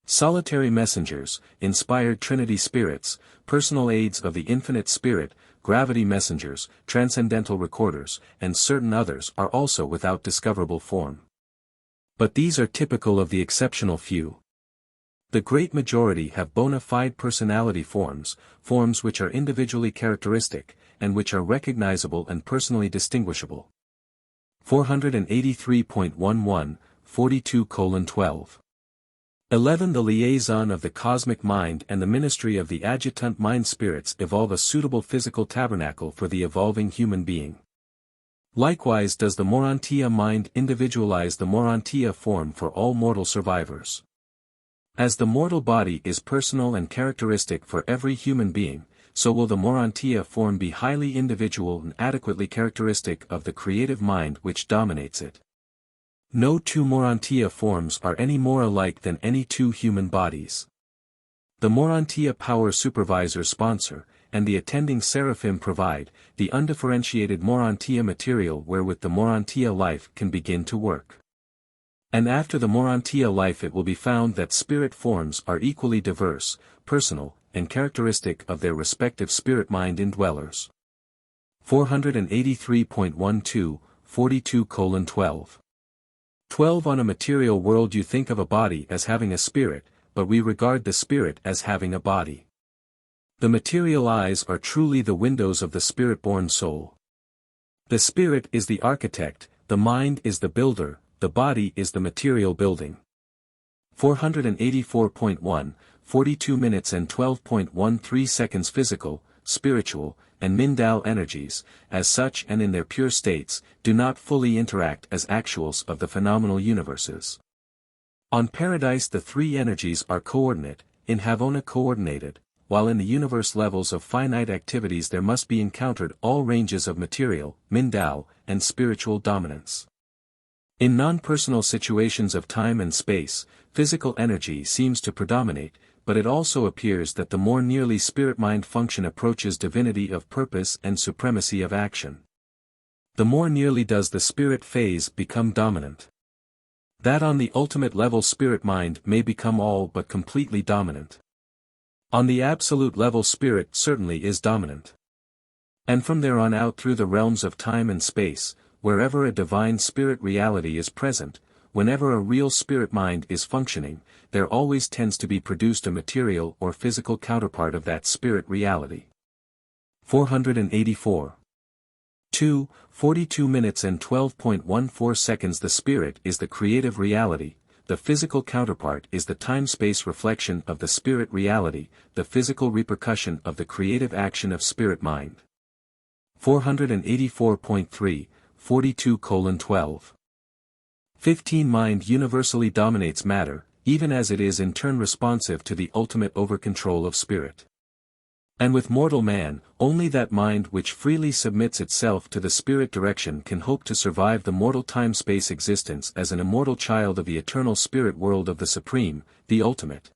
Solitary messengers, inspired Trinity spirits, personal aids of the infinite spirit, gravity messengers, transcendental recorders, and certain others are also without discoverable form. But these are typical of the exceptional few. The great majority have bona fide personality forms, forms which are individually characteristic, and which are recognizable and personally distinguishable. 483.11, 42:12. 11. The liaison of the cosmic mind and the ministry of the adjutant mind spirits evolve a suitable physical tabernacle for the evolving human being. Likewise does the Urantia mind individualize the Urantia form for all mortal survivors. As the mortal body is personal and characteristic for every human being, so will the Urantia form be highly individual and adequately characteristic of the creative mind which dominates it. No 2 Urantia forms are any more alike than any 2 human bodies. The Urantia power supervisor sponsor, and the attending seraphim provide, the undifferentiated Urantia material wherewith the Urantia life can begin to work. And after the Urantia life it will be found that spirit forms are equally diverse, personal, and characteristic of their respective spirit mind indwellers. 483.12, 42:12. 12 On a material world you think of a body as having a spirit, but we regard the spirit as having a body. The material eyes are truly the windows of the spirit-born soul. The spirit is the architect, the mind is the builder, the body is the material building. 484.1, 42 minutes and 12.13 seconds. Physical, spiritual, and mindal energies, as such and in their pure states, do not fully interact as actuals of the phenomenal universes. On Paradise the three energies are coordinate, in Havona coordinated, while in the universe levels of finite activities there must be encountered all ranges of material, mindal, and spiritual dominance. In non-personal situations of time and space, physical energy seems to predominate, but it also appears that the more nearly spirit-mind function approaches divinity of purpose and supremacy of action, the more nearly does the spirit phase become dominant. That on the ultimate level spirit-mind may become all but completely dominant. On the absolute level spirit certainly is dominant. And from there on out through the realms of time and space, wherever a divine spirit reality is present, whenever a real spirit mind is functioning, there always tends to be produced a material or physical counterpart of that spirit reality. 484. 2, 42 minutes and 12.14 seconds. The spirit is the creative reality, the physical counterpart is the time-space reflection of the spirit reality, the physical repercussion of the creative action of spirit mind. 484.3, 42:12. 15 Mind universally dominates matter, even as it is in turn responsive to the ultimate over-control of spirit. And with mortal man, only that mind which freely submits itself to the spirit direction can hope to survive the mortal time-space existence as an immortal child of the eternal spirit world of the Supreme, the Ultimate,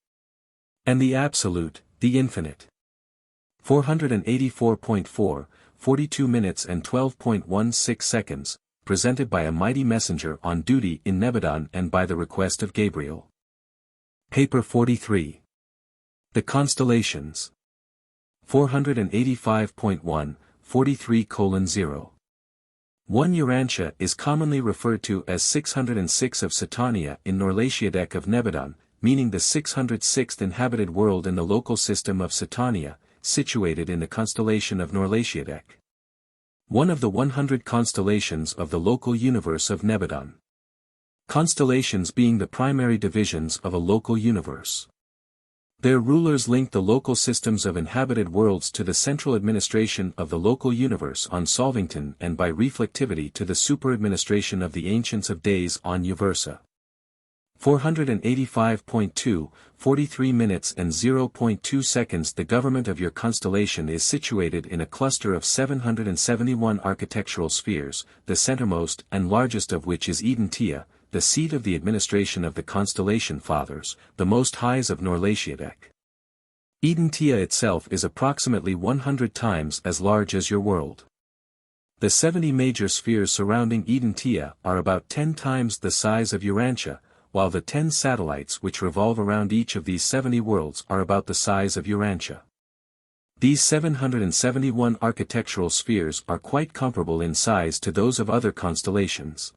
and the Absolute, the Infinite. 484.4, 42 minutes and 12.16 seconds, presented by a mighty messenger on duty in Nebadon and by the request of Gabriel. Paper 43. The Constellations. 485.1, 43:0. 1 Urantia is commonly referred to as 606 of Satania in Norlatiadec of Nebadon, meaning the 606th inhabited world in the local system of Satania, situated in the constellation of Norlatiadec. One of the 100 constellations of the local universe of Nebadon. Constellations being the primary divisions of a local universe. Their rulers link the local systems of inhabited worlds to the central administration of the local universe on Solvington and by reflectivity to the super-administration of the Ancients of Days on Uversa. 485.2, 43 minutes and 0.2 seconds. The government of your constellation is situated in a cluster of 771 architectural spheres, the centermost and largest of which is Urantia, the seat of the administration of the Constellation Fathers, the Most Highs of Norlatiadec. Urantia itself is approximately 100 times as large as your world. The 70 major spheres surrounding Urantia are about 10 times the size of Urantia, while the 10 satellites which revolve around each of these 70 worlds are about the size of Urantia. These 771 architectural spheres are quite comparable in size to those of other constellations.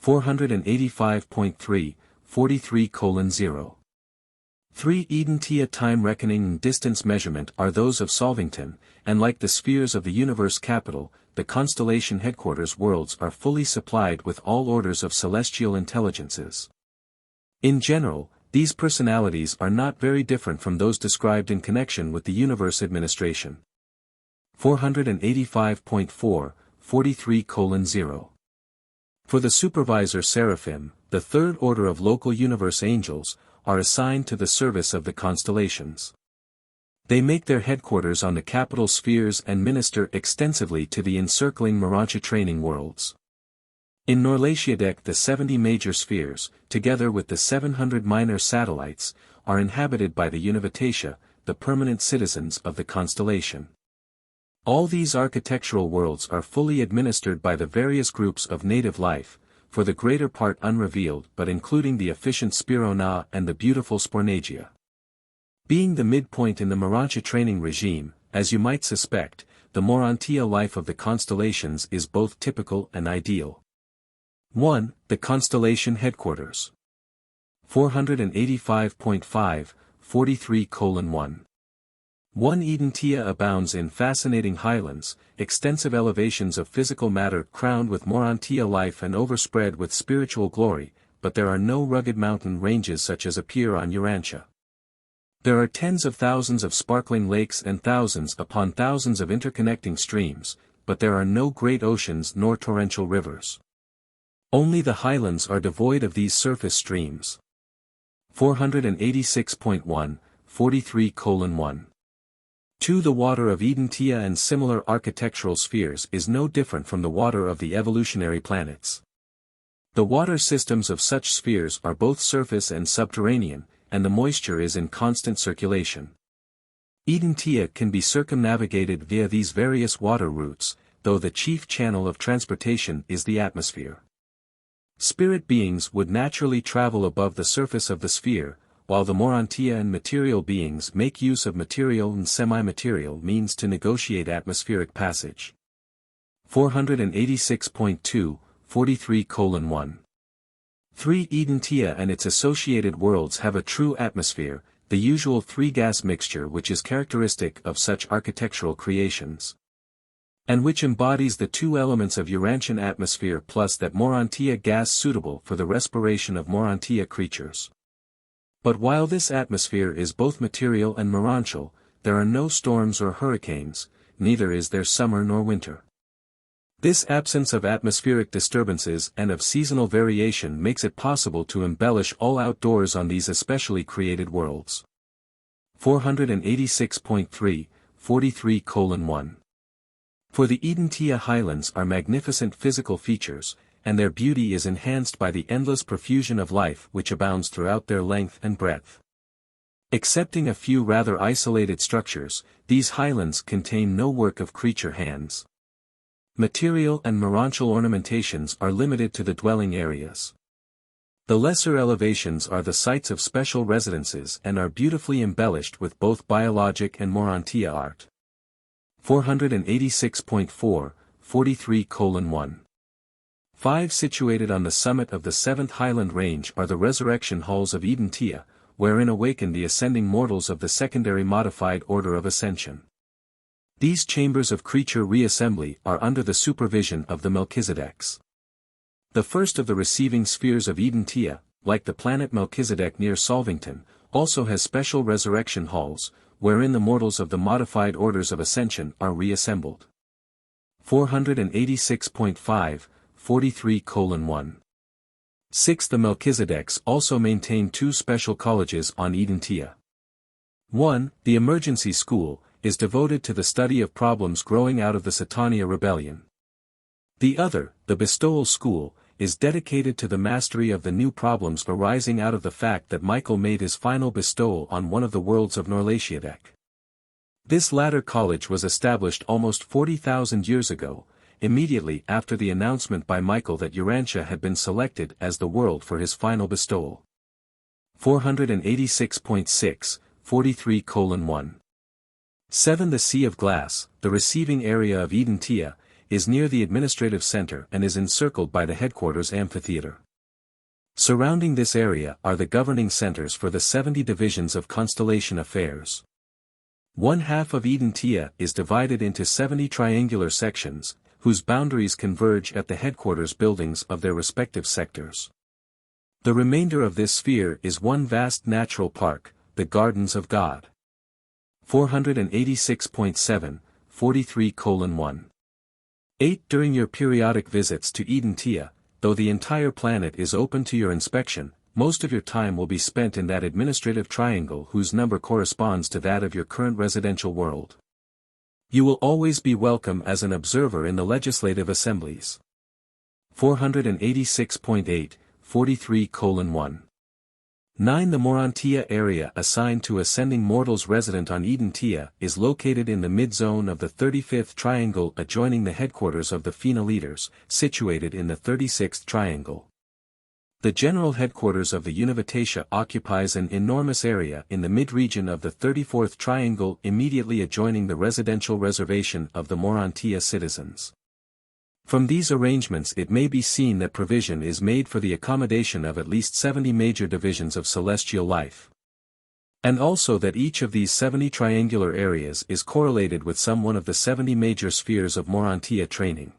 485.3, 43:0. 3 Urantia time reckoning and distance measurement are those of Solvington, and like the spheres of the universe capital, the constellation headquarters worlds are fully supplied with all orders of celestial intelligences. In general, these personalities are not very different from those described in connection with the universe administration. 485.4, 43:0. For the supervisor Seraphim, the third order of local universe angels, are assigned to the service of the constellations. They make their headquarters on the capital spheres and minister extensively to the encircling Urantia training worlds. In Norlatiadec the 70 major spheres, together with the 700 minor satellites, are inhabited by the Univitatia, the permanent citizens of the constellation. All these architectural worlds are fully administered by the various groups of native life, for the greater part unrevealed but including the efficient Spirona and the beautiful Spornagia. Being the midpoint in the Urantia training regime, as you might suspect, the Urantia life of the constellations is both typical and ideal. 1. The Constellation Headquarters. 485.5, 43:1. 1. Urantia abounds in fascinating highlands, extensive elevations of physical matter crowned with Urantia life and overspread with spiritual glory, but there are no rugged mountain ranges such as appear on Urantia. There are tens of thousands of sparkling lakes and thousands upon thousands of interconnecting streams, but there are no great oceans nor torrential rivers. Only the highlands are devoid of these surface streams. 486.1, 43:1. 2. The water of Urantia and similar architectural spheres is no different from the water of the evolutionary planets. The water systems of such spheres are both surface and subterranean, and the moisture is in constant circulation. Urantia can be circumnavigated via these various water routes, though the chief channel of transportation is the atmosphere. Spirit beings would naturally travel above the surface of the sphere, while the Urantia and material beings make use of material and semi-material means to negotiate atmospheric passage. 486.2, 43:1. 3. Urantia and its associated worlds have a true atmosphere, the usual three-gas mixture which is characteristic of such architectural creations, and which embodies the two elements of Urantian atmosphere plus that Urantia gas suitable for the respiration of Urantia creatures. But while this atmosphere is both material and Urantial, there are no storms or hurricanes, neither is there summer nor winter. This absence of atmospheric disturbances and of seasonal variation makes it possible to embellish all outdoors on these especially created worlds. 486.3, 43:1. For the Urantia highlands are magnificent physical features, and their beauty is enhanced by the endless profusion of life which abounds throughout their length and breadth. Excepting a few rather isolated structures, these highlands contain no work of creature hands. Material and Urantial ornamentations are limited to the dwelling areas. The lesser elevations are the sites of special residences and are beautifully embellished with both biologic and Urantia art. 486.4, 43:1. 5. Situated on the summit of the 7th Highland Range are the resurrection halls of Urantia, wherein awaken the ascending mortals of the secondary modified order of ascension. These chambers of creature reassembly are under the supervision of the Melchizedeks. The first of the receiving spheres of Urantia, like the planet Melchizedek near Solvington, also has special resurrection halls, wherein the mortals of the modified orders of ascension are reassembled. 486.5, 43:1. 6. The Melchizedeks also maintain two special colleges on Urantia. 1. The Emergency School, is devoted to the study of problems growing out of the Satania rebellion. The other, the Bestowal School, is dedicated to the mastery of the new problems arising out of the fact that Michael made his final bestowal on one of the worlds of Norlatiadek. This latter college was established almost 40,000 years ago, immediately after the announcement by Michael that Urantia had been selected as the world for his final bestowal. 486.6, 43:1. 7. The Sea of Glass, the receiving area of Urantia, is near the administrative center and is encircled by the headquarters amphitheater. Surrounding this area are the governing centers for the 70 divisions of constellation affairs. One half of Urantia is divided into 70 triangular sections, whose boundaries converge at the headquarters buildings of their respective sectors. The remainder of this sphere is one vast natural park, the Gardens of God. 486.7, 43:1. 8. During your periodic visits to Urantia, though the entire planet is open to your inspection, most of your time will be spent in that administrative triangle whose number corresponds to that of your current residential world. You will always be welcome as an observer in the legislative assemblies. 486.8, 43:1. 9. The Urantia area assigned to ascending mortals resident on Urantia is located in the mid-zone of the 35th triangle adjoining the headquarters of the Fina leaders, situated in the 36th triangle. The general headquarters of the Urantia occupies an enormous area in the mid-region of the 34th triangle immediately adjoining the residential reservation of the Urantia citizens. From these arrangements it may be seen that provision is made for the accommodation of at least 70 major divisions of celestial life. And also that each of these 70 triangular areas is correlated with some one of the 70 major spheres of Urantia training.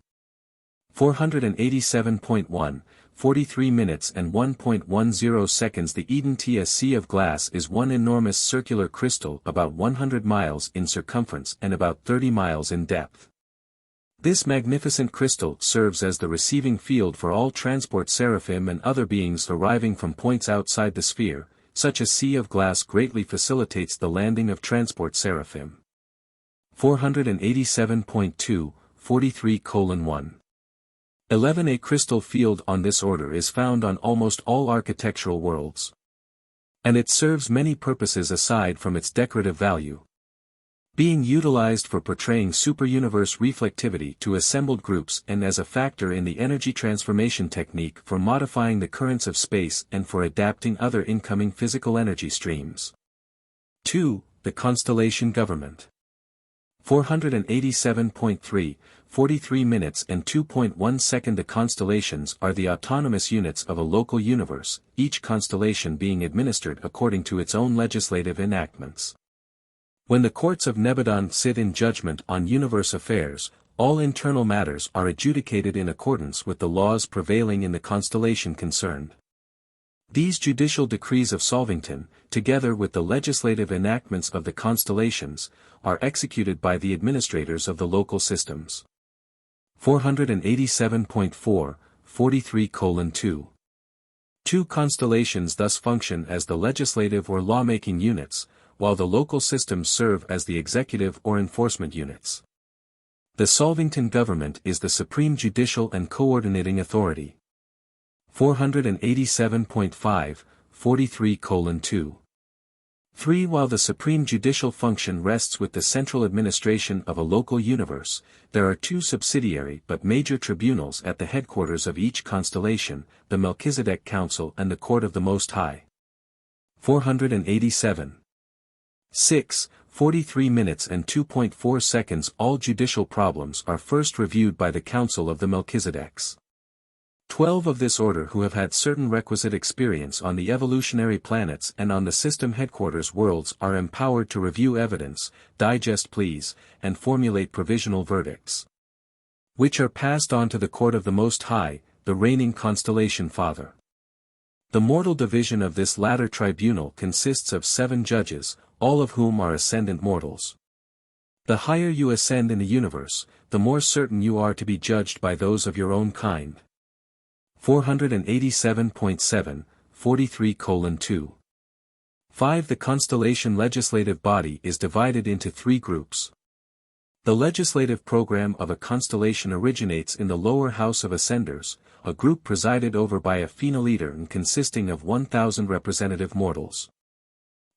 487.1 43 minutes and 1.10 seconds. The Urantia Sea of Glass is one enormous circular crystal about 100 miles in circumference and about 30 miles in depth. This magnificent crystal serves as the receiving field for all transport seraphim and other beings arriving from points outside the sphere. Such a sea of glass greatly facilitates the landing of transport seraphim. 487.2 43:1 11. A crystal field on this order is found on almost all architectural worlds. And it serves many purposes aside from its decorative value. Being utilized for portraying superuniverse reflectivity to assembled groups and as a factor in the energy transformation technique for modifying the currents of space and for adapting other incoming physical energy streams. 2. The Constellation Government. 487.3 43 minutes and 2.1 seconds. The constellations are the autonomous units of a local universe, each constellation being administered according to its own legislative enactments. When the courts of Nebadon sit in judgment on universe affairs, all internal matters are adjudicated in accordance with the laws prevailing in the constellation concerned. These judicial decrees of Solvington, together with the legislative enactments of the constellations, are executed by the administrators of the local systems. 487.4 43:2 Two constellations thus function as the legislative or lawmaking units, while the local systems serve as the executive or enforcement units. The Solvington government is the supreme judicial and coordinating authority. 487.5 43:2 3. While the supreme judicial function rests with the central administration of a local universe, there are two subsidiary but major tribunals at the headquarters of each constellation, the Melchizedek Council and the Court of the Most High. 487. 6. 43 minutes and 2.4 seconds. All judicial problems are first reviewed by the Council of the Melchizedeks. 12 of this order who have had certain requisite experience on the evolutionary planets and on the system headquarters worlds are empowered to review evidence, digest pleas, and formulate provisional verdicts, which are passed on to the Court of the Most High, the reigning constellation father. The mortal division of this latter tribunal consists of 7 judges, all of whom are ascendant mortals. The higher you ascend in the universe, the more certain you are to be judged by those of your own kind. 487.7 43:2 5. The constellation legislative body is divided into 3 groups. The legislative program of a constellation originates in the lower house of ascenders, a group presided over by a phenoliter and consisting of 1,000 representative mortals.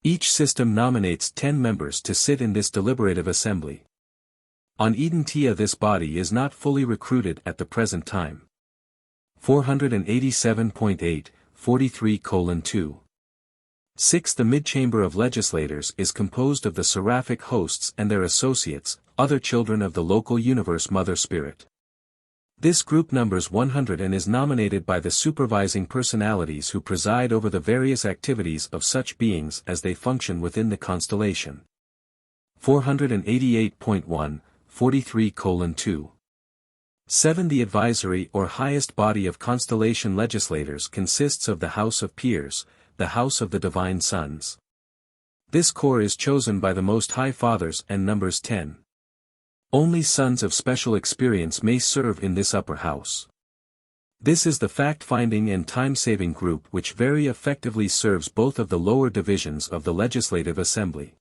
Each system nominates 10 members to sit in this deliberative assembly. On Urantia this body is not fully recruited at the present time. 487.8 43:2 6. The midchamber of legislators is composed of the Seraphic hosts and their associates, other children of the local universe Mother Spirit. This group numbers 100 and is nominated by the supervising personalities who preside over the various activities of such beings as they function within the constellation. 488.1 43:2 7. The advisory or highest body of constellation legislators consists of the House of Peers, the House of the Divine Sons. This corps is chosen by the Most High Fathers and numbers 10. Only sons of special experience may serve in this upper house. This is the fact-finding and time-saving group which very effectively serves both of the lower divisions of the Legislative Assembly.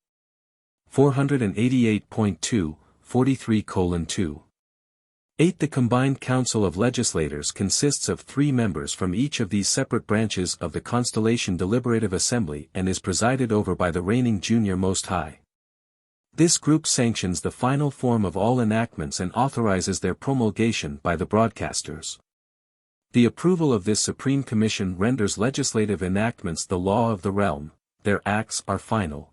488.2 43:2 8. The combined Council of Legislators consists of 3 members from each of these separate branches of the Constellation Deliberative Assembly and is presided over by the reigning Junior Most High. This group sanctions the final form of all enactments and authorizes their promulgation by the broadcasters. The approval of this Supreme Commission renders legislative enactments the law of the realm, their acts are final.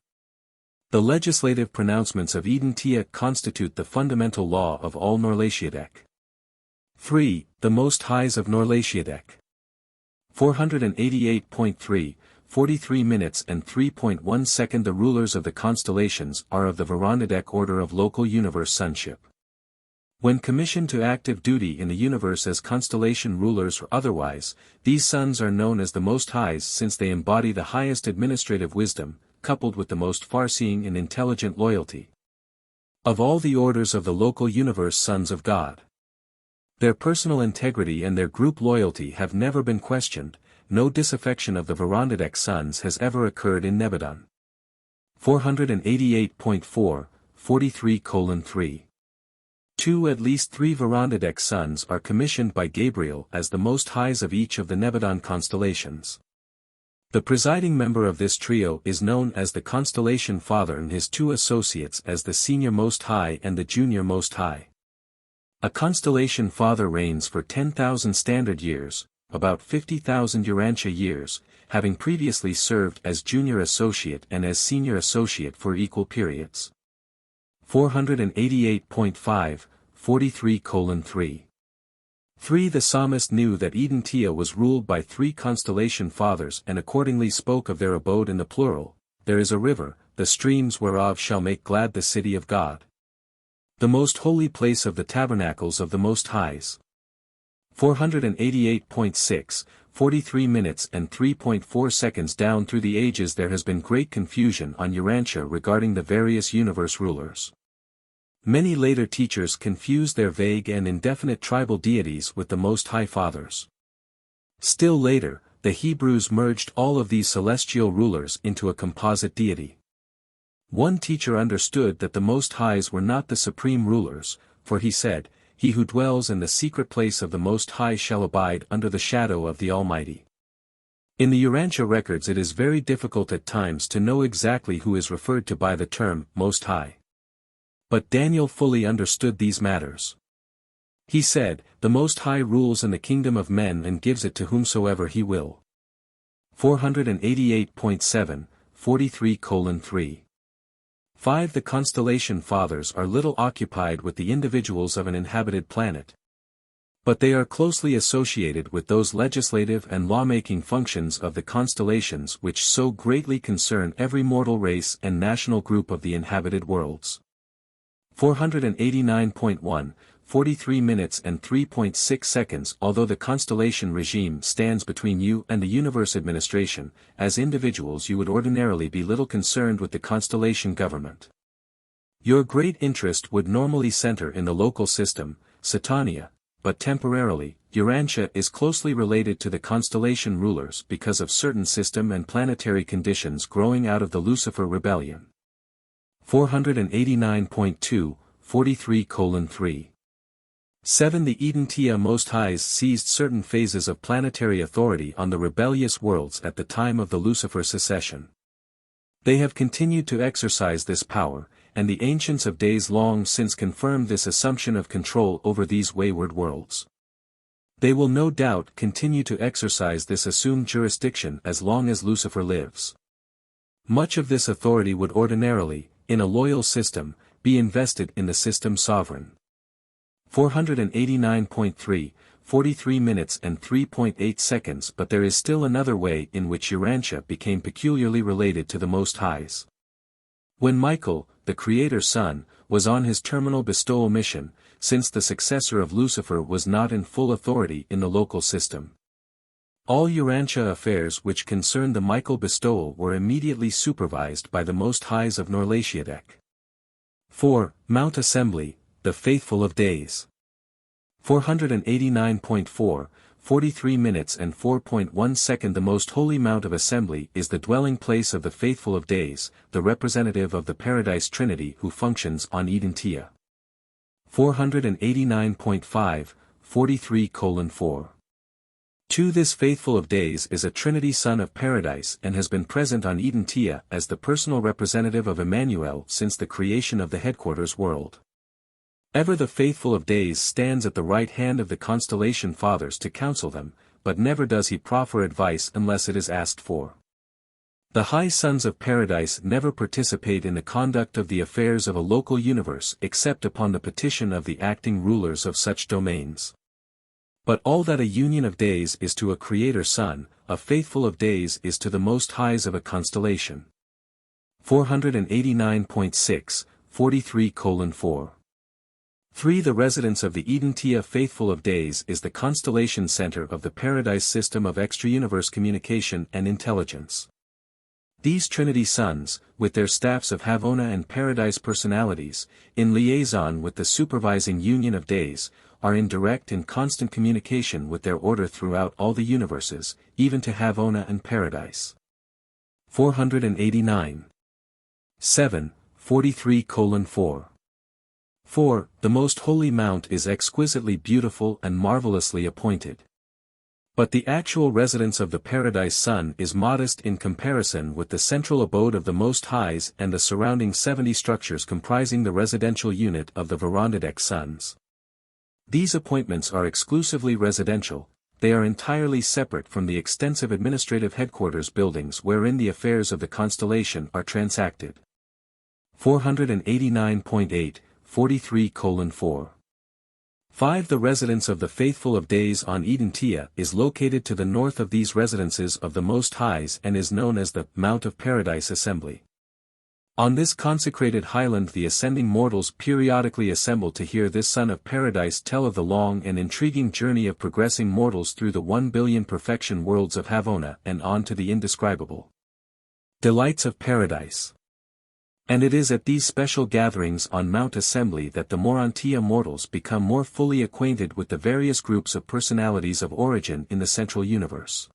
The legislative pronouncements of Urantia constitute the fundamental law of all Norlatiadec. 3. The Most Highs of Norlatiadec. 488.3, 43 minutes and 3.1 second. The rulers of the constellations are of the Urantia order of local universe sonship. When commissioned to active duty in the universe as constellation rulers or otherwise, these sons are known as the Most Highs since they embody the highest administrative wisdom, coupled with the most far-seeing and intelligent loyalty of all the orders of the local universe sons of God. Their personal integrity and their group loyalty have never been questioned. No disaffection of the Urantia sons has ever occurred in Nebadon. 488.4, 43:3. 2. At least 3 Urantia sons are commissioned by Gabriel as the Most Highs of each of the Nebadon constellations. The presiding member of this trio is known as the Constellation Father and his 2 associates as the Senior Most High and the Junior Most High. A Constellation Father reigns for 10,000 standard years, about 50,000 Urantia years, having previously served as Junior Associate and as Senior Associate for equal periods. 488.5, 43:3. 3. The psalmist knew that Urantia was ruled by 3 constellation fathers and accordingly spoke of their abode in the plural. There is a river, the streams whereof shall make glad the city of God, the most holy place of the tabernacles of the Most Highs. 488.6, 43 minutes and 3.4 seconds. Down through the ages there has been great confusion on Urantia regarding the various universe rulers. Many later teachers confused their vague and indefinite tribal deities with the Most High Fathers. Still later, the Hebrews merged all of these celestial rulers into a composite deity. One teacher understood that the Most Highs were not the supreme rulers, for he said, "He who dwells in the secret place of the Most High shall abide under the shadow of the Almighty." In the Urantia records it is very difficult at times to know exactly who is referred to by the term Most High. But Daniel fully understood these matters. He said, "The Most High rules in the kingdom of men and gives it to whomsoever he will." 488.7, 43:3. 5. The constellation fathers are little occupied with the individuals of an inhabited planet. But they are closely associated with those legislative and lawmaking functions of the constellations which so greatly concern every mortal race and national group of the inhabited worlds. 489.1, 43 minutes and 3.6 seconds. Although the constellation regime stands between you and the universe administration, as individuals you would ordinarily be little concerned with the constellation government. Your great interest would normally center in the local system, Satania, but temporarily, Urantia is closely related to the constellation rulers because of certain system and planetary conditions growing out of the Lucifer rebellion. 489.2, 43:3. 7. The Urantia Most Highs seized certain phases of planetary authority on the rebellious worlds at the time of the Lucifer secession. They have continued to exercise this power, and the ancients of days long since confirmed this assumption of control over these wayward worlds. They will no doubt continue to exercise this assumed jurisdiction as long as Lucifer lives. Much of this authority would ordinarily, in a loyal system, be invested in the system sovereign. 489.3, 43 minutes and 3.8 seconds. But there is still another way in which Urantia became peculiarly related to the Most Highs. When Michael, the Creator's son, was on his terminal bestowal mission, since the successor of Lucifer was not in full authority in the local system, all Urantia affairs which concerned the Michael bestowal were immediately supervised by the Most Highs of Norlatiadec. 4. Mount Assembly, the Faithful of Days. 489.4, 43 minutes and 4.1 seconds. The most holy Mount of Assembly is the dwelling place of the Faithful of Days, the representative of the Paradise Trinity who functions on Urantia. 489.5, 43:4. 2. This Faithful of Days is a Trinity Son of Paradise and has been present on Urantia as the personal representative of Emmanuel since the creation of the headquarters world. Ever the faithful of days stands at the right hand of the constellation fathers to counsel them, but never does he proffer advice unless it is asked for. The high sons of paradise never participate in the conduct of the affairs of a local universe except upon the petition of the acting rulers of such domains. But all that a union of days is to a creator sun, a faithful of days is to the most highs of a constellation. 489.6, 43:4. 3. The residence of the Urantia faithful of days is the constellation center of the paradise system of extra-universe communication and intelligence. These Trinity sons, with their staffs of Havona and paradise personalities, in liaison with the supervising union of days, are in direct and constant communication with their order throughout all the universes, even to Havona and paradise. 489. 7, 43:4. 4. The most holy mount is exquisitely beautiful and marvelously appointed. But the actual residence of the paradise sun is modest in comparison with the central abode of the Most Highs and the surrounding 70 structures comprising the residential unit of the Varandadek sons. These appointments are exclusively residential, they are entirely separate from the extensive administrative headquarters buildings wherein the affairs of the constellation are transacted. 489.8, 43:4. 5. The residence of the faithful of days on Urantia is located to the north of these residences of the Most Highs and is known as the Mount of Paradise Assembly. On this consecrated highland the ascending mortals periodically assemble to hear this Son of Paradise tell of the long and intriguing journey of progressing mortals through the 1 billion perfection worlds of Havona and on to the indescribable delights of paradise. And it is at these special gatherings on Mount Assembly that the Urantia mortals become more fully acquainted with the various groups of personalities of origin in the central universe.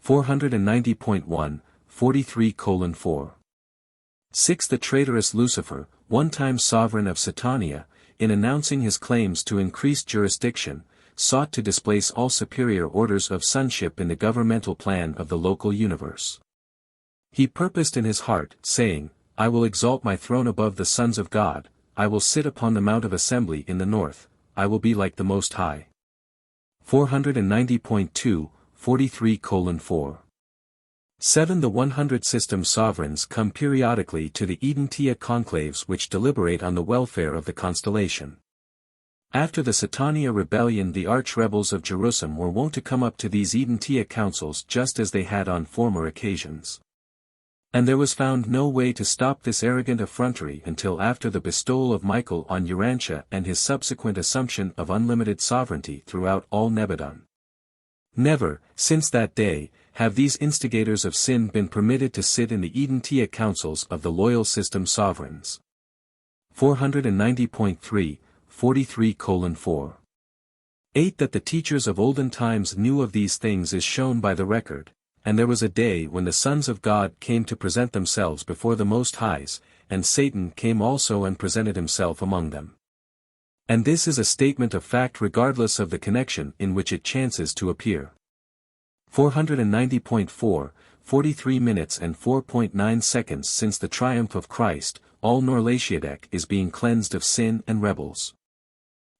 490.1, 43:4. 6. The traitorous Lucifer, one-time sovereign of Satania, in announcing his claims to increased jurisdiction, sought to displace all superior orders of sonship in the governmental plan of the local universe. He purposed in his heart, saying, I will exalt my throne above the sons of God, I will sit upon the Mount of Assembly in the north, I will be like the Most High. 490.2, 43:4. 7. The 100 system sovereigns come periodically to the Urantia conclaves which deliberate on the welfare of the constellation. After the Satania rebellion the arch-rebels of Jerusalem were wont to come up to these Urantia councils just as they had on former occasions. And there was found no way to stop this arrogant effrontery until after the bestowal of Michael on Urantia and his subsequent assumption of unlimited sovereignty throughout all Nebadon. Never, since that day, have these instigators of sin been permitted to sit in the Urantia councils of the loyal system sovereigns. 490.3, 43:4. 8. That the teachers of olden times knew of these things is shown by the record. And there was a day when the sons of God came to present themselves before the Most Highs, and Satan came also and presented himself among them. And this is a statement of fact regardless of the connection in which it chances to appear. 490.4, 43 minutes and 4.9 seconds since the triumph of Christ, all Norlatiadek is being cleansed of sin and rebels.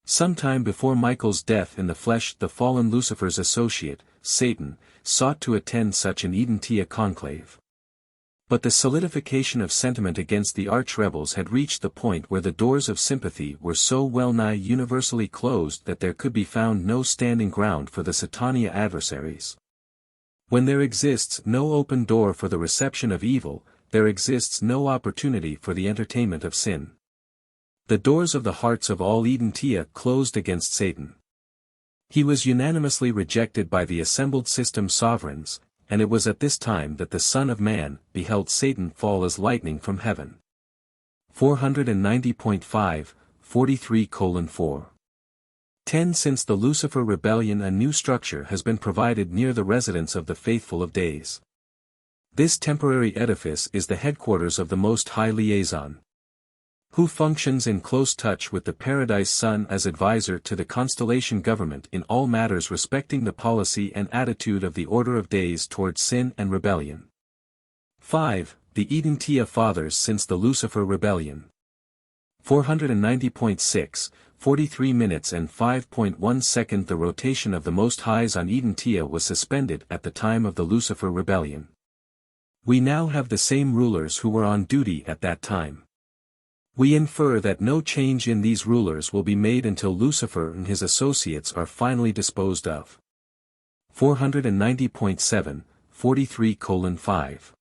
Sometime before Michael's death in the flesh the fallen Lucifer's associate, Satan, sought to attend such an Urantia conclave. But the solidification of sentiment against the arch-rebels had reached the point where the doors of sympathy were so well-nigh universally closed that there could be found no standing ground for the Satania adversaries. When there exists no open door for the reception of evil, there exists no opportunity for the entertainment of sin. The doors of the hearts of all Urantia closed against Satan. He was unanimously rejected by the assembled system sovereigns, and it was at this time that the Son of Man beheld Satan fall as lightning from heaven. 490.5, 43:4. 10. Since the Lucifer rebellion a new structure has been provided near the residence of the faithful of days. This temporary edifice is the headquarters of the Most High Liaison, who functions in close touch with the Paradise Sun as advisor to the constellation government in all matters respecting the policy and attitude of the Order of Days towards sin and rebellion. 5. The Urantia Fathers since the Lucifer rebellion. 490.6, 43 minutes and 5.1 seconds. The rotation of the Most Highs on Urantia was suspended at the time of the Lucifer rebellion. We now have the same rulers who were on duty at that time. We infer that no change in these rulers will be made until Lucifer and his associates are finally disposed of. 490.7, 43:5.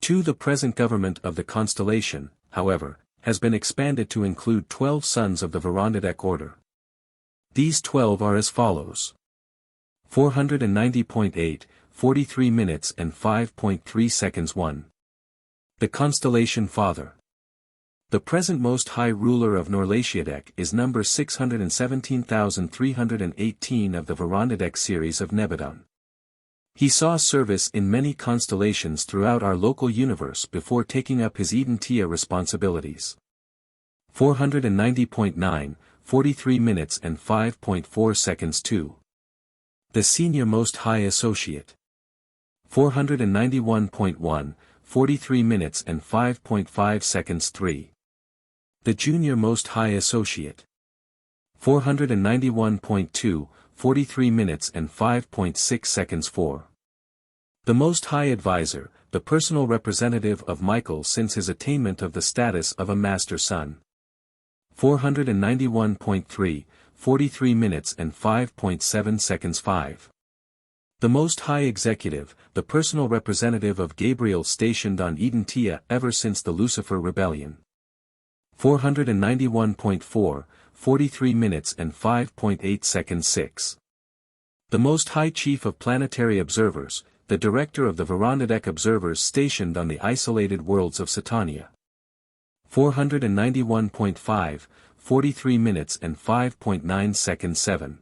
2. The present government of the constellation, however, has been expanded to include 12 sons of the Urantia order. These 12 are as follows. 490.8, 43 minutes and 5.3 seconds. 1. The Constellation Father. The present Most High Ruler of Urantia is number 617,318 of the Urantia series of Nebadon. He saw service in many constellations throughout our local universe before taking up his Urantia responsibilities. 490.9, 43 minutes and 5.4 seconds. 2. The Senior Most High Associate. 491.1, 43 minutes and 5.5 seconds. 3. The Junior Most High Associate. 491.2, 43 minutes and 5.6 seconds. 4. The Most High Advisor, the personal representative of Michael since his attainment of the status of a Master Son. 491.3, 43 minutes and 5.7 seconds. 5. The Most High Executive, the personal representative of Gabriel stationed on Urantia ever since the Lucifer rebellion. 491.4, 43 minutes and 5.8 seconds. 6. The Most High Chief of Planetary Observers, the Director of the Urantia Observers stationed on the isolated worlds of Satania. 491.5, 43 minutes and 5.9 seconds. 7.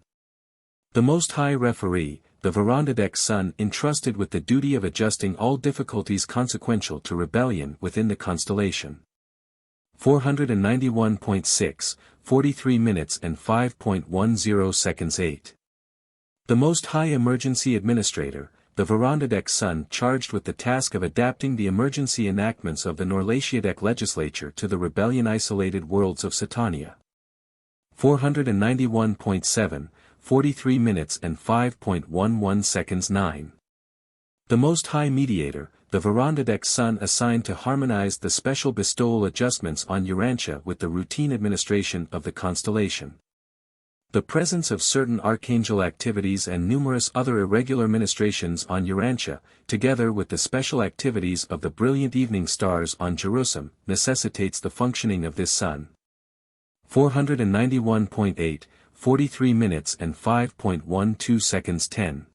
The Most High Referee, the Urantia Son entrusted with the duty of adjusting all difficulties consequential to rebellion within the constellation. 491.6, 43 minutes and 5.10 seconds. 8. The Most High Emergency Administrator, the Urantia Son charged with the task of adapting the emergency enactments of the Urantia legislature to the rebellion-isolated worlds of Satania. 491.7, 43 minutes and 5.11 seconds. 9. The Most High Mediator, the Urantia Son assigned to harmonize the special bestowal adjustments on Urantia with the routine administration of the constellation. The presence of certain archangel activities and numerous other irregular ministrations on Urantia, together with the special activities of the brilliant evening stars on Jerusalem, necessitates the functioning of this sun. 491.8, 43 minutes and 5.12 seconds. 10.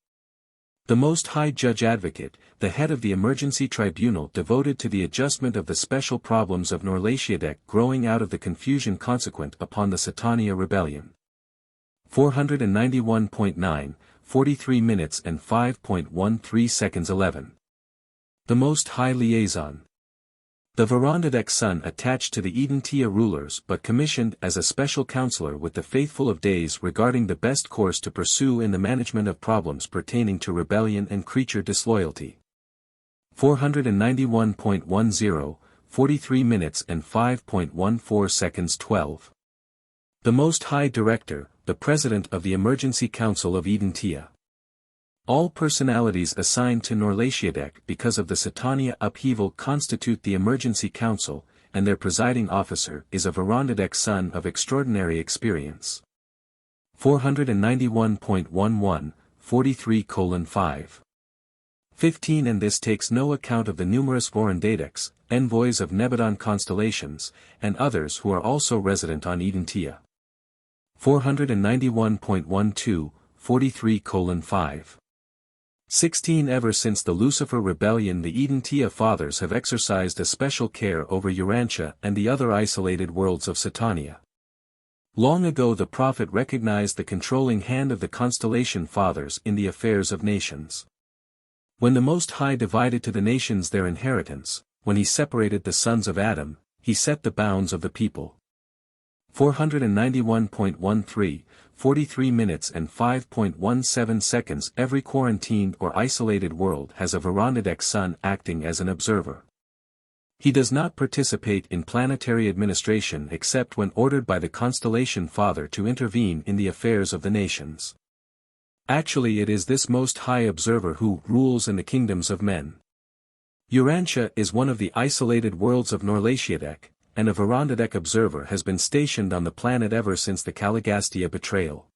The Most High Judge Advocate, the head of the emergency tribunal devoted to the adjustment of the special problems of Urantia growing out of the confusion consequent upon the Satania rebellion. 491.9, 43 minutes and 5.13 seconds. 11. The Most High Liaison. The Urantia Son attached to the Urantia rulers but commissioned as a special counselor with the faithful of days regarding the best course to pursue in the management of problems pertaining to rebellion and creature disloyalty. 491.10, 43 minutes and 5.14 seconds. 12. The Most High Director, the President of the Emergency Council of Urantia. All personalities assigned to Urantia because of the Satania upheaval constitute the Emergency Council, and their presiding officer is a Urantia Son of extraordinary experience. 491.11, 43:5. 15. And this takes no account of the numerous Urantians, envoys of Nebadon constellations, and others who are also resident on Urantia. 491.12, 43:5. 16. Ever since the Lucifer rebellion the Urantia Fathers have exercised a special care over Urantia and the other isolated worlds of Satania. Long ago the prophet recognized the controlling hand of the Constellation Fathers in the affairs of nations. When the Most High divided to the nations their inheritance, when he separated the sons of Adam, he set the bounds of the people. 491.13, 43 minutes and 5.17 seconds. Every quarantined or isolated world has a Urantia Son acting as an observer. He does not participate in planetary administration except when ordered by the Constellation Father to intervene in the affairs of the nations. Actually, it is this Most High Observer who rules in the kingdoms of men. Urantia is one of the isolated worlds of Norlatiadek, and a Verandadek observer has been stationed on the planet ever since the Caligastia betrayal.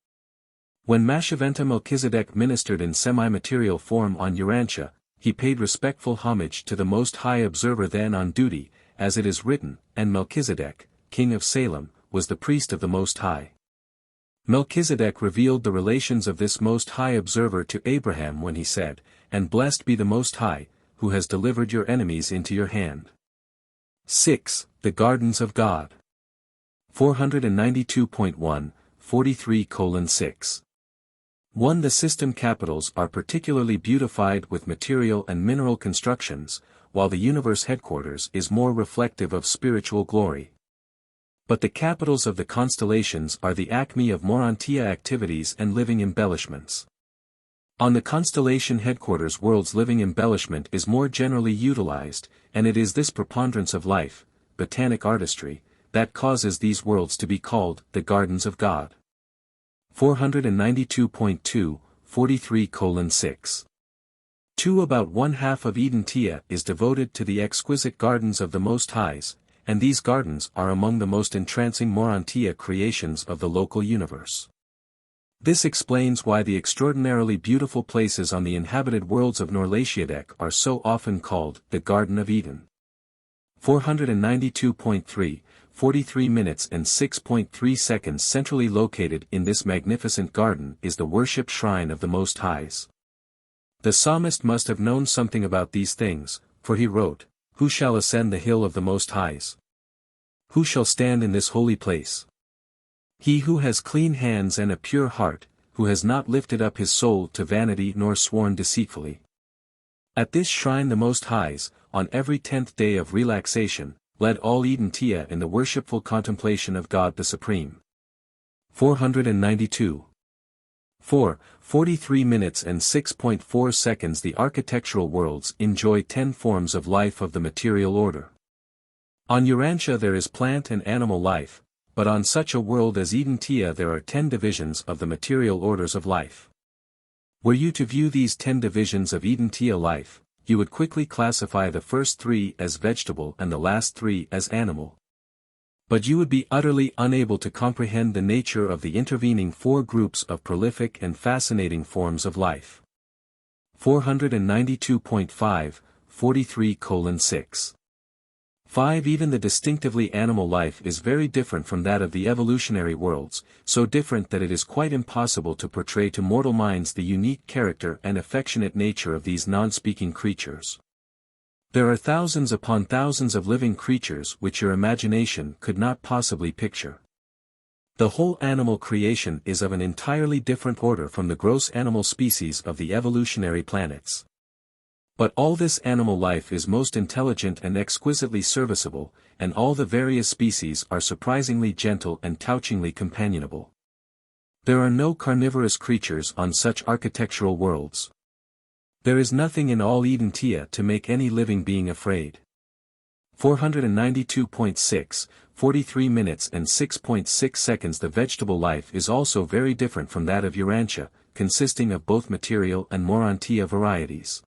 When Mashaventa Melchizedek ministered in semi-material form on Urantia, he paid respectful homage to the Most High Observer then on duty, as it is written, and Melchizedek, king of Salem, was the priest of the Most High. Melchizedek revealed the relations of this Most High Observer to Abraham when he said, "And blessed be the Most High, who has delivered your enemies into your hand." 6. The Gardens of God. 492.1, 43:6. 1. The system capitals are particularly beautified with material and mineral constructions, while the universe headquarters is more reflective of spiritual glory. But the capitals of the constellations are the acme of Urantia activities and living embellishments. On the constellation headquarters world's living embellishment is more generally utilized, and it is this preponderance of life, botanic artistry, that causes these worlds to be called the Gardens of God. 492.2, 43:6. 2. About one half of Urantia is devoted to the exquisite gardens of the Most Highs, and these gardens are among the most entrancing Urantia creations of the local universe. This explains why the extraordinarily beautiful places on the inhabited worlds of Norlatiadek are so often called the Garden of Eden. 492.3, 43 minutes and 6.3 seconds. Centrally located in this magnificent garden is the worship shrine of the Most Highs. The psalmist must have known something about these things, for he wrote, "Who shall ascend the hill of the Most Highs? Who shall stand in this holy place? He who has clean hands and a pure heart, who has not lifted up his soul to vanity nor sworn deceitfully." At this shrine the Most Highs, on every 10th day of relaxation, led all Urantia in the worshipful contemplation of God the Supreme. 492. 4. 43 minutes and 6.4 seconds. The architectural worlds enjoy 10 forms of life of the material order. On Urantia there is plant and animal life, but on such a world as Urantia there are 10 divisions of the material orders of life. Were you to view these 10 divisions of Urantia life, you would quickly classify the first 3 as vegetable and the last 3 as animal. But you would be utterly unable to comprehend the nature of the intervening 4 groups of prolific and fascinating forms of life. 492.5, 43:6. 5. Even the distinctively animal life is very different from that of the evolutionary worlds, so different that it is quite impossible to portray to mortal minds the unique character and affectionate nature of these non-speaking creatures. There are thousands upon thousands of living creatures which your imagination could not possibly picture. The whole animal creation is of an entirely different order from the gross animal species of the evolutionary planets. But all this animal life is most intelligent and exquisitely serviceable, and all the various species are surprisingly gentle and touchingly companionable. There are no carnivorous creatures on such architectural worlds. There is nothing in all Urantia to make any living being afraid. 492.6, 43 minutes and 6.6 seconds. The vegetable life is also very different from that of Urantia, consisting of both material and Urantia varieties.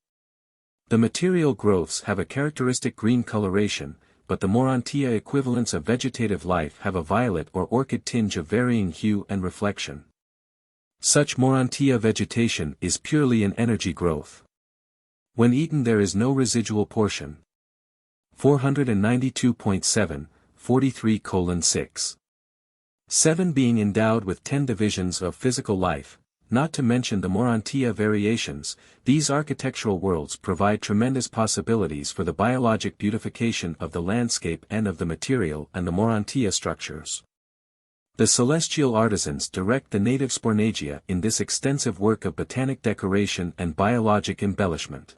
The material growths have a characteristic green coloration, but the Urantia equivalents of vegetative life have a violet or orchid tinge of varying hue and reflection. Such Urantia vegetation is purely an energy growth. When eaten there is no residual portion. 492.7, 43:6. 7. Being endowed with 10 divisions of physical life, not to mention the Urantia variations, these architectural worlds provide tremendous possibilities for the biologic beautification of the landscape and of the material and the Urantia structures. The celestial artisans direct the native spornagia in this extensive work of botanic decoration and biologic embellishment.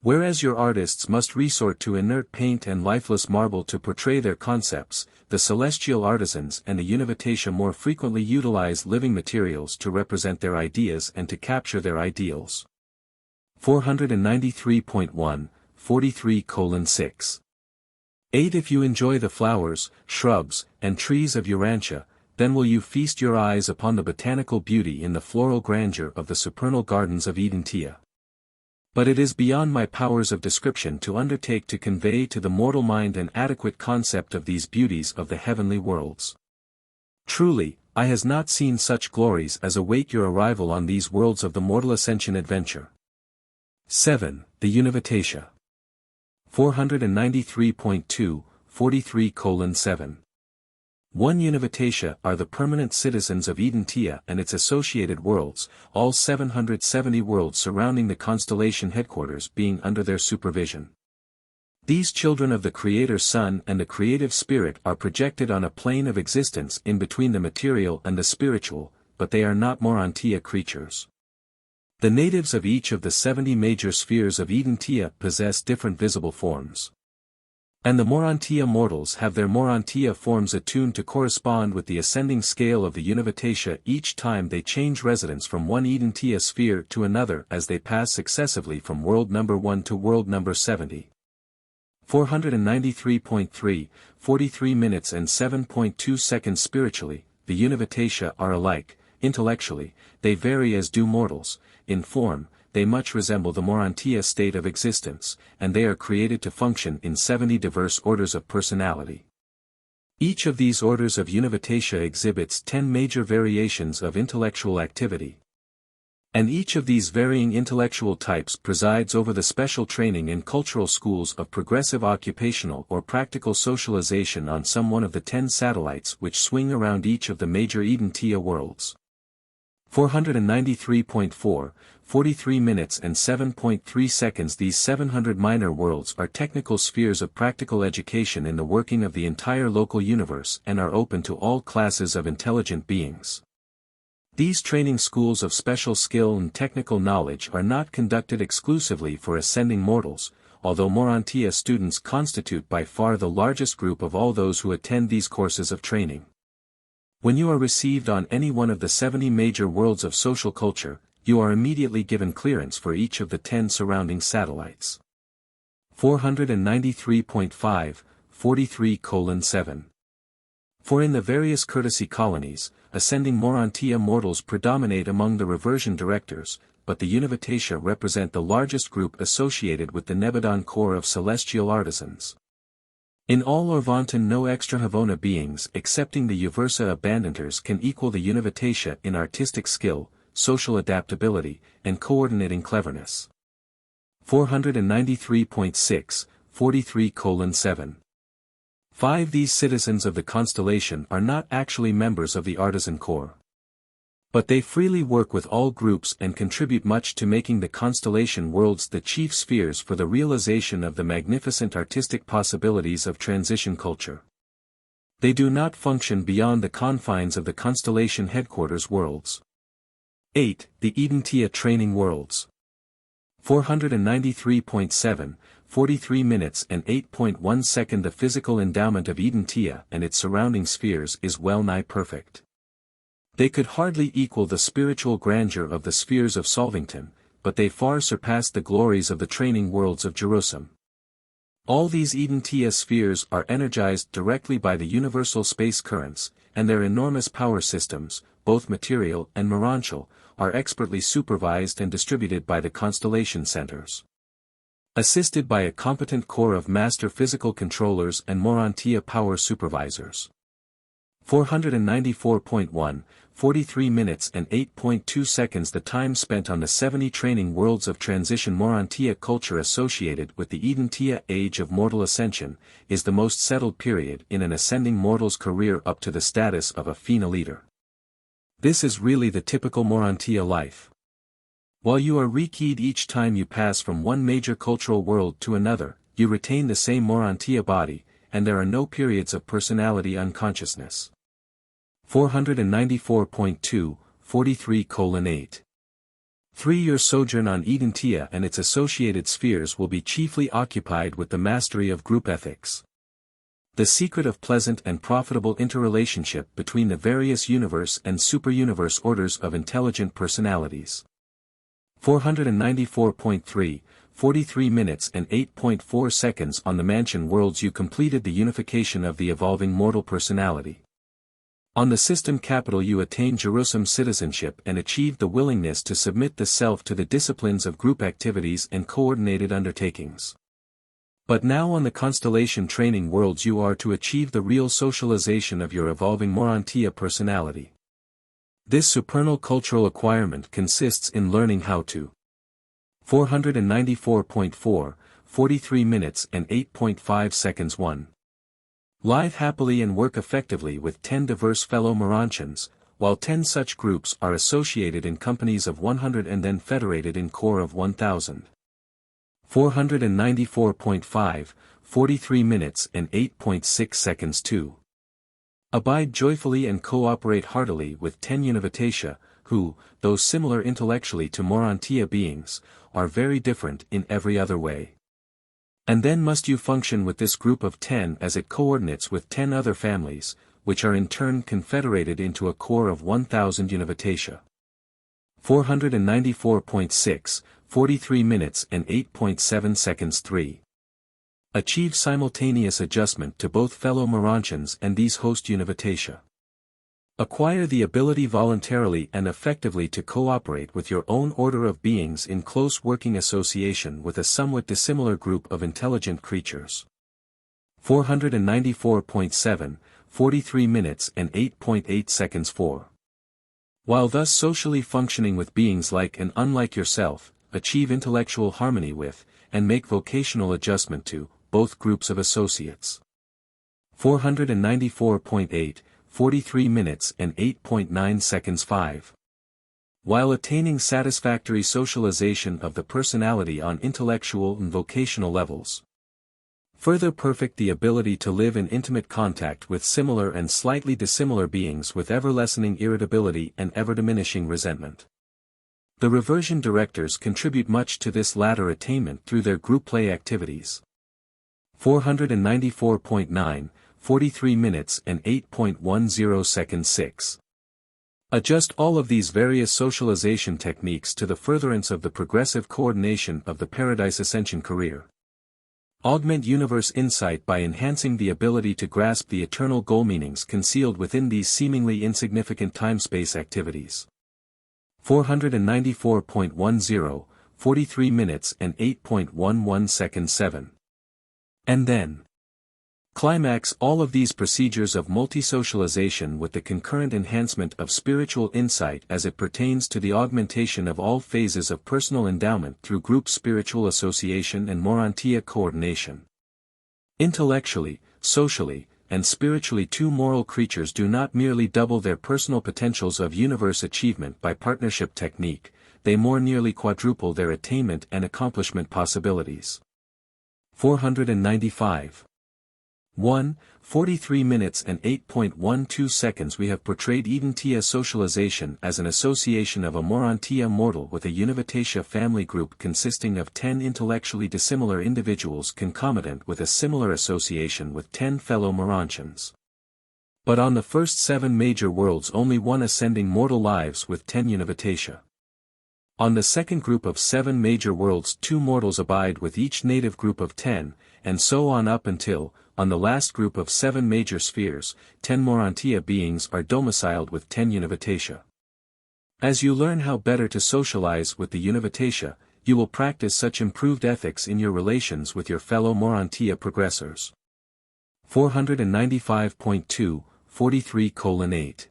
Whereas your artists must resort to inert paint and lifeless marble to portray their concepts, the celestial artisans and the Urantia more frequently utilize living materials to represent their ideas and to capture their ideals. 493.1, 43:6. 8. If you enjoy the flowers, shrubs, and trees of Urantia, then will you feast your eyes upon the botanical beauty in the floral grandeur of the supernal gardens of Urantia. But it is beyond my powers of description to undertake to convey to the mortal mind an adequate concept of these beauties of the heavenly worlds. Truly, eye has not seen such glories as await your arrival on these worlds of the mortal ascension adventure. 7. The Urantia. 493.2, 43:7. 1. Urantia are the permanent citizens of Urantia and its associated worlds, all 770 worlds surrounding the constellation headquarters being under their supervision. These children of the Creator Sun and the Creative Spirit are projected on a plane of existence in between the material and the spiritual, but they are not Urantia creatures. The natives of each of the 70 major spheres of Urantia possess different visible forms. And the Urantia mortals have their Urantia forms attuned to correspond with the ascending scale of the Urantia each time they change residence from one Urantia sphere to another as they pass successively from world number 1 to world number 70. 493.3, 43 minutes and 7.2 seconds. Spiritually, the Urantia are alike. Intellectually, they vary as do mortals. In form, they much resemble the Urantia state of existence, and they are created to function in 70 diverse orders of personality. Each of these orders of Urantia exhibits 10 major variations of intellectual activity. And each of these varying intellectual types presides over the special training in cultural schools of progressive occupational or practical socialization on some one of the 10 satellites which swing around each of the major Urantia worlds. 493.4, 43 minutes and 7.3 seconds. These 700 minor worlds are technical spheres of practical education in the working of the entire local universe and are open to all classes of intelligent beings. These training schools of special skill and technical knowledge are not conducted exclusively for ascending mortals, although Urantia students constitute by far the largest group of all those who attend these courses of training. When you are received on any one of the 70 major worlds of social culture, you are immediately given clearance for each of the 10 surrounding satellites. 493.5, 43:7. For in the various courtesy colonies, ascending Urantia mortals predominate among the reversion directors, but the Urantia represent the largest group associated with the Nebadon Corps of celestial artisans. In all Orvanton no extra Havona beings excepting the Uversa abandoners can equal the Urantia in artistic skill, social adaptability, and coordinating cleverness. 493.6, 43:7. 5. These citizens of the constellation are not actually members of the Artisan Corps. But they freely work with all groups and contribute much to making the constellation worlds the chief spheres for the realization of the magnificent artistic possibilities of transition culture. They do not function beyond the confines of the constellation headquarters worlds. 8. The Urantia training worlds. 493.7, 43 minutes and 8.1 seconds. The physical endowment of Urantia and its surrounding spheres is well nigh perfect. They could hardly equal the spiritual grandeur of the spheres of Solvington, but they far surpass the glories of the training worlds of Jerusalem. All these Urantia spheres are energized directly by the universal space currents, and their enormous power systems, both material and morontial, are expertly supervised and distributed by the constellation centers. Assisted by a competent corps of master physical controllers and Urantia power supervisors. 494.1, 43 minutes and 8.2 seconds. The time spent on the 70 training worlds of transition Urantia culture associated with the Urantia age of mortal ascension, is the most settled period in an ascending mortal's career up to the status of a Fina leader. This is really the typical Urantia life. While you are rekeyed each time you pass from one major cultural world to another, you retain the same Urantia body, and there are no periods of personality unconsciousness. 494.2, 43:8. 3. Your sojourn on Urantia and its associated spheres will be chiefly occupied with the mastery of group ethics. The secret of pleasant and profitable interrelationship between the various universe and superuniverse orders of intelligent personalities. 494.3, 43 minutes and 8.4 seconds on the mansion worlds you completed the unification of the evolving mortal personality. On the system capital you attained Jerusalem citizenship and achieved the willingness to submit the self to the disciplines of group activities and coordinated undertakings. But now on the constellation training worlds you are to achieve the real socialization of your evolving Urantia personality. This supernal cultural acquirement consists in learning how to 494.4, 43 minutes and 8.5 seconds 1. Live happily and work effectively with 10 diverse fellow Urantians, while 10 such groups are associated in companies of 100 and then federated in core of 1000. 494.5, 43 minutes and 8.6 seconds 2. Abide joyfully and cooperate heartily with 10 Univitatia, who, though similar intellectually to Urantia beings, are very different in every other way. And then must you function with this group of 10 as it coordinates with 10 other families, which are in turn confederated into a core of 1000 Univitatia. 494.6, 43 minutes and 8.7 seconds 3. Achieve simultaneous adjustment to both fellow Urantians and these host Univitatia. Acquire the ability voluntarily and effectively to cooperate with your own order of beings in close working association with a somewhat dissimilar group of intelligent creatures. 494.7, 43 minutes and 8.8 seconds 4. While thus socially functioning with beings like and unlike yourself, achieve intellectual harmony with, and make vocational adjustment to, both groups of associates. 494.8, 43 minutes and 8.9 seconds 5. While attaining satisfactory socialization of the personality on intellectual and vocational levels. Further perfect the ability to live in intimate contact with similar and slightly dissimilar beings with ever-lessening irritability and ever-diminishing resentment. The reversion directors contribute much to this latter attainment through their group play activities. 494.9, 43 minutes and 8.10 seconds 6. Adjust all of these various socialization techniques to the furtherance of the progressive coordination of the Paradise Ascension career. Augment universe insight by enhancing the ability to grasp the eternal goal meanings concealed within these seemingly insignificant time-space activities. 494.10, 43 minutes and 8.11 seconds 7. And then climax all of these procedures of multi-socialization with the concurrent enhancement of spiritual insight as it pertains to the augmentation of all phases of personal endowment through group spiritual association and Urantia coordination. Intellectually, socially, and spiritually two moral creatures do not merely double their personal potentials of universe achievement by partnership technique, they more nearly quadruple their attainment and accomplishment possibilities. 495. 1, 43 minutes and 8.12 seconds. We have portrayed Urantia socialization as an association of a Urantia mortal with a Univitatia family group consisting of 10 intellectually dissimilar individuals concomitant with a similar association with 10 fellow Urantians. But on the first 7 major worlds only one ascending mortal lives with 10 Univitatia. On the second group of 7 major worlds 2 mortals abide with each native group of 10, and so on up until, on the last group of 7 major spheres, 10 Urantia beings are domiciled with 10 Univitatia. As you learn how better to socialize with the Univitatia, you will practice such improved ethics in your relations with your fellow Urantia progressors. 495.2, 43:8.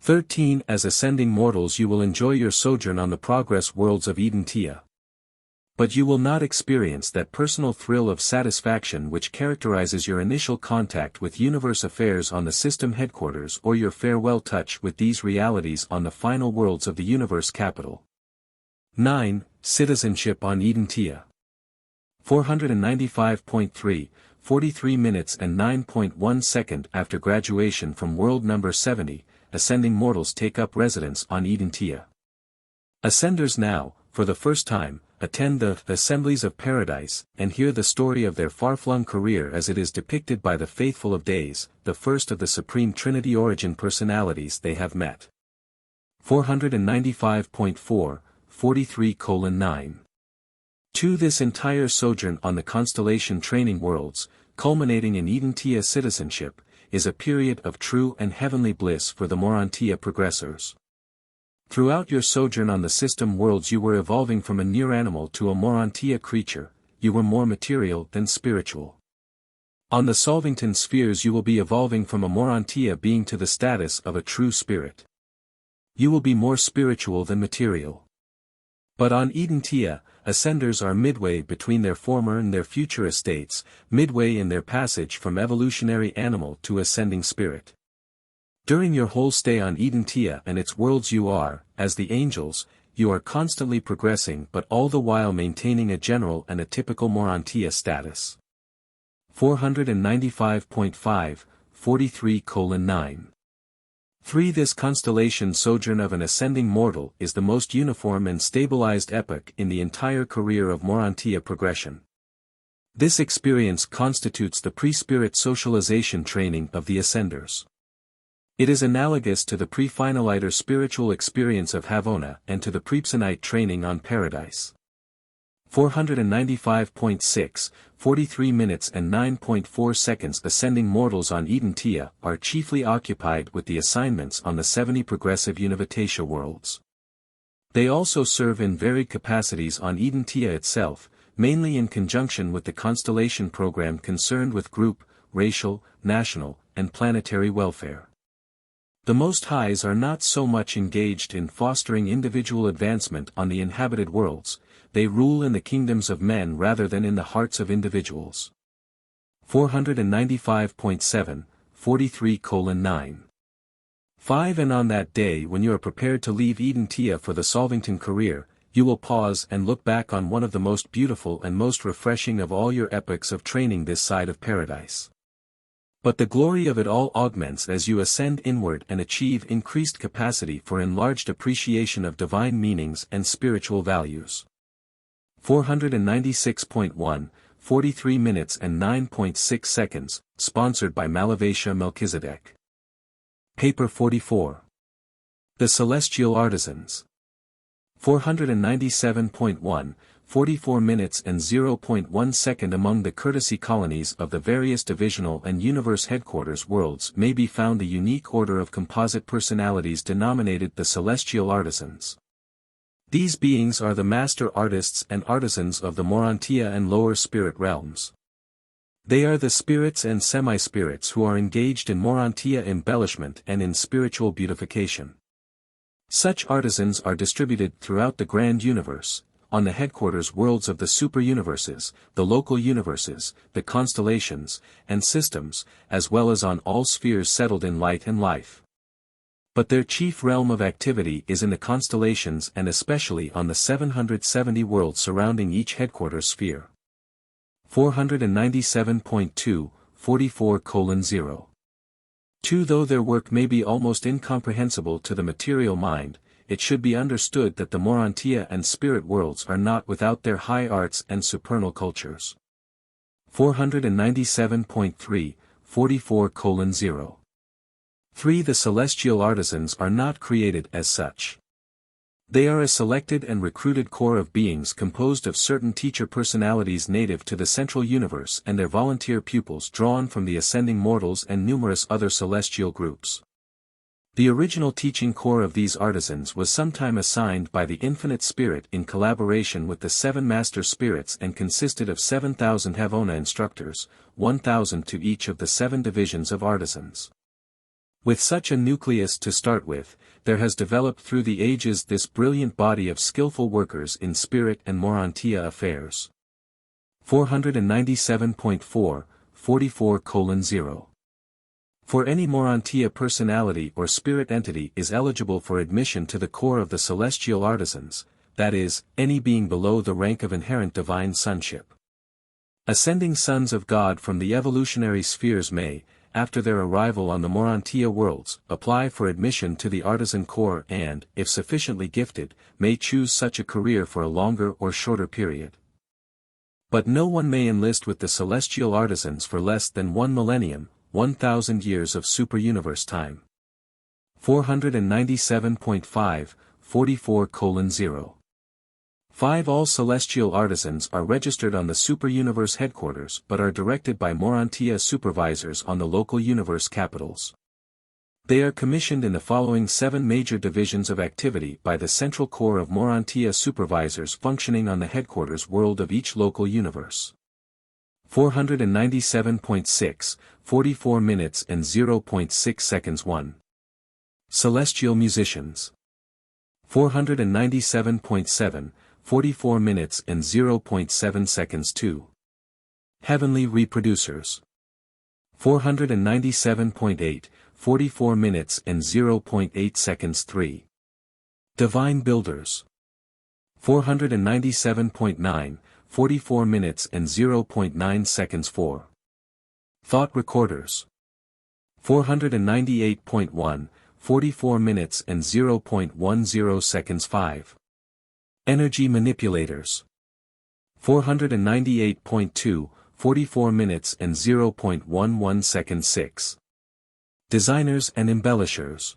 13. As ascending mortals you will enjoy your sojourn on the progress worlds of Urantia. But you will not experience that personal thrill of satisfaction which characterizes your initial contact with universe affairs on the system headquarters or your farewell touch with these realities on the final worlds of the universe capital. 9. Citizenship on Urantia. 495.3, 43 minutes and 9.1 seconds after graduation from world number 70, ascending mortals take up residence on Urantia. Ascenders now, for the first time, attend the assemblies of paradise, and hear the story of their far-flung career as it is depicted by the faithful of days, the first of the Supreme Trinity origin personalities they have met. 495.4, 43:9. 2. This entire sojourn on the constellation training worlds, culminating in Urantia citizenship, is a period of true and heavenly bliss for the Urantia progressors. Throughout your sojourn on the system worlds you were evolving from a near animal to a Urantia creature, you were more material than spiritual. On the Solvington spheres you will be evolving from a Urantia being to the status of a true spirit. You will be more spiritual than material. But on Urantia, ascenders are midway between their former and their future estates, midway in their passage from evolutionary animal to ascending spirit. During your whole stay on Urantia and its worlds you are, as the angels, you are constantly progressing but all the while maintaining a general and a typical Urantia status. 495.5, 43:9. 3. This constellation sojourn of an ascending mortal is the most uniform and stabilized epoch in the entire career of Urantia progression. This experience constitutes the pre-spirit socialization training of the ascenders. It is analogous to the pre-finaliter spiritual experience of Havona and to the prepsonite training on Paradise. 495.6, 43 minutes and 9.4 seconds. Ascending mortals on Urantia are chiefly occupied with the assignments on the 70 progressive Univatasha worlds. They also serve in varied capacities on Urantia itself, mainly in conjunction with the constellation program concerned with group, racial, national, and planetary welfare. The Most Highs are not so much engaged in fostering individual advancement on the inhabited worlds, they rule in the kingdoms of men rather than in the hearts of individuals. 495.7, 43:9. 5. And on that day when you are prepared to leave Urantia for the Solvington career, you will pause and look back on one of the most beautiful and most refreshing of all your epochs of training this side of Paradise. But the glory of it all augments as you ascend inward and achieve increased capacity for enlarged appreciation of divine meanings and spiritual values. 496.1, 43 minutes and 9.6 seconds, sponsored by Malavesha Melchizedek. Paper 44. The Celestial Artisans. 497.1, 44 minutes and 0.1 second. Among the courtesy colonies of the various divisional and universe headquarters worlds may be found the unique order of composite personalities denominated the Celestial Artisans. These beings are the master artists and artisans of the Urantia and lower spirit realms. They are the spirits and semi-spirits who are engaged in Urantia embellishment and in spiritual beautification. Such artisans are distributed throughout the grand universe, on the headquarters worlds of the superuniverses, the local universes, the constellations, and systems, as well as on all spheres settled in light and life. But their chief realm of activity is in the constellations and especially on the 770 worlds surrounding each headquarters sphere. 497.2, 44:0. 2. Though their work may be almost incomprehensible to the material mind, it should be understood that the Urantia and spirit worlds are not without their high arts and supernal cultures. 497.3, 44:0. 3. The celestial artisans are not created as such. They are a selected and recruited core of beings composed of certain teacher personalities native to the central universe and their volunteer pupils drawn from the ascending mortals and numerous other celestial groups. The original teaching core of these artisans was sometime assigned by the Infinite Spirit in collaboration with the 7 Master Spirits and consisted of 7,000 Havona instructors, 1,000 to each of the 7 divisions of artisans. With such a nucleus to start with, there has developed through the ages this brilliant body of skillful workers in spirit and Urantia affairs. 497.4, 44:0. For any Urantia personality or spirit entity is eligible for admission to the core of the celestial artisans, that is, any being below the rank of inherent divine sonship. Ascending sons of God from the evolutionary spheres may, after their arrival on the Urantia worlds, apply for admission to the artisan corps and, if sufficiently gifted, may choose such a career for a longer or shorter period. But no one may enlist with the celestial artisans for less than 1 millennium, 1,000 years of superuniverse time. 497.5, 44:0. 5 All celestial artisans are registered on the super-universe headquarters but are directed by Urantia supervisors on the local universe capitals. They are commissioned in the following 7 major divisions of activity by the central core of Urantia supervisors functioning on the headquarters world of each local universe. 497.6, 44 minutes and 0.6 seconds 1. Celestial musicians. 497.7, 44 minutes and 0.7 seconds 2. Heavenly reproducers. 497.8, 44 minutes and 0.8 seconds 3. Divine builders. 497.9, 44 minutes and 0.9 seconds 4. Thought recorders. 498.1, 44 minutes and 0.10 seconds 5. Energy manipulators. 498.2, 44 minutes and 0.11 seconds 6. Designers and embellishers.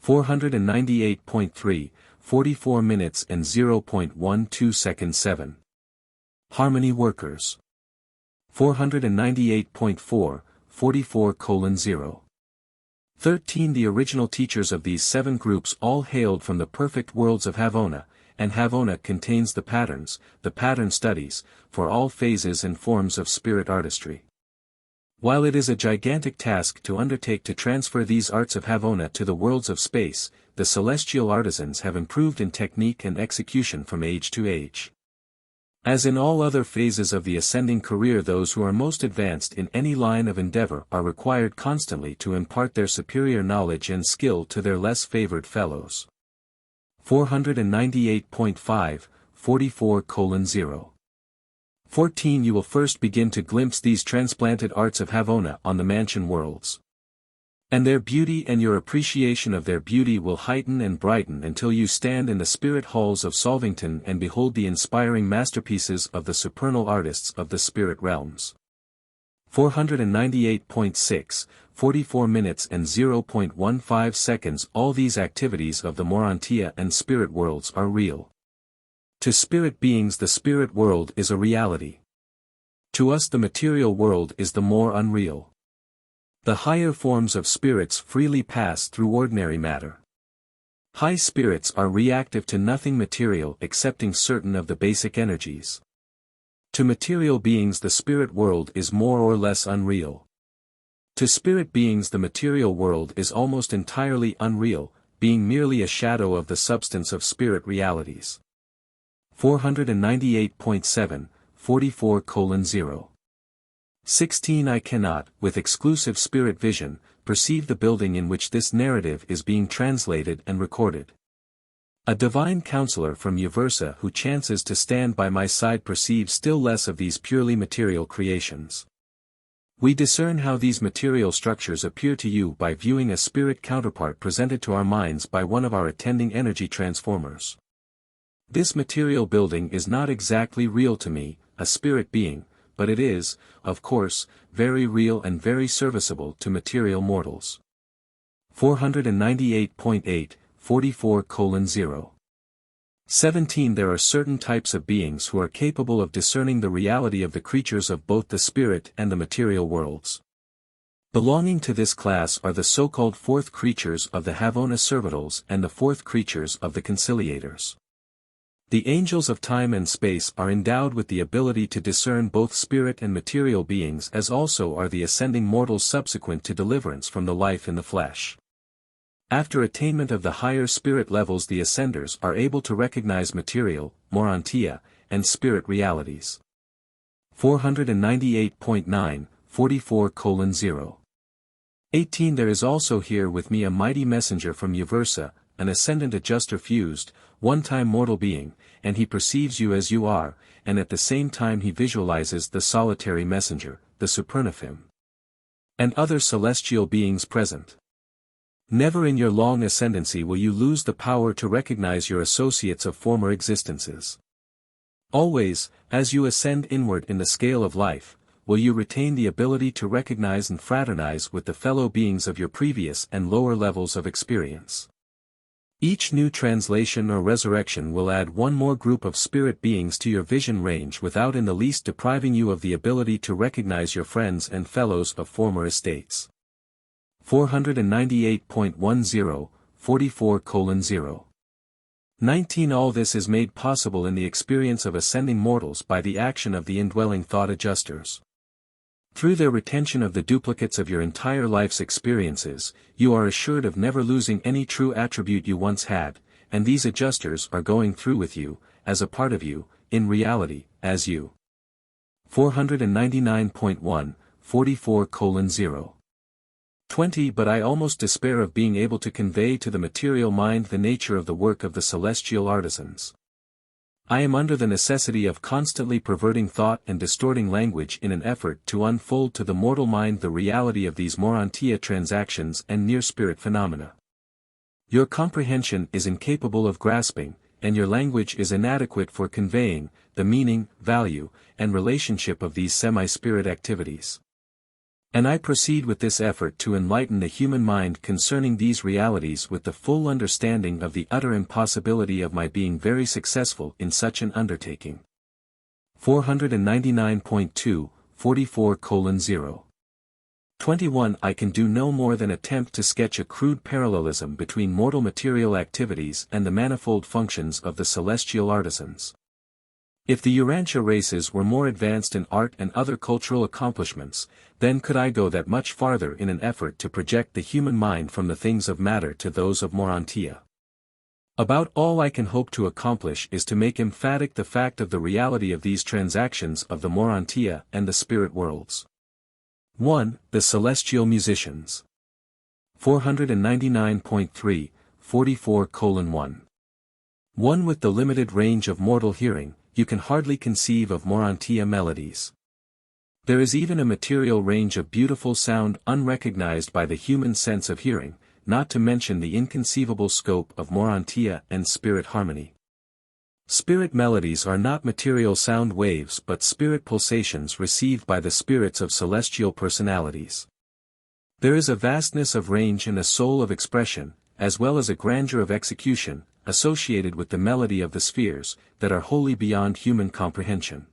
498.3, 44 minutes and 0.12 seconds 7. Harmony workers. 498.4, 44:0. 13 The original teachers of these 7 groups all hailed from the perfect worlds of Havona, and Havona contains the patterns, the pattern studies, for all phases and forms of spirit artistry. While it is a gigantic task to undertake to transfer these arts of Havona to the worlds of space, the celestial artisans have improved in technique and execution from age to age. As in all other phases of the ascending career, those who are most advanced in any line of endeavor are required constantly to impart their superior knowledge and skill to their less favored fellows. 498.5, 44:0. 14 You will first begin to glimpse these transplanted arts of Havona on the mansion worlds. And their beauty and your appreciation of their beauty will heighten and brighten until you stand in the spirit halls of Solvington and behold the inspiring masterpieces of the supernal artists of the spirit realms. 498.6, 44 minutes and 0.15 seconds All these activities of the Urantia and spirit worlds are real. To spirit beings the spirit world is a reality. To us the material world is the more unreal. The higher forms of spirits freely pass through ordinary matter. High spirits are reactive to nothing material excepting certain of the basic energies. To material beings the spirit world is more or less unreal. To spirit beings the material world is almost entirely unreal, being merely a shadow of the substance of spirit realities. 498.7, 44:0. 16 I cannot, with exclusive spirit vision, perceive the building in which this narrative is being translated and recorded. A divine counselor from Uversa who chances to stand by my side perceives still less of these purely material creations. We discern how these material structures appear to you by viewing a spirit counterpart presented to our minds by one of our attending energy transformers. This material building is not exactly real to me, a spirit being, but it is, of course, very real and very serviceable to material mortals. 498.8, 44:0. 17 There are certain types of beings who are capable of discerning the reality of the creatures of both the spirit and the material worlds. Belonging to this class are the so-called fourth creatures of the Havona servitals and the fourth creatures of the conciliators. The angels of time and space are endowed with the ability to discern both spirit and material beings, as also are the ascending mortals subsequent to deliverance from the life in the flesh. After attainment of the higher spirit levels the ascenders are able to recognize material, Urantia, and spirit realities. 498.9, 44:0. 18 There is also here with me a mighty messenger from Uversa, an ascendant adjuster fused, one-time mortal being, and he perceives you as you are, and at the same time he visualizes the solitary messenger, the Supernaphim, and other celestial beings present. Never in your long ascendancy will you lose the power to recognize your associates of former existences. Always, as you ascend inward in the scale of life, will you retain the ability to recognize and fraternize with the fellow beings of your previous and lower levels of experience. Each new translation or resurrection will add one more group of spirit beings to your vision range without in the least depriving you of the ability to recognize your friends and fellows of former estates. 498.10, 44:0. 19 All this is made possible in the experience of ascending mortals by the action of the indwelling thought adjusters. Through their retention of the duplicates of your entire life's experiences, you are assured of never losing any true attribute you once had, and these adjusters are going through with you, as a part of you, in reality, as you. 499.1, 44:0. 20 But I almost despair of being able to convey to the material mind the nature of the work of the celestial artisans. I am under the necessity of constantly perverting thought and distorting language in an effort to unfold to the mortal mind the reality of these Urantia transactions and near-spirit phenomena. Your comprehension is incapable of grasping, and your language is inadequate for conveying, the meaning, value, and relationship of these semi-spirit activities. And I proceed with this effort to enlighten the human mind concerning these realities with the full understanding of the utter impossibility of my being very successful in such an undertaking. 499.2, 44:0. 21 I can do no more than attempt to sketch a crude parallelism between mortal material activities and the manifold functions of the celestial artisans. If the Urantia races were more advanced in art and other cultural accomplishments, then could I go that much farther in an effort to project the human mind from the things of matter to those of Urantia. About all I can hope to accomplish is to make emphatic the fact of the reality of these transactions of the Urantia and the spirit worlds. 1. The celestial musicians. 499.3, 44:1. 1 With the limited range of mortal hearing, you can hardly conceive of Urantia melodies. There is even a material range of beautiful sound unrecognized by the human sense of hearing, not to mention the inconceivable scope of Urantia and spirit harmony. Spirit melodies are not material sound waves but spirit pulsations received by the spirits of celestial personalities. There is a vastness of range and a soul of expression, as well as a grandeur of execution, associated with the melody of the spheres, that are wholly beyond human comprehension.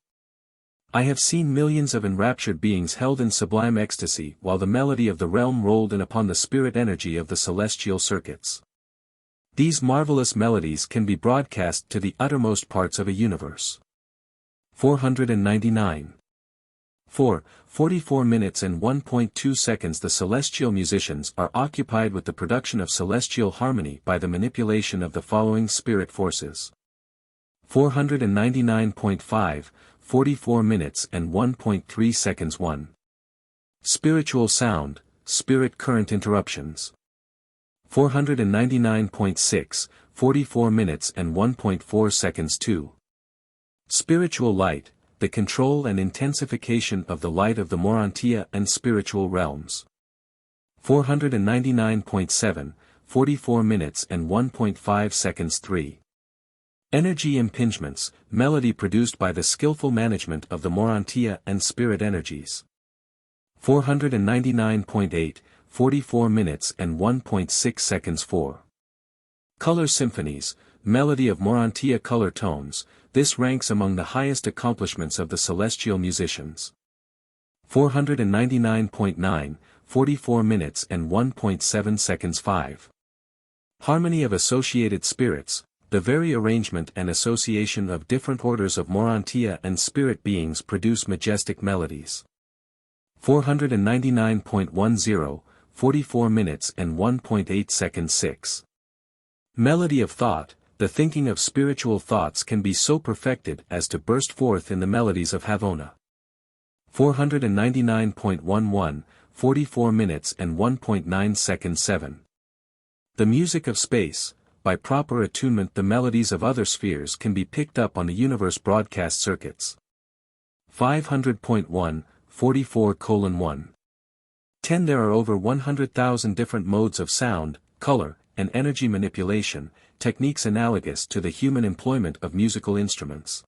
I have seen millions of enraptured beings held in sublime ecstasy while the melody of the realm rolled in upon the spirit energy of the celestial circuits. These marvelous melodies can be broadcast to the uttermost parts of a universe. 499. 44 minutes and 1.2 seconds The celestial musicians are occupied with the production of celestial harmony by the manipulation of the following spirit forces. 499.5, 44 minutes and 1.3 seconds 1. Spiritual sound, spirit current interruptions. 499.6, 44 minutes and 1.4 seconds 2. Spiritual light, the control and intensification of the light of the Urantia and spiritual realms. 499.7, 44 minutes and 1.5 seconds 3. Energy impingements, melody produced by the skillful management of the Urantia and spirit energies. 499.8, 44 minutes and 1.6 seconds 4. Color symphonies, melody of Urantia color tones, this ranks among the highest accomplishments of the celestial musicians. 499.9, 44 minutes and 1.7 seconds 5. Harmony of associated spirits, the very arrangement and association of different orders of Urantia and spirit beings produce majestic melodies. 499.10, 44 minutes and 1.8 seconds 6. Melody of thought, the thinking of spiritual thoughts can be so perfected as to burst forth in the melodies of Havona. 499.11, 44 minutes and 1.9 seconds 7. The music of space, by proper attunement the melodies of other spheres can be picked up on the universe broadcast circuits. 500.1, 44:1. 10 There are over 100,000 different modes of sound, color, and energy manipulation, techniques analogous to the human employment of musical instruments.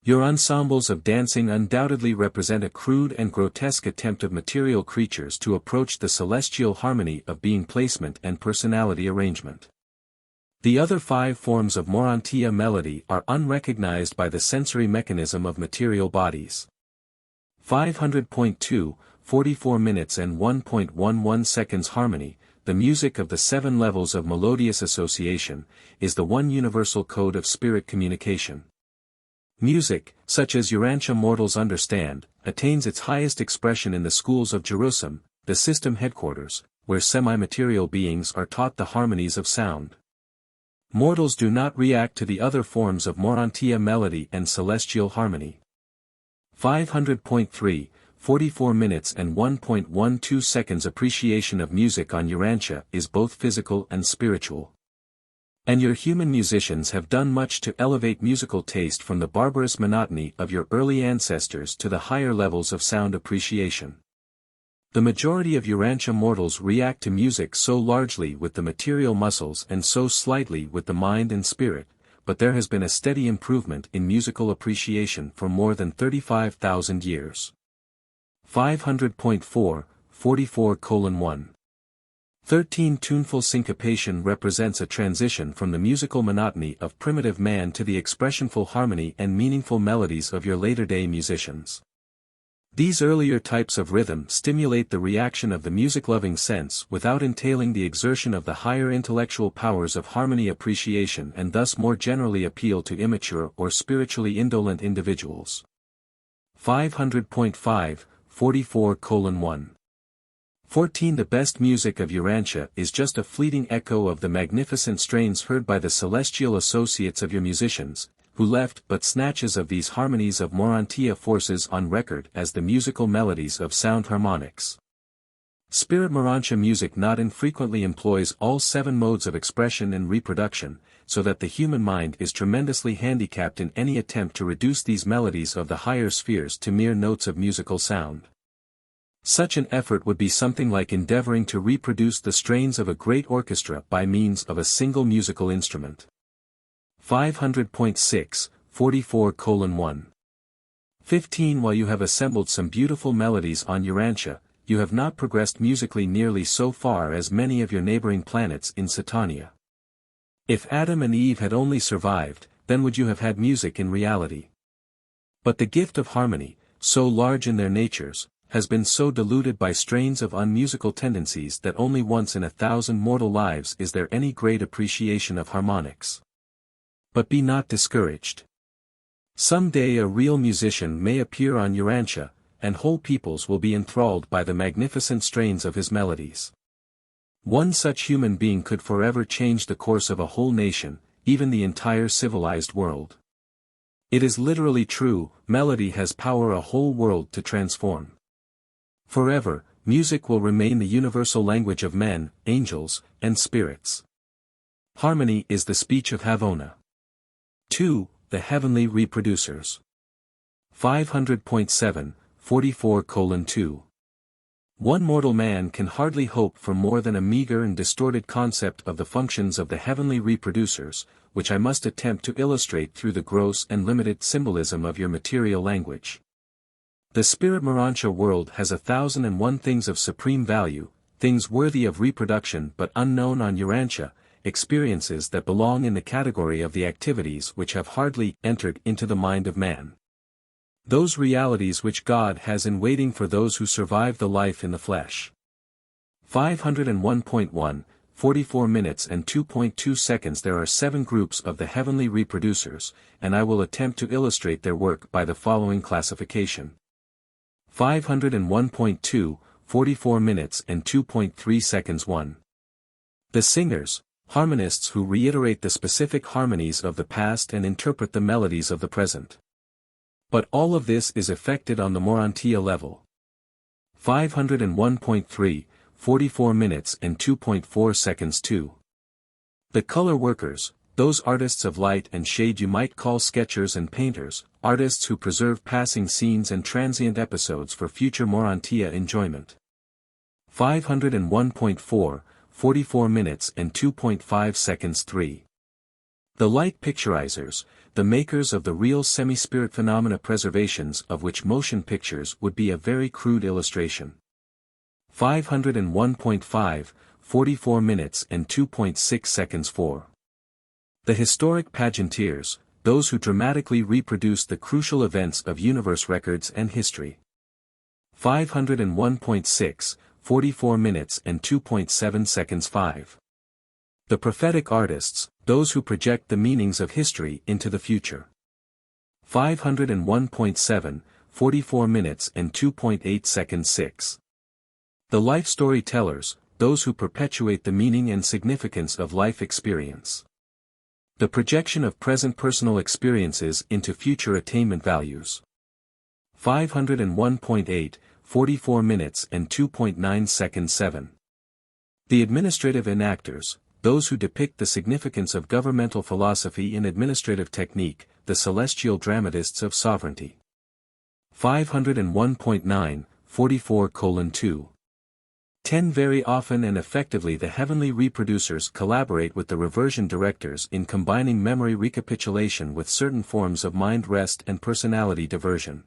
Your ensembles of dancing undoubtedly represent a crude and grotesque attempt of material creatures to approach the celestial harmony of being placement and personality arrangement. The other 5 forms of Urantia melody are unrecognized by the sensory mechanism of material bodies. 500.2, 44 minutes and 1.11 seconds harmony, the music of the 7 levels of melodious association, is the one universal code of spirit communication. Music, such as Urantia mortals understand, attains its highest expression in the schools of Jerusalem, the system headquarters, where semi-material beings are taught the harmonies of sound. Mortals do not react to the other forms of Urantia melody and celestial harmony. 500.3, 44 minutes and 1.12 seconds appreciation of music on Urantia is both physical and spiritual. And your human musicians have done much to elevate musical taste from the barbarous monotony of your early ancestors to the higher levels of sound appreciation. The majority of Urantia mortals react to music so largely with the material muscles and so slightly with the mind and spirit, but there has been a steady improvement in musical appreciation for more than 35,000 years. 500.4, 44:1. 13 tuneful syncopation represents a transition from the musical monotony of primitive man to the expressionful harmony and meaningful melodies of your later-day musicians. These earlier types of rhythm stimulate the reaction of the music-loving sense without entailing the exertion of the higher intellectual powers of harmony appreciation and thus more generally appeal to immature or spiritually indolent individuals. 500.5, 44:1. 14 The best music of Urantia is just a fleeting echo of the magnificent strains heard by the celestial associates of your musicians, who left but snatches of these harmonies of Urantia forces on record as the musical melodies of sound harmonics. Spirit Urantia music not infrequently employs all 7 modes of expression and reproduction, so that the human mind is tremendously handicapped in any attempt to reduce these melodies of the higher spheres to mere notes of musical sound. Such an effort would be something like endeavoring to reproduce the strains of a great orchestra by means of a single musical instrument. 500.6, 44:1. 15 While you have assembled some beautiful melodies on Urantia, you have not progressed musically nearly so far as many of your neighboring planets in Satania. If Adam and Eve had only survived, then would you have had music in reality. But the gift of harmony, so large in their natures, has been so diluted by strains of unmusical tendencies that only once in 1,000 mortal lives is there any great appreciation of harmonics. But be not discouraged. Some day a real musician may appear on Urantia, and whole peoples will be enthralled by the magnificent strains of his melodies. One such human being could forever change the course of a whole nation, even the entire civilized world. It is literally true, melody has power a whole world to transform. Forever, music will remain the universal language of men, angels, and spirits. Harmony is the speech of Havona. 2. The heavenly reproducers. 500.7, 44:2. One mortal man can hardly hope for more than a meager and distorted concept of the functions of the heavenly reproducers, which I must attempt to illustrate through the gross and limited symbolism of your material language. The spirit Urantia world has 1,001 things of supreme value, things worthy of reproduction but unknown on Urantia, experiences that belong in the category of the activities which have hardly entered into the mind of man. Those realities which God has in waiting for those who survive the life in the flesh. 501.1, 44 minutes and 2.2 seconds. There are 7 groups of the heavenly reproducers, and I will attempt to illustrate their work by the following classification. 501.2, 44 minutes and 2.3 seconds. 1. The singers, harmonists who reiterate the specific harmonies of the past and interpret the melodies of the present. But all of this is effected on the Urantia level. 501.3, 44 minutes and 2.4 seconds. 2. The color workers, those artists of light and shade you might call sketchers and painters, artists who preserve passing scenes and transient episodes for future Urantia enjoyment. 501.4, 44 minutes and 2.5 seconds. 3. The light picturizers, the makers of the real semi-spirit phenomena, preservations of which motion pictures would be a very crude illustration. 501.5, 44 minutes and 2.6 seconds. 4. The historic pageanteers, those who dramatically reproduce the crucial events of universe records and history. 501.6, 44 minutes and 2.7 seconds 5. The prophetic artists, those who project the meanings of history into the future. 501.7, 44 minutes and 2.8 seconds 6. The life storytellers, those who perpetuate the meaning and significance of life experience. The projection of present personal experiences into future attainment values. 501.8, 44 minutes and 2.9 seconds 7. The administrative enactors, those who depict the significance of governmental philosophy in administrative technique, the celestial dramatists of sovereignty. 501.9, 44:2. 10 Very often and effectively the heavenly reproducers collaborate with the reversion directors in combining memory recapitulation with certain forms of mind rest and personality diversion.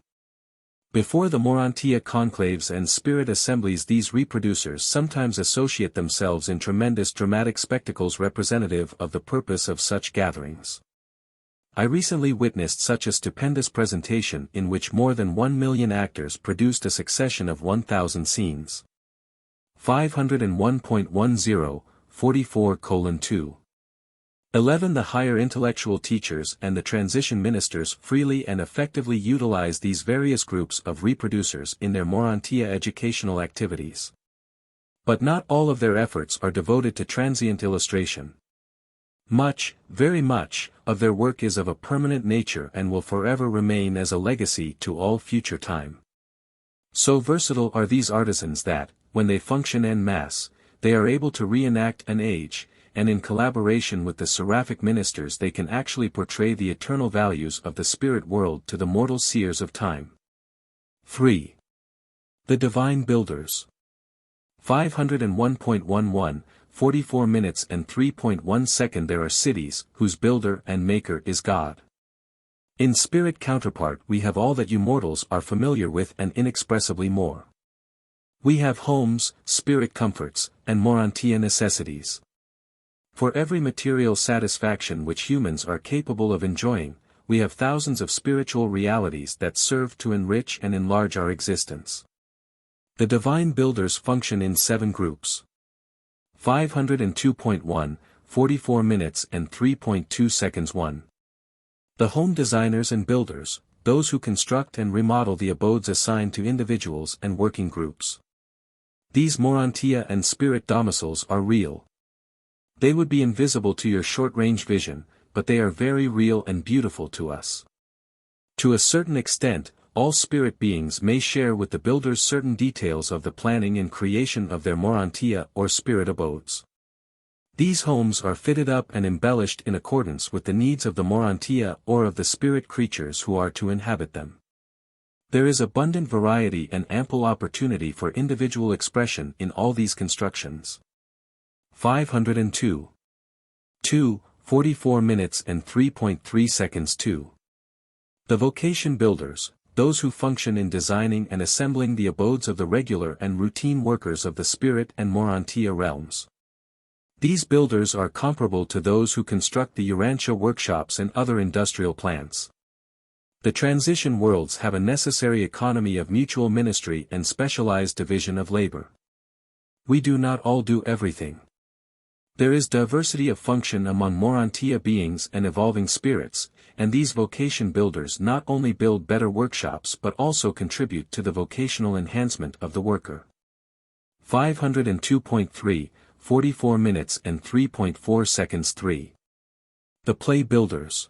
Before the Urantia conclaves and spirit assemblies, these reproducers sometimes associate themselves in tremendous dramatic spectacles representative of the purpose of such gatherings. I recently witnessed such a stupendous presentation in which more than 1 million actors produced a succession of 1,000 scenes. 501.10, 44:2. 11 The higher intellectual teachers and the transition ministers freely and effectively utilize these various groups of reproducers in their Urantia educational activities. But not all of their efforts are devoted to transient illustration. Much, very much, of their work is of a permanent nature and will forever remain as a legacy to all future time. So versatile are these artisans that, when they function en masse, they are able to reenact an age, and in collaboration with the Seraphic ministers they can actually portray the eternal values of the spirit world to the mortal seers of time. 3. The Divine Builders. 501.11, 44 minutes and 3.1 seconds. There are cities whose builder and maker is God. In spirit counterpart we have all that you mortals are familiar with and inexpressibly more. We have homes, spirit comforts, and Urantia necessities. For every material satisfaction which humans are capable of enjoying, we have thousands of spiritual realities that serve to enrich and enlarge our existence. The divine builders function in 7 groups. 502.1, 44 minutes and 3.2 seconds 1. The home designers and builders, those who construct and remodel the abodes assigned to individuals and working groups. These Urantia and spirit domiciles are real. They would be invisible to your short-range vision, but they are very real and beautiful to us. To a certain extent, all spirit beings may share with the builders certain details of the planning and creation of their Urantia or spirit abodes. These homes are fitted up and embellished in accordance with the needs of the Urantia or of the spirit creatures who are to inhabit them. There is abundant variety and ample opportunity for individual expression in all these constructions. 502. 2, 44 minutes and 3.3 seconds 2. The vocation builders, those who function in designing and assembling the abodes of the regular and routine workers of the spirit and Urantia realms. These builders are comparable to those who construct the Urantia workshops and other industrial plants. The transition worlds have a necessary economy of mutual ministry and specialized division of labor. We do not all do everything. There is diversity of function among Urantia beings and evolving spirits, and these vocation builders not only build better workshops but also contribute to the vocational enhancement of the worker. 502.3, 44 minutes and 3.4 seconds 3. The play builders.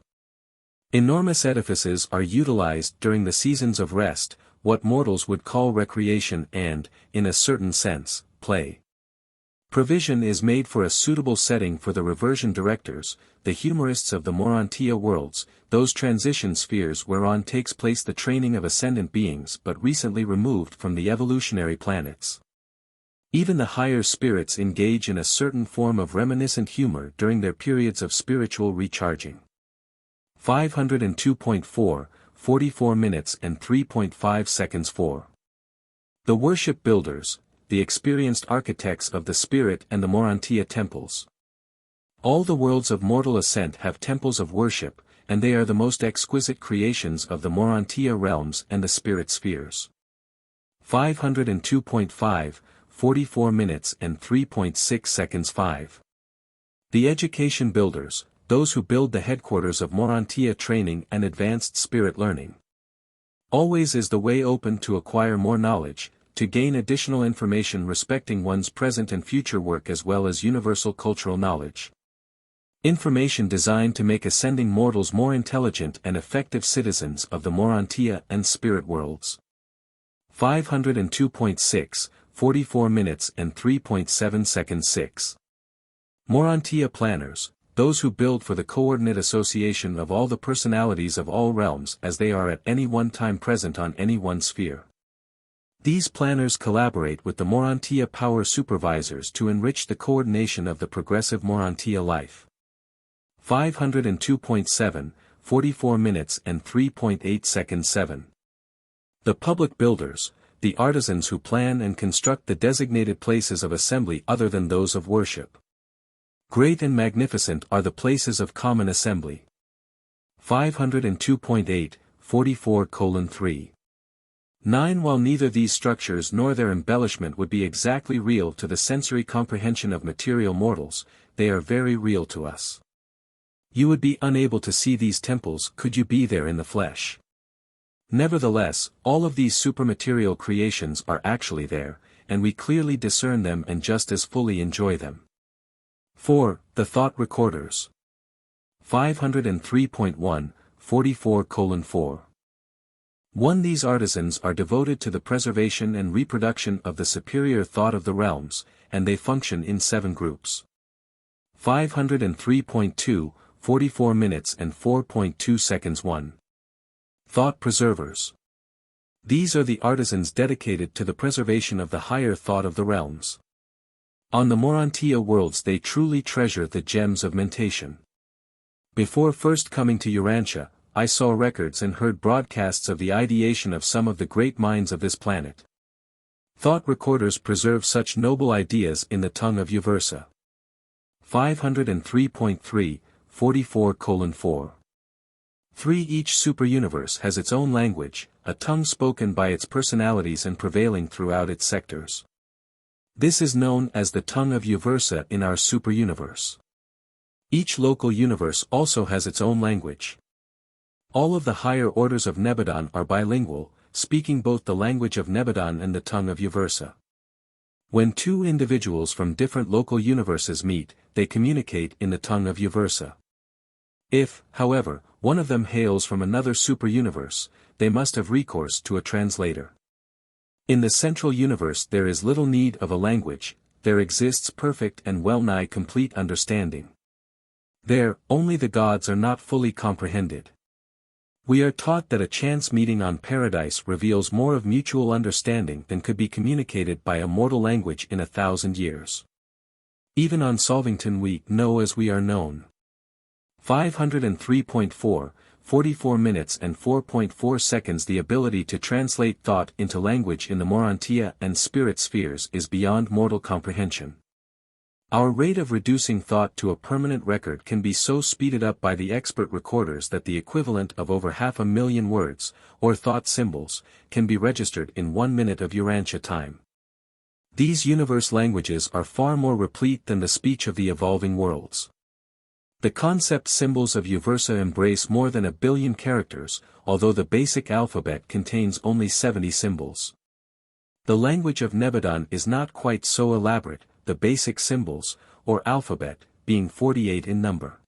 Enormous edifices are utilized during the seasons of rest, what mortals would call recreation and, in a certain sense, play. Provision is made for a suitable setting for the reversion directors, the humorists of the Urantia worlds, those transition spheres whereon takes place the training of ascendant beings but recently removed from the evolutionary planets. Even the higher spirits engage in a certain form of reminiscent humor during their periods of spiritual recharging. 502.4, 44 minutes and 3.5 seconds 4. The worship builders, the experienced architects of the spirit and the Urantia temples. All the worlds of mortal ascent have temples of worship, and they are the most exquisite creations of the Urantia realms and the spirit spheres. 502.5, 44 minutes and 3.6 seconds 5. The education builders, those who build the headquarters of Urantia training and advanced spirit learning. Always is the way open to acquire more knowledge, to gain additional information respecting one's present and future work as well as universal cultural knowledge. Information designed to make ascending mortals more intelligent and effective citizens of the Urantia and spirit worlds. 502.6, 44 minutes and 3.7 seconds 6. Urantia planners, those who build for the coordinate association of all the personalities of all realms as they are at any one time present on any one sphere. These planners collaborate with the Urantia power supervisors to enrich the coordination of the progressive Urantia life. 502.7, 44 minutes and 3.8 seconds 7. The public builders, the artisans who plan and construct the designated places of assembly other than those of worship. Great and magnificent are the places of common assembly. 502.8, 44:3. 9. While neither these structures nor their embellishment would be exactly real to the sensory comprehension of material mortals, they are very real to us. You would be unable to see these temples could you be there in the flesh. Nevertheless, all of these supermaterial creations are actually there, and we clearly discern them and just as fully enjoy them. 4. The thought recorders. 503.1, 44:4. 1. These artisans are devoted to the preservation and reproduction of the superior thought of the realms, and they function in 7 groups. 503.2, 44 minutes and 4.2 seconds 1. Thought preservers. These are the artisans dedicated to the preservation of the higher thought of the realms. On the Urantia worlds they truly treasure the gems of mentation. Before first coming to Urantia, I saw records and heard broadcasts of the ideation of some of the great minds of this planet. Thought recorders preserve such noble ideas in the tongue of Uversa. 503.3, 44:4. 3. Each superuniverse has its own language, a tongue spoken by its personalities and prevailing throughout its sectors. This is known as the tongue of Uversa in our superuniverse. Each local universe also has its own language. All of the higher orders of Nebadon are bilingual, speaking both the language of Nebadon and the tongue of Uversa. When two individuals from different local universes meet, they communicate in the tongue of Uversa. If, however, one of them hails from another superuniverse, they must have recourse to a translator. In the central universe there is little need of a language, there exists perfect and well-nigh complete understanding. There, only the gods are not fully comprehended. We are taught that a chance meeting on paradise reveals more of mutual understanding than could be communicated by a mortal language in 1,000 years. Even on Solvington we know as we are known. 503.4, 44 minutes and 4.4 seconds. The ability to translate thought into language in the Urantia and spirit spheres is beyond mortal comprehension. Our rate of reducing thought to a permanent record can be so speeded up by the expert recorders that the equivalent of over 500,000 words, or thought symbols, can be registered in 1 minute of Urantia time. These universe languages are far more replete than the speech of the evolving worlds. The concept symbols of Uversa embrace more than 1 billion characters, although the basic alphabet contains only 70 symbols. The language of Nebadon is not quite so elaborate, the basic symbols, or alphabet, being 48 in number.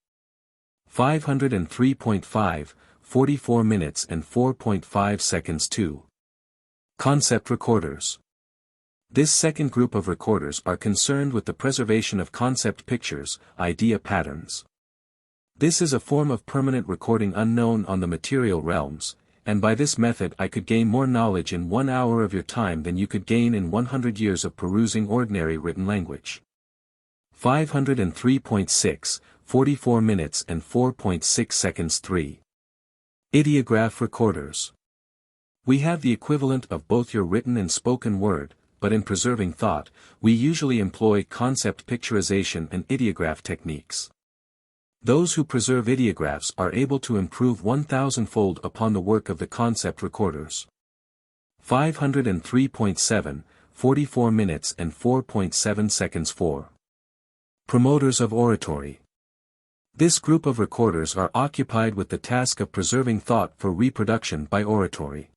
503.5, 44 minutes and 4.5 seconds 2. Concept recorders. This second group of recorders are concerned with the preservation of concept pictures, idea patterns. This is a form of permanent recording unknown on the material realms, and by this method I could gain more knowledge in 1 hour of your time than you could gain in 100 years of perusing ordinary written language. 503.6, 44 minutes and 4.6 seconds 3. Ideograph recorders. We have the equivalent of both your written and spoken word, but in preserving thought, we usually employ concept picturization and ideograph techniques. Those who preserve ideographs are able to improve 1,000-fold upon the work of the concept recorders. 503.7, 44 minutes and 4.7 seconds 4. Promoters of oratory. This group of recorders are occupied with the task of preserving thought for reproduction by oratory.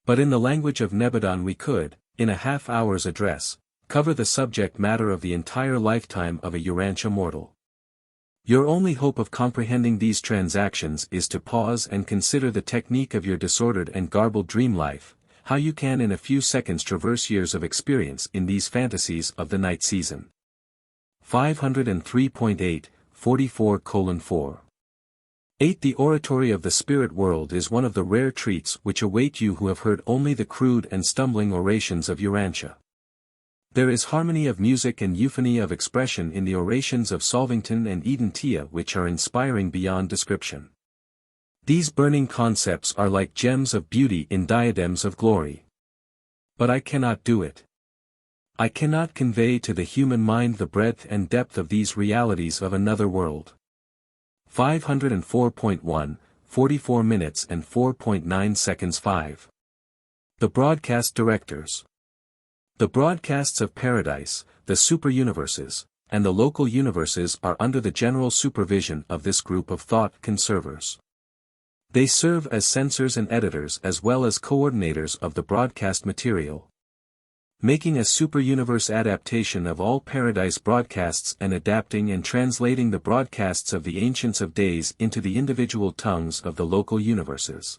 But in the language of Nebadon we could, in a half-hour's address, cover the subject matter of the entire lifetime of a Urantia mortal. Your only hope of comprehending these transactions is to pause and consider the technique of your disordered and garbled dream life, how you can in a few seconds traverse years of experience in these fantasies of the night season. 503.8, 44:4. 8. The oratory of the spirit world is one of the rare treats which await you who have heard only the crude and stumbling orations of Urantia. There is harmony of music and euphony of expression in the orations of Solvington and Urantia which are inspiring beyond description. These burning concepts are like gems of beauty in diadems of glory. But I cannot do it. I cannot convey to the human mind the breadth and depth of these realities of another world. 504.1, 44 minutes and 4.9 seconds 5. The Broadcast Directors. The broadcasts of Paradise, the Superuniverses, and the local universes are under the general supervision of this group of thought conservers. They serve as censors and editors as well as coordinators of the broadcast material, making a superuniverse adaptation of all Paradise broadcasts and adapting and translating the broadcasts of the Ancients of Days into the individual tongues of the local universes.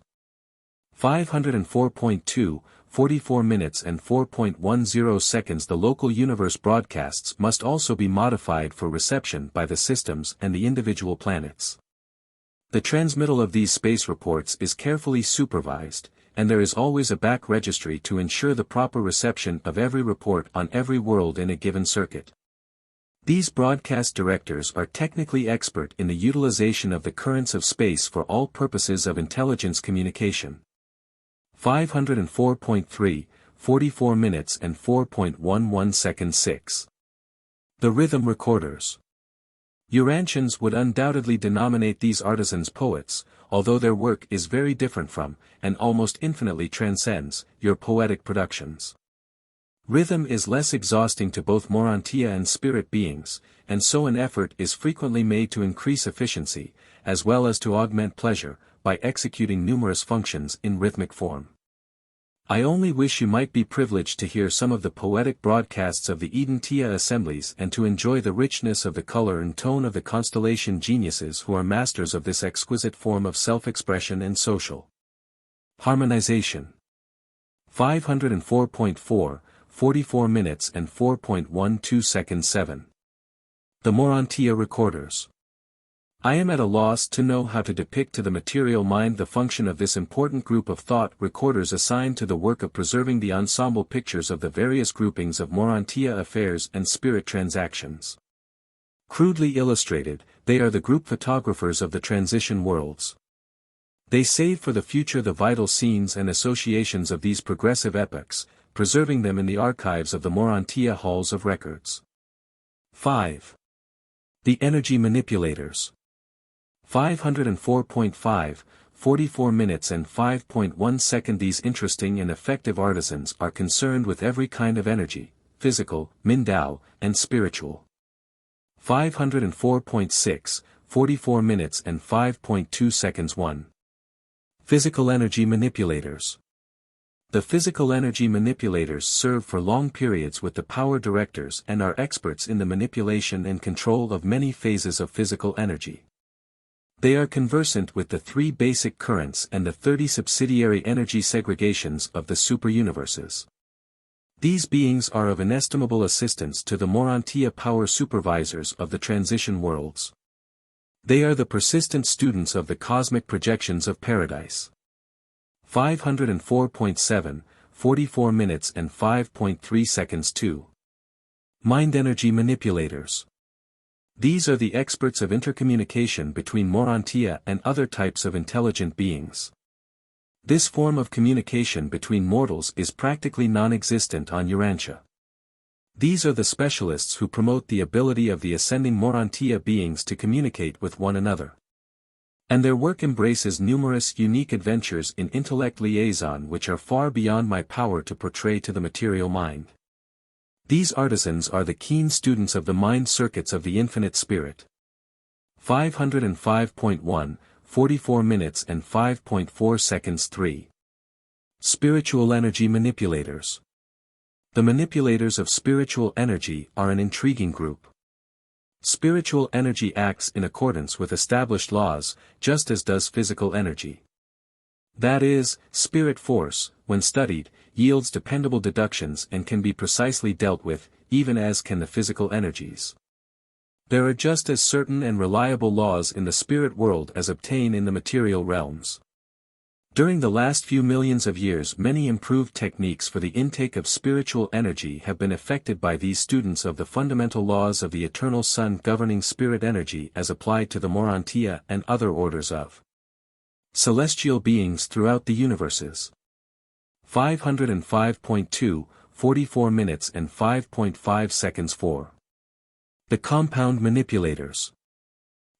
504.2, 44 minutes and 4.10 seconds. The local universe broadcasts must also be modified for reception by the systems and the individual planets. The transmittal of these space reports is carefully supervised, and there is always a back registry to ensure the proper reception of every report on every world in a given circuit. These broadcast directors are technically expert in the utilization of the currents of space for all purposes of intelligence communication. 504.3, 44 minutes and 4.11 seconds 6. The Rhythm Recorders. Urantians would undoubtedly denominate these artisans poets, although their work is very different from, and almost infinitely transcends, your poetic productions. Rhythm is less exhausting to both Urantia and spirit beings, and so an effort is frequently made to increase efficiency, as well as to augment pleasure, by executing numerous functions in rhythmic form. I only wish you might be privileged to hear some of the poetic broadcasts of the Urantia assemblies and to enjoy the richness of the color and tone of the constellation geniuses who are masters of this exquisite form of self-expression and social harmonization. 504.4, 44 minutes and 4.12 seconds 7. The Urantia Recorders. I am at a loss to know how to depict to the material mind the function of this important group of thought recorders assigned to the work of preserving the ensemble pictures of the various groupings of Urantia affairs and spirit transactions. Crudely illustrated, they are the group photographers of the transition worlds. They save for the future the vital scenes and associations of these progressive epochs, preserving them in the archives of the Urantia halls of records. 5. The Energy Manipulators. 504.5, 44 minutes and 5.1 seconds. These interesting and effective artisans are concerned with every kind of energy, physical, Mindao, and spiritual. 504.6, 44 minutes and 5.2 seconds 1. Physical Energy Manipulators. The physical energy manipulators serve for long periods with the power directors and are experts in the manipulation and control of many phases of physical energy. They are conversant with the 3 basic currents and the 30 subsidiary energy segregations of the superuniverses. These beings are of inestimable assistance to the Urantia power supervisors of the transition worlds. They are the persistent students of the cosmic projections of Paradise. 504.7, 44 minutes and 5.3 seconds 2. Mind Energy Manipulators. These are the experts of intercommunication between Urantia and other types of intelligent beings. This form of communication between mortals is practically non-existent on Urantia. These are the specialists who promote the ability of the ascending Urantia beings to communicate with one another. And their work embraces numerous unique adventures in intellect liaison which are far beyond my power to portray to the material mind. These artisans are the keen students of the mind circuits of the infinite spirit. 505.1, 44 minutes and 5.4 seconds 3. Spiritual energy manipulators. The manipulators of spiritual energy are an intriguing group. Spiritual energy acts in accordance with established laws, just as does physical energy. That is, spirit force, when studied, yields dependable deductions and can be precisely dealt with, even as can the physical energies. There are just as certain and reliable laws in the spirit world as obtain in the material realms. During the last few millions of years, many improved techniques for the intake of spiritual energy have been effected by these students of the fundamental laws of the eternal sun governing spirit energy as applied to the Urantia and other orders of celestial beings throughout the universes. 505.2, 44 minutes and 5.5 seconds 4. The compound manipulators.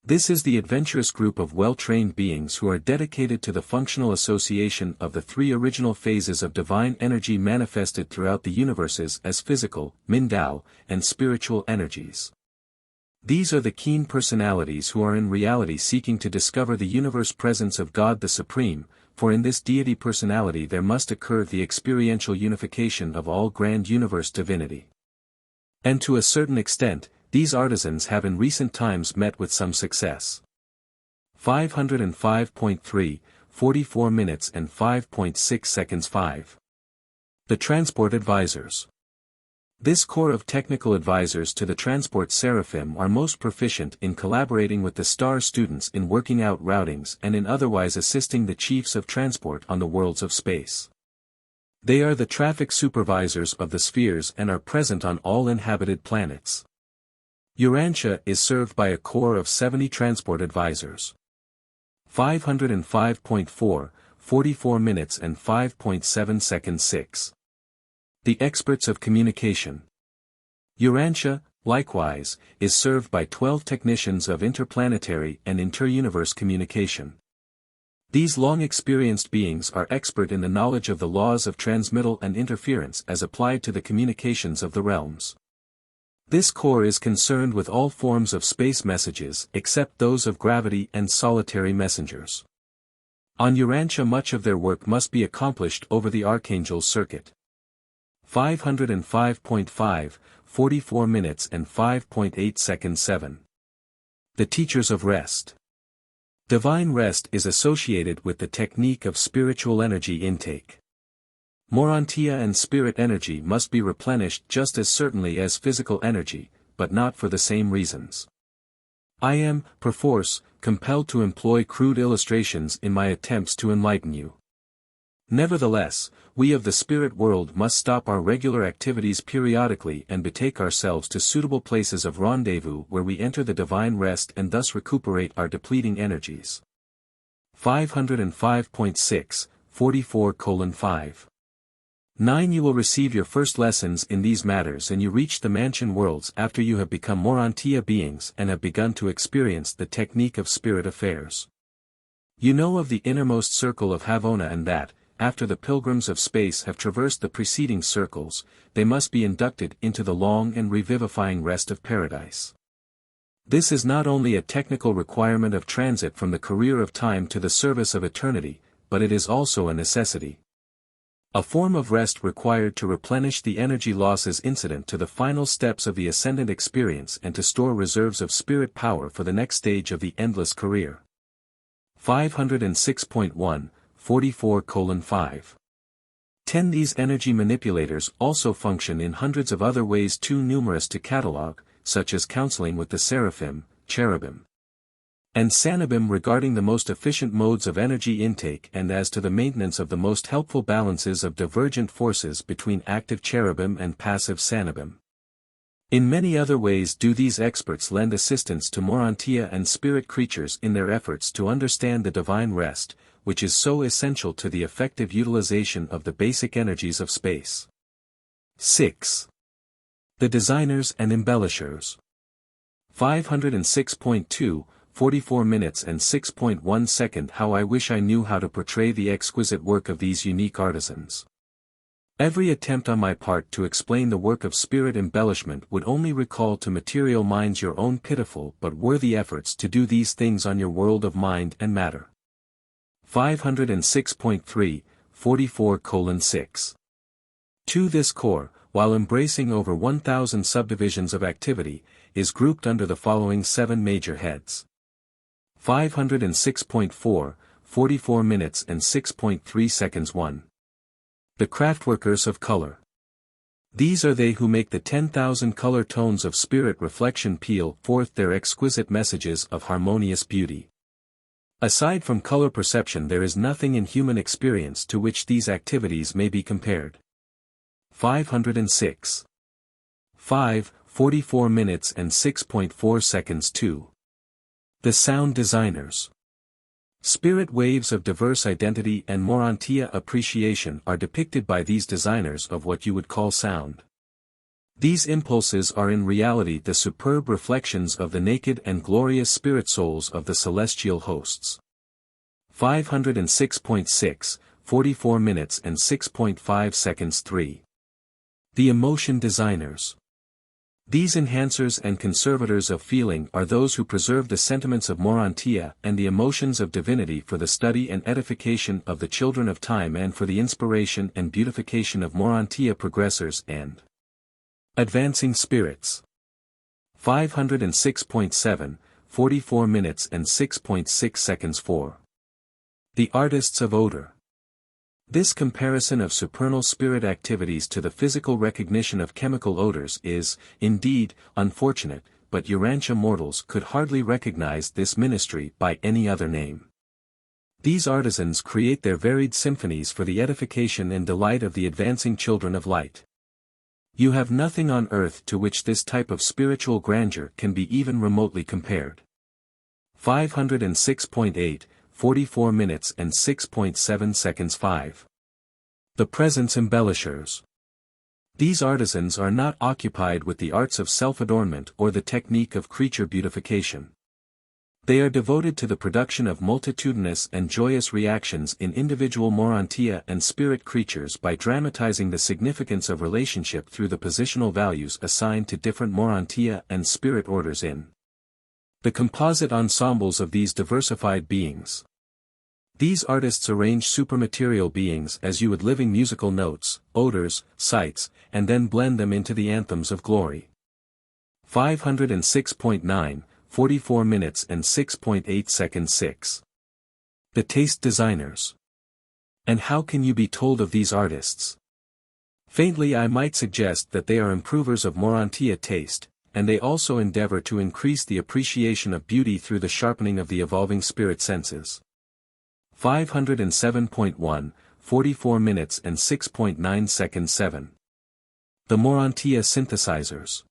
This is the adventurous group of well-trained beings who are dedicated to the functional association of the three original phases of divine energy manifested throughout the universes as physical, Mindao, and spiritual energies. These are the keen personalities who are in reality seeking to discover the universe presence of God the Supreme, for in this deity personality there must occur the experiential unification of all grand universe divinity. And to a certain extent, these artisans have in recent times met with some success. 505.3, 44 minutes and 5.6 seconds 5. The transport advisors. This corps of technical advisors to the transport seraphim are most proficient in collaborating with the star students in working out routings and in otherwise assisting the chiefs of transport on the worlds of space. They are the traffic supervisors of the spheres and are present on all inhabited planets. Urantia is served by a corps of 70 transport advisors. 505.4, 44 minutes and 5.7 seconds 6. The experts of communication. Urantia, likewise, is served by 12 technicians of interplanetary and inter-universe communication. These long-experienced beings are expert in the knowledge of the laws of transmittal and interference as applied to the communications of the realms. This corps is concerned with all forms of space messages except those of gravity and solitary messengers. On Urantia much of their work must be accomplished over the Archangel circuit. 505.5, 44 minutes and 5.8 seconds 7. The teachers of rest. Divine rest is associated with the technique of spiritual energy intake. Urantia and spirit energy must be replenished just as certainly as physical energy, but not for the same reasons. I am, perforce, compelled to employ crude illustrations in my attempts to enlighten you. Nevertheless, we of the spirit world must stop our regular activities periodically and betake ourselves to suitable places of rendezvous where we enter the divine rest and thus recuperate our depleting energies. 505.6, 44:5. 9. You will receive your first lessons in these matters and you reach the mansion worlds after you have become Urantia beings and have begun to experience the technique of spirit affairs. You know of the innermost circle of Havona and that, after the pilgrims of space have traversed the preceding circles, they must be inducted into the long and revivifying rest of paradise. This is not only a technical requirement of transit from the career of time to the service of eternity, but it is also a necessity. A form of rest required to replenish the energy losses incident to the final steps of the ascendant experience and to store reserves of spirit power for the next stage of the endless career. 506.1, 44:5. 10. These energy manipulators also function in hundreds of other ways too numerous to catalogue, such as counseling with the seraphim, cherubim, and sanibim regarding the most efficient modes of energy intake and as to the maintenance of the most helpful balances of divergent forces between active cherubim and passive sanibim. In many other ways do these experts lend assistance to Urantia and spirit creatures in their efforts to understand the divine rest, which is so essential to the effective utilization of the basic energies of space. 6. The designers and embellishers. 506.2, 44 minutes and 6.1 second. How I wish I knew how to portray the exquisite work of these unique artisans. Every attempt on my part to explain the work of spirit embellishment would only recall to material minds your own pitiful but worthy efforts to do these things on your world of mind and matter. 506.3, 44:6. To this core, while embracing over 1,000 subdivisions of activity, is grouped under the following 7 major heads. 506.4, 44 minutes and 6.3 seconds. 1. The craftworkers of color. These are they who make the 10,000 color tones of spirit reflection peal forth their exquisite messages of harmonious beauty. Aside from color perception, there is nothing in human experience to which these activities may be compared. 506. 5, 44 minutes and 6.4 seconds. 2. The sound designers. Spirit waves of diverse identity and Urantia appreciation are depicted by these designers of what you would call sound. These impulses are in reality the superb reflections of the naked and glorious spirit souls of the celestial hosts. 506.6, 44 minutes and 6.5 seconds. 3. The emotion designers. These enhancers and conservators of feeling are those who preserve the sentiments of Urantia and the emotions of divinity for the study and edification of the children of time and for the inspiration and beautification of Urantia progressors and advancing spirits. 506.7, 44 minutes and 6.6 seconds. 4. The artists of odor. This comparison of supernal spirit activities to the physical recognition of chemical odors is, indeed, unfortunate, but Urantia mortals could hardly recognize this ministry by any other name. These artisans create their varied symphonies for the edification and delight of the advancing children of light. You have nothing on earth to which this type of spiritual grandeur can be even remotely compared. 506.8, 44 minutes and 6.7 seconds. 5. The presence embellishers. These artisans are not occupied with the arts of self-adornment or the technique of creature beautification. They are devoted to the production of multitudinous and joyous reactions in individual Urantia and spirit creatures by dramatizing the significance of relationship through the positional values assigned to different Urantia and spirit orders in the composite ensembles of these diversified beings. These artists arrange supermaterial beings as you would living musical notes, odors, sights, and then blend them into the anthems of glory. 506.9, 44 minutes and 6.8 seconds. 6. The taste designers. And how can you be told of these artists? Faintly I might suggest that they are improvers of Urantia taste, and they also endeavor to increase the appreciation of beauty through the sharpening of the evolving spirit senses. 507.1, 44 minutes and 6.9 seconds. 7. The Urantia synthesizers.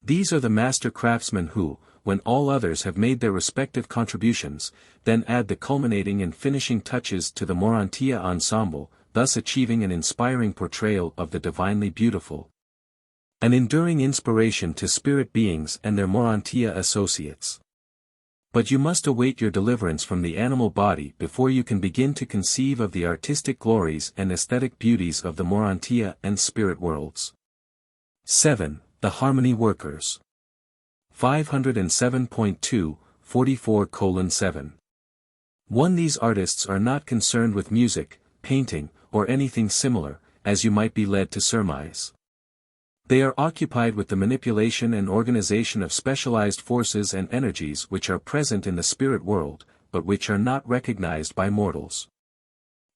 These are the master craftsmen who, when all others have made their respective contributions, then add the culminating and finishing touches to the Urantia ensemble, thus achieving an inspiring portrayal of the divinely beautiful. An enduring inspiration to spirit beings and their Urantia associates. But you must await your deliverance from the animal body before you can begin to conceive of the artistic glories and aesthetic beauties of the Urantia and spirit worlds. 7. The harmony workers. 507.2, 44:7. 1. These artists are not concerned with music, painting, or anything similar, as you might be led to surmise. They are occupied with the manipulation and organization of specialized forces and energies which are present in the spirit world, but which are not recognized by mortals.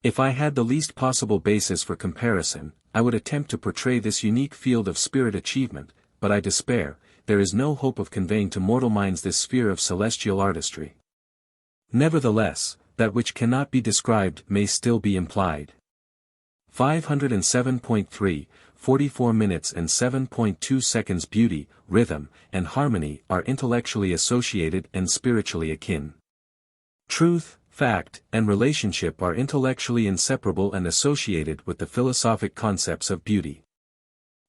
If I had the least possible basis for comparison, I would attempt to portray this unique field of spirit achievement, but I despair. There is no hope of conveying to mortal minds this sphere of celestial artistry. Nevertheless, that which cannot be described may still be implied. 507.3, 44 minutes and 7.2 seconds. Beauty, rhythm, and harmony are intellectually associated and spiritually akin. Truth, fact, and relationship are intellectually inseparable and associated with the philosophic concepts of beauty.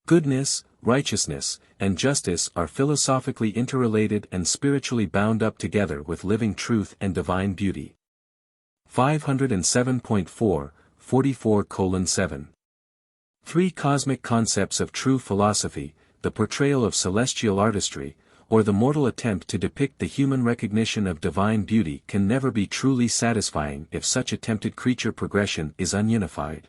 Goodness, righteousness, and justice are philosophically interrelated and spiritually bound up together with living truth and divine beauty. 507.4, 44:7. 3 cosmic concepts of true philosophy, the portrayal of celestial artistry, or the mortal attempt to depict the human recognition of divine beauty can never be truly satisfying if such attempted creature progression is ununified.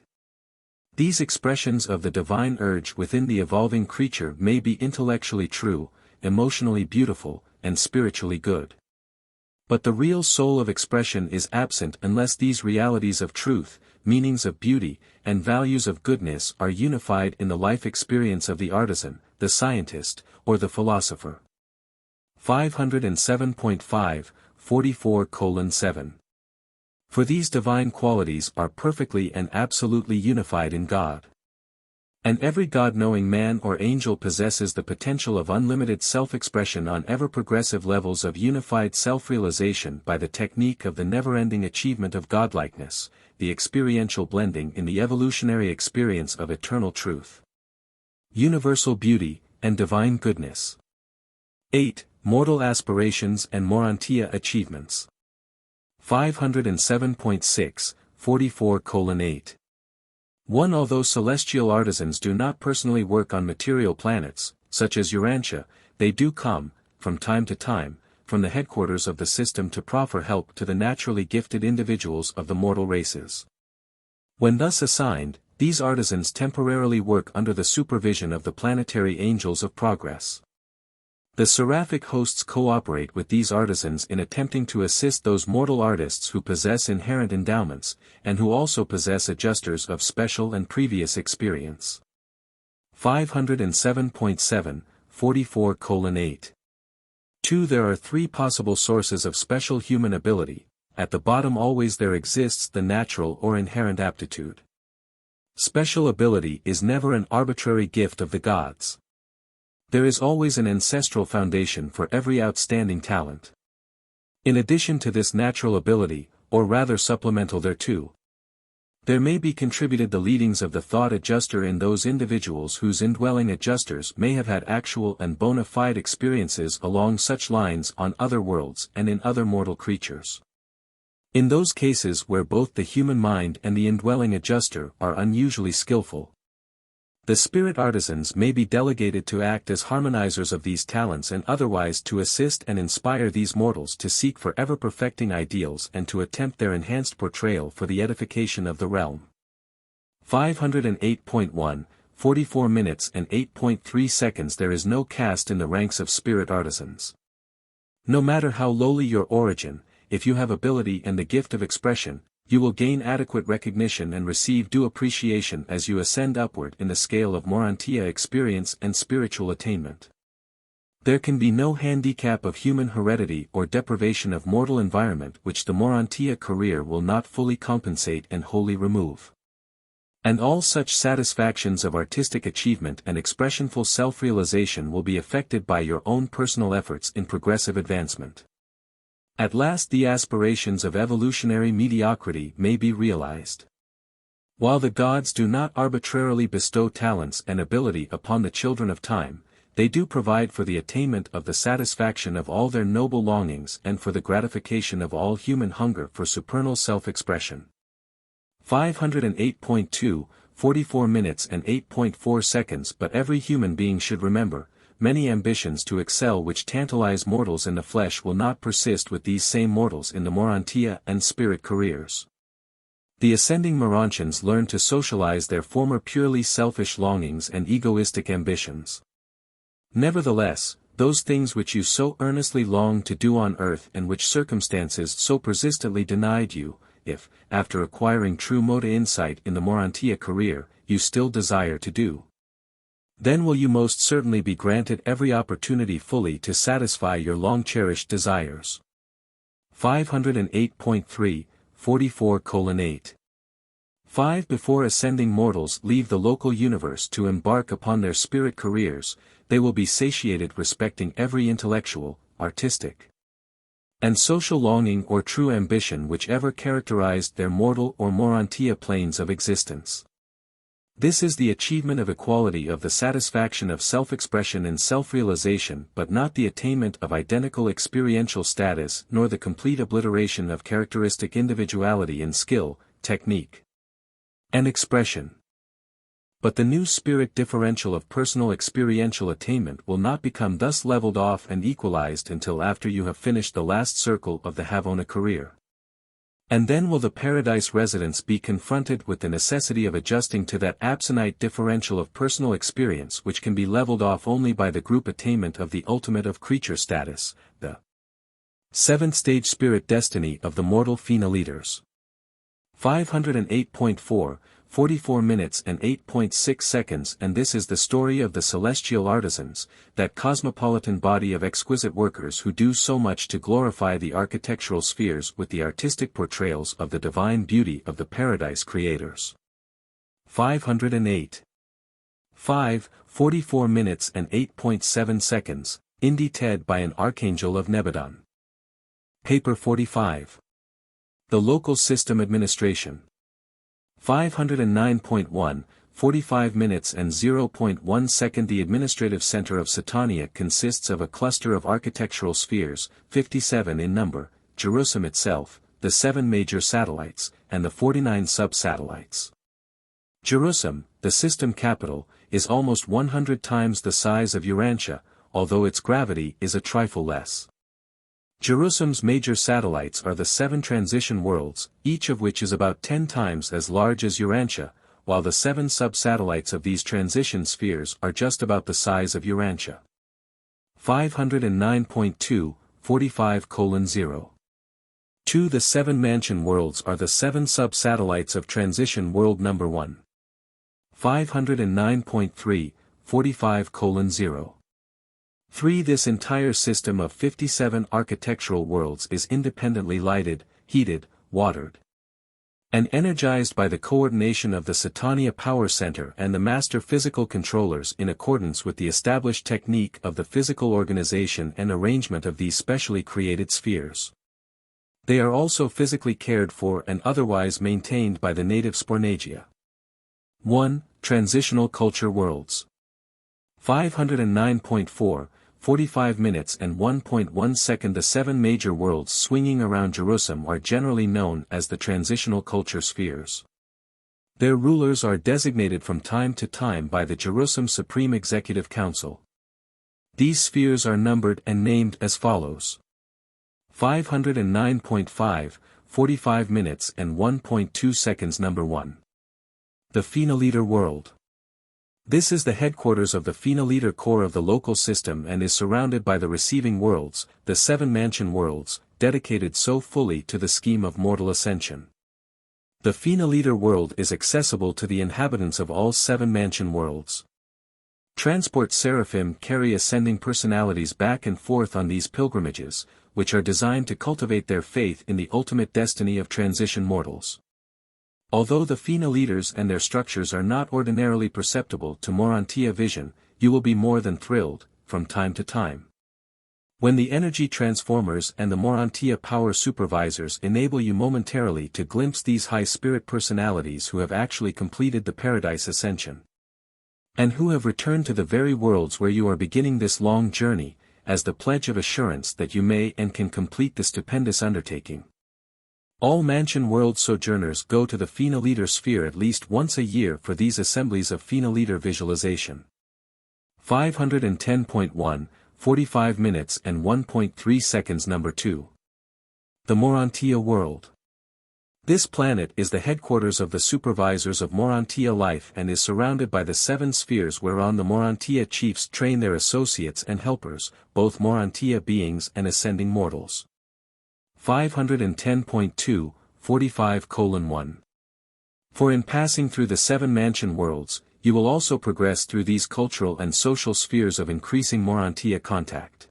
These expressions of the divine urge within the evolving creature may be intellectually true, emotionally beautiful, and spiritually good. But the real soul of expression is absent unless these realities of truth, meanings of beauty, and values of goodness are unified in the life experience of the artisan, the scientist, or the philosopher. 507.5, 44:7. For these divine qualities are perfectly and absolutely unified in God. And every God-knowing man or angel possesses the potential of unlimited self-expression on ever-progressive levels of unified self-realization by the technique of the never-ending achievement of godlikeness, the experiential blending in the evolutionary experience of eternal truth, universal beauty, and divine goodness. 8. Mortal aspirations and Urantia achievements. 507.6, 44:8. 1. Although celestial artisans do not personally work on material planets, such as Urantia, they do come, from time to time, from the headquarters of the system to proffer help to the naturally gifted individuals of the mortal races. When thus assigned, these artisans temporarily work under the supervision of the planetary angels of progress. The Seraphic hosts cooperate with these artisans in attempting to assist those mortal artists who possess inherent endowments, and who also possess adjusters of special and previous experience. 507.7, 44:8. 2. There are 3 possible sources of special human ability. At the bottom always there exists the natural or inherent aptitude. Special ability is never an arbitrary gift of the gods. There is always an ancestral foundation for every outstanding talent. In addition to this natural ability, or rather supplemental thereto, there may be contributed the leadings of the thought adjuster in those individuals whose indwelling adjusters may have had actual and bona fide experiences along such lines on other worlds and in other mortal creatures. In those cases where both the human mind and the indwelling adjuster are unusually skillful, the spirit artisans may be delegated to act as harmonizers of these talents and otherwise to assist and inspire these mortals to seek for ever-perfecting ideals and to attempt their enhanced portrayal for the edification of the realm. 508.1, 44 minutes and 8.3 seconds. There is no caste in the ranks of spirit artisans. No matter how lowly your origin, if you have ability and the gift of expression, you will gain adequate recognition and receive due appreciation as you ascend upward in the scale of Urantia experience and spiritual attainment. There can be no handicap of human heredity or deprivation of mortal environment which the Urantia career will not fully compensate and wholly remove. And all such satisfactions of artistic achievement and expressionful self-realization will be affected by your own personal efforts in progressive advancement. At last the aspirations of evolutionary mediocrity may be realized. While the gods do not arbitrarily bestow talents and ability upon the children of time, they do provide for the attainment of the satisfaction of all their noble longings and for the gratification of all human hunger for supernal self-expression. 508.2, 44 minutes and 8.4 seconds. But every human being should remember, many ambitions to excel which tantalize mortals in the flesh will not persist with these same mortals in the Urantia and spirit careers. The ascending Urantians learn to socialize their former purely selfish longings and egoistic ambitions. Nevertheless, those things which you so earnestly long to do on earth and which circumstances so persistently denied you, if, after acquiring true moda insight in the Urantia career, you still desire to do, then will you most certainly be granted every opportunity fully to satisfy your long-cherished desires. 508.3, 44:8. 5. Before ascending mortals leave the local universe to embark upon their spirit careers, they will be satiated respecting every intellectual, artistic, and social longing or true ambition which ever characterized their mortal or Urantia planes of existence. This is the achievement of equality of the satisfaction of self-expression and self-realization but not the attainment of identical experiential status nor the complete obliteration of characteristic individuality in skill, technique, and expression. But the new spirit differential of personal experiential attainment will not become thus leveled off and equalized until after you have finished the last circle of the Havona career. And then will the paradise residents be confronted with the necessity of adjusting to that absonite differential of personal experience which can be leveled off only by the group attainment of the ultimate of creature status, the seventh stage spirit destiny of the mortal Fina leaders. 508.4, 44 minutes and 8.6 seconds. And this is the story of the celestial artisans, that cosmopolitan body of exquisite workers who do so much to glorify the architectural spheres with the artistic portrayals of the divine beauty of the paradise creators. 508. 5, 44 minutes and 8.7 seconds, indited by an archangel of Nebadon. Paper 45. The Local System Administration. 509.1, 45 minutes and 0.1 second. The administrative center of Satania consists of a cluster of architectural spheres, 57 in number, Jerusalem itself, the 7 major satellites, and the 49 sub-satellites. Jerusalem, the system capital, is almost 100 times the size of Urantia, although its gravity is a trifle less. Jerusalem's major satellites are the 7 transition worlds, each of which is about 10 times as large as Urantia, while the 7 sub-satellites of these transition spheres are just about the size of Urantia. 509.2, 45:0. 2. The 7 mansion worlds are the 7 sub-satellites of transition world number 1. 509.3, 45:0. 3. This entire system of 57 architectural worlds is independently lighted, heated, watered, and energized by the coordination of the Satania Power Center and the master physical controllers in accordance with the established technique of the physical organization and arrangement of these specially created spheres. They are also physically cared for and otherwise maintained by the native Spornagia. 1. Transitional Culture Worlds. 509.4, 45 minutes and 1.1 second. The 7 major worlds swinging around Jerusalem are generally known as the transitional culture spheres. Their rulers are designated from time to time by the Jerusalem Supreme Executive Council. These spheres are numbered and named as follows. 509.5, 45 minutes and 1.2 seconds. Number 1. The Fina Leader World. This is the headquarters of the Fina Leader Corps of the local system and is surrounded by the receiving worlds, the 7 mansion worlds, dedicated so fully to the scheme of mortal ascension. The Fina Leader world is accessible to the inhabitants of all 7 mansion worlds. Transport Seraphim carry ascending personalities back and forth on these pilgrimages, which are designed to cultivate their faith in the ultimate destiny of transition mortals. Although the Fina leaders and their structures are not ordinarily perceptible to Urantia vision, you will be more than thrilled, from time to time, when the energy transformers and the Urantia power supervisors enable you momentarily to glimpse these high spirit personalities who have actually completed the paradise ascension, and who have returned to the very worlds where you are beginning this long journey, as the pledge of assurance that you may and can complete the stupendous undertaking. All mansion world sojourners go to the Fina Leader sphere at least once a year for these assemblies of Fina Leader visualization. 510.1, 45 minutes and 1.3 seconds. Number 2. The Urantia World. This planet is the headquarters of the supervisors of Urantia life and is surrounded by the 7 spheres whereon the Urantia chiefs train their associates and helpers, both Urantia beings and ascending mortals. 510.2, 45:1. For in passing through the 7 mansion worlds, you will also progress through these cultural and social spheres of increasing Urantia contact.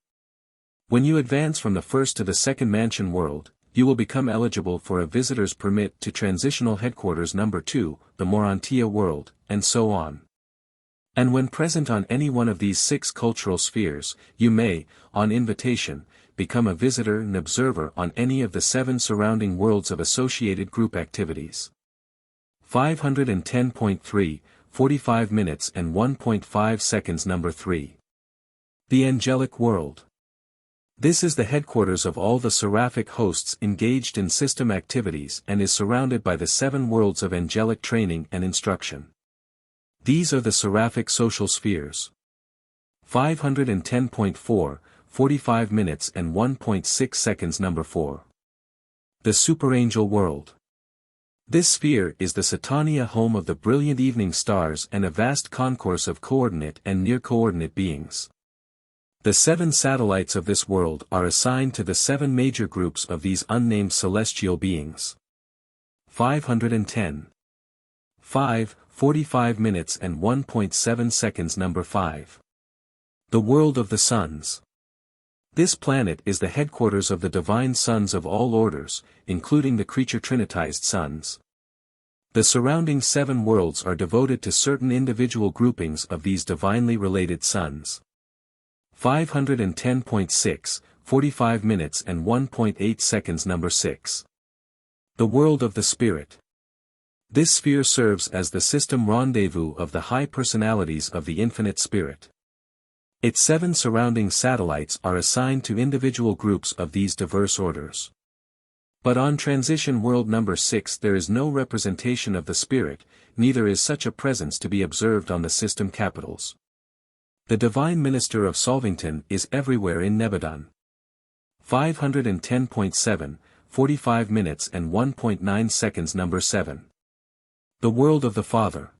When you advance from the first to the 2nd mansion world, you will become eligible for a visitor's permit to transitional headquarters number 2, the Urantia world, and so on. And when present on any one of these 6 cultural spheres, you may, on invitation, become a visitor and observer on any of the 7 surrounding worlds of associated group activities. 510.3, 45 minutes and 1.5 seconds. Number 3. The Angelic World. This is the headquarters of all the Seraphic hosts engaged in system activities and is surrounded by the 7 worlds of angelic training and instruction. These are the Seraphic social spheres. 510.4, 45 minutes and 1.6 seconds. Number 4. The Superangel World. This sphere is the Satania, home of the brilliant evening stars and a vast concourse of coordinate and near-coordinate beings. The 7 satellites of this world are assigned to the 7 major groups of these unnamed celestial beings. 510. 5, 45 minutes and 1.7 seconds. Number 5. The World of the Suns. This planet is the headquarters of the divine sons of all orders, including the creature trinitized suns. The surrounding 7 worlds are devoted to certain individual groupings of these divinely related suns. 510.6, 45 minutes and 1.8 seconds. Number 6. The World of the Spirit. This sphere serves as the system rendezvous of the high personalities of the infinite spirit. Its 7 surrounding satellites are assigned to individual groups of these diverse orders. But on transition world number 6 there is no representation of the spirit, neither is such a presence to be observed on the system capitals. The Divine Minister of Solvington is everywhere in Nebadon. 510.7, 45 minutes and 1.9 seconds. Number 7. The World of the Father.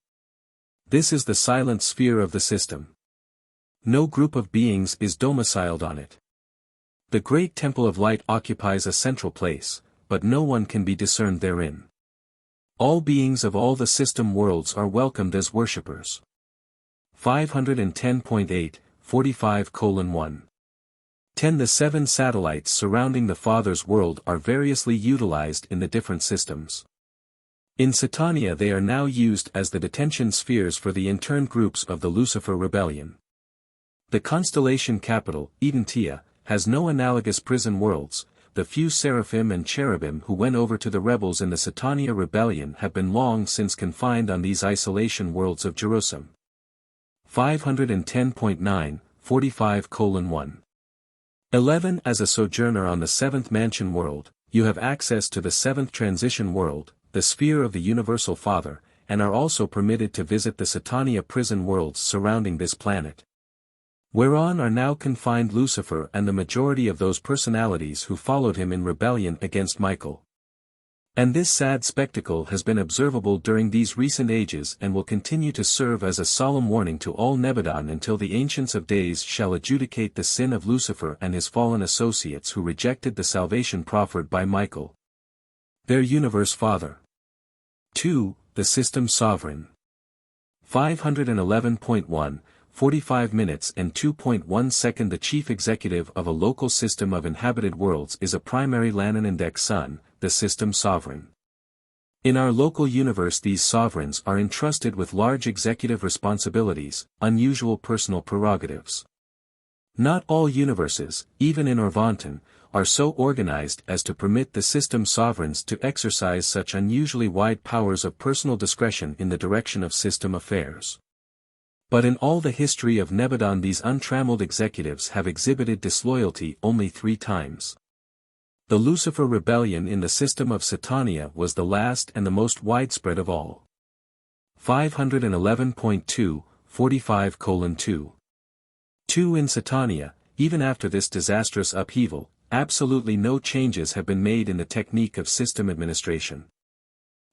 This is the silent sphere of the system. No group of beings is domiciled on it. The great Temple of Light occupies a central place, but no one can be discerned therein. All beings of all the system worlds are welcomed as worshippers. 510.8, 45:1. 10. The 7 satellites surrounding the Father's world are variously utilized in the different systems. In Satania they are now used as the detention spheres for the interned groups of the Lucifer Rebellion. The constellation capital, Urantia, has no analogous prison worlds. The few seraphim and cherubim who went over to the rebels in the Satania Rebellion have been long since confined on these isolation worlds of Jerusalem. 510.9, 45:1. 11. As a sojourner on the 7th mansion world, you have access to the 7th transition world, the sphere of the Universal Father, and are also permitted to visit the Satania prison worlds surrounding this planet, whereon are now confined Lucifer and the majority of those personalities who followed him in rebellion against Michael. And this sad spectacle has been observable during these recent ages and will continue to serve as a solemn warning to all Nebadon until the Ancients of Days shall adjudicate the sin of Lucifer and his fallen associates who rejected the salvation proffered by Michael, their Universe Father. 2. The System Sovereign. 511.1, 45 minutes and 2.1 seconds. The chief executive of a local system of inhabited worlds is a primary Lananandek son, the system sovereign. In our local universe these sovereigns are entrusted with large executive responsibilities, unusual personal prerogatives. Not all universes, even in Orvanton, are so organized as to permit the system sovereigns to exercise such unusually wide powers of personal discretion in the direction of system affairs. But in all the history of Nebadon these untrammeled executives have exhibited disloyalty only 3 times. The Lucifer Rebellion in the system of Satania was the last and the most widespread of all. 511.2, 45:2. 2. In Satania, even after this disastrous upheaval, absolutely no changes have been made in the technique of system administration.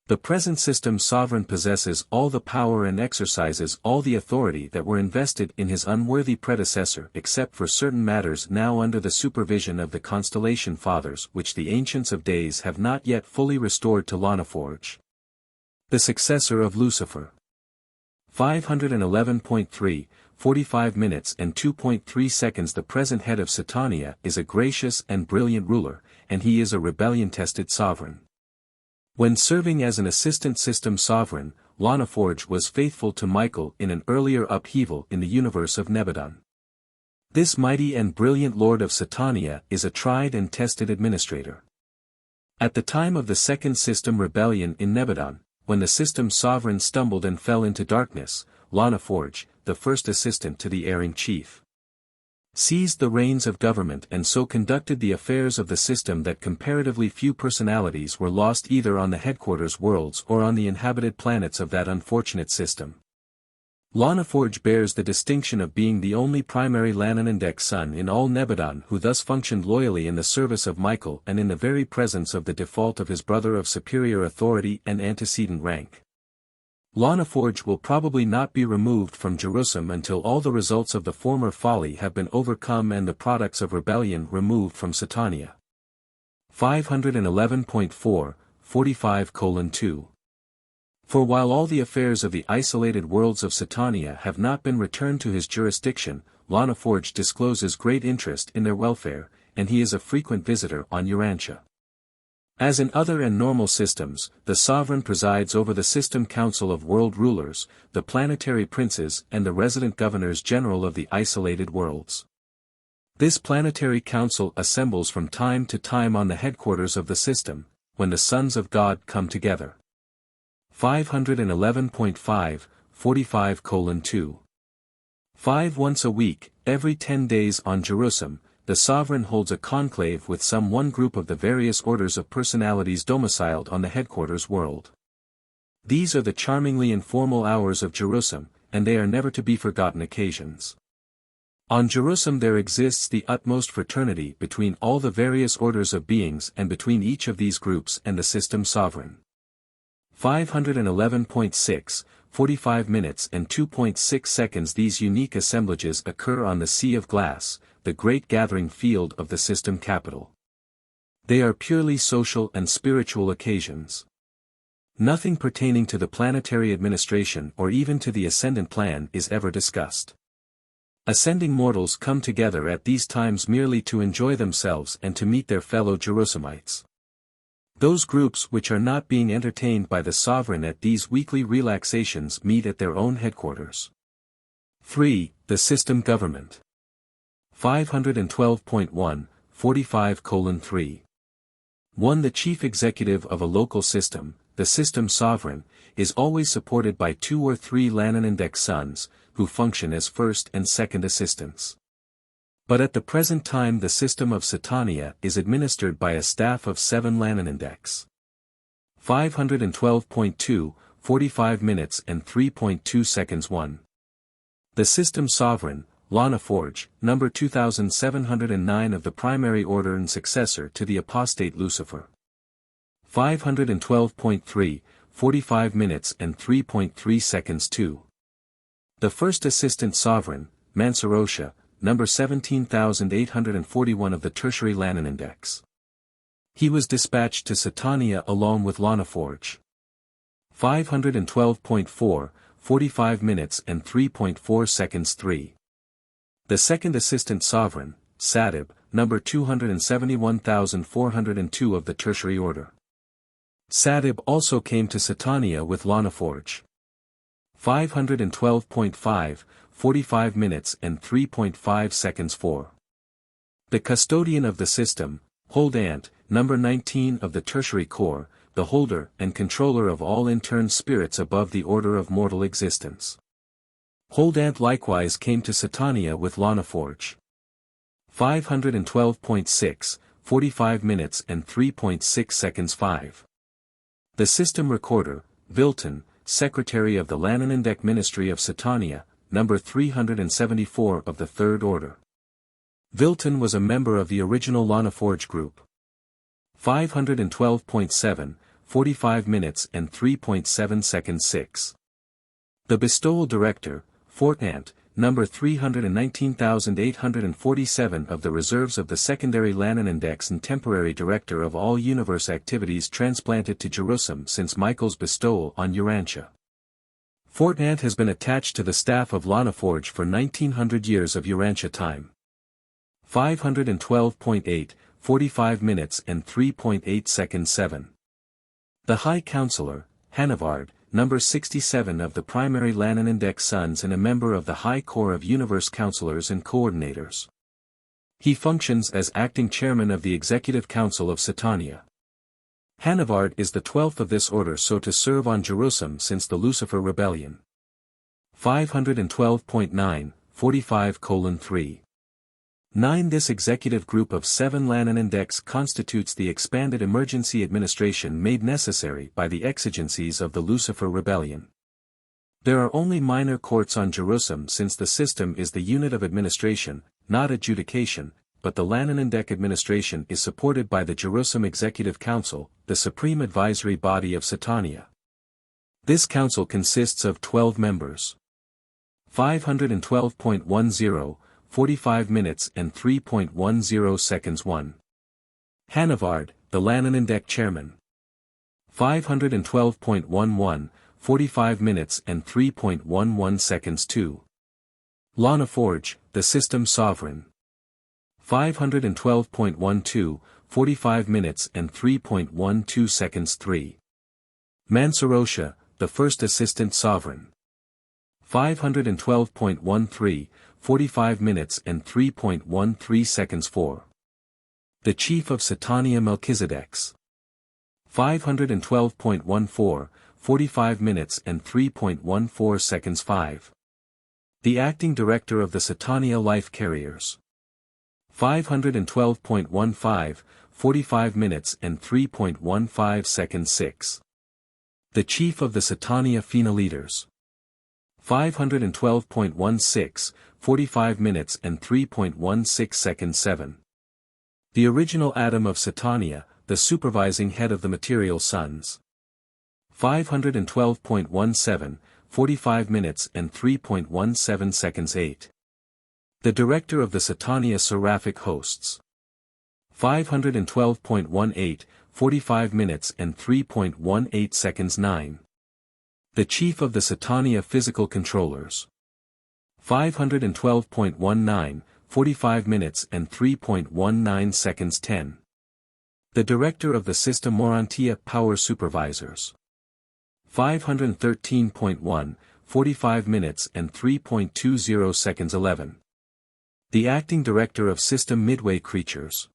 The present system sovereign possesses all the power and exercises all the authority that were invested in his unworthy predecessor except for certain matters now under the supervision of the Constellation Fathers which the Ancients of Days have not yet fully restored to Lanaforge, the successor of Lucifer. 511.3, 45 minutes and 2.3 seconds. The present head of Satania is a gracious and brilliant ruler, and he is a rebellion-tested sovereign. When serving as an assistant system sovereign, Lanaforge was faithful to Michael in an earlier upheaval in the universe of Nebadon. This mighty and brilliant Lord of Satania is a tried and tested administrator. At the time of the Second System Rebellion in Nebadon, when the system's sovereign stumbled and fell into darkness, Lana Forge, the first assistant to the erring chief, seized the reins of government and so conducted the affairs of the system that comparatively few personalities were lost either on the headquarters worlds or on the inhabited planets of that unfortunate system. Lana Forge bears the distinction of being the only primary Lananandek son in all Nebadon who thus functioned loyally in the service of Michael and in the very presence of the default of his brother of superior authority and antecedent rank. Lana Forge will probably not be removed from Jerusalem until all the results of the former folly have been overcome and the products of rebellion removed from Satania. 511.4, 45:2. For while all the affairs of the isolated worlds of Satania have not been returned to his jurisdiction, Lana Forge discloses great interest in their welfare, and he is a frequent visitor on Urantia. As in other and normal systems, the sovereign presides over the system council of world rulers, the planetary princes and the resident governors general of the isolated worlds. This planetary council assembles from time to time on the headquarters of the system, when the sons of God come together. 511.5, 45:2. 5 Once a week, every 10 days on Jerusalem, the sovereign holds a conclave with some one group of the various orders of personalities domiciled on the headquarters world. These are the charmingly informal hours of Jerusalem, and they are never to be forgotten occasions. On Jerusalem there exists the utmost fraternity between all the various orders of beings and between each of these groups and the system sovereign. 511.6, 45 minutes and 2.6 seconds. These unique assemblages occur on the Sea of Glass, the great gathering field of the system capital. They are purely social and spiritual occasions. Nothing pertaining to the planetary administration or even to the ascendant plan is ever discussed. Ascending mortals come together at these times merely to enjoy themselves and to meet their fellow Jerusalemites. Those groups which are not being entertained by the sovereign at these weekly relaxations meet at their own headquarters. 3. The system government. 512.1, 45:3. 1. The chief executive of a local system, the system sovereign, is always supported by 2 or 3 Lananandek sons, who function as first and second assistants. But at the present time the system of Satania is administered by a staff of 7 Lananandeks. 512.2, 45 minutes and 3.2 seconds. 1. The system sovereign, Lana Forge, number 2709 of the primary order and successor to the apostate Lucifer. 512.3, 45 minutes and 3.3 seconds. 2. The first assistant sovereign, Mansorosha, number 17,841 of the tertiary Lananandeks. He was dispatched to Satania along with Lana Forge. 512.4, 45 minutes and 3.4 seconds. 3. The second assistant sovereign, Sadib, number 271,402 of the tertiary order. Sadib also came to Satania with Lana Forge. 512.5, 45 minutes and 3.5 seconds. 4. The custodian of the system, Holdant, number 19 of the tertiary core, the holder and controller of all intern spirits above the order of mortal existence. Holdant likewise came to Satania with Lana Forge. 512.6, 45 minutes and 3.6 seconds. 5. The system recorder, Vilton, secretary of the Lananandek Ministry of Satania, number 374 of the third order. Vilton was a member of the original Lana Forge group. 512.7, 45 minutes and 3.7 seconds. 6. The bestowal director, Fortant, number 319,847 of the reserves of the secondary Lananandeks and temporary director of all universe activities transplanted to Jerusalem since Michael's bestowal on Urantia. Fortant has been attached to the staff of Lana Forge for 1900 years of Urantia time. 512.8, 45 minutes and 3.8 seconds. 7. The High Counselor, Hanavard, number 67 of the primary Lananandek sons and a member of the High Corps of Universe Counselors and Coordinators. He functions as acting chairman of the Executive Council of Satania. Hanavard is the 12th of this order so to serve on Jerusalem since the Lucifer Rebellion. 512.9, 45:3. 9. This executive group of 7 Index constitutes the expanded emergency administration made necessary by the exigencies of the Lucifer Rebellion. There are only minor courts on Jerusalem since the system is the unit of administration, not adjudication, but the Index administration is supported by the Jerusalem Executive Council, the supreme advisory body of Satania. This council consists of 12 members. 512.10, 45 minutes and 3.10 seconds 1. Hanavard, the Index chairman. 512.11, 45 minutes and 3.11 seconds 2. Lana Forge, the system sovereign. 512.12, 45 minutes and 3.12 seconds 3. Mansorosha, the first assistant sovereign. 512.13, 45 minutes and 3.13 seconds 4. The chief of Satania Melchizedeks. 512.14, 45 minutes and 3.14 seconds 5. The acting director of the Satania Life Carriers. 512.15, 45 minutes and 3.15 seconds 6. The chief of the Satania Fina Leaders. 512.16, 45 minutes and 3.16 seconds 7. The original Adam of Satania, the supervising head of the material sons. 512.17, 45 minutes and 3.17 seconds 8. The director of the Satania Seraphic hosts. 512.18, 45 minutes and 3.18 seconds 9. The chief of the Satania physical controllers. 512.19, 45 minutes and 3.19 seconds 10. The director of the system Urantia power supervisors. 513.1, 45 minutes and 3.20 seconds 11. The acting director of system midway creatures.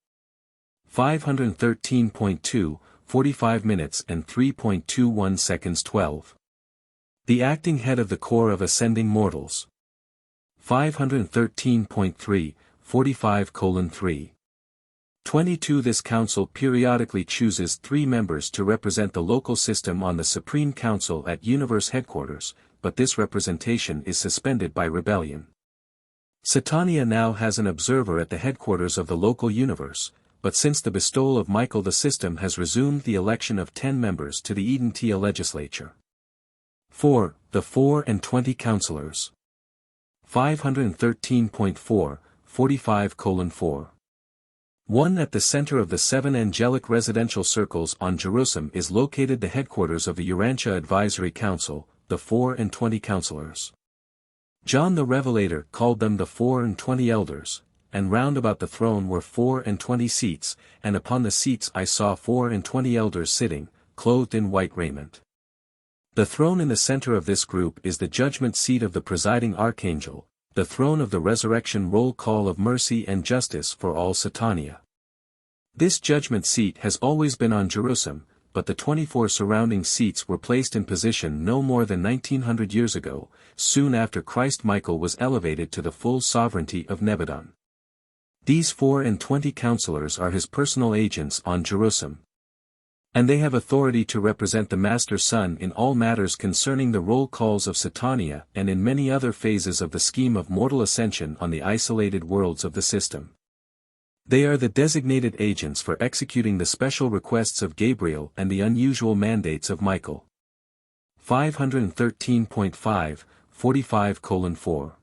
513.2, 45 minutes and 3.21 seconds 12. The acting head of the corps of ascending mortals. 513.3, 45:3. 22. This council periodically chooses 3 members to represent the local system on the Supreme Council at Universe Headquarters, but this representation is suspended by rebellion. Satania now has an observer at the headquarters of the local universe, but since the bestowal of Michael the system has resumed the election of 10 members to the Urantia legislature. 4. The 4 and 20 councillors. 513.4, 45:4. 1. At the center of the 7 angelic residential circles on Jerusalem is located the headquarters of the Urantia Advisory Council, the 4 and 20 councillors. John the Revelator called them the 4 and 20 elders, and round about the throne were 4 and 20 seats, and upon the seats I saw 4 and 20 elders sitting, clothed in white raiment. The throne in the center of this group is the judgment seat of the presiding archangel, the throne of the resurrection roll call of mercy and justice for all Satania. This judgment seat has always been on Jerusalem, but the 24 surrounding seats were placed in position no more than 1900 years ago, soon after Christ Michael was elevated to the full sovereignty of Nebadon. These 4 and 20 councillors are his personal agents on Jerusalem. And they have authority to represent the Master Son in all matters concerning the roll calls of Satania and in many other phases of the scheme of mortal ascension on the isolated worlds of the system. They are the designated agents for executing the special requests of Gabriel and the unusual mandates of Michael. 513.5, 45:4.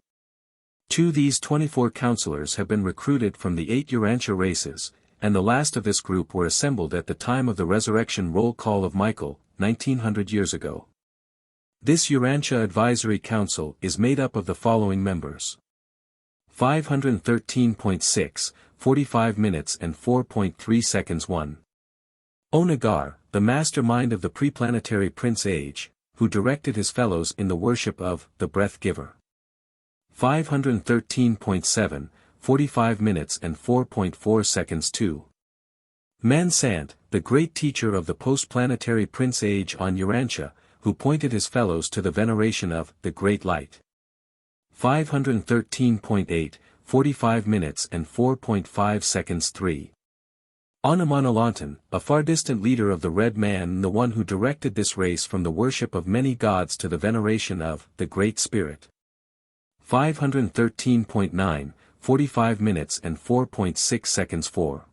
2. These 24 councillors have been recruited from the 8 Urantia races, and the last of this group were assembled at the time of the resurrection roll call of Michael, 1900 years ago. This Urantia Advisory Council is made up of the following members. 513.6, 45 minutes and 4.3 seconds 1. Onagar, the mastermind of the preplanetary Prince Age, who directed his fellows in the worship of the Breath Giver. 513.7, 45 minutes and 4.4 seconds 2. Mansant, the great teacher of the post-planetary Prince Age on Urantia, who pointed his fellows to the veneration of the Great Light. 513.8, 45 minutes and 4.5 seconds 3. Onamonolanton, a far distant leader of the Red Man and the one who directed this race from the worship of many gods to the veneration of the Great Spirit. 513.9, 45 minutes and 4.6 seconds 4.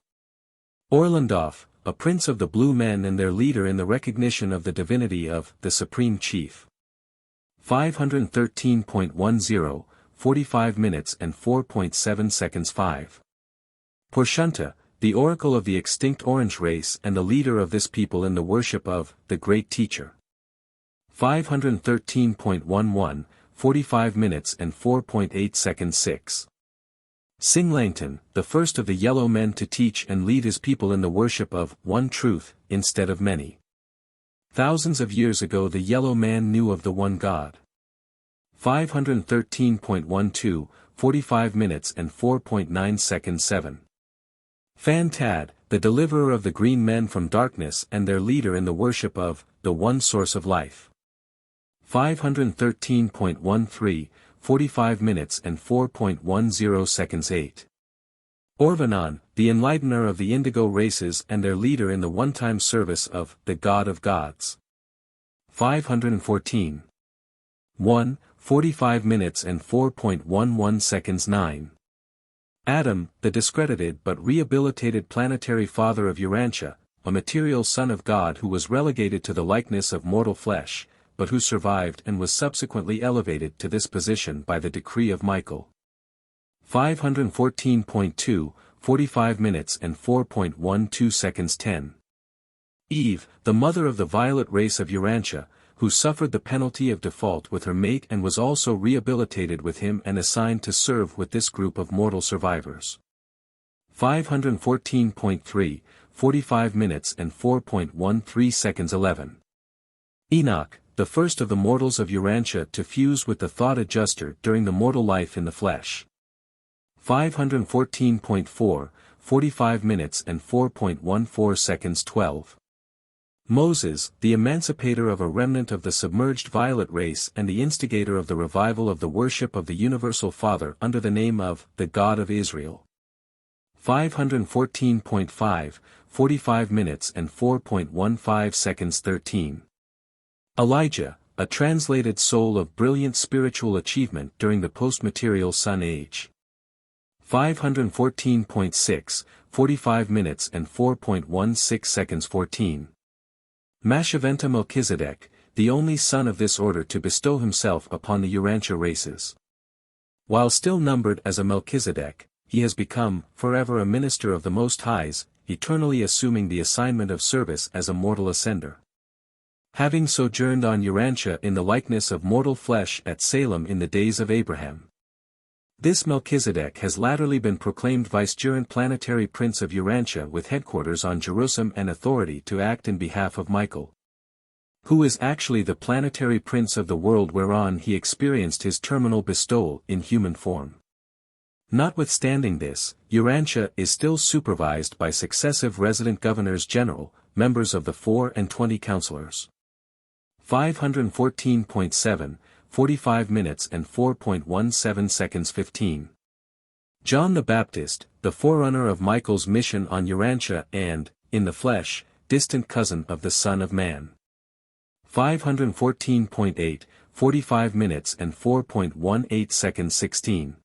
Orlandov, a prince of the Blue Men and their leader in the recognition of the divinity of the Supreme Chief. 513.10, 45 minutes and 4.7 seconds 5. Porshunta, the oracle of the extinct Orange race and the leader of this people in the worship of the Great Teacher. 513.11, 45 minutes and 4.8 seconds 6. Singlangton, the first of the Yellow Men to teach and lead his people in the worship of one truth, instead of many. Thousands of years ago the Yellow Man knew of the one God. 513.12, 45 minutes and 4.9 seconds 7. Fan Tad, the deliverer of the Green Men from darkness and their leader in the worship of the one source of life. 513.13, 45 minutes and 4.10 seconds 8. Orvanon, the enlightener of the Indigo races and their leader in the one-time service of the God of Gods. 514. 1, 45 minutes and 4.11 seconds 9. Adam, the discredited but rehabilitated planetary father of Urantia, a material son of God who was relegated to the likeness of mortal flesh, but who survived and was subsequently elevated to this position by the decree of Michael. 514.2, 45 minutes and 4.12 seconds 10. Eve, the mother of the violet race of Urantia, who suffered the penalty of default with her mate and was also rehabilitated with him and assigned to serve with this group of mortal survivors. 514.3, 45 minutes and 4.13 seconds 11. Enoch, the first of the mortals of Urantia to fuse with the thought adjuster during the mortal life in the flesh. 514.4, 45 minutes and 4.14 seconds 12. Moses, the emancipator of a remnant of the submerged violet race and the instigator of the revival of the worship of the Universal Father under the name of the God of Israel. 514.5, 45 minutes and 4.15 seconds 13. Elijah, a translated soul of brilliant spiritual achievement during the post-material Sun Age. 514.6, 45 minutes and 4.16 seconds 14. Mashaventa Melchizedek, the only son of this order to bestow himself upon the Urantia races. While still numbered as a Melchizedek, he has become, forever a minister of the Most High's, eternally assuming the assignment of service as a mortal ascender. Having sojourned on Urantia in the likeness of mortal flesh at Salem in the days of Abraham. This Melchizedek has latterly been proclaimed vicegerent planetary prince of Urantia with headquarters on Jerusalem and authority to act in behalf of Michael, who is actually the planetary prince of the world whereon he experienced his terminal bestowal in human form. Notwithstanding this, Urantia is still supervised by successive resident governors general, members of the 4 and 20 councillors. 514.7, 45 minutes and 4.17 seconds 15. John the Baptist, the forerunner of Michael's mission on Urantia and, in the flesh, distant cousin of the Son of Man. 514.8, 45 minutes and 4.18 seconds 16.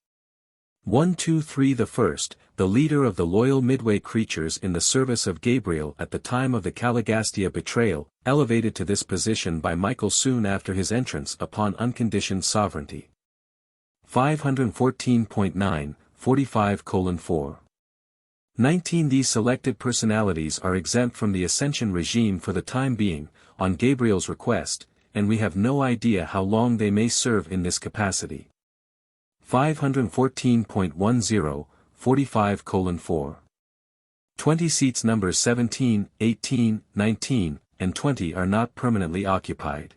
123 the first, the leader of the loyal Midway creatures in the service of Gabriel at the time of the Caligastia betrayal, elevated to this position by Michael soon after his entrance upon unconditioned sovereignty. 514.9, 45:4. 19 These selected personalities are exempt from the ascension regime for the time being, on Gabriel's request, and we have no idea how long they may serve in this capacity. 514.10, 45:4. 20 seats numbers 17, 18, 19, and 20 are not permanently occupied.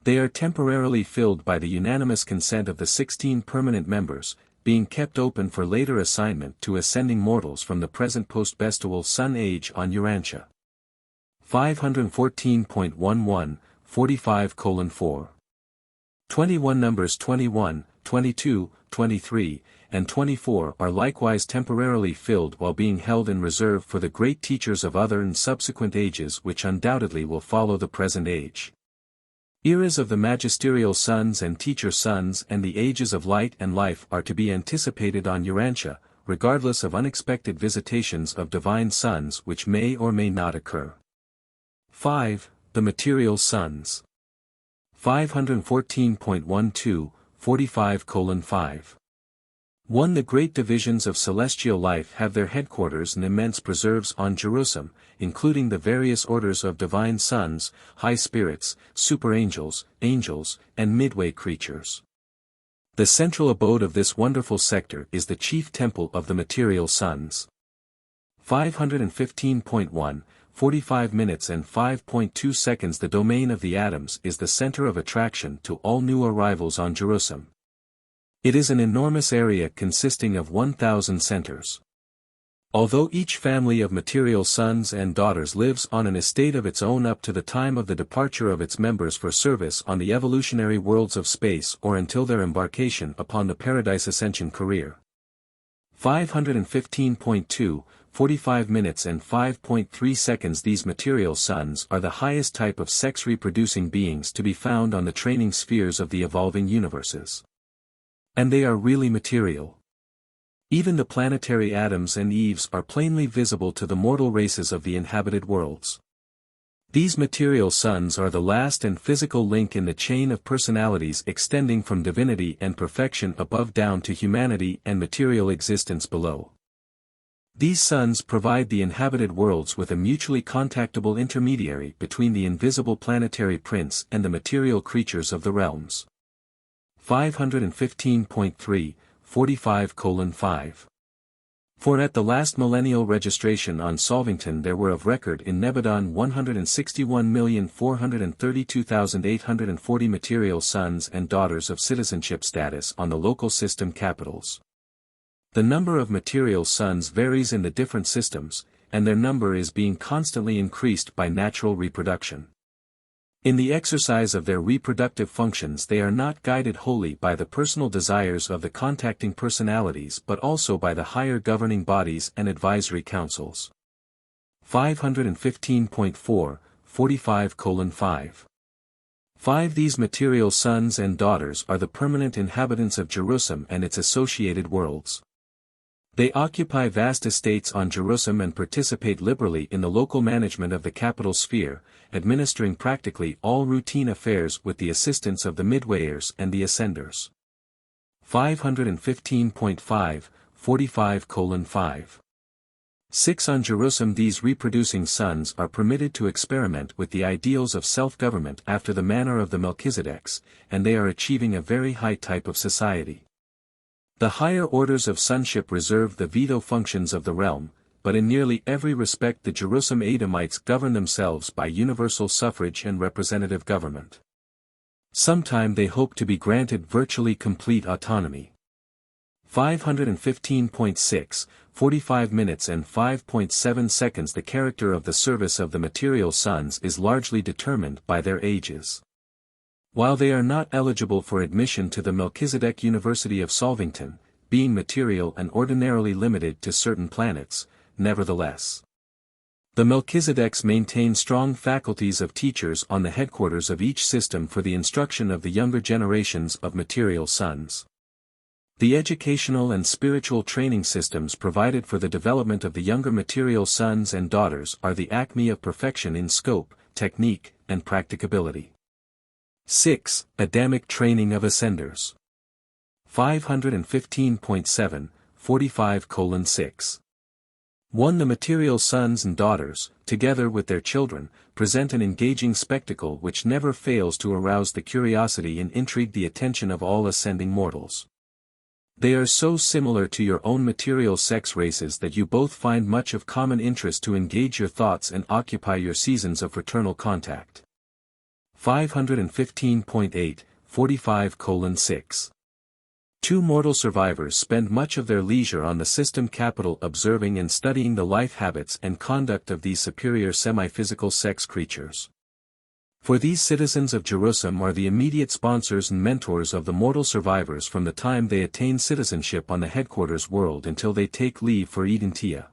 They are temporarily filled by the unanimous consent of the 16 permanent members, being kept open for later assignment to ascending mortals from the present post-bestial Sun Age on Urantia. 514.11, 45:4. 21 numbers 21, 22, 23, and 24 are likewise temporarily filled while being held in reserve for the great teachers of other and subsequent ages which undoubtedly will follow the present age. Eras of the magisterial sons and teacher sons and the ages of light and life are to be anticipated on Urantia, regardless of unexpected visitations of divine sons which may or may not occur. 5. The material sons. 514.12, 45:5. 1. The great divisions of celestial life have their headquarters in immense preserves on Jerusalem, including the various orders of divine sons, high spirits, superangels, angels, and midway creatures. The central abode of this wonderful sector is the chief temple of the material sons. 515.1, 45 minutes and 5.2 seconds. The domain of the atoms is the center of attraction to all new arrivals on Jerusalem. It is an enormous area consisting of 1,000 centers. Although each family of material sons and daughters lives on an estate of its own up to the time of the departure of its members for service on the evolutionary worlds of space or until their embarkation upon the Paradise Ascension career. 515.2, 45 minutes and 5.3 seconds. These material sons are the highest type of sex-reproducing beings to be found on the training spheres of the evolving universes. And they are really material. Even the planetary Adams and Eves are plainly visible to the mortal races of the inhabited worlds. These material sons are the last and physical link in the chain of personalities extending from divinity and perfection above down to humanity and material existence below. These sons provide the inhabited worlds with a mutually contactable intermediary between the invisible planetary prince and the material creatures of the realms. 515.3, 45:5. For at the last millennial registration on Solvington there were of record in Nebadon 161,432,840 material sons and daughters of citizenship status on the local system capitals. The number of material sons varies in the different systems, and their number is being constantly increased by natural reproduction. In the exercise of their reproductive functions they are not guided wholly by the personal desires of the contacting personalities but also by the higher governing bodies and advisory councils. 515.4, 45:5. 5. These material sons and daughters are the permanent inhabitants of Jerusalem and its associated worlds. They occupy vast estates on Jerusalem and participate liberally in the local management of the capital sphere, administering practically all routine affairs with the assistance of the midwayers and the ascenders. 515.5, 45:5. 6. On Jerusalem these reproducing sons are permitted to experiment with the ideals of self-government after the manner of the Melchizedeks, and they are achieving a very high type of society. The higher orders of sonship reserve the veto functions of the realm, but in nearly every respect the Jerusalem Adamites govern themselves by universal suffrage and representative government. Sometime they hope to be granted virtually complete autonomy. 515.6, 45 minutes and 5.7 seconds. The character of the service of the material sons is largely determined by their ages. While they are not eligible for admission to the Melchizedek University of Solvington, being material and ordinarily limited to certain planets, nevertheless, the Melchizedeks maintain strong faculties of teachers on the headquarters of each system for the instruction of the younger generations of material sons. The educational and spiritual training systems provided for the development of the younger material sons and daughters are the acme of perfection in scope, technique, and practicability. 6. Adamic training of ascenders. 515.7, 45:6. 1. The material sons and daughters, together with their children, present an engaging spectacle which never fails to arouse the curiosity and intrigue the attention of all ascending mortals. They are so similar to your own material sex races that you both find much of common interest to engage your thoughts and occupy your seasons of fraternal contact. 515.8, 45:6. Two mortal survivors spend much of their leisure on the system capital observing and studying the life habits and conduct of these superior semi-physical sex creatures. For these citizens of Jerusalem are the immediate sponsors and mentors of the mortal survivors from the time they attain citizenship on the headquarters world until they take leave for Urantia.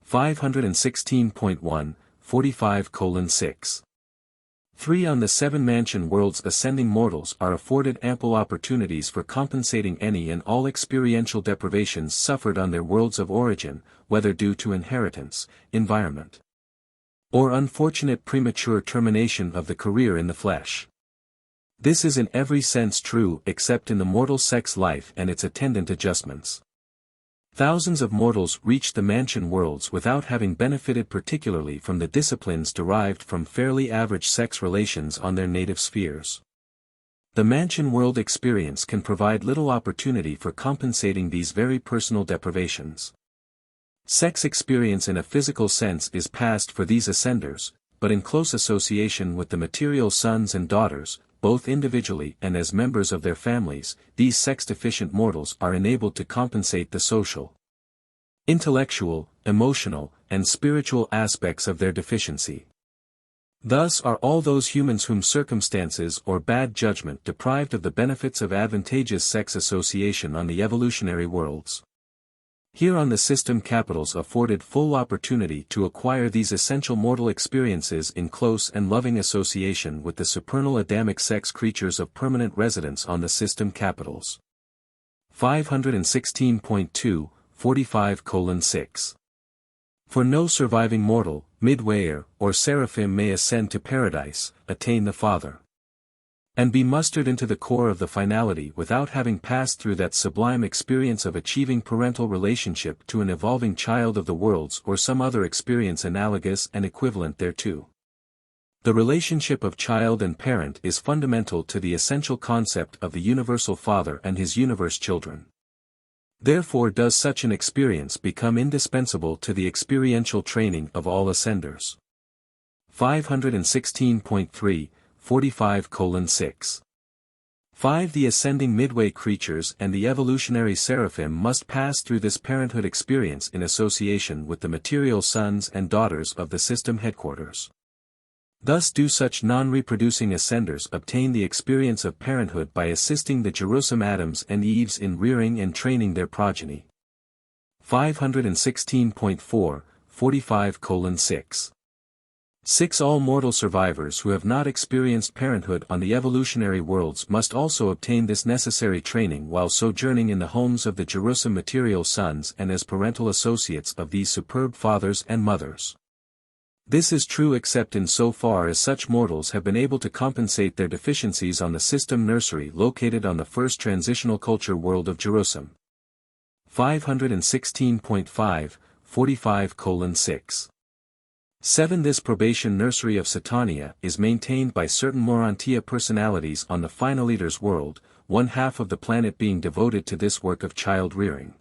516.1, 45:6. 3. On the 7 mansion worlds ascending mortals are afforded ample opportunities for compensating any and all experiential deprivations suffered on their worlds of origin, whether due to inheritance, environment, or unfortunate premature termination of the career in the flesh. This is in every sense true except in the mortal sex life and its attendant adjustments. Thousands of mortals reach the mansion worlds without having benefited particularly from the disciplines derived from fairly average sex relations on their native spheres. The mansion world experience can provide little opportunity for compensating these very personal deprivations. Sex experience in a physical sense is past for these ascenders, but in close association with the material sons and daughters, both individually and as members of their families, these sex-deficient mortals are enabled to compensate the social, intellectual, emotional, and spiritual aspects of their deficiency. Thus are all those humans whom circumstances or bad judgment deprived of the benefits of advantageous sex association on the evolutionary worlds. Here on the system capitals afforded full opportunity to acquire these essential mortal experiences in close and loving association with the supernal Adamic sex creatures of permanent residence on the system capitals. 516.2, 45:6. For no surviving mortal, midwayer, or seraphim may ascend to paradise, attain the Father, and be mustered into the core of the finality without having passed through that sublime experience of achieving parental relationship to an evolving child of the worlds or some other experience analogous and equivalent thereto. The relationship of child and parent is fundamental to the essential concept of the universal Father and his universe children. Therefore does such an experience become indispensable to the experiential training of all ascenders. 516.3, 45:6. 5. The ascending midway creatures and the evolutionary seraphim must pass through this parenthood experience in association with the material sons and daughters of the system headquarters. Thus do such non-reproducing ascenders obtain the experience of parenthood by assisting the Jerusalem Adams and Eves in rearing and training their progeny. 516.4, 45:6. 6. All mortal survivors who have not experienced parenthood on the evolutionary worlds must also obtain this necessary training while sojourning in the homes of the Jerusalem material sons and as parental associates of these superb fathers and mothers. This is true except in so far as such mortals have been able to compensate their deficiencies on the system nursery located on the first transitional culture world of Jerusalem. 516.5, 45:6. 7. This probation nursery of Satania is maintained by certain Urantia personalities on the final Eater's world, one half of the planet being devoted to this work of child rearing.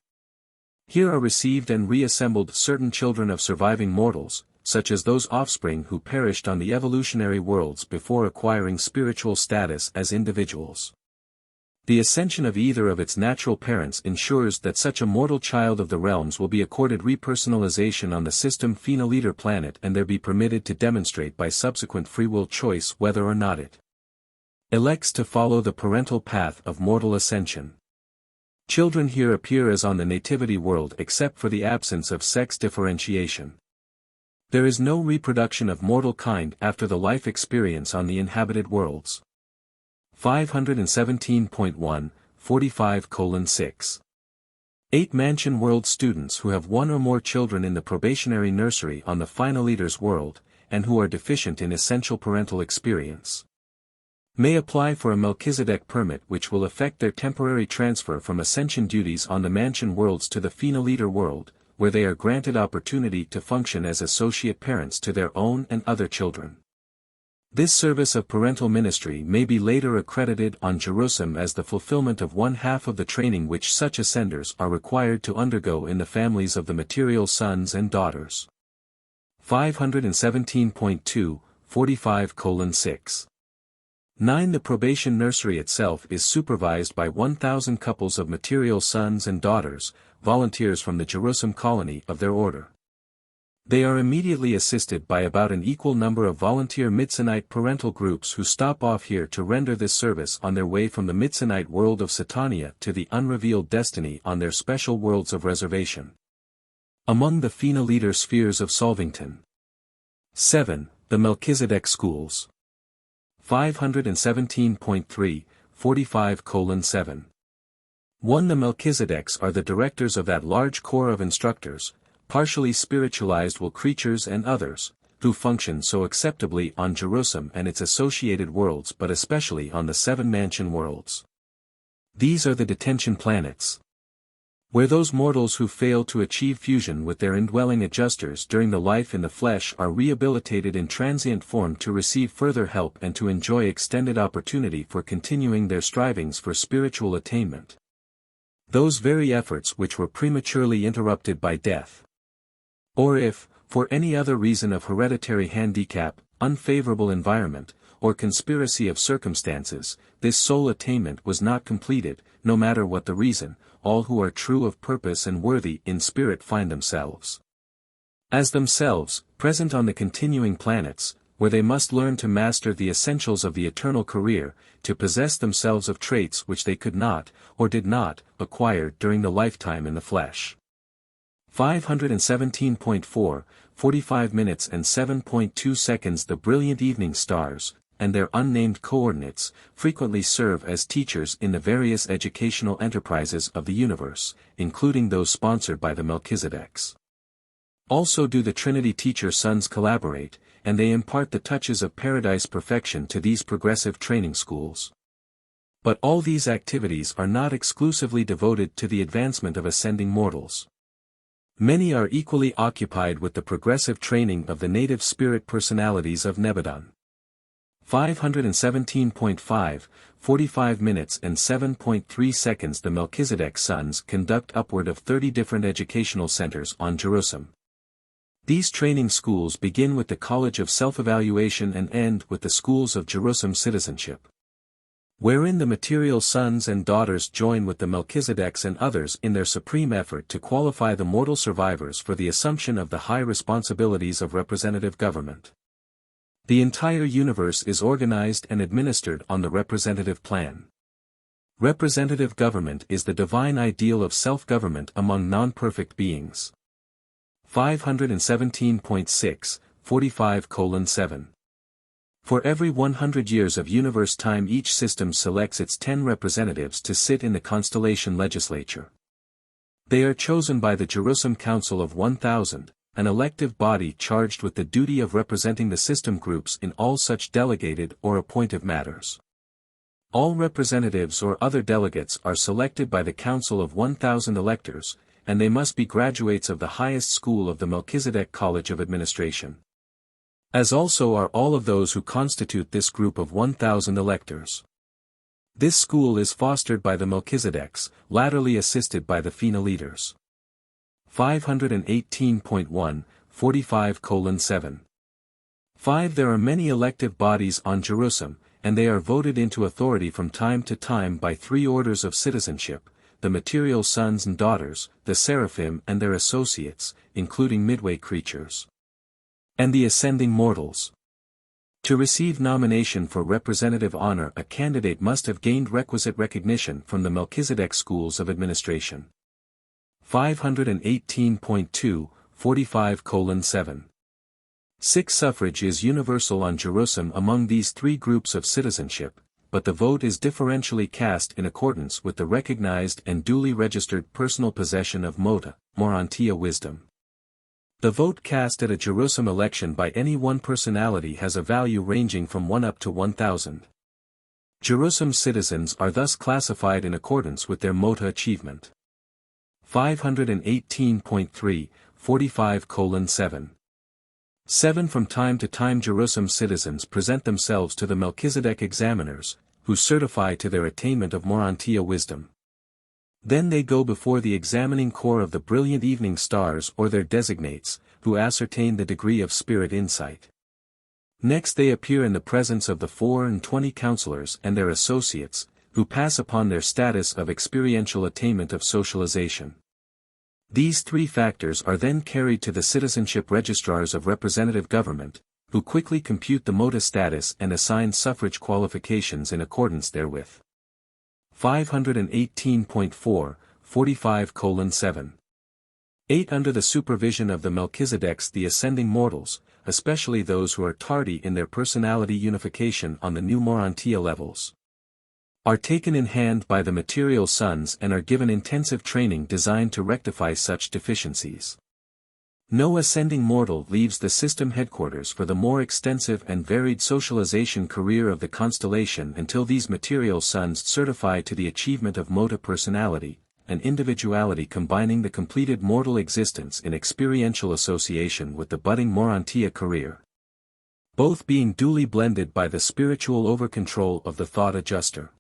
Here are received and reassembled certain children of surviving mortals, such as those offspring who perished on the evolutionary worlds before acquiring spiritual status as individuals. The ascension of either of its natural parents ensures that such a mortal child of the realms will be accorded repersonalization on the system final Eater planet and there be permitted to demonstrate by subsequent free will choice whether or not it elects to follow the parental path of mortal ascension. Children here appear as on the nativity world except for the absence of sex differentiation. There is no reproduction of mortal kind after the life experience on the inhabited worlds. 517.1, 45:6. 8. Mansion world students who have one or more children in the probationary nursery on the final Eater's world, and who are deficient in essential parental experience, may apply for a Melchizedek permit which will effect their temporary transfer from ascension duties on the mansion worlds to the final Eater world, where they are granted opportunity to function as associate parents to their own and other children. This service of parental ministry may be later accredited on Jerusalem as the fulfillment of one half of the training which such ascenders are required to undergo in the families of the material sons and daughters. 517.2, 45:6. 9. The probation nursery itself is supervised by 1,000 couples of material sons and daughters, volunteers from the Jerusalem colony of their order. They are immediately assisted by about an equal number of volunteer Midsonite parental groups who stop off here to render this service on their way from the Midsonite world of Satania to the unrevealed destiny on their special worlds of reservation. Among the Fina leader spheres of Solvington. 7. The Melchizedek Schools. 517.3, 45:7. 1. The Melchizedeks are the directors of that large corps of instructors, partially spiritualized will creatures and others, who function so acceptably on Jerusalem and its associated worlds but especially on the 7 mansion worlds. These are the detention planets, where those mortals who fail to achieve fusion with their indwelling adjusters during the life in the flesh are rehabilitated in transient form to receive further help and to enjoy extended opportunity for continuing their strivings for spiritual attainment. Those very efforts which were prematurely interrupted by death, or if, for any other reason of hereditary handicap, unfavorable environment, or conspiracy of circumstances, this soul attainment was not completed, no matter what the reason, all who are true of purpose and worthy in spirit find themselves as themselves, present on the continuing planets, where they must learn to master the essentials of the eternal career, to possess themselves of traits which they could not, or did not, acquire during the lifetime in the flesh. 517.4, 45 minutes and 7.2 seconds. The brilliant evening stars, and their unnamed coordinates, frequently serve as teachers in the various educational enterprises of the universe, including those sponsored by the Melchizedeks. Also do the Trinity teacher sons collaborate, and they impart the touches of paradise perfection to these progressive training schools. But all these activities are not exclusively devoted to the advancement of ascending mortals. Many are equally occupied with the progressive training of the native spirit personalities of Nebadon. 517.5, 45 minutes and 7.3 seconds. The Melchizedek sons conduct upward of 30 different educational centers on Jerusalem. These training schools begin with the College of Self-Evaluation and end with the Schools of Jerusalem Citizenship, wherein the material sons and daughters join with the Melchizedeks and others in their supreme effort to qualify the mortal survivors for the assumption of the high responsibilities of representative government. The entire universe is organized and administered on the representative plan. Representative government is the divine ideal of self-government among non-perfect beings. 517.6, 45:7. For every 100 years of universe time each system selects its 10 representatives to sit in the Constellation legislature. They are chosen by the Jerusalem Council of 1,000, an elective body charged with the duty of representing the system groups in all such delegated or appointive matters. All representatives or other delegates are selected by the Council of 1,000 electors, and they must be graduates of the highest school of the Melchizedek College of Administration, as also are all of those who constitute this group of 1,000 electors. This school is fostered by the Melchizedeks, latterly assisted by the Fina leaders. 518.1, 45:7. 5. There are many elective bodies on Jerusalem, and they are voted into authority from time to time by 3 orders of citizenship, the material sons and daughters, the seraphim and their associates, including midway creatures, and the ascending mortals. To receive nomination for representative honor a candidate must have gained requisite recognition from the Melchizedek schools of administration. 518.2, 45:7. 6. Suffrage is universal on Jerusalem among these 3 groups of citizenship, but the vote is differentially cast in accordance with the recognized and duly registered personal possession of Urantia wisdom. The vote cast at a Jerusalem election by any one personality has a value ranging from 1 up to 1,000. Jerusalem citizens are thus classified in accordance with their mota achievement. 518.3, 45:7. 7. From time to time Jerusalem citizens present themselves to the Melchizedek examiners, who certify to their attainment of Urantia wisdom. Then they go before the examining corps of the brilliant evening stars or their designates, who ascertain the degree of spirit insight Next they appear in the presence of the 24 counselors and their associates, who pass upon their status of experiential attainment of socialization. These three factors are then carried to the citizenship registrars of representative government, who quickly compute the mota status and assign suffrage qualifications in accordance therewith. 518.4, 45:7. 8. Under the supervision of the Melchizedeks, the ascending mortals, especially those who are tardy in their personality unification on the new Urantia levels, are taken in hand by the material sons and are given intensive training designed to rectify such deficiencies. No ascending mortal leaves the system headquarters for the more extensive and varied socialization career of the constellation until these material sons certify to the achievement of mota personality, an individuality combining the completed mortal existence in experiential association with the budding Urantia career, both being duly blended by the spiritual over-control of the thought adjuster.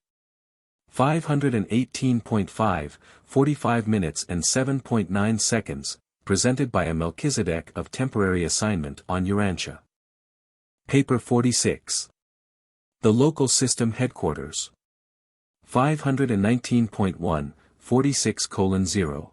518.5, 45 minutes and 7.9 seconds, presented by a Melchizedek of temporary assignment on Urantia. Paper 46. The local system headquarters. 519.1, 46:0.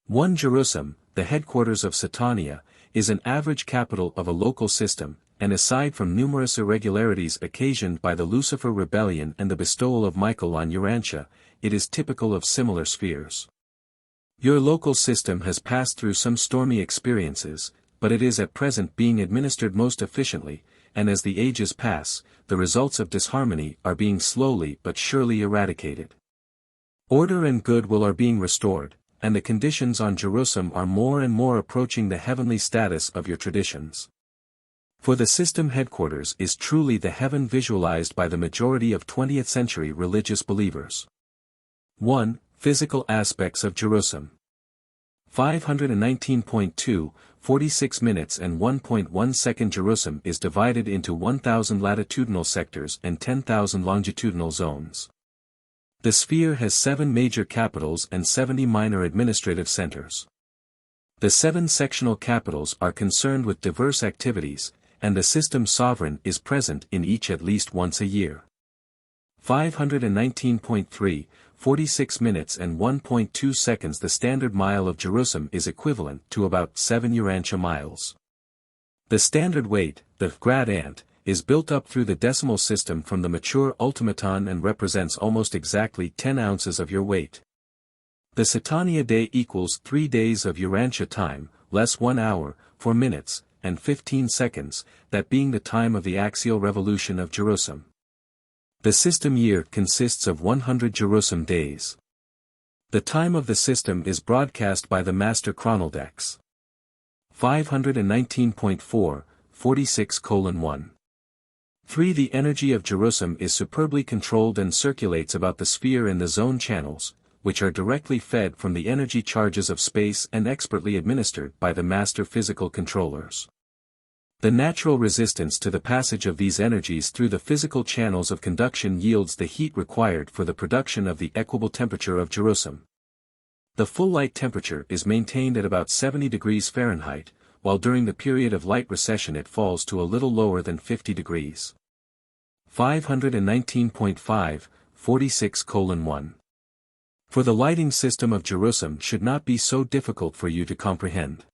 1. Jerusalem, the headquarters of Satania, is an average capital of a local system, and aside from numerous irregularities occasioned by the Lucifer rebellion and the bestowal of Michael on Urantia, it is typical of similar spheres. Your local system has passed through some stormy experiences, but it is at present being administered most efficiently, and as the ages pass, the results of disharmony are being slowly but surely eradicated. Order and goodwill are being restored, and the conditions on Jerusalem are more and more approaching the heavenly status of your traditions. For the system headquarters is truly the heaven visualized by the majority of 20th century religious believers. 1. Physical aspects of Jerusalem. 519.2, 46 minutes and 1.1 second. Jerusalem is divided into 1,000 latitudinal sectors and 10,000 longitudinal zones. The sphere has 7 major capitals and 70 minor administrative centers. The 7 sectional capitals are concerned with diverse activities, and the system sovereign is present in each at least once a year. 519.3, 46 minutes and 1.2 seconds. The standard mile of Jerusalem is equivalent to about 7 Urantia miles. The standard weight, the grad ant, is built up through the decimal system from the mature ultimaton and represents almost exactly 10 ounces of your weight. The Satania day equals 3 days of Urantia time, less 1 hour, 4 minutes, and 15 seconds, that being the time of the axial revolution of Jerusalem. The system year consists of 100 Jerusalem days. The time of the system is broadcast by the master chronoldex. 519.4, 46:1. 3. The energy of Jerusalem is superbly controlled and circulates about the sphere in the zone channels, which are directly fed from the energy charges of space and expertly administered by the master physical controllers. The natural resistance to the passage of these energies through the physical channels of conduction yields the heat required for the production of the equable temperature of Jerusalem. The full light temperature is maintained at about 70 degrees Fahrenheit, while during the period of light recession it falls to a little lower than 50 degrees. 519.5, 46:1. For the lighting system of Jerusalem should not be so difficult for you to comprehend.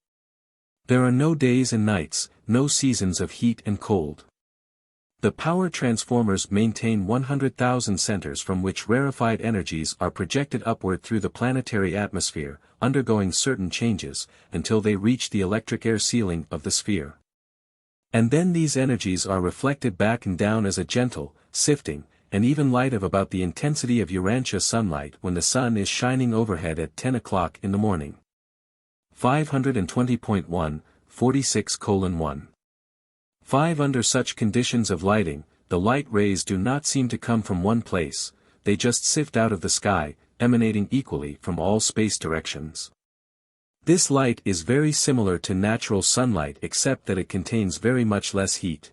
There are no days and nights, no seasons of heat and cold. The power transformers maintain 100,000 centers from which rarefied energies are projected upward through the planetary atmosphere, undergoing certain changes, until they reach the electric air ceiling of the sphere. And then these energies are reflected back and down as a gentle, sifting, and even light of about the intensity of Urantia sunlight when the sun is shining overhead at 10 o'clock in the morning. 520.1, 46:1. 5. Under such conditions of lighting, the light rays do not seem to come from one place, they just sift out of the sky, emanating equally from all space directions. This light is very similar to natural sunlight except that it contains very much less heat.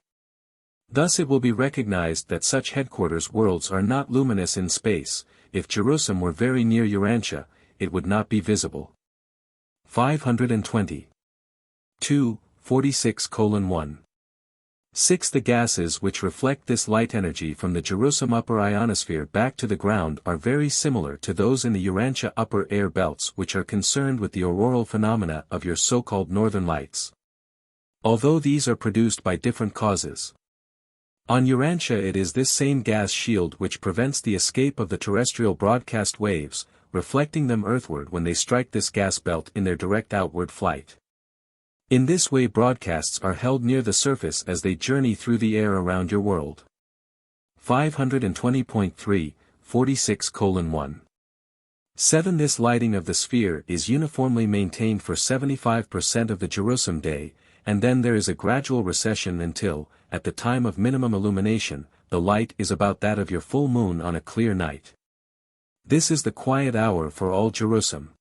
Thus it will be recognized that such headquarters worlds are not luminous in space. If Jerusalem were very near Urantia, it would not be visible. 520. 2, 46:1. 6. The gases which reflect this light energy from the Jerusalem upper ionosphere back to the ground are very similar to those in the Urantia upper air belts which are concerned with the auroral phenomena of your so-called northern lights. Although these are produced by different causes. On Urantia it is this same gas shield which prevents the escape of the terrestrial broadcast waves, reflecting them earthward when they strike this gas belt in their direct outward flight. In this way broadcasts are held near the surface as they journey through the air around your world. 520.3, 46:1. 7. This lighting of the sphere is uniformly maintained for 75% of the Jerusalem day, and then there is a gradual recession until, at the time of minimum illumination, the light is about that of your full moon on a clear night. This is the quiet hour for all Jerusalem.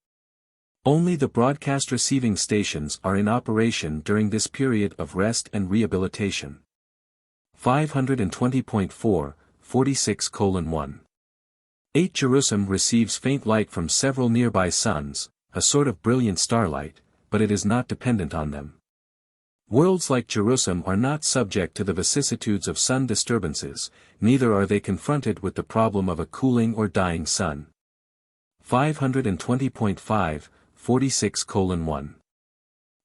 Only the broadcast receiving stations are in operation during this period of rest and rehabilitation. 520.4, 46:1. 8. Jerusalem receives faint light from several nearby suns, a sort of brilliant starlight, but it is not dependent on them. Worlds like Jerusalem are not subject to the vicissitudes of sun disturbances, neither are they confronted with the problem of a cooling or dying sun. 520.5, 46:1.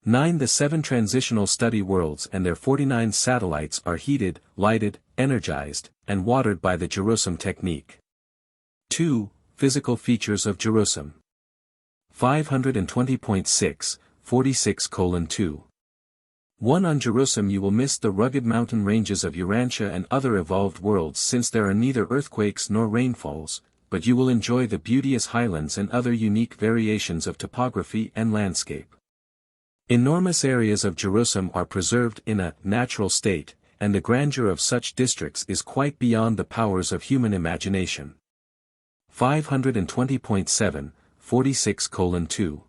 9. The 7 transitional study worlds and their 49 satellites are heated, lighted, energized, and watered by the Jerusalem technique. 2. Physical features of Jerusalem. 520.6, 46:2. 1. On Jerusalem you will miss the rugged mountain ranges of Urantia and other evolved worlds since there are neither earthquakes nor rainfalls, but you will enjoy the beauteous highlands and other unique variations of topography and landscape. Enormous areas of Jerusalem are preserved in a natural state, and the grandeur of such districts is quite beyond the powers of human imagination. 520.7, 46:2.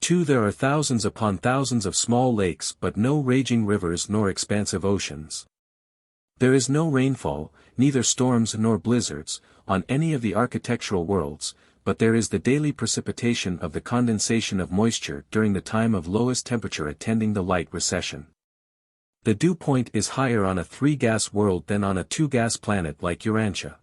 2. There are thousands upon thousands of small lakes but no raging rivers nor expansive oceans. There is no rainfall, neither storms nor blizzards, on any of the architectural worlds, but there is the daily precipitation of the condensation of moisture during the time of lowest temperature attending the light recession. The dew point is higher on a 3-gas world than on a 2-gas planet like Urantia.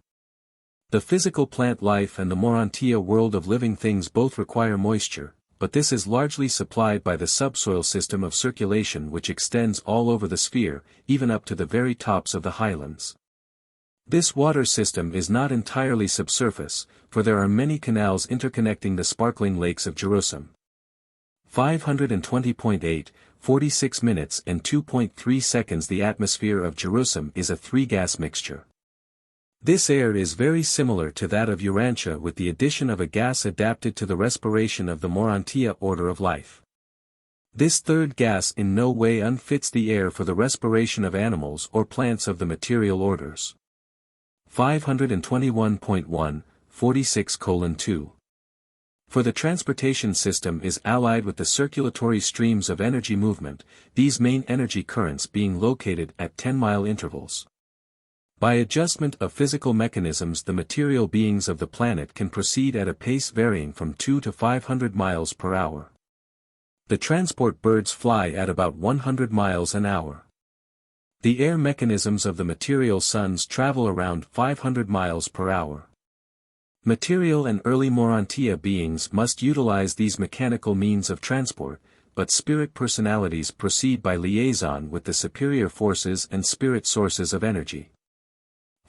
The physical plant life and the Urantia world of living things both require moisture, but this is largely supplied by the subsoil system of circulation which extends all over the sphere, even up to the very tops of the highlands. This water system is not entirely subsurface, for there are many canals interconnecting the sparkling lakes of Jerusalem. 520.8, 46 minutes and 2.3 seconds. The atmosphere of Jerusalem is a 3-gas mixture. This air is very similar to that of Urantia with the addition of a gas adapted to the respiration of the Urantia order of life. This third gas in no way unfits the air for the respiration of animals or plants of the material orders. 521.1, 46:2. For the transportation system is allied with the circulatory streams of energy movement, these main energy currents being located at 10-mile intervals. By adjustment of physical mechanisms the material beings of the planet can proceed at a pace varying from 2 to 500 miles per hour. The transport birds fly at about 100 miles an hour. The air mechanisms of the material suns travel around 500 miles per hour. Material and early Urantia beings must utilize these mechanical means of transport, but spirit personalities proceed by liaison with the superior forces and spirit sources of energy.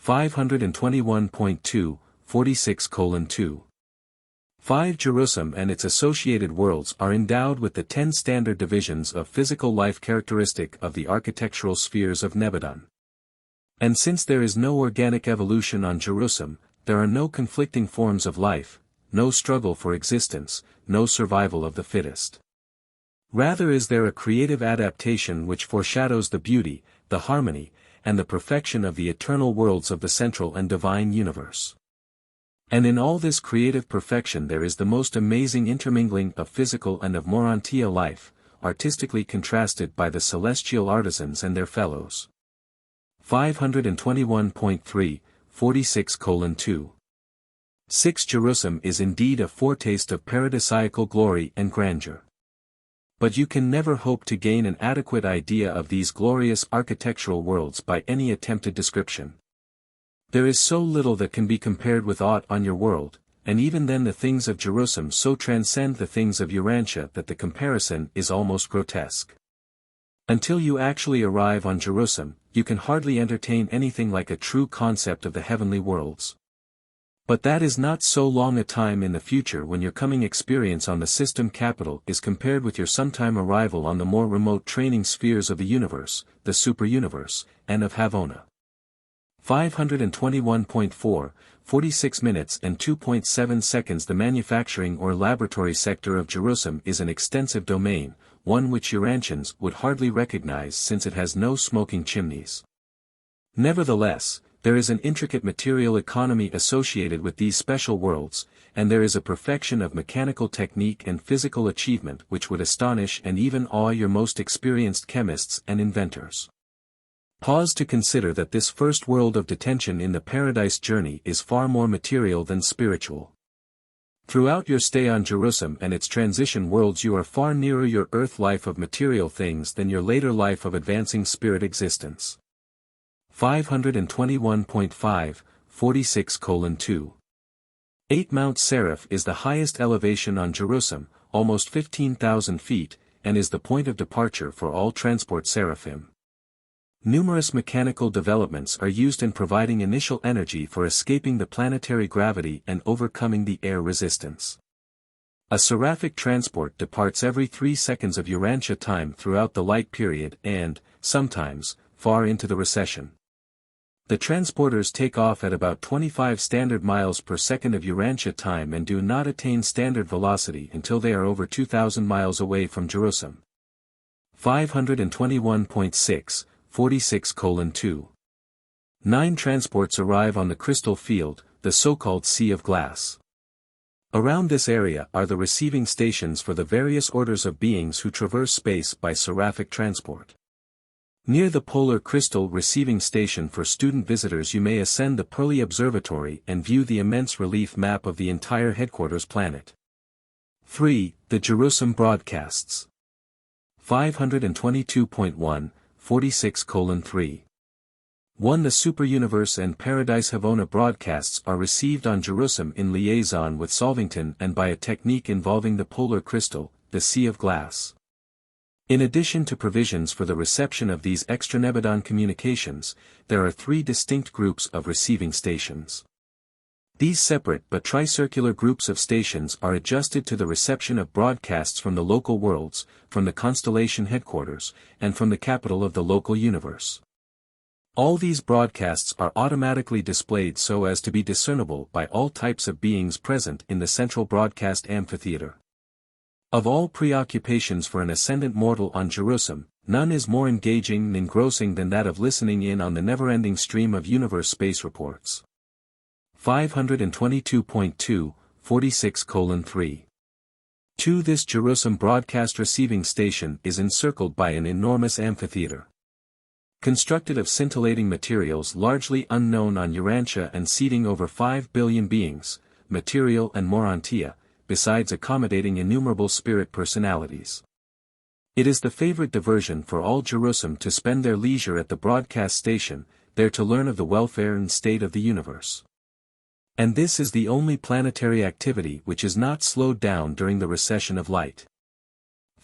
521.2, 46:2. 5. Jerusalem and its associated worlds are endowed with the 10 standard divisions of physical life characteristic of the architectural spheres of Nebadon. And since there is no organic evolution on Jerusalem, there are no conflicting forms of life, no struggle for existence, no survival of the fittest. Rather is there a creative adaptation which foreshadows the beauty, the harmony, and the perfection of the eternal worlds of the central and divine universe. And in all this creative perfection there is the most amazing intermingling of physical and of Urantia life, artistically contrasted by the celestial artisans and their fellows. 521.3, 46:2. 6. Jerusalem is indeed a foretaste of paradisiacal glory and grandeur. But you can never hope to gain an adequate idea of these glorious architectural worlds by any attempted description. There is so little that can be compared with aught on your world, and even then the things of Jerusalem so transcend the things of Urantia that the comparison is almost grotesque. Until you actually arrive on Jerusalem, you can hardly entertain anything like a true concept of the heavenly worlds. But that is not so long a time in the future when your coming experience on the system capital is compared with your sometime arrival on the more remote training spheres of the universe, the superuniverse, and of Havona. 521.4, 46 minutes and 2.7 seconds. The manufacturing or laboratory sector of Jerusalem is an extensive domain, one which Urantians would hardly recognize since it has no smoking chimneys. Nevertheless, there is an intricate material economy associated with these special worlds, and there is a perfection of mechanical technique and physical achievement which would astonish and even awe your most experienced chemists and inventors. Pause to consider that this first world of detention in the paradise journey is far more material than spiritual. Throughout your stay on Jerusalem and its transition worlds you are far nearer your earth life of material things than your later life of advancing spirit existence. 521.5, 46:2. 8 Mount Seraph is the highest elevation on Jerusalem, almost 15,000 feet, and is the point of departure for all transport seraphim. Numerous mechanical developments are used in providing initial energy for escaping the planetary gravity and overcoming the air resistance. A Seraphic transport departs every 3 seconds of Urantia time throughout the light period and, sometimes, far into the recession. The transporters take off at about 25 standard miles per second of Urantia time and do not attain standard velocity until they are over 2,000 miles away from Jerusalem. 521.6, 46:2. 9 transports arrive on the crystal field, the so-called Sea of Glass. Around this area are the receiving stations for the various orders of beings who traverse space by Seraphic transport. Near the polar crystal receiving station for student visitors you may ascend the Pearly Observatory and view the immense relief map of the entire headquarters planet. 3. The Jerusalem broadcasts. 522.1, 46:3. 1. The Superuniverse and Paradise Havona broadcasts are received on Jerusalem in liaison with Solvington and by a technique involving the polar crystal, the Sea of Glass. In addition to provisions for the reception of these extranebadon communications, there are 3 distinct groups of receiving stations. These separate but tricircular groups of stations are adjusted to the reception of broadcasts from the local worlds, from the constellation headquarters, and from the capital of the local universe. All these broadcasts are automatically displayed so as to be discernible by all types of beings present in the central broadcast amphitheater. Of all preoccupations for an ascendant mortal on Jerusalem, none is more engaging and engrossing than that of listening in on the never-ending stream of universe space reports. 522.2, 46:3. 2. This Jerusalem broadcast receiving station is encircled by an enormous amphitheater. Constructed of scintillating materials largely unknown on Urantia and seating over 5 billion beings, material and Urantia, besides accommodating innumerable spirit personalities. It is the favorite diversion for all Jerusalem to spend their leisure at the broadcast station, there to learn of the welfare and state of the universe. And this is the only planetary activity which is not slowed down during the recession of light.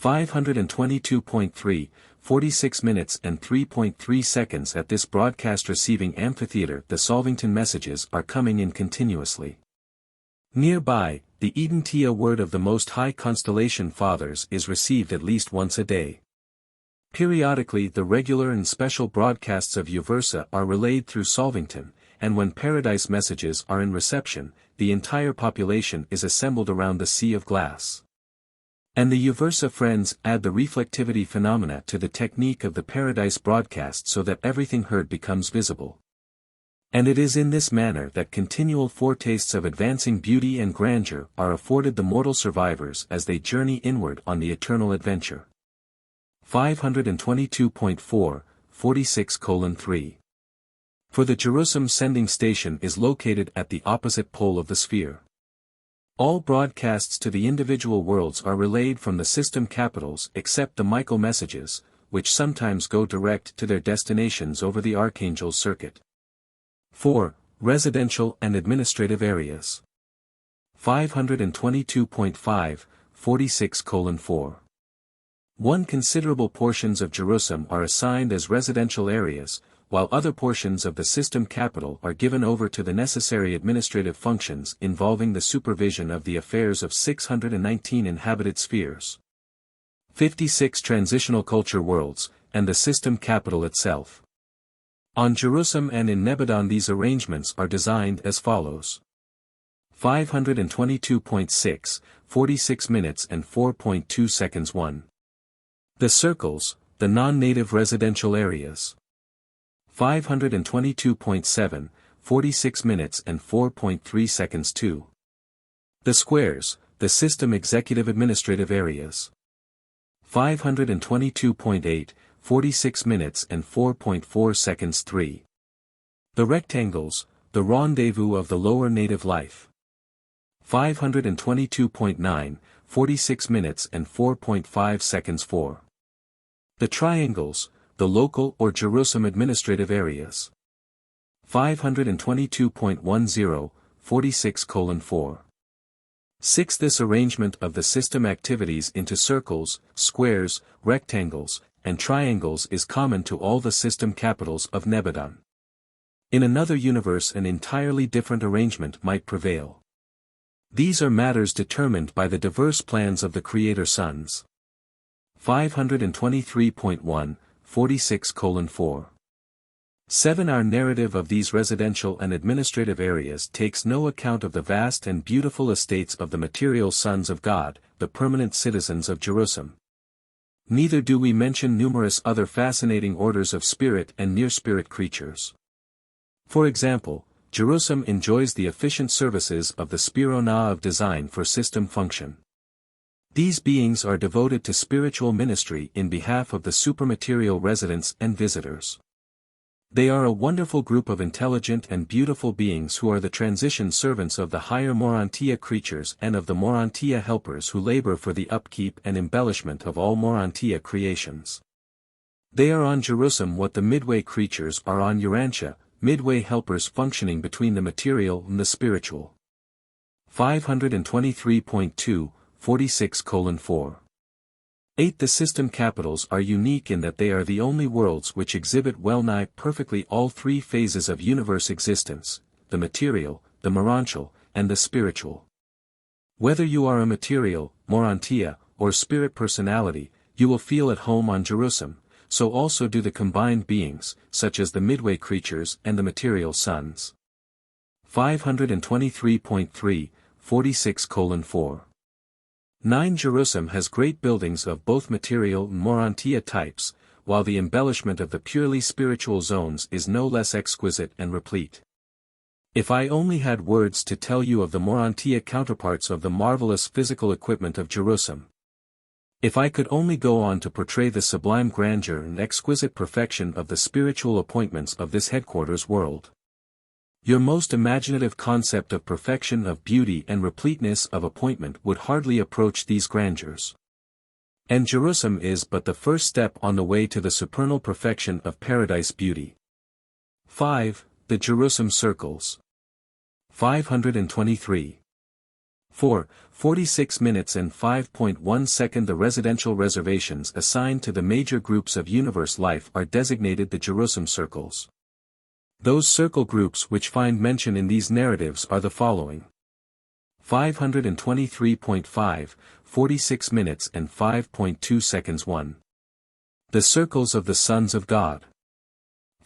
522.3, 46 minutes and 3.3 seconds. At this broadcast receiving amphitheater the Solvington messages are coming in continuously. Nearby, the Urantia word of the Most High Constellation Fathers is received at least once a day. Periodically the regular and special broadcasts of Uversa are relayed through Solvington, and when paradise messages are in reception, the entire population is assembled around the Sea of Glass. And the Uversa friends add the reflectivity phenomena to the technique of the paradise broadcast so that everything heard becomes visible. And it is in this manner that continual foretastes of advancing beauty and grandeur are afforded the mortal survivors as they journey inward on the eternal adventure. 522.4, 46:3. For the Jerusalem sending station is located at the opposite pole of the sphere. All broadcasts to the individual worlds are relayed from the system capitals except the Michael messages, which sometimes go direct to their destinations over the Archangel's circuit. 4. Residential and administrative areas. 522.5, 46:4. 1. Considerable portions of Jerusalem are assigned as residential areas, while other portions of the system capital are given over to the necessary administrative functions involving the supervision of the affairs of 619 inhabited spheres. 56 transitional culture worlds, and the system capital itself. On Jerusalem and in Nebadon these arrangements are designed as follows. 522.6, 46 minutes and 4.2 seconds 1. The circles, the non-native residential areas. 522.7, 46 minutes and 4.3 seconds 2. The squares, the system executive administrative areas. 522.8, 46 minutes and 4.4 seconds 3. The rectangles, the rendezvous of the lower native life. 522.9, 46 minutes and 4.5 seconds 4. The triangles, the local or Jerusalem administrative areas. 522.10, 46:4. 6. This arrangement of the system activities into circles, squares, rectangles, and triangles is common to all the system capitals of Nebadon. In another universe an entirely different arrangement might prevail. These are matters determined by the diverse plans of the Creator Sons. 523.1, 46:4. 7. Our narrative of these residential and administrative areas takes no account of the vast and beautiful estates of the material sons of God, the permanent citizens of Jerusalem. Neither do we mention numerous other fascinating orders of spirit and near-spirit creatures. For example, Jerusalem enjoys the efficient services of the Spironah of design for system function. These beings are devoted to spiritual ministry in behalf of the supermaterial residents and visitors. They are a wonderful group of intelligent and beautiful beings who are the transition servants of the higher Urantia creatures and of the Urantia helpers who labor for the upkeep and embellishment of all Urantia creations. They are on Jerusalem what the midway creatures are on Urantia, midway helpers functioning between the material and the spiritual. 523.2, 46:4. 8. The system capitals are unique in that they are the only worlds which exhibit well-nigh perfectly all three phases of universe existence, the material, the morantial, and the spiritual. Whether you are a material, Urantia, or spirit personality, you will feel at home on Jerusalem, so also do the combined beings, such as the midway creatures and the material sons. 523.3, 46:4. 9. Jerusalem has great buildings of both material and Urantia types, while the embellishment of the purely spiritual zones is no less exquisite and replete. If I only had words to tell you of the Urantia counterparts of the marvelous physical equipment of Jerusalem. If I could only go on to portray the sublime grandeur and exquisite perfection of the spiritual appointments of this headquarters world. Your most imaginative concept of perfection of beauty and repleteness of appointment would hardly approach these grandeurs. And Jerusalem is but the first step on the way to the supernal perfection of paradise beauty. 5. The Jerusalem circles. 523. 4. 46 minutes and 5.1 second. The residential reservations assigned to the major groups of universe life are designated the Jerusalem circles. Those circle groups which find mention in these narratives are the following. 523.5, 46 minutes and 5.2 seconds 1. The circles of the sons of God.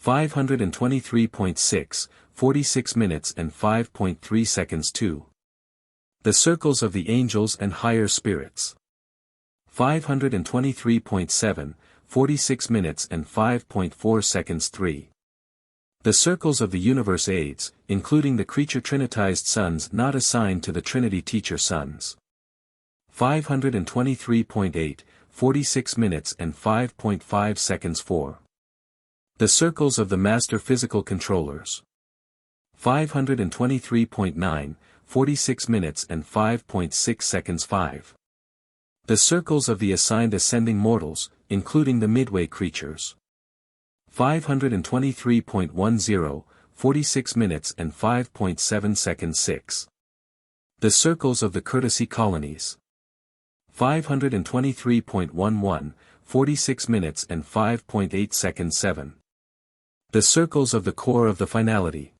523.6, 46 minutes and 5.3 seconds 2. The circles of the angels and higher spirits. 523.7, 46 minutes and 5.4 seconds 3. The circles of the universe aids, including the creature trinitized sons not assigned to the Trinity teacher sons. 523.8, 46 minutes and 5.5 seconds 4. The circles of the master physical controllers. 523.9, 46 minutes and 5.6 seconds 5. The circles of the assigned ascending mortals, including the midway creatures. 523.10, 46 minutes and 5.7 seconds 6. The circles of the courtesy colonies. 523.11, 46 minutes and 5.8 seconds 7. The circles of the core of the finality.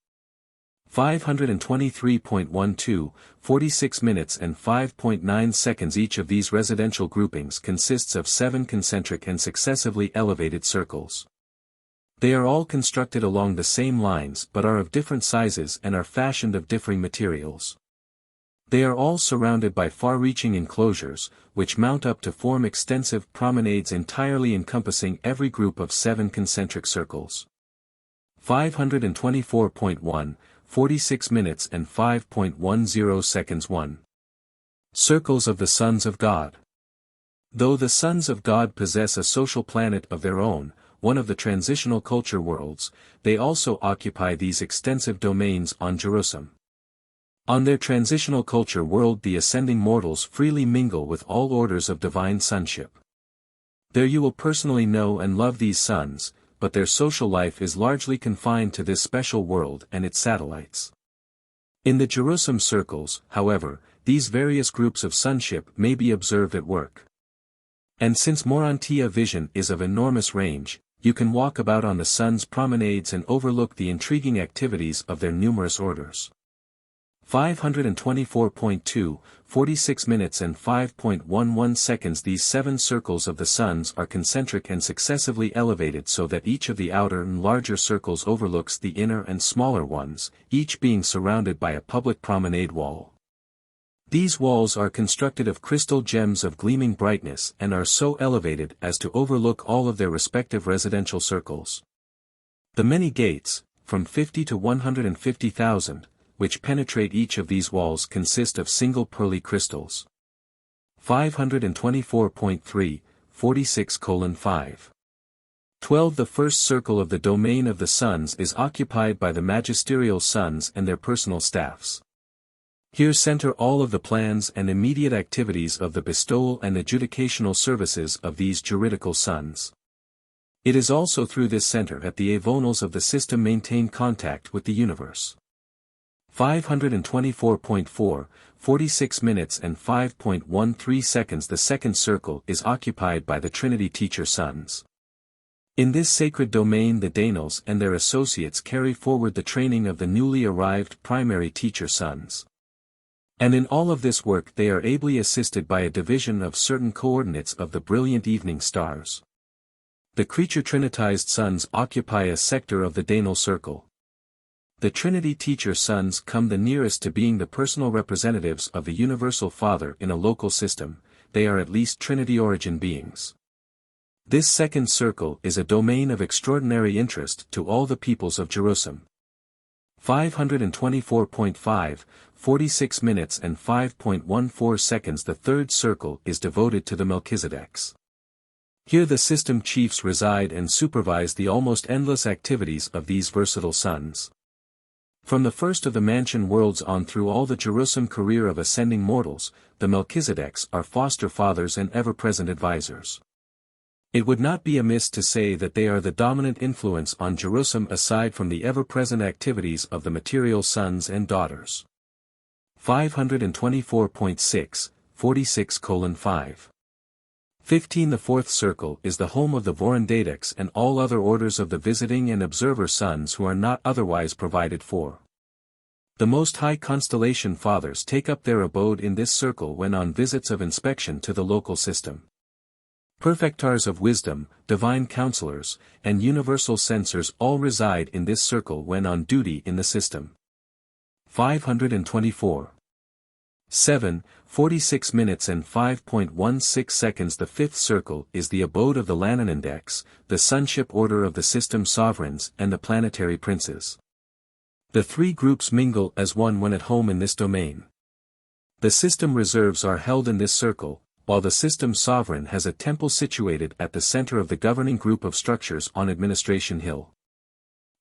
523.12, 46 minutes and 5.9 seconds. Each of these residential groupings consists of 7 concentric and successively elevated circles. They are all constructed along the same lines but are of different sizes and are fashioned of differing materials. They are all surrounded by far-reaching enclosures, which mount up to form extensive promenades entirely encompassing every group of 7 concentric circles. 524.1, 46 minutes and 5.10 seconds 1. Circles of the Sons of God. Though the Sons of God possess a social planet of their own, one of the transitional culture worlds, they also occupy these extensive domains on Jerusalem. On their transitional culture world the ascending mortals freely mingle with all orders of divine sonship. There you will personally know and love these sons, but their social life is largely confined to this special world and its satellites. In the Jerusalem circles, however, these various groups of sonship may be observed at work. And since Urantia vision is of enormous range, you can walk about on the sun's promenades and overlook the intriguing activities of their numerous orders. 524.2, 46 minutes and 5.11 seconds. These 7 circles of the suns are concentric and successively elevated so that each of the outer and larger circles overlooks the inner and smaller ones, each being surrounded by a public promenade wall. These walls are constructed of crystal gems of gleaming brightness and are so elevated as to overlook all of their respective residential circles. The many gates, from 50 to 150,000, which penetrate each of these walls consist of single pearly crystals. 524.3, 46:5. 12. The first circle of the domain of the sons is occupied by the magisterial sons and their personal staffs. Here center all of the plans and immediate activities of the bestowal and adjudicational services of these juridical sons. It is also through this center that the avonals of the system maintain contact with the universe. 524.4, 46 minutes and 5.13 seconds. The second circle is occupied by the Trinity teacher sons. In this sacred domain the Daenals and their associates carry forward the training of the newly arrived primary teacher sons. And in all of this work they are ably assisted by a division of certain coordinates of the brilliant evening stars. The creature trinitized sons occupy a sector of the Daenal circle. The Trinity teacher sons come the nearest to being the personal representatives of the Universal Father in a local system. They are at least Trinity origin beings. This second circle is a domain of extraordinary interest to all the peoples of Jerusalem. 524.5, 46 minutes and 5.14 seconds. The third circle is devoted to the Melchizedeks. Here the system chiefs reside and supervise the almost endless activities of these versatile sons. From the first of the mansion worlds on through all the Jerusalem career of ascending mortals, the Melchizedeks are foster fathers and ever-present advisors. It would not be amiss to say that they are the dominant influence on Jerusalem aside from the ever-present activities of the material sons and daughters. 524.6, 46:5. 15. The fourth circle is the home of the Vorandadics and all other orders of the visiting and observer sons who are not otherwise provided for. The Most High Constellation Fathers take up their abode in this circle when on visits of inspection to the local system. Perfectars of wisdom, divine counselors, and universal censors all reside in this circle when on duty in the system. 524. 7, 46 minutes and 5.16 seconds. The fifth circle is the abode of the Lananandex, the sonship order of the system sovereigns and the planetary princes. The three groups mingle as one when at home in this domain. The system reserves are held in this circle, while the system sovereign has a temple situated at the center of the governing group of structures on Administration Hill.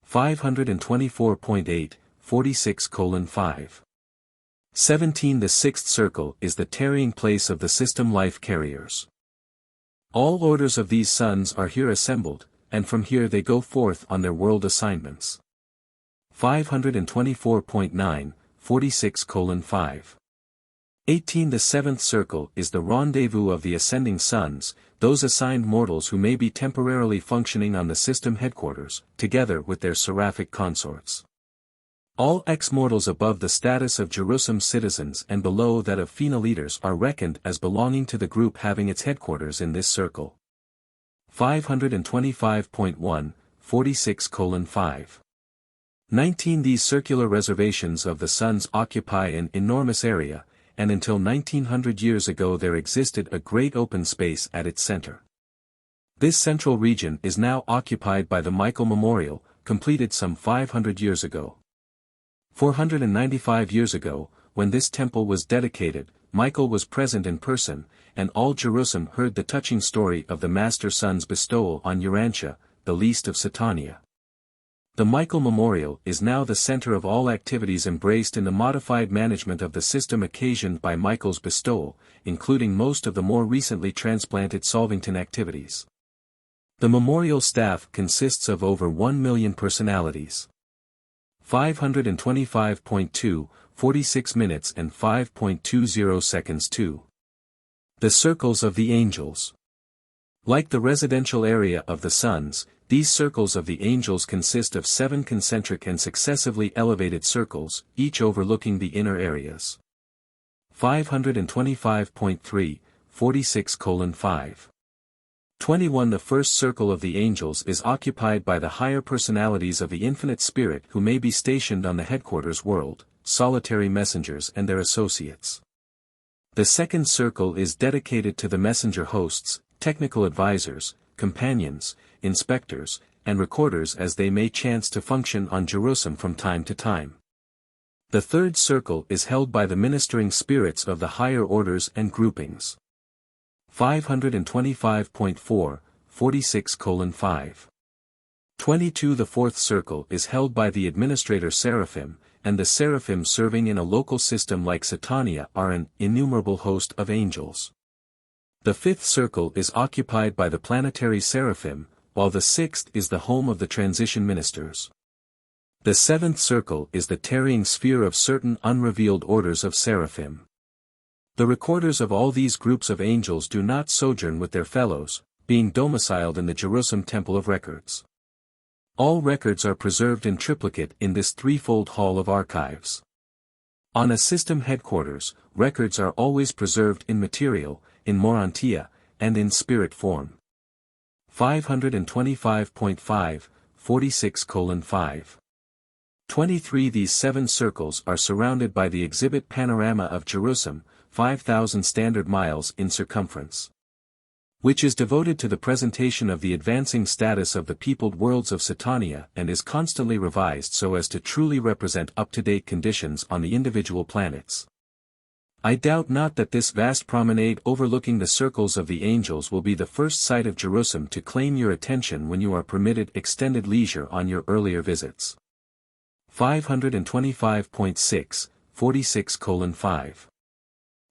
524.8, 46:5. 17. The sixth circle is the tarrying place of the system life carriers. All orders of these sons are here assembled, and from here they go forth on their world assignments. 524.9, 46:5. 18. The seventh circle is the rendezvous of the ascending suns, those assigned mortals who may be temporarily functioning on the system headquarters, together with their seraphic consorts. All ex-mortals above the status of Jerusalem citizens and below that of FINA leaders are reckoned as belonging to the group having its headquarters in this circle. 525.1, 46:5. 19. These circular reservations of the suns occupy an enormous area, and until 1900 years ago there existed a great open space at its center. This central region is now occupied by the Michael Memorial, completed some 500 years ago. 495 years ago, when this temple was dedicated, Michael was present in person, and all Jerusalem heard the touching story of the Master Son's bestowal on Urantia, the least of Satania. The Michael Memorial is now the center of all activities embraced in the modified management of the system occasioned by Michael's bestowal, including most of the more recently transplanted Solvington activities. The memorial staff consists of over 1 million personalities. 525.2, 46 minutes and 5.20 seconds. 2. The circles of the angels. Like the residential area of the suns, these circles of the angels consist of 7 concentric and successively elevated circles, each overlooking the inner areas. 525.3, 46:5. 21. The first circle of the angels is occupied by the higher personalities of the infinite spirit who may be stationed on the headquarters world, solitary messengers and their associates. The second circle is dedicated to the messenger hosts, technical advisors, companions, inspectors, and recorders as they may chance to function on Jerusalem from time to time. The third circle is held by the ministering spirits of the higher orders and groupings. 525.4, 46:5. 22. The fourth circle is held by the administrator Seraphim, and the Seraphim serving in a local system like Satania are an innumerable host of angels. The fifth circle is occupied by the planetary Seraphim, while the sixth is the home of the transition ministers. The seventh circle is the tarrying sphere of certain unrevealed orders of Seraphim. The recorders of all these groups of angels do not sojourn with their fellows, being domiciled in the Jerusalem Temple of Records. All records are preserved in triplicate in this threefold hall of archives. On a system headquarters, records are always preserved in material, in Urantia, and in spirit form. 525.5, 46:5. 23. These 7 circles are surrounded by the exhibit panorama of Jerusalem, 5,000 standard miles in circumference, which is devoted to the presentation of the advancing status of the peopled worlds of Satania and is constantly revised so as to truly represent up-to-date conditions on the individual planets. I doubt not that this vast promenade overlooking the circles of the angels will be the first sight of Jerusalem to claim your attention when you are permitted extended leisure on your earlier visits. 525.6, 46:5.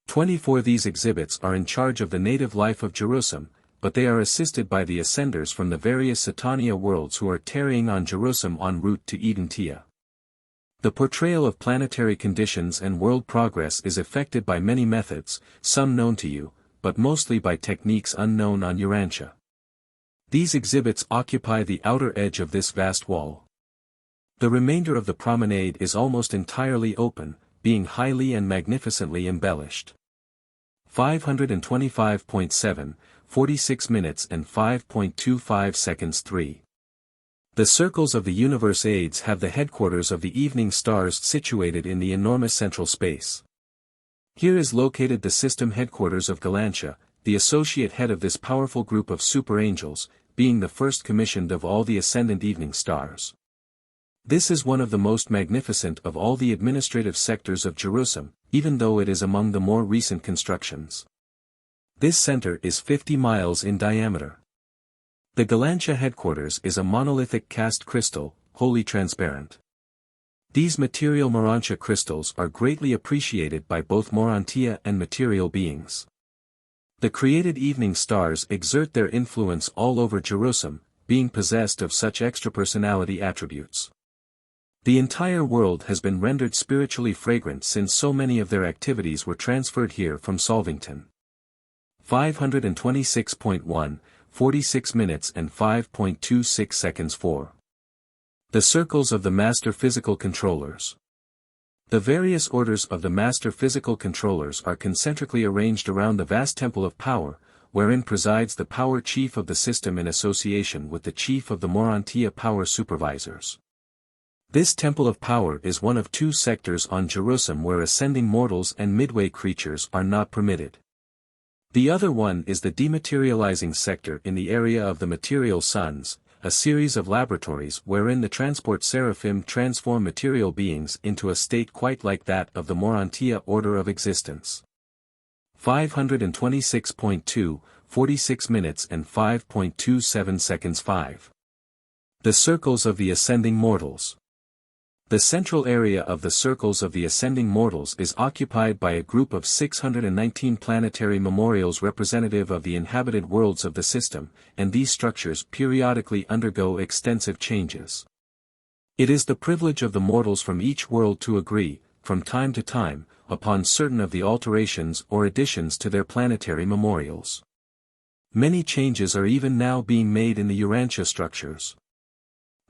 24. These exhibits are in charge of the native life of Jerusalem, but they are assisted by the ascenders from the various Satania worlds who are tarrying on Jerusalem en route to Urantia. The portrayal of planetary conditions and world progress is effected by many methods, some known to you, but mostly by techniques unknown on Urantia. These exhibits occupy the outer edge of this vast wall. The remainder of the promenade is almost entirely open, being highly and magnificently embellished. 525.7, 46 minutes and 5.25 seconds. 3. The circles of the universe aids have the headquarters of the evening stars situated in the enormous central space. Here is located the system headquarters of Galantia, the associate head of this powerful group of super angels, being the first commissioned of all the ascendant evening stars. This is one of the most magnificent of all the administrative sectors of Jerusalem, even though it is among the more recent constructions. This center is 50 miles in diameter. The Galantia headquarters is a monolithic cast crystal, wholly transparent. These material Urantia crystals are greatly appreciated by both Urantia and material beings. The created evening stars exert their influence all over Jerusalem, being possessed of such extrapersonality attributes. The entire world has been rendered spiritually fragrant since so many of their activities were transferred here from Solvington. 526.1, 46 minutes and 5.26 seconds 4. The circles of the master physical controllers. The various orders of the master physical controllers are concentrically arranged around the vast temple of power, wherein presides the power chief of the system in association with the chief of the Urantia power supervisors. This temple of power is one of two sectors on Jerusalem where ascending mortals and midway creatures are not permitted. The other one is the dematerializing sector in the area of the material suns, a series of laboratories wherein the transport seraphim transform material beings into a state quite like that of the Urantia order of existence. 526.2, 46 minutes and 5.27 seconds 5. The circles of the ascending mortals. The central area of the circles of the ascending mortals is occupied by a group of 619 planetary memorials representative of the inhabited worlds of the system, and these structures periodically undergo extensive changes. It is the privilege of the mortals from each world to agree, from time to time, upon certain of the alterations or additions to their planetary memorials. Many changes are even now being made in the Urantia structures.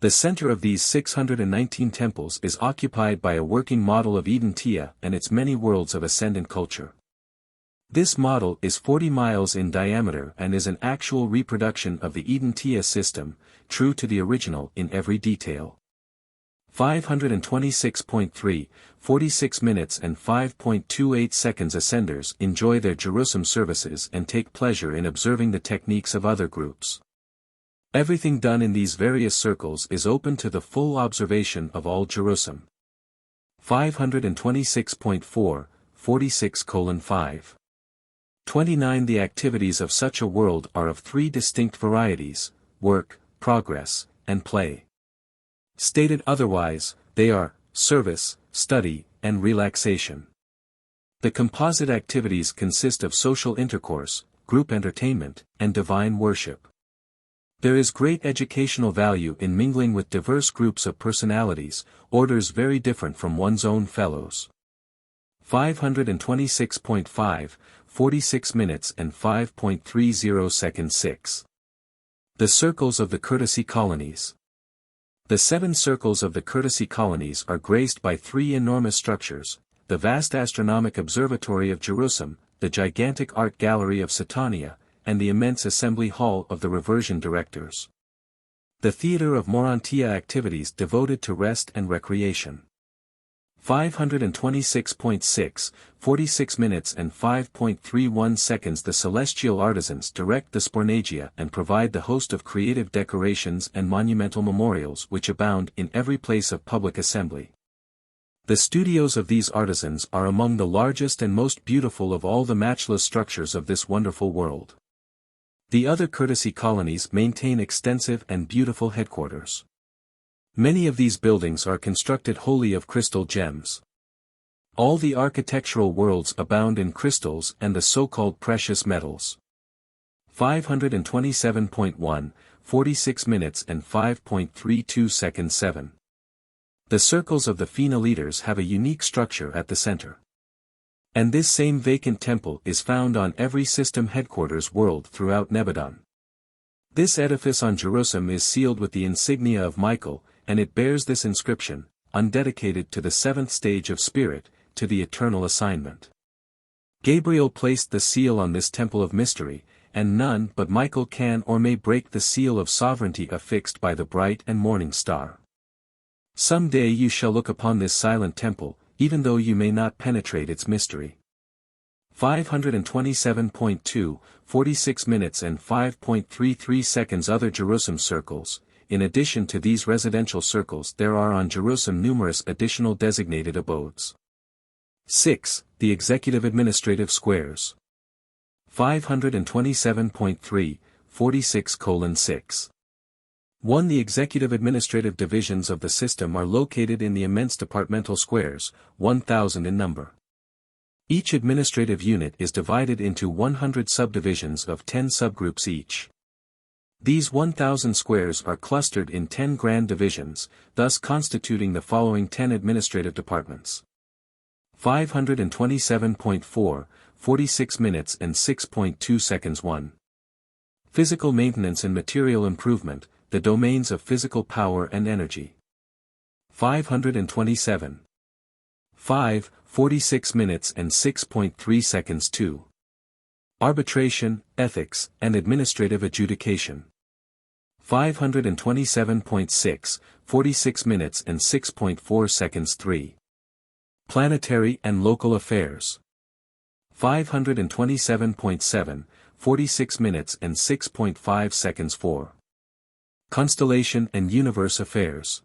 The center of these 619 temples is occupied by a working model of Urantia and its many worlds of ascendant culture. This model is 40 miles in diameter and is an actual reproduction of the Urantia system, true to the original in every detail. 526.3, 46 minutes and 5.28 seconds. Ascenders enjoy their Jerusalem services and take pleasure in observing the techniques of other groups. Everything done in these various circles is open to the full observation of all Jerusalem. 526.4, 46:5. 29 The activities of such a world are of three distinct varieties: work, progress, and play. Stated otherwise, they are service, study, and relaxation. The composite activities consist of social intercourse, group entertainment, and divine worship. There is great educational value in mingling with diverse groups of personalities, orders very different from one's own fellows. 526.5, 46 minutes and 5.30 seconds 6. The circles of the courtesy colonies. The 7 circles of the courtesy colonies are graced by 3 enormous structures: the vast astronomic observatory of Jerusalem, the gigantic art gallery of Satania, and the immense assembly hall of the reversion directors. The theater of Urantia activities devoted to rest and recreation. 526.6, 46 minutes and 5.31 seconds. The celestial artisans direct the spornagia and provide the host of creative decorations and monumental memorials which abound in every place of public assembly. The studios of these artisans are among the largest and most beautiful of all the matchless structures of this wonderful world. The other courtesy colonies maintain extensive and beautiful headquarters. Many of these buildings are constructed wholly of crystal gems. All the architectural worlds abound in crystals and the so-called precious metals. 527.1, 46 minutes and 5.32 seconds 7. The circles of the Fina leaders have a unique structure at the center. And this same vacant temple is found on every system headquarters world throughout Nebadon. This edifice on Jerusalem is sealed with the insignia of Michael, and it bears this inscription: undedicated to the 7th stage of spirit, to the eternal assignment. Gabriel placed the seal on this temple of mystery, and none but Michael can or may break the seal of sovereignty affixed by the bright and morning star. Some day you shall look upon this silent temple, even though you may not penetrate its mystery. 527.2, 46 minutes and 5.33 seconds. Other Jerusalem circles. In addition to these residential circles, there are on Jerusalem numerous additional designated abodes. 6. The executive administrative squares. 527.3, 46:6. 1. The executive administrative divisions of the system are located in the immense departmental squares, 1,000 in number. Each administrative unit is divided into 100 subdivisions of 10 subgroups each. These 1,000 squares are clustered in 10 grand divisions, thus constituting the following 10 administrative departments. 527.4, 46 minutes and 6.2 seconds 1. Physical maintenance and material improvement, the domains of physical power and energy. 527. 5, 46 minutes and 6.3 seconds 2. Arbitration, ethics, and administrative adjudication. 527.6, 46 minutes and 6.4 seconds 3. Planetary and local affairs. 527.7, 46 minutes and 6.5 seconds 4. Constellation and universe affairs.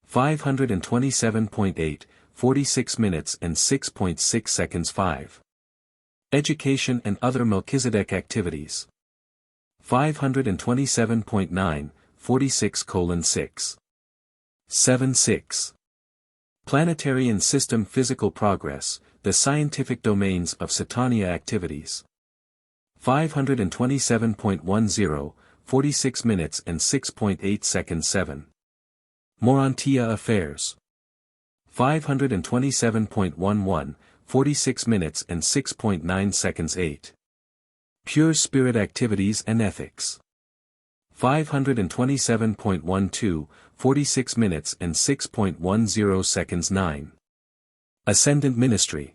527.8, 46 minutes and 6.6 seconds 5. Education and other Melchizedek activities. 527.9, 46:6. 7-6. Planetary and system physical progress, the scientific domains of Satania activities. 527.10, 46 minutes and 6.8 seconds 7. Urantia affairs. 527.11, 46 minutes and 6.9 seconds 8. Pure spirit activities and ethics. 527.12, 46 minutes and 6.10 seconds 9. Ascendant ministry.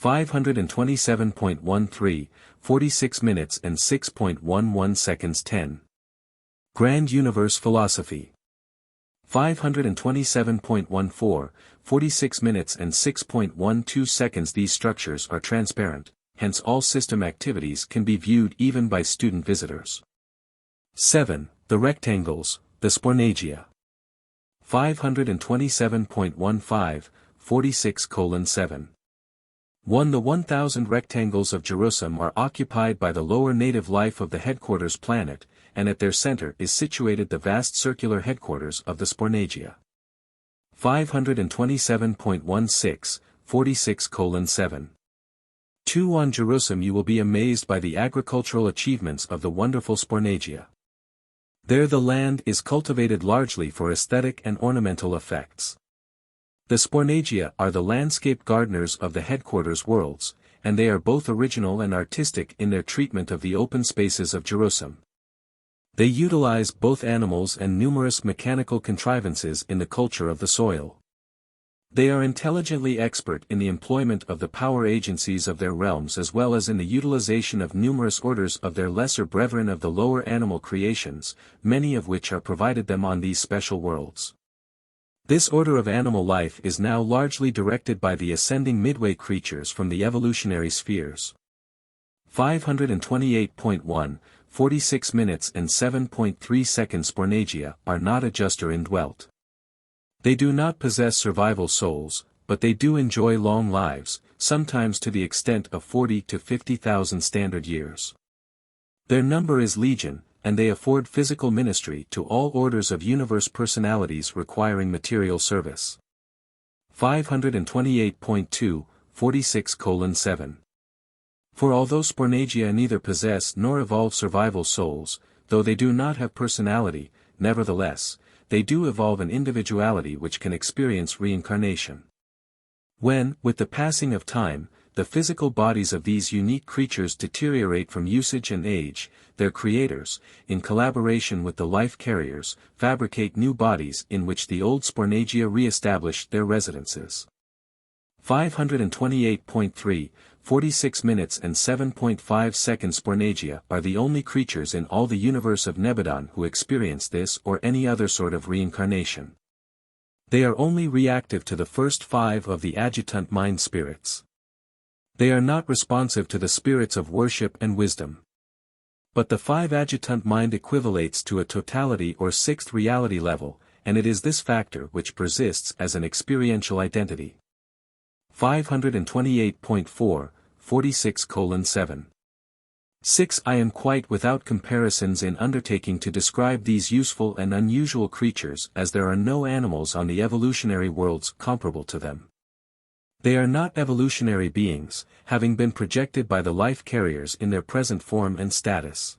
527.13, 46 minutes and 6.11 seconds 10. Grand universe philosophy. 527.14, 46 minutes and 6.12 seconds. These structures are transparent, hence all system activities can be viewed even by student visitors. 7. The rectangles, the spornagia. 527.15, 46:7. 1. The 1,000 rectangles of Jerusalem are occupied by the lower native life of the headquarters planet, and at their center is situated the vast circular headquarters of the spornagia. 527.16, 46:7. 2. On Jerusalem you will be amazed by the agricultural achievements of the wonderful spornagia. There the land is cultivated largely for aesthetic and ornamental effects. The spornagia are the landscape gardeners of the headquarters worlds, and they are both original and artistic in their treatment of the open spaces of Jerusalem. They utilize both animals and numerous mechanical contrivances in the culture of the soil. They are intelligently expert in the employment of the power agencies of their realms as well as in the utilization of numerous orders of their lesser brethren of the lower animal creations, many of which are provided them on these special worlds. This order of animal life is now largely directed by the ascending midway creatures from the evolutionary spheres. 528.1, 46 minutes and 7.3 seconds. Spornagia are not adjuster indwelt. They do not possess survival souls, but they do enjoy long lives, sometimes to the extent of 40 to 50,000 standard years. Their number is legion, and they afford physical ministry to all orders of universe personalities requiring material service. 528.2, 46:7. For although spornagia neither possess nor evolve survival souls, though they do not have personality, nevertheless, they do evolve an individuality which can experience reincarnation. When, with the passing of time, the physical bodies of these unique creatures deteriorate from usage and age, their creators, in collaboration with the life carriers, fabricate new bodies in which the old spornagia re-establish their residences. 528.3, 46 minutes and 7.5 seconds. Spornagia are the only creatures in all the universe of Nebadon who experience this or any other sort of reincarnation. They are only reactive to the first 5 of the adjutant mind spirits. They are not responsive to the spirits of worship and wisdom. But the 5 adjutant mind equivalates to a totality or 6th reality level, and it is this factor which persists as an experiential identity. 528.4, 46:7. 6. I am quite without comparisons in undertaking to describe these useful and unusual creatures, as there are no animals on the evolutionary worlds comparable to them. They are not evolutionary beings, having been projected by the life carriers in their present form and status.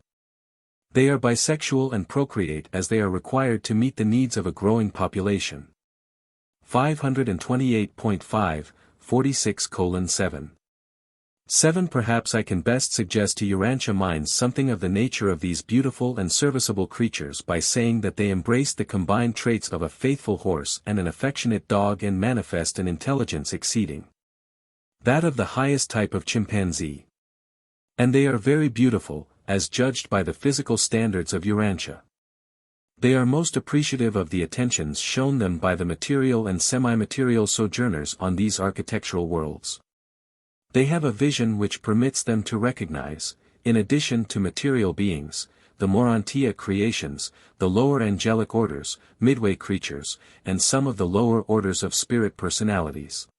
They are bisexual and procreate as they are required to meet the needs of a growing population. 528.5, 46:7. 7. Perhaps I can best suggest to Urantia minds something of the nature of these beautiful and serviceable creatures by saying that they embrace the combined traits of a faithful horse and an affectionate dog and manifest an intelligence exceeding that of the highest type of chimpanzee. And they are very beautiful, as judged by the physical standards of Urantia. They are most appreciative of the attentions shown them by the material and semi-material sojourners on these architectural worlds. They have a vision which permits them to recognize, in addition to material beings, the Urantia creations, the lower angelic orders, midway creatures, and some of the lower orders of spirit personalities.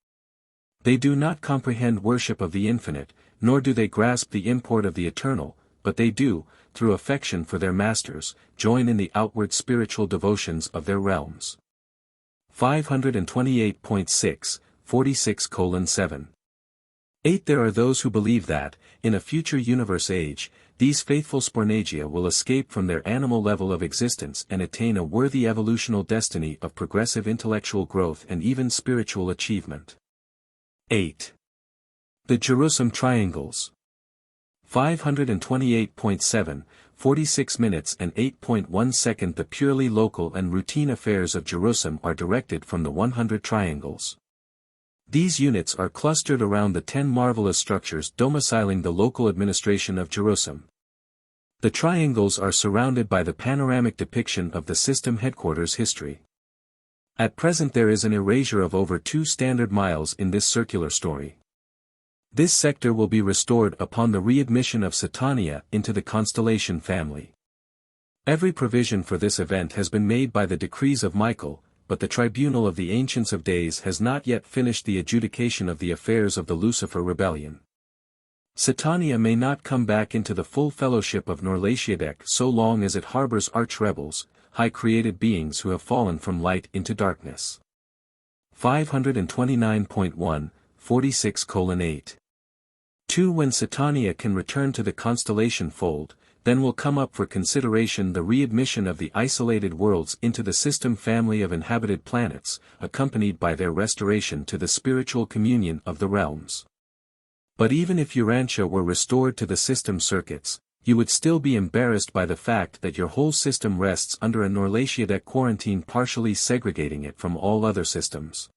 They do not comprehend worship of the infinite, nor do they grasp the import of the eternal, but they do, through affection for their masters, join in the outward spiritual devotions of their realms. 528.6, 46:7. 8. There are those who believe that, in a future universe age, these faithful Spornagia will escape from their animal level of existence and attain a worthy evolutional destiny of progressive intellectual growth and even spiritual achievement. 8. The Jerusalem Triangles. 528.7, 46 minutes and 8.1 seconds. The purely local and routine affairs of Jerusalem are directed from the 100 triangles. These units are clustered around the 10 marvelous structures domiciling the local administration of Jerusalem. The triangles are surrounded by the panoramic depiction of the system headquarters history. At present there is an erasure of over 2 standard miles in this circular story. This sector will be restored upon the readmission of Satania into the Constellation family. Every provision for this event has been made by the decrees of Michael, but the tribunal of the Ancients of Days has not yet finished the adjudication of the affairs of the Lucifer rebellion. Satania may not come back into the full fellowship of Norlatiadec so long as it harbors arch-rebels, high-created beings who have fallen from light into darkness. 529.1, 46:8. 2. When Satania can return to the constellation fold, then will come up for consideration the readmission of the isolated worlds into the system family of inhabited planets, accompanied by their restoration to the spiritual communion of the realms. But even if Urantia were restored to the system circuits, you would still be embarrassed by the fact that your whole system rests under a Norlatiadec quarantine partially segregating it from all other systems.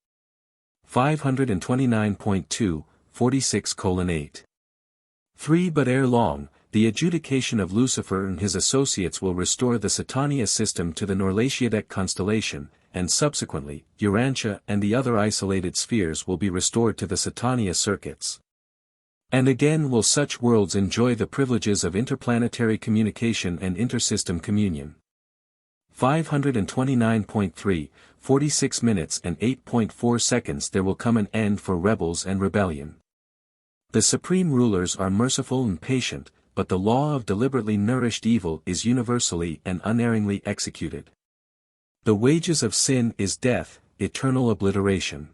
529.2, 46:8. 3. But ere long, the adjudication of Lucifer and his associates will restore the Satania system to the Norlatiadec constellation, and subsequently, Urantia and the other isolated spheres will be restored to the Satania circuits. And again will such worlds enjoy the privileges of interplanetary communication and intersystem communion. 529.3, 46 minutes and 8.4 seconds. There will come an end for rebels and rebellion. The supreme rulers are merciful and patient, but the law of deliberately nourished evil is universally and unerringly executed. The wages of sin is death, eternal obliteration.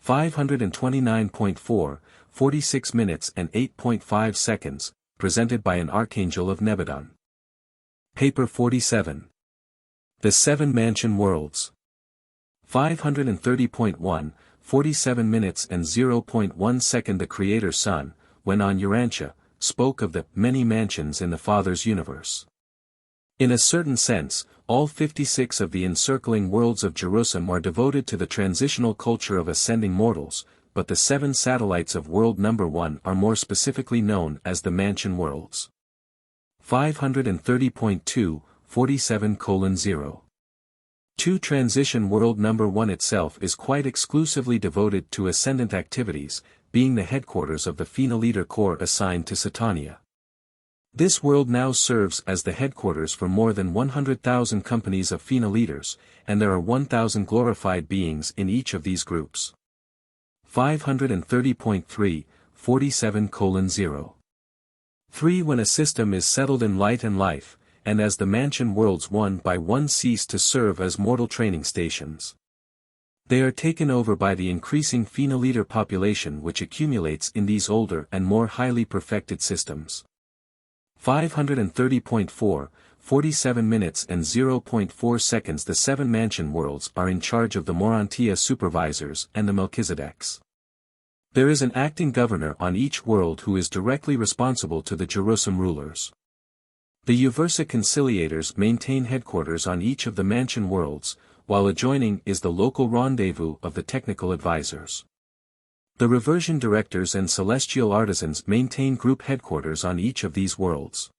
529.4, 46 minutes and 8.5 seconds, presented by an Archangel of Nebadon. Paper 47. The Seven Mansion Worlds. 530.1, 47 minutes and 0.1 second. The Creator Son, when on Urantia, spoke of the many mansions in the Father's universe. In a certain sense, all 56 of the encircling worlds of Jerusalem are devoted to the transitional culture of ascending mortals, but the 7 satellites of world number 1 are more specifically known as the mansion worlds. 530.2, 47:0. 2. Transition world number 1 itself is quite exclusively devoted to ascendant activities, being the headquarters of the Fina Leader Corps assigned to Satania. This world now serves as the headquarters for more than 100,000 companies of Fina leaders, and there are 1,000 glorified beings in each of these groups. 530.3, 47:0. 3. When a system is settled in light and life, and as the mansion worlds one by one cease to serve as mortal training stations, they are taken over by the increasing phenoliter population which accumulates in these older and more highly perfected systems. 530.4, 47 minutes and 0.4 seconds. The 7 mansion worlds are in charge of the Urantia supervisors and the Melchizedeks. There is an acting governor on each world who is directly responsible to the Jerusalem rulers. The Uversa conciliators maintain headquarters on each of the mansion worlds, while adjoining is the local rendezvous of the technical advisors. The reversion directors and celestial artisans maintain group headquarters on each of these worlds.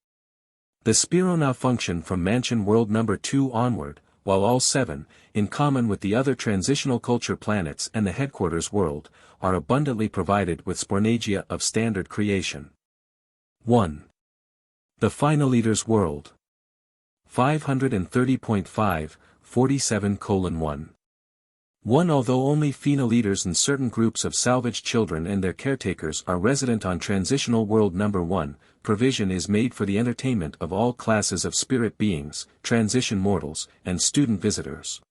The Spirona function from mansion world number 2 onward, while all 7, in common with the other transitional culture planets and the headquarters world, are abundantly provided with spornagia of standard creation. 1. The Finaliters world. 530.5, 47:1. 1. Although only phenoliters and certain groups of salvaged children and their caretakers are resident on transitional world number 1, provision is made for the entertainment of all classes of spirit beings, transition mortals, and student visitors.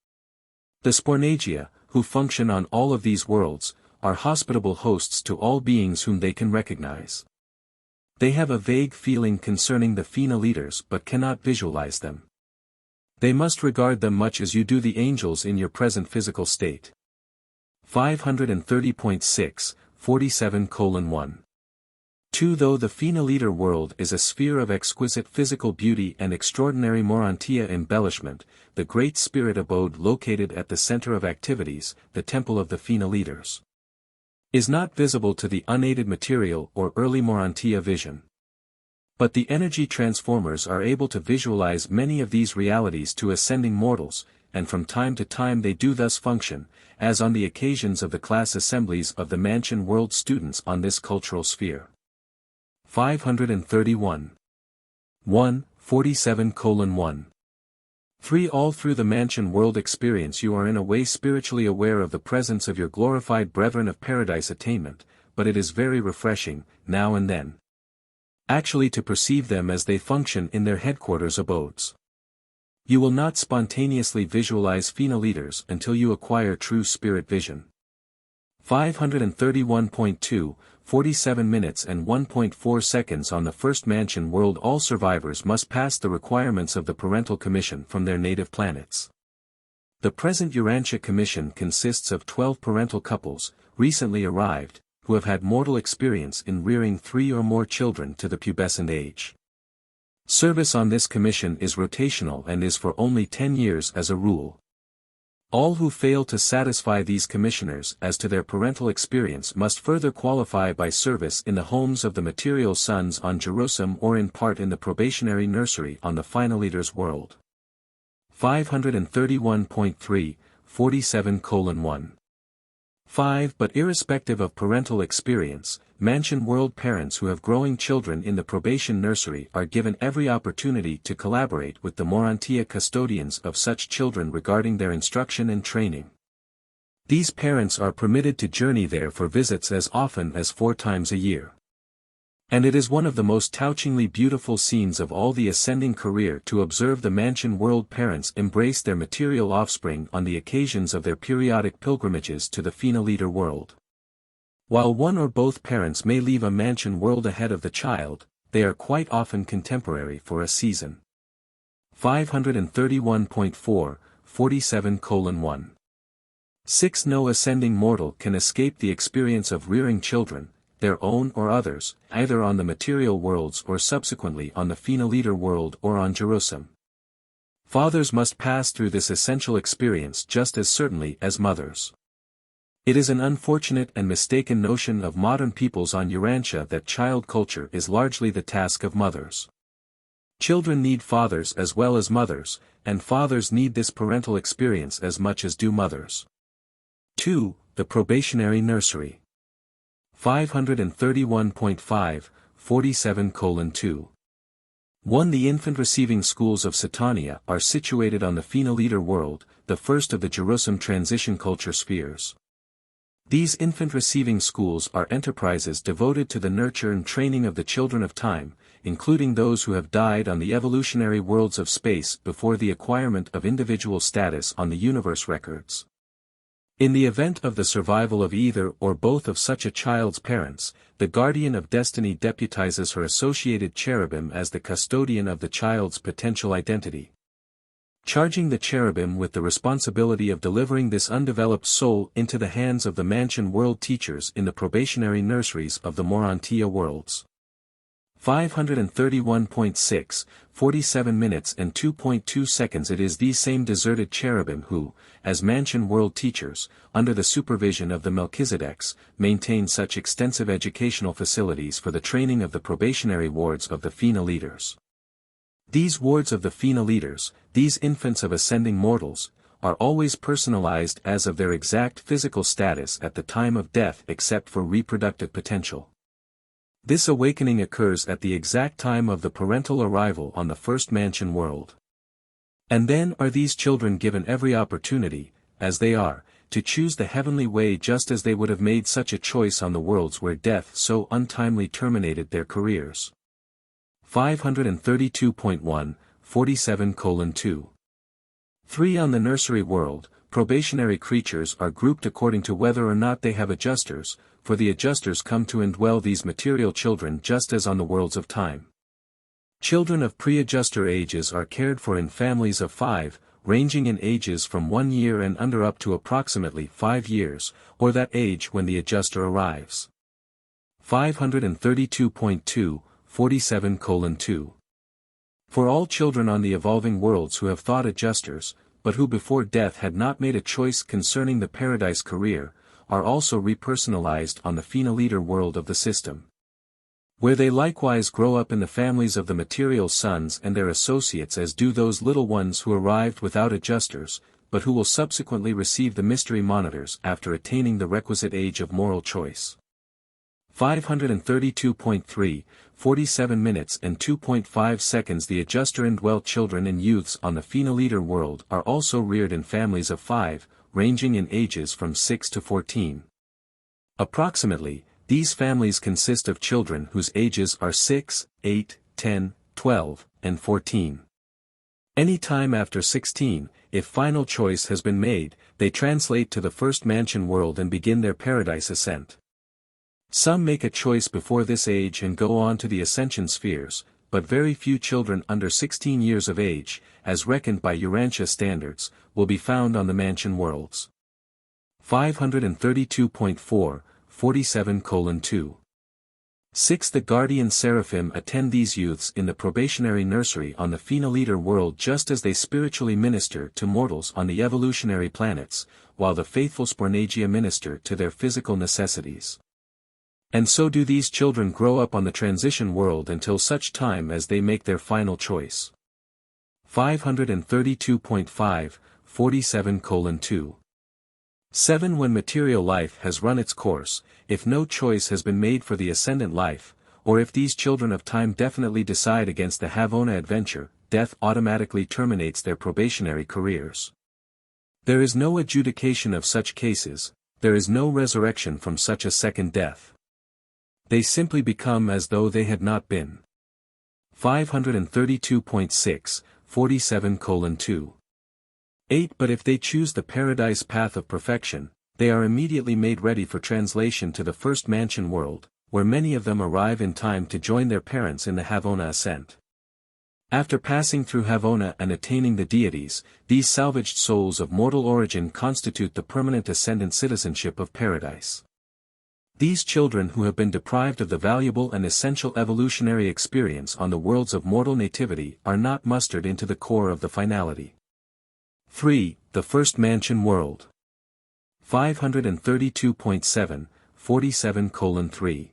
The spornagia, who function on all of these worlds, are hospitable hosts to all beings whom they can recognize. They have a vague feeling concerning the phenoliters but cannot visualize them. They must regard them much as you do the angels in your present physical state. 530.6, 47:1. 2. Though the phenoliter world is a sphere of exquisite physical beauty and extraordinary Urantia embellishment, the Great Spirit abode located at the center of activities, the temple of the phenoliters, is not visible to the unaided material or early Urantia vision. But the energy transformers are able to visualize many of these realities to ascending mortals, and from time to time they do thus function, as on the occasions of the class assemblies of the mansion world students on this cultural sphere. 531. 1, 47:1. 3. All through the mansion world experience you are in a way spiritually aware of the presence of your glorified brethren of paradise attainment, but it is very refreshing, now and then, actually to perceive them as they function in their headquarters abodes. You will not spontaneously visualize phenoliters until you acquire true spirit vision. 531.2, 47 minutes and 1.4 seconds. On the first mansion world all survivors must pass the requirements of the parental commission from their native planets. The present Urantia commission consists of 12 parental couples, recently arrived, who have had mortal experience in rearing 3 or more children to the pubescent age. Service on this commission is rotational and is for only 10 years as a rule. All who fail to satisfy these commissioners as to their parental experience must further qualify by service in the homes of the material sons on Jerusalem or in part in the probationary nursery on the Finaliters world. 531.3, 47:1. 5. But irrespective of parental experience, mansion world parents who have growing children in the probation nursery are given every opportunity to collaborate with the Urantia custodians of such children regarding their instruction and training. These parents are permitted to journey there for visits as often as 4 times a year. And it is one of the most touchingly beautiful scenes of all the ascending career to observe the mansion world parents embrace their material offspring on the occasions of their periodic pilgrimages to the phenoliter world. While one or both parents may leave a mansion world ahead of the child, they are quite often contemporary for a season. 531.4, 47:1. 6. No ascending mortal can escape the experience of rearing children, their own or others, either on the material worlds or subsequently on the phenoliter world or on Jerusalem. Fathers must pass through this essential experience just as certainly as mothers. It is an unfortunate and mistaken notion of modern peoples on Urantia that child culture is largely the task of mothers. Children need fathers as well as mothers, and fathers need this parental experience as much as do mothers. 2. The probationary nursery. 531.5, 47:2. 1. The infant receiving schools of Satania are situated on the phenoliter world, the first of the Jerusalem transition culture spheres. These infant receiving schools are enterprises devoted to the nurture and training of the children of time, including those who have died on the evolutionary worlds of space before the acquirement of individual status on the universe records. In the event of the survival of either or both of such a child's parents, the guardian of destiny deputizes her associated cherubim as the custodian of the child's potential identity, charging the cherubim with the responsibility of delivering this undeveloped soul into the hands of the mansion world teachers in the probationary nurseries of the Urantia worlds. 531.6, 47 minutes and 2.2 seconds. It is these same deserted cherubim who, as mansion world teachers, under the supervision of the Melchizedeks, maintain such extensive educational facilities for the training of the probationary wards of the Fina leaders. These wards of the Fina leaders, these infants of ascending mortals, are always personalized as of their exact physical status at the time of death except for reproductive potential. This awakening occurs at the exact time of the parental arrival on the first mansion world. And then are these children given every opportunity, as they are, to choose the heavenly way just as they would have made such a choice on the worlds where death so untimely terminated their careers. 532.1, 47:2. 3. On the nursery world, probationary creatures are grouped according to whether or not they have adjusters, for the adjusters come to indwell these material children just as on the worlds of time. Children of pre-adjuster ages are cared for in families of 5, ranging in ages from 1 year and under up to approximately 5 years, or that age when the adjuster arrives. 532.2, 47:2. For all children on the evolving worlds who have thought adjusters, but who before death had not made a choice concerning the paradise career, are also repersonalized on the Fina leader world of the system, where they likewise grow up in the families of the material sons and their associates as do those little ones who arrived without adjusters, but who will subsequently receive the mystery monitors after attaining the requisite age of moral choice. 532.3, 47 minutes and 2.5 seconds. The adjuster indwelt children and youths on the Fina leader world are also reared in families of 5, ranging in ages from 6 to 14. Approximately, these families consist of children whose ages are 6, 8, 10, 12, and 14. Any time after 16, if final choice has been made, they translate to the first mansion world and begin their paradise ascent. Some make a choice before this age and go on to the ascension spheres, but very few children under 16 years of age, as reckoned by Urantia standards, will be found on the mansion worlds. 532.4, 47:2. 6. The guardian seraphim attend these youths in the probationary nursery on the Fina leader world just as they spiritually minister to mortals on the evolutionary planets, while the faithful Spornagia minister to their physical necessities. And so do these children grow up on the transition world until such time as they make their final choice. 532.5, 47:2. 7. When material life has run its course, if no choice has been made for the ascendant life, or if these children of time definitely decide against the Havona adventure, death automatically terminates their probationary careers. There is no adjudication of such cases, there is no resurrection from such a second death. They simply become as though they had not been. 532.6, 47:2. 8. But if they choose the paradise path of perfection, they are immediately made ready for translation to the first mansion world, where many of them arrive in time to join their parents in the Havona ascent. After passing through Havona and attaining the deities, these salvaged souls of mortal origin constitute the permanent ascendant citizenship of paradise. These children who have been deprived of the valuable and essential evolutionary experience on the worlds of mortal nativity are not mustered into the core of the finality. 3. The first mansion world. 532.7, 47:3.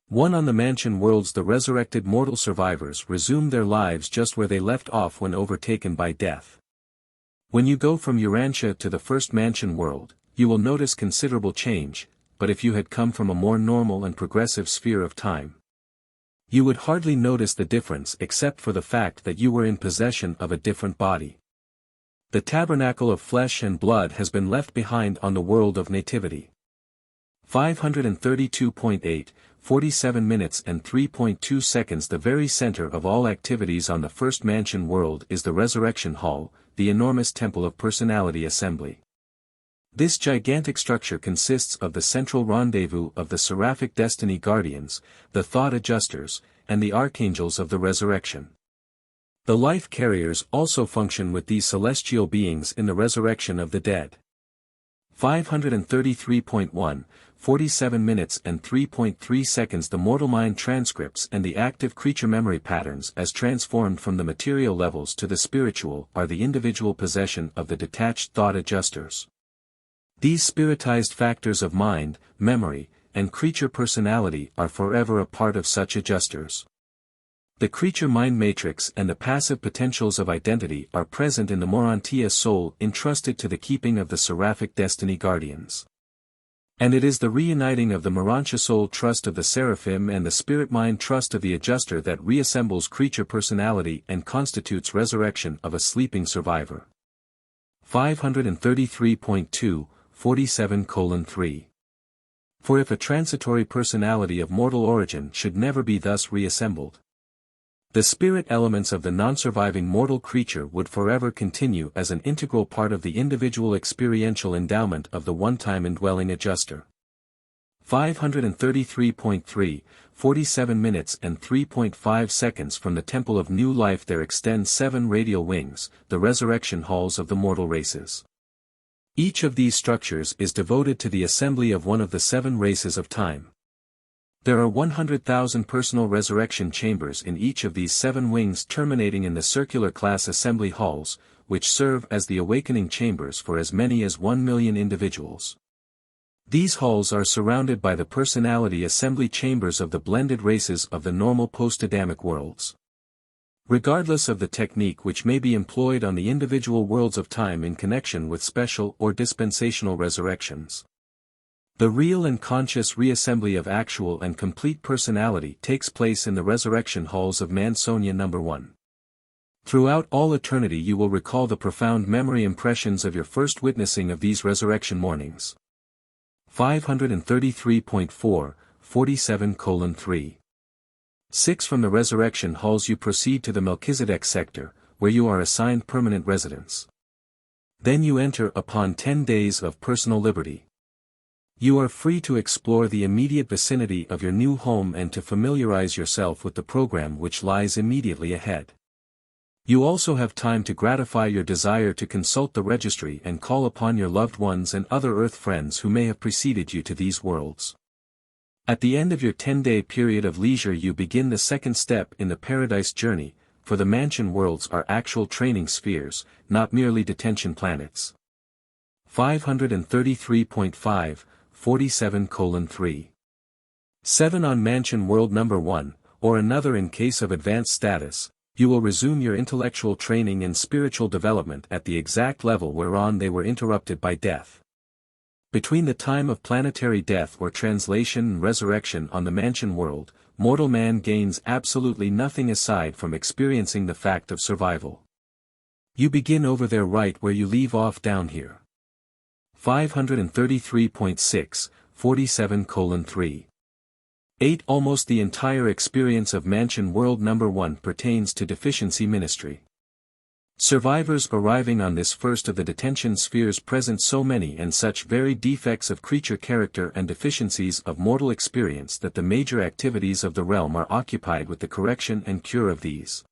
1. On the mansion worlds the resurrected mortal survivors resume their lives just where they left off when overtaken by death. When you go from Urantia to the first mansion world, you will notice considerable change, but if you had come from a more normal and progressive sphere of time, you would hardly notice the difference except for the fact that you were in possession of a different body. The tabernacle of flesh and blood has been left behind on the world of nativity. 532.8, 47 minutes and 3.2 seconds. The very center of all activities on the first mansion world is the Resurrection Hall, the enormous temple of personality assembly. This gigantic structure consists of the central rendezvous of the Seraphic Destiny Guardians, the Thought Adjusters, and the Archangels of the Resurrection. The life carriers also function with these celestial beings in the resurrection of the dead. 533.1, 47 minutes and 3.3 seconds. The mortal mind transcripts and the active creature memory patterns as transformed from the material levels to the spiritual are the individual possession of the detached thought adjusters. These spiritized factors of mind, memory, and creature personality are forever a part of such adjusters. The creature mind matrix and the passive potentials of identity are present in the Urantia soul entrusted to the keeping of the Seraphic Destiny Guardians. And it is the reuniting of the Urantia soul trust of the Seraphim and the spirit mind trust of the adjuster that reassembles creature personality and constitutes resurrection of a sleeping survivor. 533.2, 47:3. For if a transitory personality of mortal origin should never be thus reassembled, the spirit elements of the non-surviving mortal creature would forever continue as an integral part of the individual experiential endowment of the one-time indwelling adjuster. 533.3, 47 minutes and 3.5 seconds. From the Temple of New Life there extend 7 radial wings, the resurrection halls of the mortal races. Each of these structures is devoted to the assembly of one of the 7 races of time. There are 100,000 personal resurrection chambers in each of these 7 wings, terminating in the circular class assembly halls, which serve as the awakening chambers for as many as 1 million individuals. These halls are surrounded by the personality assembly chambers of the blended races of the normal post-Adamic worlds. Regardless of the technique which may be employed on the individual worlds of time in connection with special or dispensational resurrections, the real and conscious reassembly of actual and complete personality takes place in the resurrection halls of Mansonia No. 1. Throughout all eternity you will recall the profound memory impressions of your first witnessing of these resurrection mornings. 533.4, 47:3. 6. From the resurrection halls you proceed to the Melchizedek sector, where you are assigned permanent residence. Then you enter upon 10 days of personal liberty. You are free to explore the immediate vicinity of your new home and to familiarize yourself with the program which lies immediately ahead. You also have time to gratify your desire to consult the registry and call upon your loved ones and other earth friends who may have preceded you to these worlds. At the end of your 10-day period of leisure you begin the second step in the paradise journey, for the mansion worlds are actual training spheres, not merely detention planets. 533.5, 47:3. 7. On Mansion World No. 1, or another in case of advanced status, you will resume your intellectual training and spiritual development at the exact level whereon they were interrupted by death. Between the time of planetary death or translation and resurrection on the Mansion World, mortal man gains absolutely nothing aside from experiencing the fact of survival. You begin over there right where you leave off down here. 533.6, 47:3. 8. Almost the entire experience of Mansion World No. 1 pertains to deficiency ministry. Survivors arriving on this first of the detention spheres present so many and such varied defects of creature character and deficiencies of mortal experience that the major activities of the realm are occupied with the correction and cure of these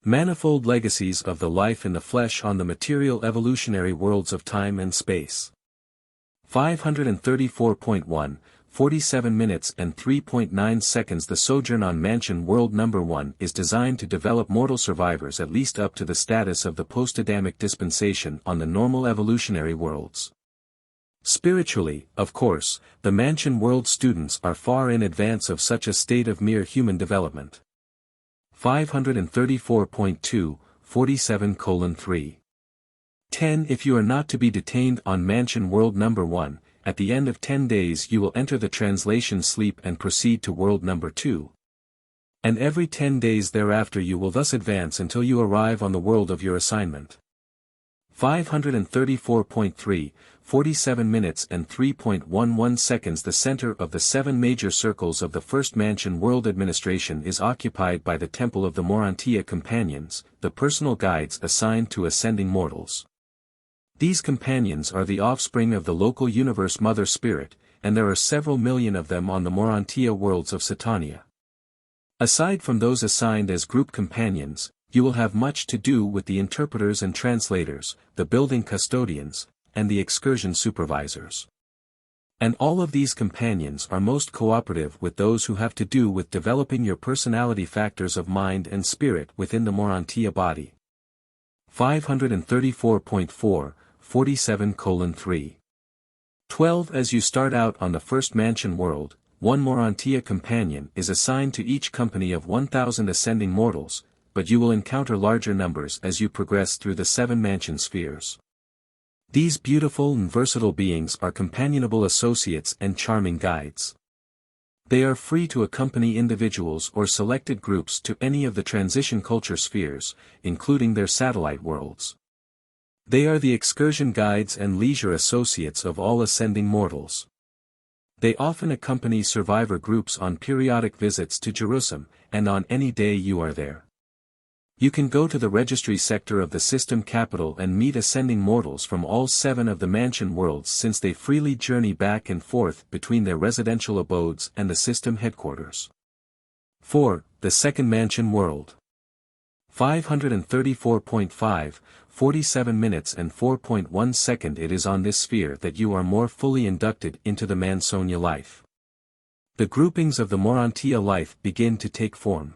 manifold legacies of the life in the flesh on the material evolutionary worlds of time and space. 534.1, 47 minutes and 3.9 seconds. The sojourn on Mansion World No. 1 is designed to develop mortal survivors at least up to the status of the post-Adamic dispensation on the normal evolutionary worlds. Spiritually, of course, the Mansion World students are far in advance of such a state of mere human development. 534.2, 47:3. 10. If you are not to be detained on Mansion World No. 1, at the end of 10 days you will enter the translation sleep and proceed to World No. 2. And every 10 days thereafter you will thus advance until you arrive on the world of your assignment. 534.3, 47 minutes and 3.11 seconds. The center of the 7 major circles of the first mansion world administration is occupied by the Temple of the Urantia Companions, the personal guides assigned to ascending mortals. These companions are the offspring of the local universe Mother Spirit, and there are several million of them on the Urantia worlds of Satania. Aside from those assigned as group companions, you will have much to do with the interpreters and translators, the building custodians, and the excursion supervisors. And all of these companions are most cooperative with those who have to do with developing your personality factors of mind and spirit within the Urantia body. 534.4, 47:3. 12. As you start out on the first mansion world, one Urantia companion is assigned to each company of 1,000 ascending mortals, but you will encounter larger numbers as you progress through the 7 mansion spheres. These beautiful and versatile beings are companionable associates and charming guides. They are free to accompany individuals or selected groups to any of the transition culture spheres, including their satellite worlds. They are the excursion guides and leisure associates of all ascending mortals. They often accompany survivor groups on periodic visits to Jerusalem, and on any day you are there. You can go to the registry sector of the system capital and meet ascending mortals from all 7 of the mansion worlds, since they freely journey back and forth between their residential abodes and the system headquarters. 4. The second mansion world. 534.5, 47 minutes and 4.1 seconds. It is on this sphere that you are more fully inducted into the Mansonia life. The groupings of the Urantia life begin to take form.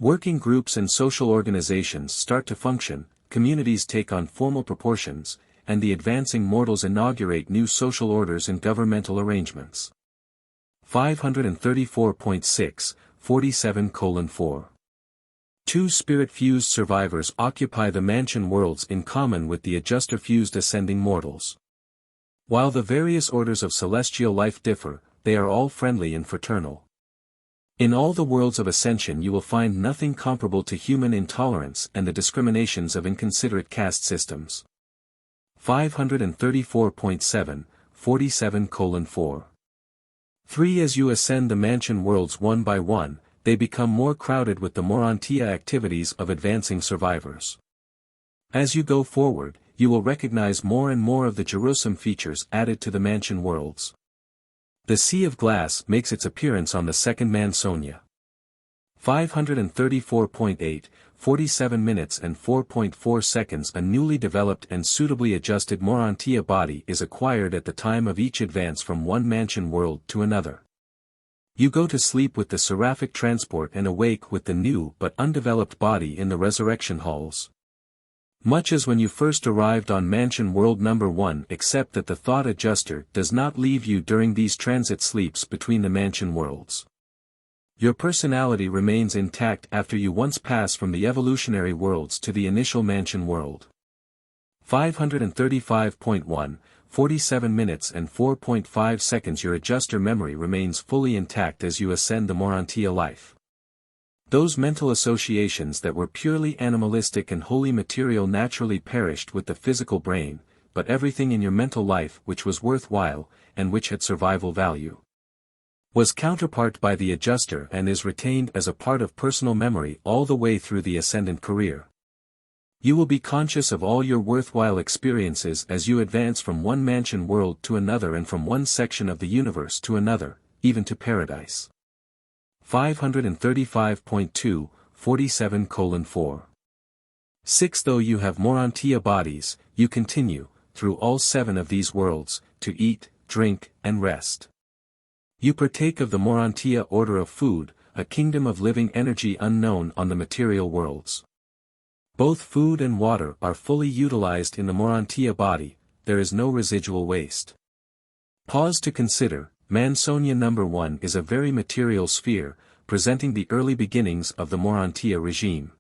Working groups and social organizations start to function, communities take on formal proportions, and the advancing mortals inaugurate new social orders and governmental arrangements. 534.6, 47:4. 2 spirit-fused survivors occupy the mansion worlds in common with the adjuster-fused ascending mortals. While the various orders of celestial life differ, they are all friendly and fraternal. In all the worlds of ascension you will find nothing comparable to human intolerance and the discriminations of inconsiderate caste systems. 534.7, 47:4. 3. As you ascend the mansion worlds one by one, they become more crowded with the Urantia activities of advancing survivors. As you go forward, you will recognize more and more of the Jerusalem features added to the mansion worlds. The Sea of Glass makes its appearance on the second Mansonia. 534.8, 47 minutes and 4.4 seconds. A newly developed and suitably adjusted Urantia body is acquired at the time of each advance from one mansion world to another. You go to sleep with the Seraphic transport and awake with the new but undeveloped body in the resurrection halls. Much as when you first arrived on mansion world number 1, except that the thought adjuster does not leave you during these transit sleeps between the mansion worlds. Your personality remains intact after you once pass from the evolutionary worlds to the initial mansion world. 535.1, 47 minutes and 4.5 seconds. Your adjuster memory remains fully intact as you ascend the Urantia life. Those mental associations that were purely animalistic and wholly material naturally perished with the physical brain, but everything in your mental life which was worthwhile, and which had survival value, was counterpart by the adjuster and is retained as a part of personal memory all the way through the ascendant career. You will be conscious of all your worthwhile experiences as you advance from one mansion world to another and from one section of the universe to another, even to paradise. 535.2, 47:4. 6. Though you have Urantia bodies, you continue, through all 7 of these worlds, to eat, drink, and rest. You partake of the Urantia order of food, a kingdom of living energy unknown on the material worlds. Both food and water are fully utilized in the Urantia body, there is no residual waste. Pause to consider. Mansonia number 1 is a very material sphere, presenting the early beginnings of the Urantia regime.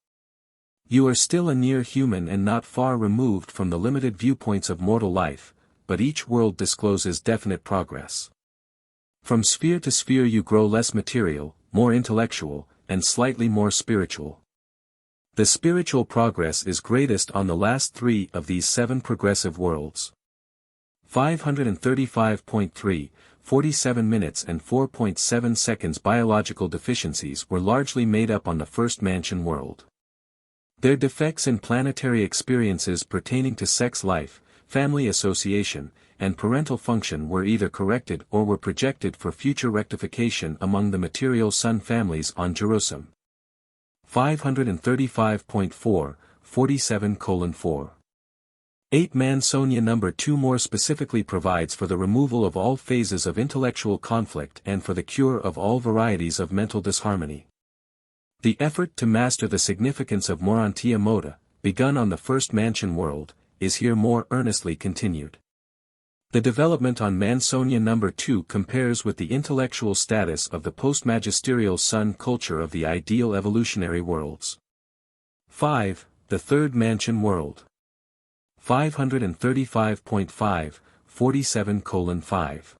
You are still a near human and not far removed from the limited viewpoints of mortal life, but each world discloses definite progress. From sphere to sphere you grow less material, more intellectual, and slightly more spiritual. The spiritual progress is greatest on the last three of these seven progressive worlds. 535.3, 47 minutes and 4.7 seconds. Biological deficiencies were largely made up on the first mansion world. Their defects in planetary experiences pertaining to sex life, family association, and parental function were either corrected or were projected for future rectification among the material sun families on Jerusalem. 535.4, 47:4. 8 Mansonia number 2 more specifically provides for the removal of all phases of intellectual conflict and for the cure of all varieties of mental disharmony. The effort to master the significance of Urantia Mota, begun on the first mansion world, is here more earnestly continued. The development on Mansonia number 2 compares with the intellectual status of the post-magisterial sun culture of the ideal evolutionary worlds. 5. The third mansion world. 535.5, 47:5.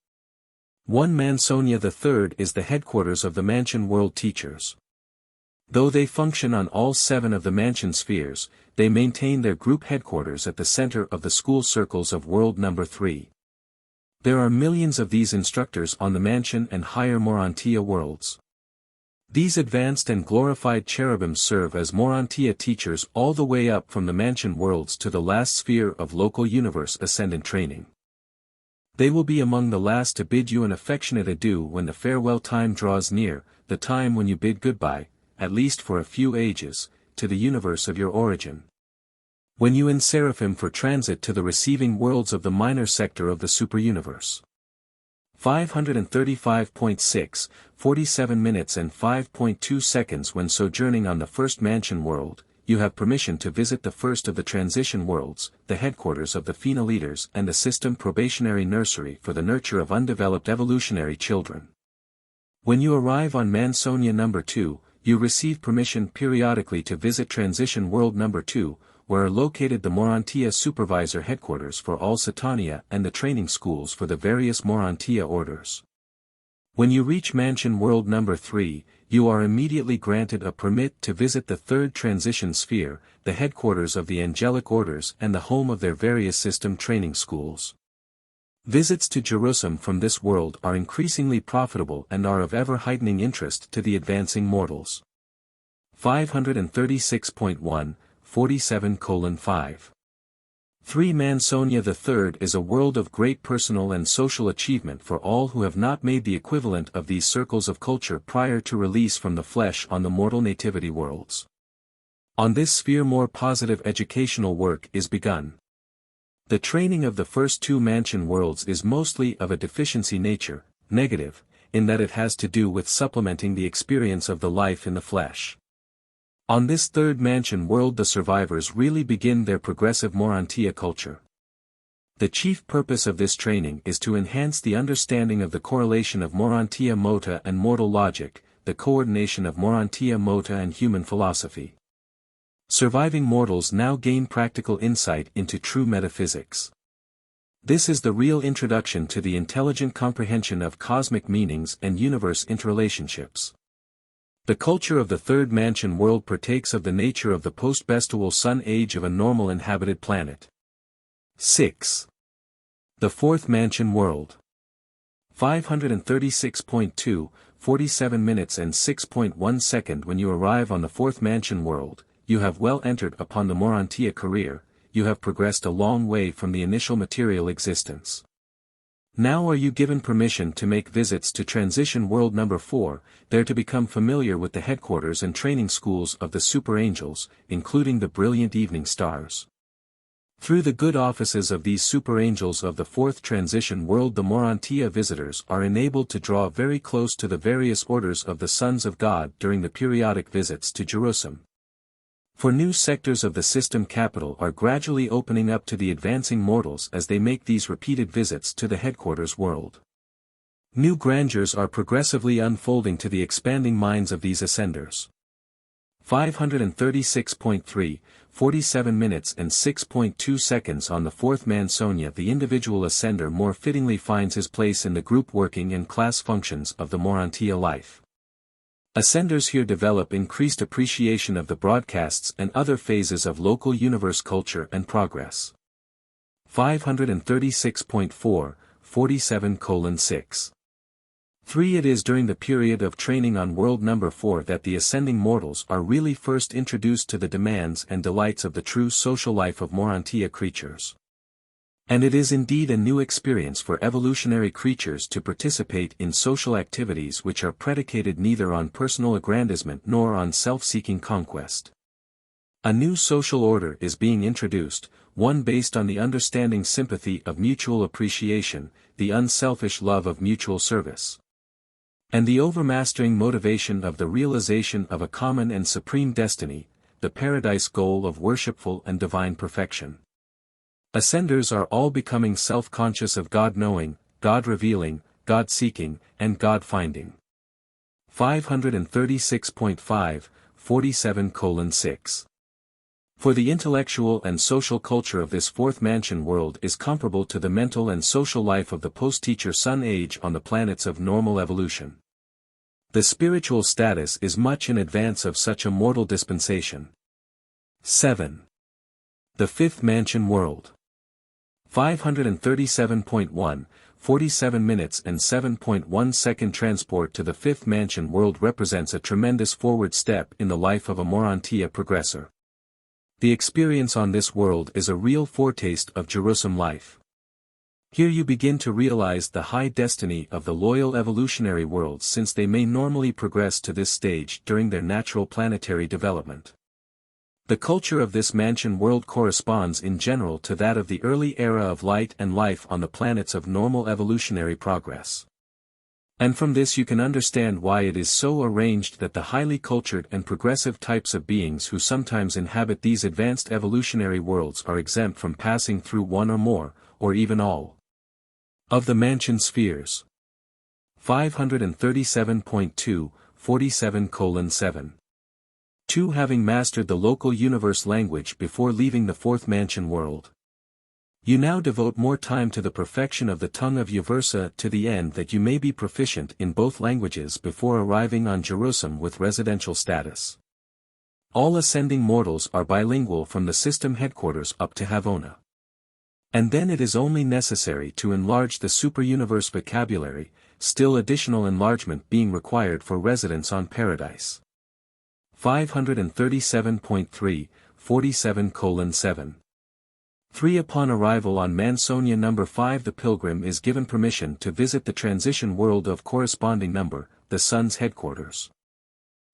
1 Mansonia III is the headquarters of the mansion world teachers. Though they function on all 7 of the mansion spheres, they maintain their group headquarters at the center of the school circles of world number 3. There are millions of these instructors on the mansion and higher Urantia worlds. These advanced and glorified cherubim serve as Urantia teachers all the way up from the mansion worlds to the last sphere of local universe ascendant training. They will be among the last to bid you an affectionate adieu when the farewell time draws near, the time when you bid goodbye, at least for a few ages, to the universe of your origin. When you in Seraphim for transit to the receiving worlds of the minor sector of the superuniverse. 535.6, 47 minutes and 5.2 seconds. When sojourning on the first mansion world, you have permission to visit the first of the transition worlds, the headquarters of the FINA leaders and the system probationary nursery for the nurture of undeveloped evolutionary children. When you arrive on Mansonia number 2, you receive permission periodically to visit transition world number 2, where are located the Urantia supervisor headquarters for all Satania and the training schools for the various Urantia orders. When you reach mansion world number 3, you are immediately granted a permit to visit the third transition sphere, the headquarters of the angelic orders and the home of their various system training schools. Visits to Jerusalem from this world are increasingly profitable and are of ever-heightening interest to the advancing mortals. 536.1, 47:5. 3 Mansonia III is a world of great personal and social achievement for all who have not made the equivalent of these circles of culture prior to release from the flesh on the mortal nativity worlds. On this sphere more positive educational work is begun. The training of the first 2 mansion worlds is mostly of a deficiency nature, negative, in that it has to do with supplementing the experience of the life in the flesh. On this third mansion world the survivors really begin their progressive Urantia culture. The chief purpose of this training is to enhance the understanding of the correlation of Urantia Mota and mortal logic, the coordination of Urantia Mota and human philosophy. Surviving mortals now gain practical insight into true metaphysics. This is the real introduction to the intelligent comprehension of cosmic meanings and universe interrelationships. The culture of the third mansion world partakes of the nature of the post-bestial sun age of a normal inhabited planet. 6. The fourth mansion world. 536.2, 47 minutes and 6.1 seconds. When you arrive on the fourth mansion world, you have well entered upon the Urantia career, you have progressed a long way from the initial material existence. Now are you given permission to make visits to transition world number 4, there to become familiar with the headquarters and training schools of the super angels, including the brilliant evening stars. Through the good offices of these super angels of the fourth transition world the Urantia visitors are enabled to draw very close to the various orders of the sons of God during the periodic visits to Jerusalem. For new sectors of the system capital are gradually opening up to the advancing mortals as they make these repeated visits to the headquarters world. New grandeurs are progressively unfolding to the expanding minds of these ascenders. 536.3, 47 minutes and 6.2 seconds. On the fourth Mansonia the individual ascender more fittingly finds his place in the group working and class functions of the Urantia life. Ascenders here develop increased appreciation of the broadcasts and other phases of local universe culture and progress. 536.4, 47:6. 3. It is during the period of training on world number 4 that the ascending mortals are really first introduced to the demands and delights of the true social life of Urantia creatures. And it is indeed a new experience for evolutionary creatures to participate in social activities which are predicated neither on personal aggrandizement nor on self-seeking conquest. A new social order is being introduced, one based on the understanding sympathy of mutual appreciation, the unselfish love of mutual service, and the overmastering motivation of the realization of a common and supreme destiny, the paradise goal of worshipful and divine perfection. Ascenders are all becoming self-conscious of God-knowing, God-revealing, God-seeking, and God-finding. 536.5, 47:6. For the intellectual and social culture of this fourth mansion world is comparable to the mental and social life of the post-teacher sun age on the planets of normal evolution. The spiritual status is much in advance of such a mortal dispensation. 7. The fifth mansion world. 537.1, 47 minutes and 7.1 second transport to the fifth mansion world represents a tremendous forward step in the life of a Urantia progressor. The experience on this world is a real foretaste of Jerusalem life. Here you begin to realize the high destiny of the loyal evolutionary worlds, since they may normally progress to this stage during their natural planetary development. The culture of this mansion world corresponds in general to that of the early era of light and life on the planets of normal evolutionary progress. And from this you can understand why it is so arranged that the highly cultured and progressive types of beings who sometimes inhabit these advanced evolutionary worlds are exempt from passing through one or more, or even all, of the mansion spheres. 537.2, 47:7. 2. Having mastered the local universe language before leaving the fourth mansion world, you now devote more time to the perfection of the tongue of Uversa to the end that you may be proficient in both languages before arriving on Jerusalem with residential status. All ascending mortals are bilingual from the system headquarters up to Havona. And then it is only necessary to enlarge the superuniverse vocabulary, still additional enlargement being required for residence on Paradise. 537.3, 47:7. 3. Upon arrival on Mansonia number 5, the pilgrim is given permission to visit the transition world of corresponding number, the sun's headquarters.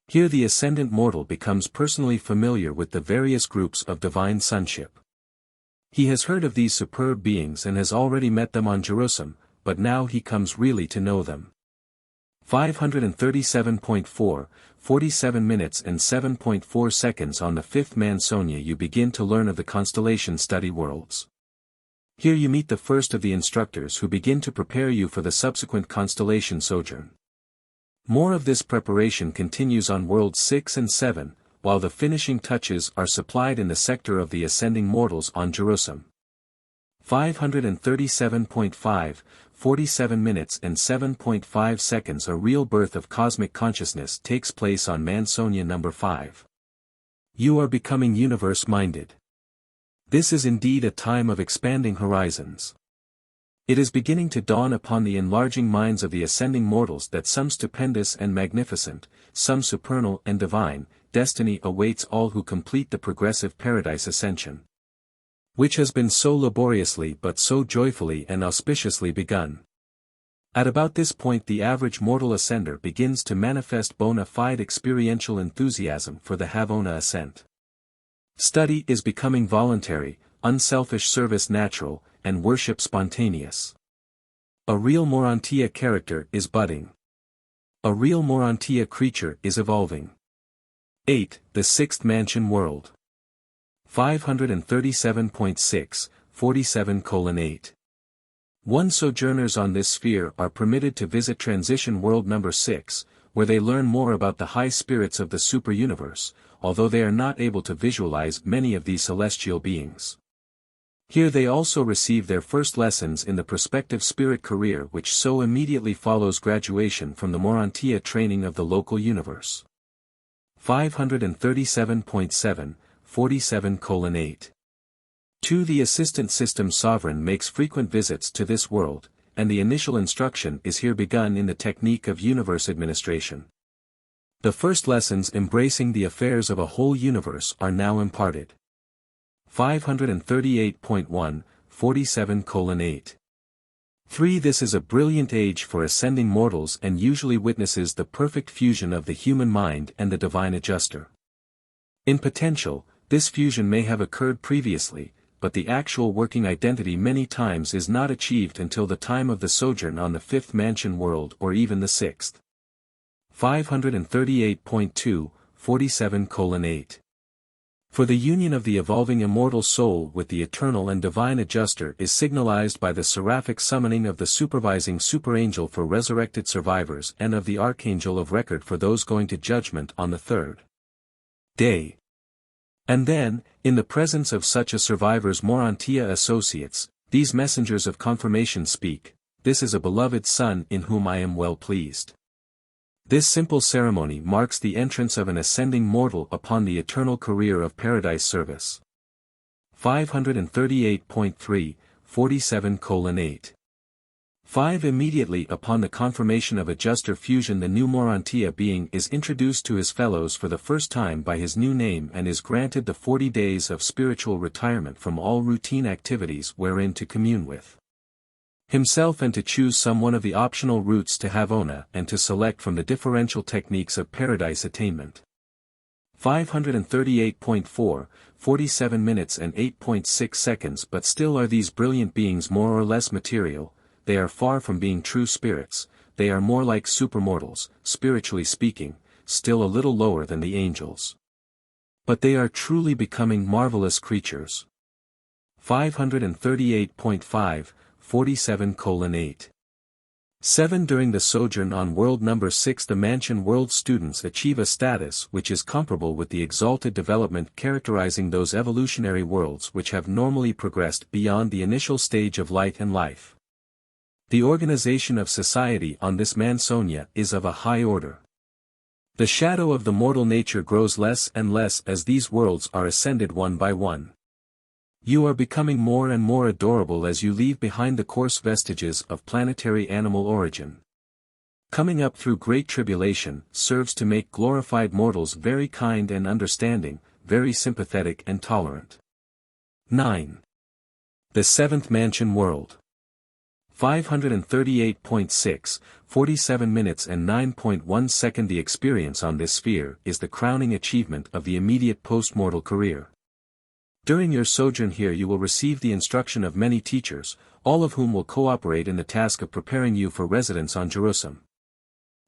Here the ascendant mortal becomes personally familiar with the various groups of divine sonship. He has heard of these superb beings and has already met them on Jerusalem, but now he comes really to know them. 537.4, 47 minutes and 7.4 seconds. On the fifth Mansonia you begin to learn of the constellation study worlds. Here you meet the first of the instructors who begin to prepare you for the subsequent constellation sojourn. More of this preparation continues on worlds 6 and 7, while the finishing touches are supplied in the sector of the ascending mortals on Jerusalem. 537.5, 47 minutes and 7.5 seconds. A real birth of cosmic consciousness takes place on Mansonia number 5. You are becoming universe-minded. This is indeed a time of expanding horizons. It is beginning to dawn upon the enlarging minds of the ascending mortals that some stupendous and magnificent, some supernal and divine, destiny awaits all who complete the progressive paradise ascension, which has been so laboriously but so joyfully and auspiciously begun. At about this point the average mortal ascender begins to manifest bona fide experiential enthusiasm for the Havona ascent. Study is becoming voluntary, unselfish service natural, and worship spontaneous. A real Urantia character is budding. A real Urantia creature is evolving. 8. The sixth mansion world. 537.6, 47:8. 1. Sojourners on this sphere are permitted to visit transition world number 6, where they learn more about the high spirits of the superuniverse, although they are not able to visualize many of these celestial beings. Here they also receive their first lessons in the prospective spirit career which so immediately follows graduation from the Urantia training of the local universe. 537.7, 47:8. 2. The assistant system sovereign makes frequent visits to this world, and the initial instruction is here begun in the technique of universe administration. The first lessons embracing the affairs of a whole universe are now imparted. 538.1, 47:8. 3. This is a brilliant age for ascending mortals and usually witnesses the perfect fusion of the human mind and the divine adjuster. In potential, this fusion may have occurred previously, but the actual working identity many times is not achieved until the time of the sojourn on the fifth mansion world or even the sixth. 538.2, 47:8. For the union of the evolving immortal soul with the eternal and divine adjuster is signalized by the seraphic summoning of the supervising superangel for resurrected survivors and of the archangel of record for those going to judgment on the third day. And then, in the presence of such a survivor's Urantia associates, these messengers of confirmation speak, "This is a beloved son in whom I am well pleased." This simple ceremony marks the entrance of an ascending mortal upon the eternal career of paradise service. 538.3, 47:8. 5. Immediately upon the confirmation of adjuster fusion the new Urantia being is introduced to his fellows for the first time by his new name and is granted the 40 days of spiritual retirement from all routine activities wherein to commune with himself and to choose some one of the optional routes to Havona and to select from the differential techniques of paradise attainment. 538.4, 47 minutes and 8.6 seconds. But still are these brilliant beings more or less material, they are far from being true spirits, they are more like supermortals, spiritually speaking, still a little lower than the angels. But they are truly becoming marvelous creatures. 538.5, 47:8. 7. During the sojourn on world number 6 the mansion world students achieve a status which is comparable with the exalted development characterizing those evolutionary worlds which have normally progressed beyond the initial stage of light and life. The organization of society on this Mansonia is of a high order. The shadow of the mortal nature grows less and less as these worlds are ascended one by one. You are becoming more and more adorable as you leave behind the coarse vestiges of planetary animal origin. Coming up through great tribulation serves to make glorified mortals very kind and understanding, very sympathetic and tolerant. 9. The seventh mansion world. 538.6, 47 minutes and 9.1 seconds. The experience on this sphere is the crowning achievement of the immediate post-mortal career. During your sojourn here you will receive the instruction of many teachers, all of whom will cooperate in the task of preparing you for residence on Jerusalem.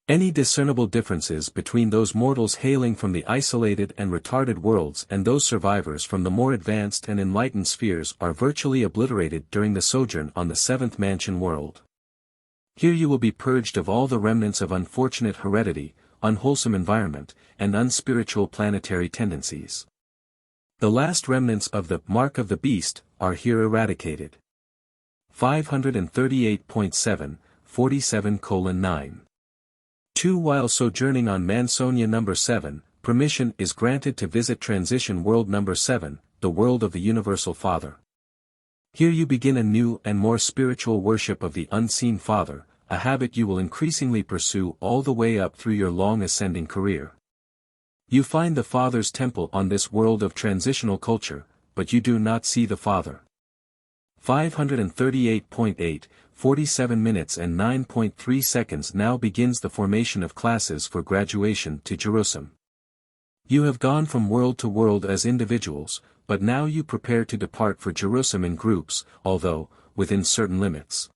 Any discernible differences between those mortals hailing from the isolated and retarded worlds and those survivors from the more advanced and enlightened spheres are virtually obliterated during the sojourn on the seventh mansion world. Here you will be purged of all the remnants of unfortunate heredity, unwholesome environment, and unspiritual planetary tendencies. The last remnants of the mark of the beast are here eradicated. 538.7, 47:9. 2. While sojourning on Mansonia number 7, permission is granted to visit transition world number 7, the world of the Universal Father. Here you begin a new and more spiritual worship of the unseen Father, a habit you will increasingly pursue all the way up through your long ascending career. You find the Father's temple on this world of transitional culture, but you do not see the Father. 538.8, 47 minutes and 9.3 seconds. Now begins the formation of classes for graduation to Jerusalem. You have gone from world to world as individuals, but now you prepare to depart for Jerusalem in groups, although, within certain limits.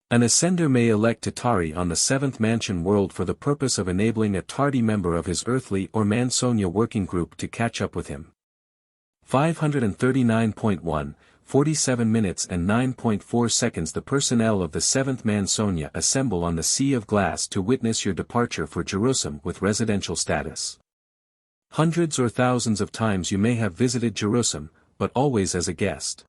An ascender may elect to tarry on the seventh mansion world for the purpose of enabling a tardy member of his earthly or Mansonia working group to catch up with him. 539.1, 47 minutes and 9.4 seconds. The personnel of the seventh Mansonia assemble on the Sea of Glass to witness your departure for Jerusalem with residential status. Hundreds or thousands of times you may have visited Jerusalem, but always as a guest.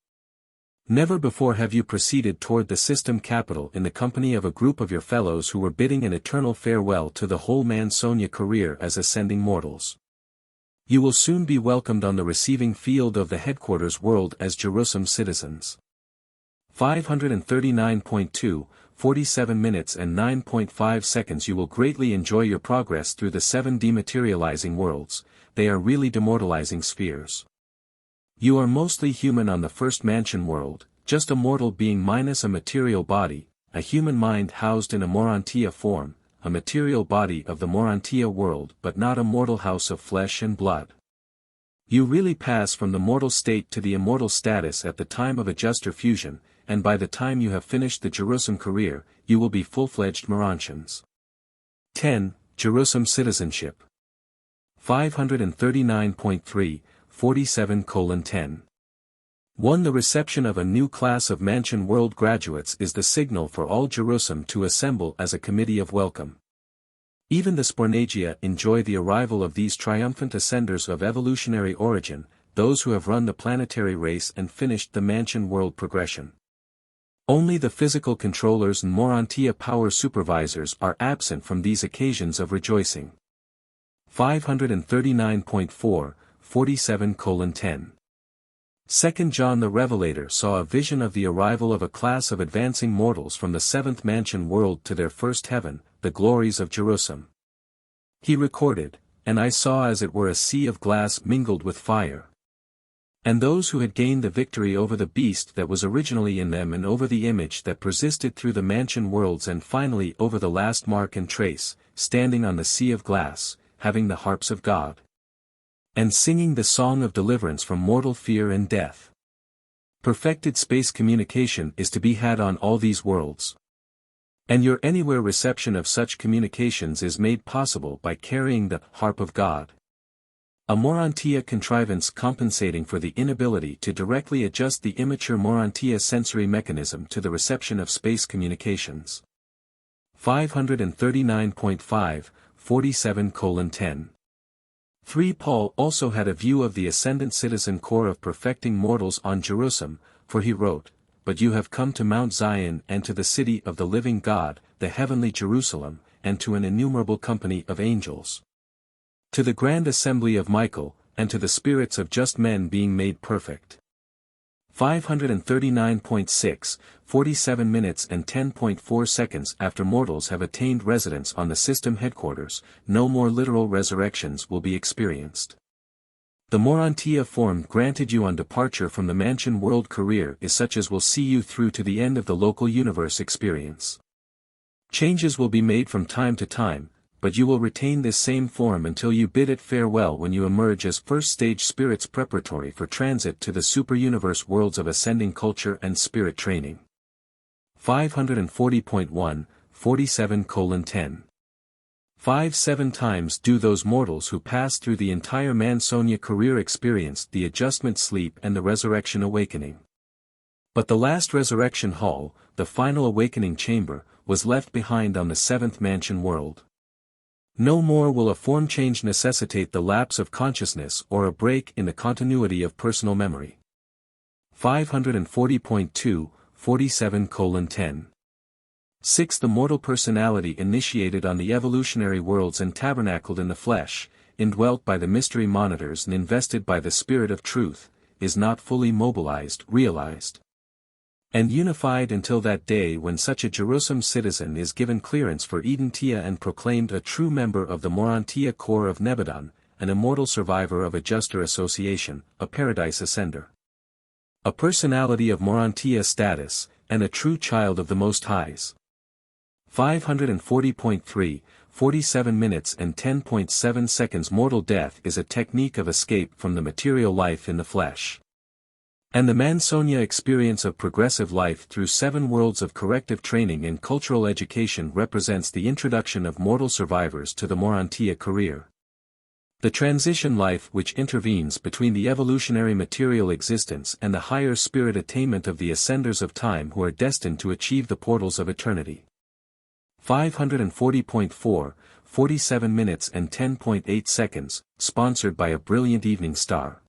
Never before have you proceeded toward the system capital in the company of a group of your fellows who were bidding an eternal farewell to the whole Mansonia career as ascending mortals. You will soon be welcomed on the receiving field of the headquarters world as Jerusalem citizens. 539.2, 47 minutes and 9.5 seconds. You will greatly enjoy your progress through the 7 dematerializing worlds. They are really demortalizing spheres. You are mostly human on the first mansion world, just a mortal being minus a material body, a human mind housed in a Urantia form, a material body of the Urantia world but not a mortal house of flesh and blood. You really pass from the mortal state to the immortal status at the time of adjuster fusion, and by the time you have finished the Jerusalem career, you will be full-fledged Urantians. 10. Jerusalem citizenship. 539.3, 47:10. 1. The reception of a new class of Mansion World graduates is the signal for all Jerusalem to assemble as a committee of welcome. Even the Spornagia enjoy the arrival of these triumphant ascenders of evolutionary origin, those who have run the planetary race and finished the Mansion World progression. Only the physical controllers and Urantia power supervisors are absent from these occasions of rejoicing. 539.4, 47:10. 2 John the Revelator saw a vision of the arrival of a class of advancing mortals from the 7th mansion world to their first heaven, the glories of Jerusalem. He recorded, "And I saw as it were a sea of glass mingled with fire. And those who had gained the victory over the beast that was originally in them and over the image that persisted through the mansion worlds and finally over the last mark and trace, standing on the sea of glass, having the harps of God. And singing the song of deliverance from mortal fear and death." Perfected space communication is to be had on all these worlds. And your anywhere reception of such communications is made possible by carrying the harp of God. A Urantia contrivance compensating for the inability to directly adjust the immature Urantia sensory mechanism to the reception of space communications. 539.5, 47:10. 3. Paul also had a view of the ascendant citizen corps of perfecting mortals on Jerusalem, for he wrote, "But you have come to Mount Zion and to the city of the living God, the heavenly Jerusalem, and to an innumerable company of angels. To the grand assembly of Michael, and to the spirits of just men being made perfect." 539.6, 47 minutes and 10.4 seconds. After mortals have attained residence on the system headquarters, no more literal resurrections will be experienced. The Urantia form granted you on departure from the Mansion World career is such as will see you through to the end of the local universe experience. Changes will be made from time to time, but you will retain this same form until you bid it farewell when you emerge as first-stage spirits preparatory for transit to the superuniverse worlds of ascending culture and spirit training. 540.1, 47:10. 5-7 times do those mortals who pass through the entire Mansonia career experience the adjustment sleep and the resurrection awakening. But the last resurrection hall, the final awakening chamber, was left behind on the 7th mansion world. No more will a form change necessitate the lapse of consciousness or a break in the continuity of personal memory. 540.2, 47:10. 6. The mortal personality initiated on the evolutionary worlds and tabernacled in the flesh, indwelt by the mystery monitors and invested by the spirit of truth, is not fully mobilized, realized, and unified until that day when such a Jerusalem citizen is given clearance for Urantia and proclaimed a true member of the Urantia corps of Nebadon, an immortal survivor of adjuster association, a paradise ascender, a personality of Urantia status, and a true child of the Most Highs. 540.3, 47 minutes and 10.7 seconds. Mortal death is a technique of escape from the material life in the flesh. And the Mansonia experience of progressive life through 7 worlds of corrective training in cultural education represents the introduction of mortal survivors to the Urantia career. The transition life which intervenes between the evolutionary material existence and the higher spirit attainment of the ascenders of time who are destined to achieve the portals of eternity. 540.4, 47 minutes and 10.8 seconds, sponsored by a brilliant evening star.